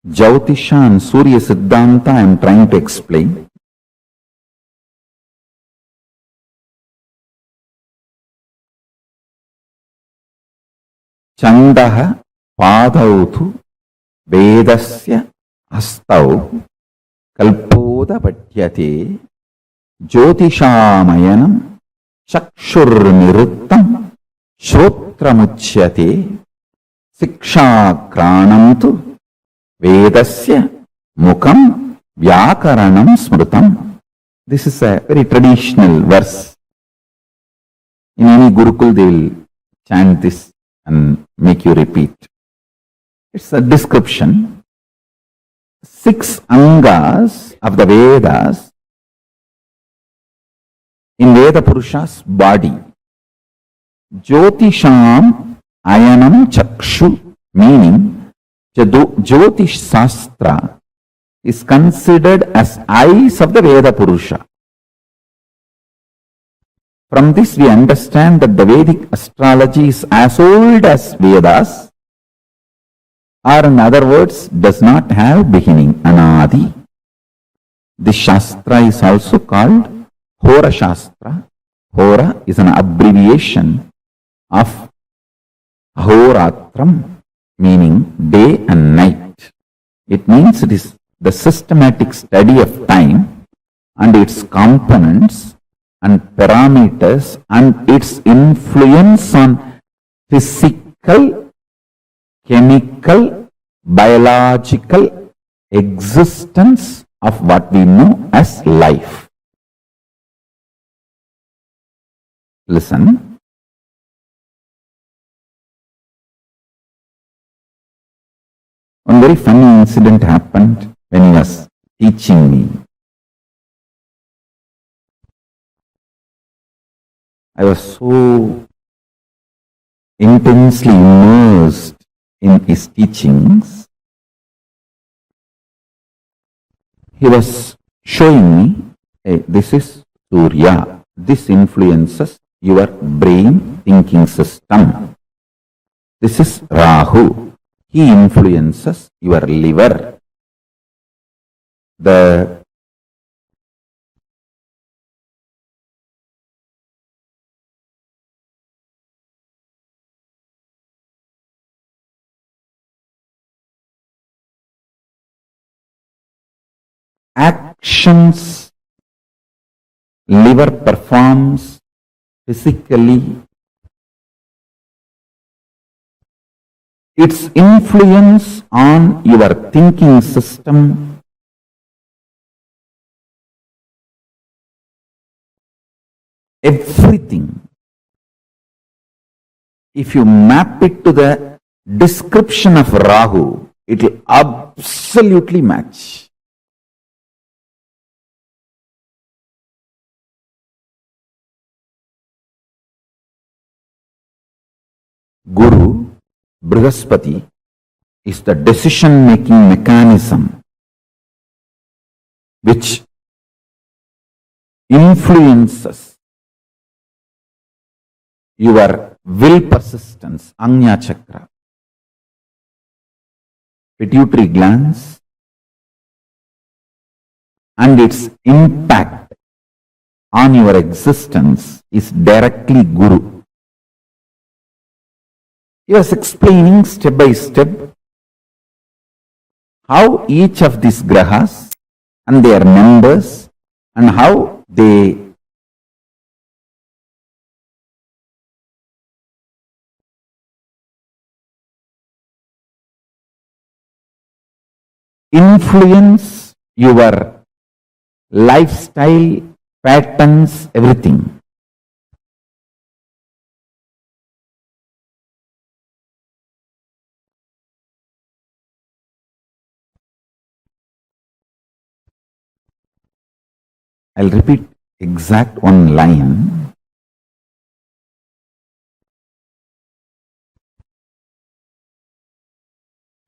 Jyotisha and Surya Siddhanta I am trying to explain. Chandaha padautu Vedasya astau kalpoda patyate jyotishamayanam chakshur niruttam shrotramuchyate sikshakranam Vedasya mukam vyakaranam smrutam. This is a very traditional verse. In any Gurukul they will chant this and make you repeat. It's a description. 6 angas of the Vedas in Veda Purusha's body. Jyotisham ayanam chakshu, meaning Jyotish Sastra is considered as eyes of the Veda Purusha. From this we understand that the Vedic astrology is as old as Vedas, or in other words, does not have beginning, anadi. This Shastra is also called Hora Shastra. Hora is an abbreviation of Ahoratram, meaning day and night. It means it is the systematic study of time and its components and parameters and its influence on physical, chemical, biological existence of what we know as life. Listen. One very funny incident happened when he was teaching me. I was so intensely immersed in his teachings. He was showing me, hey, this is Surya. This influences your brain thinking system. This is Rahu. He influences your liver. The actions liver performs physically, its influence on your thinking system, everything. If you map it to the description of Rahu, it will absolutely match. Guru, Brihaspati, is the decision-making mechanism which influences your will persistence, Agnya Chakra, pituitary glands, and its impact on your existence is directly Guru. He was explaining step by step how each of these grahas and their members and how they influence your lifestyle, patterns, everything. I'll repeat exact one line.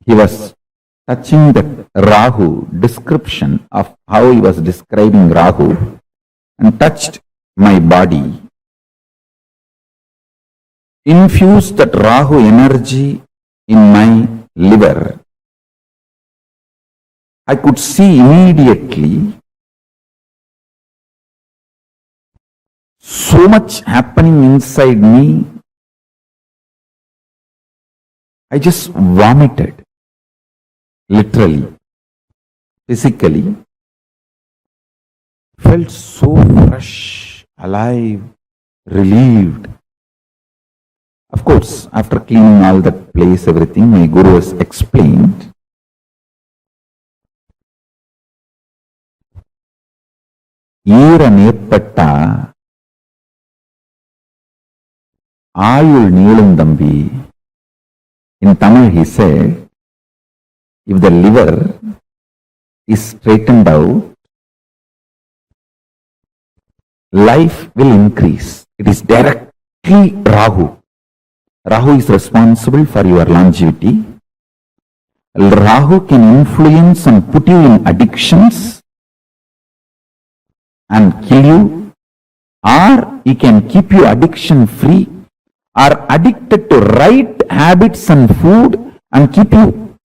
He was touching the Rahu description of how he was describing Rahu and touched my body. Infused that Rahu energy in my liver. I could see immediately so much happening inside me. I just vomited, literally, physically. Felt so fresh, alive, relieved. Of course, after cleaning all that place, everything, my Guru has explained. Neppetta Ayul Neelum Dambi. In Tamil he said, if the liver is straightened out, life will increase. It is directly Rahu. Rahu is responsible for your longevity. Rahu can influence and put you in addictions and kill you, or he can keep you addiction free, or addicted to right habits and food and keep you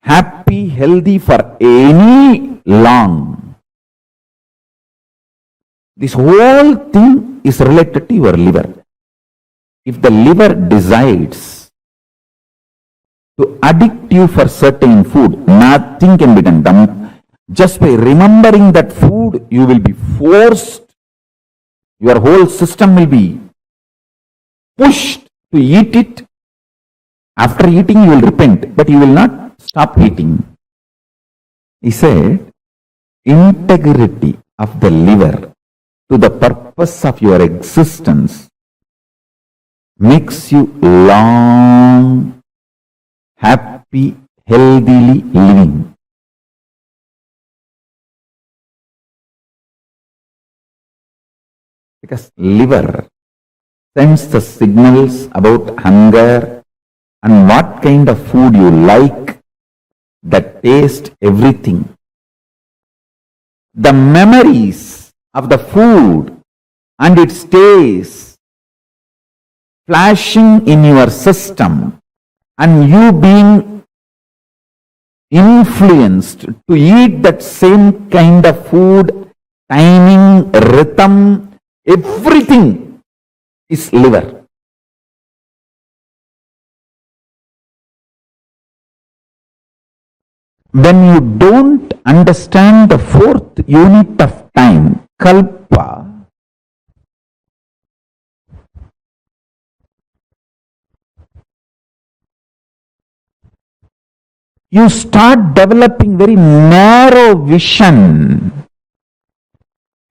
happy, healthy for any long. This whole thing is related to your liver. if the liver decides to addict you for certain food, nothing can be done. Just by remembering that food, you will be forced, your whole system will be pushed to eat it. After eating, you will repent, but you will not stop eating. He said, integrity of the liver to the purpose of your existence makes you long, happy, healthily living. Because liver sends the signals about hunger and what kind of food you like, the taste, everything. The memories of the food and its taste flashing in your system and you being influenced to eat that same kind of food, timing, rhythm, everything is liver. When you don't understand the fourth unit of time, kalpa, you start developing very narrow vision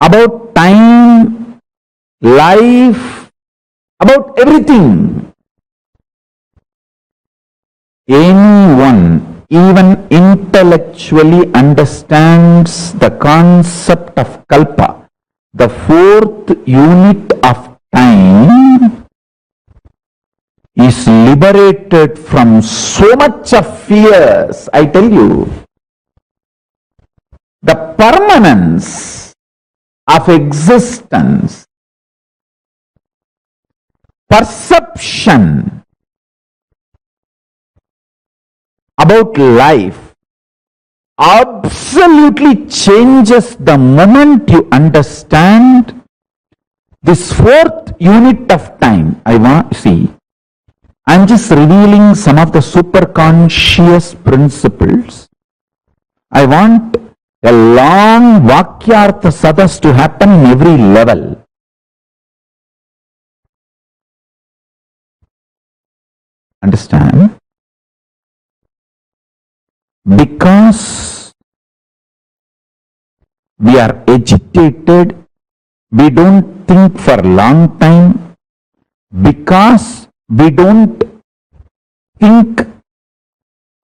about time, life, about everything. Anyone even intellectually understands the concept of kalpa, the fourth unit of time, is liberated from so much of fears. I tell you, the permanence of existence, perception about life absolutely changes the moment you understand this fourth unit of time. I'm just revealing some of the superconscious principles. I want a long Vakyartha Sadas to happen in every level. Understand? Because we are agitated, we don't think for a long time, because we don't think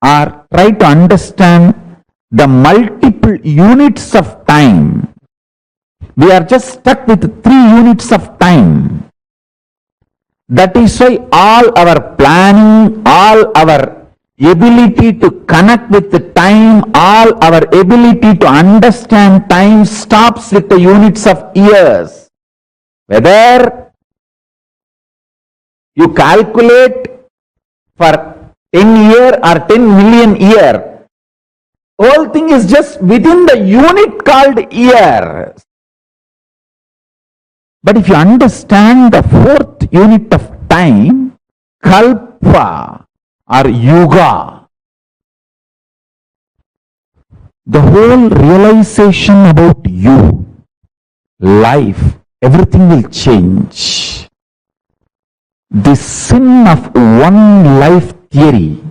or try to understand the multiple units of time. We are just stuck with 3 units of time. That is why all our planning, all our ability to connect with the time, all our ability to understand time stops with the units of years. Whether you calculate for 10 year or 10 million year, whole thing is just within the unit called year. But if you understand the fourth unit of time, kalpa or yuga, the whole realization about you, life, everything will change. The sin of one life theory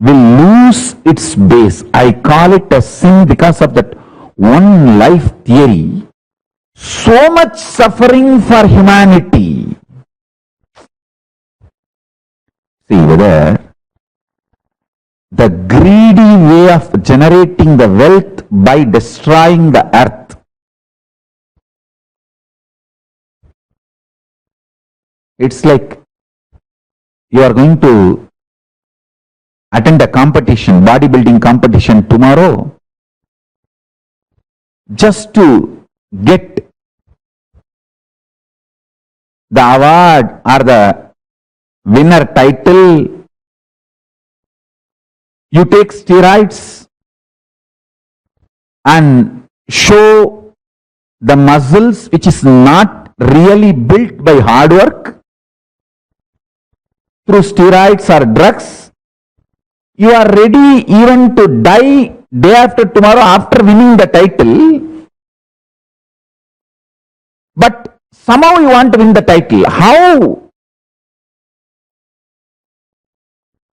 will lose its base. I call it a sin because of that one life theory. So much suffering for humanity. See whether the greedy way of generating the wealth by destroying the earth. It's like you are going to attend a competition, bodybuilding competition tomorrow, just to get the award or the winner title. You take steroids and show the muscles which is not really built by hard work. through steroids or drugs. You are ready even to die day after tomorrow after winning the title. But somehow you want to win the title. How?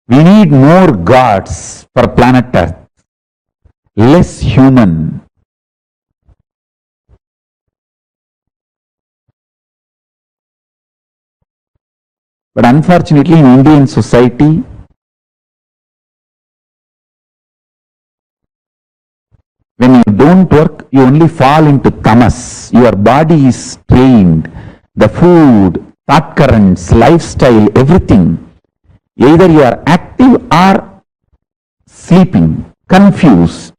We need more gods for planet Earth, less human. But unfortunately, in Indian society, when you don't work, you only fall into tamas. Your body is trained. The food, thought currents, lifestyle, everything. Either you are active or sleeping, confused,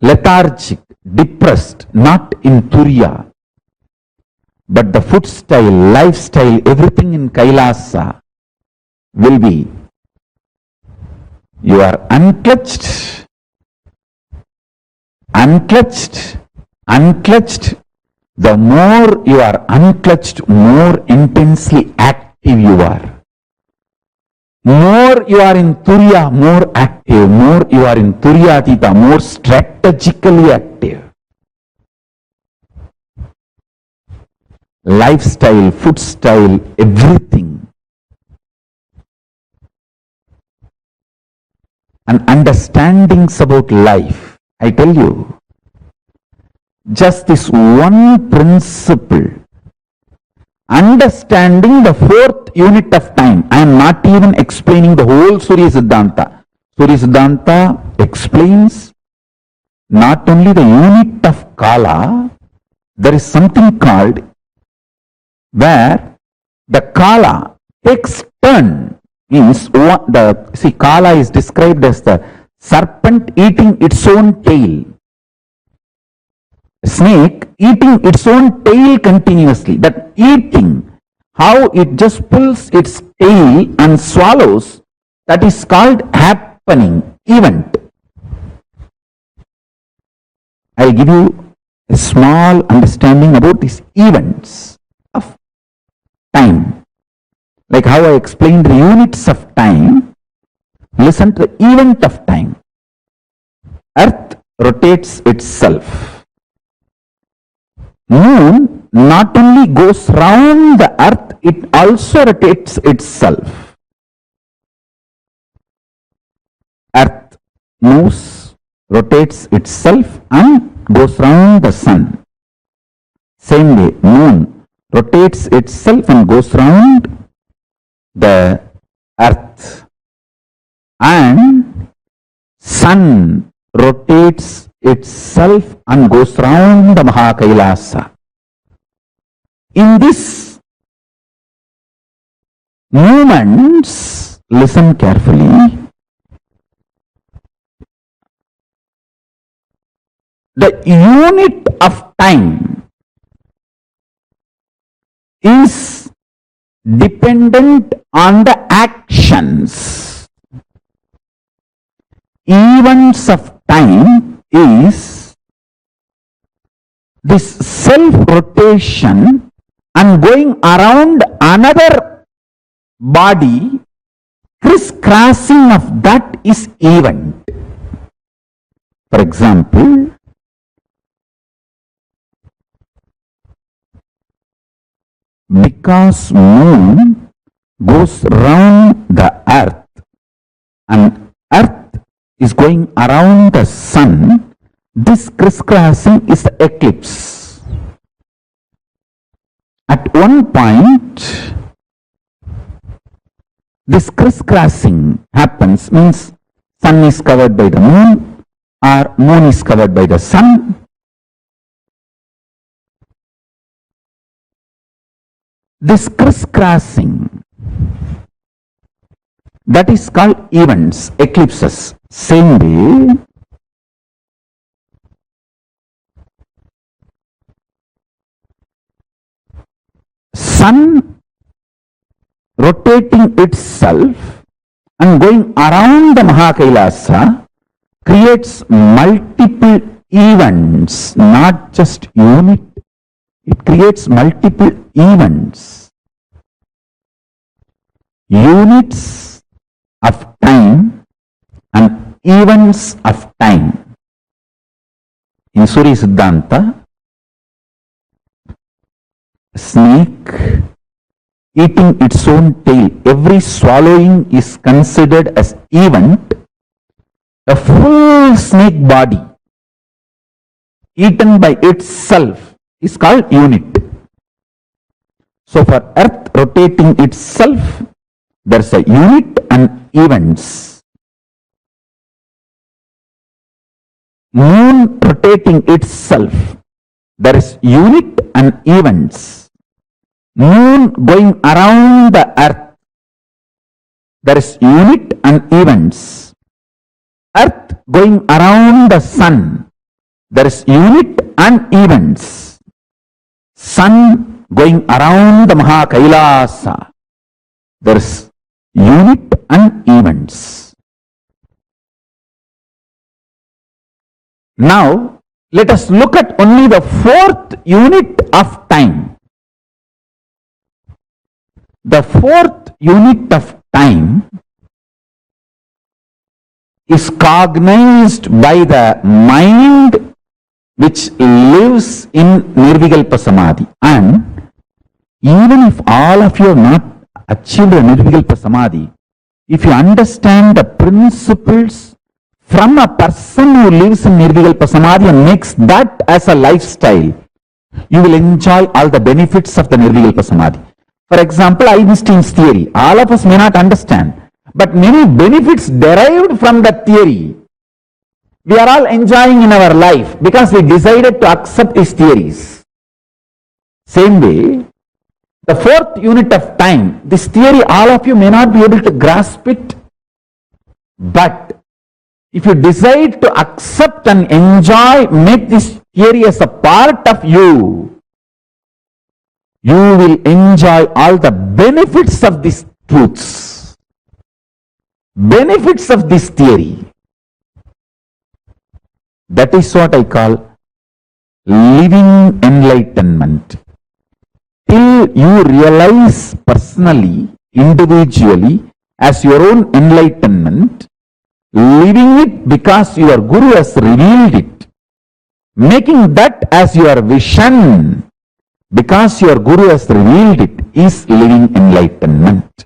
lethargic, depressed, not in Turiya. But the food style, lifestyle, everything in KAILASA will be, you are unclutched, unclutched, unclutched. The more you are unclutched, more intensely active you are. More you are in Turiya, more active. More you are in Turiyatita, more strategically active. Lifestyle, food style, everything. And understandings about life. I tell you, just this one principle, understanding the fourth unit of time. I am not even explaining the whole Surya Siddhanta. Surya Siddhanta explains not only the unit of Kala, there is something called where the Kala takes turn. Means Kala is described as the serpent eating its own tail. A snake eating its own tail continuously. That eating, how it just pulls its tail and swallows, that is called happening, event. I'll give you a small understanding about these events of time. Like how I explained the units of time, listen to the event of time. Earth rotates itself. Moon not only goes round the earth, it also rotates itself. Earth moves, rotates itself and goes round the sun. Same way, moon rotates itself and goes round the earth. And sun rotates itself and goes round the KAILASA. In this movements, listen carefully, the unit of time is dependent on the actions. Events of time is this self-rotation and going around another body, crisscrossing of that is event. For example, because moon goes round the earth and earth is going around the sun, this crisscrossing is the eclipse. At one point, this crisscrossing happens, means sun is covered by the moon or moon is covered by the sun. This crisscrossing, that is called events, eclipses. Same way, sun rotating itself and going around the KAILASA creates multiple events, not just unit. It creates multiple events. units of time and events of time. In Surya Siddhanta, snake eating its own tail, every swallowing is considered as event. A full snake body eaten by itself is called unit. So for earth rotating itself, there's a unit and events. Moon rotating itself, there is unit and events. Moon going around the earth, there is unit and events. Earth going around the sun, there is unit and events. Sun going around the KAILASA, there is unit and events. Now, let us look at only the fourth unit of time. The fourth unit of time is cognized by the mind which lives in Nirvikalpa Samadhi. And even if all of you have not achieved a Nirvikalpa Samadhi, if you understand the principles from a person who lives in Nirvikalpa Samadhi and makes that as a lifestyle, you will enjoy all the benefits of the Nirvikalpa Samadhi. For example, Einstein's theory, all of us may not understand, but many benefits derived from that theory, we are all enjoying in our life because we decided to accept his theories. Same way, the fourth unit of time, this theory, all of you may not be able to grasp it, but if you decide to accept and enjoy, make this theory as a part of you, you will enjoy all the benefits of these truths, benefits of this theory. That is what I call living enlightenment. Till you realize personally, individually, as your own enlightenment, living it because your Guru has revealed it, making that as your vision because your Guru has revealed it, is living enlightenment.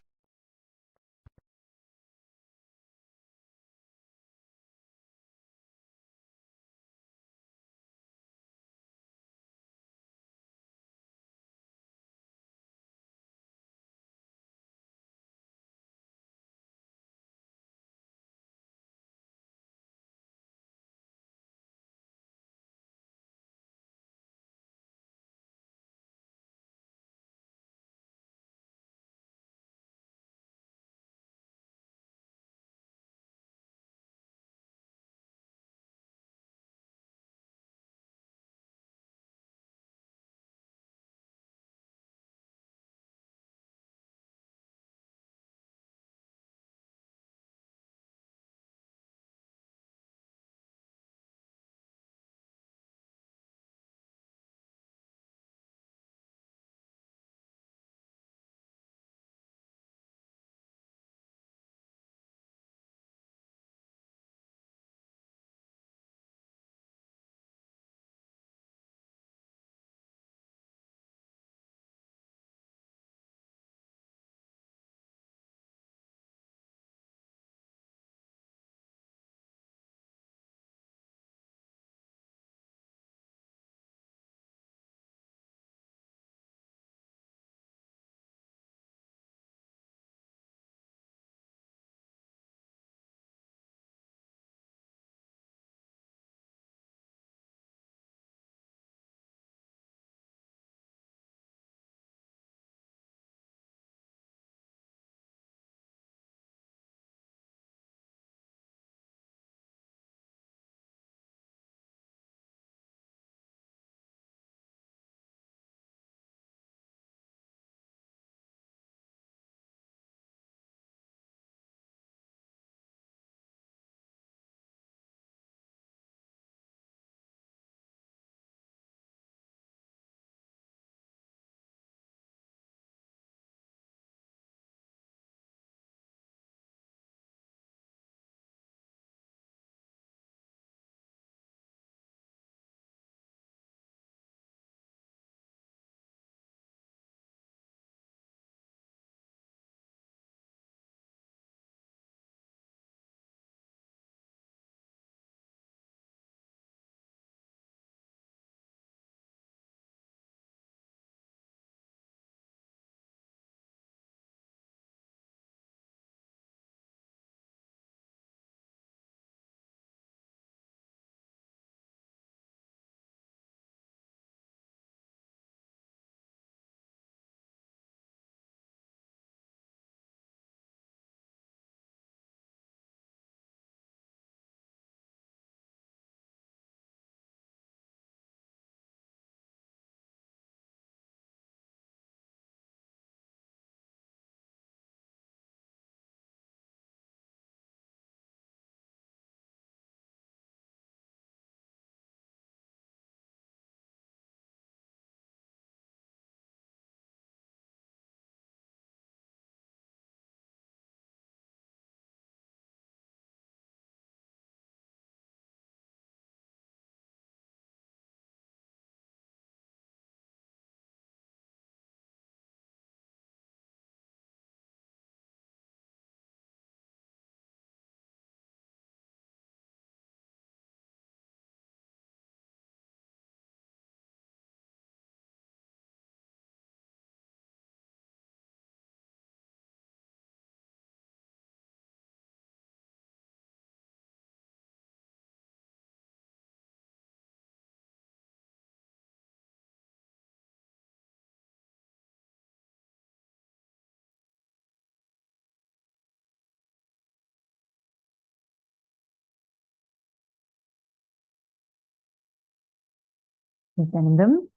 Nithyanandam.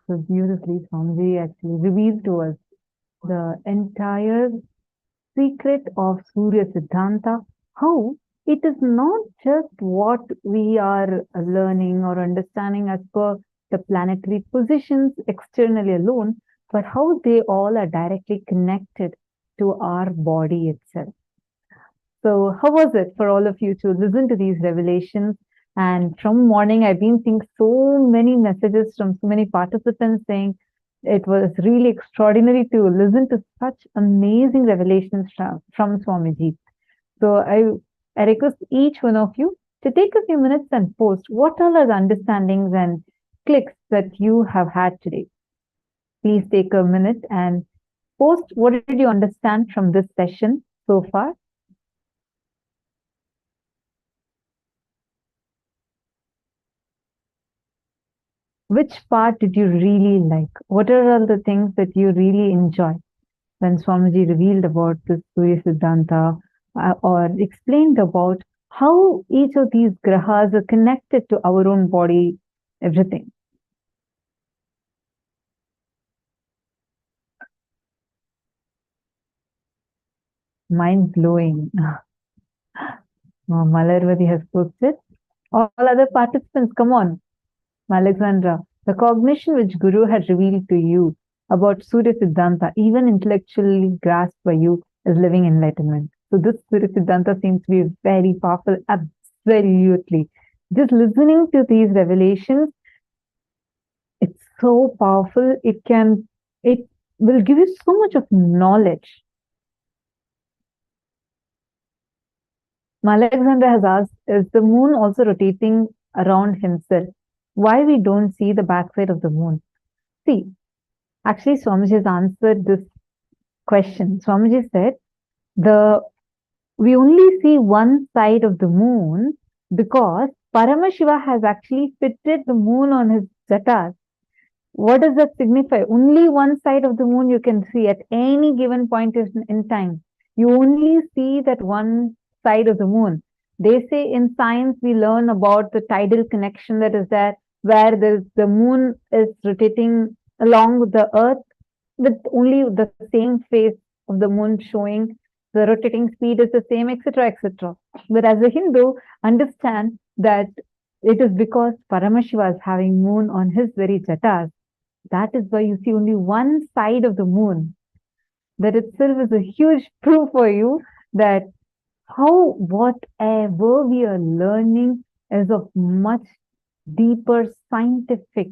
So beautifully, Swamiji actually revealed to us the entire secret of Surya Siddhanta, how it is not just what we are learning or understanding as per the planetary positions externally alone, but how they all are directly connected to our body itself. So, how was it for all of you to listen to these revelations? And from morning, I've been seeing so many messages from so many participants saying it was really extraordinary to listen to such amazing revelations from Swamiji. So, I request each one of you to take a few minutes and post what all are the understandings and clicks that you have had today. Please take a minute and post what did you understand from this session so far. Which part did you really like? What are all the things that you really enjoy when Swamiji revealed about this Surya Siddhanta or explained about how each of these grahas are connected to our own body, everything? Mind blowing. Malarvati has posted. All other participants, come on. Alexandra, the cognition which Guru had revealed to you about Surya Siddhanta, even intellectually grasped by you, is living enlightenment. So this Surya Siddhanta seems to be very powerful, absolutely. Just listening to these revelations, it's so powerful. It will give you so much of knowledge. Alexandra has asked, is the moon also rotating around himself? Why we don't see the backside of the moon? See, actually Swamiji has answered this question. Swamiji said, we only see one side of the moon because Paramashiva has actually fitted the moon on his jatas. What does that signify? Only one side of the moon you can see at any given point in time. You only see that one side of the moon. They say in science we learn about the tidal connection that is there, where the moon is rotating along with the earth with only the same phase of the moon showing, the rotating speed is the same, etc., etc. But as a Hindu, understand that it is because Paramashiva is having moon on his very jatas. That is why you see only one side of the moon. That itself is a huge proof for you that how whatever we are learning is of much deeper scientific,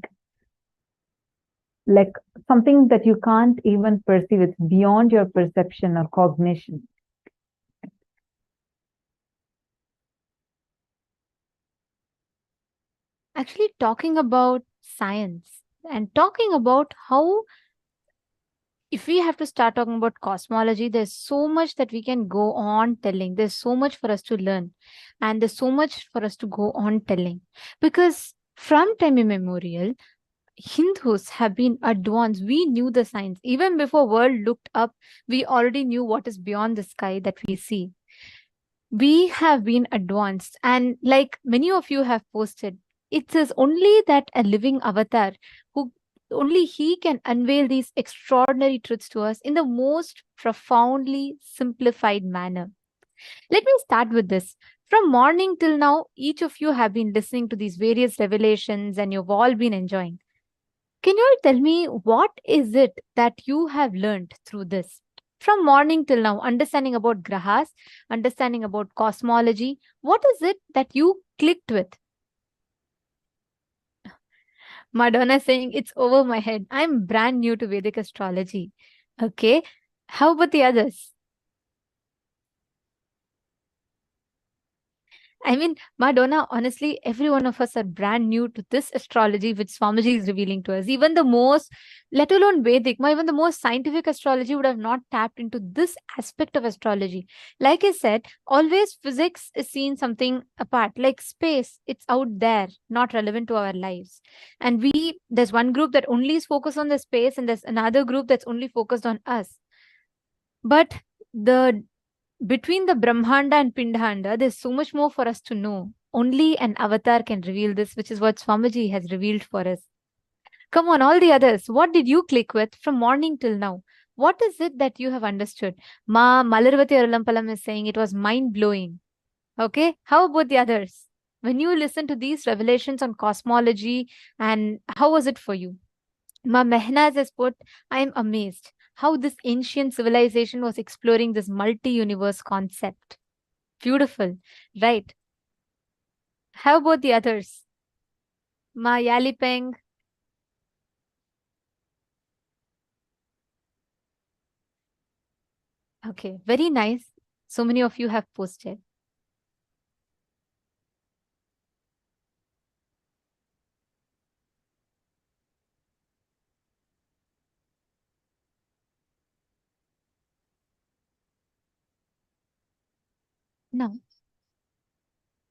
like something that you can't even perceive. It's beyond your perception or cognition. Actually, talking about science and talking about how, if we have to start talking about cosmology, there's so much that we can go on telling. There's so much for us to learn, and there's so much for us to go on telling. Because from time immemorial, Hindus have been advanced. We knew the science. Even before world looked up, we already knew what is beyond the sky that we see. We have been advanced. And like many of you have posted, it is only that a living avatar who only he can unveil these extraordinary truths to us in the most profoundly simplified manner. Let me start with this. From morning till now, each of you have been listening to these various revelations and you've all been enjoying. Can you all tell me what is it that you have learned through this? From morning till now, understanding about grahas, understanding about cosmology, what is it that you clicked with? Madonna saying, it's over my head. I'm brand new to Vedic astrology. Okay. How about the others? I mean, Madonna, honestly, every one of us are brand new to this astrology which Swamiji is revealing to us. Even the most, let alone Vedic, even the most scientific astrology would have not tapped into this aspect of astrology. Like I said, always physics is seen something apart, like space, it's out there, not relevant to our lives. And there's one group that only is focused on the space, and there's another group that's only focused on us. But between the Brahmanda and Pindhanda, there's so much more for us to know. Only an avatar can reveal this, which is what Swamiji has revealed for us. Come on, all the others, what did you click with from morning till now? What is it that you have understood? Ma Malarvati Arulampalam is saying it was mind-blowing. Okay, how about the others? When you listen to these revelations on cosmology, and how was it for you? Ma Mehnaz has put, I am amazed how this ancient civilization was exploring this multi-universe concept. Beautiful, right? How about the others? Ma Yalipeng. Okay, very nice. So many of you have posted. Now,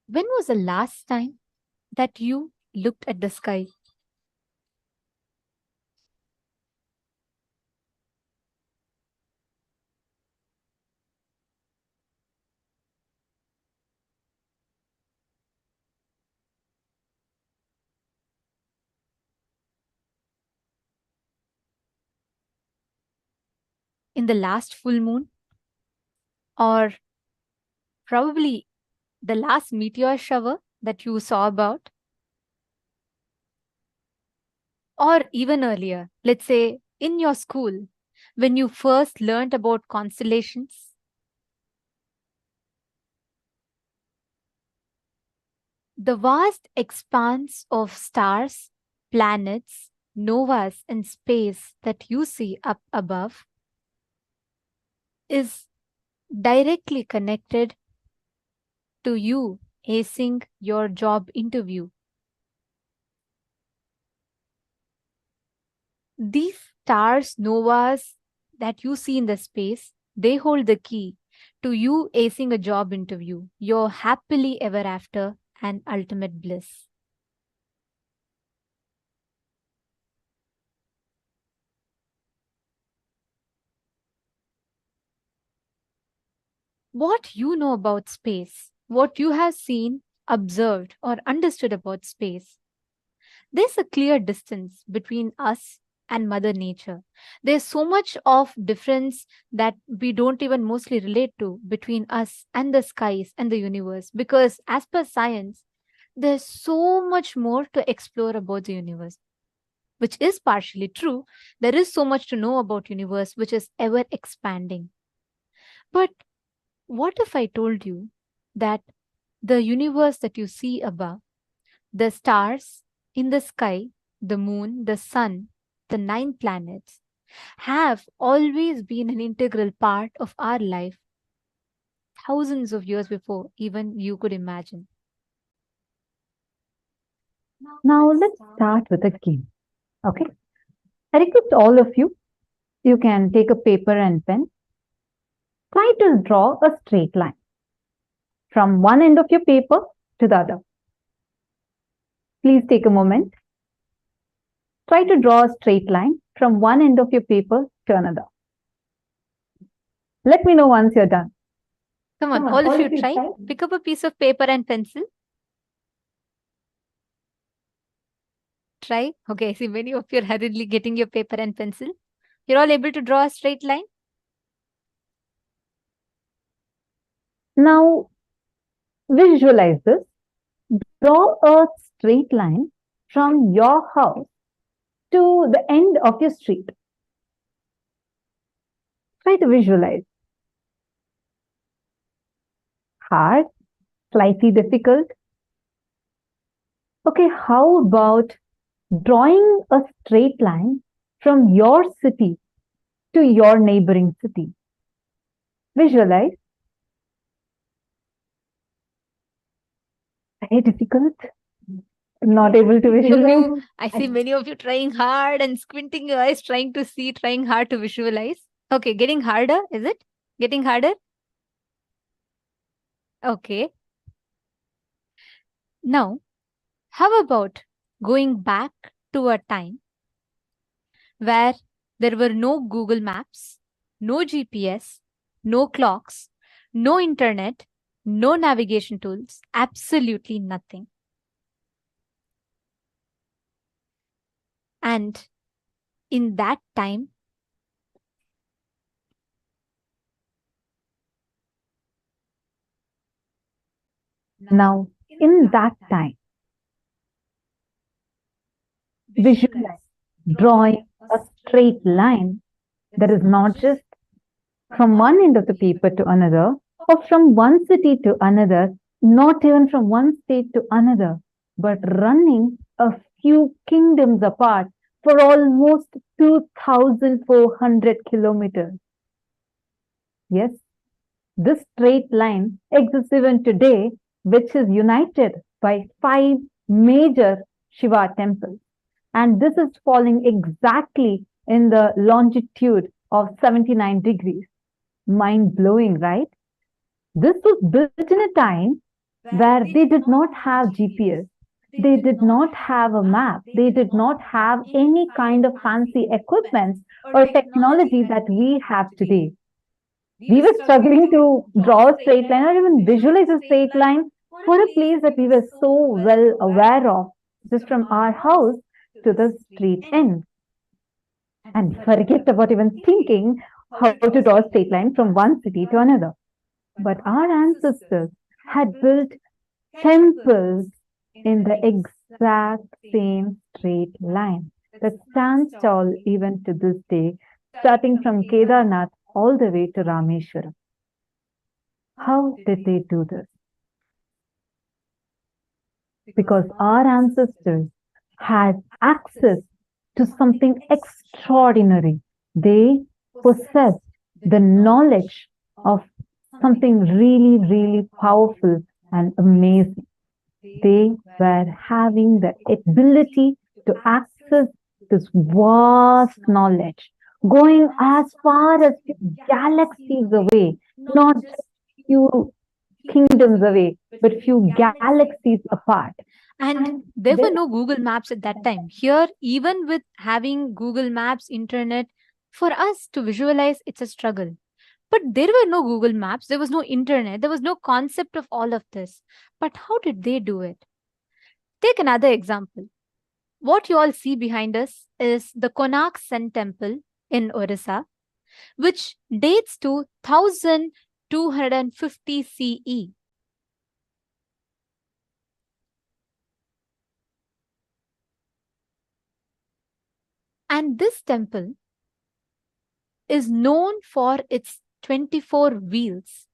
when was the last time that you looked at the sky? In the last full moon? Or probably the last meteor shower that you saw about? Or even earlier, let's say in your school, when you first learned about constellations? The vast expanse of stars, planets, novas, and space that you see up above is directly connected to you acing your job interview. These stars, novas that you see in the space, they hold the key to you acing a job interview, your happily ever after and ultimate bliss. What you know about space, what you have seen, observed, or understood about space, there's a clear distance between us and Mother Nature. There's so much of difference that we don't even mostly relate to between us and the skies and the universe, because as per science, there's so much more to explore about the universe, which is partially true. There is so much to know about universe, which is ever expanding. But what if I told you that the universe that you see above, the stars in the sky, the moon, the sun, the 9 planets, have always been an integral part of our life thousands of years before even you could imagine? Now let's start with a game. Okay. I request all of you, you can take a paper and pen. Try to draw a straight line from one end of your paper to the other. Please take a moment. Try to draw a straight line from one end of your paper to another. Let me know once you're done. Come on, all of you try. Pick up a piece of paper and pencil. Try. Okay, I see many of you are hurriedly getting your paper and pencil. You're all able to draw a straight line? Now, visualize this. Draw a straight line from your house to the end of your street. Try to visualize. Hard, slightly difficult. Okay, how about drawing a straight line from your city to your neighboring city? Visualize. Very difficult. Not able to visualize. I see many of you trying hard and squinting your eyes, trying to see, trying hard to visualize. Okay, getting harder, is it? Getting harder? Okay. Now, how about going back to a time where there were no Google Maps, no GPS, no clocks, no internet, no navigation tools, absolutely nothing. And in that time, now, in that time, visualize drawing a straight line that is not just from one end of the paper to another, or from one city to another, not even from one state to another, but running a few kingdoms apart for almost 2,400 kilometers. Yes, this straight line exists even today, which is united by 5 major Shiva temples. And this is falling exactly in the longitude of 79 degrees. Mind-blowing, right? This was built in a time where they did not have GPS. They did not have a map. They did not have any kind of fancy equipment or technology that we have today. We were struggling to draw a straight line or even visualize a straight line for a place that we were so well aware of, just from our house to the street end. And forget about even thinking how to draw a straight line from one city to another. But our ancestors had built temples in the exact same straight line that stands tall even to this day, starting from Kedarnath all the way to Rameshwaram. How did they do this? Because our ancestors had access to something extraordinary. They possessed the knowledge of something really, really powerful and amazing. They were having the ability to access this vast knowledge, going as far as galaxies away, not just few kingdoms away, but few galaxies apart. And there were no Google Maps at that time. Here, even with having Google Maps, internet, for us to visualize, it's a struggle. But there were no Google Maps, there was no internet, there was no concept of all of this. But how did they do it? Take another example. What you all see behind us is the Konark Sun Temple in Orissa, which dates to 1250 CE. And this temple is known for its 24 wheels,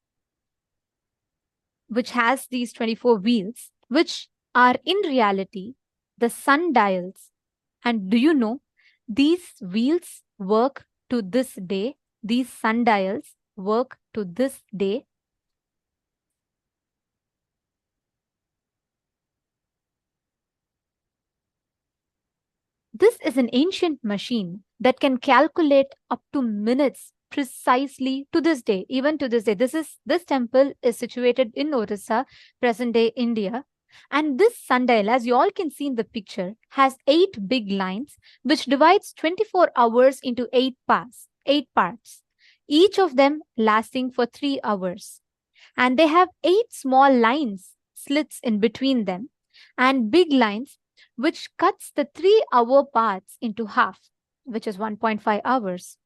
which has these 24 wheels, which are in reality the sundials. And do you know, these wheels work to this day, these sundials work to this day. This is an ancient machine that can calculate up to minutes precisely to this day, even to this day. This temple is situated in Orissa, present-day India. And this sundial, as you all can see in the picture, has 8 big lines, which divides 24 hours into 8 parts, each of them lasting for 3 hours. And they have 8 small lines, slits in between them, and big lines, which cuts the 3-hour parts into half, which is 1.5 hours.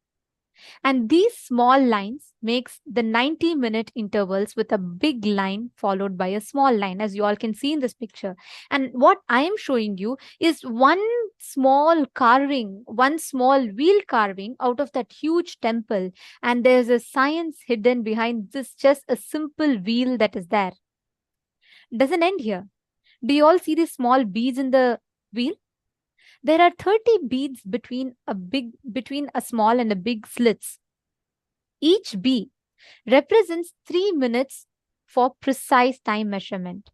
And these small lines makes the 90-minute intervals with a big line followed by a small line, as you all can see in this picture. And what I am showing you is one small carving, one small wheel carving out of that huge temple. And there's a science hidden behind this, just a simple wheel that is there. Doesn't end here. Do you all see these small beads in the wheel? There are 30 beads between a small and a big slits. Each bead represents 3 minutes for precise time measurement.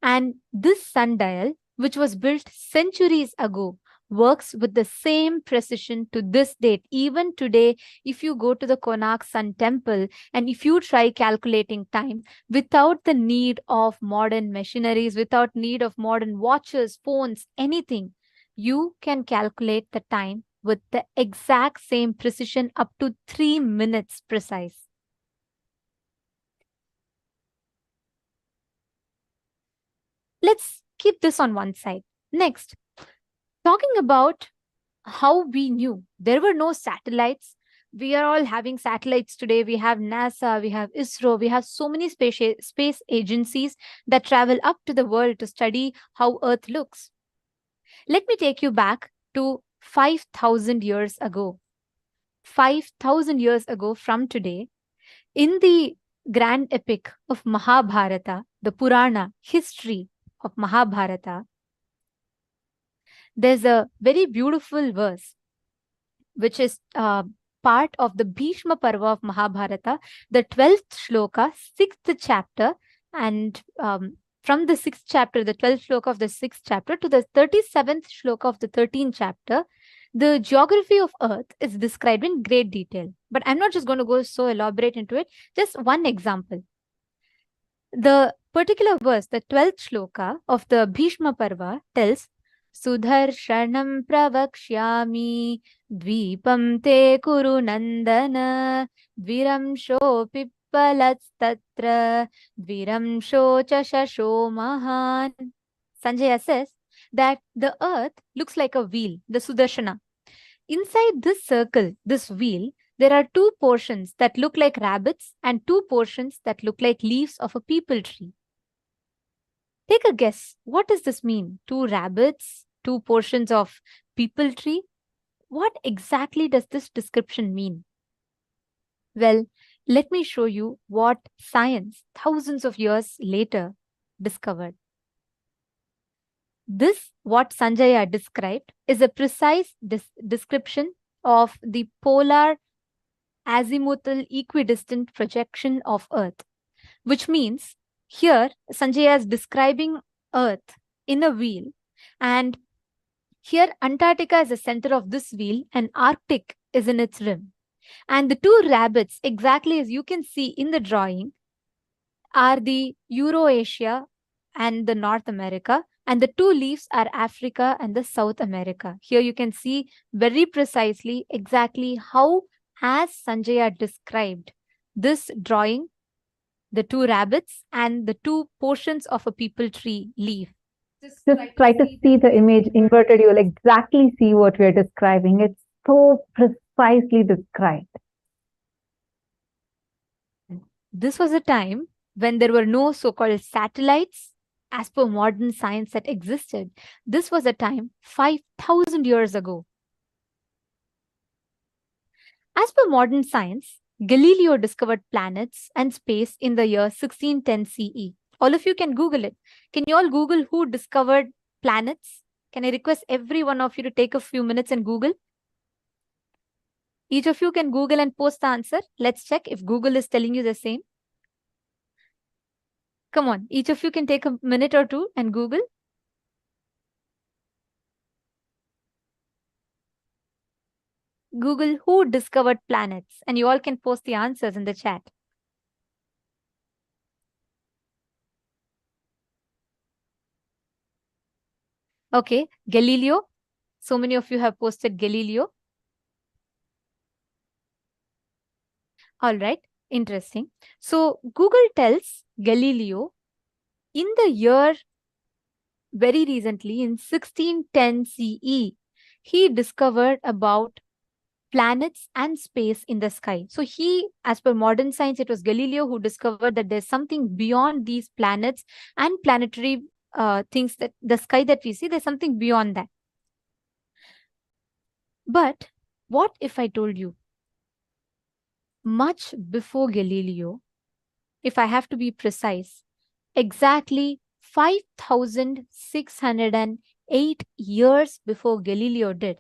And this sundial, which was built centuries ago, works with the same precision to this date. Even today, if you go to the Konark Sun Temple and if you try calculating time without the need of modern machineries, without need of modern watches, phones, anything, you can calculate the time with the exact same precision up to 3 minutes precise. let's keep this on one side. Next, talking about how we knew there were no satellites. We are all having satellites today. We have NASA, we have ISRO, we have so many space agencies that travel up to the world to study how Earth looks. Let me take you back to 5,000 years ago. 5,000 years ago from today, in the grand epic of Mahabharata, the Purana history of Mahabharata, there's a very beautiful verse which is part of the Bhishma Parva of Mahabharata, the 12th shloka, 6th chapter, and from the 6th chapter, the 12th shloka of the 6th chapter to the 37th shloka of the 13th chapter, the geography of Earth is described in great detail. But I'm not just going to go so elaborate into it, just one example. The particular verse, the 12th shloka of the Bhishma Parva tells, Sudharshanam pravakshyami dvipam te kuru nandana dviramsho pippalastatra dviramsho cha shasho mahan. Sanjaya says that the earth looks like a wheel, the Sudarshana. Inside this circle, this wheel, there are two portions that look like rabbits and two portions that look like leaves of a peepal tree. Take a guess. What does this mean? Two rabbits, two portions of peepal tree? What exactly does this description mean? Well, let me show you what science, thousands of years later, discovered. This, what Sanjaya described, is a precise description of the polar azimuthal equidistant projection of Earth, which means here Sanjaya is describing Earth in a wheel, and here Antarctica is the center of this wheel and Arctic is in its rim. And the two rabbits, exactly as you can see in the drawing, are the Eurasia and the North America, and the two leaves are Africa and the South America. Here you can see very precisely exactly how, as Sanjaya described, this drawing, the two rabbits and the two portions of a peepal tree leaf. Just try to see the image inverted. You'll exactly see what we're describing. It's so precisely described. This was a time when there were no so-called satellites as per modern science that existed. This was a time 5,000 years ago. As per modern science, Galileo discovered planets and space in the year 1610 CE. All of you can Google it. Can you all Google who discovered planets? Can I request every one of you to take a few minutes and Google? Each of you can Google and post the answer. Let's check if Google is telling you the same. Come on, each of you can take a minute or two and Google. Google who discovered planets, and you all can post the answers in the chat. Okay, Galileo. So many of you have posted Galileo. All right, interesting. So Google tells Galileo in the year very recently, in 1610 CE, he discovered about planets and space in the sky. So he, as per modern science, it was Galileo who discovered that there's something beyond these planets and planetary things, that the sky that we see, there's something beyond that. But what if I told you, much before Galileo, if I have to be precise, exactly 5,608 years before Galileo did,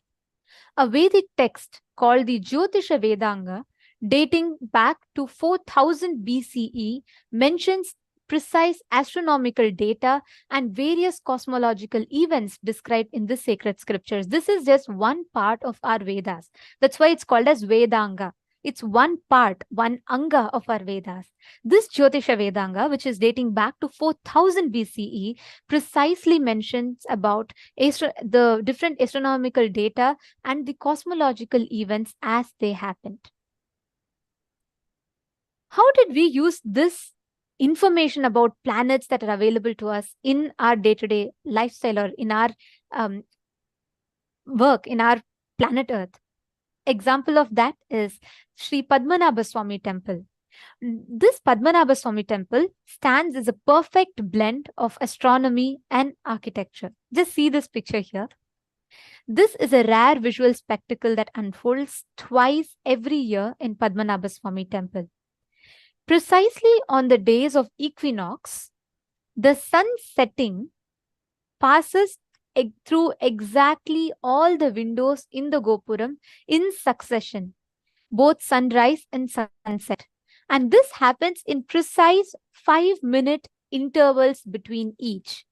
a Vedic text called the Jyotisha Vedanga, dating back to 4000 BCE, mentions precise astronomical data and various cosmological events described in the sacred scriptures. This is just one part of our Vedas. That's why it's called as Vedanga. It's one part, one anga of our Vedas. This Jyotisha Vedanga, which is dating back to 4000 BCE, precisely mentions about the different astronomical data and the cosmological events as they happened. How did we use this information about planets that are available to us in our day-to-day lifestyle or in our work, in our planet Earth. Example of that is Sri Padmanabha Swami Temple. This Padmanabha Swami Temple stands as a perfect blend of astronomy and architecture. Just see this picture here. This is a rare visual spectacle that unfolds twice every year in Padmanabha Swami Temple. Precisely on the days of equinox, the sun setting passes through exactly all the windows in the Gopuram in succession, both sunrise and sunset. And this happens in precise 5-minute intervals between each.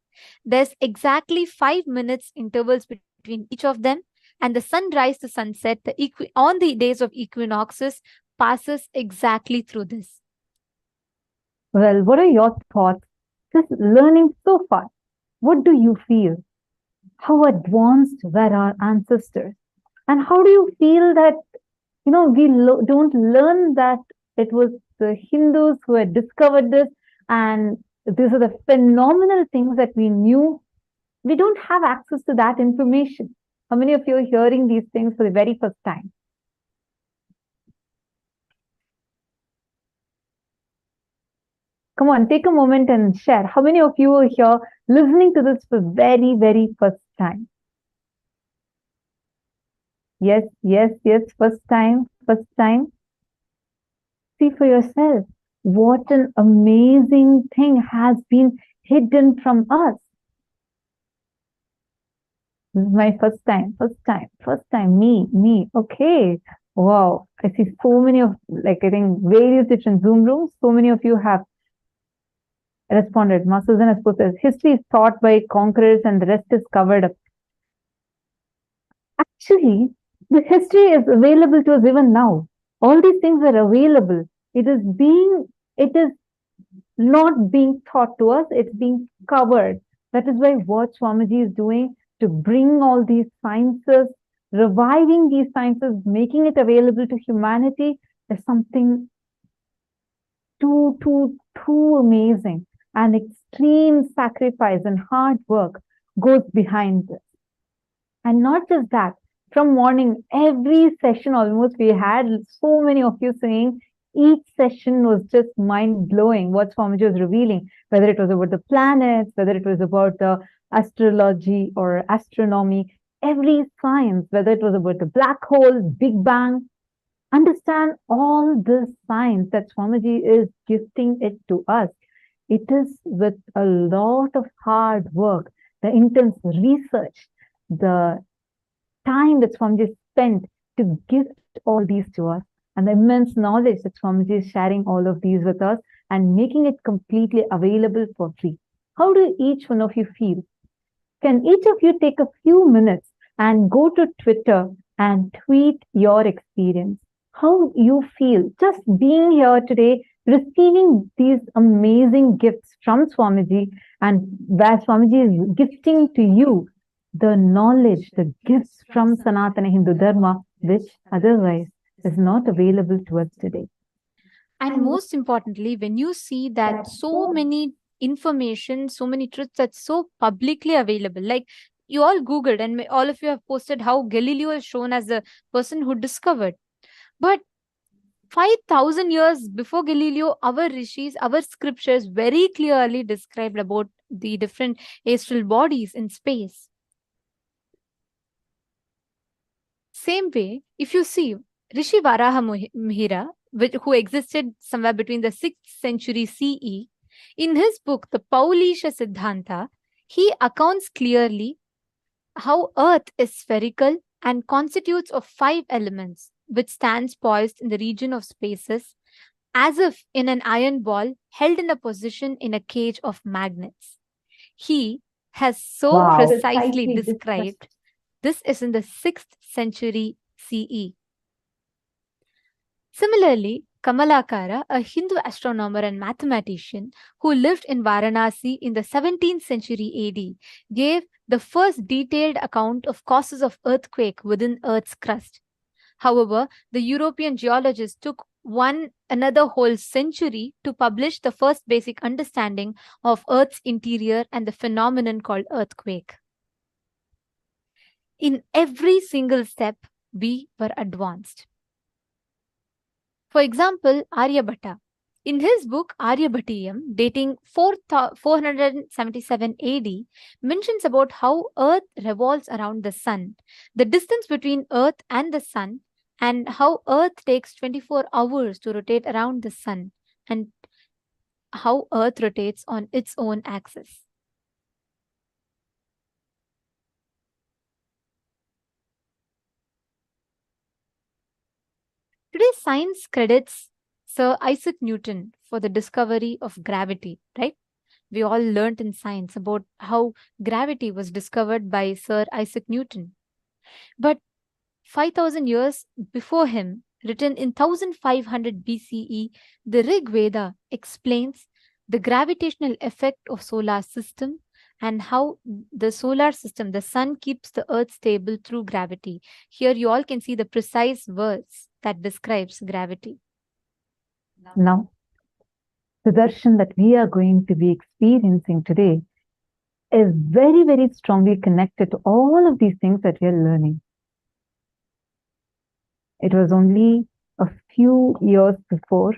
There's exactly 5 minutes intervals between each of them, and the sunrise to sunset on the days of equinoxes passes exactly through this. Well, what are your thoughts? Just learning so far, what do you feel? How advanced were our ancestors? And how do you feel that, we don't learn that it was the Hindus who had discovered this, and these are the phenomenal things that we knew. We don't have access to that information. How many of you are hearing these things for the very first time? Come on, take a moment and share. How many of you are here listening to this for the very, very first time? Yes, first time. See for yourself, what an amazing thing has been hidden from us. This is my first time, me, okay. Wow, I see so many of, I think various different Zoom rooms, so many of you have responded. Susan has put this, history is taught by conquerors and the rest is covered up. Actually, the history is available to us even now. All these things are available. It is not being taught to us, it's being covered. That is why what Swamiji is doing to bring all these sciences, reviving these sciences, making it available to humanity is something too amazing. And extreme sacrifice and hard work goes behind this. And not just that, from morning, every session almost we had so many of you saying, each session was just mind-blowing what Swamiji was revealing, whether it was about the planets, whether it was about the astrology or astronomy, every science, whether it was about the black hole, Big Bang. Understand all this science that Swamiji is gifting it to us. It is with a lot of hard work, the intense research, the time that Swamiji spent to gift all these to us, and the immense knowledge that Swamiji is sharing all of these with us and making it completely available for free. How do each one of you feel? Can each of you take a few minutes and go to Twitter and tweet your experience? How you feel just being here today, receiving these amazing gifts from Swamiji, and where Swamiji is gifting to you the knowledge, the gifts from Sanatana Hindu Dharma, which otherwise is not available to us today. And most importantly, when you see that so many information, so many truths that's so publicly available, like you all Googled and all of you have posted how Galileo is shown as the person who discovered. But 5,000 years before Galileo, our rishis, our scriptures very clearly described about the different astral bodies in space. Same way, if you see Rishi Varaha Mihira, who existed somewhere between the 6th century CE, in his book, the Paulisha Siddhanta, he accounts clearly how Earth is spherical and constitutes of 5 elements, which stands poised in the region of spaces, as if in an iron ball held in a position in a cage of magnets. He has so precisely described this is in the 6th century CE. Similarly, Kamalakara, a Hindu astronomer and mathematician who lived in Varanasi in the 17th century AD, gave the first detailed account of causes of earthquake within Earth's crust. However, the European geologists took another whole century to publish the first basic understanding of Earth's interior and the phenomenon called earthquake. In every single step, we were advanced. For example, Aryabhatta. In his book Aryabhattiyam, dating 477 AD, mentions about how Earth revolves around the Sun, the distance between Earth and the Sun, and how Earth takes 24 hours to rotate around the Sun, and how Earth rotates on its own axis. Today, science credits Sir Isaac Newton for the discovery of gravity, right? We all learnt in science about how gravity was discovered by Sir Isaac Newton. But 5,000 years before him, written in 1500 BCE, the Rig Veda explains the gravitational effect of solar system and how the solar system, the sun, keeps the earth stable through gravity. Here you all can see the precise words that describes gravity. Now, the darshan that we are going to be experiencing today is very, very strongly connected to all of these things that we are learning. It was only a few years before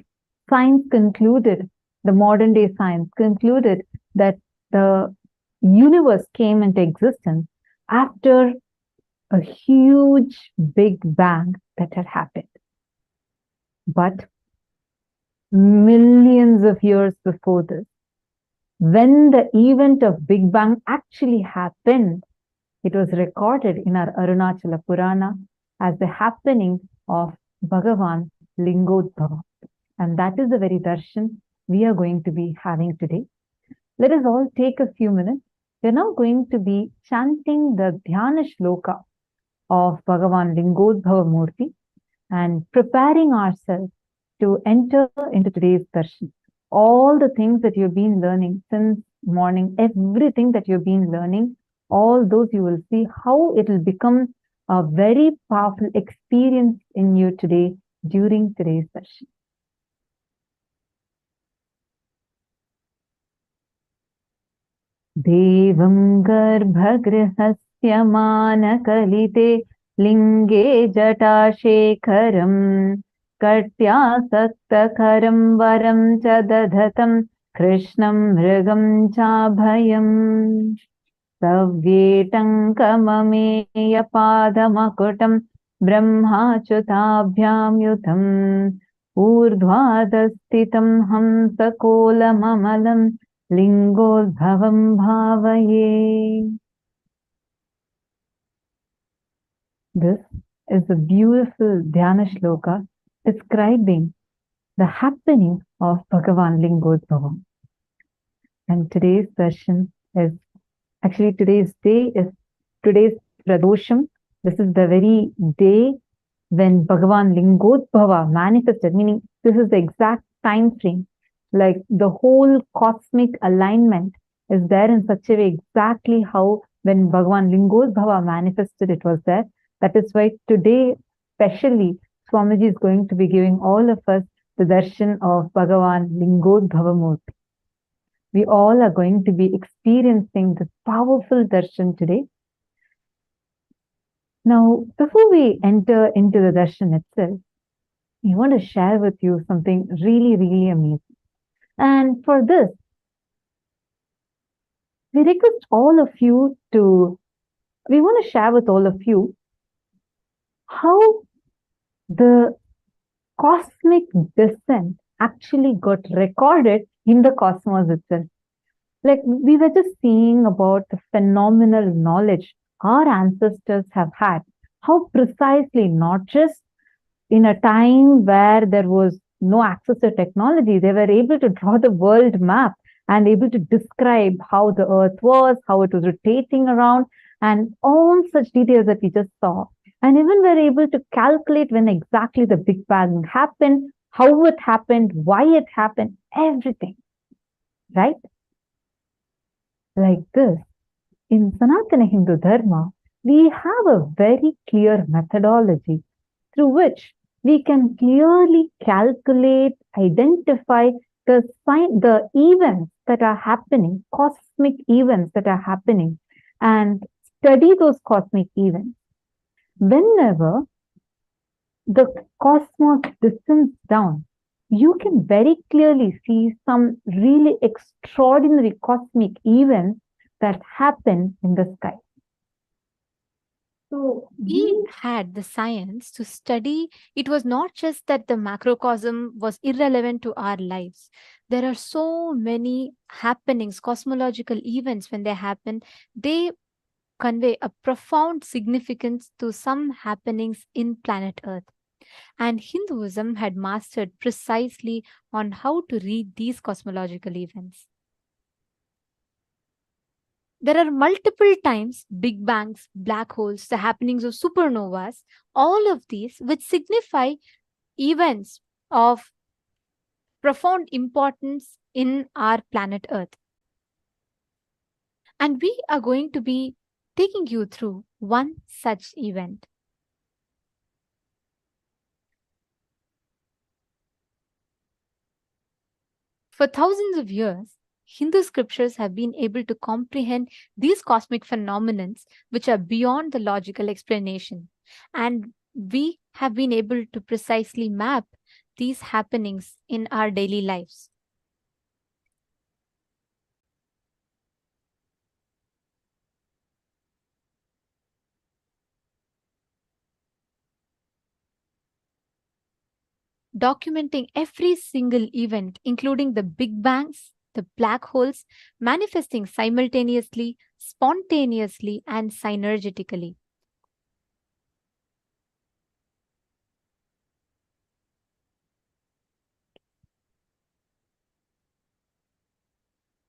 science concluded, the modern day science concluded that the universe came into existence after a huge big bang that had happened. But millions of years before this, when the event of Big Bang actually happened, it was recorded in our Arunachala Purana as the happening of Bhagavan Lingodbhava. And that is the very darshan we are going to be having today. Let us all take a few minutes. We are now going to be chanting the Dhyana Shloka of Bhagavan Lingodbhava Murti and preparing ourselves to enter into today's darshan. All the things that you've been learning since morning, everything that you've been learning, all those you will see how it will become a very powerful experience in you today during today's session. Devam garbhagrihasya manakalite linge jatashekaram katyasaktakaram varam cha dadatam krishnam mrigam chabhayam Savyetankamamaya padamakutam brahmachutabhyam yutam urdhvadastitam hamsakolamamalam lingodbhavam bhavaye. This is a beautiful Dhyana Shloka describing the happening of Bhagavan Lingodbhava. And today's session is actually today's Pradosham. This is the very day when Bhagavan Lingodbhava manifested, meaning this is the exact time frame. Like the whole cosmic alignment is there in such a way exactly how when Bhagavan Lingodbhava manifested it was there. That is why today, especially, Swamiji is going to be giving all of us the darshan of Bhagavan Lingodbhava Murti. We all are going to be experiencing this powerful darshan today. Now, before we enter into the darshan itself, I want to share with you something really, really amazing. And for this, we request all of you we want to share with all of you how the cosmic descent actually got recorded in the cosmos itself. Like we were just seeing about the phenomenal knowledge our ancestors have had, how precisely, not just in a time where there was no access to technology, they were able to draw the world map and able to describe how the earth was, how it was rotating around, and all such details that we just saw. And even were able to calculate when exactly the Big Bang happened, how it happened, why it happened, everything. Right? Like this, in Sanatana Hindu Dharma, we have a very clear methodology through which we can clearly calculate, identify the events that are happening, cosmic events that are happening, and study those cosmic events. Whenever the cosmos descends down, you can very clearly see some really extraordinary cosmic events that happen in the sky. So we had the science to study. It was not just that the macrocosm was irrelevant to our lives. There are so many happenings, cosmological events, when they happen, they convey a profound significance to some happenings in planet Earth. And Hinduism had mastered precisely on how to read these cosmological events. There are multiple times big bangs, black holes, the happenings of supernovas, all of these which signify events of profound importance in our planet Earth. And we are going to be taking you through one such event. For thousands of years, Hindu scriptures have been able to comprehend these cosmic phenomena which are beyond the logical explanation. And we have been able to precisely map these happenings in our daily lives. Documenting every single event, including the big bangs, the black holes, manifesting simultaneously, spontaneously, and synergetically.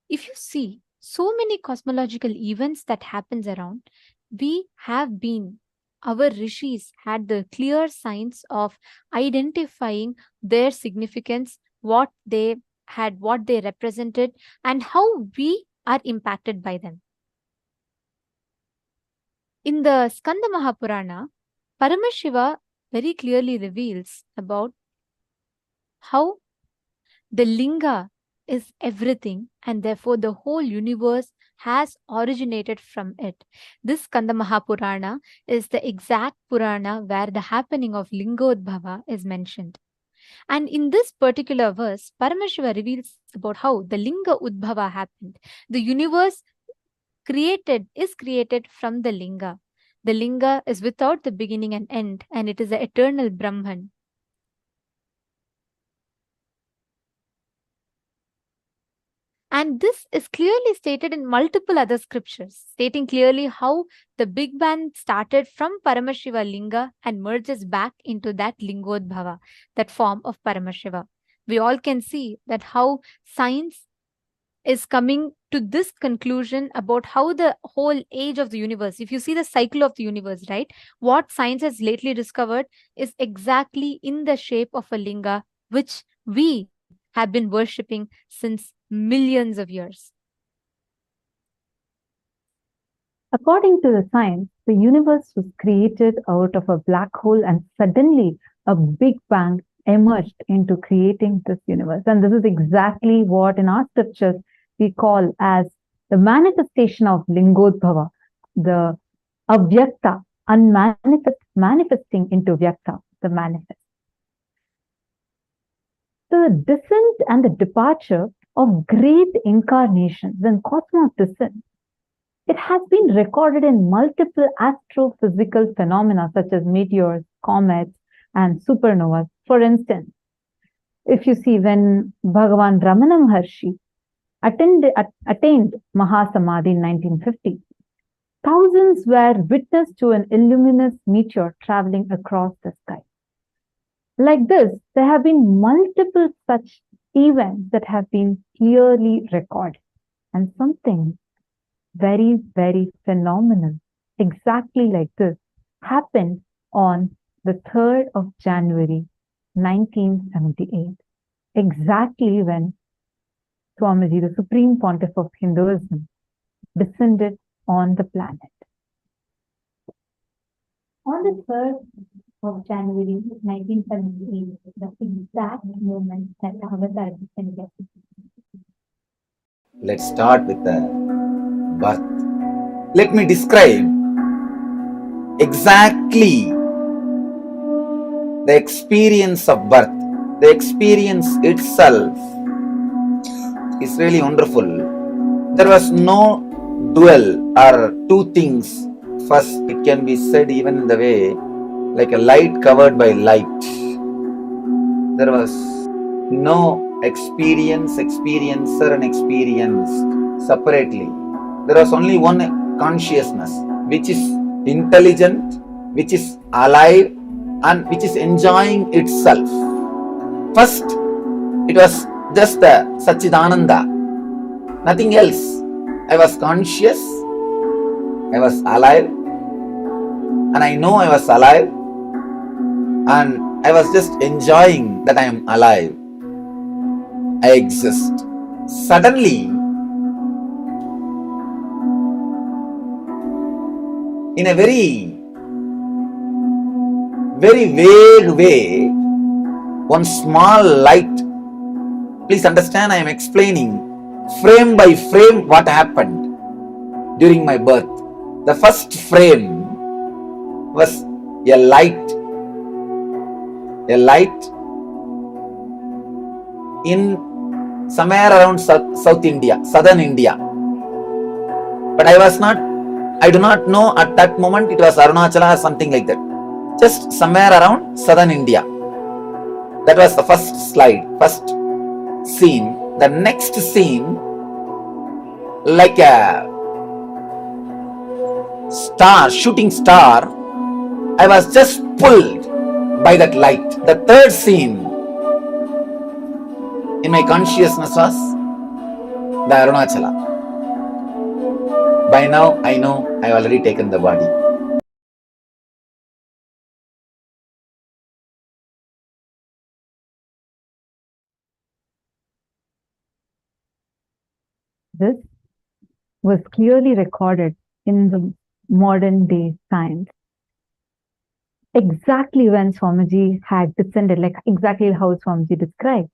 If you see so many cosmological events that happens around, our rishis had the clear signs of identifying their significance, what they had, what they represented, and how we are impacted by them. In the Skanda Mahapurana, Paramashiva very clearly reveals about how the linga is everything, and therefore the whole universe has originated from it. This Skanda Mahapurana is the exact Purana where the happening of Lingodbhava is mentioned. And in this particular verse, Paramashiva reveals about how the Linga Udbhava happened. The universe is created from the Linga. The Linga is without the beginning and end, and it is the eternal Brahman. And this is clearly stated in multiple other scriptures, stating clearly how the Big Bang started from Paramashiva Linga and merges back into that Lingodbhava, that form of Paramashiva. We all can see that how science is coming to this conclusion about how the whole age of the universe, if you see the cycle of the universe, right, what science has lately discovered is exactly in the shape of a linga, which we have been worshipping since millions of years. According to the science, the universe was created out of a black hole, and suddenly a big bang emerged into creating this universe. And this is exactly what in our scriptures we call as the manifestation of Lingodbhava, the avyakta, manifesting into vyakta, the manifest. The descent and the departure of great incarnations when cosmos descends, it has been recorded in multiple astrophysical phenomena such as meteors, comets, and supernovas. For instance, if you see when Bhagavan Ramana Maharshi attained Mahasamadhi in 1950, thousands were witness to an illuminous meteor traveling across the sky. Like this, there have been multiple such events that have been clearly recorded, and something very, very phenomenal, exactly like this, happened on the 3rd of January, 1978, exactly when Swamiji, the Supreme Pontiff of Hinduism, descended on the planet. On the 3rd of January 1978, the exact moment that Avatar descended. Let's start with the birth. Let me describe exactly the experience of birth. The experience itself is really wonderful. There was no dual or two things. First, it can be said even in the way like a light covered by light. There was no experiencer and experienced separately. There was only one consciousness which is intelligent, which is alive, and which is enjoying itself. First, it was just the Satchidananda, nothing else. I was conscious, I was alive, and I know I was alive, and I was just enjoying that I am alive. I exist. Suddenly, in a very vague way, one small light. Please understand, I am explaining frame by frame what happened during my birth. The first frame was a light in somewhere around South India, southern India. But I do not know at that moment it was Arunachala or something like that. Just somewhere around southern India. That was the first slide, first scene. The next scene, like a star, shooting star, I was just pulled by that light. The third scene in my consciousness was the Arunachala. By now, I know I already taken the body. This was clearly recorded in the modern day science. Exactly when Swamiji had descended, like exactly how Swamiji described,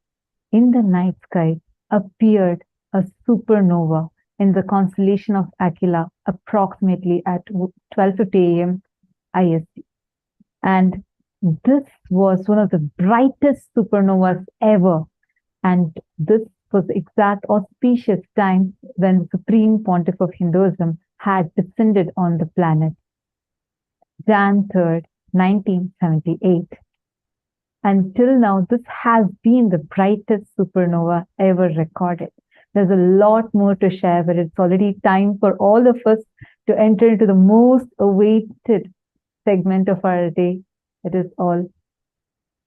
in the night sky appeared a supernova in the constellation of Aquila approximately at 12:50 a.m. IST. And this was one of the brightest supernovas ever. And this was the exact auspicious time when the Supreme Pontiff of Hinduism had descended on the planet. Jan 3rd, 1978. Until now, this has been the brightest supernova ever recorded. There's a lot more to share, but it's already time for all of us to enter into the most awaited segment of our day. It is all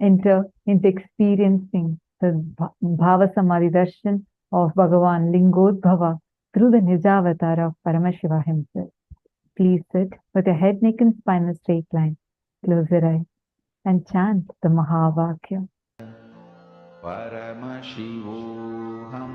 enter into experiencing the Bhava Samadhi Darshan of Bhagavan Lingodbhava through the Nijavatara of Paramashivoham himself. Please sit with your head, neck, and spine in a straight line. Close your eyes and chant the Mahavakya. Paramashivoham.